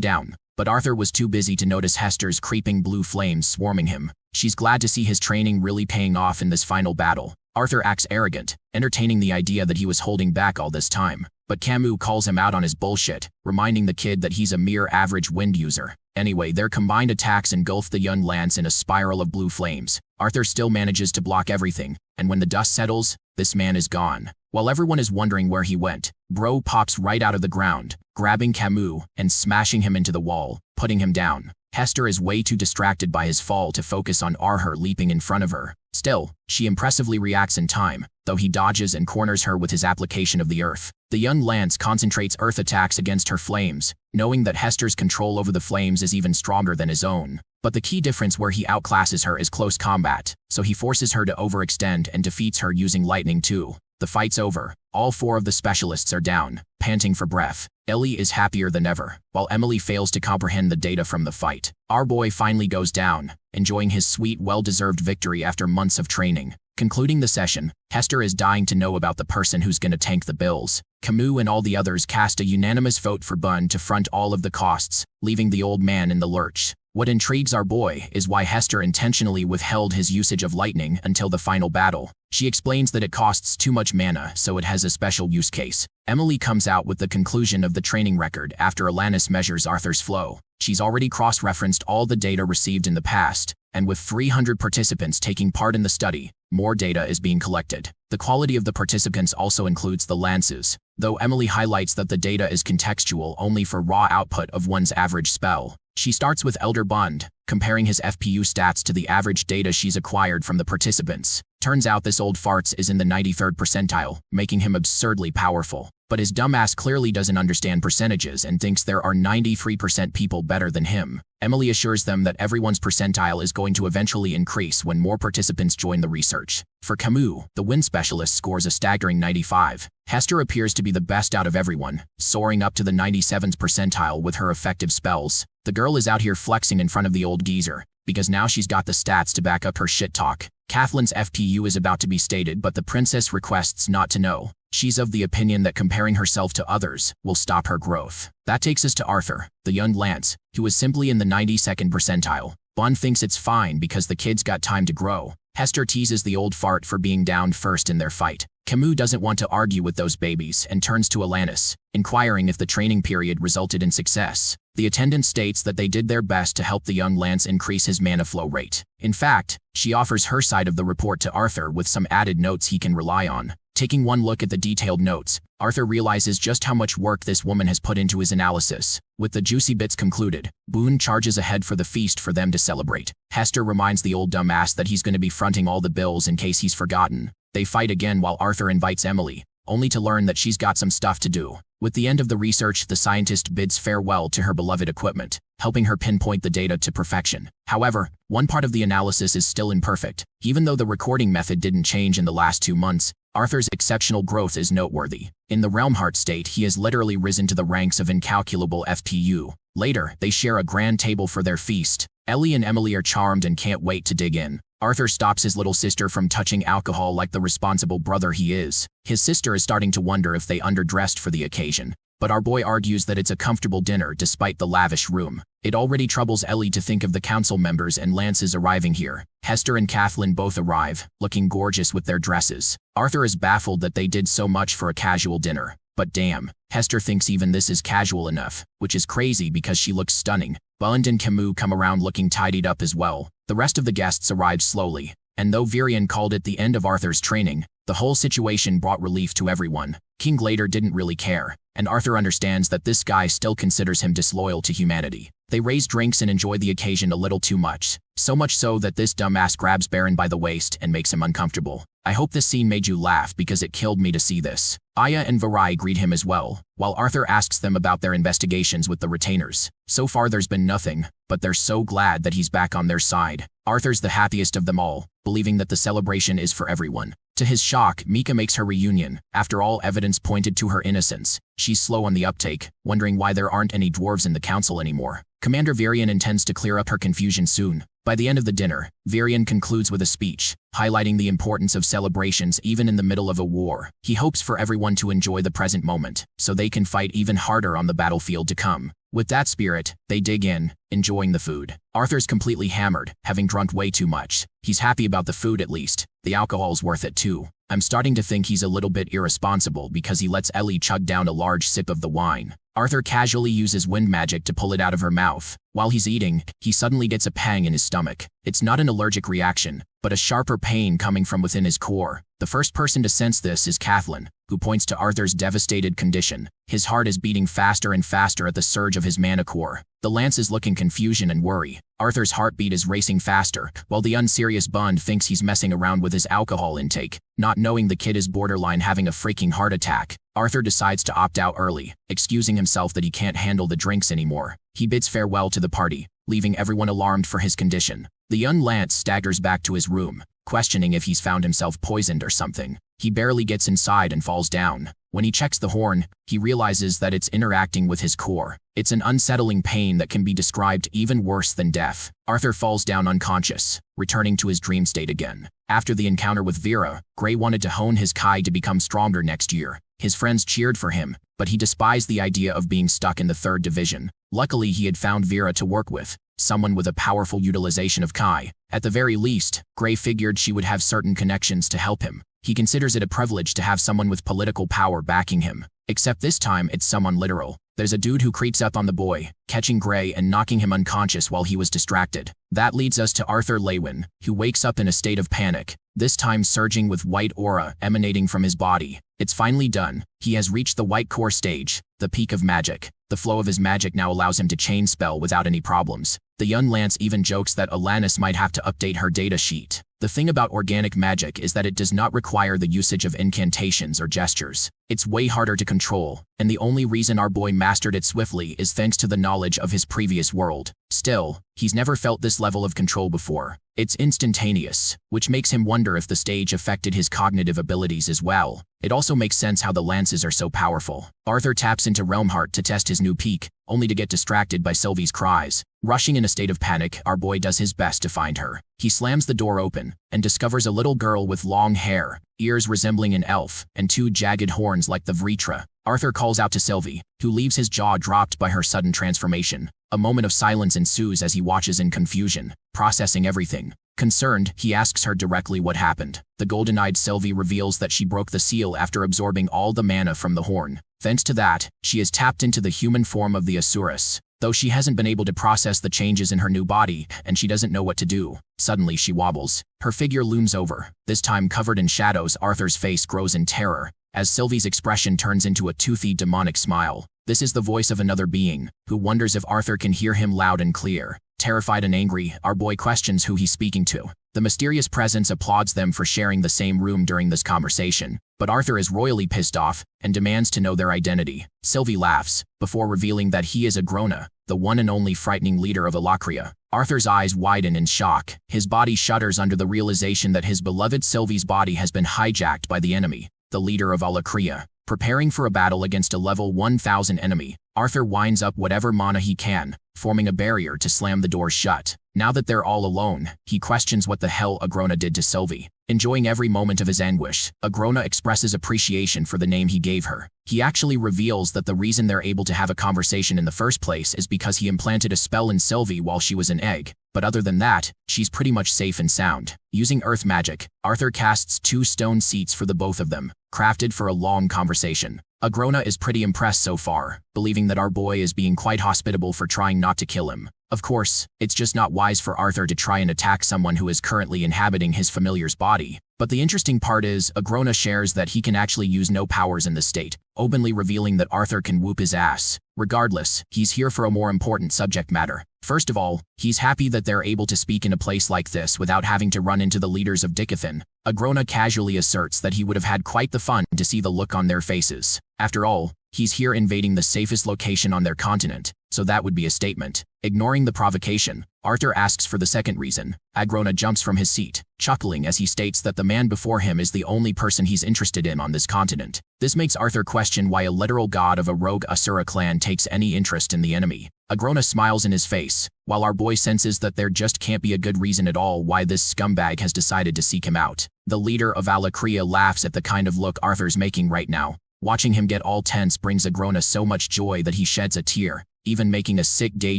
down. But Arthur was too busy to notice Hester's creeping blue flames swarming him. She's glad to see his training really paying off in this final battle. Arthur acts arrogant, entertaining the idea that he was holding back all this time. But Camus calls him out on his bullshit, reminding the kid that he's a mere average wind user. Anyway, their combined attacks engulf the young Lance in a spiral of blue flames. Arthur still manages to block everything, and when the dust settles, this man is gone. While everyone is wondering where he went, Bro pops right out of the ground, grabbing Camus and smashing him into the wall, putting him down. Hester is way too distracted by his fall to focus on Arthur leaping in front of her. Still, she impressively reacts in time, though he dodges and corners her with his application of the earth. The young Lance concentrates earth attacks against her flames, knowing that Hester's control over the flames is even stronger than his own. But the key difference where he outclasses her is close combat, so he forces her to overextend and defeats her using lightning too. The fight's over. All 4 of the specialists are down, panting for breath. Ellie is happier than ever, while Emily fails to comprehend the data from the fight. Our boy finally goes down, enjoying his sweet, well-deserved victory after months of training. Concluding the session, Hester is dying to know about the person who's gonna tank the bills. Camus and all the others cast a unanimous vote for Bund to front all of the costs, leaving the old man in the lurch. What intrigues our boy is why Hester intentionally withheld his usage of lightning until the final battle. She explains that it costs too much mana, so it has a special use case. Emily comes out with the conclusion of the training record after Alanis measures Arthur's flow. She's already cross-referenced all the data received in the past, and with 300 participants taking part in the study, more data is being collected. The quality of the participants also includes the lances, though Emily highlights that the data is contextual only for raw output of one's average spell. She starts with Elder Bund, comparing his FPU stats to the average data she's acquired from the participants. Turns out this old farts is in the 93rd percentile, making him absurdly powerful. But his dumbass clearly doesn't understand percentages and thinks there are 93% people better than him. Emily assures them that everyone's percentile is going to eventually increase when more participants join the research. For Camus, the wind specialist scores a staggering 95. Hester appears to be the best out of everyone, soaring up to the 97th percentile with her effective spells. The girl is out here flexing in front of the old geezer, because now she's got the stats to back up her shit talk. Kathleen's FPU is about to be stated, but the princess requests not to know. She's of the opinion that comparing herself to others will stop her growth. That takes us to Arthur, the young Lance, who is simply in the 92nd percentile. Bond thinks it's fine because the kid's got time to grow. Hester teases the old fart for being down first in their fight. Camus doesn't want to argue with those babies and turns to Alanis, inquiring if the training period resulted in success. The attendant states that they did their best to help the young Lance increase his mana flow rate. In fact, she offers her side of the report to Arthur with some added notes he can rely on. Taking one look at the detailed notes, Arthur realizes just how much work this woman has put into his analysis. With the juicy bits concluded, Boone charges ahead for the feast for them to celebrate. Hester reminds the old dumbass that he's going to be fronting all the bills in case he's forgotten. They fight again while Arthur invites Emily, only to learn that she's got some stuff to do. With the end of the research, the scientist bids farewell to her beloved equipment, helping her pinpoint the data to perfection. However, one part of the analysis is still imperfect. Even though the recording method didn't change in the last 2 months, Arthur's exceptional growth is noteworthy. In the Realm Heart state, he has literally risen to the ranks of incalculable FPU. Later, they share a grand table for their feast. Ellie and Emily are charmed and can't wait to dig in. Arthur stops his little sister from touching alcohol like the responsible brother he is. His sister is starting to wonder if they underdressed for the occasion, but our boy argues that it's a comfortable dinner despite the lavish room. It already troubles Ellie to think of the council members and Lance's arriving here. Hester and Kathleen both arrive, looking gorgeous with their dresses. Arthur is baffled that they did so much for a casual dinner. But damn, Hester thinks even this is casual enough, which is crazy because she looks stunning. Bund and Camus come around looking tidied up as well. The rest of the guests arrived slowly, and though Virion called it the end of Arthur's training, the whole situation brought relief to everyone. King Glader didn't really care, and Arthur understands that this guy still considers him disloyal to humanity. They raise drinks and enjoy the occasion a little too much, so much so that this dumbass grabs Baron by the waist and makes him uncomfortable. I hope this scene made you laugh because it killed me to see this. Aya and Varai greet him as well, while Arthur asks them about their investigations with the retainers. So far there's been nothing, but they're so glad that he's back on their side. Arthur's the happiest of them all, believing that the celebration is for everyone. To his shock, Mika makes her reunion. After all evidence pointed to her innocence, she's slow on the uptake, wondering why there aren't any dwarves in the council anymore. Commander Virian intends to clear up her confusion soon. By the end of the dinner, Virian concludes with a speech, highlighting the importance of celebrations even in the middle of a war. He hopes for everyone to enjoy the present moment, so they can fight even harder on the battlefield to come. With that spirit, they dig in, enjoying the food. Arthur's completely hammered, having drunk way too much. He's happy about the food at least. The alcohol's worth it too. I'm starting to think he's a little bit irresponsible because he lets Ellie chug down a large sip of the wine. Arthur casually uses wind magic to pull it out of her mouth. While he's eating, he suddenly gets a pang in his stomach. It's not an allergic reaction, but a sharper pain coming from within his core. The first person to sense this is Kathleen, who points to Arthur's devastated condition. His heart is beating faster and faster at the surge of his mana core. The Lance is looking confusion and worry. Arthur's heartbeat is racing faster, while the unserious Bund thinks he's messing around with his alcohol intake, not knowing the kid is borderline having a freaking heart attack. Arthur decides to opt out early, excusing himself that he can't handle the drinks anymore. He bids farewell to the party, leaving everyone alarmed for his condition. The young Lance staggers back to his room, questioning if he's found himself poisoned or something. He barely gets inside and falls down. When he checks the horn, he realizes that it's interacting with his core. It's an unsettling pain that can be described even worse than death. Arthur falls down unconscious, returning to his dream state again. After the encounter with Vera, Gray wanted to hone his Kai to become stronger next year. His friends cheered for him, but he despised the idea of being stuck in the 3rd division. Luckily, he had found Vera to work with, someone with a powerful utilization of Kai. At the very least, Gray figured she would have certain connections to help him. He considers it a privilege to have someone with political power backing him. Except this time it's someone literal. There's a dude who creeps up on the boy, catching Gray and knocking him unconscious while he was distracted. That leads us to Arthur Lewin, who wakes up in a state of panic, this time surging with white aura emanating from his body. It's finally done. He has reached the white core stage, the peak of magic. The flow of his magic now allows him to chain spell without any problems. The young Lance even jokes that Alanis might have to update her data sheet. The thing about organic magic is that it does not require the usage of incantations or gestures. It's way harder to control, and the only reason our boy mastered it swiftly is thanks to the knowledge of his previous world. Still, he's never felt this level of control before. It's instantaneous, which makes him wonder if the stage affected his cognitive abilities as well. It also makes sense how the Lances are so powerful. Arthur taps into Realm Heart to test his new peak, only to get distracted by Sylvie's cries. Rushing in a state of panic, our boy does his best to find her. He slams the door open and discovers a little girl with long hair, ears resembling an elf, and 2 jagged horns like the Vritra. Arthur calls out to Sylvie, who leaves his jaw dropped by her sudden transformation. A moment of silence ensues as he watches in confusion, processing everything. Concerned, he asks her directly what happened. The golden-eyed Sylvie reveals that she broke the seal after absorbing all the mana from the horn. Thanks to that, she has tapped into the human form of the Asuras. Though she hasn't been able to process the changes in her new body, and she doesn't know what to do. Suddenly she wobbles. Her figure looms over. This time covered in shadows, Arthur's face grows in terror, as Sylvie's expression turns into a toothy demonic smile. This is the voice of another being, who wonders if Arthur can hear him loud and clear. Terrified and angry, our boy questions who he's speaking to. The mysterious presence applauds them for sharing the same room during this conversation, but Arthur is royally pissed off and demands to know their identity. Sylvie laughs, before revealing that he is Agrona, the one and only frightening leader of Alakria. Arthur's eyes widen in shock. His body shudders under the realization that his beloved Sylvie's body has been hijacked by the enemy, the leader of Alakria. Preparing for a battle against a level 1000 enemy, Arthur winds up whatever mana he can, forming a barrier to slam the doors shut. Now that they're all alone, he questions what the hell Agrona did to Sylvie. Enjoying every moment of his anguish, Agrona expresses appreciation for the name he gave her. He actually reveals that the reason they're able to have a conversation in the first place is because he implanted a spell in Sylvie while she was an egg. But other than that, she's pretty much safe and sound. Using earth magic, Arthur casts 2 stone seats for the both of them, crafted for a long conversation. Agrona is pretty impressed so far, believing that our boy is being quite hospitable for trying not to kill him. Of course, it's just not wise for Arthur to try and attack someone who is currently inhabiting his familiar's body. But the interesting part is, Agrona shares that he can actually use no powers in this state, openly revealing that Arthur can whoop his ass. Regardless, he's here for a more important subject matter. First of all, he's happy that they're able to speak in a place like this without having to run into the leaders of Dicathan. Agrona casually asserts that he would have had quite the fun to see the look on their faces. After all, he's here invading the safest location on their continent, so that would be a statement. Ignoring the provocation, Arthur asks for the second reason. Agrona jumps from his seat, chuckling as he states that the man before him is the only person he's interested in on this continent. This makes Arthur question why a literal god of a rogue Asura clan takes any interest in the enemy. Agrona smiles in his face, while our boy senses that there just can't be a good reason at all why this scumbag has decided to seek him out. The leader of Alicria laughs at the kind of look Arthur's making right now. Watching him get all tense brings Agrona so much joy that he sheds a tear, even making a sick gay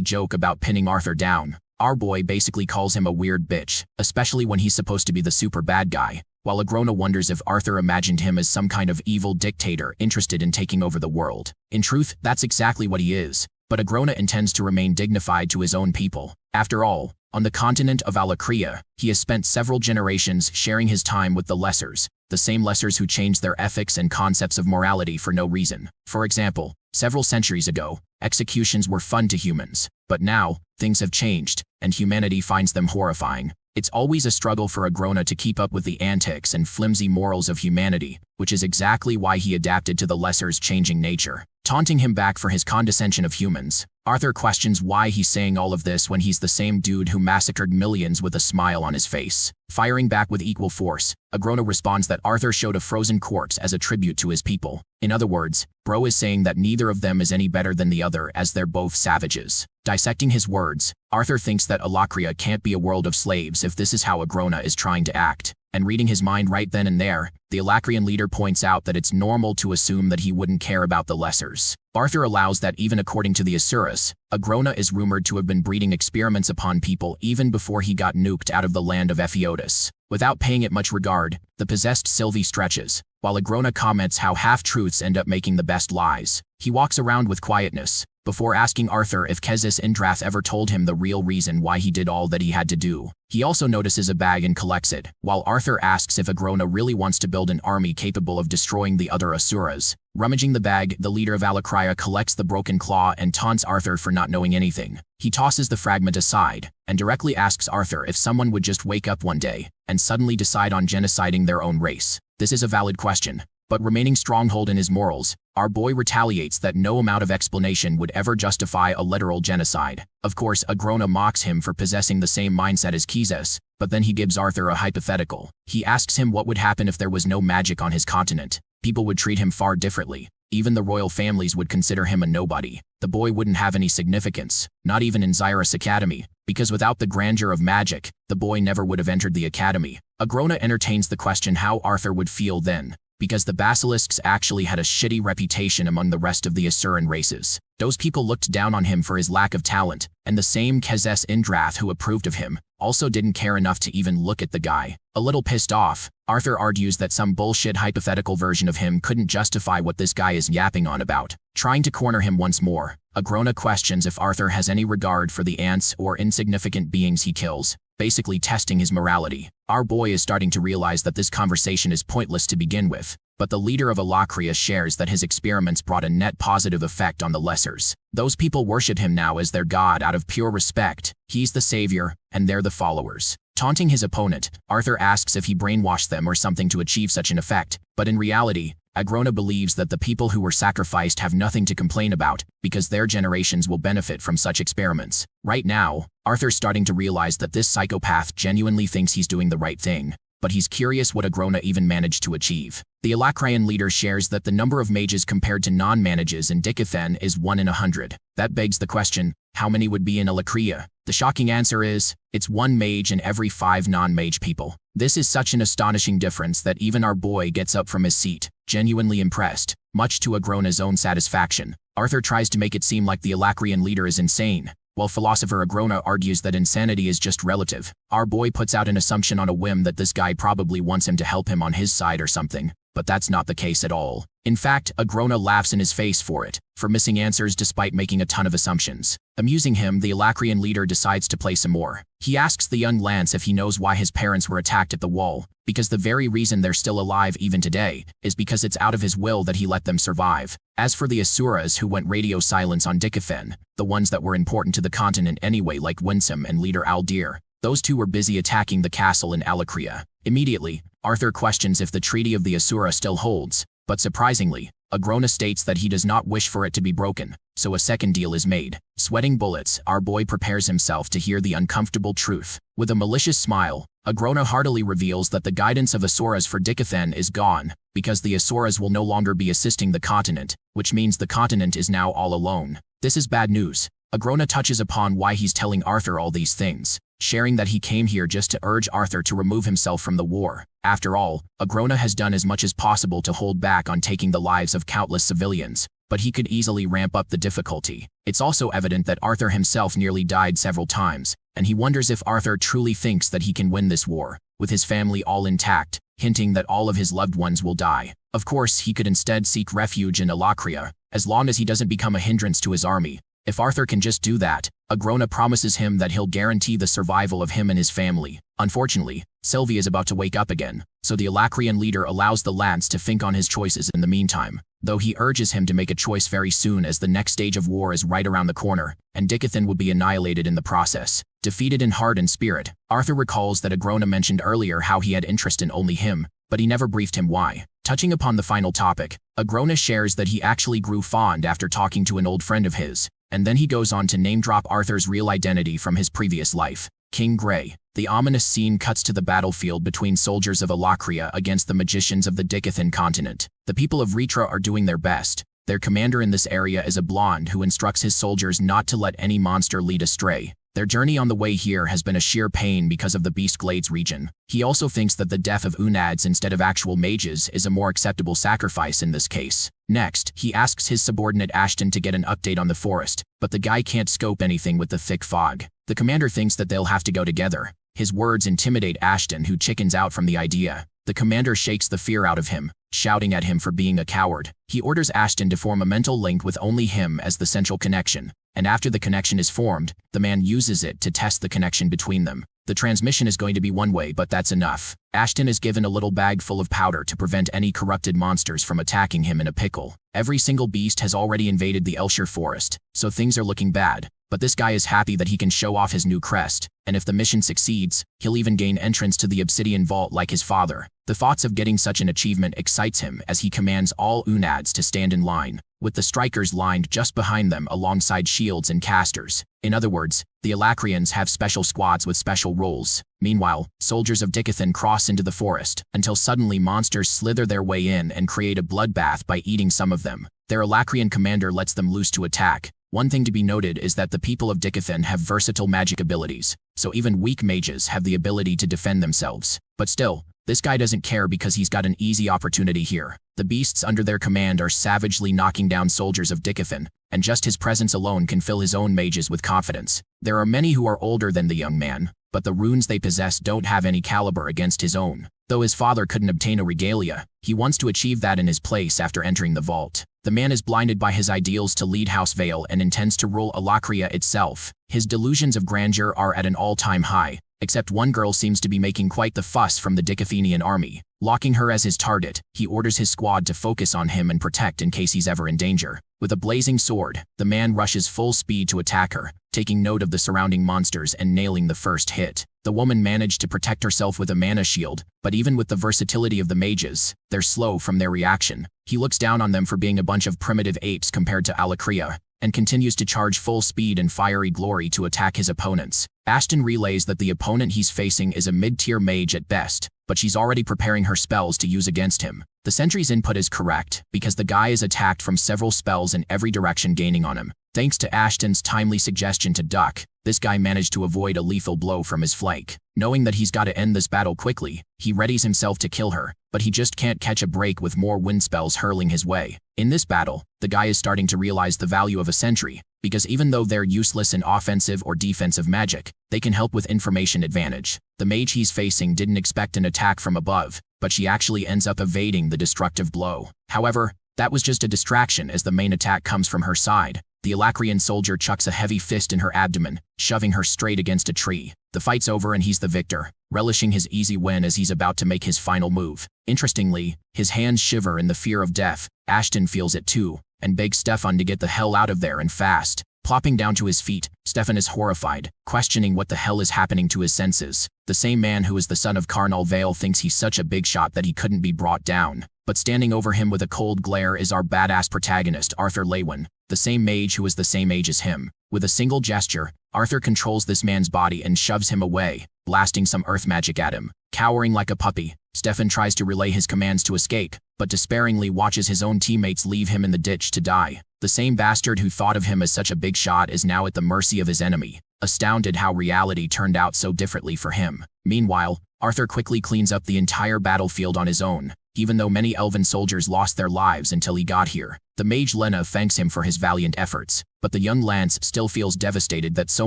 joke about pinning Arthur down. Our boy basically calls him a weird bitch, especially when he's supposed to be the super bad guy, while Agrona wonders if Arthur imagined him as some kind of evil dictator interested in taking over the world. In truth, that's exactly what he is, but Agrona intends to remain dignified to his own people. After all, on the continent of Alicria, he has spent several generations sharing his time with the Lessers, the same Lessers who changed their ethics and concepts of morality for no reason. For example, several centuries ago, executions were fun to humans, but now, things have changed, and humanity finds them horrifying. It's always a struggle for Agrona to keep up with the antics and flimsy morals of humanity, which is exactly why he adapted to the Lesser's changing nature. Taunting him back for his condescension of humans, Arthur questions why he's saying all of this when he's the same dude who massacred millions with a smile on his face. Firing back with equal force, Agrona responds that Arthur showed a frozen corpse as a tribute to his people. In other words, bro is saying that neither of them is any better than the other as they're both savages. Dissecting his words, Arthur thinks that Alicria can't be a world of slaves if this is how Agrona is trying to act. And reading his mind right then and there, the Alacrian leader points out that it's normal to assume that he wouldn't care about the Lessers. Arthur allows that even according to the Asuras, Agrona is rumored to have been breeding experiments upon people even before he got nuked out of the land of Epheotis. Without paying it much regard, the possessed Sylvie stretches, while Agrona comments how half-truths end up making the best lies. He walks around with quietness, before asking Arthur if Kezis Indrath ever told him the real reason why he did all that he had to do. He also notices a bag and collects it, while Arthur asks if Agrona really wants to build an army capable of destroying the other Asuras. Rummaging the bag, the leader of Alicria collects the broken claw and taunts Arthur for not knowing anything. He tosses the fragment aside, and directly asks Arthur if someone would just wake up one day, and suddenly decide on genociding their own race. This is a valid question, but remaining stronghold in his morals, our boy retaliates that no amount of explanation would ever justify a literal genocide. Of course, Agrona mocks him for possessing the same mindset as Kezis, but then he gives Arthur a hypothetical. He asks him what would happen if there was no magic on his continent. People would treat him far differently. Even the royal families would consider him a nobody. The boy wouldn't have any significance, not even in Xyrus Academy, because without the grandeur of magic, the boy never would have entered the academy. Agrona entertains the question how Arthur would feel then, because the basilisks actually had a shitty reputation among the rest of the Asuran races. Those people looked down on him for his lack of talent, and the same Kezis Indrath who approved of him also didn't care enough to even look at the guy. A little pissed off, Arthur argues that some bullshit hypothetical version of him couldn't justify what this guy is yapping on about. Trying to corner him once more, Agrona questions if Arthur has any regard for the ants or insignificant beings he kills, basically testing his morality. Our boy is starting to realize that this conversation is pointless to begin with, but the leader of Alicria shares that his experiments brought a net positive effect on the Lessers. Those people worship him now as their god out of pure respect. He's the savior, and they're the followers. Taunting his opponent, Arthur asks if he brainwashed them or something to achieve such an effect, but in reality, Agrona believes that the people who were sacrificed have nothing to complain about, because their generations will benefit from such experiments. Right now, Arthur's starting to realize that this psychopath genuinely thinks he's doing the right thing, but he's curious what Agrona even managed to achieve. The Alacrian leader shares that the number of mages compared to non-mages in Dicathan is 1 in 100. That begs the question, how many would be in Alicria? The shocking answer is, it's 1 mage in every 5 non-mage people. This is such an astonishing difference that even our boy gets up from his seat, genuinely impressed, much to Agrona's own satisfaction. Arthur tries to make it seem like the Alacrian leader is insane, while philosopher Agrona argues that insanity is just relative. Our boy puts out an assumption on a whim that this guy probably wants him to help him on his side or something. but that's not the case at all. In fact, Agrona laughs in his face for missing answers despite making a ton of assumptions. Amusing him, the Alacrian leader decides to play some more. He asks the young Lance if he knows why his parents were attacked at the wall, because the very reason they're still alive even today is because it's out of his will that he let them survive. As for the Asuras who went radio silence on Dikathen, the ones that were important to the continent anyway, like Winsome and leader Aldir, those two were busy attacking the castle in Alacria. Immediately, Arthur questions if the Treaty of the Asura still holds, but surprisingly, Agrona states that he does not wish for it to be broken, so a second deal is made. Sweating bullets, our boy prepares himself to hear the uncomfortable truth. With a malicious smile, Agrona heartily reveals that the guidance of Asuras for Dikathen is gone, because the Asuras will no longer be assisting the continent, which means the continent is now all alone. This is bad news. Agrona touches upon why he's telling Arthur all these things, sharing that he came here just to urge Arthur to remove himself from the war. After all, Agrona has done as much as possible to hold back on taking the lives of countless civilians, but he could easily ramp up the difficulty. It's also evident that Arthur himself nearly died several times, and he wonders if Arthur truly thinks that he can win this war, with his family all intact, hinting that all of his loved ones will die. Of course, he could instead seek refuge in Alacria, as long as he doesn't become a hindrance to his army. If Arthur can just do that, Agrona promises him that he'll guarantee the survival of him and his family. Unfortunately, Sylvie is about to wake up again, so the Alacrian leader allows the Lance to think on his choices in the meantime, though he urges him to make a choice very soon as the next stage of war is right around the corner, and Dikathen would be annihilated in the process. Defeated in heart and spirit, Arthur recalls that Agrona mentioned earlier how he had interest in only him, but he never briefed him why. Touching upon the final topic, Agrona shares that he actually grew fond after talking to an old friend of his, and then he goes on to name-drop Arthur's real identity from his previous life, King Grey. The ominous scene cuts to the battlefield between soldiers of Alacria against the magicians of the Dikathen continent. The people of Ritra are doing their best. Their commander in this area is a blonde who instructs his soldiers not to let any monster lead astray. Their journey on the way here has been a sheer pain because of the Beast Glades region. He also thinks that the death of Unads instead of actual mages is a more acceptable sacrifice in this case. Next, he asks his subordinate Ashton to get an update on the forest, but the guy can't scope anything with the thick fog. The commander thinks that they'll have to go together. His words intimidate Ashton, who chickens out from the idea. The commander shakes the fear out of him, shouting at him for being a coward. He orders Ashton to form a mental link with only him as the central connection, and after the connection is formed, the man uses it to test the connection between them. The transmission is going to be one way, but that's enough. Ashton is given a little bag full of powder to prevent any corrupted monsters from attacking him in a pickle. Every single beast has already invaded the Elshire forest, so things are looking bad. But this guy is happy that he can show off his new crest, and if the mission succeeds, he'll even gain entrance to the obsidian vault like his father. The thoughts of getting such an achievement excites him as he commands all Unads to stand in line, with the strikers lined just behind them alongside shields and casters. In other words, the Alacrians have special squads with special roles. Meanwhile, soldiers of Dikathen cross into the forest, until suddenly monsters slither their way in and create a bloodbath by eating some of them. Their Alacrian commander lets them loose to attack. One thing to be noted is that the people of Dikathen have versatile magic abilities, so even weak mages have the ability to defend themselves. But still, this guy doesn't care because he's got an easy opportunity here. The beasts under their command are savagely knocking down soldiers of Dikathen, and just his presence alone can fill his own mages with confidence. There are many who are older than the young man, but the runes they possess don't have any caliber against his own. Though his father couldn't obtain a regalia, he wants to achieve that in his place after entering the vault. The man is blinded by his ideals to lead House Vale and intends to rule Alacria itself. His delusions of grandeur are at an all-time high, except one girl seems to be making quite the fuss from the Dikathenian army. Locking her as his target, he orders his squad to focus on him and protect in case he's ever in danger. With a blazing sword, the man rushes full speed to attack her, taking note of the surrounding monsters and nailing the first hit. The woman managed to protect herself with a mana shield, but even with the versatility of the mages, they're slow from their reaction. He looks down on them for being a bunch of primitive apes compared to Alacria, and continues to charge full speed and fiery glory to attack his opponents. Ashton relays that the opponent he's facing is a mid-tier mage at best, but she's already preparing her spells to use against him. The sentry's input is correct, because the guy is attacked from several spells in every direction gaining on him. Thanks to Ashton's timely suggestion to duck, this guy managed to avoid a lethal blow from his flank. Knowing that he's got to end this battle quickly, he readies himself to kill her, but he just can't catch a break with more wind spells hurling his way. In this battle, the guy is starting to realize the value of a sentry, because even though they're useless in offensive or defensive magic, they can help with information advantage. The mage he's facing didn't expect an attack from above, but she actually ends up evading the destructive blow. However, that was just a distraction as the main attack comes from her side. The Alacrian soldier chucks a heavy fist in her abdomen, shoving her straight against a tree. The fight's over and he's the victor, relishing his easy win as he's about to make his final move. Interestingly, his hands shiver in the fear of death. Ashton feels it too, and begs Stefan to get the hell out of there and fast. Plopping down to his feet, Stefan is horrified, questioning what the hell is happening to his senses. The same man who is the son of Karnal Vale thinks he's such a big shot that he couldn't be brought down. But standing over him with a cold glare is our badass protagonist, Arthur Lewin, the same mage who is the same age as him. With a single gesture, Arthur controls this man's body and shoves him away, blasting some earth magic at him. Cowering like a puppy, Stefan tries to relay his commands to escape, but despairingly watches his own teammates leave him in the ditch to die. The same bastard who thought of him as such a big shot is now at the mercy of his enemy, astounded how reality turned out so differently for him. Meanwhile, Arthur quickly cleans up the entire battlefield on his own, even though many elven soldiers lost their lives until he got here. The mage Lena thanks him for his valiant efforts, but the young Lance still feels devastated that so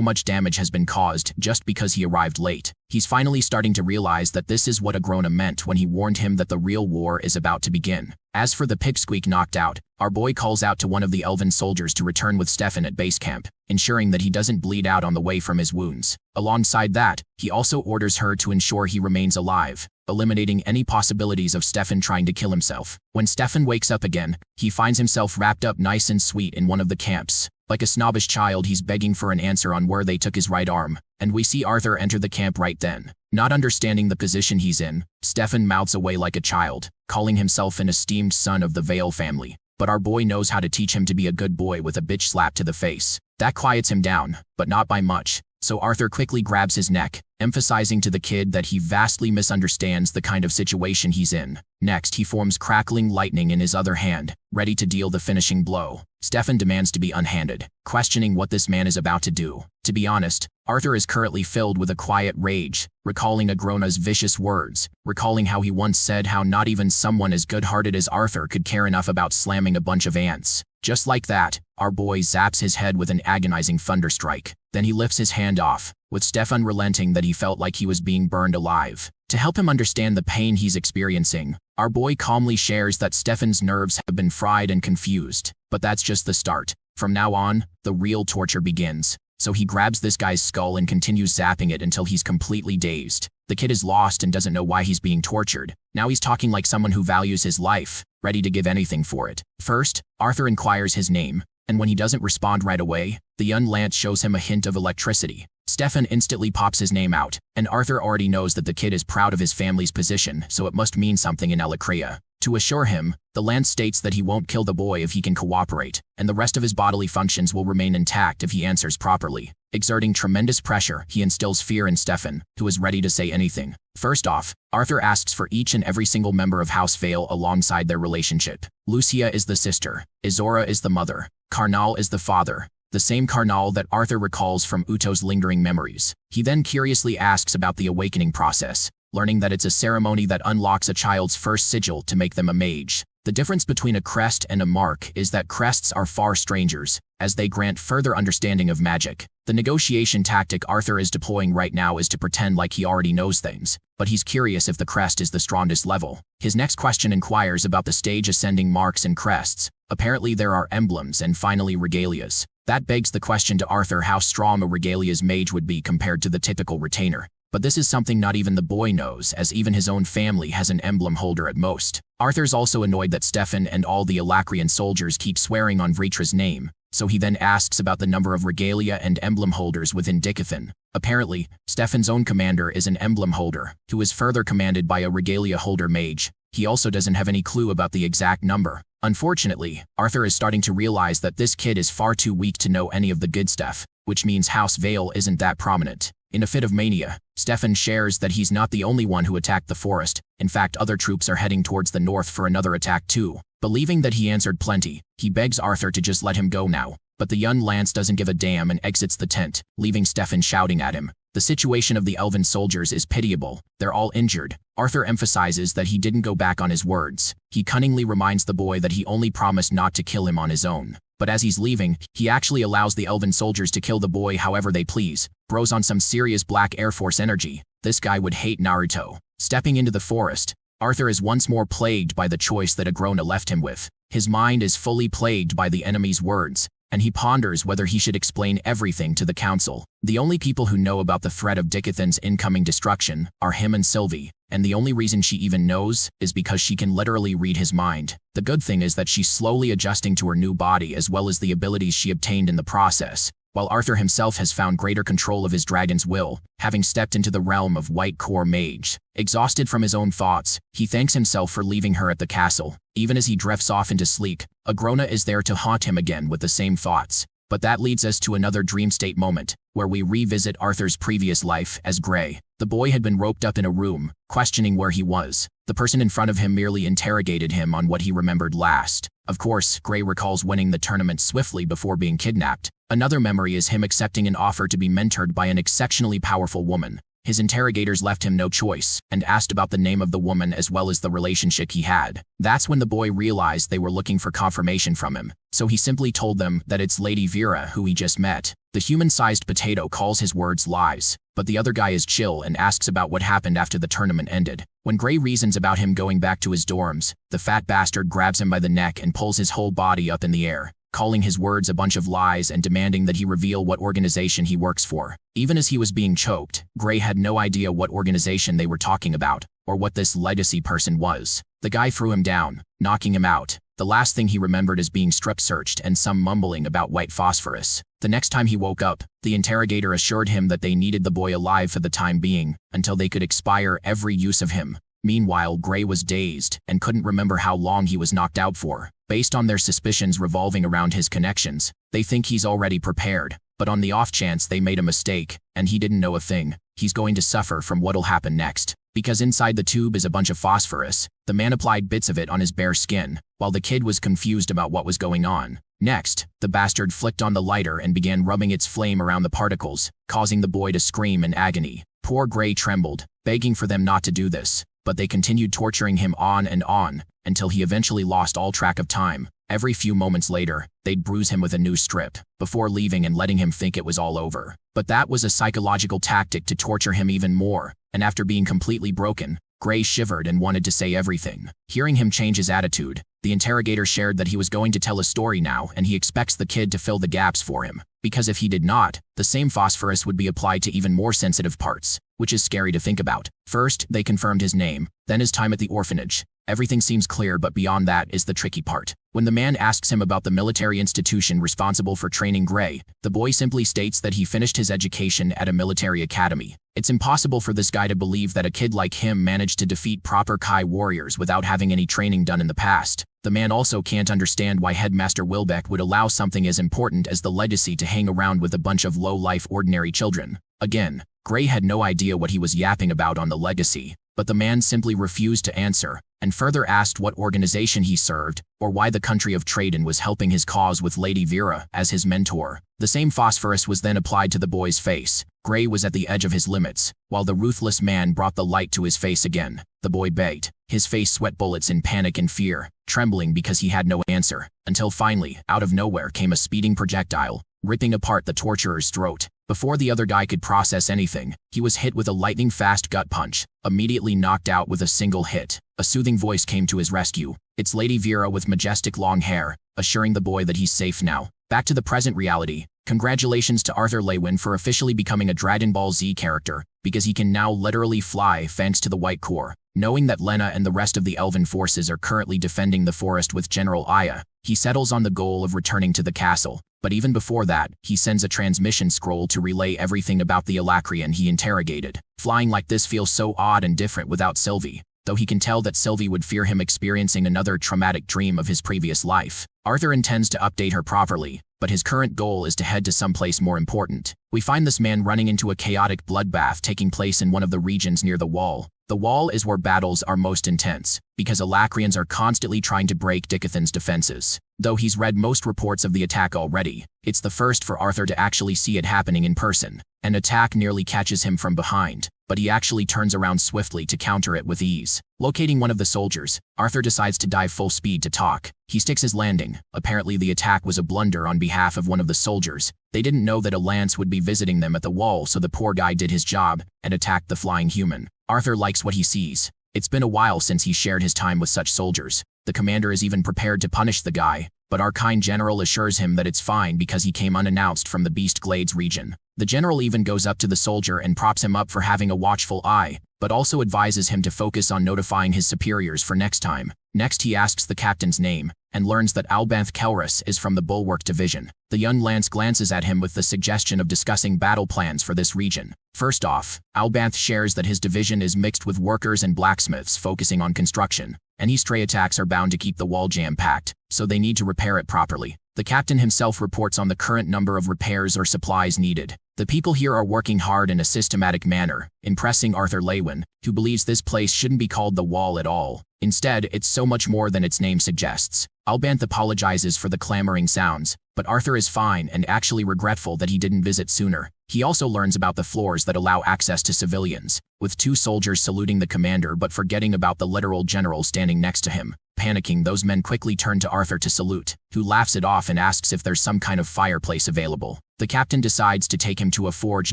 much damage has been caused just because he arrived late. He's finally starting to realize that this is what Agrona meant when he warned him that the real war is about to begin. As for the pipsqueak knocked out, our boy calls out to one of the elven soldiers to return with Stefan at base camp, ensuring that he doesn't bleed out on the way from his wounds. Alongside that, he also orders her to ensure he remains alive, eliminating any possibilities of Stefan trying to kill himself. When Stefan wakes up again, he finds himself wrapped up nice and sweet in one of the camps. Like a snobbish child, he's begging for an answer on where they took his right arm, and we see Arthur enter the camp right then. Not understanding the position he's in, Stefan mouths away like a child, calling himself an esteemed son of the Vale family. But our boy knows how to teach him to be a good boy with a bitch slap to the face. That quiets him down, but not by much. So Arthur quickly grabs his neck, emphasizing to the kid that he vastly misunderstands the kind of situation he's in. Next, he forms crackling lightning in his other hand, ready to deal the finishing blow. Stefan demands to be unhanded, questioning what this man is about to do. To be honest, Arthur is currently filled with a quiet rage, recalling Agrona's vicious words, recalling how he once said how not even someone as good-hearted as Arthur could care enough about slamming a bunch of ants. Just like that, our boy zaps his head with an agonizing thunderstrike. Then he lifts his hand off, with Stefan relenting that he felt like he was being burned alive. To help him understand the pain he's experiencing, our boy calmly shares that Stefan's nerves have been fried and confused. But that's just the start. From now on, the real torture begins. So he grabs this guy's skull and continues zapping it until he's completely dazed. The kid is lost and doesn't know why he's being tortured. Now he's talking like someone who values his life, ready to give anything for it. First, Arthur inquires his name, and when he doesn't respond right away, the young Lance shows him a hint of electricity. Stefan instantly pops his name out, and Arthur already knows that the kid is proud of his family's position, so it must mean something in Elecria. To assure him, the Lance states that he won't kill the boy if he can cooperate, and the rest of his bodily functions will remain intact if he answers properly. Exerting tremendous pressure, he instills fear in Stefan, who is ready to say anything. First off, Arthur asks for each and every single member of House Vale alongside their relationship. Lucia is the sister, Izora is the mother, Karnal is the father, the same Karnal that Arthur recalls from Uto's lingering memories. He then curiously asks about the awakening process, learning that it's a ceremony that unlocks a child's first sigil to make them a mage. The difference between a crest and a mark is that crests are far strangers, as they grant further understanding of magic. The negotiation tactic Arthur is deploying right now is to pretend like he already knows things, but he's curious if the crest is the strongest level. His next question inquires about the stage ascending marks and crests. Apparently there are emblems and finally regalias. That begs the question to Arthur how strong a regalia's mage would be compared to the typical retainer. But this is something not even the boy knows, as even his own family has an emblem holder at most. Arthur's also annoyed that Stefan and all the Alacrian soldiers keep swearing on Vritra's name, so he then asks about the number of regalia and emblem holders within Dicathan. Apparently, Stefan's own commander is an emblem holder, who is further commanded by a regalia holder mage. He also doesn't have any clue about the exact number. Unfortunately, Arthur is starting to realize that this kid is far too weak to know any of the good stuff, which means House Vale isn't that prominent. In a fit of mania, Stefan shares that he's not the only one who attacked the forest. In fact, other troops are heading towards the north for another attack too. Believing that he answered plenty, he begs Arthur to just let him go now. But the young Lance doesn't give a damn and exits the tent, leaving Stefan shouting at him. The situation of the elven soldiers is pitiable. They're all injured. Arthur emphasizes that he didn't go back on his words. He cunningly reminds the boy that he only promised not to kill him on his own. But as he's leaving, he actually allows the elven soldiers to kill the boy however they please. Bro's on some serious Black Air Force energy. This guy would hate Naruto. Stepping into the forest, Arthur is once more plagued by the choice that Agrona left him with. His mind is fully plagued by the enemy's words, and he ponders whether he should explain everything to the council. The only people who know about the threat of Dickethan's incoming destruction are him and Sylvie, and the only reason she even knows is because she can literally read his mind. The good thing is that she's slowly adjusting to her new body as well as the abilities she obtained in the process, while Arthur himself has found greater control of his dragon's will, having stepped into the realm of White Core Mage. Exhausted from his own thoughts, he thanks himself for leaving her at the castle. Even as he drifts off into sleep, Agrona is there to haunt him again with the same thoughts. But that leads us to another dream state moment, where we revisit Arthur's previous life as Gray. The boy had been roped up in a room, questioning where he was. The person in front of him merely interrogated him on what he remembered last. Of course, Gray recalls winning the tournament swiftly before being kidnapped. Another memory is him accepting an offer to be mentored by an exceptionally powerful woman. His interrogators left him no choice, and asked about the name of the woman as well as the relationship he had. That's when the boy realized they were looking for confirmation from him, so he simply told them that it's Lady Vera who he just met. The human-sized potato calls his words lies, but the other guy is chill and asks about what happened after the tournament ended. When Gray reasons about him going back to his dorms, the fat bastard grabs him by the neck and pulls his whole body up in the air, calling his words a bunch of lies and demanding that he reveal what organization he works for. Even as he was being choked, Gray had no idea what organization they were talking about, or what this legacy person was. The guy threw him down, knocking him out. The last thing he remembered is being strip-searched and some mumbling about white phosphorus. The next time he woke up, the interrogator assured him that they needed the boy alive for the time being, until they could expire every use of him. Meanwhile, Gray was dazed and couldn't remember how long he was knocked out for. Based on their suspicions revolving around his connections, they think he's already prepared, but on the off chance they made a mistake, and he didn't know a thing, he's going to suffer from what'll happen next. Because inside the tube is a bunch of phosphorus, the man applied bits of it on his bare skin, while the kid was confused about what was going on. Next, the bastard flicked on the lighter and began rubbing its flame around the particles, causing the boy to scream in agony. Poor Gray trembled, begging for them not to do this, but they continued torturing him on and on, until he eventually lost all track of time. Every few moments later, they'd bruise him with a new strip, before leaving and letting him think it was all over. But that was a psychological tactic to torture him even more, and after being completely broken, Gray shivered and wanted to say everything. Hearing him change his attitude, the interrogator shared that he was going to tell a story now and he expects the kid to fill the gaps for him, because if he did not, the same phosphorus would be applied to even more sensitive parts, which is scary to think about. First, they confirmed his name, then his time at the orphanage. Everything seems clear, but beyond that is the tricky part. When the man asks him about the military institution responsible for training Gray, the boy simply states that he finished his education at a military academy. It's impossible for this guy to believe that a kid like him managed to defeat proper Kai warriors without having any training done in the past. The man also can't understand why Headmaster Wilbeck would allow something as important as the legacy to hang around with a bunch of low-life ordinary children. Again, Gray had no idea what he was yapping about on the legacy, but the man simply refused to answer, and further asked what organization he served, or why the country of Traden was helping his cause with Lady Vera as his mentor. The same phosphorus was then applied to the boy's face. Gray was at the edge of his limits, while the ruthless man brought the light to his face again. The boy begged, his face sweat bullets in panic and fear, trembling because he had no answer, until finally, out of nowhere came a speeding projectile, ripping apart the torturer's throat. Before the other guy could process anything, he was hit with a lightning-fast gut punch, immediately knocked out with a single hit. A soothing voice came to his rescue. It's Lady Vera with majestic long hair, assuring the boy that he's safe now. Back to the present reality. Congratulations to Arthur Lewin for officially becoming a Dragon Ball Z character, because he can now literally fly thanks to the White Core. Knowing that Lena and the rest of the Elven forces are currently defending the forest with General Aya, he settles on the goal of returning to the castle. But even before that, he sends a transmission scroll to relay everything about the Alacrian he interrogated. Flying like this feels so odd and different without Sylvie, though he can tell that Sylvie would fear him experiencing another traumatic dream of his previous life. Arthur intends to update her properly, but his current goal is to head to someplace more important. We find this man running into a chaotic bloodbath taking place in one of the regions near the Wall. The Wall is where battles are most intense, because Alacrians are constantly trying to break Dickethan's defenses. Though he's read most reports of the attack already, it's the first for Arthur to actually see it happening in person. An attack nearly catches him from behind, but he actually turns around swiftly to counter it with ease. Locating one of the soldiers, Arthur decides to dive full speed to talk. He sticks his landing. Apparently the attack was a blunder on behalf of one of the soldiers. They didn't know that a lance would be visiting them at the Wall, so the poor guy did his job and attacked the flying human. Arthur likes what he sees. It's been a while since he shared his time with such soldiers. The commander is even prepared to punish the guy, but our kind general assures him that it's fine because he came unannounced from the Beast Glades region. The general even goes up to the soldier and props him up for having a watchful eye, but also advises him to focus on notifying his superiors for next time. Next he asks the captain's name, and learns that Albanth Kelrus is from the Bulwark Division. The young lance glances at him with the suggestion of discussing battle plans for this region. First off, Albanth shares that his division is mixed with workers and blacksmiths focusing on construction. Any stray attacks are bound to keep the wall jam-packed, so they need to repair it properly. The captain himself reports on the current number of repairs or supplies needed. The people here are working hard in a systematic manner, impressing Arthur Lewin, who believes this place shouldn't be called the Wall at all. Instead, it's so much more than its name suggests. Albanth apologizes for the clamoring sounds, but Arthur is fine and actually regretful that he didn't visit sooner. He also learns about the floors that allow access to civilians, with 2 soldiers saluting the commander but forgetting about the literal general standing next to him. Panicking, those men quickly turn to Arthur to salute, who laughs it off and asks if there's some kind of fireplace available. The captain decides to take him to a forge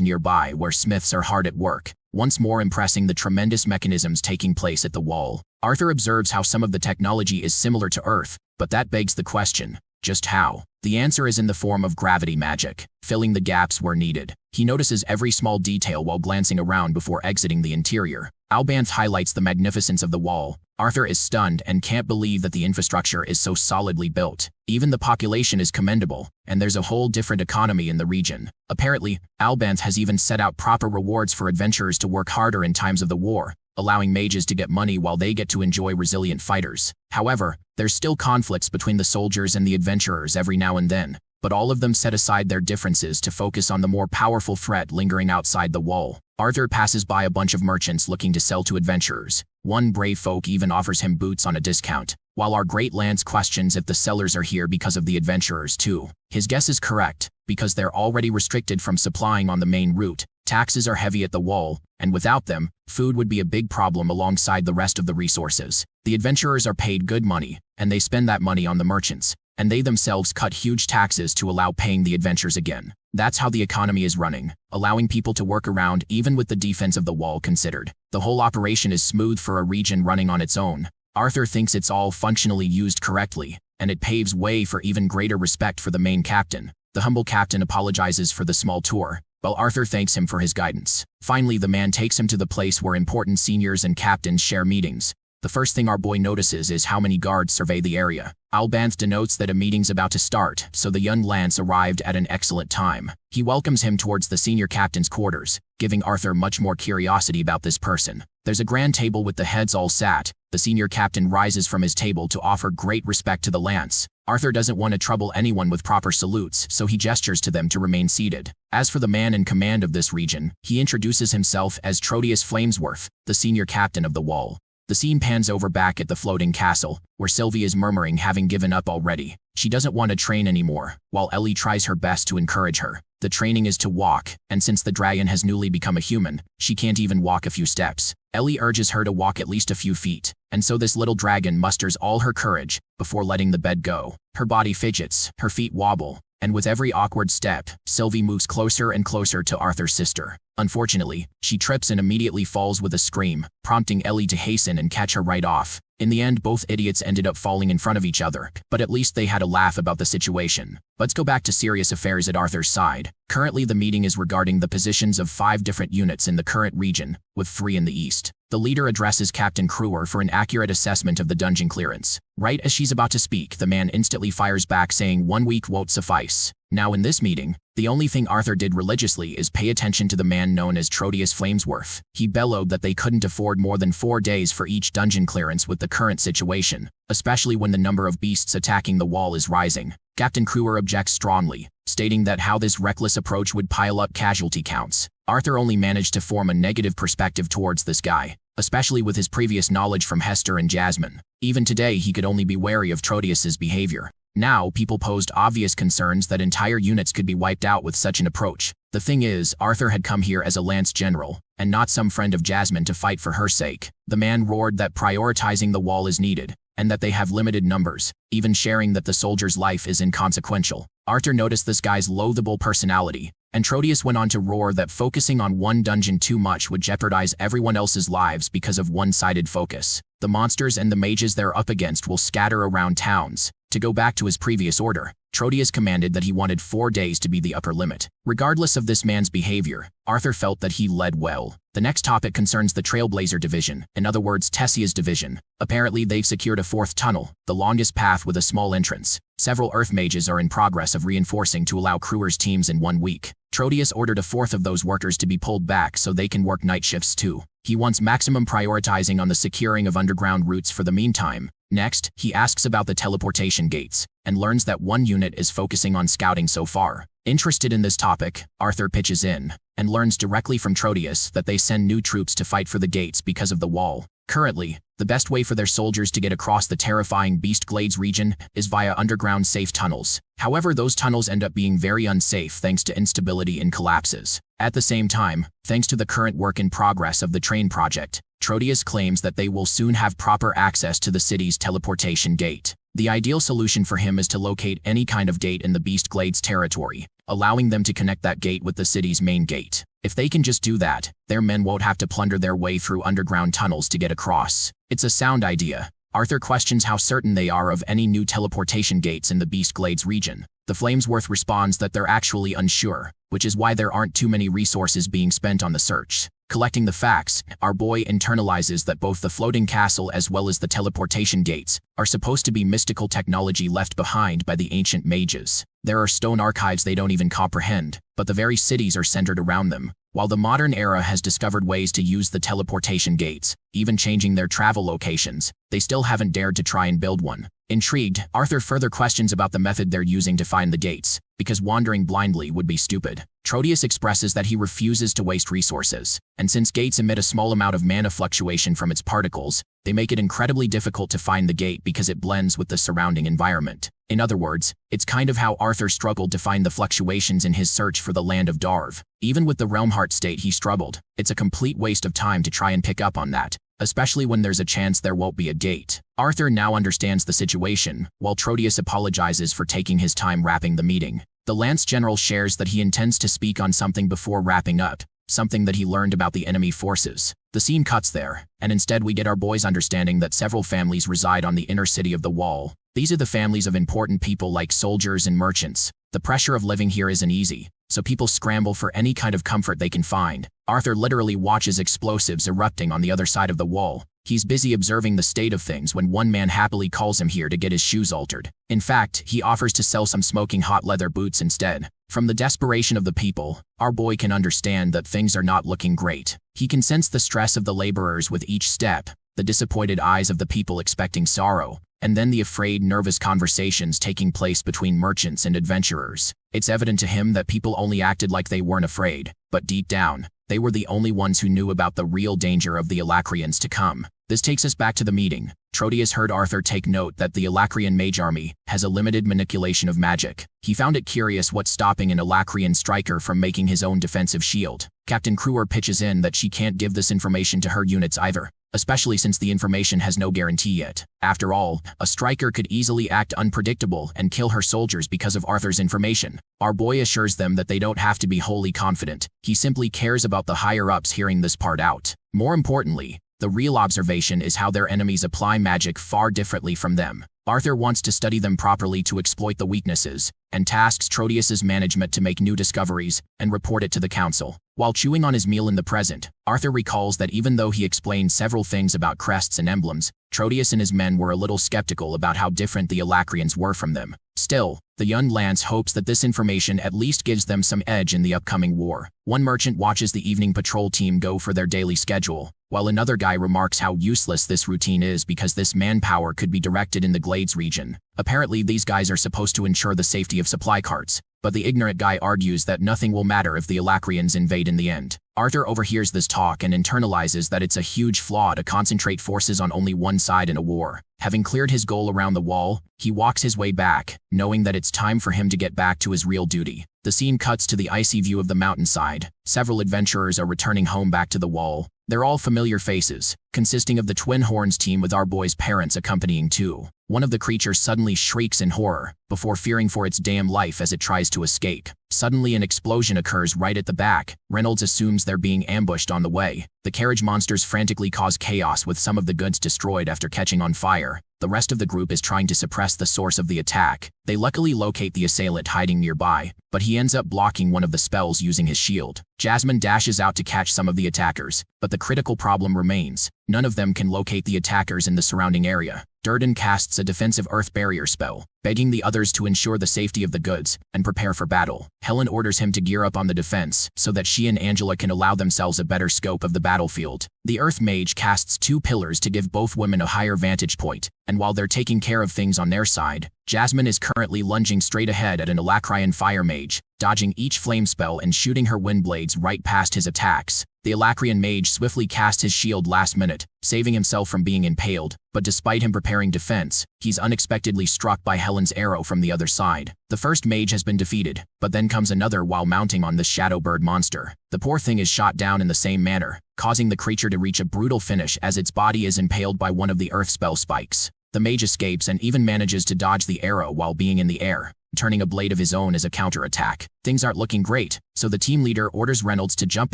nearby where smiths are hard at work, once more impressing the tremendous mechanisms taking place at the wall. Arthur observes how some of the technology is similar to Earth, but that begs the question, just how? The answer is in the form of gravity magic, filling the gaps where needed. He notices every small detail while glancing around before exiting the interior. Albanth highlights the magnificence of the wall. Arthur is stunned and can't believe that the infrastructure is so solidly built. Even the population is commendable, and there's a whole different economy in the region. Apparently, Albanth has even set out proper rewards for adventurers to work harder in times of the war, allowing mages to get money while they get to enjoy resilient fighters. However, there's still conflicts between the soldiers and the adventurers every now and then, but all of them set aside their differences to focus on the more powerful threat lingering outside the wall. Arthur passes by a bunch of merchants looking to sell to adventurers. One brave folk even offers him boots on a discount, while our great lance questions if the sellers are here because of the adventurers too. His guess is correct, because they're already restricted from supplying on the main route. Taxes are heavy at the wall, and without them, food would be a big problem alongside the rest of the resources. The adventurers are paid good money, and they spend that money on the merchants, and they themselves cut huge taxes to allow paying the adventurers again. That's how the economy is running, allowing people to work around even with the defense of the wall considered. The whole operation is smooth for a region running on its own. Arthur thinks it's all functionally used correctly, and it paves way for even greater respect for the main captain. The humble captain apologizes for the small tour, while Arthur thanks him for his guidance. Finally, the man takes him to the place where important seniors and captains share meetings. The first thing our boy notices is how many guards survey the area. Albanth denotes that a meeting's about to start, so the young lance arrived at an excellent time. He welcomes him towards the senior captain's quarters, giving Arthur much more curiosity about this person. There's a grand table with the heads all sat. The senior captain rises from his table to offer great respect to the lance. Arthur doesn't want to trouble anyone with proper salutes, so he gestures to them to remain seated. As for the man in command of this region, he introduces himself as Trotius Flamesworth, the senior captain of the wall. The scene pans over back at the floating castle, where Sylvie is murmuring having given up already. She doesn't want to train anymore, while Ellie tries her best to encourage her. The training is to walk, and since the dragon has newly become a human, she can't even walk a few steps. Ellie urges her to walk at least a few feet, and so this little dragon musters all her courage before letting the bed go. Her body fidgets, her feet wobble, and with every awkward step, Sylvie moves closer and closer to Arthur's sister. Unfortunately, she trips and immediately falls with a scream, prompting Ellie to hasten and catch her right off. In the end, both idiots ended up falling in front of each other, but at least they had a laugh about the situation. Let's go back to serious affairs at Arthur's side. Currently, the meeting is regarding the positions of 5 different units in the current region, with 3 in the east. The leader addresses Captain Kruer for an accurate assessment of the dungeon clearance. Right as she's about to speak, the man instantly fires back saying 1 week won't suffice. Now in this meeting, the only thing Arthur did religiously is pay attention to the man known as Trotius Flamesworth. He bellowed that they couldn't afford more than 4 days for each dungeon clearance with the current situation, especially when the number of beasts attacking the wall is rising. Captain Kruer objects strongly, stating that how this reckless approach would pile up casualty counts. Arthur only managed to form a negative perspective towards this guy, especially with his previous knowledge from Hester and Jasmine. Even today, he could only be wary of Trotius's behavior. Now, people posed obvious concerns that entire units could be wiped out with such an approach. The thing is, Arthur had come here as a lance general, and not some friend of Jasmine to fight for her sake. The man roared that prioritizing the wall is needed, and that they have limited numbers, even sharing that the soldier's life is inconsequential. Arthur noticed this guy's loathable personality, and Trotius went on to roar that focusing on one dungeon too much would jeopardize everyone else's lives because of one-sided focus. The monsters and the mages they're up against will scatter around towns. To go back to his previous order, Trotius commanded that he wanted 4 days to be the upper limit. Regardless of this man's behavior, Arthur felt that he led well. The next topic concerns the Trailblazer Division, in other words Tessia's division. Apparently they've secured a 4th tunnel, the longest path with a small entrance. Several Earth mages are in progress of reinforcing to allow crewers teams in 1 week. Trotius ordered a 4th of those workers to be pulled back so they can work night shifts too. He wants maximum prioritizing on the securing of underground routes for the meantime. Next, he asks about the teleportation gates, and learns that 1 unit is focusing on scouting so far. Interested in this topic, Arthur pitches in, and learns directly from Trotius that they send new troops to fight for the gates because of the wall. Currently, the best way for their soldiers to get across the terrifying Beast Glades region is via underground safe tunnels. However, those tunnels end up being very unsafe thanks to instability and collapses. At the same time, thanks to the current work in progress of the train project, Trotius claims that they will soon have proper access to the city's teleportation gate. The ideal solution for him is to locate any kind of gate in the Beast Glades territory, allowing them to connect that gate with the city's main gate. If they can just do that, their men won't have to plunder their way through underground tunnels to get across. It's a sound idea. Arthur questions how certain they are of any new teleportation gates in the Beast Glades region. The Flamesworth responds that they're actually unsure, which is why there aren't too many resources being spent on the search. Collecting the facts, our boy internalizes that both the floating castle as well as the teleportation gates are supposed to be mystical technology left behind by the ancient mages. There are stone archives they don't even comprehend, but the very cities are centered around them. While the modern era has discovered ways to use the teleportation gates, even changing their travel locations, they still haven't dared to try and build one. Intrigued, Arthur further questions about the method they're using to find the gates, because wandering blindly would be stupid. Trotius expresses that he refuses to waste resources, and since gates emit a small amount of mana fluctuation from its particles, they make it incredibly difficult to find the gate because it blends with the surrounding environment. In other words, it's kind of how Arthur struggled to find the fluctuations in his search for the land of Darv. Even with the Realmheart state he struggled. It's a complete waste of time to try and pick up on that, especially when there's a chance there won't be a gate. Arthur now understands the situation, while Trotius apologizes for taking his time wrapping the meeting. The Lance General shares that he intends to speak on something before wrapping up, something that he learned about the enemy forces. The scene cuts there, and instead we get our boys understanding that several families reside on the inner city of the wall. These are the families of important people like soldiers and merchants. The pressure of living here isn't easy, so people scramble for any kind of comfort they can find. Arthur literally watches explosives erupting on the other side of the wall. He's busy observing the state of things when one man happily calls him here to get his shoes altered. In fact, he offers to sell some smoking hot leather boots instead. From the desperation of the people, our boy can understand that things are not looking great. He can sense the stress of the laborers with each step, the disappointed eyes of the people expecting sorrow, and then the afraid, nervous conversations taking place between merchants and adventurers. It's evident to him that people only acted like they weren't afraid, but deep down, they were the only ones who knew about the real danger of the Alacrians to come. This takes us back to the meeting. Trotius heard Arthur take note that the Alacrian mage army has a limited manipulation of magic. He found it curious what's stopping an Alacrian striker from making his own defensive shield. Captain Kruer pitches in that she can't give this information to her units either, especially since the information has no guarantee yet. After all, a striker could easily act unpredictable and kill her soldiers because of Arthur's information. Our boy assures them that they don't have to be wholly confident. He simply cares about the higher-ups hearing this part out. More importantly, the real observation is how their enemies apply magic far differently from them. Arthur wants to study them properly to exploit the weaknesses, and tasks Trotius's management to make new discoveries and report it to the council. While chewing on his meal in the present, Arthur recalls that even though he explained several things about crests and emblems, Trotius and his men were a little skeptical about how different the Alacrians were from them. Still, the young Lance hopes that this information at least gives them some edge in the upcoming war. One merchant watches the evening patrol team go for their daily schedule, while another guy remarks how useless this routine is because this manpower could be directed in the Glades region. Apparently these guys are supposed to ensure the safety of supply carts, but the ignorant guy argues that nothing will matter if the Alacrians invade in the end. Arthur overhears this talk and internalizes that it's a huge flaw to concentrate forces on only one side in a war. Having cleared his goal around the wall, he walks his way back, knowing that it's time for him to get back to his real duty. The scene cuts to the icy view of the mountainside. Several adventurers are returning home back to the wall. They're all familiar faces, consisting of the Twin Horns team with our boy's parents accompanying too. one of the creatures suddenly shrieks in horror, before fearing for its damn life as it tries to escape. Suddenly an explosion occurs right at the back. Reynolds assumes they're being ambushed on the way. The carriage monsters frantically cause chaos with some of the goods destroyed after catching on fire. The rest of the group is trying to suppress the source of the attack. They luckily locate the assailant hiding nearby, but he ends up blocking one of the spells using his shield. Jasmine dashes out to catch some of the attackers, but the critical problem remains. None of them can locate the attackers in the surrounding area. Durden casts a defensive earth barrier spell, begging the others to ensure the safety of the goods and prepare for battle. Helen orders him to gear up on the defense so that she and Angela can allow themselves a better scope of the battlefield. The Earth Mage casts 2 pillars to give both women a higher vantage point, and while they're taking care of things on their side, Jasmine is currently lunging straight ahead at an Alacrian Fire Mage, dodging each flame spell and shooting her wind blades right past his attacks. The Alacrian Mage swiftly casts his shield last minute, saving himself from being impaled, but despite him preparing defense, he's unexpectedly struck by Helen's arrow from the other side. The first mage has been defeated, but then comes another while mounting on this shadow bird monster. The poor thing is shot down in the same manner, causing the creature to reach a brutal finish as its body is impaled by one of the earth spell spikes. The mage escapes and even manages to dodge the arrow while being in the air, turning a blade of his own as a counterattack. Things aren't looking great, so the team leader orders Reynolds to jump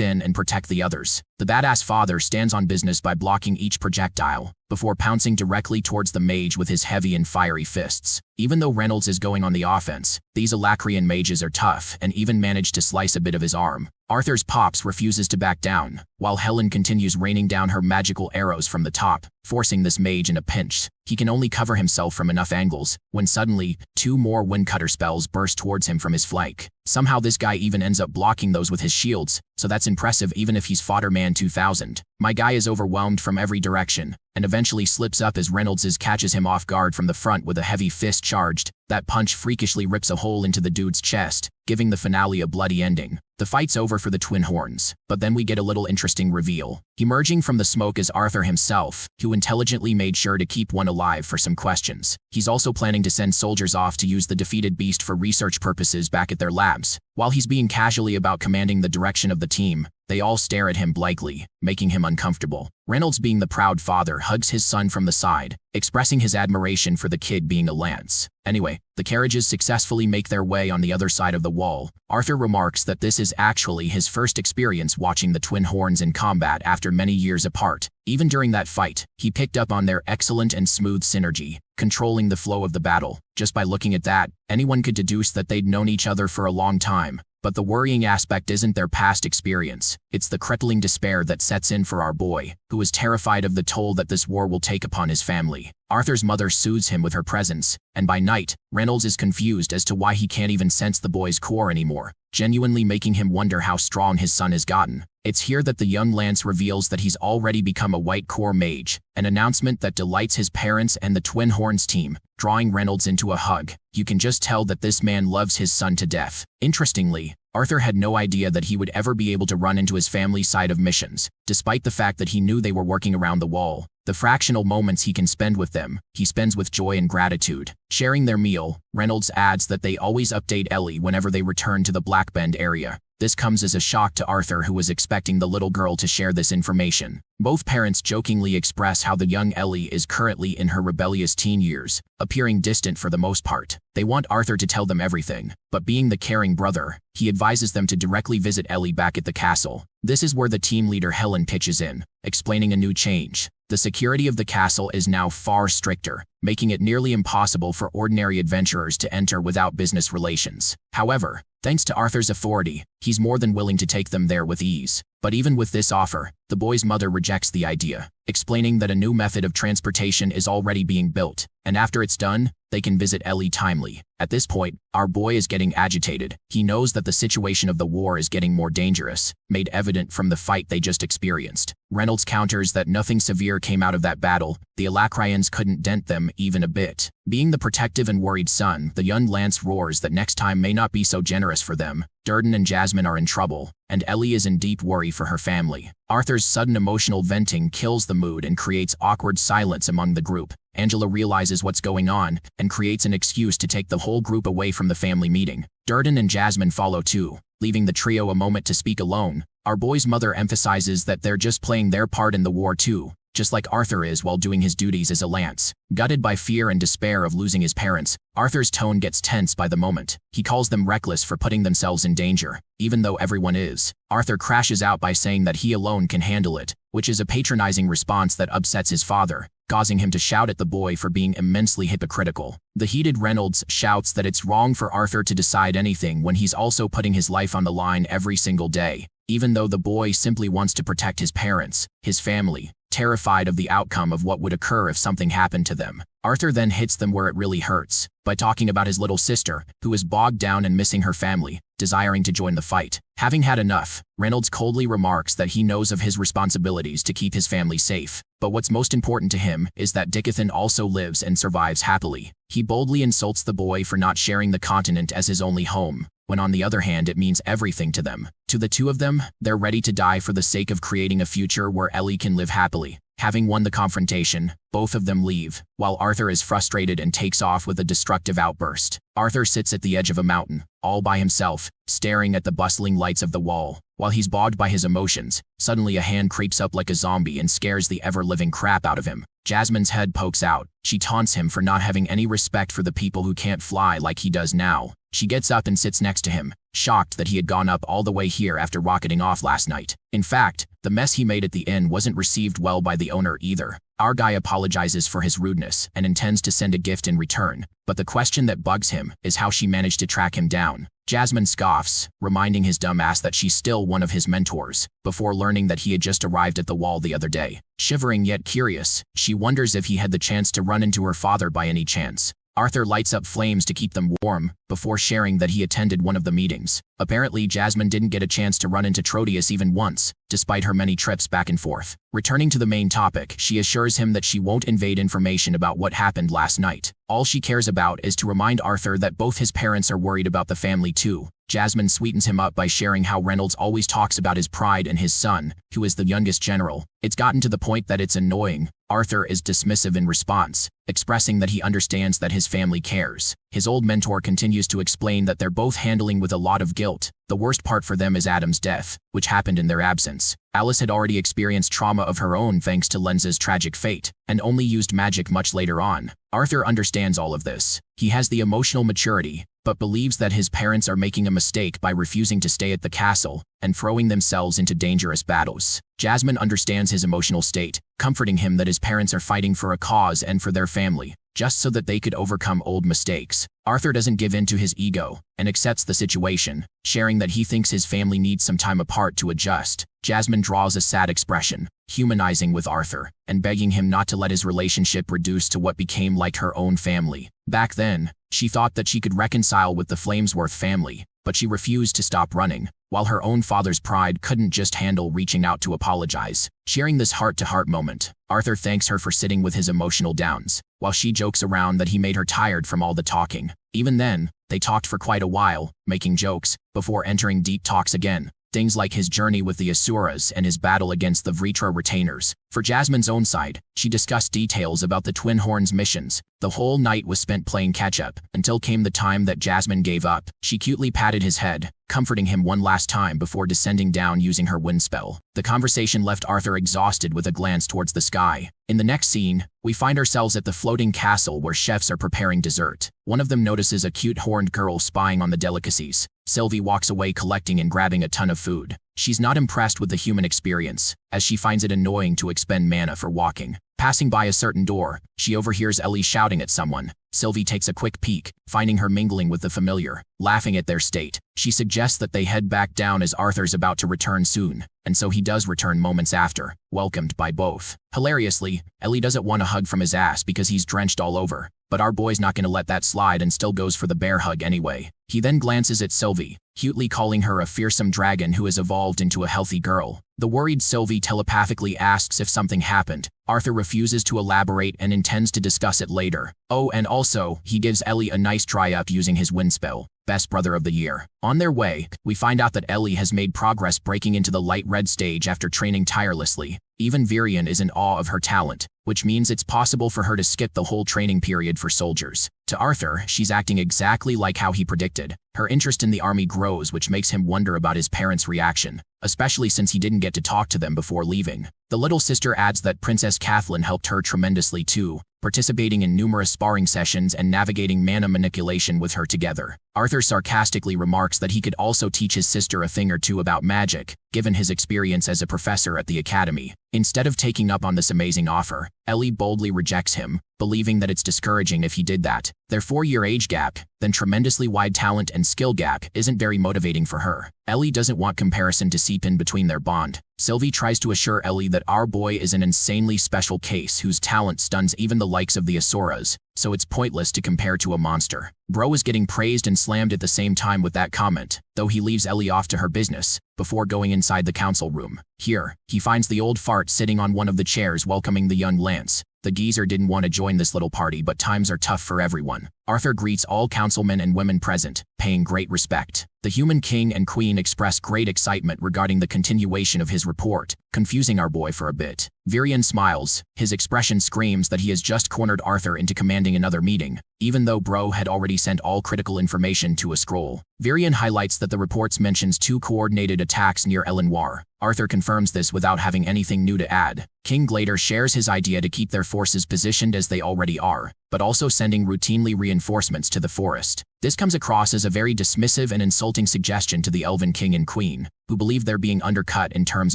in and protect the others. The badass father stands on business by blocking each projectile, before pouncing directly towards the mage with his heavy and fiery fists. Even though Reynolds is going on the offense, these Alacrian mages are tough and even manage to slice a bit of his arm. Arthur's Pops refuses to back down, while Helen continues raining down her magical arrows from the top, forcing this mage in a pinch. He can only cover himself from enough angles, when suddenly, 2 more windcutter spells burst towards him from his flank. Somehow this guy even ends up blocking those with his shields, so that's impressive even if he's Fodder Man 2000. My guy is overwhelmed from every direction, and eventually slips up as Reynolds catches him off guard from the front with a heavy fist charged. That punch freakishly rips a hole into the dude's chest, giving the finale a bloody ending. The fight's over for the twin horns, but then we get a little interesting reveal. Emerging from the smoke is Arthur himself, who intelligently made sure to keep one alive for some questions. He's also planning to send soldiers off to use the defeated beast for research purposes back at their labs. While he's being casually about commanding the direction of the team, they all stare at him blankly, making him uncomfortable. Reynolds, being the proud father, hugs his son from the side, expressing his admiration for the kid being a lance. Anyway, the carriages successfully make their way on the other side of the wall. Arthur remarks that this is actually his first experience watching the twin horns in combat after many years apart. Even during that fight, he picked up on their excellent and smooth synergy, controlling the flow of the battle. Just by looking at that, anyone could deduce that they'd known each other for a long time. But the worrying aspect isn't their past experience, it's the crippling despair that sets in for our boy, who is terrified of the toll that this war will take upon his family. Arthur's mother soothes him with her presence, and by night, Reynolds is confused as to why he can't even sense the boy's core anymore, genuinely making him wonder how strong his son has gotten. It's here that the young lance reveals that he's already become a white core mage, an announcement that delights his parents and the Twin Horns team, drawing Reynolds into a hug. You can just tell that this man loves his son to death. Interestingly, Arthur had no idea that he would ever be able to run into his family's side of missions, despite the fact that he knew they were working around the wall. The fractional moments he can spend with them, he spends with joy and gratitude. Sharing their meal, Reynolds adds that they always update Ellie whenever they return to the Black Bend area. This comes as a shock to Arthur, who was expecting the little girl to share this information. Both parents jokingly express how the young Ellie is currently in her rebellious teen years, appearing distant for the most part. They want Arthur to tell them everything, but being the caring brother, he advises them to directly visit Ellie back at the castle. This is where the team leader Helen pitches in, explaining a new change. The security of the castle is now far stricter, making it nearly impossible for ordinary adventurers to enter without business relations. However, thanks to Arthur's authority, he's more than willing to take them there with ease. But even with this offer, the boy's mother rejects the idea, explaining that a new method of transportation is already being built, and after it's done, they can visit Ellie timely. At this point, our boy is getting agitated. He knows that the situation of the war is getting more dangerous, made evident from the fight they just experienced. Reynolds counters that nothing severe came out of that battle. The Alacrians couldn't dent them even a bit. Being the protective and worried son, the young lance roars that next time may not be so generous for them. Durden and Jasmine are in trouble, and Ellie is in deep worry for her family. Arthur's sudden emotional venting kills the mood and creates awkward silence among the group. Angela realizes what's going on and creates an excuse to take the whole group away from the family meeting. Durden and Jasmine follow too, leaving the trio a moment to speak alone. Our boy's mother emphasizes that they're just playing their part in the war too, just like Arthur is while doing his duties as a lance. Gutted by fear and despair of losing his parents, Arthur's tone gets tense by the moment. He calls them reckless for putting themselves in danger, even though everyone is. Arthur crashes out by saying that he alone can handle it, which is a patronizing response that upsets his father, causing him to shout at the boy for being immensely hypocritical. The heated Reynolds shouts that it's wrong for Arthur to decide anything when he's also putting his life on the line every single day, even though the boy simply wants to protect his parents, his family, terrified of the outcome of what would occur if something happened to them. Arthur then hits them where it really hurts, by talking about his little sister, who is bogged down and missing her family, desiring to join the fight. Having had enough, Reynolds coldly remarks that he knows of his responsibilities to keep his family safe, but what's most important to him is that Dickathan also lives and survives happily. He boldly insults the boy for not sharing the continent as his only home, when on the other hand it means everything to them. To the two of them, they're ready to die for the sake of creating a future where Ellie can live happily. Having won the confrontation, both of them leave, while Arthur is frustrated and takes off with a destructive outburst. Arthur sits at the edge of a mountain, all by himself, staring at the bustling lights of the wall. While he's bogged by his emotions, suddenly a hand creeps up like a zombie and scares the ever-living crap out of him. Jasmine's head pokes out. She taunts him for not having any respect for the people who can't fly like he does now. She gets up and sits next to him, shocked that he had gone up all the way here after rocketing off last night. In fact, the mess he made at the inn wasn't received well by the owner either. Our guy apologizes for his rudeness and intends to send a gift in return, but the question that bugs him is how she managed to track him down. Jasmine scoffs, reminding his dumbass that she's still one of his mentors, before learning that he had just arrived at the wall the other day. Shivering yet curious, she wonders if he had the chance to run into her father by any chance. Arthur lights up flames to keep them warm, before sharing that he attended one of the meetings. Apparently, Jasmine didn't get a chance to run into Trotius even once, despite her many trips back and forth. Returning to the main topic, she assures him that she won't invade information about what happened last night. All she cares about is to remind Arthur that both his parents are worried about the family too. Jasmine sweetens him up by sharing how Reynolds always talks about his pride and his son, who is the youngest general. It's gotten to the point that it's annoying. Arthur is dismissive in response, expressing that he understands that his family cares. His old mentor continues to explain that they're both handling with a lot of guilt. The worst part for them is Adam's death, which happened in their absence. Alice had already experienced trauma of her own thanks to Lenz's tragic fate, and only used magic much later on. Arthur understands all of this. He has the emotional maturity, but believes that his parents are making a mistake by refusing to stay at the castle and throwing themselves into dangerous battles. Jasmine understands his emotional state, comforting him that his parents are fighting for a cause and for their family, just so that they could overcome old mistakes. Arthur doesn't give in to his ego and accepts the situation, sharing that he thinks his family needs some time apart to adjust. Jasmine draws a sad expression, humanizing with Arthur, and begging him not to let his relationship reduce to what became like her own family. Back then, she thought that she could reconcile with the Flamesworth family, but she refused to stop running, while her own father's pride couldn't just handle reaching out to apologize. Sharing this heart-to-heart moment, Arthur thanks her for sitting with his emotional downs, while she jokes around that he made her tired from all the talking. Even then, they talked for quite a while, making jokes, before entering deep talks again. Things like his journey with the Asuras and his battle against the Vritra retainers. For Jasmine's own side, she discussed details about the Twin Horns missions. The whole night was spent playing catch-up, until came the time that Jasmine gave up. She cutely patted his head, comforting him one last time before descending down using her wind spell. The conversation left Arthur exhausted with a glance towards the sky. In the next scene, we find ourselves at the floating castle where chefs are preparing dessert. One of them notices a cute horned girl spying on the delicacies. Sylvie walks away collecting and grabbing a ton of food. She's not impressed with the human experience, as she finds it annoying to expend mana for walking. Passing by a certain door, she overhears Ellie shouting at someone. Sylvie takes a quick peek, finding her mingling with the familiar. Laughing at their state, she suggests that they head back down as Arthur's about to return soon, and so he does return moments after, welcomed by both. Hilariously, Ellie doesn't want a hug from his ass because he's drenched all over, but our boy's not gonna let that slide and still goes for the bear hug anyway. He then glances at Sylvie, cutely calling her a fearsome dragon who has evolved into a healthy girl. The worried Sylvie telepathically asks if something happened. Arthur refuses to elaborate and intends to discuss it later. Oh, and also, he gives Ellie a nice dry up using his wind spell. Best brother of the year. On their way, we find out that Ellie has made progress breaking into the light red stage after training tirelessly. Even Virion is in awe of her talent, which means it's possible for her to skip the whole training period for soldiers. To Arthur, she's acting exactly like how he predicted. Her interest in the army grows, which makes him wonder about his parents' reaction. especially since he didn't get to talk to them before leaving. The little sister adds that Princess Kathleen helped her tremendously too, participating in numerous sparring sessions and navigating mana manipulation with her together. Arthur sarcastically remarks that he could also teach his sister a thing or two about magic, given his experience as a professor at the academy. Instead of taking up on this amazing offer, Ellie boldly rejects him, believing that it's discouraging if he did that. Their 4-year age gap, then tremendously wide talent and skill gap, isn't very motivating for her. Ellie doesn't want comparison to seep in between their bond. Sylvie tries to assure Ellie that our boy is an insanely special case whose talent stuns even the likes of the Asuras, so it's pointless to compare to a monster. Bro is getting praised and slammed at the same time with that comment, though he leaves Ellie off to her business, before going inside the council room. Here, he finds the old fart sitting on one of the chairs welcoming the young Lance. The geezer didn't want to join this little party, but times are tough for everyone. Arthur greets all councilmen and women present, paying great respect. The human king and queen express great excitement regarding the continuation of his report, confusing our boy for a bit. Virion smiles. His expression screams that he has just cornered Arthur into commanding another meeting, even though Bro had already sent all critical information to a scroll. Virion highlights that the reports mentions 2 coordinated attacks near Elenoir. Arthur confirms this without having anything new to add. King Glader shares his idea to keep their forces positioned as they already are, but also sending routinely reinforcements to the forest. This comes across as a very dismissive and insulting suggestion to the Elven King and Queen, who believe they're being undercut in terms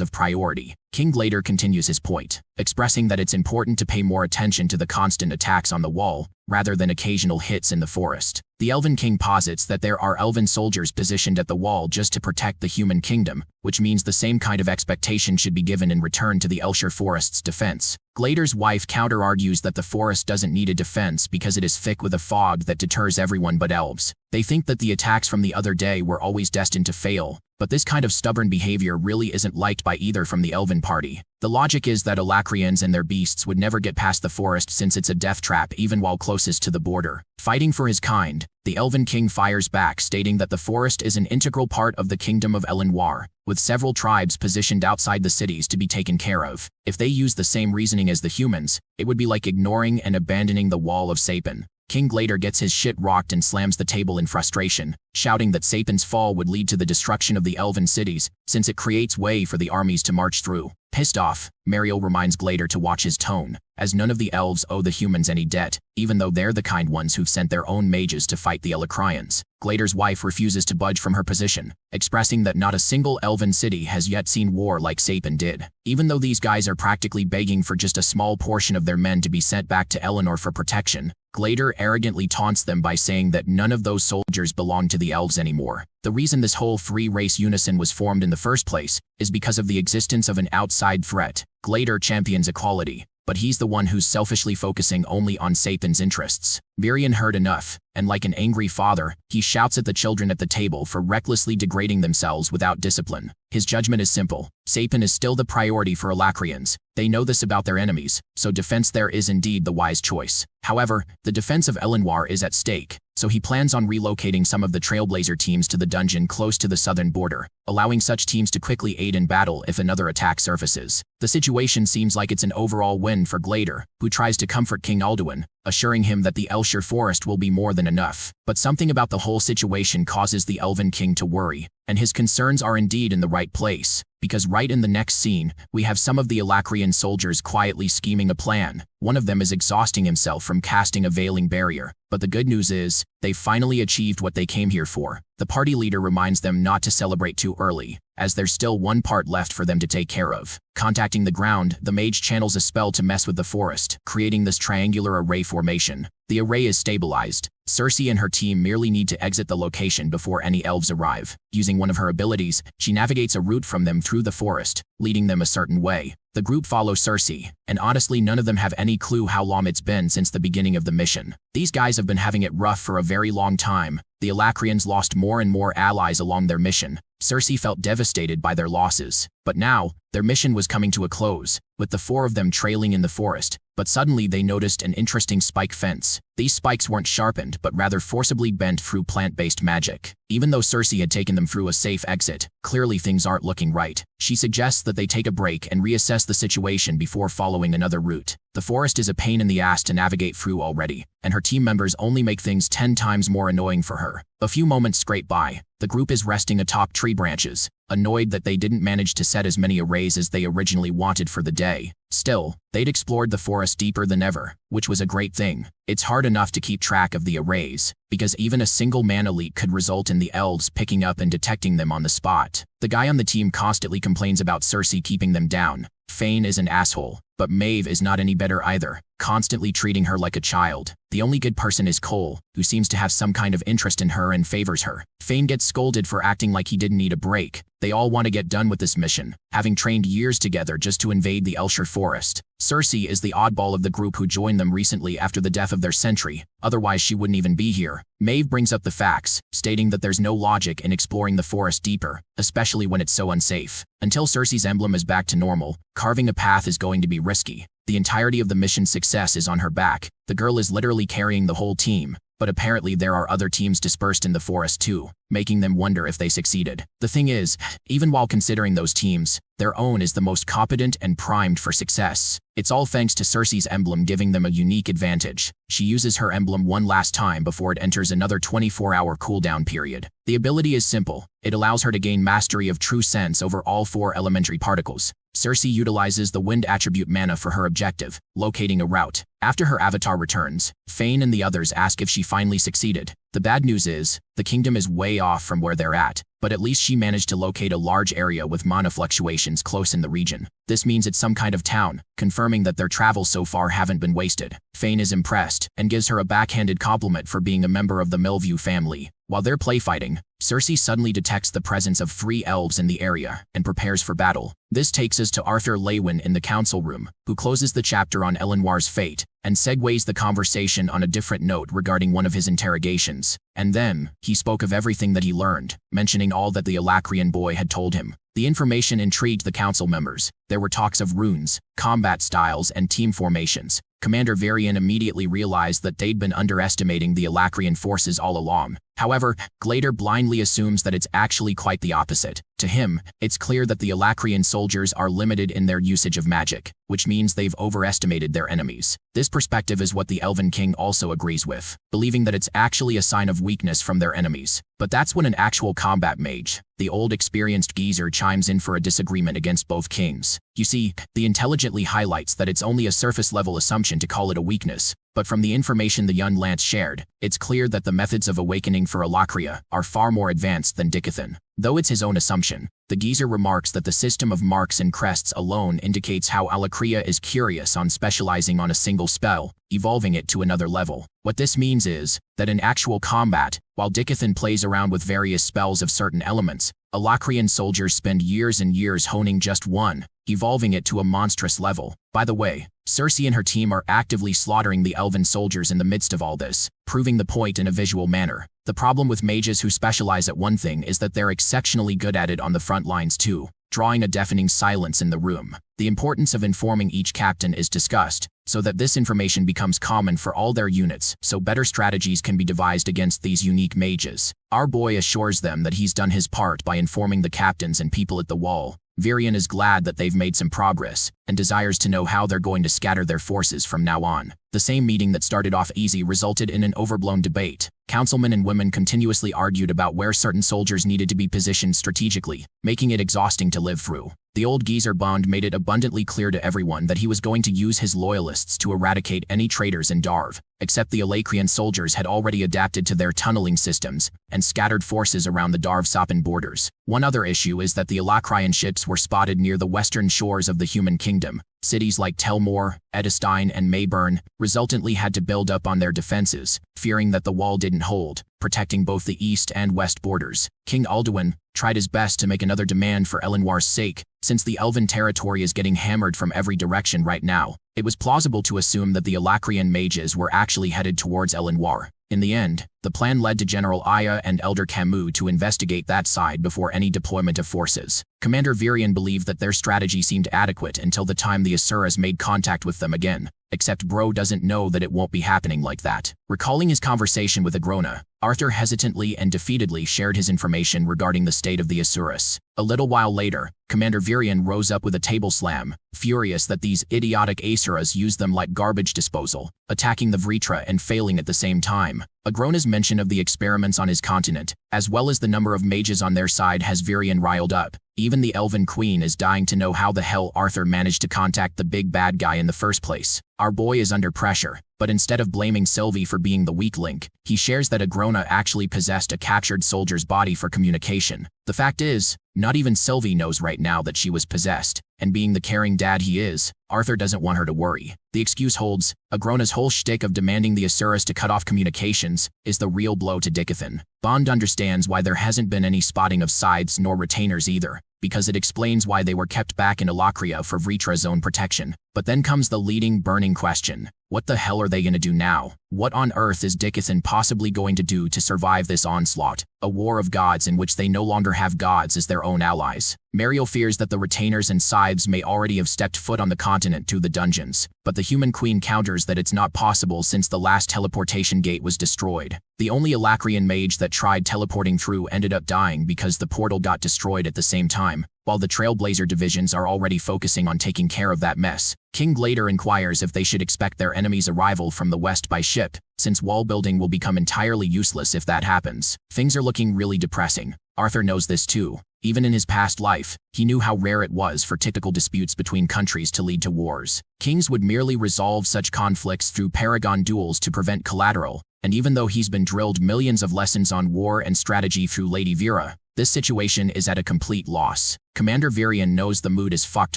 of priority. King Glader continues his point, expressing that it's important to pay more attention to the constant attacks on the wall, rather than occasional hits in the forest. The Elven King posits that there are elven soldiers positioned at the wall just to protect the human kingdom, which means the same kind of expectation should be given in return to the Elshire Forest's defense. Glader's wife counter-argues that the forest doesn't need a defense because it is thick with a fog that deters everyone but elves. They think that the attacks from the other day were always destined to fail, but this kind of stubborn behavior really isn't liked by either from the Elven party. The logic is that Alacrians and their beasts would never get past the forest since it's a death trap even while closest to the border. Fighting for his kind, the Elven King fires back, stating that the forest is an integral part of the kingdom of Elenoir, with several tribes positioned outside the cities to be taken care of. If they use the same reasoning as the humans, it would be like ignoring and abandoning the Wall of Sapin. King Glader gets his shit rocked and slams the table in frustration, shouting that Sapin's fall would lead to the destruction of the elven cities, since it creates way for the armies to march through. Pissed off, Mariel reminds Glader to watch his tone, as none of the elves owe the humans any debt, even though they're the kind ones who've sent their own mages to fight the Elacrians. Glader's wife refuses to budge from her position, expressing that not a single elven city has yet seen war like Sapin did. Even though these guys are practically begging for just a small portion of their men to be sent back to Eleanor for protection, Glader arrogantly taunts them by saying that none of those soldiers belong to the elves anymore. The reason this whole 3-race unison was formed in the first place is because of the existence of an outside threat. Glader champions equality, but he's the one who's selfishly focusing only on Sapin's interests. Virion heard enough, and like an angry father, he shouts at the children at the table for recklessly degrading themselves without discipline. His judgment is simple. Sapin is still the priority for Alacrians. They know this about their enemies, so defense there is indeed the wise choice. However, the defense of Elenoir is at stake, so he plans on relocating some of the Trailblazer teams to the dungeon close to the southern border, allowing such teams to quickly aid in battle if another attack surfaces. The situation seems like it's an overall win for Glader, who tries to comfort King Alduin, assuring him that the Elshire Forest will be more than enough. But something about the whole situation causes the Elven King to worry, and his concerns are indeed in the right place, because right in the next scene, we have some of the Elacrian soldiers quietly scheming a plan. One of them is exhausting himself from casting a veiling barrier, but the good news is, they've finally achieved what they came here for. The party leader reminds them not to celebrate too early, as there's still one part left for them to take care of. Contacting the ground, the mage channels a spell to mess with the forest, creating this triangular array formation. The array is stabilized. Cersei and her team merely need to exit the location before any elves arrive. Using one of her abilities, she navigates a route from them through the forest, leading them a certain way. The group follows Cersei, and honestly none of them have any clue how long it's been since the beginning of the mission. These guys have been having it rough for a very long time. The Elacrians lost more and more allies along their mission. Cersei felt devastated by their losses. But now, their mission was coming to a close, with the 4 of them trailing in the forest. But suddenly they noticed an interesting spike fence. These spikes weren't sharpened, but rather forcibly bent through plant-based magic. Even though Cersei had taken them through a safe exit, clearly things aren't looking right. She suggests that they take a break and reassess the situation before following another route. The forest is a pain in the ass to navigate through already, and her team members only make things 10 times more annoying for her. A few moments scrape by. The group is resting atop tree branches. annoyed that they didn't manage to set as many arrays as they originally wanted for the day. Still, they'd explored the forest deeper than ever, which was a great thing. It's hard enough to keep track of the arrays, because even a single mana leak could result in the elves picking up and detecting them on the spot. The guy on the team constantly complains about Cersei keeping them down. Fane is an asshole, but Maeve is not any better either, constantly treating her like a child. The only good person is Cole, who seems to have some kind of interest in her and favors her. Fane gets scolded for acting like he didn't need a break. They all want to get done with this mission, having trained years together just to invade the Elshire forest. Cersei is the oddball of the group who joined them recently after the death of their sentry, otherwise she wouldn't even be here. Maeve brings up the facts, stating that there's no logic in exploring the forest deeper, especially when it's so unsafe. Until Cersei's emblem is back to normal, carving a path is going to be risky. The entirety of the mission's success is on her back. The girl is literally carrying the whole team, but apparently there are other teams dispersed in the forest too, making them wonder if they succeeded. The thing is, even while considering those teams, their own is the most competent and primed for success. It's all thanks to Cersei's emblem giving them a unique advantage. She uses her emblem one last time before it enters another 24-hour cooldown period. The ability is simple. It allows her to gain mastery of true sense over all 4 elementary particles. Cersei utilizes the wind attribute mana for her objective, locating a route. After her avatar returns, Fane and the others ask if she finally succeeded. The bad news is, the kingdom is way off from where they're at, but at least she managed to locate a large area with mana fluctuations close in the region. This means it's some kind of town, confirming that their travels so far haven't been wasted. Fane is impressed, and gives her a backhanded compliment for being a member of the Millview family. While they're playfighting, Cersei suddenly detects the presence of 3 elves in the area, and prepares for battle. This takes us to Arthur Lewin in the council room, who closes the chapter on Elenoir's fate, and segues the conversation on a different note regarding one of his interrogations. And then, he spoke of everything that he learned, mentioning all that the Alacrian boy had told him. The information intrigued the council members. There were talks of runes, combat styles, and team formations. Commander Varian immediately realized that they'd been underestimating the Alacrian forces all along. However, Glader blindly assumes that it's actually quite the opposite. To him, it's clear that the Alacrian soldiers are limited in their usage of magic, which means they've overestimated their enemies. This perspective is what the Elven King also agrees with, believing that it's actually a sign of weakness from their enemies. But that's when an actual combat mage, the old experienced geezer, chimes in for a disagreement against both kings. You see, the intelligently highlights that it's only a surface-level assumption to call it a weakness, but from the information the young Lance shared, it's clear that the methods of awakening for Alacria are far more advanced than Dickathon. Though it's his own assumption, the geezer remarks that the system of marks and crests alone indicates how Alacria is curious on specializing on a single spell, evolving it to another level. What this means is that in actual combat, while Dickathon plays around with various spells of certain elements, Alacrian soldiers spend years and years honing just one, evolving it to a monstrous level. By the way, Cersei and her team are actively slaughtering the elven soldiers in the midst of all this, proving the point in a visual manner. The problem with mages who specialize at one thing is that they're exceptionally good at it on the front lines too, drawing a deafening silence in the room. The importance of informing each captain is discussed, so that this information becomes common for all their units, so better strategies can be devised against these unique mages. Our boy assures them that he's done his part by informing the captains and people at the wall. Varian is glad that they've made some progress, and desires to know how they're going to scatter their forces from now on. The same meeting that started off easy resulted in an overblown debate. Councilmen and women continuously argued about where certain soldiers needed to be positioned strategically, making it exhausting to live through. The old geezer Bond made it abundantly clear to everyone that he was going to use his loyalists to eradicate any traitors in Darv, except the Alacrian soldiers had already adapted to their tunneling systems and scattered forces around the Darv-Sopan borders. One other issue is that the Alacrian ships were spotted near the western shores of the human kingdom. Cities like Telmore, Edestein, and Mayburn resultantly had to build up on their defenses, fearing that the wall didn't hold, protecting both the east and west borders. King Alduin tried his best to make another demand for Elenoir's sake. Since the elven territory is getting hammered from every direction right now, it was plausible to assume that the Alacrian mages were actually headed towards Elenoir. In the end, the plan led to General Aya and Elder Camus to investigate that side before any deployment of forces. Commander Varian believed that their strategy seemed adequate until the time the Asuras made contact with them again, except Bro doesn't know that it won't be happening like that. Recalling his conversation with Agrona, Arthur hesitantly and defeatedly shared his information regarding the state of the Asuras. A little while later, Commander Varian rose up with a table slam, furious that these idiotic Asuras used them like garbage disposal, attacking the Vritra and failing at the same time. Agrona's mention of the experiments on his continent, as well as the number of mages on their side, has Virion riled up. Even the Elven Queen is dying to know how the hell Arthur managed to contact the big bad guy in the first place. Our boy is under pressure, but instead of blaming Sylvie for being the weak link, he shares that Agrona actually possessed a captured soldier's body for communication. The fact is, not even Sylvie knows right now that she was possessed, and being the caring dad he is, Arthur doesn't want her to worry. The excuse holds. Agrona's whole shtick of demanding the Asuras to cut off communications is the real blow to Dickathan. Bond understands why there hasn't been any spotting of scythes nor retainers either, because it explains why they were kept back in Alakria for Vritra's own protection. But then comes the leading burning question. What the hell are they gonna do now? What on earth is Dickathan possibly going to do to survive this onslaught? A war of gods in which they no longer have gods as their own allies. Mariel fears that the retainers and scythes may already have stepped foot on the continent to the dungeons, but the human queen counters that it's not possible since the last teleportation gate was destroyed. The only Alacrian mage that tried teleporting through ended up dying because the portal got destroyed at the same time, while the Trailblazer divisions are already focusing on taking care of that mess. King Glader inquires if they should expect their enemy's arrival from the west by ship, since wall building will become entirely useless if that happens. Things are looking really depressing. Arthur knows this too. Even in his past life, he knew how rare it was for typical disputes between countries to lead to wars. Kings would merely resolve such conflicts through paragon duels to prevent collateral, and even though he's been drilled millions of lessons on war and strategy through Lady Vera, this situation is at a complete loss. Commander Virion knows the mood is fucked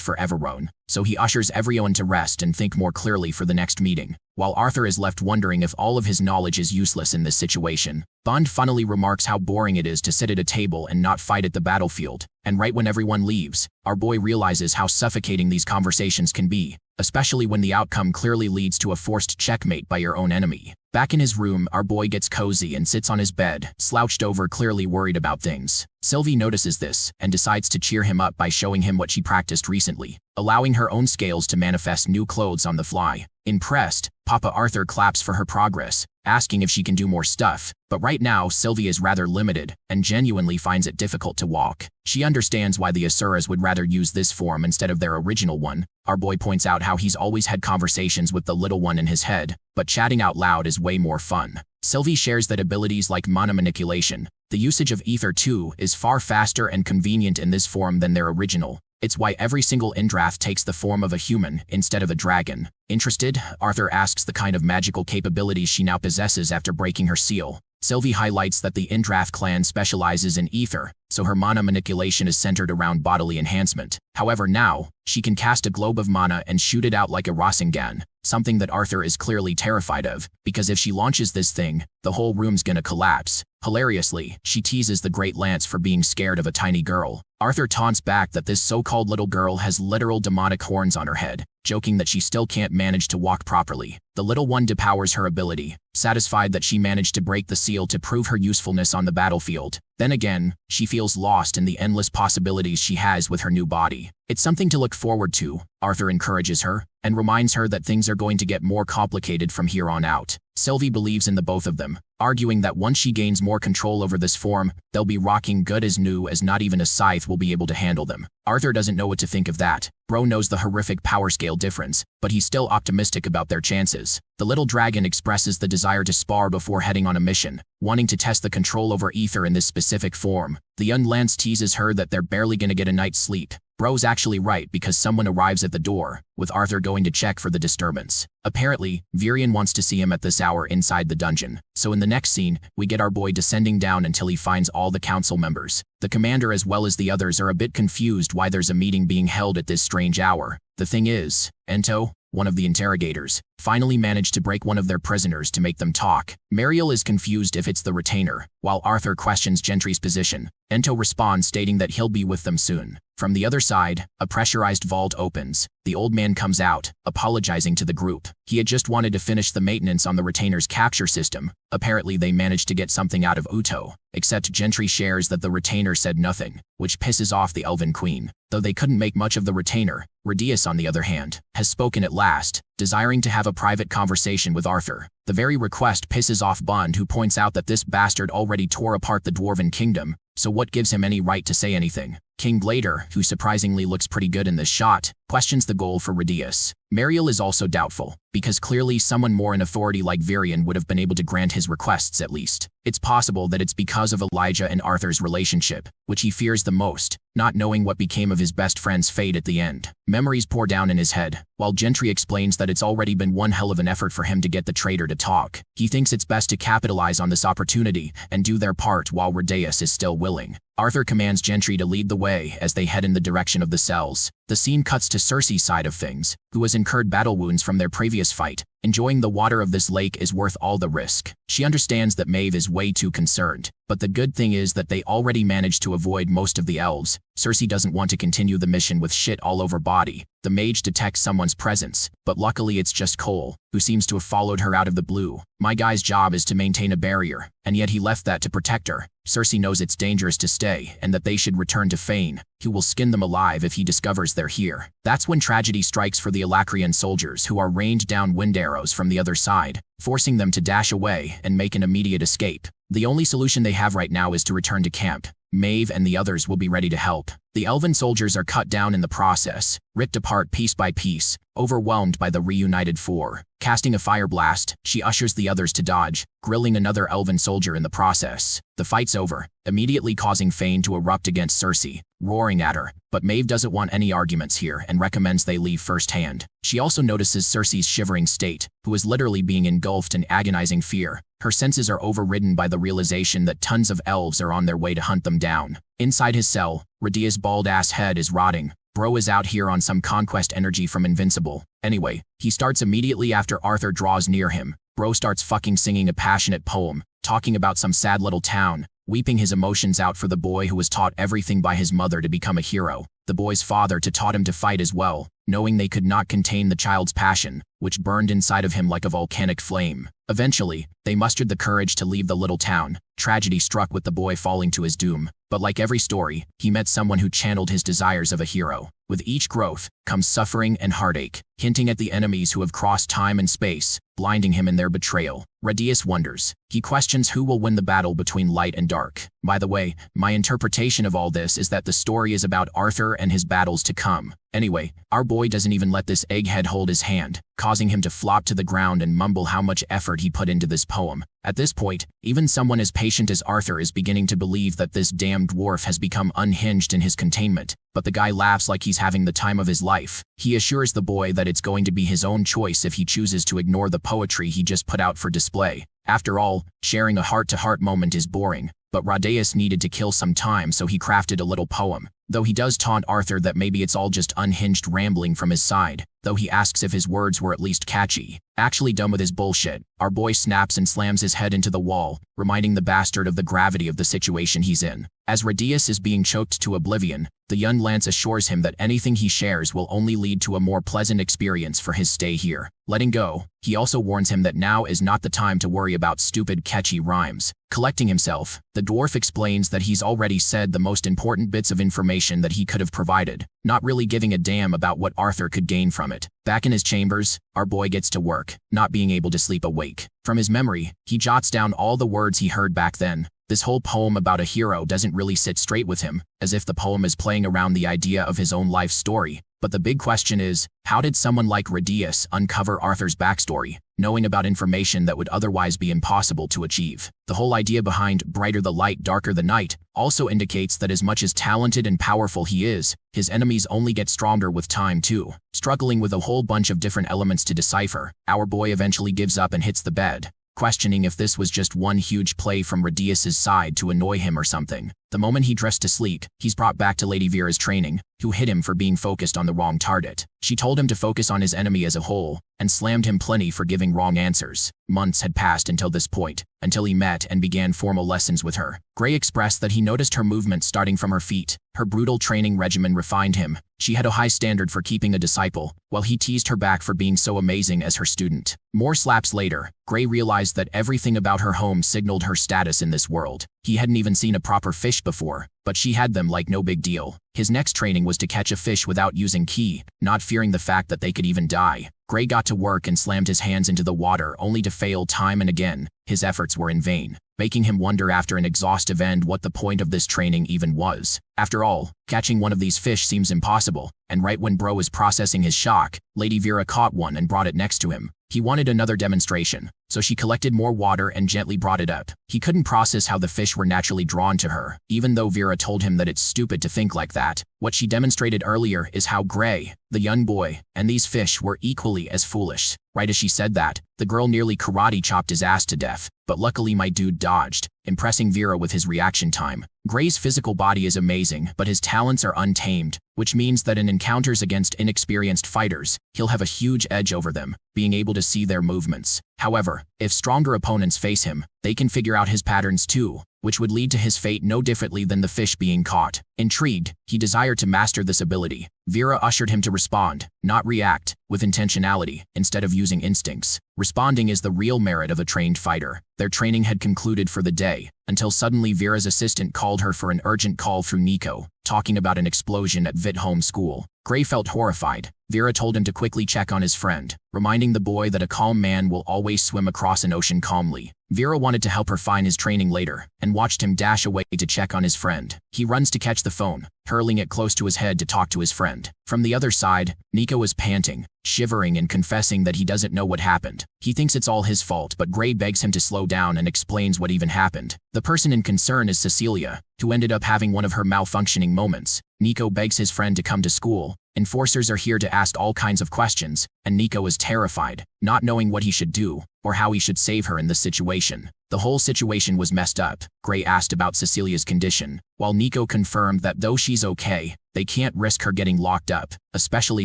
for Everone, so he ushers everyone to rest and think more clearly for the next meeting. While Arthur is left wondering if all of his knowledge is useless in this situation, Bond funnily remarks how boring it is to sit at a table and not fight at the battlefield. And right when everyone leaves, our boy realizes how suffocating these conversations can be, especially when the outcome clearly leads to a forced checkmate by your own enemy. Back in his room, our boy gets cozy and sits on his bed, slouched over, clearly worried about things. Sylvie notices this and decides to cheer him up by showing him what she practiced recently, allowing her own scales to manifest new clothes on the fly. Impressed, Papa Arthur claps for her progress, asking if she can do more stuff, but right now Sylvie is rather limited and genuinely finds it difficult to walk. She understands why the Asuras would rather use this form instead of their original one. Our boy points out how he's always had conversations with the little one in his head, but chatting out loud is way more fun. Sylvie shares that abilities like mana manipulation, the usage of ether too, is far faster and convenient in this form than their original. It's why every single Indrath takes the form of a human instead of a dragon. Interested? Arthur asks the kind of magical capabilities she now possesses after breaking her seal. Sylvie highlights that the Indrath clan specializes in ether, so her mana manipulation is centered around bodily enhancement. However, now, she can cast a globe of mana and shoot it out like a Rasengan, something that Arthur is clearly terrified of, because if she launches this thing, the whole room's gonna collapse. Hilariously, she teases the Great Lance for being scared of a tiny girl. Arthur taunts back that this so-called little girl has literal demonic horns on her head, joking that she still can't manage to walk properly. The little one depowers her ability, satisfied that she managed to break the seal to prove her usefulness on the battlefield. Then again, she feels lost in the endless possibilities she has with her new body. It's something to look forward to, Arthur encourages her, and reminds her that things are going to get more complicated from here on out. Sylvie believes in the both of them, arguing that once she gains more control over this form, they'll be rocking good as new as not even a scythe will be able to handle them. Arthur doesn't know what to think of that. Bro knows the horrific power scale difference, but he's still optimistic about their chances. The little dragon expresses the desire to spar before heading on a mission, wanting to test the control over ether in this specific form. The young Lance teases her that they're barely gonna get a night's sleep. Bro's actually right because someone arrives at the door, with Arthur going to check for the disturbance. Apparently, Virion wants to see him at this hour inside the dungeon, so in the next scene, we get our boy descending down until he finds all the council members. The commander as well as the others are a bit confused why there's a meeting being held at this strange hour. The thing is, Ento, one of the interrogators, finally managed to break one of their prisoners to make them talk. Mariel is confused if it's the retainer, while Arthur questions Gentry's position. Ento responds stating that he'll be with them soon. From the other side, a pressurized vault opens. The old man comes out, apologizing to the group. He had just wanted to finish the maintenance on the retainer's capture system. Apparently they managed to get something out of Uto, except Gentry shares that the retainer said nothing, which pisses off the Elven Queen. Though they couldn't make much of the retainer, Radius, on the other hand, has spoken at last, desiring to have a private conversation with Arthur. The very request pisses off Bond, who points out that this bastard already tore apart the Dwarven Kingdom, so what gives him any right to say anything? King Glader, who surprisingly looks pretty good in this shot, questions the goal for Radius. Mariel is also doubtful, because clearly someone more in authority like Virion would have been able to grant his requests at least. It's possible that it's because of Elijah and Arthur's relationship, which he fears the most, not knowing what became of his best friend's fate at the end. Memories pour down in his head, while Gentry explains that it's already been one hell of an effort for him to get the traitor to talk. He thinks it's best to capitalize on this opportunity and do their part while Radius is still willing. Arthur commands Gentry to lead the way as they head in the direction of the cells. The scene cuts to Cersei's side of things, who has incurred battle wounds from their previous fight. Enjoying the water of this lake is worth all the risk. She understands that Maeve is way too concerned, but the good thing is that they already managed to avoid most of the elves. Cersei doesn't want to continue the mission with shit all over body. The mage detects someone's presence, but luckily it's just Cole, who seems to have followed her out of the blue. My guy's job is to maintain a barrier, and yet he left that to protect her. Cersei knows it's dangerous to stay and that they should return to Fane, who will skin them alive if he discovers they're here. That's when tragedy strikes for the Alacrian soldiers, who are rained down wind arrows from the other side, forcing them to dash away and make an immediate escape. The only solution they have right now is to return to camp. Maeve and the others will be ready to help. The elven soldiers are cut down in the process, ripped apart piece by piece, overwhelmed by the reunited four. Casting a fire blast, she ushers the others to dodge, grilling another elven soldier in the process. The fight's over, immediately causing Fane to erupt against Cersei, roaring at her, but Maeve doesn't want any arguments here and recommends they leave firsthand. She also notices Cersei's shivering state, who is literally being engulfed in agonizing fear. Her senses are overridden by the realization that tons of elves are on their way to hunt them down. Inside his cell, Radia's bald-ass head is rotting. Bro is out here on some conquest energy from Invincible. Anyway, he starts immediately after Arthur draws near him. Bro starts fucking singing a passionate poem, talking about some sad little town, weeping his emotions out for the boy who was taught everything by his mother to become a hero. The boy's father taught him to fight as well, knowing they could not contain the child's passion, which burned inside of him like a volcanic flame. Eventually, they mustered the courage to leave the little town. Tragedy struck with the boy falling to his doom. But like every story, he met someone who channeled his desires of a hero. With each growth comes suffering and heartache, hinting at the enemies who have crossed time and space, blinding him in their betrayal. Radius wonders. He questions who will win the battle between light and dark. By the way, my interpretation of all this is that the story is about Arthur and his battles to come. Anyway, our boy doesn't even let this egghead hold his hand, causing him to flop to the ground and mumble how much effort he put into this poem. At this point, even someone as patient as Arthur is beginning to believe that this damn dwarf has become unhinged in his containment, but the guy laughs like he's having the time of his life. He assures the boy that it's going to be his own choice if he chooses to ignore the poetry he just put out for display. After all, sharing a heart-to-heart moment is boring, but Radius needed to kill some time, so he crafted a little poem. Though he does taunt Arthur that maybe it's all just unhinged rambling from his side, though he asks if his words were at least catchy. Actually done with his bullshit, our boy snaps and slams his head into the wall, reminding the bastard of the gravity of the situation he's in. As Radius is being choked to oblivion, the young Lance assures him that anything he shares will only lead to a more pleasant experience for his stay here. Letting go, he also warns him that now is not the time to worry about stupid catchy rhymes. Collecting himself, the dwarf explains that he's already said the most important bits of information that he could have provided, not really giving a damn about what Arthur could gain from it. Back in his chambers, our boy gets to work, not being able to sleep awake. From his memory, he jots down all the words he heard back then. This whole poem about a hero doesn't really sit straight with him, as if the poem is playing around the idea of his own life story. But the big question is, how did someone like Radius uncover Arthur's backstory, knowing about information that would otherwise be impossible to achieve? The whole idea behind brighter the light, darker the night also indicates that as much as talented and powerful he is, his enemies only get stronger with time too. Struggling with a whole bunch of different elements to decipher, our boy eventually gives up and hits the bed, questioning if this was just one huge play from Radius's side to annoy him or something. The moment he dressed to sleep, he's brought back to Lady Vera's training, who hit him for being focused on the wrong target. She told him to focus on his enemy as a whole, and slammed him plenty for giving wrong answers. Months had passed until this point, until he met and began formal lessons with her. Gray expressed that he noticed her movements starting from her feet. Her brutal training regimen refined him. She had a high standard for keeping a disciple, while he teased her back for being so amazing as her student. More slaps later, Gray realized that everything about her home signaled her status in this world. He hadn't even seen a proper fish before, but she had them like no big deal. His next training was to catch a fish without using ki, not fearing the fact that they could even die. Gray got to work and slammed his hands into the water only to fail time and again. His efforts were in vain, making him wonder after an exhaustive end what the point of this training even was. After all, catching one of these fish seems impossible, and right when Bro was processing his shock, Lady Vera caught one and brought it next to him. He wanted another demonstration, so she collected more water and gently brought it up. He couldn't process how the fish were naturally drawn to her, even though Vera told him that it's stupid to think like that. What she demonstrated earlier is how Gray, the young boy, and these fish were equally as foolish. Right as she said that, the girl nearly karate chopped his ass to death, but luckily my dude dodged, impressing Vera with his reaction time. Gray's physical body is amazing, but his talents are untamed, which means that in encounters against inexperienced fighters, he'll have a huge edge over them, being able to see their movements. However, if stronger opponents face him, they can figure out his patterns too, which would lead to his fate no differently than the fish being caught. Intrigued, he desired to master this ability. Vera ushered him to respond, not react, with intentionality, instead of using instincts. Responding is the real merit of a trained fighter. Their training had concluded for the day, until suddenly Vera's assistant called her for an urgent call through Nico, talking about an explosion at Vit Home School. Gray felt horrified. Vera told him to quickly check on his friend, reminding the boy that a calm man will always swim across an ocean calmly. Vera wanted to help her find his training later, and watched him dash away to check on his friend. He runs to catch the phone, hurling it close to his head to talk to his friend. From the other side, Nico is panting, shivering and confessing that he doesn't know what happened. He thinks it's all his fault, but Gray begs him to slow down and explains what even happened. The person in concern is Cecilia, who ended up having one of her malfunctioning moments. Nico begs his friend to come to school. Enforcers are here to ask all kinds of questions, and Nico is terrified, not knowing what he should do, or how he should save her in this situation. The whole situation was messed up. Gray asked about Cecilia's condition, while Nico confirmed that though she's okay, they can't risk her getting locked up, especially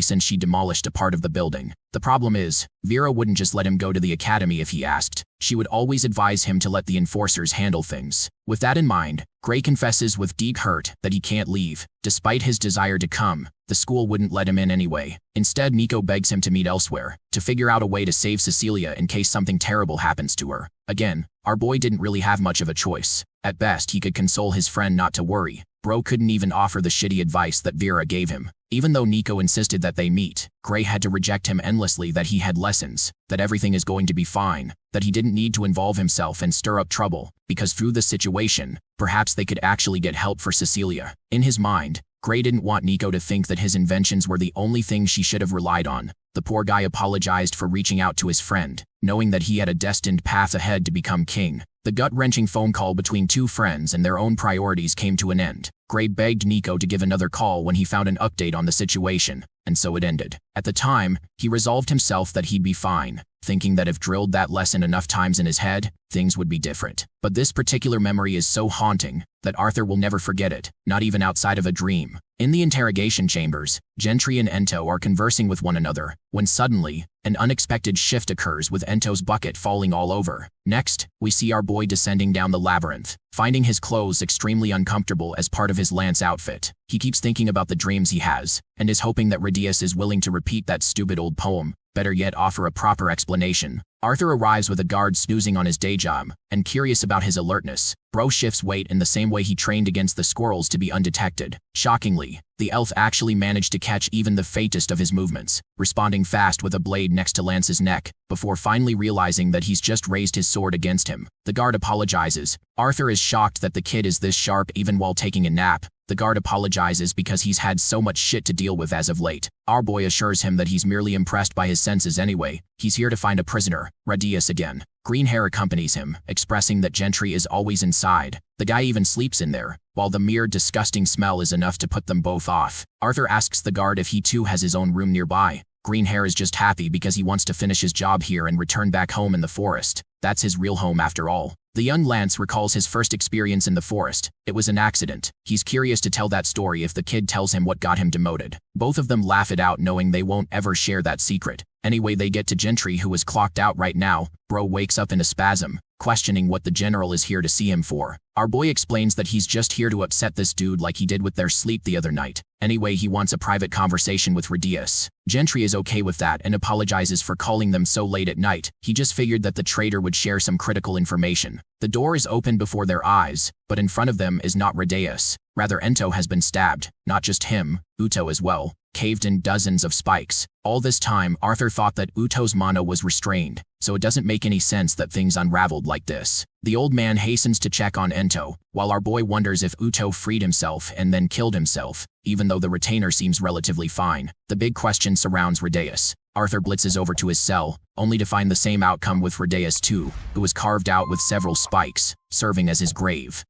since she demolished a part of the building. The problem is, Vera wouldn't just let him go to the academy if he asked. She would always advise him to let the enforcers handle things. With that in mind, Gray confesses with deep hurt that he can't leave. Despite his desire to come, the school wouldn't let him in anyway. Instead, Nico begs him to meet elsewhere, to figure out a way to save Cecilia in case something terrible happens to her. Again, our boy didn't really have much of a choice. At best, he could console his friend not to worry. Bro couldn't even offer the shitty advice that Vera gave him. Even though Nico insisted that they meet, Gray had to reject him endlessly that he had lessons, that everything is going to be fine, that he didn't need to involve himself and stir up trouble, because through this situation, perhaps they could actually get help for Cecilia. In his mind, Gray didn't want Nico to think that his inventions were the only thing she should have relied on. The poor guy apologized for reaching out to his friend, knowing that he had a destined path ahead to become king. The gut-wrenching phone call between two friends and their own priorities came to an end. Gray begged Nico to give another call when he found an update on the situation, and so it ended. At the time, he resolved himself that he'd be fine, thinking that if drilled that lesson enough times in his head, things would be different. But this particular memory is so haunting that Arthur will never forget it, not even outside of a dream. In the interrogation chambers, Gentry and Ento are conversing with one another, when suddenly, an unexpected shift occurs with Ento's bucket falling all over. Next, we see our boy descending down the labyrinth, finding his clothes extremely uncomfortable as part of his lance outfit. He keeps thinking about the dreams he has, and is hoping that Radius is willing to repeat that stupid old poem, better yet offer a proper explanation. Arthur arrives with a guard snoozing on his day job, and curious about his alertness. Bro shifts weight in the same way he trained against the squirrels to be undetected. Shockingly, the elf actually managed to catch even the faintest of his movements, responding fast with a blade next to Lance's neck, before finally realizing that he's just raised his sword against him. The guard apologizes. Arthur is shocked that the kid is this sharp even while taking a nap. The guard apologizes because he's had so much shit to deal with as of late. Our boy assures him that he's merely impressed by his senses anyway. He's here to find a prisoner, Radius again. Green hair accompanies him, expressing that Gentry is always inside. The guy even sleeps in there, while the mere disgusting smell is enough to put them both off. Arthur asks the guard if he too has his own room nearby. Green hair is just happy because he wants to finish his job here and return back home in the forest. That's his real home after all. The young Lance recalls his first experience in the forest. It was an accident. He's curious to tell that story if the kid tells him what got him demoted. Both of them laugh it out knowing they won't ever share that secret. Anyway, they get to Gentry, who is clocked out right now. Bro wakes up in a spasm, questioning what the general is here to see him for. Our boy explains that he's just here to upset this dude like he did with their sleep the other night. Anyway, he wants a private conversation with Radius. Gentry is okay with that and apologizes for calling them so late at night. He just figured that the traitor would share some critical information. The door is opened before their eyes, but in front of them is not Radius. Rather, Ento has been stabbed. Not just him, Uto as well, caved in dozens of spikes. All this time, Arthur thought that Uto's mana was restrained, so it doesn't make any sense that things unraveled like this. The old man hastens to check on Ento, while our boy wonders if Uto freed himself and then killed himself, even though the retainer seems relatively fine. The big question surrounds Radius. Arthur blitzes over to his cell, only to find the same outcome with Radius too, who was carved out with several spikes, serving as his grave.